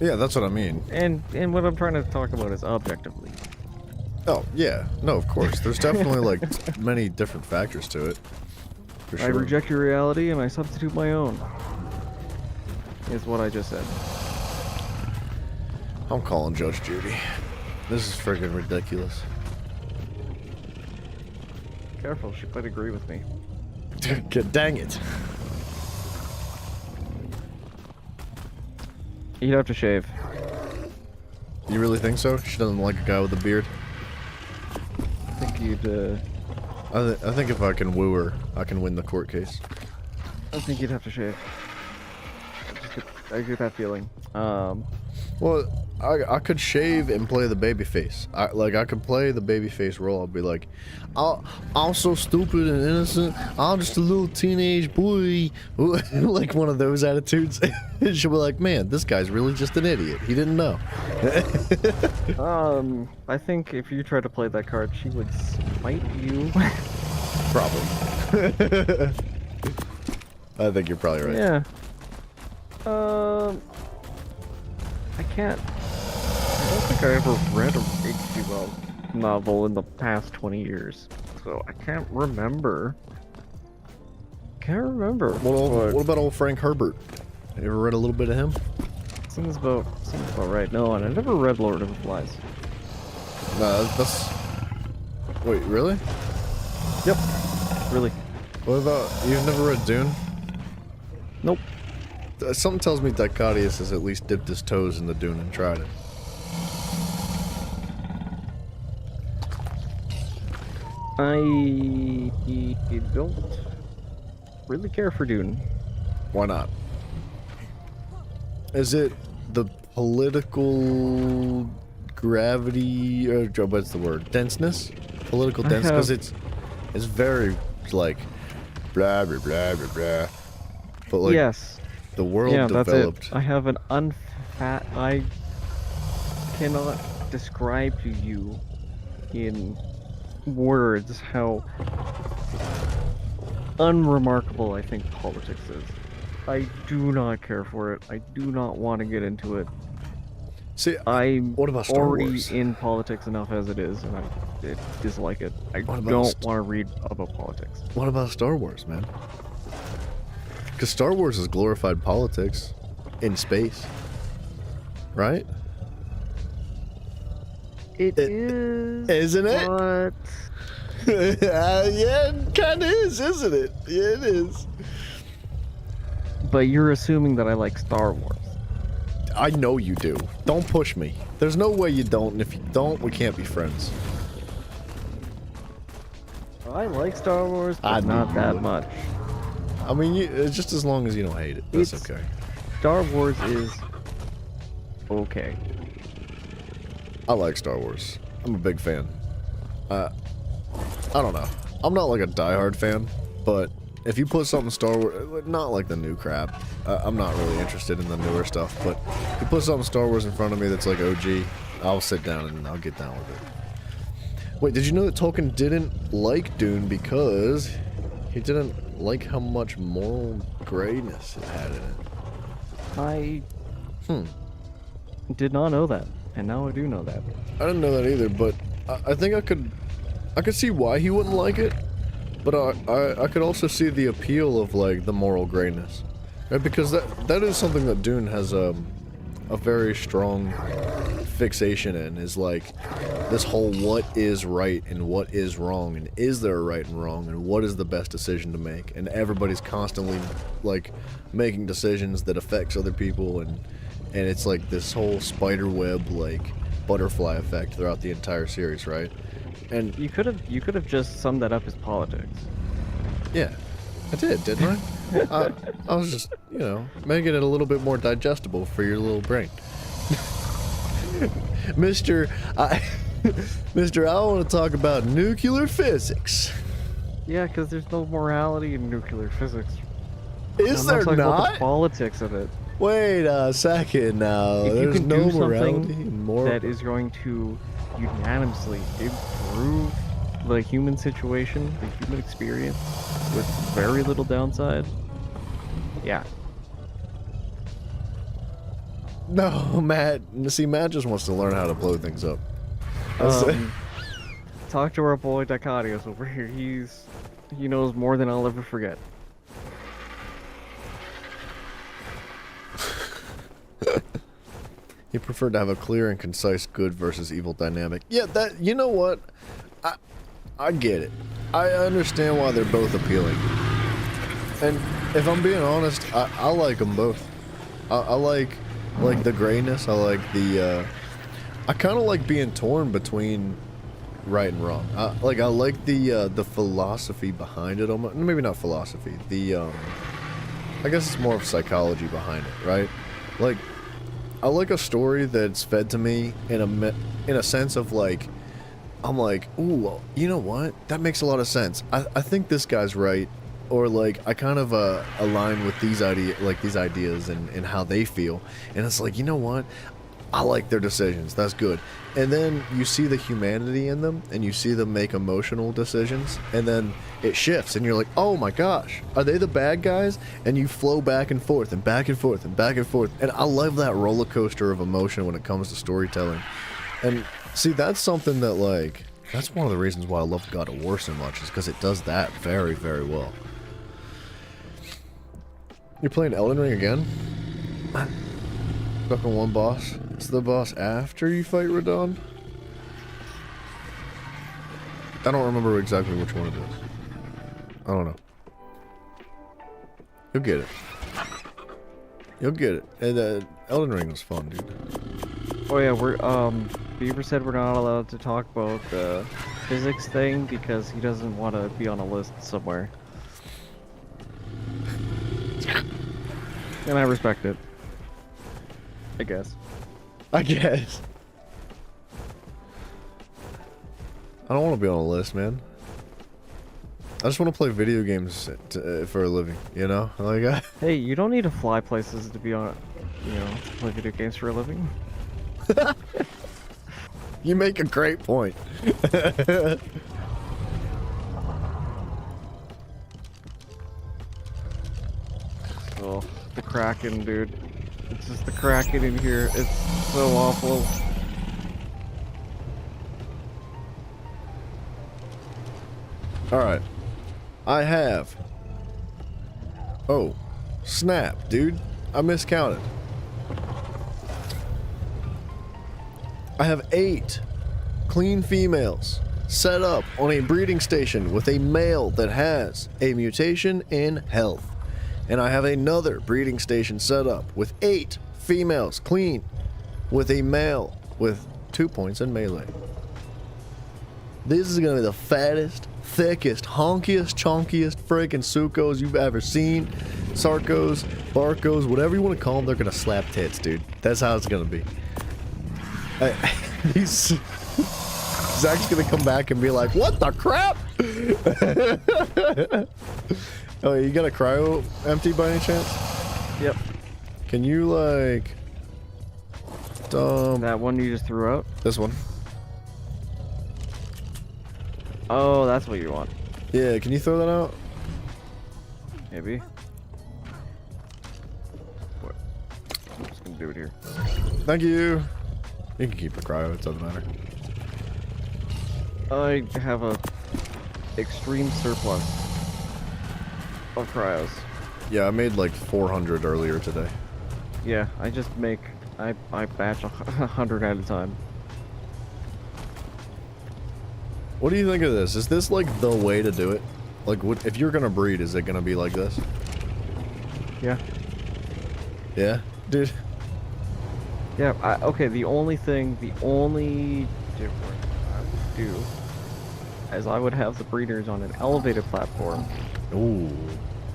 Yeah, that's what I mean. And what I'm trying to talk about is objectively. Oh, yeah. No, of course. There's definitely like many different factors to it. For sure. I reject your reality and I substitute my own. Is what I just said. I'm calling Judge Judy. This is friggin' ridiculous. Careful, she might agree with me. Dang it. You'd have to shave. You really think so? She doesn't like a guy with a beard? I think you'd, I think if I can woo her, I can win the court case. I think you'd have to shave. I get that feeling. Well, I could shave and play the baby face. I could play the baby face role. I'll be like, I'm so stupid and innocent. I'm just a little teenage boy. Like one of those attitudes. And she'll be like, man, this guy's really just an idiot. He didn't know. I think if you try to play that card, she would smite you. Probably. I think you're probably right. Yeah. I can't. I don't think I ever read a H.G. Wells novel in the past 20 years, so I can't remember. What about old Frank Herbert? You ever read a little bit of him? Seems about right. No, and I never read Lord of the Flies. No, that's. Wait, really? Yep. Really. What about you've never read Dune? Nope. Something tells me Dicadius has at least dipped his toes in the Dune and tried it. I don't really care for Dune. Why not? Is it the political gravity, or what's the word? Denseness? Political dense? Because it's very, like, blah, blah, blah, blah, blah. But, like, yes. The world developed. That's it. I have an I cannot describe to you in words how unremarkable I think politics is. I do not care for it. I do not want to get into it. See, I'm what about Star already Wars? in politics enough as it is, and I dislike it. I don't want to read about politics. What about Star Wars, man? Because Star Wars is glorified politics in space, right? It is, isn't it? But yeah, it kind of is, isn't it? Yeah, it is. But you're assuming that I like Star Wars. I know you do. Don't push me. There's no way you don't, and if you don't, we can't be friends. I like Star Wars, but I not knew you that would. much. I mean, just as long as you don't hate it, that's okay. Star Wars is okay. I like Star Wars. I'm a big fan. I don't know. I'm not like a diehard fan, but if you put something Star Wars, not like the new crap. I'm not really interested in the newer stuff, but if you put something Star Wars in front of me that's like OG, I'll sit down and I'll get down with it. Wait, did you know that Tolkien didn't like Dune because he didn't like how much moral grayness it had in it? I did not know that, and now I do know that. I didn't know that either, but I think I could see why he wouldn't like it, but I could also see the appeal of like the moral grayness, right? Because that is something that Dune has a very strong fixation in is like this whole what is right and what is wrong, and is there a right and wrong, and what is the best decision to make, and everybody's constantly like making decisions that affects other people, and it's like this whole spider web like butterfly effect throughout the entire series, right? And You could have just summed that up as politics. yeah, I did, didn't I? I was just, you know, making it a little bit more digestible for your little brain. Mister, I want to talk about nuclear physics. Yeah, because there's no morality in nuclear physics. Is I'm there not talking about not? the politics of it. Wait a second now. If you There's can no do morality something and moral. that is going to unanimously improve the human situation, the human experience, with very little downside, yeah. No, Matt. See, Matt just wants to learn how to blow things up. That's Talk to our boy Dicadios over here. He knows more than I'll ever forget. He preferred to have a clear and concise good versus evil dynamic. Yeah, that, you know what? I get it. I understand why they're both appealing. And if I'm being honest, I like them both. I like the grayness. I like the, I kind of like being torn between right and wrong. I like the philosophy behind it. Almost, maybe not philosophy. I guess it's more of psychology behind it, right? Like, I like a story that's fed to me in a sense of like, I'm like, ooh, you know what? That makes a lot of sense. I think this guy's right, or like I kind of align with these ideas and how they feel, and it's like, you know what? I like their decisions. That's good. And then you see the humanity in them, and you see them make emotional decisions, and then it shifts, and you're like, oh my gosh, are they the bad guys? And you flow back and forth and back and forth and back and forth. And I love that roller coaster of emotion when it comes to storytelling. And see, that's something that, like, that's one of the reasons why I love God of War so much, is because it does that very, very well. You're playing Elden Ring again? Stuck on one boss. It's the boss after you fight Radon? I don't remember exactly which one it is. I don't know. You'll get it. You'll get it. And Elden Ring was fun, dude. Oh yeah, Beaver said we're not allowed to talk about the physics thing because he doesn't want to be on a list somewhere. And I respect it. I guess. I guess. I don't want to be on a list, man. I just want to play video games for a living, you know? Like, Hey, you don't need to fly places to be on, to play video games for a living. You make a great point. Oh, the Kraken, dude. It's just the Kraken in here. It's so awful. Alright. I have... Oh. Snap, dude. I miscounted. I have 8 clean females set up on a breeding station with a male that has a mutation in health. And I have another breeding station set up with 8 females clean with a male with 2 points in melee. This is going to be the fattest, thickest, honkiest, chonkiest freaking Sukos you've ever seen. Sarkos, Barkos, whatever you want to call them, they're going to slap tits, dude. That's how it's going to be. Zach's going to come back and be like, what the crap? Oh, you got a cryo empty by any chance? Yep. Can you, like... That one you just threw out? This one. Oh, that's what you want. Yeah, can you throw that out? Maybe. What? I'm just gonna do it here. Thank you. You can keep the cryo, it doesn't matter. I have a extreme surplus of cryos. Yeah, I made like 400 earlier today. Yeah, I just make I batch 100 at a time. What do you think of this? Is this like the way to do it? Like, if you're gonna breed, is it gonna be like this? Yeah. Yeah, dude. Yeah. Okay. The only difference I would do is I would have the breeders on an elevated platform. Ooh.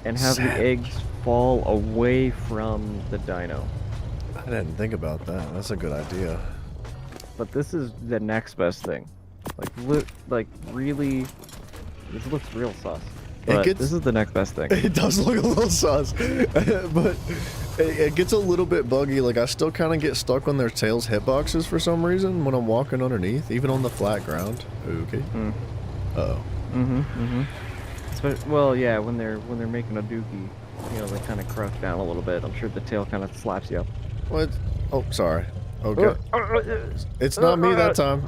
And have the eggs fall away from the dino. I didn't think about that. That's a good idea. But this is the next best thing. Like really, this looks real sus. But this is the next best thing. It does look a little sus, but it gets a little bit buggy. Like I still kind of get stuck on their tails hitboxes for some reason when I'm walking underneath, even on the flat ground. Okay. Mm. Uh-oh. Well, yeah, when they're making a dookie, you know, they kind of crouch down a little bit. I'm sure the tail kind of slaps you up. What? Oh, sorry. Okay. It's not me that time.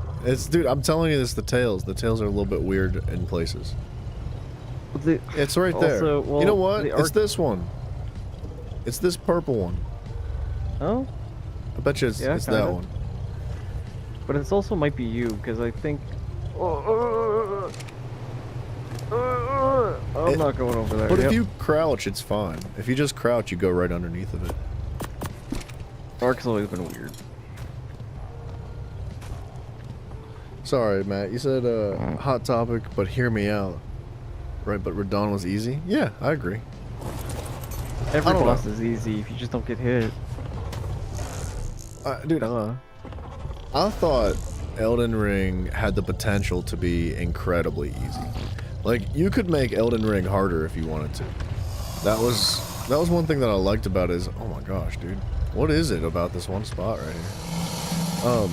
Dude, I'm telling you, it's the tails. The tails are a little bit weird in places. It's right there. Well, you know what? It's this one. It's this purple one. Oh? I bet you it's that one. But it also might be you, because I think... I'm not going over there. But if you crouch, it's fine. If you just crouch, you go right underneath of it. Ark's always been weird. Sorry, Matt. You said hot topic, but hear me out. Right, but Radon was easy? Yeah, I agree. Every boss is easy if you just don't get hit. Dude, I thought Elden Ring had the potential to be incredibly easy. Like, you could make Elden Ring harder if you wanted to. That was one thing that I liked about it is, oh my gosh, dude. What is it about this one spot right here?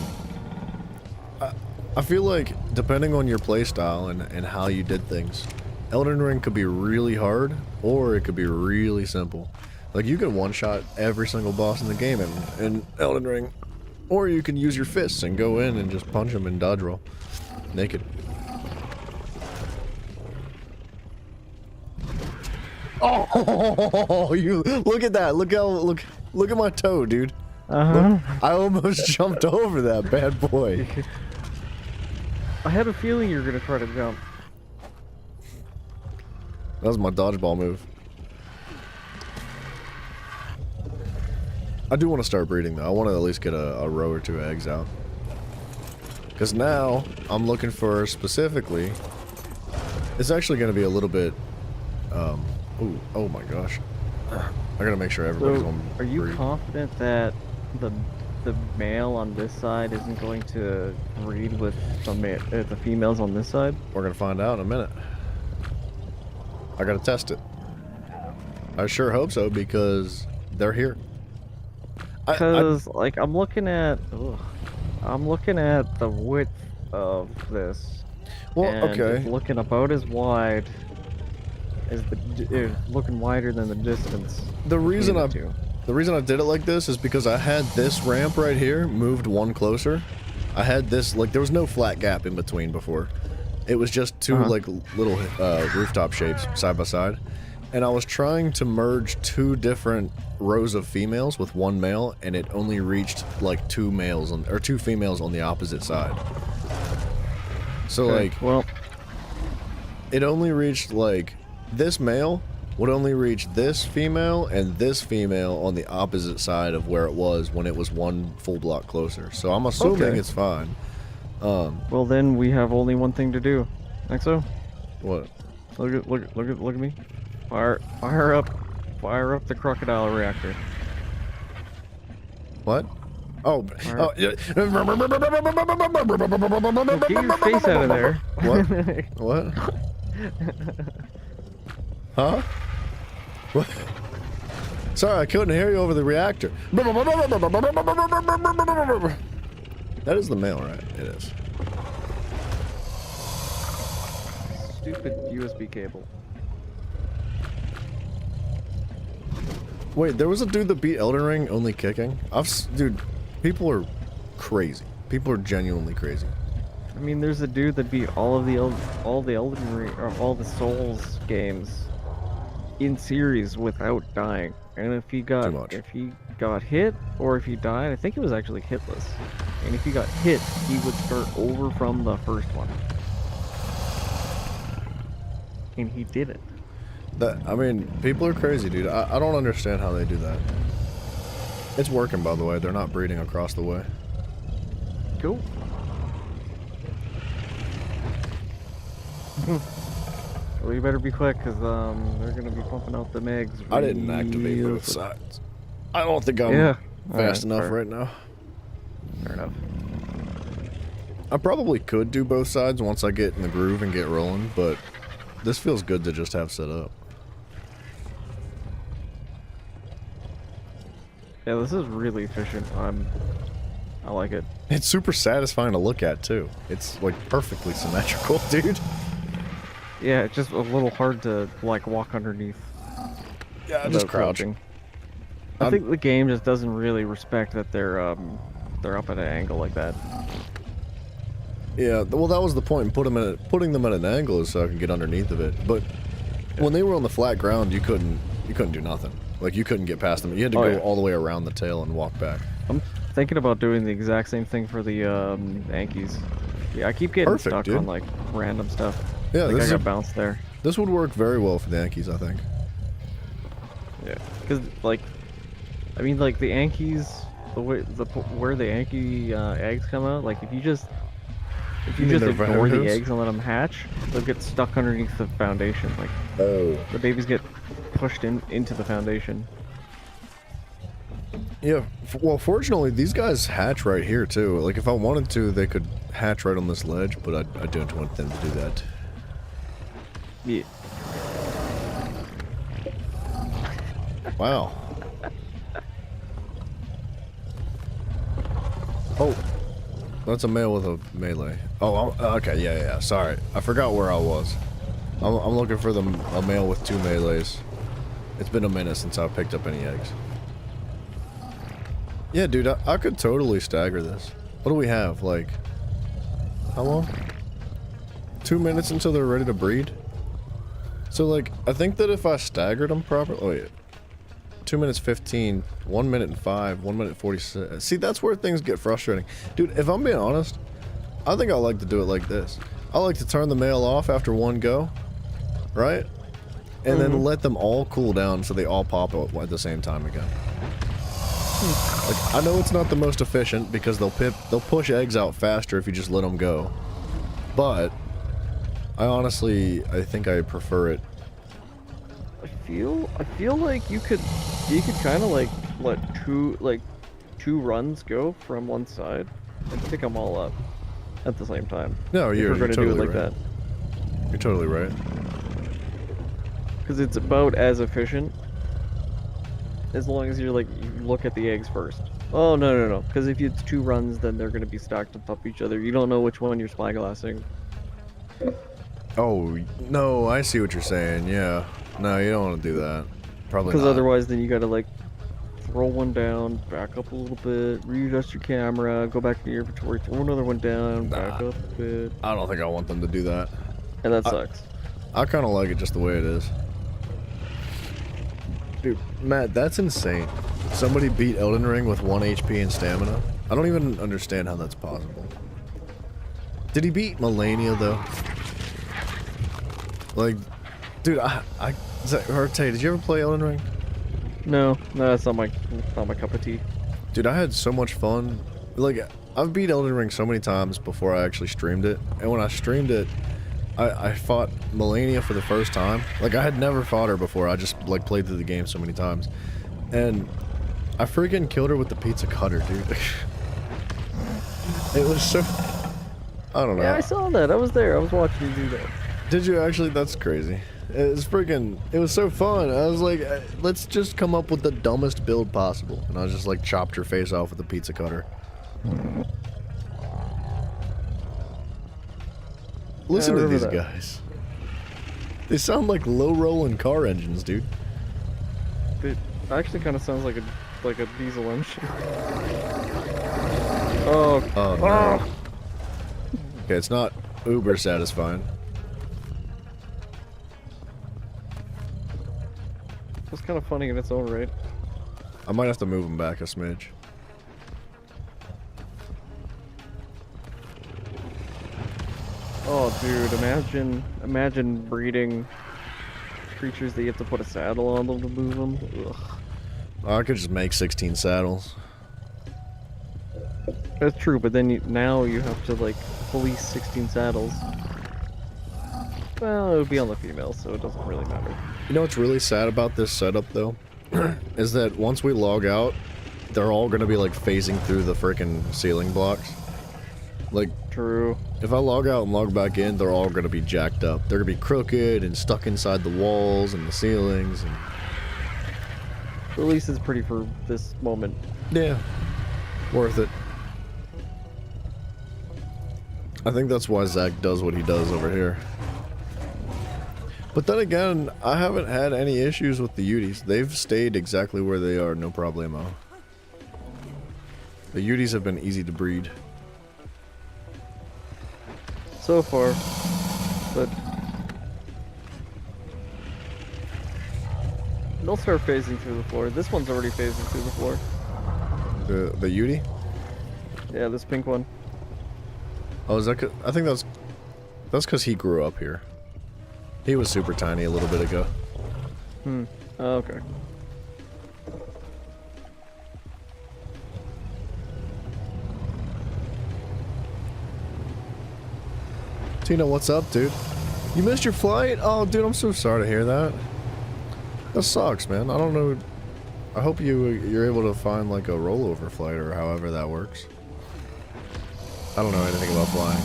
I feel like, depending on your playstyle and how you did things, Elden Ring could be really hard, or it could be really simple. Like, you can one-shot every single boss in the game in Elden Ring, or you can use your fists and go in and just punch them and dodge roll. Naked. Oh, you look at that! Look at my toe, dude. Look, I almost jumped over that bad boy. I had a feeling you were gonna try to jump. That was my dodgeball move. I do want to start breeding though. I want to at least get a row or two eggs out. Because now I'm looking for specifically. It's actually going to be a little bit. Ooh, oh my gosh. I gotta make sure everybody's on. Are you confident that the male on this side isn't going to breed with the females on this side? We're gonna find out in a minute. I gotta test it. I sure hope so because they're here. Because like I'm looking at the width of this. Well, and okay. It's looking about as wide as looking wider than the distance. The reason I did it like this is because I had this ramp right here moved one closer. I had this, like, there was no flat gap in between before. It was just two like little rooftop shapes side by side, and I was trying to merge two different rows of females with one male, and it only reached like two females on the opposite side. So like, well, it only reached like this male would only reach this female and this female on the opposite side of where it was when it was one full block closer. So I'm assuming it's fine. Well, then we have only one thing to do. Exo? What? Look at me. Fire up the crocodile reactor. What? Oh, yeah. Get your face out of there. What? What? Huh? What? Sorry, I couldn't hear you over the reactor. That is the male, right? It is. Stupid USB cable. Wait, there was a dude that beat Elden Ring only kicking? Dude, people are crazy. People are genuinely crazy. I mean, there's a dude that beat all the Elden Ring or all the Souls games in series without dying. And if he Too much. got hit or if he died, I think it was actually hitless. And if he got hit, he would start over from the first one. And he didn't. I mean, people are crazy, dude. I don't understand how they do that. It's working, by the way. They're not breeding across the way. Cool. Well, you better be quick, because they're going to be pumping out the eggs. I didn't activate both sides. I don't think I'm fast enough right now. Fair enough. I probably could do both sides once I get in the groove and get rolling, but this feels good to just have set up. Yeah, this is really efficient. I like it. It's super satisfying to look at, too. It's, like, perfectly symmetrical, dude. Yeah, it's just a little hard to, like, walk underneath. Yeah, just crouching. I think the game just doesn't really respect that they're up at an angle like that. Yeah, well, that was the point in putting them at an angle is so I can get underneath of it. But when they were on the flat ground, you couldn't do nothing. Like, you couldn't get past them. You had to go all the way around the tail and walk back. I'm thinking about doing the exact same thing for the Yankees. Yeah, I keep getting stuck on, like, random stuff. Yeah, like I got bounced there. This would work very well for the Yankees, I think. Yeah, because, like, I mean, like, the Yankees, where the Yankee eggs come out, like, if you just ignore the eggs and let them hatch, they'll get stuck underneath the foundation. Like, the babies get pushed into the foundation. Yeah, well, fortunately, these guys hatch right here, too. Like, if I wanted to, they could hatch right on this ledge, but I don't want them to do that. Yeah. Wow. Oh, that's a male with a melee. Oh, okay, yeah. Sorry, I forgot where I was. I'm looking for a male with 2 melees. It's been a minute since I picked up any eggs. Yeah, dude, I could totally stagger this. What do we have? Like, how long? 2 minutes until they're ready to breed? So, like, I think that if I staggered them properly... Oh, wait. 2 minutes 15, 1 minute and 5, 1 minute 46. See, that's where things get frustrating. Dude, if I'm being honest, I think I like to do it like this. I like to turn the male off after one go, right? And then let them all cool down so they all pop at the same time again. Like, I know it's not the most efficient because they'll push eggs out faster if you just let them go. But I think I prefer it. I feel like you could kind of like let two runs go from one side and pick them all up at the same time. No, you're going to totally do it like right. that. You're totally right. Because it's about as efficient as long as you look at the eggs first. Oh, no. Because if it's 2 runs, then they're going to be stacked on top of each other. You don't know which one you're spyglassing. Oh, no, I see what you're saying, yeah. No, you don't want to do that. Probably not. Because otherwise, then you got to, like, throw one down, back up a little bit, readjust your camera, go back to your inventory, throw another one down, back up a bit. I don't think I want them to do that. And that sucks. I kind of like it just the way it is. Dude, Matt, that's insane. Somebody beat Elden Ring with 1 HP and stamina. I don't even understand how that's possible. Did he beat Melania, though? Like, dude, Tay, did you ever play Elden Ring? No, that's not my cup of tea. Dude, I had so much fun. Like, I've beat Elden Ring so many times before I actually streamed it. And when I streamed it, I fought Melania for the first time. Like, I had never fought her before. I just, like, played through the game so many times. And I freaking killed her with the pizza cutter, dude. It was so... I don't know. Yeah, I saw that. I was there. I was watching you do that. Did you actually? That's crazy. It was so fun. I was like, let's just come up with the dumbest build possible. And I just, like, chopped her face off with a pizza cutter. Listen to these guys. They sound like low-rolling car engines, dude. It actually kind of sounds like a diesel engine. Oh no. Okay, it's not uber satisfying. It's kind of funny in its own right. I might have to move him back a smidge. Oh, dude, imagine breeding creatures that you have to put a saddle on them to move them. Ugh. I could just make 16 saddles. That's true, but then now you have to, like, police 16 saddles. Well, it would be on the female, so it doesn't really matter. You know what's really sad about this setup, though? Is that once we log out, they're all gonna be, like, phasing through the frickin' ceiling blocks. Like, True. if I log out and log back in, they're all gonna be jacked up. They're gonna be crooked and stuck inside the walls and the ceilings and... At least it's pretty for this moment. Yeah. Worth it. I think that's why Zach does what he does over here. But then again, I haven't had any issues with the Uties. They've stayed exactly where they are, no problemo. The Uties have been easy to breed. So far. But... they'll start phasing through the floor. This one's already phasing through the floor. The Utie? Yeah, this pink one. Oh, is that? I think that's because he grew up here. He was super tiny a little bit ago. Hmm. Oh, okay. Tina, what's up, dude? You missed your flight? Oh, dude, I'm so sorry to hear that. That sucks, man. I don't know. I hope you're able to find like a rollover flight or however that works. I don't know anything about flying.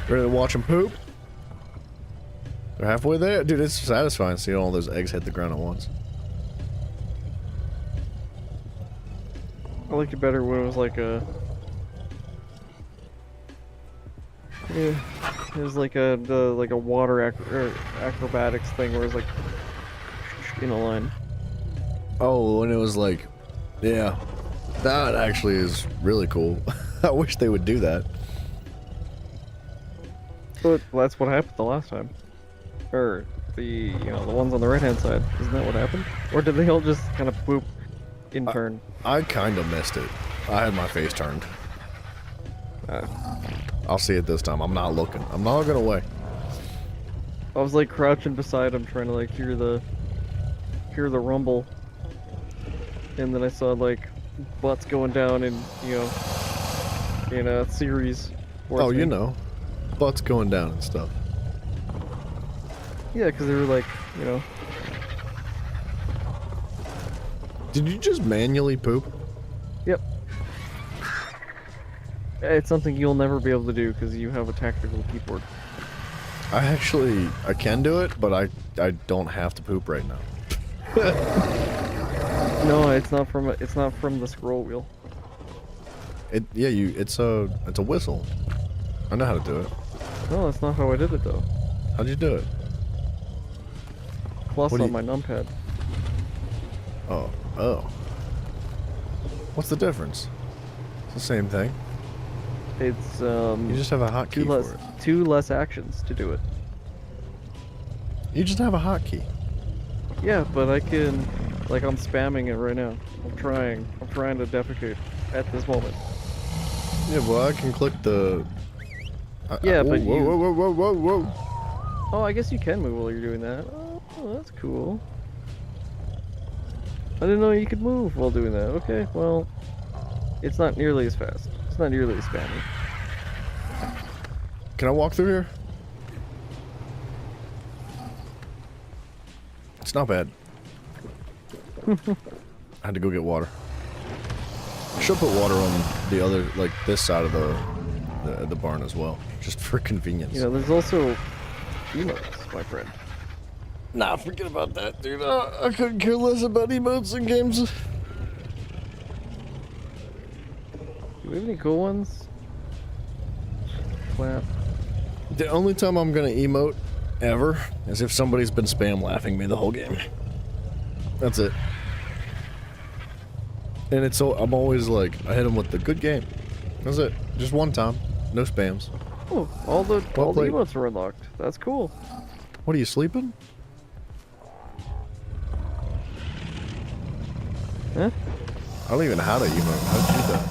Ready to watch them poop? They're halfway there. Dude, it's satisfying seeing all those eggs hit the ground at once. I liked it better when it was like a... yeah, it was like a water acrobatics thing where it's like in a line. Oh, when it was like, yeah, that actually is really cool. I wish they would do that. But that's what happened the last time. Or the the ones on the right hand side. Isn't that what happened? Or did they all just kind of poop in turn? I kind of missed it. I had my face turned. I'll see it this time. I'm not looking. I'm not looking away. I was like crouching beside him, trying to like hear the rumble, and then I saw like butts going down in in a series. Oh, you know, butts going down and stuff. Yeah, because they were like, Did you just manually poop? Yep. It's something you'll never be able to do because you have a tactical keyboard. I can do it, but I don't have to poop right now. No, it's not from the scroll wheel. It's a whistle. I know how to do it. No, that's not how I did it though. How'd you do it? Plus on my numpad. Oh. What's the difference? It's the same thing. It's You just have a hotkey for it. Two less actions to do it. You just have a hotkey. Yeah, but I can, like, I'm spamming it right now. I'm trying to defecate at this moment. Yeah, well, I can click the. Yeah, but whoa. Oh, I guess you can move while you're doing that. Oh, that's cool. I didn't know you could move while doing that. Okay, well, it's not nearly as fast. It's not nearly as spammy. Can I walk through here? It's not bad. I had to go get water. I should put water on the other, like this side of the barn as well, just for convenience. There's also emotes, my friend. Nah, forget about that, dude. I couldn't care less about emotes in games. Do we have any cool ones? Clap. The only time I'm gonna emote ever is if somebody's been spam laughing me the whole game. That's it. And I'm always like, I hit them with the good game. That's it. Just one time. No spams. Oh, all the What plate? emotes are unlocked. That's cool. What are you sleeping? Huh? I don't even know how to emote. How'd you do that?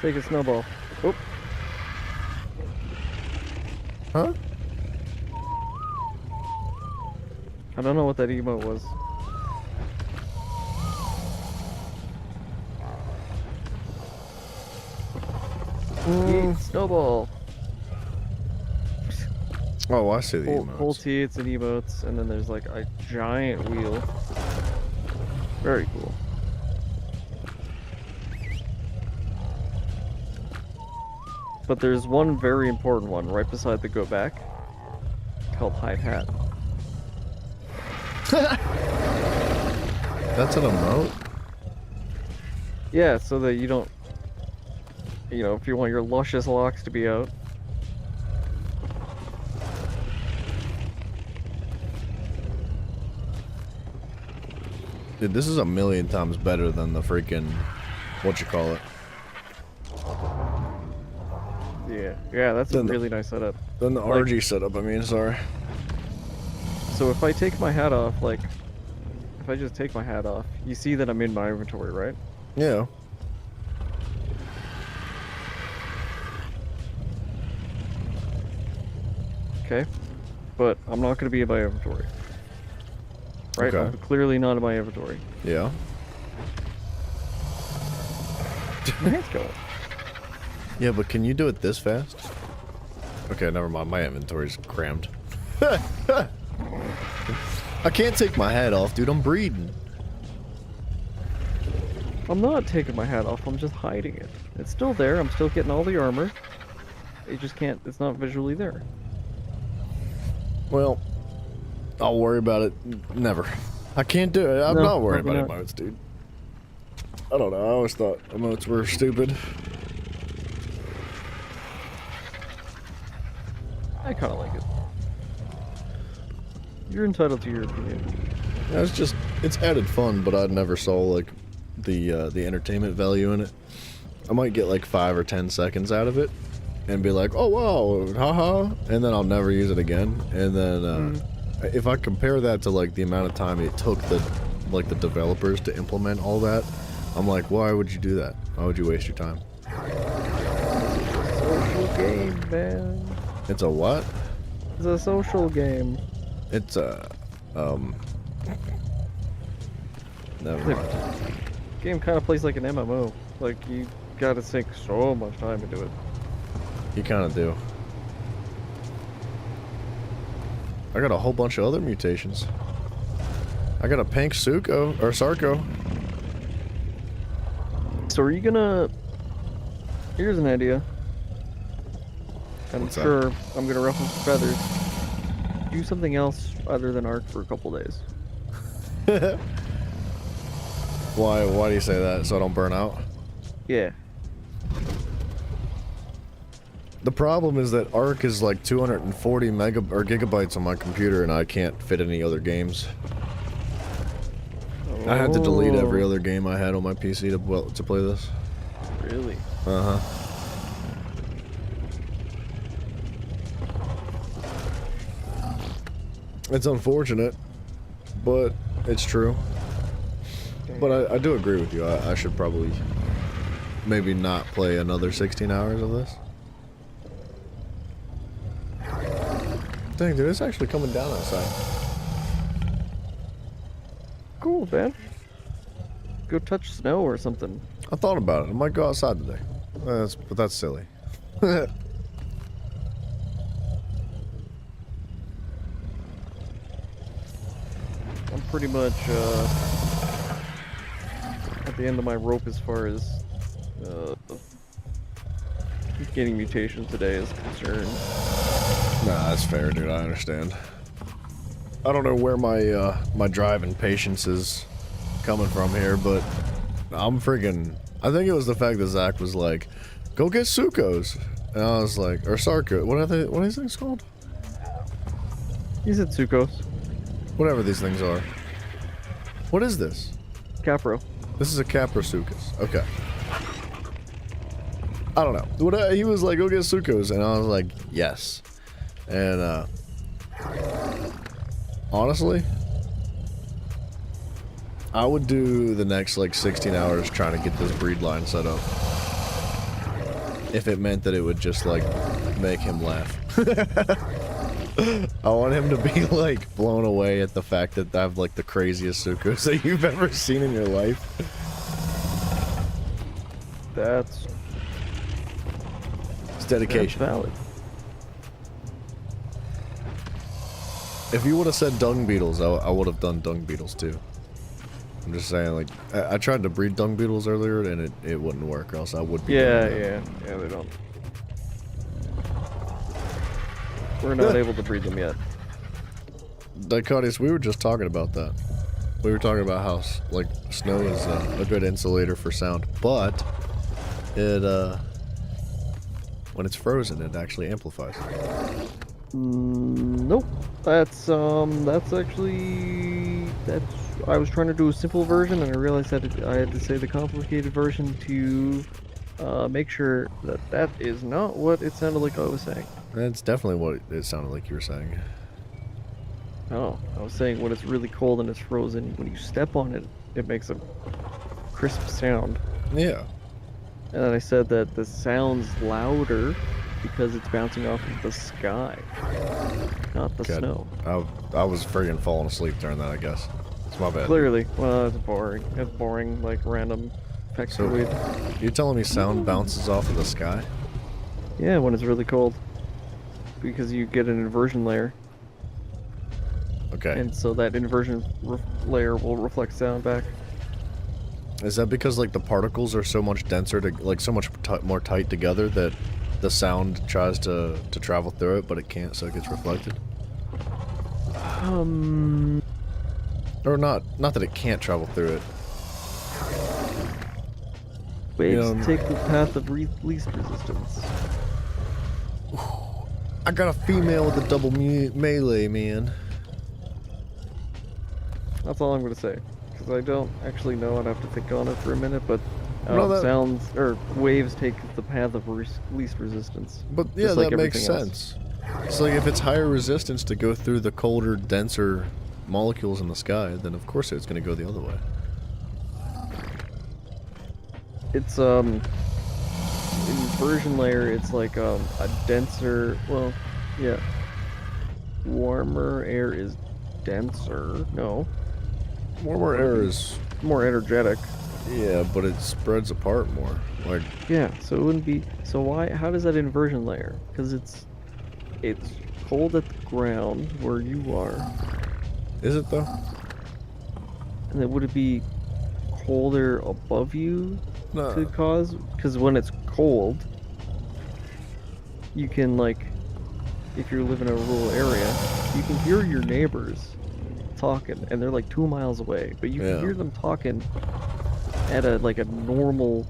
Take a snowball. Oop. Huh? I don't know what that emote was. Eat snowball. Oh, I see the Whole emotes. T, it's an emotes, and then there's like a giant wheel. Very cool. But there's one very important one right beside the go back called hide hat. That's an emote? Yeah, so that you don't, you know, if you want your luscious locks to be out. Dude, this is a million times better than the freaking, what you call it. Yeah, that's a Then the- really nice setup. Than the Like- RG setup, I mean, sorry. So if I take my hat off, like, if I just take my hat off, you see that I'm in my inventory, right? Yeah. Okay. But I'm not going to be in my inventory. Right? Okay. I'm clearly not in my inventory. Yeah. My hand's going. Yeah, but can you do it this fast? Okay, never mind. My inventory's crammed. I can't take my hat off, dude. I'm breeding. I'm not taking my hat off, I'm just hiding it. It's still there, I'm still getting all the armor. It just can't, it's not visually there. Well, I'll worry about it. Never. I can't do it. I'm No, not worried probably about not. emotes, dude. I don't know. I always thought emotes were stupid. I kinda like it. You're entitled to your opinion. Yeah, it's added fun, but I never saw like the entertainment value in it. I might get like 5 or 10 seconds out of it and be like, oh wow, haha, and then I'll never use it again. And then if I compare that to like the amount of time it took the developers to implement all that, I'm like, why would you do that? Why would you waste your time? Social game, man. It's a what? It's a social game. It's a never mind. Game kind of plays like an MMO. Like, you gotta sink so much time into it. You kind of do. I got a whole bunch of other mutations. I got a pink Suko or Sarko. So are you gonna... Here's an idea. I'm What's that? sure I'm gonna ruffle some feathers. Do something else other than Ark for a couple days. Why do you say that? So I don't burn out? Yeah. The problem is that Ark is like 240 gigabytes on my computer, and I can't fit any other games. I had to delete every other game I had on my PC to play this. Really? Uh-huh. It's unfortunate, but it's true. But I do agree with you. I should probably maybe not play another 16 hours of this. Dang, dude, it's actually coming down outside. Cool, man. Go touch snow or something. I thought about it. I might go outside today. But that's silly. I'm pretty much at the end of my rope as far as getting mutations today is concerned. Nah, that's fair, dude. I understand. I don't know where my my drive and patience is coming from here, but I'm freaking... I think it was the fact that Zach was like, go get Sukos. And I was like, or Sarko. What are these things called? He's at Sukos. Whatever these things are. What is this? Capro. This is a Caprasuchus. Okay. I don't know. He was like, go get Sucos, and I was like, yes. And honestly, I would do the next like 16 hours trying to get this breed line set up. If it meant that it would just like make him laugh. I want him to be like blown away at the fact that I have like the craziest Sucos that you've ever seen in your life. That's It's dedication. valid. If you would have said dung beetles, I would have done dung beetles too. I'm just saying, like, I tried to breed dung beetles earlier and it wouldn't work, or else I would be. Yeah, they don't. We're not able to breed them yet. Dichotis, we were just talking about that. We were talking about how, like, snow is a good insulator for sound, but it, when it's frozen, it actually amplifies. Nope. That's actually, I was trying to do a simple version, and I realized that I had to say the complicated version to make sure that that is not what it sounded like I was saying. That's definitely what it sounded like you were saying. Oh, I was saying when it's really cold and it's frozen, when you step on it, it makes a crisp sound. Yeah. And then I said that the sound's louder because it's bouncing off of the sky, not the snow. I was friggin' falling asleep during that, I guess. It's my bad. Clearly. Well, it's boring. It's boring, like random factoid. So, you're telling me sound bounces off of the sky? Yeah, when it's really cold. Because you get an inversion layer. Okay. And so that inversion layer will reflect sound back. Is that because, like, the particles are so much denser, like, so much more tight together that the sound tries to travel through it, but it can't, so it gets reflected? Or not that it can't travel through it. Waves take the path of least resistance. I got a female with a double melee, man. That's all I'm going to say. Because I don't actually know, I'd have to think on it for a minute, but No, sounds, or waves take the path of least resistance. But yeah, just like that makes everything sense. It's like if it's higher resistance to go through the colder, denser molecules in the sky, then of course it's going to go the other way. It's, inversion layer, it's like, a denser, well, yeah. Warmer air is denser, no. Warmer air is... more energetic. Yeah, but it spreads apart more. Like... Yeah, so it wouldn't be, so how does that inversion layer? Because it's cold at the ground where you are. Is it though? And then would it be colder above you No. to cause? Because when it's cold, you can, like, if you live in a rural area, you can hear your neighbors talking, and they're like 2 miles away, but you can hear them talking at a normal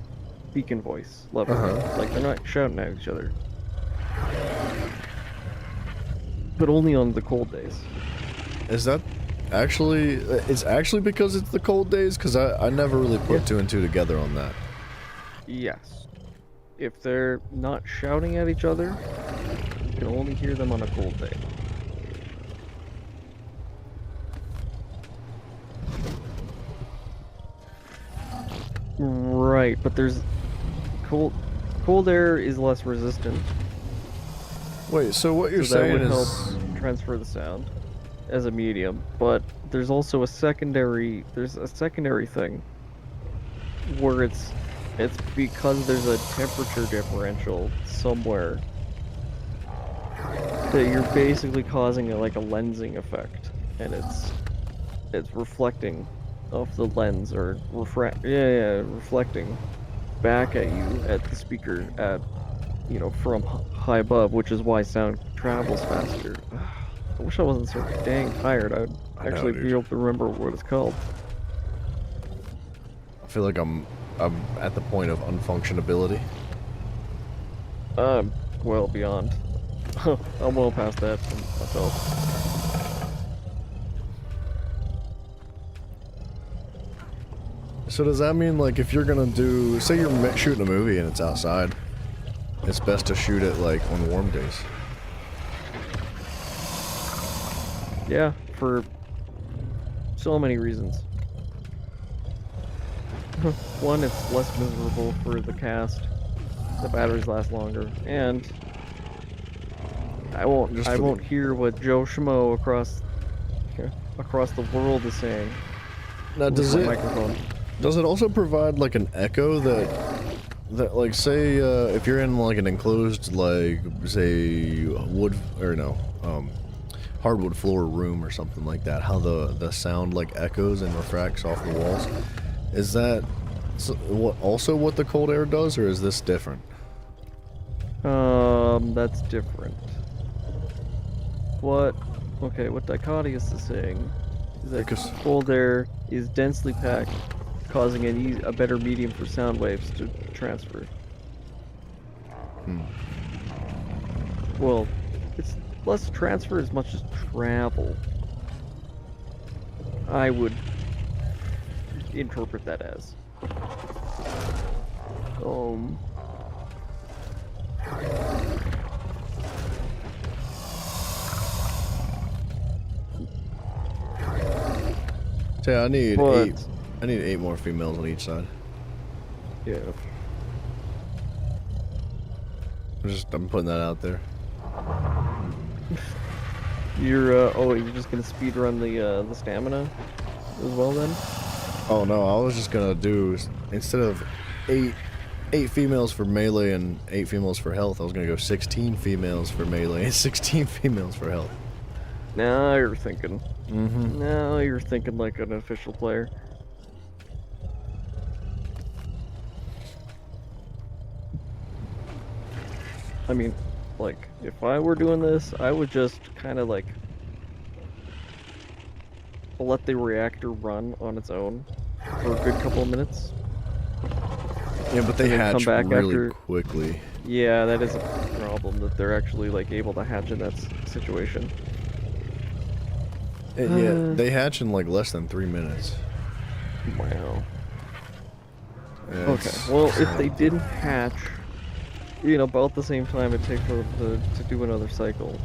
beacon voice level. Like, they're not shouting at each other. But only on the cold days. Is that actually... It's actually because it's the cold days? Because I never really put two and two together on that. Yes. If they're not shouting at each other, you can only hear them on a cold day. Right, but there's cold air is less resistant. Wait, so what you're So that saying would is... help transfer the sound as a medium, but there's also a secondary thing where it's because there's a temperature differential somewhere that you're basically causing a lensing effect, and it's reflecting off the lens, or reflecting back at you at the speaker at from high above, which is why sound travels faster. I wish I wasn't so dang tired. I'd actually be able to remember what it's called. I feel like I'm at the point of unfunctionability. Well beyond. I'm well past that myself. So does that mean, like, if you're gonna do... Say you're shooting a movie and it's outside, it's best to shoot it like on warm days. Yeah, for so many reasons. One, it's less miserable for the cast. The batteries last longer, and I won't hear what Joe Schmo across the world is saying. Now, with does my it microphone? does it also provide like an echo that like say if you're in like an enclosed like say wood or no hardwood floor room or something like that, how the sound like echoes and refracts off the walls? Is that what the cold air does, or is this different? That's different. What Dichotius is saying is that cold air is densely packed, causing a better medium for sound waves to transfer. Well, it's less transfer as much as travel. I would interpret that as. So I need But- eight. I need 8 more females on each side. Yeah. I'm putting that out there. You're just gonna speed run the stamina as well then? Oh no, I was just gonna do, instead of 8 females for melee and 8 females for health, I was gonna go 16 females for melee and 16 females for health. Now you're thinking. Mm-hmm. Now you're thinking like an official player. I mean, like, if I were doing this, I would just kind of like let the reactor run on its own for a good couple of minutes. Yeah, but they And then come hatch back really after- quickly. Yeah, that is a problem that they're actually like able to hatch in that situation. Yeah, they hatch in like less than 3 minutes. Wow. Yeah, Okay. Well, if they didn't hatch, about the same time it takes for them to do another cycle.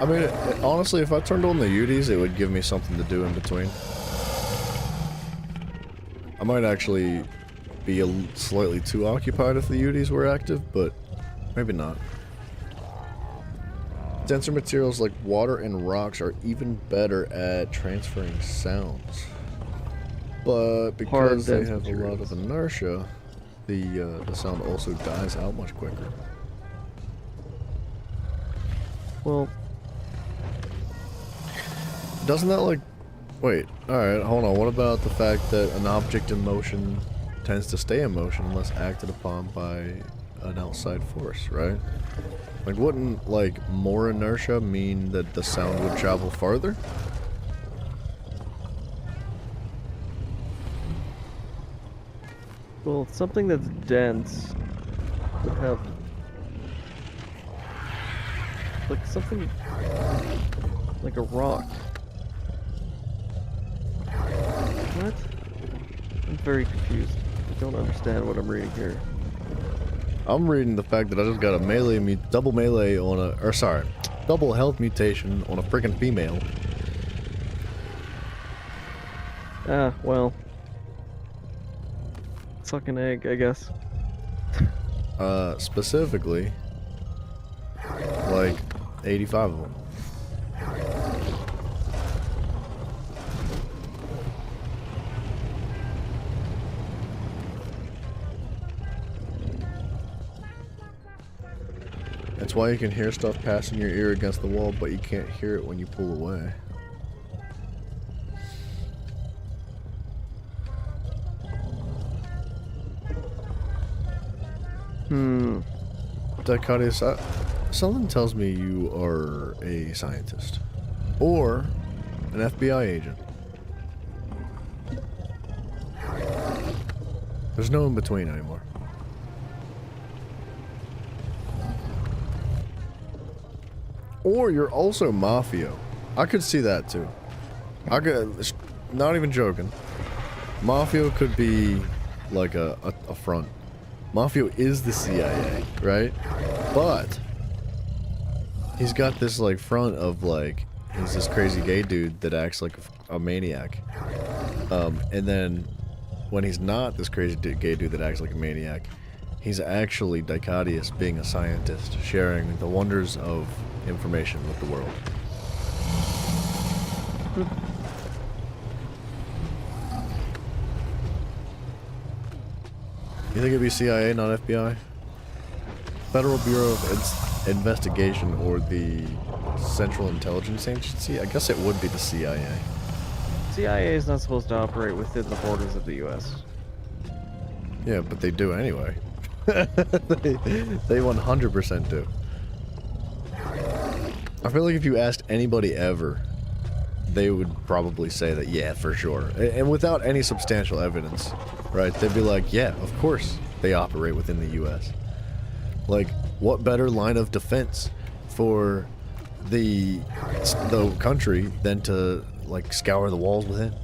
I mean, honestly, if I turned on the UDs, it would give me something to do in between. I might actually be slightly too occupied if the UDs were active, but maybe not. Denser materials like water and rocks are even better at transferring sounds. But because they dense have a lot materials. of inertia, the sound also dies out much quicker. Well, Doesn't that like... Wait, alright, hold on. What about the fact that an object in motion tends to stay in motion unless acted upon by an outside force, right? Like, wouldn't, like, more inertia mean that the sound would travel farther? something that's dense would have like something like a rock. What? I'm very confused. I don't understand what I'm reading here. I'm reading the fact that I just got a double melee on a... Or, sorry. Double health mutation on a freaking female. Ah, well. Suck an egg, I guess. Specifically, like 85 of them. That's why you can hear stuff passing your ear against the wall, but you can't hear it when you pull away. Dichotius, something tells me you are a scientist. Or an FBI agent. There's no in between anymore. Or you're also Mafia. I could see that too. I could, not even joking. Mafia could be like a front. Mafio is the CIA, right? But he's got this like front of like he's this crazy gay dude that acts like a maniac. And then when he's not this crazy gay dude that acts like a maniac, he's actually Dichotius, being a scientist, sharing the wonders of information with the world. You think it'd be CIA, not FBI? Federal Bureau of Investigation or the Central Intelligence Agency? I guess it would be the CIA. CIA is not supposed to operate within the borders of the U.S. Yeah, but they do anyway. they 100% do. I feel like if you asked anybody ever, they would probably say that, yeah, for sure. And without any substantial evidence, right? They'd be like, yeah, of course they operate within the U.S. Like, what better line of defense for the country than to, like, scour the walls within?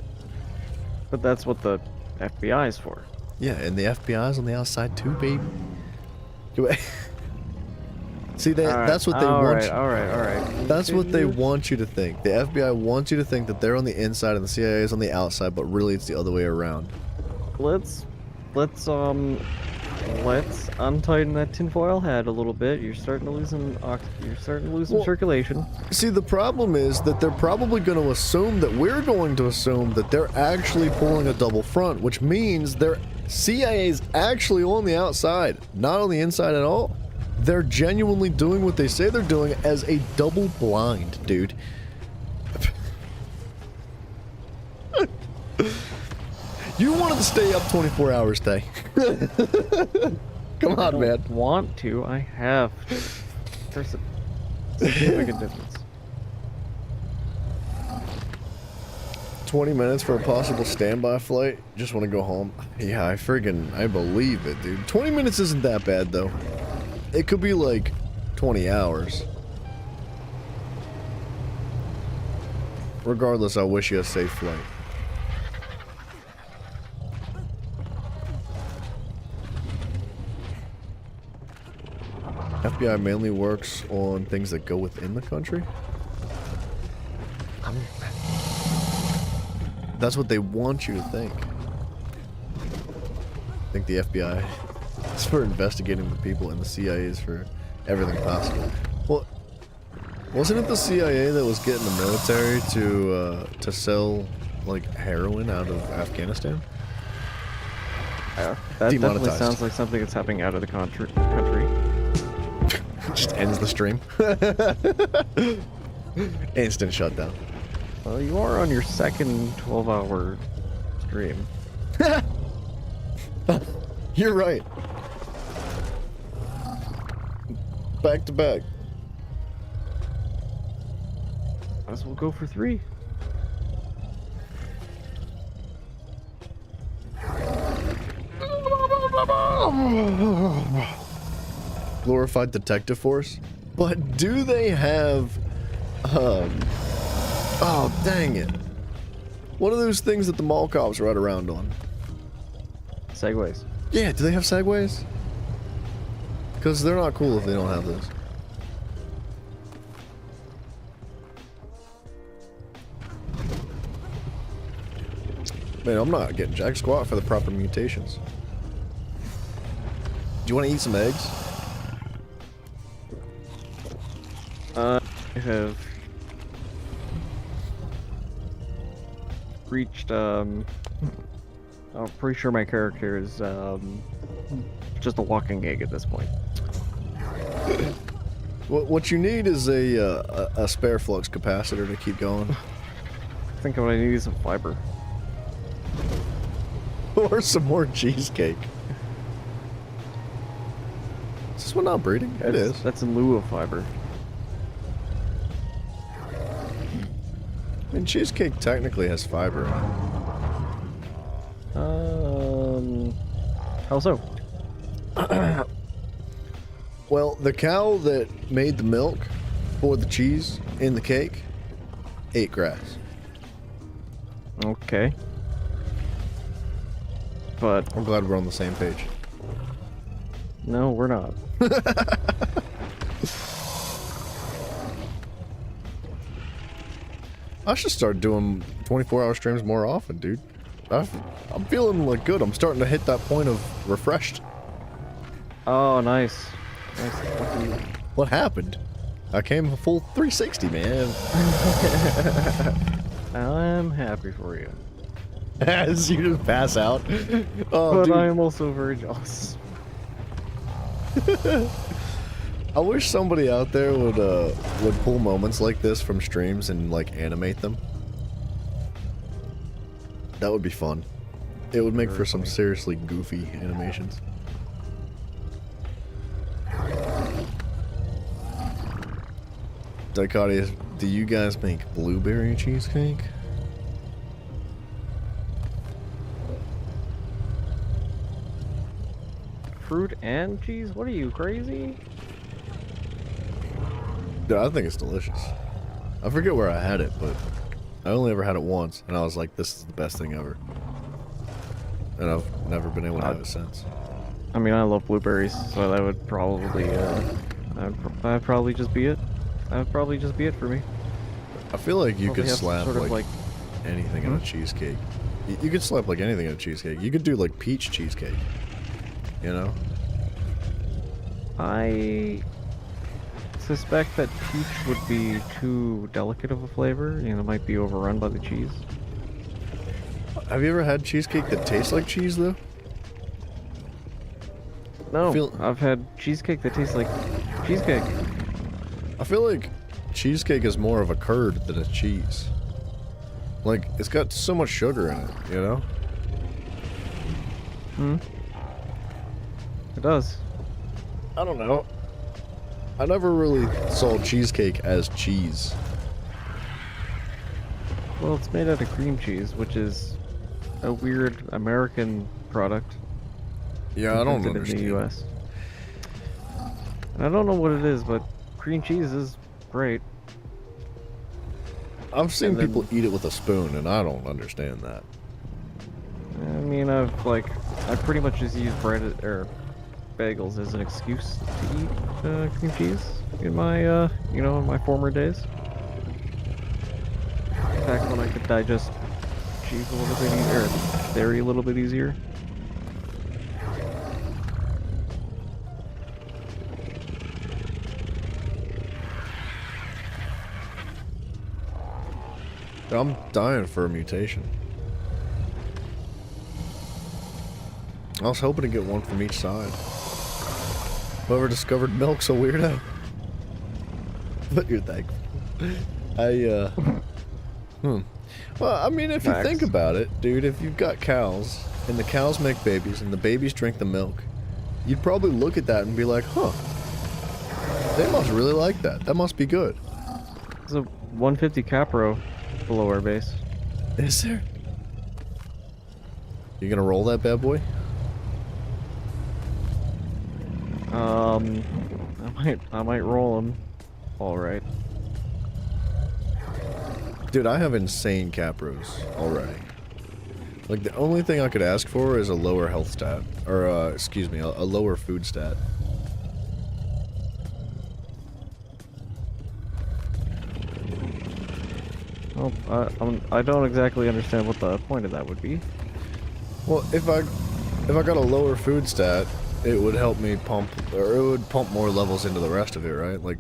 But that's what the FBI is for. Yeah, and the FBI's on the outside too, baby. See, that's what they want. All right. That's what they want you to think. The FBI wants you to think that they're on the inside and the CIA is on the outside, but really it's the other way around. Let's untighten that tinfoil hat a little bit. You're starting to lose some circulation. See, the problem is that they're probably going to assume that we're going to assume that they're actually pulling a double front, which means their CIA's actually on the outside, not on the inside at all. They're genuinely doing what they say they're doing as a double blind, dude. You wanted to stay up 24 hours, Tay. Come on, man. Want to? I have to. There's a significant difference. 20 minutes for a possible standby flight? Just want to go home? Yeah, I believe it, dude. 20 minutes isn't that bad, though. It could be like 20 hours. Regardless, I wish you a safe flight. FBI mainly works on things that go within the country? That's what they want you to think. I think the FBI is for investigating the people and the CIA is for everything possible. Well, wasn't it the CIA that was getting the military to sell like heroin out of Afghanistan? Yeah, that definitely sounds like something that's happening out of the country. Just ends the stream. Instant shutdown. Well, you are on your second 12-hour stream. You're right. Back to back. Might as well go for 3. Glorified detective force? But do they have oh dang it. What are those things that the mall cops ride around on? Segways. Yeah, do they have segways? Because they're not cool if they don't have those. Man, I'm not getting jack squat for the proper mutations. Do you want to eat some eggs? I have reached, I'm pretty sure my character is, just a walking egg at this point. What you need is a spare flux capacitor to keep going. I think I'm gonna need some fiber. Or some more cheesecake. Is this one not breeding? It is. That's in lieu of fiber. I mean, cheesecake technically has fiber in it. How so? Well, the cow that made the milk for the cheese in the cake ate grass. Okay. But I'm glad we're on the same page. no, we're not. I should start doing 24-hour streams more often, dude. I'm feeling like good. I'm starting to hit that point of refreshed. Oh, nice. Nice. Lucky you. What happened? I came full 360, man. I'm happy for you. As you just pass out. Oh, But dude. I am also very jealous. I wish somebody out there would pull moments like this from streams and like animate them. That would be fun. It would make for some seriously goofy animations. Dichotius, do you guys make blueberry cheesecake? Fruit and cheese? What are you, crazy? Dude, I think it's delicious. I forget where I had it, but I only ever had it once, and I was like, this is the best thing ever. And I've never been able to have it since. I mean, I love blueberries, so that would probably, that'd probably just be it. That would probably just be it for me. I feel like you Probably could have some slap sort of, like anything on a cheesecake. You could slap like anything on a cheesecake. You could do like peach cheesecake. You know? I suspect that peach would be too delicate of a flavor. You know, it might be overrun by the cheese. Have you ever had cheesecake that tastes like cheese though? No, I've had cheesecake that tastes like cheesecake. I feel like cheesecake is more of a curd than a cheese. Like, it's got so much sugar in it, you know? Hmm. It does. I don't know. I never really saw cheesecake as cheese. Well, it's made out of cream cheese, which is a weird American product. Yeah, I don't invented understand. in the U.S. And I don't know what it is, but cream cheese is great. I've seen And then- people eat it with a spoon, and I don't understand that. I mean, I pretty much just use bread or bagels as an excuse to eat cream cheese in my, in my former days. Back when I could digest cheese a little bit easier, or dairy a little bit easier. I'm dying for a mutation. I was hoping to get one from each side. Whoever discovered milk's a weirdo. But you're thankful. Well, I mean, if you Facts. think about it, dude, if you've got cows, and the cows make babies, and the babies drink the milk, you'd probably look at that and be like, huh, they must really like that. That must be good. There's a 150 Capro below our base. Is there? You gonna roll that bad boy? I might roll them. All right. Dude, I have insane capros already. Like, the only thing I could ask for is a lower health stat. Or, excuse me, a lower food stat. Well, I don't exactly understand what the point of that would be. Well, if I got a lower food stat, it would help me pump, or it would pump more levels into the rest of it, right? Like,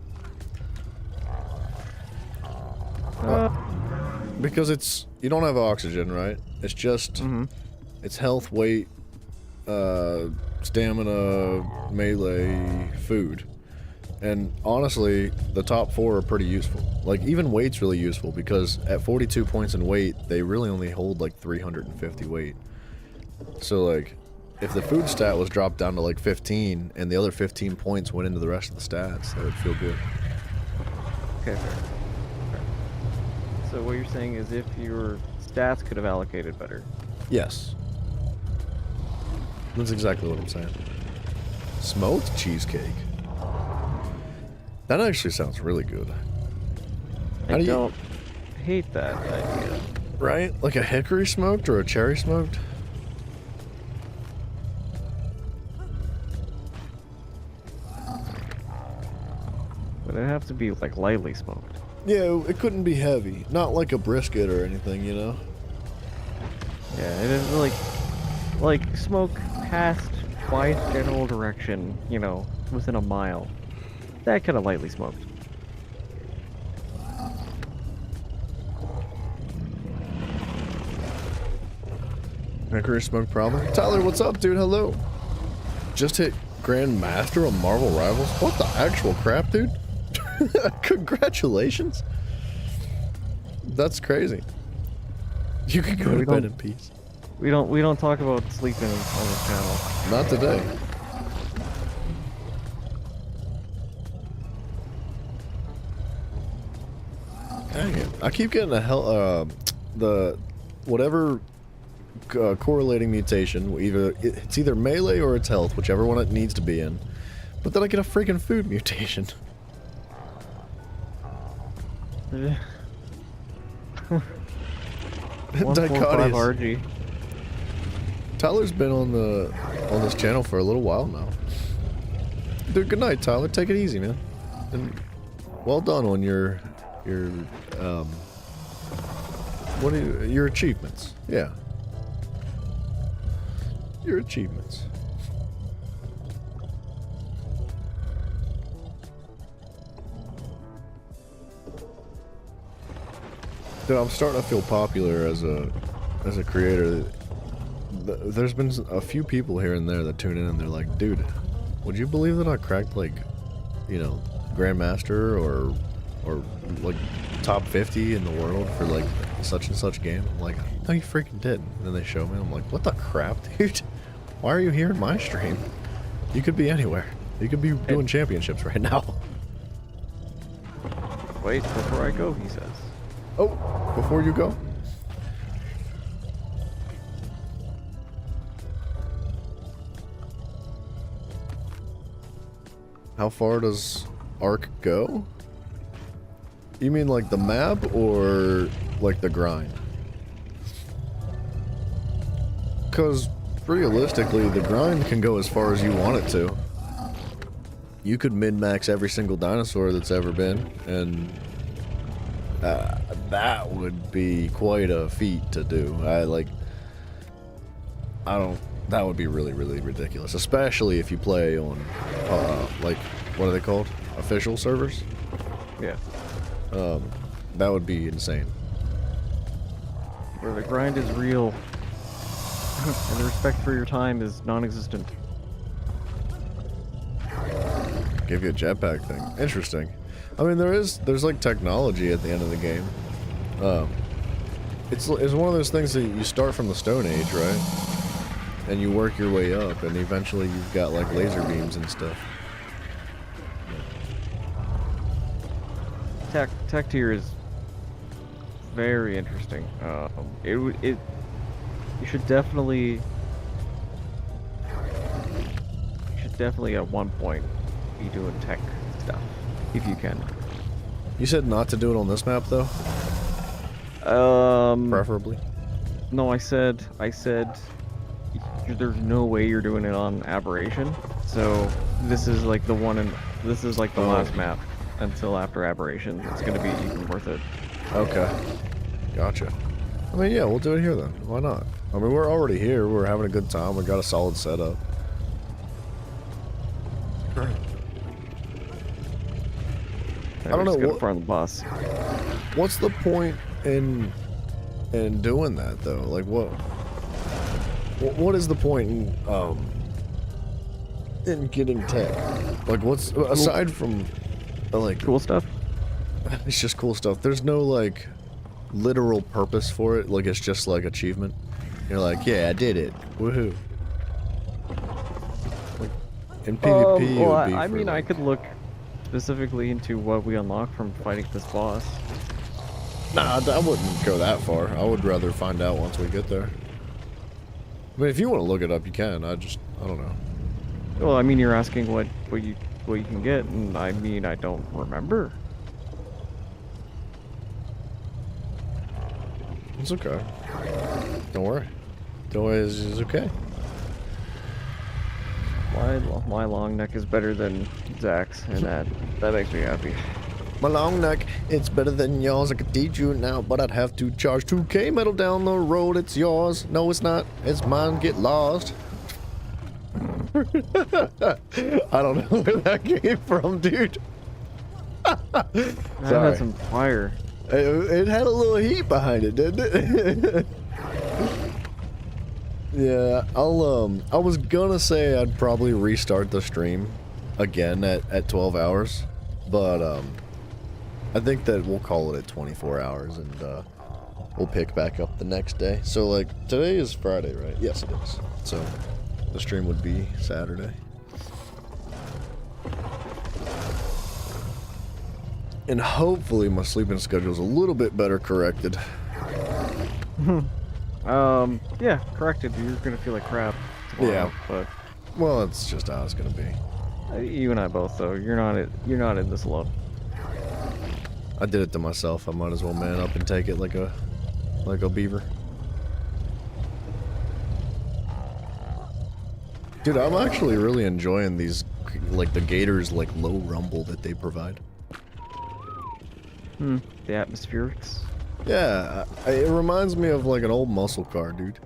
because you don't have oxygen, right? It's just, it's health, weight, stamina, melee, food. And honestly, the top 4 are pretty useful. Like, even weight's really useful, because at 42 points in weight, they really only hold like 350 weight. So like, if the food stat was dropped down to like 15, and the other 15 points went into the rest of the stats, that would feel good. Okay, fair. So what you're saying is if your stats could have allocated better. Yes. That's exactly what I'm saying. Smoked cheesecake. That actually sounds really good. How I do you- don't hate that idea. Right? Like a hickory smoked or a cherry smoked? but it'd have to be like lightly smoked. Yeah, it couldn't be heavy. Not like a brisket or anything, you know? Yeah, it is like smoke past by its general direction, you know, within a mile. That kind of lightly smoked. Mercury smoke problem. Tyler, what's up, dude? Hello. Just hit Grand Master on Marvel Rivals. What the actual crap, dude? Congratulations. That's crazy. You can go to bed in peace. We don't talk about sleeping on this channel. Not today. Dang it! I keep getting the whatever correlating mutation. It's either melee or it's health, whichever one it needs to be in. But then I get a freaking food mutation. Dichotomous. RG. Tyler's been on this channel for a little while now. Dude, good night, Tyler. Take it easy, man. And well done on your your achievements. Yeah. Your achievements. Dude, I'm starting to feel popular as a creator. There's been a few people here and there that tune in and they're like, dude, would you believe that I cracked, like, you know, Grandmaster or like top 50 in the world for like such and such game? I'm like, no, you freaking did. And then they show me, I'm like, what the crap, dude? Why are you here in my stream? You could be anywhere. You could be doing championships right now. Wait, before I go, he says. Oh, before you go? How far does Arc go? You mean like the map or like the grind? Because realistically, the grind can go as far as you want it to. You could min-max every single dinosaur that's ever been, and that would be quite a feat to do. That would be really, really ridiculous, especially if you play on, like, what are they called? Official servers? Yeah. That would be insane. Where the grind is real, and the respect for your time is non-existent. Give you a jetpack thing. Interesting. I mean, there's like technology at the end of the game. It's one of those things that you start from the Stone Age, right? And you work your way up, and eventually you've got like laser beams and stuff. Tech tier is very interesting. You should definitely at one point be doing tech stuff if you can. You said not to do it on this map, though? Preferably. No, I said there's no way you're doing it on Aberration. So this is like the last map until after Aberration. It's gonna be even worth it. Okay. Gotcha. I mean, yeah, we'll do it here then. Why not? I mean, we're already here. We're having a good time. We got a solid setup. I don't know what. Front of the bus. What's the point in doing that though? Like, what is the point in getting tech? Like, what's aside from like cool stuff? It's just cool stuff. There's no like literal purpose for it. Like, it's just like achievement. You're like, yeah, I did it. Woohoo. Like, in PvP, well, it would be I mean, like, I could look specifically into what we unlock from fighting this boss. Nah, I wouldn't go that far. I would rather find out once we get there. I mean, if you want to look it up, you can. I don't know. Well, I mean, you're asking what you can get, and I mean, I don't remember. It's okay. Don't worry. Don't worry, it's okay. My long neck is better than Zach's, and that makes me happy. My long neck, it's better than yours. I could teach you now, but I'd have to charge 2K metal down the road. It's yours. No, it's not. It's mine. Get lost. I don't know where that came from, dude. That Sorry. had some fire. It had a little heat behind it, didn't it? Yeah, I was gonna say I'd probably restart the stream again at 12 hours, but I think that we'll call it at 24 hours and we'll pick back up the next day. So like today is Friday, right? Yes, it is. So the stream would be Saturday. And hopefully my sleeping schedule is a little bit better corrected. Yeah, corrected. You're gonna feel like crap tomorrow, Yeah. but Well, it's just how it's gonna be. you and I both, though. You're not in this alone. I did it to myself. I might as well man up and take it like a beaver. Dude, I'm actually really enjoying these, like the Gators, like low rumble that they provide. The atmospherics. Yeah, it reminds me of like an old muscle car, dude.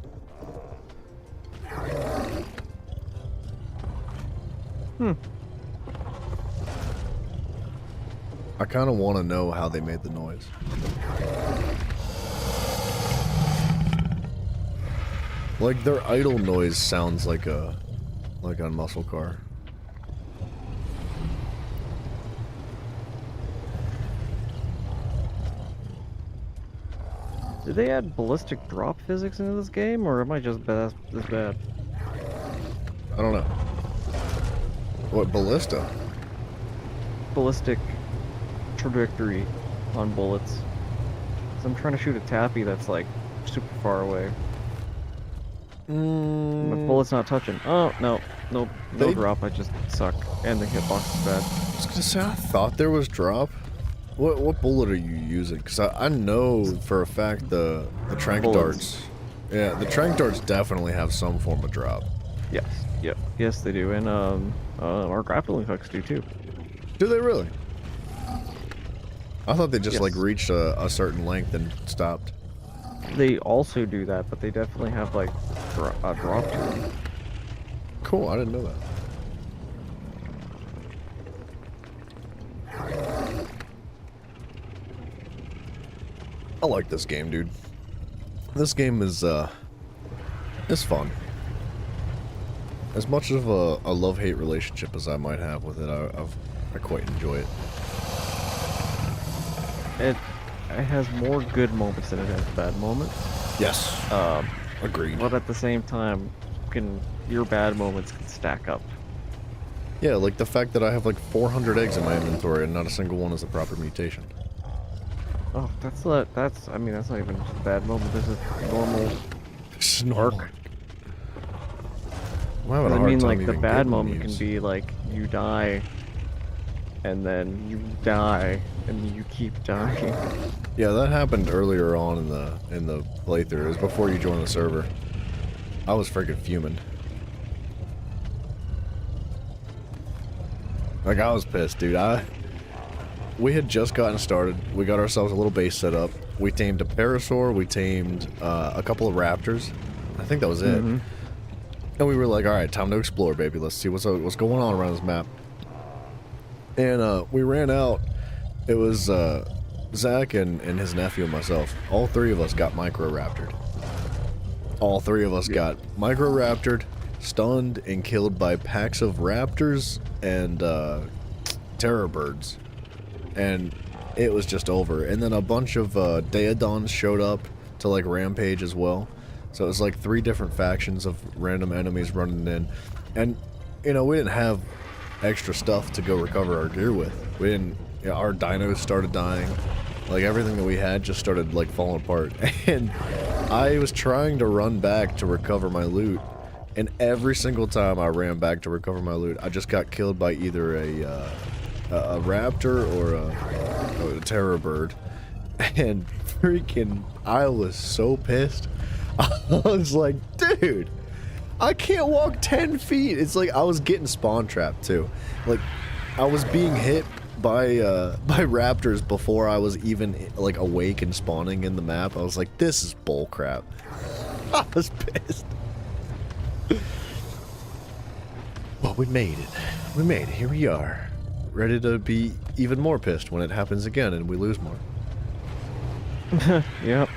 I kind of want to know how they made the noise. Like their idle noise sounds like a muscle car. Did they add ballistic drop physics into this game, or am I just this bad? I don't know. What, ballista? Ballistic trajectory on bullets. 'Cause I'm trying to shoot a tappy that's like super far away. The bullet's not touching. Oh, no. Nope. No They- drop, I just suck. And the hitbox is bad. I was gonna say, I thought there was drop. What bullet are you using? Because I know for a fact the trank Bullets. darts. Yeah, the trank darts definitely have some form of drop. Yes. Yep. Yes, they do. And our grappling hooks do too. Do they really? I thought they just Yes. like reached a certain length and stopped. They also do that, but they definitely have like a drop to them. Cool, I didn't know that. I like this game, dude. This game is fun. As much of a love-hate relationship as I might have with it, I quite enjoy it. It has more good moments than it has bad moments. Yes. Agreed. But at the same time, your bad moments can stack up. Yeah, like the fact that I have like 400 eggs in my inventory and not a single one is a proper mutation. Oh, that's not even just a bad moment. This is normal. Snark. I'm having a I hard mean, time like, the even bad getting moment can these. be, like, you die, and then you die, and you keep dying. Yeah, that happened earlier on in the playthrough. It was before you joined the server. I was freaking fuming. Like, I was pissed, dude. We had just gotten started. We got ourselves a little base set up. We tamed a parasaur. We tamed a couple of raptors. I think that was it. Mhm. And we were like, all right, time to explore, baby. Let's see what's going on around this map. And we ran out. It was Zach and his nephew and myself. All three of us got micro-raptored. All three of us got micro-raptored, stunned, and killed by packs of raptors and terror birds. And it was just over. And then a bunch of Daedons showed up to like rampage as well. So it was like 3 different factions of random enemies running in. And, you know, we didn't have extra stuff to go recover our gear with. We didn't, you know, our dinos started dying. Like everything that we had just started like falling apart. And I was trying to run back to recover my loot. And every single time I ran back to recover my loot, I just got killed by either a raptor or a terror bird. And freaking, I was so pissed. I was like, dude, I can't walk 10 feet. It's like I was getting spawn trapped too. Like I was being hit by raptors before I was even like awake and spawning in the map. I was like, this is bull crap. I was pissed. But we made it. We made it. Here we are. Ready to be even more pissed when it happens again and we lose more. Yep.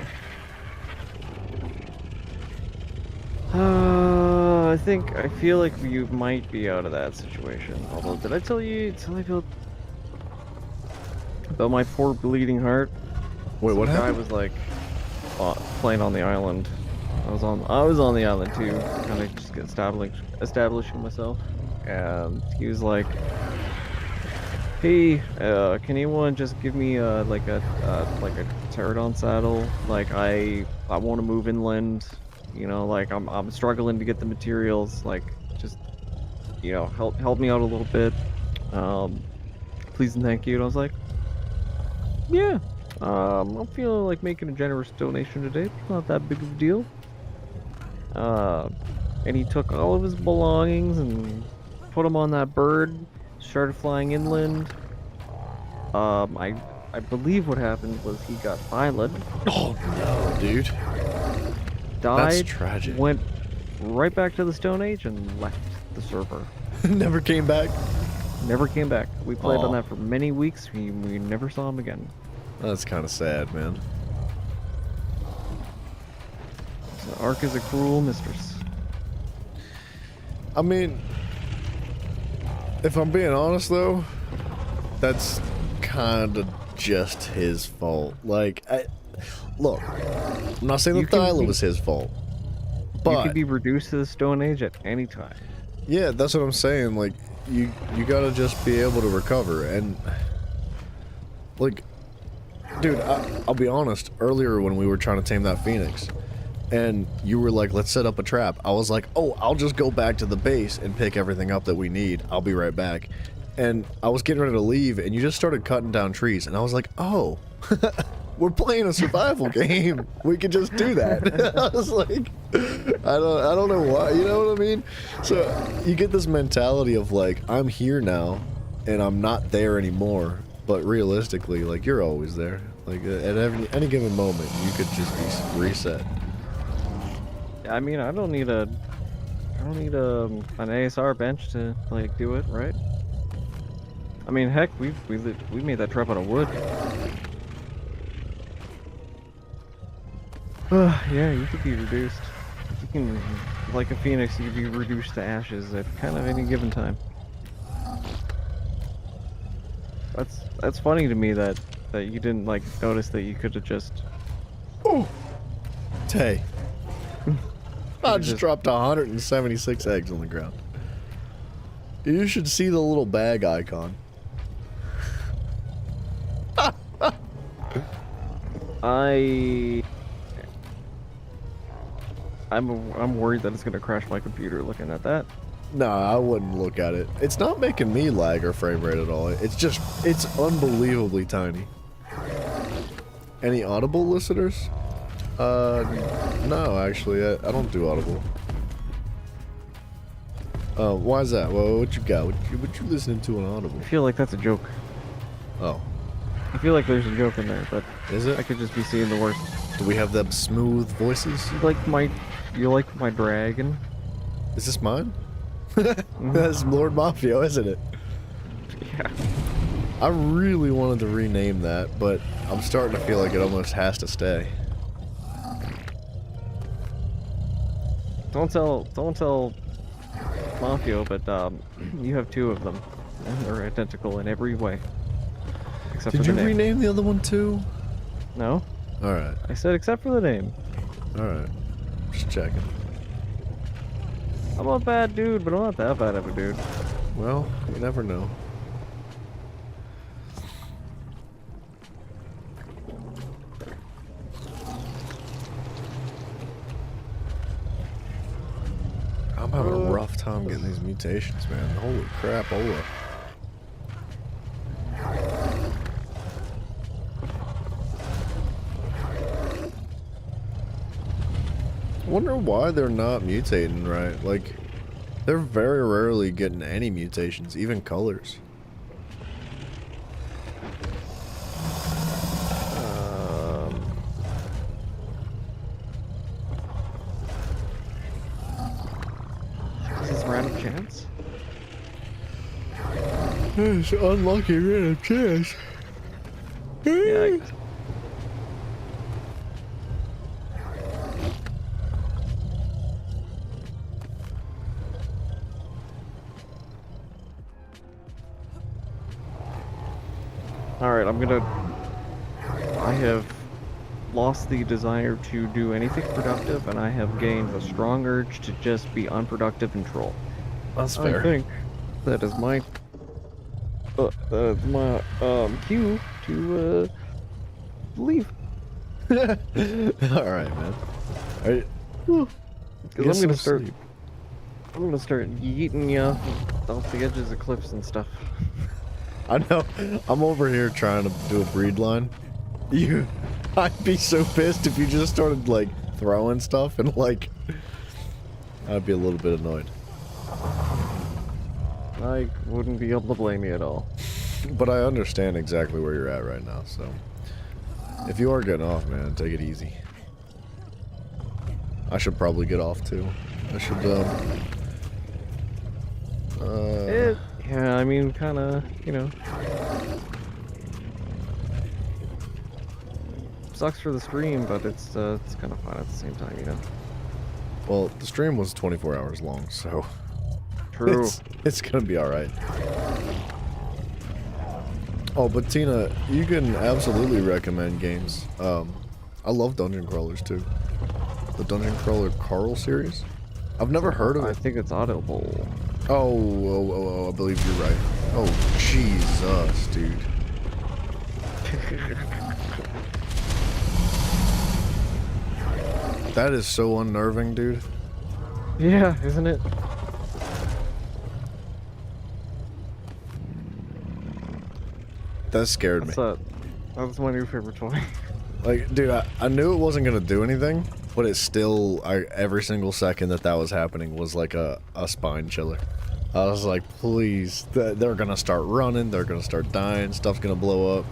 I feel like you might be out of that situation. Although, did I tell you about my poor bleeding heart? Wait, what happened? Guy was like playing on the island. I was on the island too, kind of just establishing myself, and he was like, "Hey, can anyone just give me like a pterodon saddle? Like I want to move inland. You know, like I'm struggling to get the materials. Like just help me out a little bit. Please and thank you." And I was like, "Yeah, I'm feeling like making a generous donation today. It's not that big of a deal." And he took all of his belongings and put them on that bird, started flying inland. I believe what happened was he got violent. Oh no, dude. Died. That's tragic. Went right back to the Stone Age and left the server. Never came back? Never came back. We played Aw. on that for many weeks. We never saw him again. That's kind of sad, man. So Ark is a cruel mistress. I mean, if I'm being honest though, that's kind of just his fault. Like, look, I'm not saying that Thyla was his fault, but you could be reduced to the Stone Age at any time. yeah, that's what I'm saying. Like, you gotta just be able to recover. And like, dude, I'll be honest. Earlier when we were trying to tame that phoenix, and you were like, let's set up a trap, I was like, oh, I'll just go back to the base and pick everything up that we need. I'll be right back. And I was getting ready to leave, and you just started cutting down trees, and I was like, oh, we're playing a survival game. We could just do that. I was like, I don't know why, you know what I mean? So you get this mentality of like, I'm here now, and I'm not there anymore. But realistically, like, you're always there. Like, at any given moment, you could just be reset. I mean, I don't need an ASR bench to like do it, right? I mean, heck, we made that trap out of wood. Yeah, you could be reduced. You can, like a phoenix, you could be reduced to ashes at kind of any given time. That's funny to me that you didn't like notice that you could have just. Oh, Tay. I just dropped 176 eggs on the ground. You should see the little bag icon. I'm worried that it's gonna crash my computer looking at that. No, I wouldn't look at it. It's not making me lag or frame rate at all. It's unbelievably tiny. Any Audible listeners? No, actually, I don't do Audible. Why is that? Well, what you got? What you listening to on Audible? I feel like that's a joke. Oh. I feel like there's a joke in there, but Is it? I could just be seeing the worst. Do we have them smooth voices? You like my dragon? Is this mine? That's Lord Mafio, isn't it? Yeah. I really wanted to rename that, but I'm starting to feel like it almost has to stay. Don't tell Mafio, but you have two of them. And they're identical in every way. Except Did for you the name. rename the other one too? No. Alright. I said except for the name. Alright. Just checking. I'm a bad dude, but I'm not that bad of a dude. Well, you never know. I'm having a rough time getting these mutations, man. Holy crap, Ola. I wonder why they're not mutating right. Like, they're very rarely getting any mutations, even colors. Is this random chance? It's unlucky random chance. Yeah, I guess. Alright, I have lost the desire to do anything productive, and I have gained a strong urge to just be unproductive and troll. That's I fair. think that is my cue to leave. Alright, man. Alright. Because I'm gonna start yeeting you off the edges of cliffs and stuff. I know. I'm over here trying to do a breed line. I'd be so pissed if you just started, like, throwing stuff and, like, I'd be a little bit annoyed. I wouldn't be able to blame you at all. But I understand exactly where you're at right now, so if you are getting off, man, take it easy. I should probably get off too. I should, Yeah, I mean, kinda, you know. Sucks for the stream, but it's kind of fun at the same time, you know. well, the stream was 24 hours long, so True. it's gonna be alright. Oh, but Tina, you can absolutely recommend games. I love dungeon crawlers too. The Dungeon Crawler Carl series. I've never heard of I it. think it's Audible. Oh, I believe you're right. Oh, Jesus, dude. That is so unnerving, dude. Yeah, isn't it? That scared me. That's my new favorite toy. Like, dude, I knew it wasn't gonna do anything, but it still, every single second that was happening was like a spine chiller. I was like, please, they're gonna start running, they're gonna start dying, stuff's gonna blow up.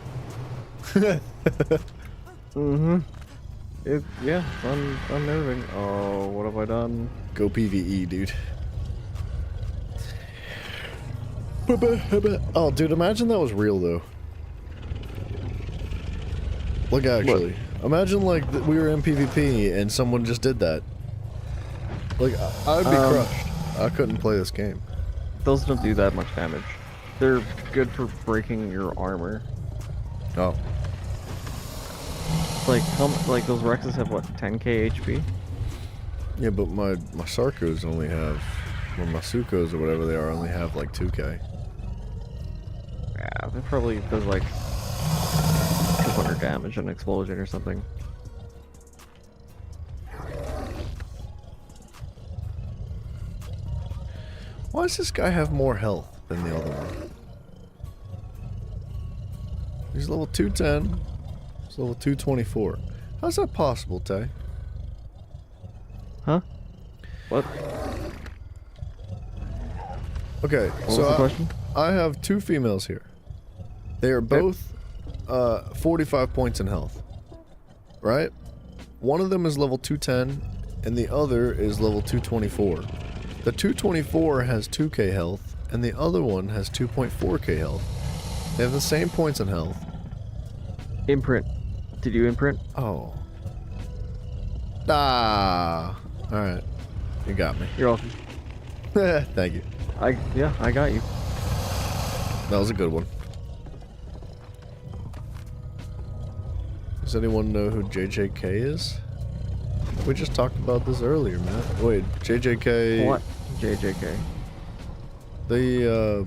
Mm-hmm. Yeah, it's unnerving. Oh, what have I done? Go PvE, dude. Oh, dude, imagine that was real, though. Like, actually. Imagine, like, we were in PvP and someone just did that. Like, I'd be crushed. I couldn't play this game. Those don't do that much damage. They're good for breaking your armor. Oh. Like those Rexes have what, 10k HP? Yeah, but my Sarkos only have, or my Sukos or whatever they are, only have like 2k. Yeah, they probably does like 200 damage on an explosion or something. Why does this guy have more health than the other one? He's level 210. He's level 224. How's that possible, Tay? Huh? What? Okay, What was so the question? I have two females here. They are both 45 points in health. Right? One of them is level 210, and the other is level 224. The 224 has 2k health, and the other one has 2.4k health. They have the same points in health. Imprint. Did you imprint? Oh. Ah. Alright. You got me. You're welcome. Thank you. Yeah, I got you. That was a good one. Does anyone know who JJK is? We just talked about this earlier, man. Wait, JJK... What? JJK. The,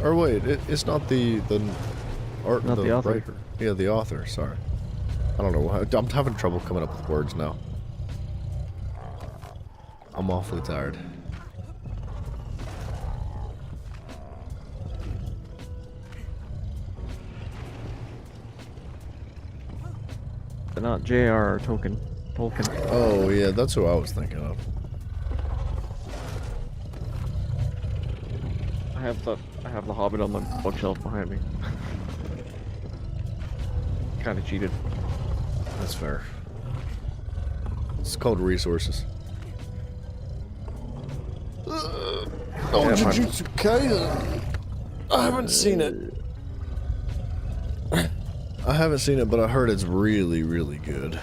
or wait, it's not the art, Not the author. writer. Yeah, the author, sorry. I don't know, I'm having trouble coming up with words now. I'm awfully tired. But not JR token. Tolkien. Oh yeah, that's who I was thinking of. I have the Hobbit on the bookshelf behind me. Kind of cheated. That's fair. It's called resources. Oh, Yeah, fine. Jujutsu Kaisen. I haven't seen it. I haven't seen it, but I heard it's really, really good.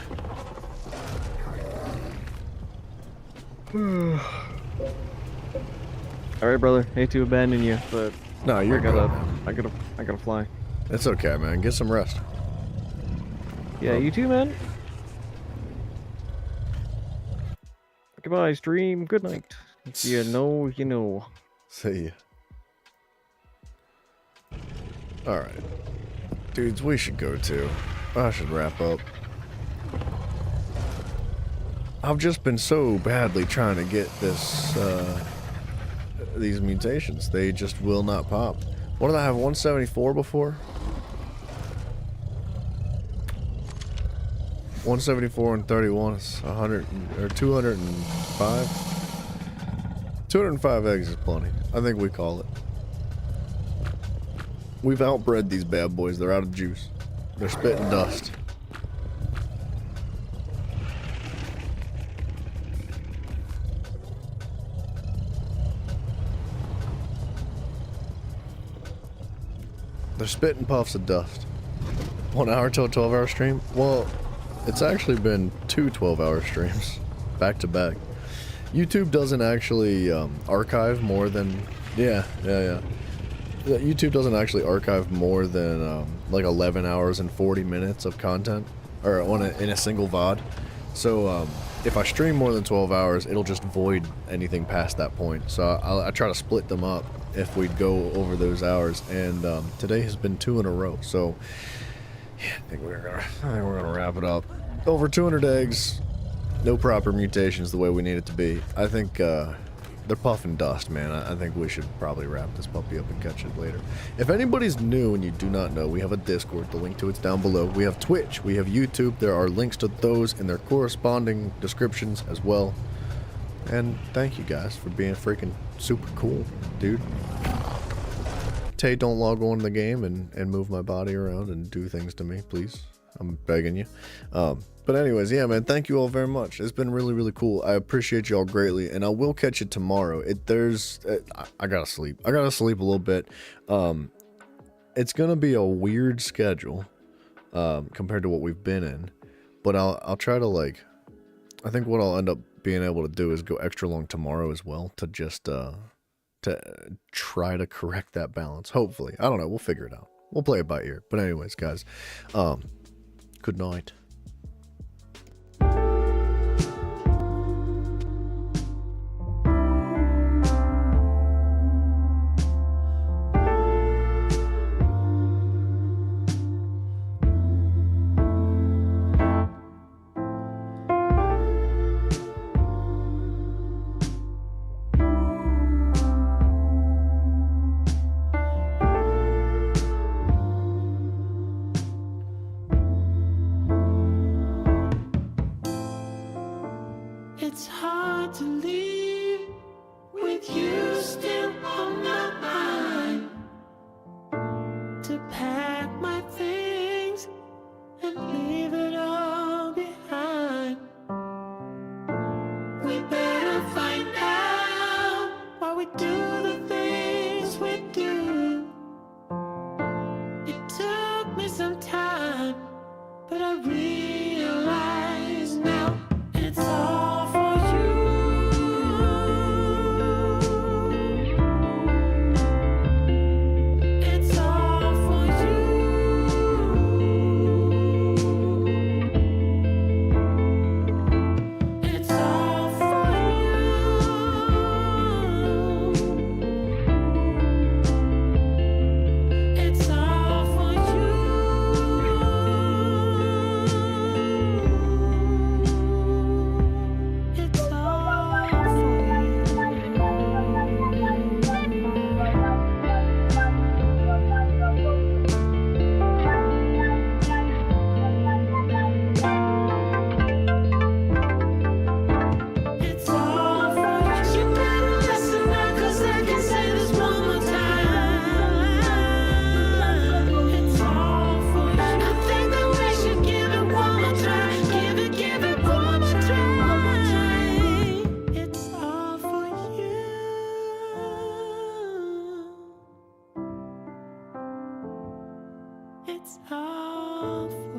All right, brother. Hate to abandon you, but No, you're good. I gotta fly. It's okay, man. Get some rest. Yeah, you too, man. Goodbye, stream. Good night. If you know, you know. See ya. Alright. Dudes, we should go too. I should wrap up. I've just been so badly trying to get this, these mutations. They just will not pop. What did I have, 174 before? 174 and 31 is 100 or 205. 205 eggs is plenty. I think we call it. We've outbred these bad boys. They're out of juice. They're spitting dust. They're spitting puffs of dust. 1 hour till a 12-hour stream? Well, it's actually been two 12-hour streams back to back. YouTube doesn't actually archive more than... Yeah. YouTube doesn't actually archive more than like 11 hours and 40 minutes of content, or in a single VOD. So if I stream more than 12 hours, it'll just void anything past that point. So I try to split them up if we go over those hours, and today has been 2 in a row. So yeah, I think we're gonna wrap it up. Over 200 eggs, no proper mutations the way we need it to be. I think they're puffing dust, man. I think we should probably wrap this puppy up and catch it later. If anybody's new and you do not know, we have a Discord. The link to it's down below. We have Twitch. We have YouTube. There are links to those in their corresponding descriptions as well. And thank you guys for being freaking super cool, dude. Tay, don't log on to the game and move my body around and do things to me, please. I'm begging you. But anyways, yeah, man, thank you all very much. It's been really, really cool. I appreciate you all greatly, and I will catch it tomorrow. I gotta sleep. I gotta sleep a little bit. It's gonna be a weird schedule compared to what we've been in, but I'll try to, like, I think what I'll end up being able to do is go extra long tomorrow as well to just to try to correct that balance. Hopefully, I don't know. We'll figure it out. We'll play it by ear. But anyways, guys, good night. lights of